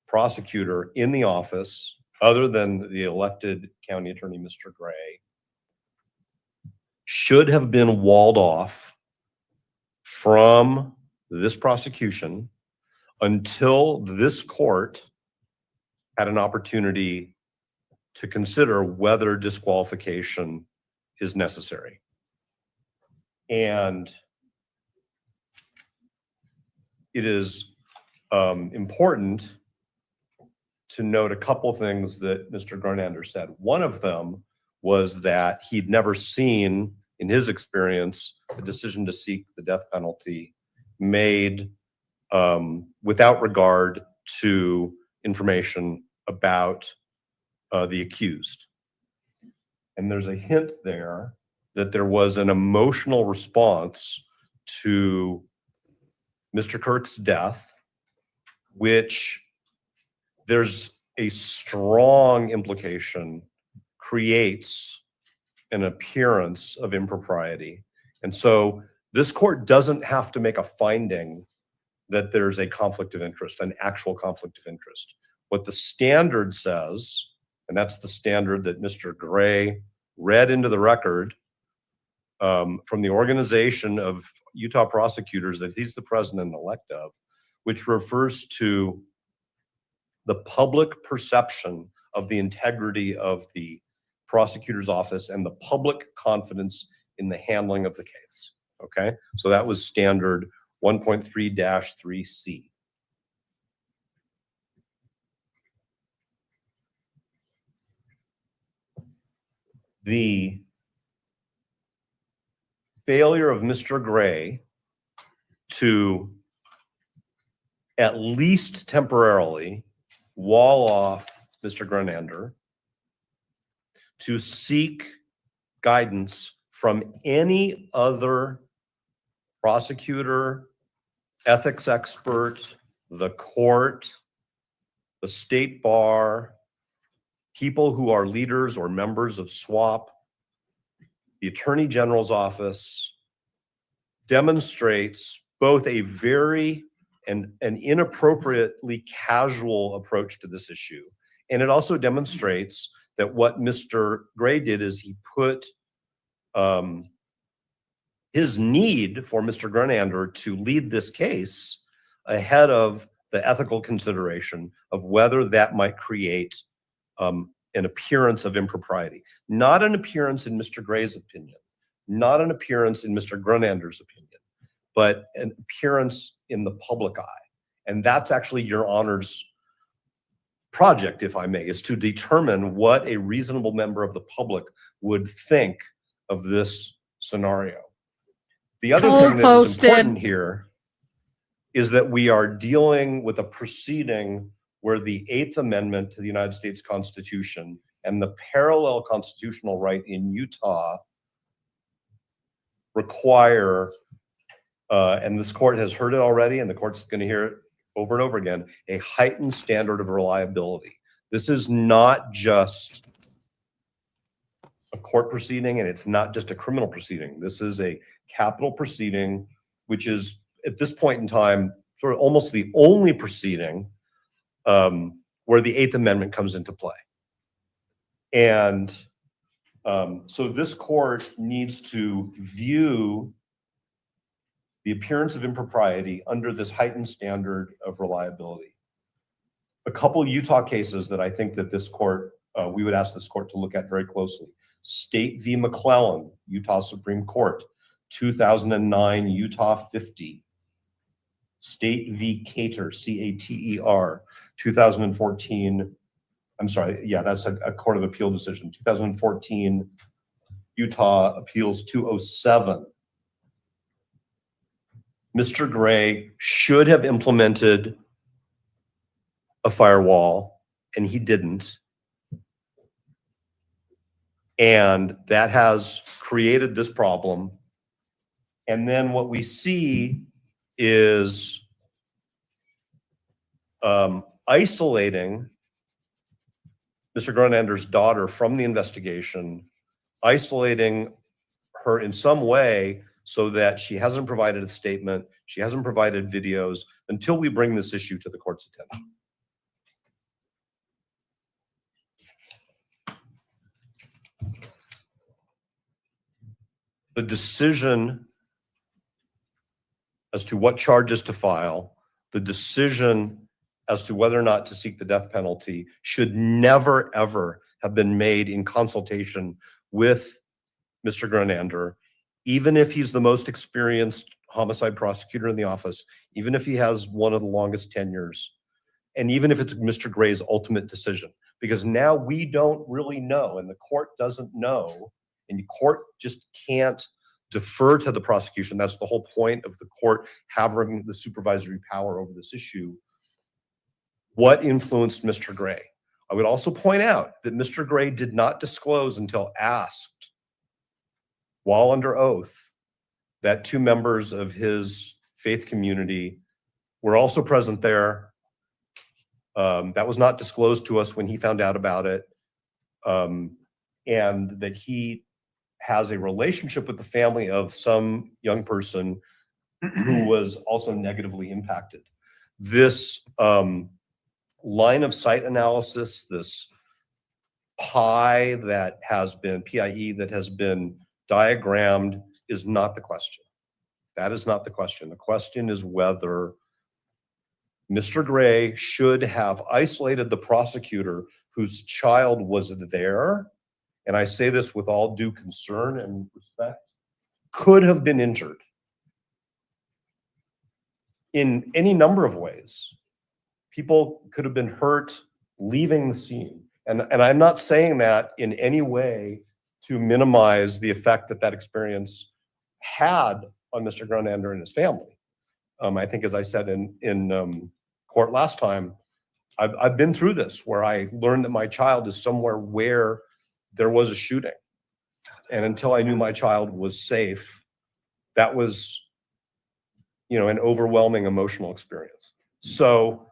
prosecutor in the office, other than the elected county attorney, Mr. Gray, should have been walled off from this prosecution until this court had an opportunity to consider whether disqualification is necessary. And it is important to note a couple things that Mr. Garnander said. One of them was that he'd never seen, in his experience, a decision to seek the death penalty made without regard to information about the accused. And there's a hint there that there was an emotional response to Mr. Kirk's death, which there's a strong implication creates an appearance of impropriety. And so this court doesn't have to make a finding that there's a conflict of interest, an actual conflict of interest. What the standard says, and that's the standard that Mr. Gray read into the record from the organization of Utah prosecutors that he's the president-elect of, which refers to the public perception of the integrity of the prosecutor's office and the public confidence in the handling of the case. Okay, so that was standard 1.3-3C. The failure of Mr. Gray to at least temporarily wall off Mr. Garnander, to seek guidance from any other prosecutor, ethics expert, the court, the state bar, people who are leaders or members of SWAP, the Attorney General's office, demonstrates both a very and an inappropriately casual approach to this issue. And it also demonstrates that what Mr. Gray did is he put his need for Mr. Garnander to lead this case ahead of the ethical consideration of whether that might create an appearance of impropriety. Not an appearance in Mr. Gray's opinion, not an appearance in Mr. Garnander's opinion, but an appearance in the public eye. And that's actually your honor's project, if I may, is to determine what a reasonable member of the public would think of this scenario. The other thing that is important here is that we are dealing with a proceeding where the 8th Amendment to the United States Constitution and the parallel constitutional right in Utah require, and this court has heard it already, and the court's going to hear it over and over again, a heightened standard of reliability. This is not just a court proceeding, and it's not just a criminal proceeding. This is a capital proceeding, which is at this point in time sort of almost the only proceeding where the 8th Amendment comes into play. And so this court needs to view the appearance of impropriety under this heightened standard of reliability. A couple Utah cases that I think that this court, we would ask this court to look at very closely. State v. McClellan, Utah Supreme Court, 2009, Utah 50. State v. Cater, C-A-T-E-R, 2014. I'm sorry, yeah, that's a Court of Appeal decision. 2014, Utah Appeals 207. Mr. Gray should have implemented a firewall, and he didn't. And that has created this problem. And then what we see is isolating Mr. Gronander's daughter from the investigation, isolating her in some way so that she hasn't provided a statement, she hasn't provided videos until we bring this issue to the court's attention. The decision as to what charges to file, the decision as to whether or not to seek the death penalty should never, ever have been made in consultation with Mr. Gronander, even if he's the most experienced homicide prosecutor in the office, even if he has one of the longest tenures, and even if it's Mr. Gray's ultimate decision. Because now we don't really know, and the court doesn't know, and the court just can't defer to the prosecution. That's the whole point of the court having the supervisory power over this issue. What influenced Mr. Gray? I would also point out that Mr. Gray did not disclose until asked, while under oath, that 2 members of his faith community were also present there. That was not disclosed to us when he found out about it. And that he has a relationship with the family of some young person who was also negatively impacted. This line of sight analysis, this PIE that has been diagrammed is not the question. That is not the question. The question is whether Mr. Gray should have isolated the prosecutor whose child was there, and I say this with all due concern and respect, could have been injured in any number of ways. People could have been hurt leaving the scene. And I'm not saying that in any way to minimize the effect that that experience had on Mr. Gronander and his family. I think, as I said in court last time, I've been through this where I learned that my child is somewhere where there was a shooting. And until I knew my child was safe, that was, an overwhelming emotional experience. So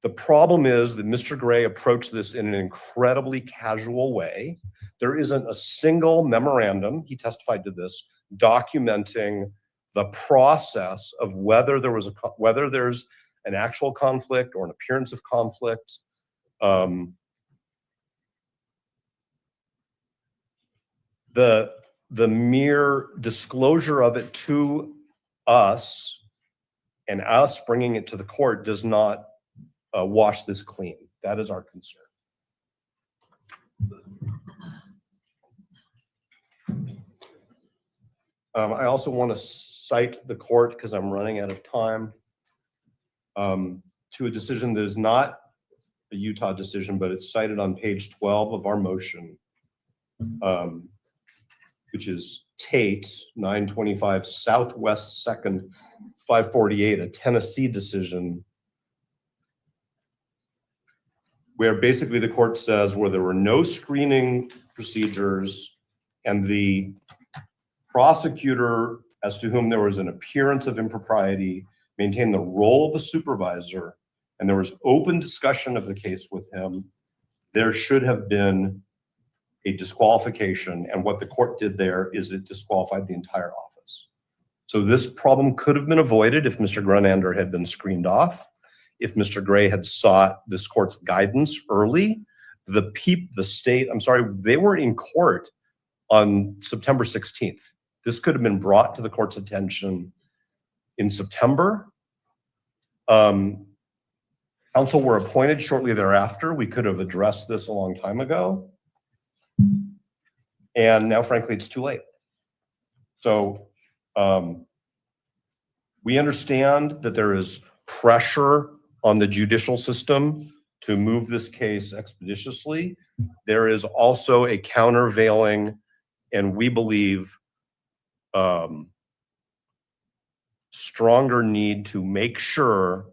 the problem is that Mr. Gray approached this in an incredibly casual way. There isn't a single memorandum, he testified to this, documenting the process of whether there's an actual conflict or an appearance of conflict. The mere disclosure of it to us and us bringing it to the court does not wash this clean. That is our concern. I also want to cite the court, because I'm running out of time, to a decision that is not a Utah decision, but it's cited on page 12 of our motion, which is Tate, 925 Southwest 2nd, 548, a Tennessee decision, where basically the court says where there were no screening procedures and the prosecutor, as to whom there was an appearance of impropriety, maintained the role of a supervisor, and there was open discussion of the case with him, there should have been a disqualification. And what the court did there is it disqualified the entire office. So this problem could have been avoided if Mr. Gronander had been screened off, if Mr. Gray had sought this court's guidance early. The state, they were in court on September 16th. This could have been brought to the court's attention in September. Counsel were appointed shortly thereafter. We could have addressed this a long time ago. And now, frankly, it's too late. So we understand that there is pressure on the judicial system to move this case expeditiously. There is also a countervailing, and we believe, stronger need to make sure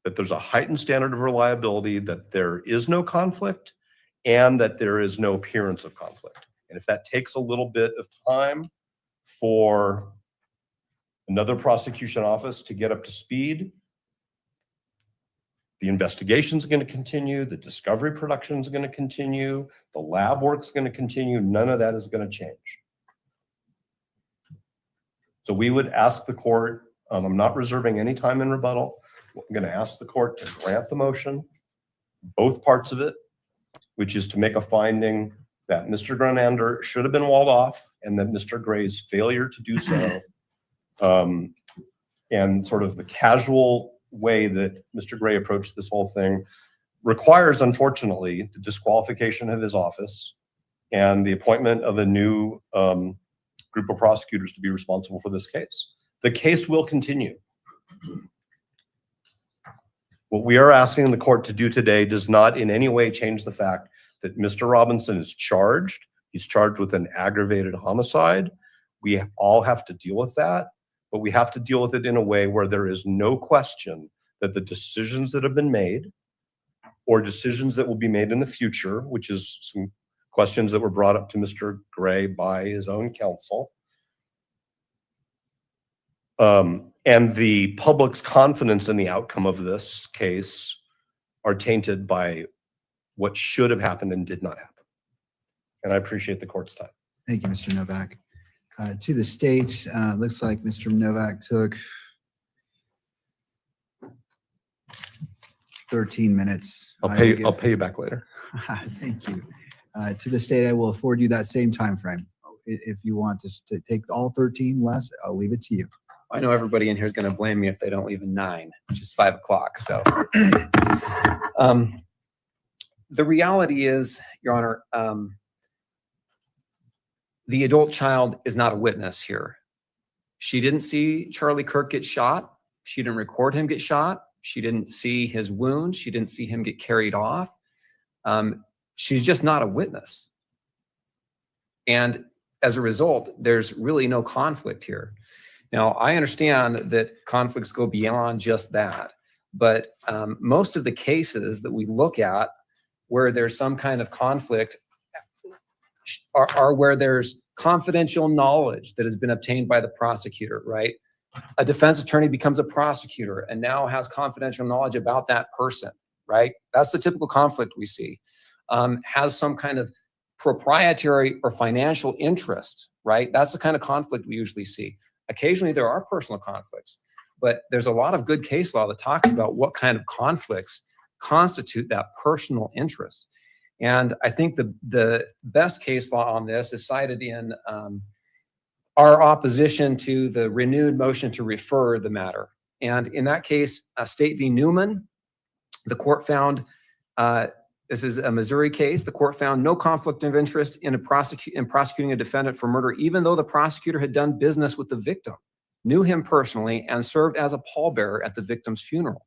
that there's a heightened standard of reliability, that there is no conflict, and that there is no appearance of conflict. And if that takes a little bit of time for another prosecution office to get up to speed, the investigation is going to continue, the discovery production is going to continue, the lab work is going to continue, none of that is going to change. So we would ask the court, I'm not reserving any time in rebuttal, I'm going to ask the court to grant the motion, both parts of it, which is to make a finding that Mr. Grenander should have been walled off and that Mr. Gray's failure to do so, and sort of the casual way that Mr. Gray approached this whole thing requires, unfortunately, the disqualification of his office and the appointment of a new group of prosecutors to be responsible for this case. The case will continue. What we are asking the court to do today does not in any way change the fact that Mr. Robinson is charged. He's charged with an aggravated homicide. We all have to deal with that, but we have to deal with it in a way where there is no question that the decisions that have been made or decisions that will be made in the future, which is some questions that were brought up to Mr. Gray by his own counsel, and the public's confidence in the outcome of this case are tainted by what should have happened and did not happen. And I appreciate the court's time.
Thank you, Mr. Novak. To the state, looks like Mr. Novak took 13 minutes.
I'll pay you back later.
Thank you. To the state, I will afford you that same time frame. If you want to take all 13 less, I'll leave it to you.
I know everybody in here is going to blame me if they don't leave at 9, which is 5 o'clock. So the reality is, Your Honor, the adult child is not a witness here. She didn't see Charlie Kirk get shot. She didn't record him get shot. She didn't see his wound. She didn't see him get carried off. She's just not a witness. And as a result, there's really no conflict here. Now, I understand that conflicts go beyond just that, but most of the cases that we look at where there's some kind of conflict are where there's confidential knowledge that has been obtained by the prosecutor, right? A defense attorney becomes a prosecutor and now has confidential knowledge about that person, right? That's the typical conflict we see. Has some kind of proprietary or financial interest, right? That's the kind of conflict we usually see. Occasionally there are personal conflicts, but there's a lot of good case law that talks about what kind of conflicts constitute that personal interest. And I think the best case law on this is cited in our opposition to the renewed motion to refer the matter. And in that case, State v. Newman, the court found, this is a Missouri case, the court found no conflict of interest in prosecuting a defendant for murder, even though the prosecutor had done business with the victim, knew him personally, and served as a pallbearer at the victim's funeral.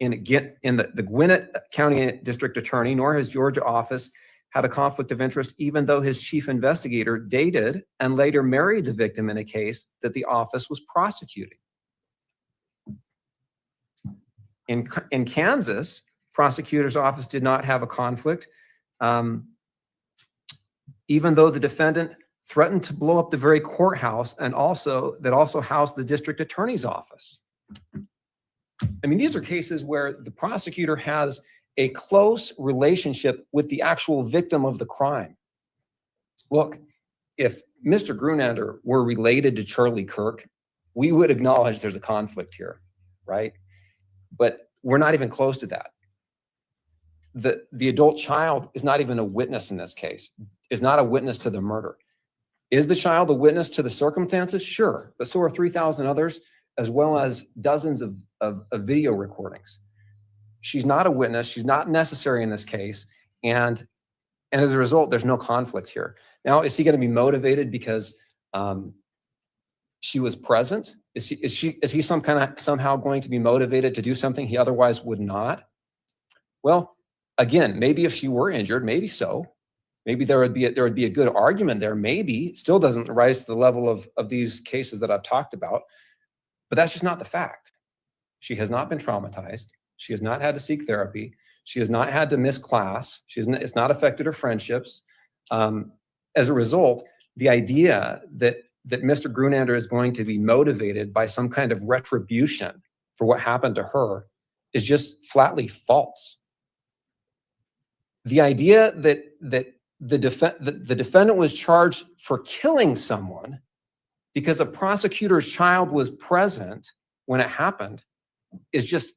In the Gwinnett County District Attorney, nor his Georgia office had a conflict of interest, even though his chief investigator dated and later married the victim in a case that the office was prosecuting. In Kansas, prosecutor's office did not have a conflict, even though the defendant threatened to blow up the very courthouse and also housed the district attorney's office. I mean, these are cases where the prosecutor has a close relationship with the actual victim of the crime. Look, if Mr. Grunander were related to Charlie Kirk, we would acknowledge there's a conflict here, right? But we're not even close to that. The adult child is not even a witness in this case, is not a witness to the murder. Is the child a witness to the circumstances? Sure, but so are 3,000 others, as well as dozens of video recordings. She's not a witness. She's not necessary in this case. And as a result, there's no conflict here. Now, is he going to be motivated because she was present? Is he somehow going to be motivated to do something he otherwise would not? Well, again, maybe if she were injured, maybe so. Maybe there would be a good argument there. Maybe it still doesn't rise to the level of these cases that I've talked about, but that's just not the fact. She has not been traumatized. She has not had to seek therapy. She has not had to miss class. It's not affected her friendships. As a result, the idea that Mr. Grunander is going to be motivated by some kind of retribution for what happened to her is just flatly false. The idea that the defendant was charged for killing someone because a prosecutor's child was present when it happened is just,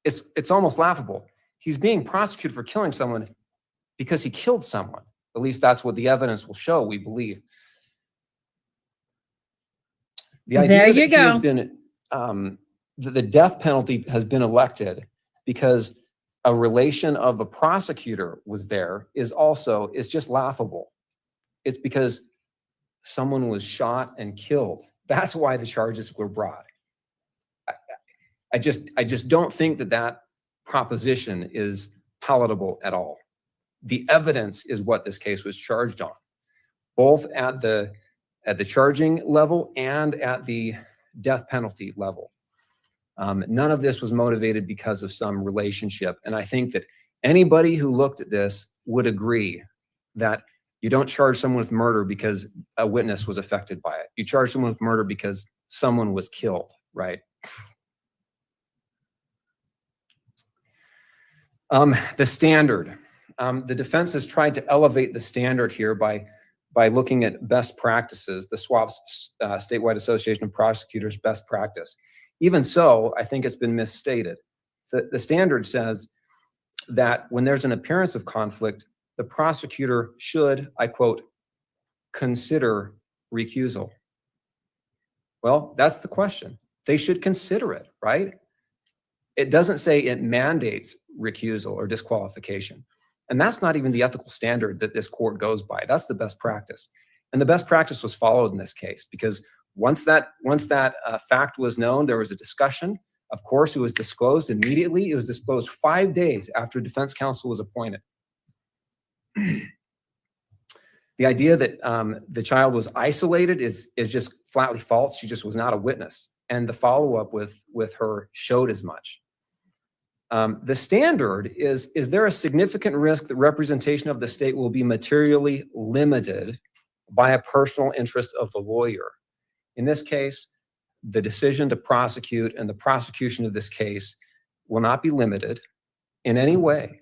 it's almost laughable. He's being prosecuted for killing someone because he killed someone. At least that's what the evidence will show, we believe. The idea
There
that
you
he has
go.
been, the death penalty has been elected because a relation of a prosecutor was there is just laughable. It's because someone was shot and killed. That's why the charges were brought. I just don't think that proposition is palatable at all. The evidence is what this case was charged on, both at the charging level and at the death penalty level. None of this was motivated because of some relationship. And I think that anybody who looked at this would agree that you don't charge someone with murder because a witness was affected by it. You charge someone with murder because someone was killed, right? The standard. The defense has tried to elevate the standard here by looking at best practices, the SWAP's Statewide Association of Prosecutors best practice. Even so, I think it's been misstated. The standard says that when there's an appearance of conflict, the prosecutor should, I quote, consider recusal. Well, that's the question. They should consider it, right? It doesn't say it mandates recusal or disqualification. And that's not even the ethical standard that this court goes by. That's the best practice. And the best practice was followed in this case because once that fact was known, there was a discussion. Of course, it was disclosed immediately. It was disclosed 5 days after defense counsel was appointed. The idea that the child was isolated is just flatly false. She just was not a witness. And the follow-up with her showed as much. The standard is there a significant risk that representation of the state will be materially limited by a personal interest of the lawyer? In this case, the decision to prosecute and the prosecution of this case will not be limited in any way.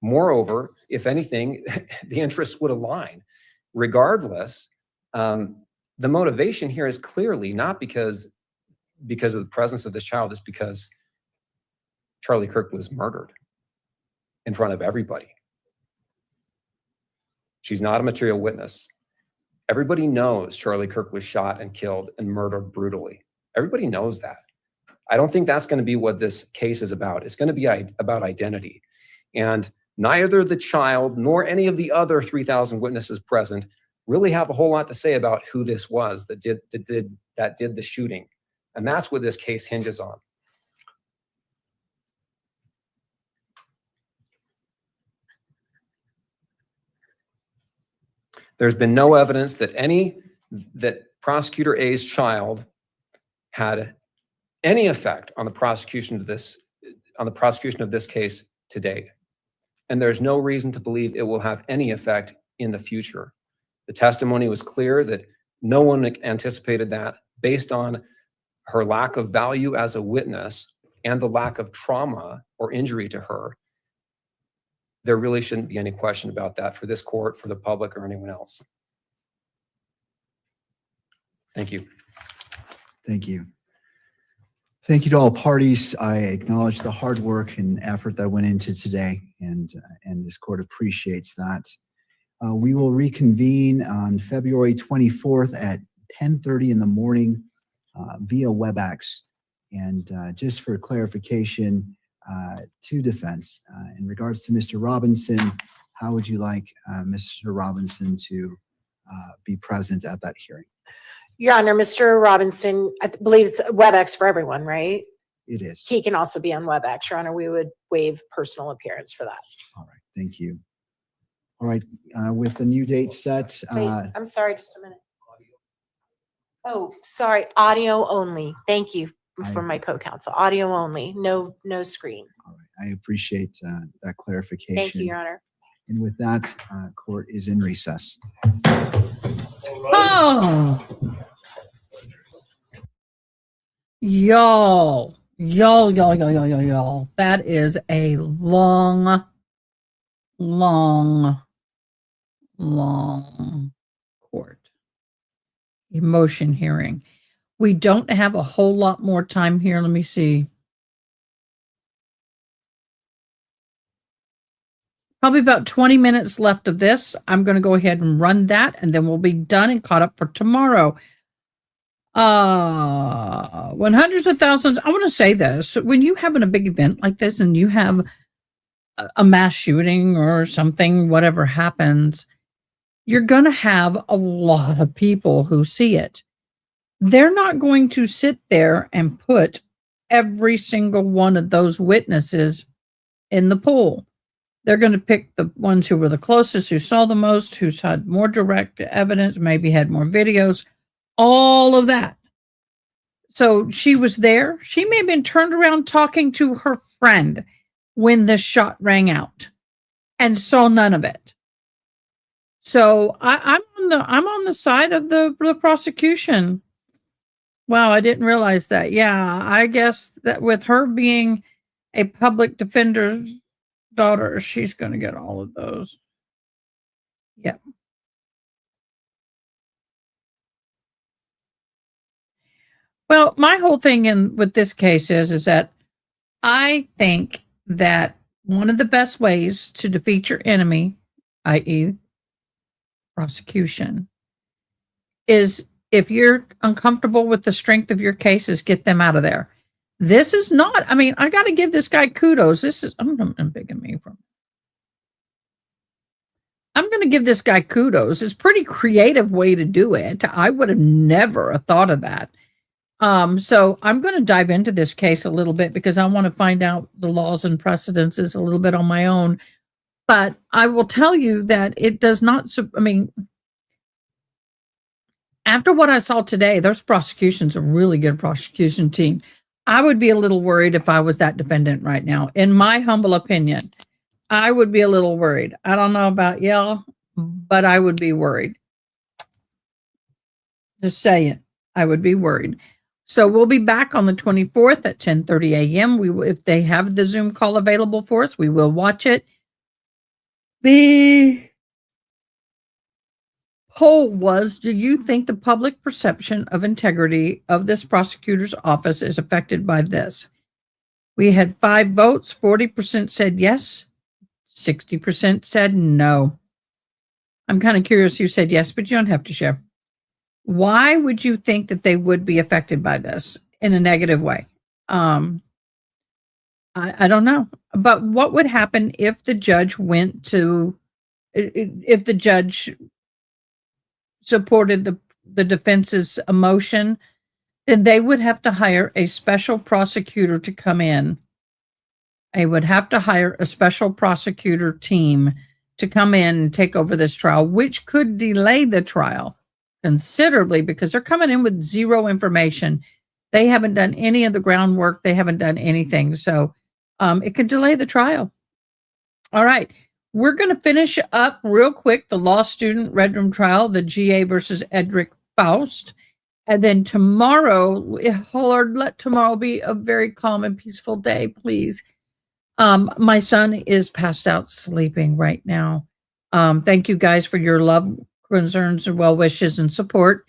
Moreover, if anything, the interests would align. Regardless, the motivation here is clearly not because of the presence of this child. It's because Charlie Kirk was murdered in front of everybody. She's not a material witness. Everybody knows Charlie Kirk was shot and killed and murdered brutally. Everybody knows that. I don't think that's going to be what this case is about. It's going to be about identity. And neither the child nor any of the other 3,000 witnesses present really have a whole lot to say about who this was that did the shooting. And that's what this case hinges on. There's been no evidence that Prosecutor A's child had any effect on the prosecution of this case to date. And there's no reason to believe it will have any effect in the future. The testimony was clear that no one anticipated that based on her lack of value as a witness and the lack of trauma or injury to her. There really shouldn't be any question about that for this court, for the public, or anyone else. Thank you.
Thank you. Thank you to all parties. I acknowledge the hard work and effort that went into today, and this court appreciates that. We will reconvene on February 24th at 10:30 in the morning via WebEx. And just for clarification, to defense, in regards to Mr. Robinson, how would you like Mr. Robinson to be present at that hearing?
Your Honor, Mr. Robinson, I believe it's WebEx for everyone, right?
It is.
He can also be on WebEx, Your Honor. We would waive personal appearance for that.
All right, thank you. All right, with the new date set,
Wait, I'm sorry, just a minute. Oh, sorry, audio only. Thank you for my co-counsel. Audio only, no screen.
I appreciate that clarification.
Thank you, Your Honor.
And with that, court is in recess.
Oh, y'all. That is a long court motion hearing. We don't have a whole lot more time here. Let me see. Probably about 20 minutes left of this. I'm going to go ahead and run that, and then we'll be done and caught up for tomorrow. When hundreds of thousands, I want to say this, when you have a big event like this and you have a mass shooting or something, whatever happens, you're going to have a lot of people who see it. They're not going to sit there and put every single one of those witnesses in the pool. They're going to pick the ones who were the closest, who saw the most, who's had more direct evidence, maybe had more videos, all of that. So she was there. She may have been turned around talking to her friend when the shot rang out and saw none of it. So I'm on the side of the prosecution. Wow, I didn't realize that. Yeah, I guess that with her being a public defender's daughter, she's going to get all of those. Yep. Well, my whole thing with this case is that I think that one of the best ways to defeat your enemy, i.e. prosecution, is if you're uncomfortable with the strength of your cases, get them out of there. This is not, I mean, I got to give this guy kudos. I'm going to give this guy kudos. It's a pretty creative way to do it. I would have never thought of that. So I'm going to dive into this case a little bit because I want to find out the laws and precedences a little bit on my own. But I will tell you that it does not, I mean, after what I saw today, those prosecution's a really good prosecution team. I would be a little worried if I was that defendant right now. In my humble opinion, I would be a little worried. I don't know about y'all, but I would be worried. Just saying, I would be worried. So we'll be back on the 24th at 10:30 a.m. If they have the Zoom call available for us, we will watch it. The poll was, do you think the public perception of integrity of this prosecutor's office is affected by this? We had 5 votes. 40% said yes. 60% said no. I'm kind of curious who said yes, but you don't have to share. Why would you think that they would be affected by this in a negative way? I don't know. But what would happen if the judge if the judge supported the defense's motion? Then they would have to hire a special prosecutor to come in. They would have to hire a special prosecutor team to come in and take over this trial, which could delay the trial considerably because they're coming in with zero information. They haven't done any of the groundwork. They haven't done anything. So it could delay the trial. All right. We're going to finish up real quick the law student Red Room trial, the GA versus Edrick Faust. And then tomorrow, Lord, let tomorrow be a very calm and peaceful day, please. My son is passed out sleeping right now. Thank you guys for your love, concerns, and well wishes and support.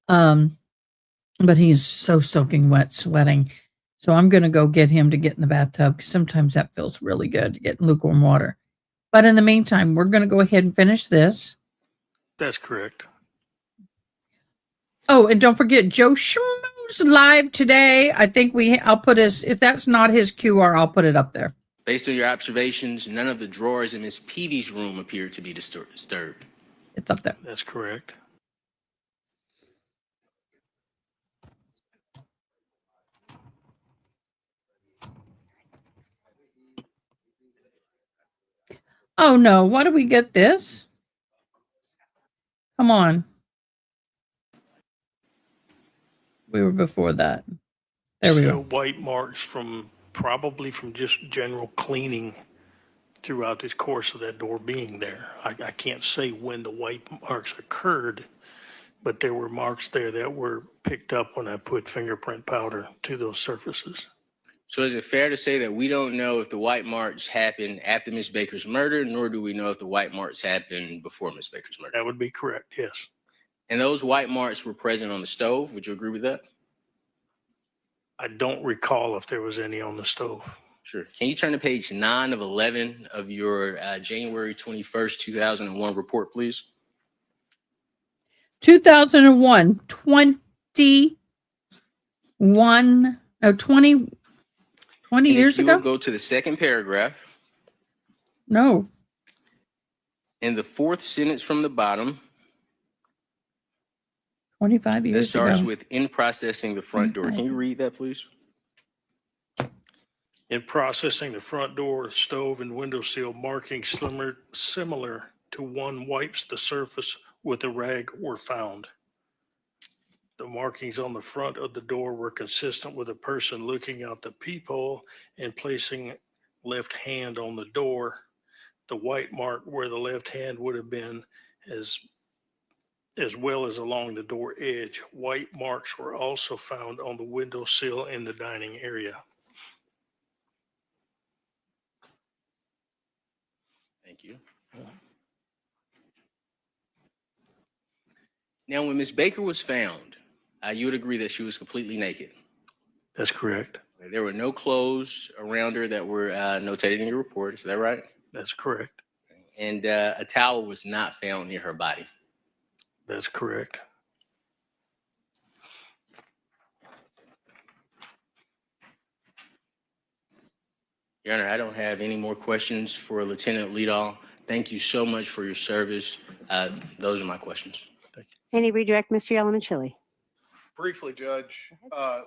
But he's so soaking wet, sweating. So I'm going to go get him to get in the bathtub because sometimes that feels really good to get in lukewarm water. But in the meantime, we're going to go ahead and finish this.
That's correct.
Oh, and don't forget Joe Schmo's live today. I think I'll put if that's not his QR, I'll put it up there.
Based on your observations, none of the drawers in Miss Peavy's room appeared to be disturbed.
It's up there.
That's correct.
Oh no, why do we get this? Come on. We were before that. There we
So
go.
white marks from, probably from just general cleaning throughout this course of that door being there. I can't say when the white marks occurred, but there were marks there that were picked up when I put fingerprint powder to those surfaces.
So is it fair to say that we don't know if the white marks happened after Miss Baker's murder, nor do we know if the white marks happened before Miss Baker's murder?
That would be correct, yes.
And those white marks were present on the stove. Would you agree with that?
I don't recall if there was any on the stove.
Sure. Can you turn to page 9 of 11 of your January 21st, 2001 report, please?
2001, 20
And
years
if you
ago?
will go to the second paragraph,
No.
in the fourth sentence from the bottom,
25
that
years
starts
ago.
with in processing the front door. Can you read that, please?
In processing the front door, stove, and window sill, markings similar to one wipes the surface with a rag were found. The markings on the front of the door were consistent with a person looking out the peephole and placing left hand on the door. The white mark where the left hand would have been as well as along the door edge. White marks were also found on the window sill in the dining area.
Thank you. Now, when Miss Baker was found, you would agree that she was completely naked.
That's correct.
There were no clothes around her that were notated in your report. Is that right?
That's correct.
And a towel was not found near her body.
That's correct.
Your Honor, I don't have any more questions for Lieutenant Leadall. Thank you so much for your service. Those are my questions.
Any redirect, Mr. Yellowman-Chili?
Briefly, Judge,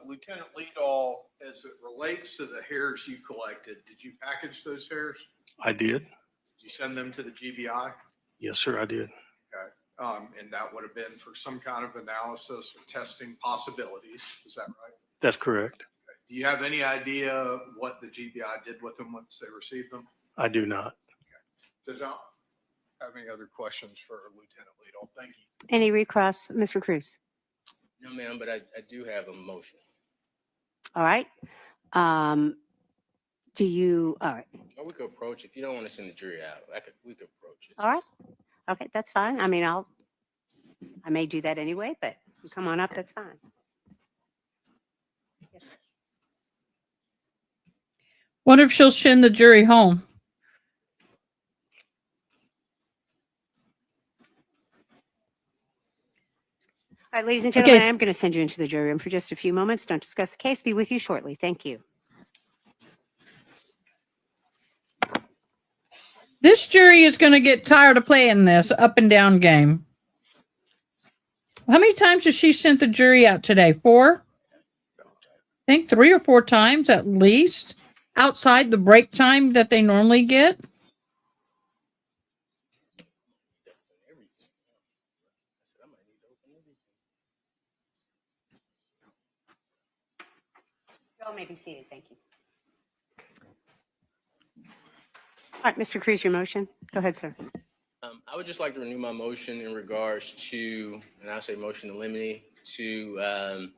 Lieutenant Leadall, as it relates to the hairs you collected, did you package those hairs?
I did.
Did you send them to the GBI?
Yes, sir, I did.
Okay. And that would have been for some kind of analysis or testing possibilities. Is that right?
That's correct.
Do you have any idea what the GBI did with them once they received them?
I do not.
Does y'all have any other questions for Lieutenant Leadall? Thank you.
Any recross, Mr. Cruz?
No, ma'am, but I do have a motion.
All right. Do you, all right.
Or we could approach, if you don't want to send the jury out, we could approach it.
All right. Okay, that's fine. I mean, I may do that anyway, but you come on up, that's fine.
What if she'll send the jury home?
All right, ladies and gentlemen,
Okay.
I am going to send you into the jury room for just a few moments. Don't discuss the case. Be with you shortly. Thank you.
This jury is going to get tired of playing this up and down game. How many times has she sent the jury out today? 4? I think 3 or 4 times at least, outside the break time that they normally get.
You all may be seated. Thank you. All right, Mr. Cruz, your motion. Go ahead, sir.
I would just like to renew my motion in regards to, and I'll say motion to eliminate, to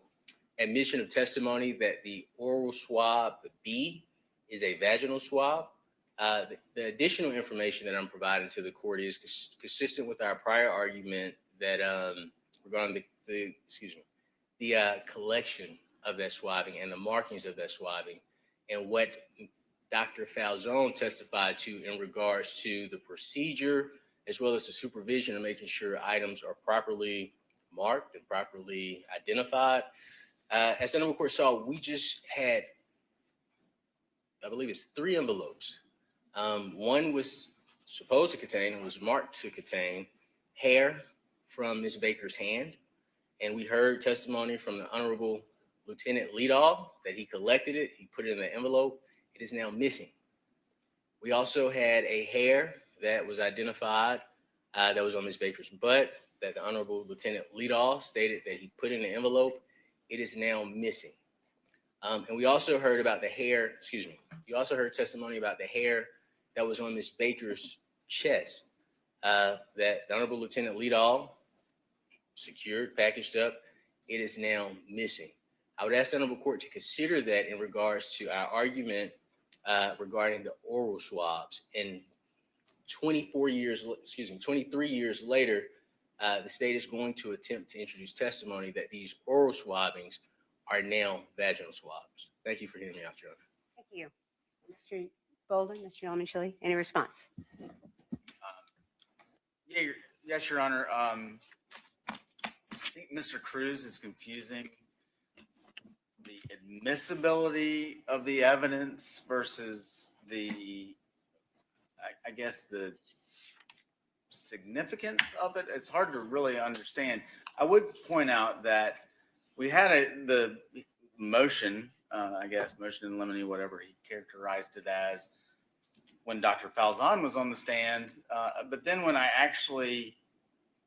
admission of testimony that the oral swab B is a vaginal swab. The additional information that I'm providing to the court is consistent with our prior argument that regarding the collection of that swabbing and the markings of that swabbing, and what Dr. Falzone testified to in regards to the procedure as well as the supervision of making sure items are properly marked and properly identified. As the number court saw, we just had, I believe it's 3 envelopes. One was supposed to contain, it was marked to contain hair from Ms. Baker's hand. And we heard testimony from the Honorable Lieutenant Leadall that he collected it, he put it in the envelope. It is now missing. We also had a hair that was identified that was on Ms. Baker's butt that the Honorable Lieutenant Leadall stated that he put in the envelope, it is now missing. And we also heard about the hair, you also heard testimony about the hair that was on Ms. Baker's chest that the Honorable Lieutenant Leadall secured, packaged up. It is now missing. I would ask the Honorable Court to consider that in regards to our argument regarding the oral swabs. And 23 years later, the state is going to attempt to introduce testimony that these oral swabbings are now vaginal swabs. Thank you for hearing me out, Your Honor.
Thank you. Mr. Bolden, Mr. Yelman-Chile, any response?
Yes, Your Honor. I think Mr. Cruz is confusing the admissibility of the evidence versus the, I guess, the significance of it. It's hard to really understand. I would point out that we had the motion, I guess, motion in limine, whatever he characterized it as, when Dr. Falzon was on the stand. But then when I actually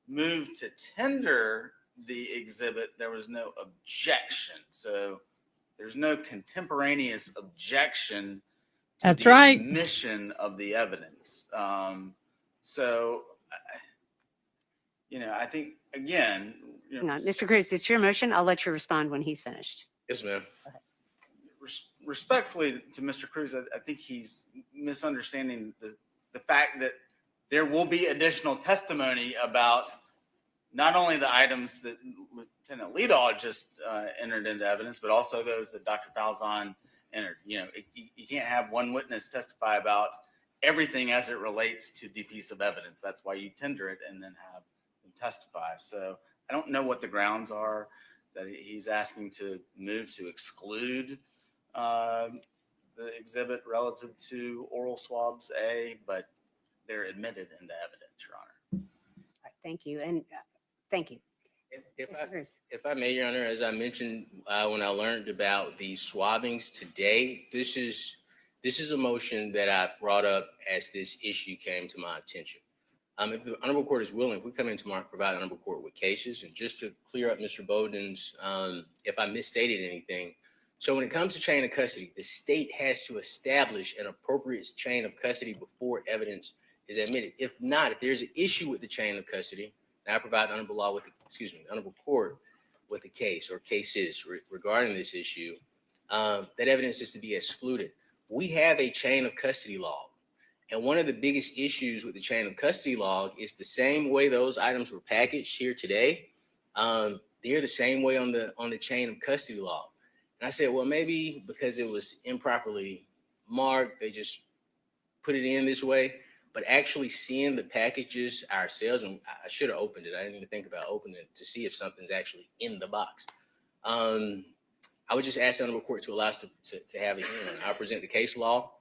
moved to tender the exhibit, there was no objection. So there's no contemporaneous objection to
That's
the
right.
admission of the evidence. I think, again,
Hang on. Mr. Cruz, it's your motion. I'll let you respond when he's finished.
Yes, ma'am.
Respectfully to Mr. Cruz, I think he's misunderstanding the fact that there will be additional testimony about not only the items that Lieutenant Leadall just entered into evidence, but also those that Dr. Falzon entered. You can't have one witness testify about everything as it relates to the piece of evidence. That's why you tender it and then have them testify. So I don't know what the grounds are that he's asking to move to exclude the exhibit relative to oral swabs A, but they're admitted into evidence, Your Honor.
All right, thank you. And thank you.
If I may, Your Honor, as I mentioned when I learned about the swabbings today, this is a motion that I brought up as this issue came to my attention. If the Honorable Court is willing, if we come in tomorrow and provide the Honorable Court with cases, and just to clear up Mr. Bowden's, if I misstated anything. So when it comes to chain of custody, the state has to establish an appropriate chain of custody before evidence is admitted. If not, if there's an issue with the chain of custody, I provide the Honorable Honorable Court with a case or cases regarding this issue, that evidence is to be excluded. We have a chain of custody log. And one of the biggest issues with the chain of custody log is the same way those items were packaged here today. They're the same way on the chain of custody log. And I said, well, maybe because it was improperly marked, they just put it in this way. But actually seeing the packages ourselves, and I should have opened it. I didn't even think about opening it to see if something's actually in the box. I would just ask the Honorable Court to allow us to have a hearing. I'll present the case law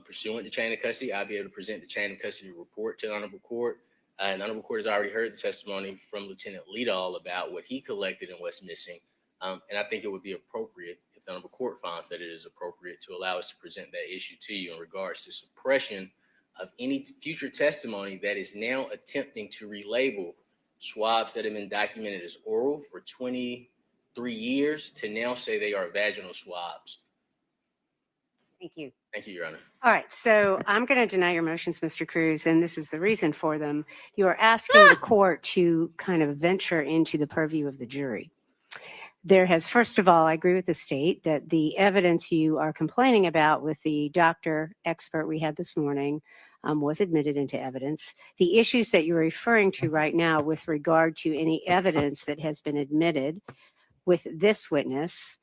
pursuant to chain of custody. I'll be able to present the chain of custody report to the Honorable Court. And the Honorable Court has already heard the testimony from Lieutenant Leadall about what he collected and what's missing. And I think it would be appropriate, if the Honorable Court finds that it is appropriate, to allow us to present that issue to you in regards to suppression of any future testimony that is now attempting to relabel swabs that have been documented as oral for 23 years to now say they are vaginal swabs.
Thank you.
Thank you, Your Honor.
All right, so I'm going to deny your motions, Mr. Cruz, and this is the reason for them. You are asking the court to kind of venture into the purview of the jury. There has, first of all, I agree with the state that the evidence you are complaining about with the doctor expert we had this morning was admitted into evidence. The issues that you're referring to right now with regard to any evidence that has been admitted with this witness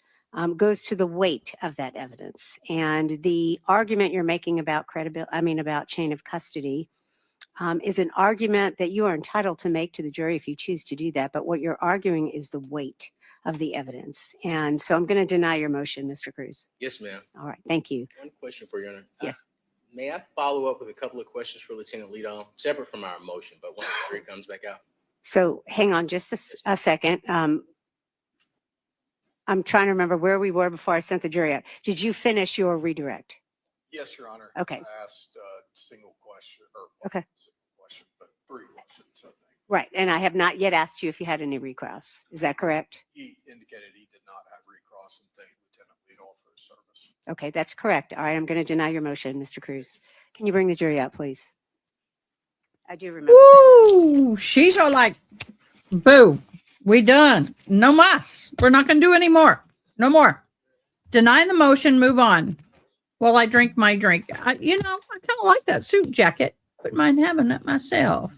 goes to the weight of that evidence. And the argument you're making about about chain of custody is an argument that you are entitled to make to the jury if you choose to do that. But what you're arguing is the weight of the evidence. And so I'm going to deny your motion, Mr. Cruz.
Yes, ma'am.
All right, thank you.
One question for you, Your Honor.
Yes.
May I follow up with a couple of questions for Lieutenant Leadall, separate from our motion, but once the jury comes back out?
So hang on just a second. I'm trying to remember where we were before I sent the jury out. Did you finish your redirect?
Yes, Your Honor.
Okay.
I asked a single question, or
Okay.
single question, but 3 questions, I think.
Right. And I have not yet asked you if you had any recross. Is that correct?
He indicated he did not have recross and thanked Lieutenant Leadall for his service.
Okay, that's correct. All right, I'm going to deny your motion, Mr. Cruz. Can you bring the jury out, please? I do remember that.
Woo! She's all like, boo, we done. No mas. We're not going to do any more. No more. Deny the motion, move on. While I drink my drink. I kind of like that suit jacket. Wouldn't mind having it myself.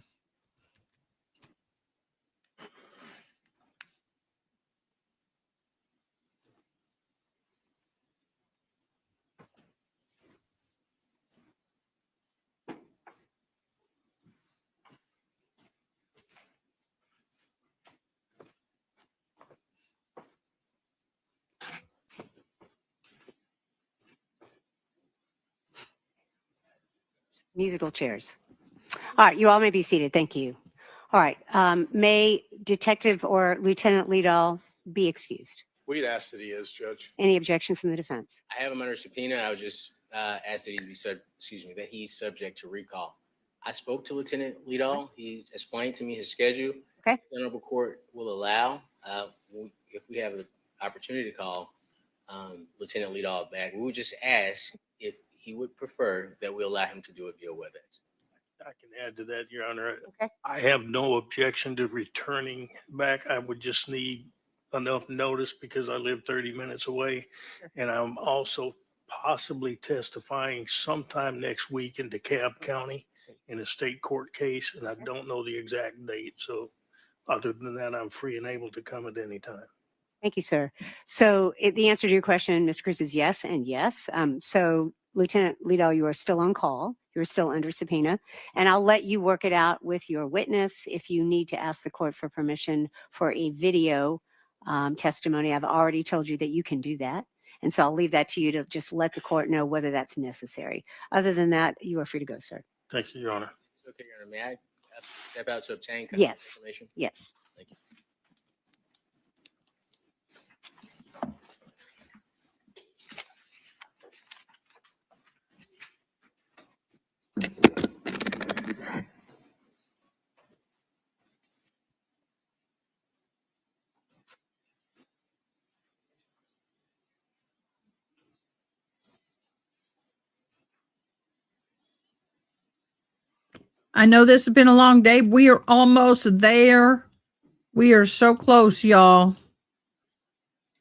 Musical chairs. All right, you all may be seated. Thank you. All right, may Detective or Lieutenant Leadall be excused?
We'd ask that he is, Judge.
Any objection from the defense?
I have him under subpoena. I would just ask that that he's subject to recall. I spoke to Lieutenant Leadall. He explained to me his schedule.
Okay.
The Honorable Court will allow, if we have an opportunity to call Lieutenant Leadall back, we would just ask if he would prefer that we allow him to do it via WebEx.
I can add to that, Your Honor.
Okay.
I have no objection to returning back. I would just need enough notice because I live 30 minutes away. And I'm also possibly testifying sometime next week in DeKalb County in a state court case, and I don't know the exact date. So other than that, I'm free and able to come at any time.
Thank you, sir. So the answer to your question, Mr. Cruz, is yes and yes. So Lieutenant Leadall, you are still on call. You're still under subpoena, and I'll let you work it out with your witness. If you need to ask the court for permission for a video testimony, I've already told you that you can do that. And so I'll leave that to you to just let the court know whether that's necessary. Other than that, you are free to go, sir.
Thank you, Your Honor.
Okay, Your Honor, may I step out to obtain
Yes.
information?
Yes.
Thank you.
I know this has been a long day. We are almost there. We are so close, y'all.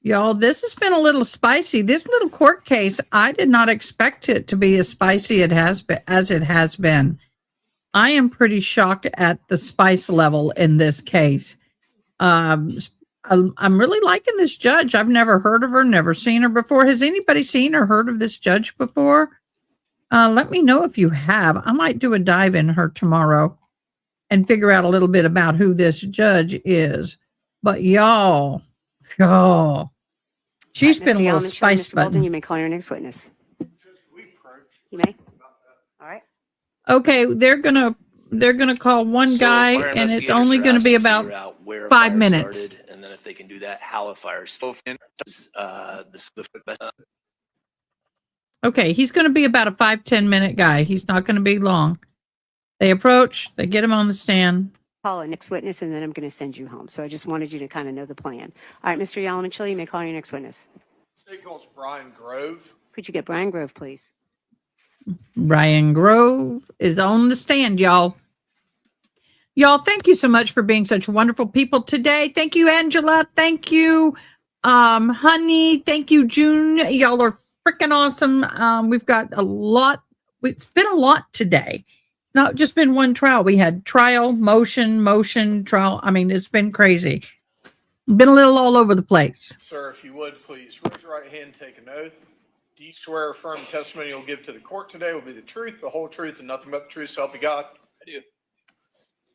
Y'all, this has been a little spicy. This little court case, I did not expect it to be as spicy as it has been. I am pretty shocked at the spice level in this case. I'm really liking this judge. I've never heard of her, never seen her before. Has anybody seen or heard of this judge before? Let me know if you have. I might do a dive in her tomorrow and figure out a little bit about who this judge is. But y'all, she's been a little spice button.
You may call your next witness. You may. All right.
Okay, they're gonna call one guy, and it's only gonna be about 5 minutes.
And then if they can do that, how a fire started.
Okay, he's going to be about a 5-10 minute guy. He's not going to be long. They approach, they get him on the stand.
Call a next witness, and then I'm going to send you home. So I just wanted you to kind of know the plan. All right, Mr. Yalamanchili, you may call your next witness.
State calls Brian Grove.
Could you get Brian Grove, please?
Brian Grove is on the stand, y'all. Y'all, thank you so much for being such wonderful people today. Thank you, Angela. Thank you, Honey. Thank you, June. Y'all are freaking awesome. We've got a lot. It's been a lot today. It's not just been one trial. We had trial, motion, trial. I mean, it's been crazy. Been a little all over the place.
Sir, if you would, please raise your right hand and take an oath. Do you swear or affirm the testimony you'll give to the court today will be the truth, the whole truth, and nothing but the truth, so help you God?
I do.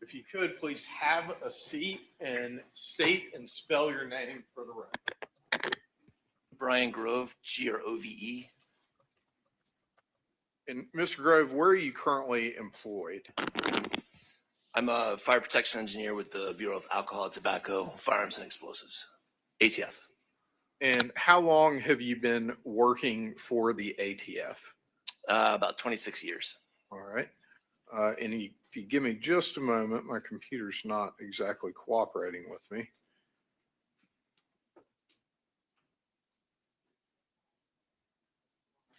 If you could, please have a seat and state and spell your name for the record.
Brian Grove, Grove.
And Mr. Grove, where are you currently employed?
I'm a fire protection engineer with the Bureau of Alcohol, Tobacco, Firearms, and Explosives, ATF.
And how long have you been working for the ATF?
About 26 years.
All right. And if you give me just a moment, my computer's not exactly cooperating with me.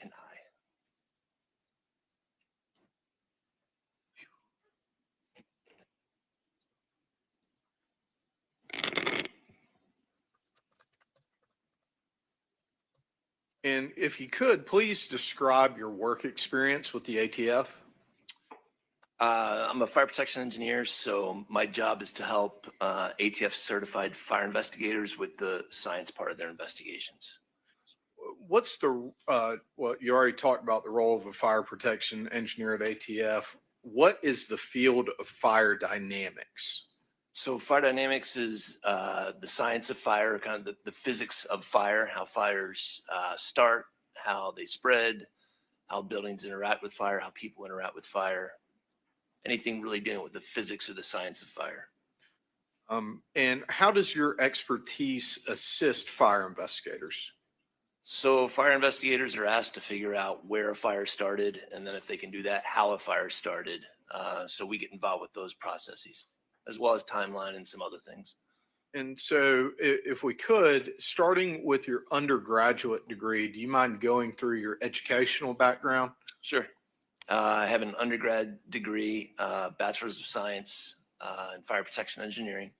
And
And if you could, please describe your work experience with the ATF.
I'm a fire protection engineer, so my job is to help ATF certified fire investigators with the science part of their investigations.
What's the, well, you already talked about the role of a fire protection engineer at ATF. What is the field of fire dynamics?
So fire dynamics is the science of fire, kind of the physics of fire, how fires start, how they spread, how buildings interact with fire, how people interact with fire, anything really dealing with the physics or the science of fire.
And how does your expertise assist fire investigators?
So fire investigators are asked to figure out where a fire started, and then if they can do that, how a fire started. So we get involved with those processes, as well as timeline and some other things.
And so if we could, starting with your undergraduate degree, do you mind going through your educational background?
Sure. I have an undergrad degree, Bachelor's of Science in Fire Protection Engineering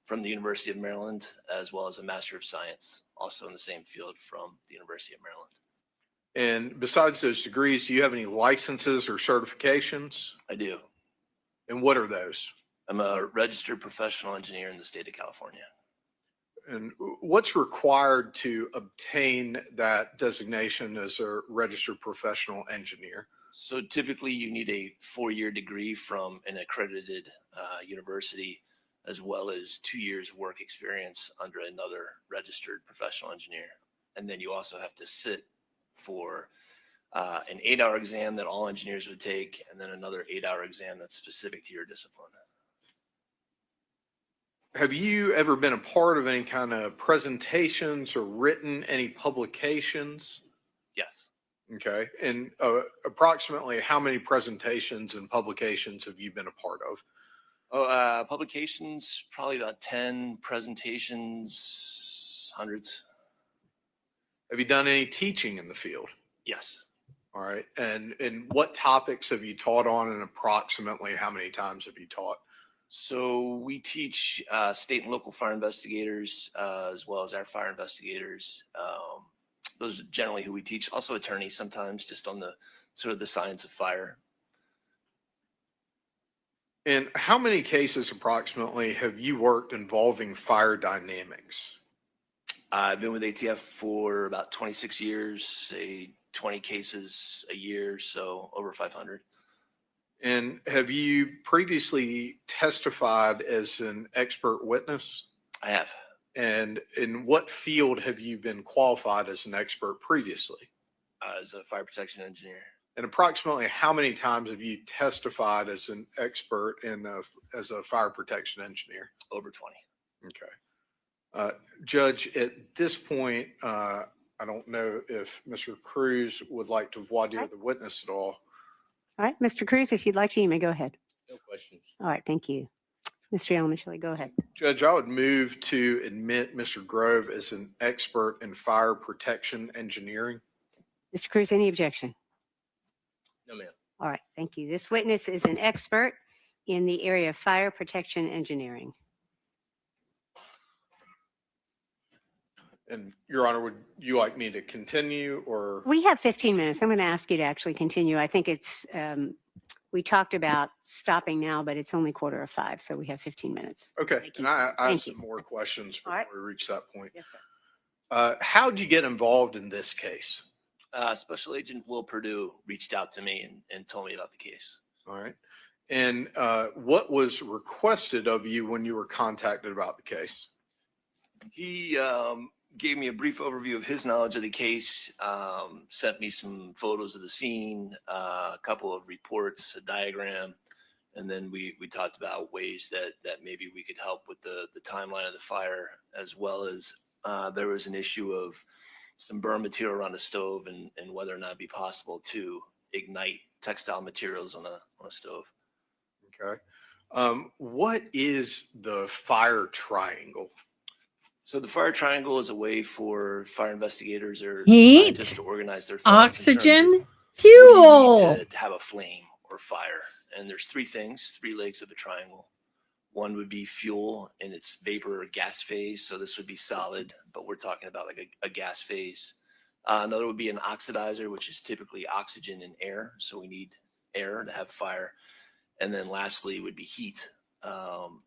from the University of Maryland, as well as a Master of Science, also in the same field from the University of Maryland.
And besides those degrees, do you have any licenses or certifications?
I do.
And what are those?
I'm a registered professional engineer in the state of California.
And what's required to obtain that designation as a registered professional engineer?
So typically you need a 4-year degree from an accredited university, as well as 2 years work experience under another registered professional engineer. And then you also have to sit for an 8-hour exam that all engineers would take, and then another 8-hour exam that's specific to your discipline.
Have you ever been a part of any kind of presentations or written any publications?
Yes.
Okay. And approximately how many presentations and publications have you been a part of?
Publications, probably about 10. Presentations, hundreds.
Have you done any teaching in the field?
Yes.
All right. And what topics have you taught on, and approximately how many times have you taught?
So we teach state and local fire investigators, as well as our fire investigators. Those are generally who we teach. Also attorneys sometimes, just on the sort of the science of fire.
And how many cases approximately have you worked involving fire dynamics?
I've been with ATF for about 26 years, say 20 cases a year, so over 500.
And have you previously testified as an expert witness?
I have.
And in what field have you been qualified as an expert previously?
As a fire protection engineer.
And approximately how many times have you testified as an expert as a fire protection engineer?
Over 20.
Okay. Judge, at this point, I don't know if Mr. Cruz would like to voir dire the witness at all.
All right, Mr. Cruz, if you'd like to, you may go ahead.
No questions.
All right, thank you. Mr. Yelmicheli, go ahead.
Judge, I would move to admit Mr. Grove as an expert in fire protection engineering.
Mr. Cruz, any objection?
No, ma'am.
All right, thank you. This witness is an expert in the area of fire protection engineering.
And Your Honor, would you like me to continue or?
We have 15 minutes. I'm going to ask you to actually continue. I think it's, we talked about stopping now, but it's only 4:45, so we have 15 minutes.
Okay,
Thank you,
and
sir.
I have
Thank
some
you.
more questions
All
before
right.
we reach that point.
Yes, sir.
How did you get involved in this case?
Special Agent Will Perdue reached out to me and told me about the case.
All right. And what was requested of you when you were contacted about the case?
He gave me a brief overview of his knowledge of the case, sent me some photos of the scene, a couple of reports, a diagram, and then we talked about ways that maybe we could help with the timeline of the fire, as well as there was an issue of some burn material around the stove and whether or not it'd be possible to ignite textile materials on a stove.
Okay. What is the fire triangle?
So the fire triangle is a way for fire investigators or
Heat,
scientists to organize their thoughts in terms of
oxygen,
what do
fuel.
you need to have a flame or fire. And there's three legs of a triangle. One would be fuel in its vapor or gas phase. So this would be solid, but we're talking about like a gas phase. Another would be an oxidizer, which is typically oxygen and air. So we need air to have fire. And then lastly would be heat.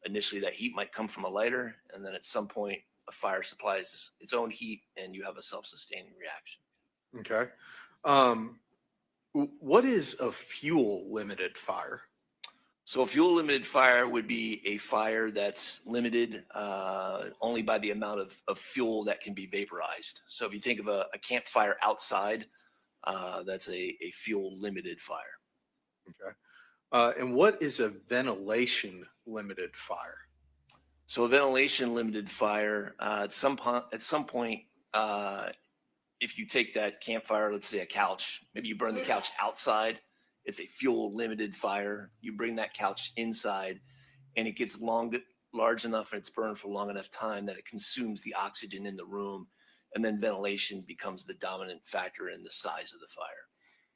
Initially that heat might come from a lighter, and then at some point a fire supplies its own heat and you have a self-sustaining reaction.
Okay. What is a fuel limited fire?
So a fuel limited fire would be a fire that's limited only by the amount of fuel that can be vaporized. So if you think of a campfire outside, that's a fuel limited fire.
Okay. And what is a ventilation limited fire?
So a ventilation limited fire, at some point, if you take that campfire, let's say a couch, maybe you burn the couch outside, it's a fuel limited fire. You bring that couch inside and it gets large enough and it's burned for long enough time that it consumes the oxygen in the room, and then ventilation becomes the dominant factor in the size of the fire.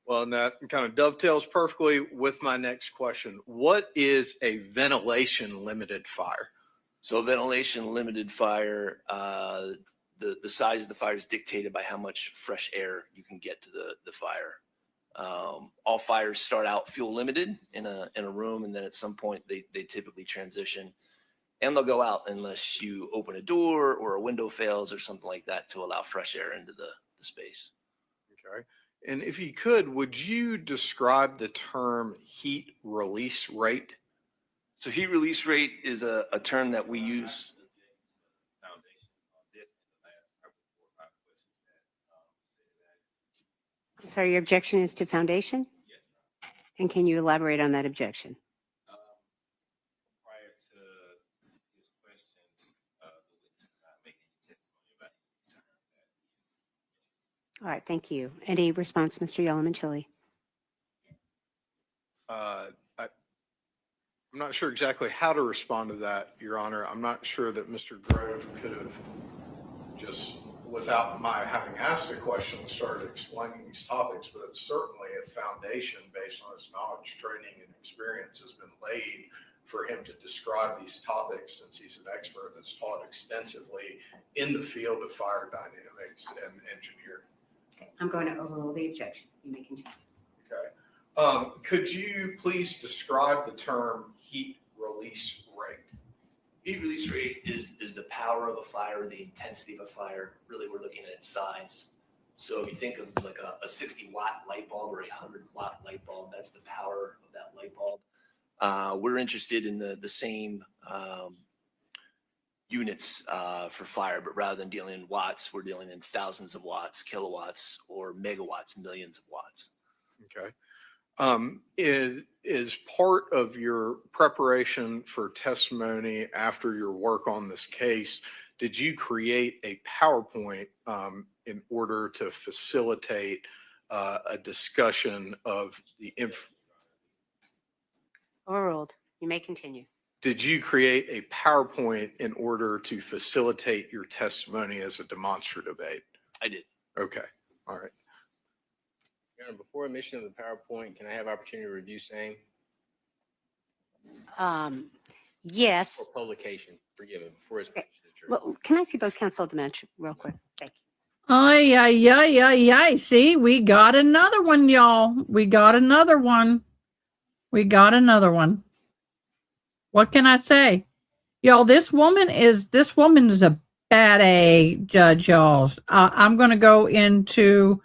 Well, and that kind of dovetails perfectly with my next question. What is a ventilation limited fire?
So a ventilation limited fire, the size of the fire is dictated by how much fresh air you can get to the fire. All fires start out fuel limited in a room, and then at some point they typically transition, and they'll go out unless you open a door or a window fails or something like that to allow fresh air into the space.
Okay. And if you could, would you describe the term heat release rate?
So heat release rate is a term that we use.
Sorry, your objection is to foundation? And can you elaborate on that objection?
Prior to his questions, the witness did not make any testimony about any term that.
All right, thank you. Any response, Mr. Yalamanchili?
I'm not sure exactly how to respond to that, Your Honor. I'm not sure that Mr. Grove could have just, without my having asked a question, started explaining these topics, but it's certainly a foundation based on his knowledge, training, and experience has been laid for him to describe these topics, since he's an expert that's taught extensively in the field of fire dynamics and engineering.
Okay, I'm going to overrule the objection. You may continue.
Okay. Could you please describe the term heat release rate?
Heat release rate is the power of a fire, the intensity of a fire. Really, we're looking at its size. So if you think of like a 60-watt light bulb or a 100-watt light bulb, that's the power of that light bulb. We're interested in the same units for fire, but rather than dealing in watts, we're dealing in thousands of watts, kilowatts, or megawatts, millions of watts.
Okay. Is part of your preparation for testimony after your work on this case, did you create a PowerPoint in order to facilitate a discussion of the
Overruled. You may continue.
Did you create a PowerPoint in order to facilitate your testimony as a demonstrative aid?
I did.
Okay. All right.
Your Honor, before admission of the PowerPoint, can I have opportunity to review same?
Yes.
Or publication, forgive me, before it's.
Well, can I see both counsel at the bench real quick? Thank you.
Ay, ay, ay, ay, ay. See, we got another one, y'all. We got another one. We got another one. What can I say? Y'all, this woman is a bad A judge, y'all. I'm going to go into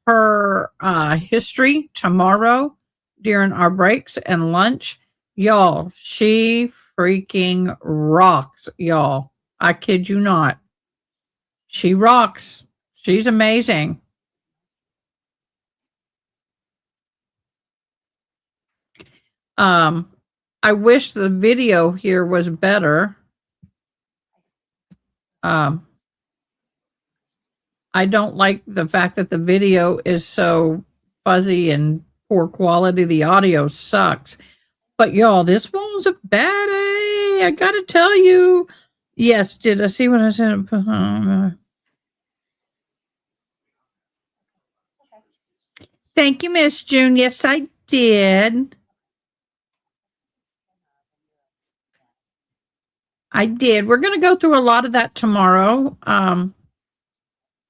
her history tomorrow during our breaks and lunch. Y'all, she freaking rocks, y'all. I kid you not. She rocks. She's amazing. I wish the video here was better. I don't like the fact that the video is so fuzzy and poor quality. The audio sucks. But y'all, this one was a bad A. I gotta tell you. Yes, did I see what I said? Thank you, Miss June. Yes, I did. I did. We're going to go through a lot of that tomorrow.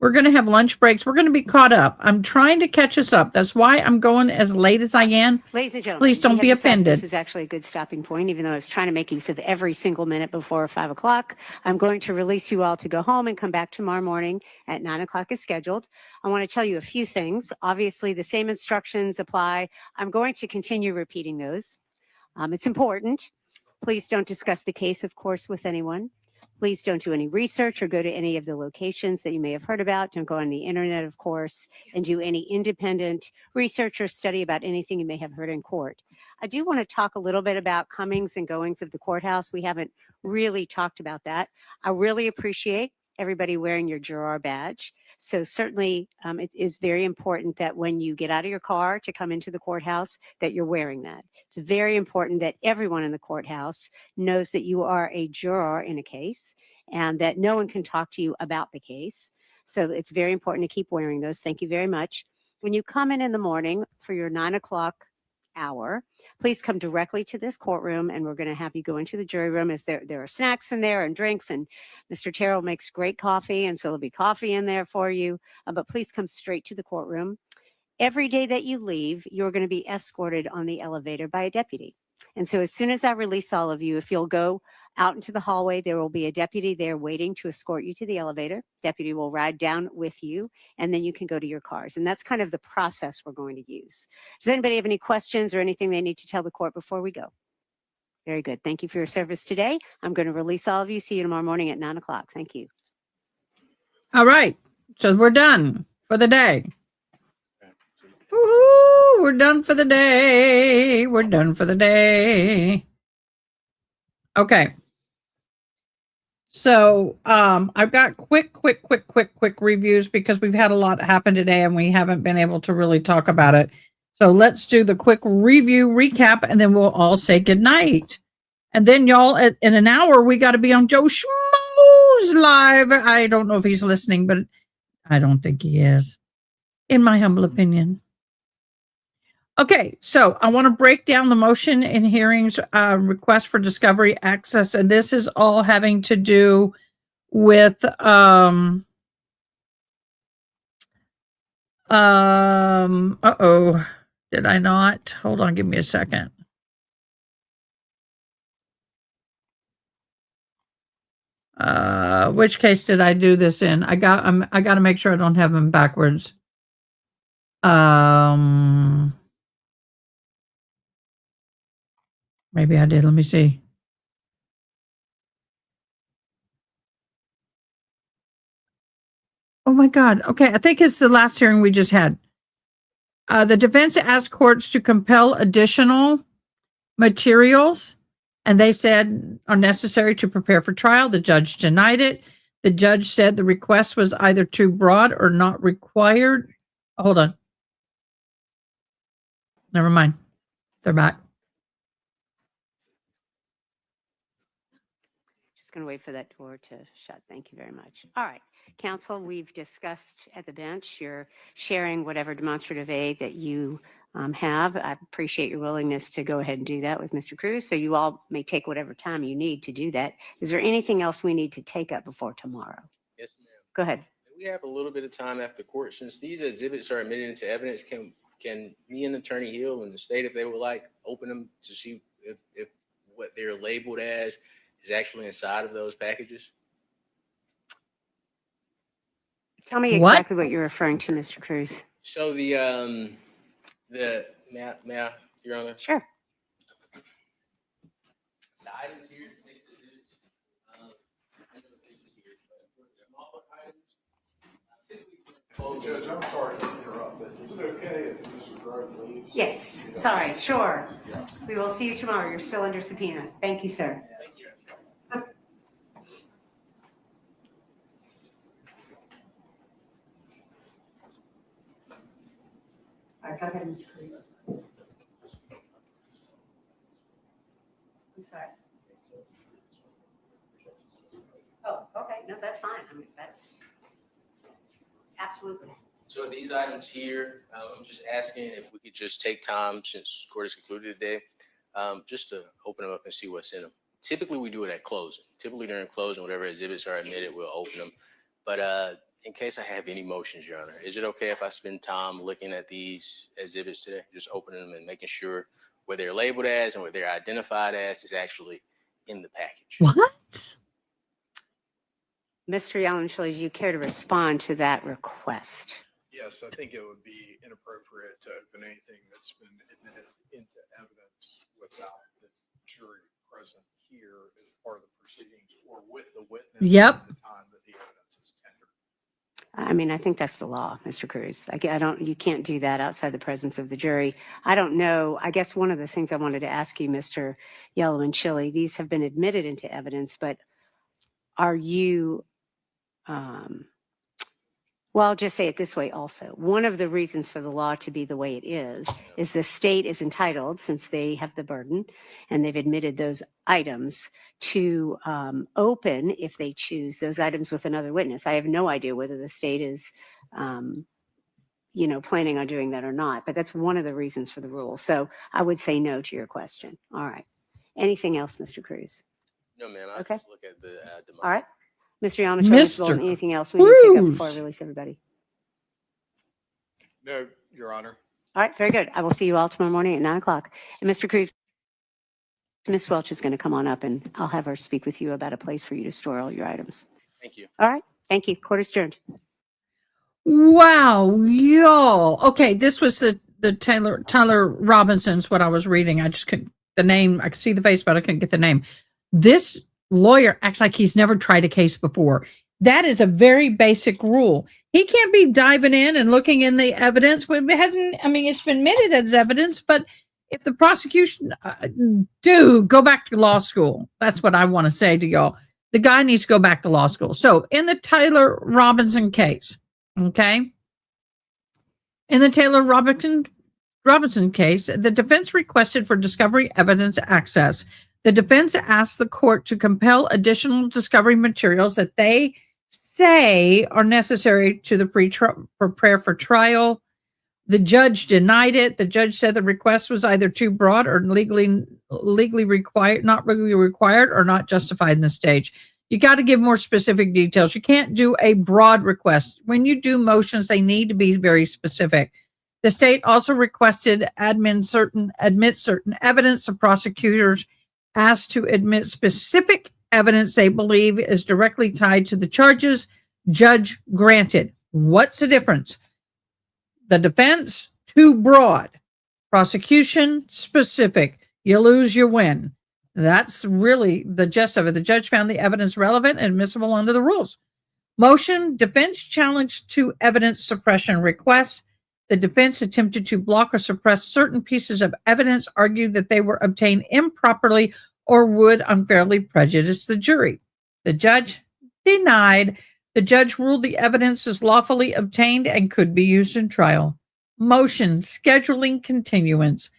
We're going to have lunch breaks. We're going to be caught up. I'm trying to catch us up. That's why I'm going as late as I can.
Ladies and gentlemen,
Please don't
we have
be
decided
offended.
This is actually a good stopping point, even though I was trying to make use of every single minute before 5 o'clock. I'm going to release you all to go home and come back tomorrow morning at 9 o'clock as scheduled. I want to tell you a few things. Obviously, the same instructions apply. I'm going to continue repeating those. It's important. Please don't discuss the case, of course, with anyone. Please don't do any research or go to any of the locations that you may have heard about. Don't go on the internet, of course, and do any independent research or study about anything you may have heard in court. I do want to talk a little bit about comings and goings of the courthouse. We haven't really talked about that. I really appreciate everybody wearing your juror badge. So certainly it is very important that when you get out of your car to come into the courthouse, that you're wearing that. It's very important that everyone in the courthouse knows that you are a juror in a case and that no one can talk to you about the case. So it's very important to keep wearing those. Thank you very much. When you come in the morning for your 9 o'clock hour, please come directly to this courtroom and we're going to have you go into the jury room as there are snacks in there and drinks, and Mr. Terrell makes great coffee, and so there'll be coffee in there for you, but please come straight to the courtroom. Every day that you leave, you're going to be escorted on the elevator by a deputy. And so as soon as I release all of you, if you'll go out into the hallway, there will be a deputy there waiting to escort you to the elevator. Deputy will ride down with you, and then you can go to your cars. And that's kind of the process we're going to use. Does anybody have any questions or anything they need to tell the court before we go? Very good. Thank you for your service today. I'm going to release all of you. See you tomorrow morning at 9 o'clock. Thank you.
All right. So we're done for the day. Woohoo! We're done for the day. We're done for the day. Okay. So I've got quick reviews because we've had a lot happen today and we haven't been able to really talk about it. So let's do the quick review recap and then we'll all say goodnight. And then y'all, in an hour, we got to be on Joe Schmo's live. I don't know if he's listening, but I don't think he is, in my humble opinion. Okay, so I want to break down the motion in hearings request for discovery access, and this is all having to do with did I not? Hold on, give me a second. Which case did I do this in? I got to make sure I don't have them backwards. Maybe I did. Let me see. Oh my God. Okay. I think it's the last hearing we just had. The defense asked courts to compel additional materials, and they said are necessary to prepare for trial. The judge denied it. The judge said the request was either too broad or not required. Hold on. Never mind. They're back.
Just going to wait for that door to shut. Thank you very much. All right. Counsel, we've discussed at the bench, you're sharing whatever demonstrative aid that you have. I appreciate your willingness to go ahead and do that with Mr. Cruz. So you all may take whatever time you need to do that. Is there anything else we need to take up before tomorrow?
Yes, ma'am.
Go ahead.
We have a little bit of time after court. Since these exhibits are admitted into evidence, can me and Attorney Hill and the state, if they would like, open them to see if what they're labeled as is actually inside of those packages?
Tell me exactly what you're referring to, Mr. Cruz.
So may I, Your Honor?
Sure.
The items here, the state exhibits, I know this is here, but for the smaller items,
Well, Judge, I'm sorry to interrupt, but is it okay if Mr. Grove leaves?
Yes. Sorry. Sure. Yeah. We will see you tomorrow. You're still under subpoena. Thank you, sir.
Thank you.
right, go ahead, Mr. Cruz. I'm sorry. Oh, okay, no, that's fine. I mean, that's absolutely.
So these items here, I'm just asking if we could just take time, since court is concluded today, just to open them up and see what's in them. Typically, we do it at closing. Typically during closing, whatever exhibits are admitted, we'll open them. But in case I have any motions, Your Honor, is it okay if I spend time looking at these exhibits today? Just opening them and making sure what they're labeled as and what they're identified as is actually in the package.
What?
Mr. Yalnchel, do you care to respond to that request?
Yes, I think it would be inappropriate to open anything that's been admitted into evidence without the jury present here as part of the proceedings or with the witness
Yep.
at the time that the evidence is tendered.
I mean, I think that's the law, Mr. Cruz. I don't, you can't do that outside the presence of the jury. I don't know. I guess one of the things I wanted to ask you, Mr. Yalnchel, these have been admitted into evidence, but are you, well, I'll just say it this way also. One of the reasons for the law to be the way it is the state is entitled, since they have the burden and they've admitted those items, to open, if they choose, those items with another witness. I have no idea whether the state is, planning on doing that or not, but that's one of the reasons for the rule. So I would say no to your question. All right. Anything else, Mr. Cruz?
No, ma'am. I'll
Okay.
just look at the
All right. Mr. Yalnchel, Ms. Bolden, anything else we need to pick up before I release everybody?
No, Your Honor.
All right, very good. I will see you all tomorrow morning at 9 o'clock. And Mr. Cruz, Ms. Welch is going to come on up and I'll have her speak with you about a place for you to store all your items.
Thank you.
All right. Thank you. Court is adjourned.
Wow, y'all. Okay, this was the Tyler Robinson's what I was reading. I just couldn't the name. I could see the face, but I couldn't get the name. This lawyer acts like he's never tried a case before. That is a very basic rule. He can't be diving in and looking in the evidence when it hasn't. I mean, it's been admitted as evidence, but if the prosecution go back to law school. That's what I want to say to y'all. The guy needs to go back to law school. So in the Tyler Robinson case, okay, in the Taylor Robinson case, the defense requested for discovery evidence access. The defense asked the court to compel additional discovery materials that they say are necessary to the prepare for trial. The judge denied it. The judge said the request was either too broad or legally required, not legally required, or not justified in the stage. You got to give more specific details. You can't do a broad request. When you do motions, they need to be very specific. The state also requested admit certain evidence. The prosecutors asked to admit specific evidence they believe is directly tied to the charges. Judge granted. What's the difference? The defense, too broad. Prosecution, specific. You lose, you win. That's really the gist of it. The judge found the evidence relevant and admissible under the rules. Motion, defense challenge to evidence suppression requests. The defense attempted to block or suppress certain pieces of evidence, argued that they were obtained improperly or would unfairly prejudice the jury. The judge denied. The judge ruled the evidence is lawfully obtained and could be used in trial. Motion, scheduling continuance.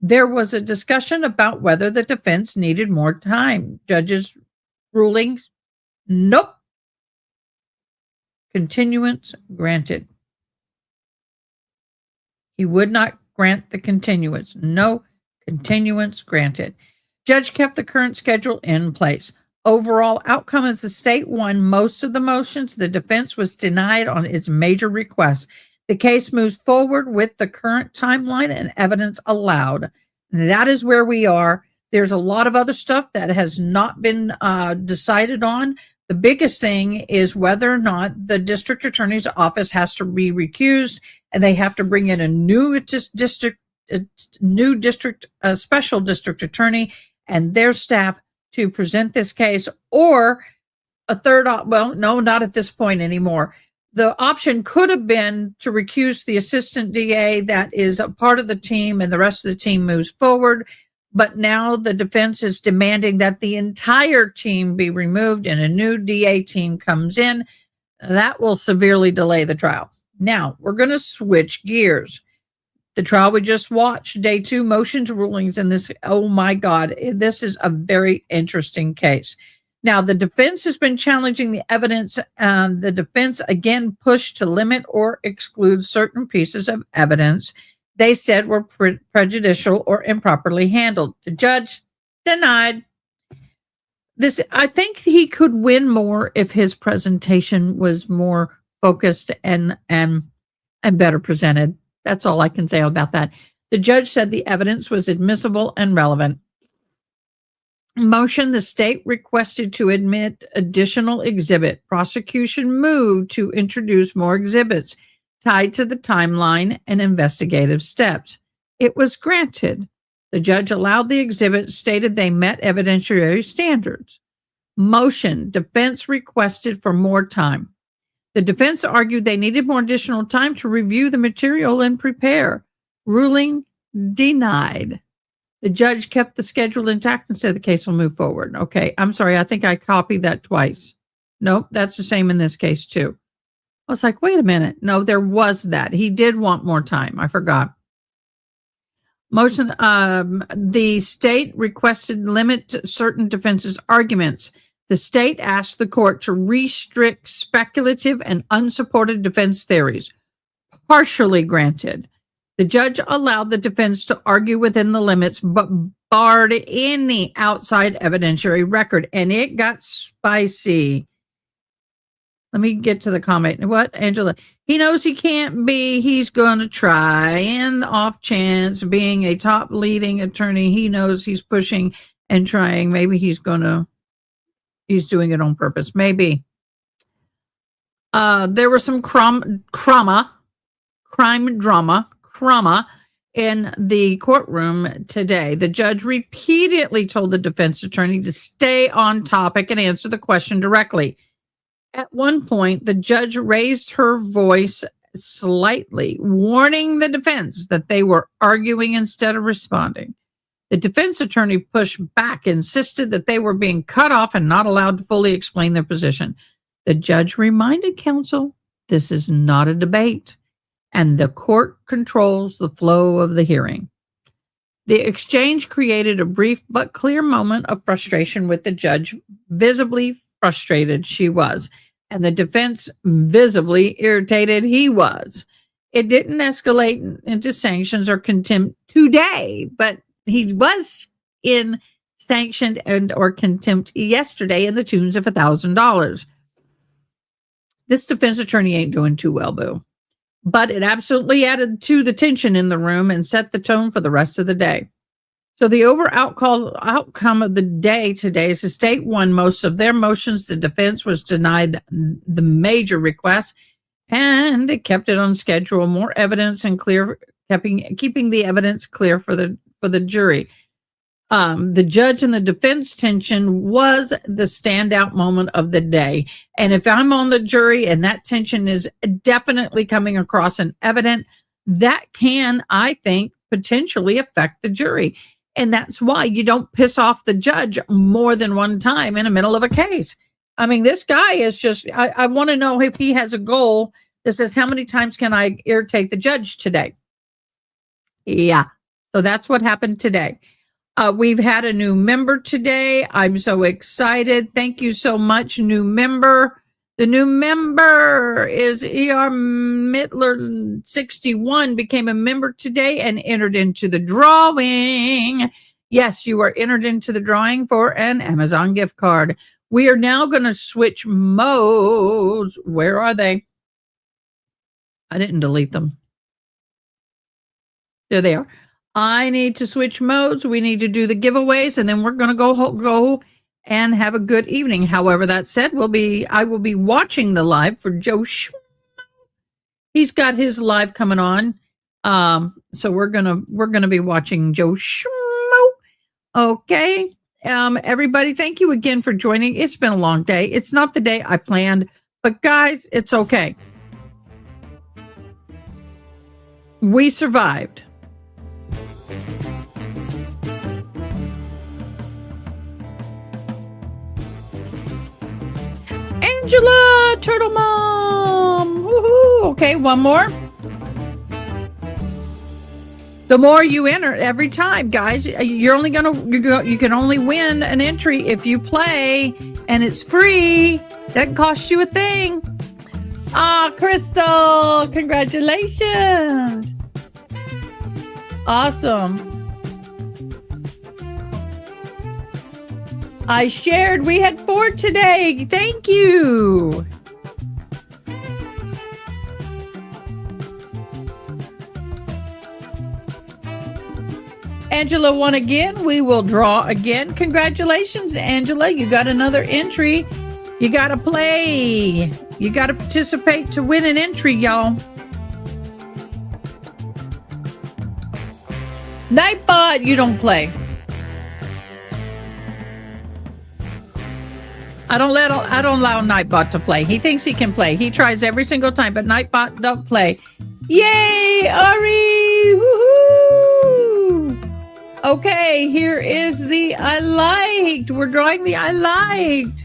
There was a discussion about whether the defense needed more time. Judge's rulings, nope. Continuance granted. He would not grant the continuance. No continuance granted. Judge kept the current schedule in place. Overall outcome is the state won most of the motions. The defense was denied on its major requests. The case moves forward with the current timeline and evidence allowed. That is where we are. There's a lot of other stuff that has not been decided on. The biggest thing is whether or not the district attorney's office has to be recused, and they have to bring in a special district attorney and their staff to present this case, or a third, well, no, not at this point anymore. The option could have been to recuse the assistant DA that is a part of the team and the rest of the team moves forward. But now the defense is demanding that the entire team be removed and a new DA team comes in. That will severely delay the trial. Now we're going to switch gears. The trial we just watched, day 2, motions, rulings, and this, oh my God, this is a very interesting case. Now, the defense has been challenging the evidence. The defense again pushed to limit or exclude certain pieces of evidence they said were prejudicial or improperly handled. The judge denied. This, I think he could win more if his presentation was more focused and better presented. That's all I can say about that. The judge said the evidence was admissible and relevant. Motion, the state requested to admit additional exhibit. Prosecution moved to introduce more exhibits tied to the timeline and investigative steps. It was granted. The judge allowed the exhibits, stated they met evidentiary standards. Motion, defense requested for more time. The defense argued they needed more additional time to review the material and prepare. Ruling denied. The judge kept the schedule intact and said the case will move forward. Okay, I'm sorry. I think I copied that twice. Nope, that's the same in this case too. I was like, wait a minute. No, there was that. He did want more time. I forgot. Motion, the state requested limit certain defense's arguments. The state asked the court to restrict speculative and unsupported defense theories. Partially granted. The judge allowed the defense to argue within the limits, but barred any outside evidentiary record, and it got spicy. Let me get to the comment. What, Angela? He knows he can't be. He's going to try. In the off chance, being a top leading attorney, he knows he's pushing and trying. Maybe he's doing it on purpose. Maybe. There was some crime drama in the courtroom today. The judge repeatedly told the defense attorney to stay on topic and answer the question directly. At one point, the judge raised her voice slightly, warning the defense that they were arguing instead of responding. The defense attorney pushed back, insisted that they were being cut off and not allowed to fully explain their position. The judge reminded counsel, this is not a debate, and the court controls the flow of the hearing. The exchange created a brief but clear moment of frustration with the judge. Visibly frustrated she was, and the defense visibly irritated he was. It didn't escalate into sanctions or contempt today, but he was in sanctioned and or contempt yesterday in the tunes of $1,000. This defense attorney ain't doing too well, boo. But it absolutely added to the tension in the room and set the tone for the rest of the day. So the outcome of the day today is the state won most of their motions. The defense was denied the major requests, and it kept it on schedule. More evidence and keeping the evidence clear for the jury. The judge and the defense tension was the standout moment of the day. And if I'm on the jury and that tension is definitely coming across and evident, that can, I think, potentially affect the jury. And that's why you don't piss off the judge more than one time in the middle of a case. I mean, this guy is just, I want to know if he has a goal that says, how many times can I irritate the judge today? Yeah. So that's what happened today. We've had a new member today. I'm so excited. Thank you so much, new member. The new member is ER Mittler 61, became a member today and entered into the drawing. Yes, you are entered into the drawing for an Amazon gift card. We are now going to switch modes. Where are they? I didn't delete them. There they are. I need to switch modes. We need to do the giveaways, and then we're going to go and have a good evening. However, that said, I will be watching the live for Joe Schmo. He's got his live coming on. So we're gonna be watching Joe Schmo. Okay. Everybody, thank you again for joining. It's been a long day. It's not the day I planned, but guys, it's okay. We survived. Angela, Turtle Mom. Woohoo. Okay, one more. The more you enter every time, guys, you're only you can only win an entry if you play, and it's free. Doesn't cost you a thing. Ah, Crystal, congratulations. Awesome. I shared, we had 4 today. Thank you. Angela won again. We will draw again. Congratulations, Angela. You got another entry. You got to play. You got to participate to win an entry, y'all. Nightbot, you don't play. I don't allow Nightbot to play. He thinks he can play. He tries every single time, but Nightbot don't play. Yay, Ari! Woohoo! Okay, here is the I liked. We're drawing the I liked.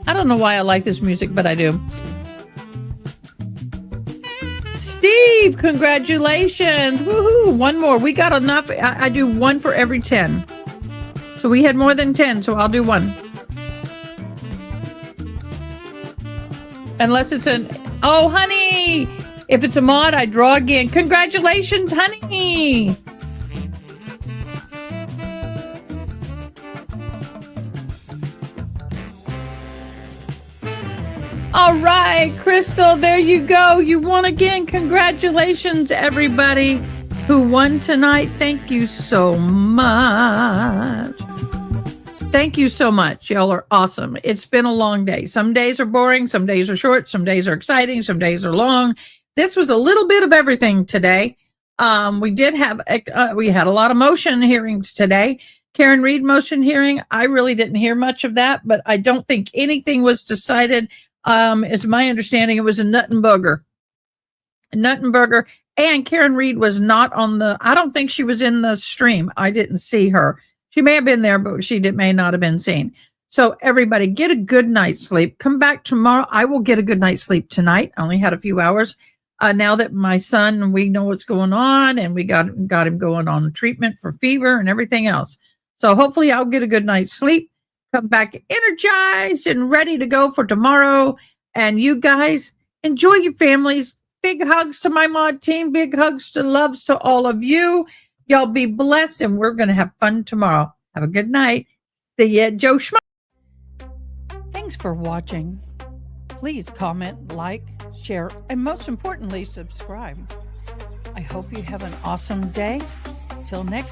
I don't know why I like this music, but I do. Steve, congratulations. Woohoo! One more. We got enough. I do 1 for every 10. So we had more than 10, so I'll do 1. Unless it's oh, honey. If it's a mod, I draw again. Congratulations, honey. All right, Crystal, there you go. You won again. Congratulations, everybody who won tonight. Thank you so much. Thank you so much. Y'all are awesome. It's been a long day. Some days are boring. Some days are short. Some days are exciting. Some days are long. This was a little bit of everything today. We had a lot of motion hearings today. Karen Reed motion hearing. I really didn't hear much of that, but I don't think anything was decided. It's my understanding it was a nut and booger. And Karen Reed was not on I don't think she was in the stream. I didn't see her. She may have been there, but may not have been seen. So everybody get a good night's sleep. Come back tomorrow. I will get a good night's sleep tonight. I only had a few hours. Now that my son, we know what's going on, and we got him going on treatment for fever and everything else. So hopefully I'll get a good night's sleep. Come back energized and ready to go for tomorrow. And you guys enjoy your families. Big hugs to my mod team. Big hugs to loves to all of you. Y'all be blessed, and we're going to have fun tomorrow. Have a good night. See ya, Joe Schmo. Thanks for watching. Please comment, like, share, and most importantly, subscribe. I hope you have an awesome day. Till next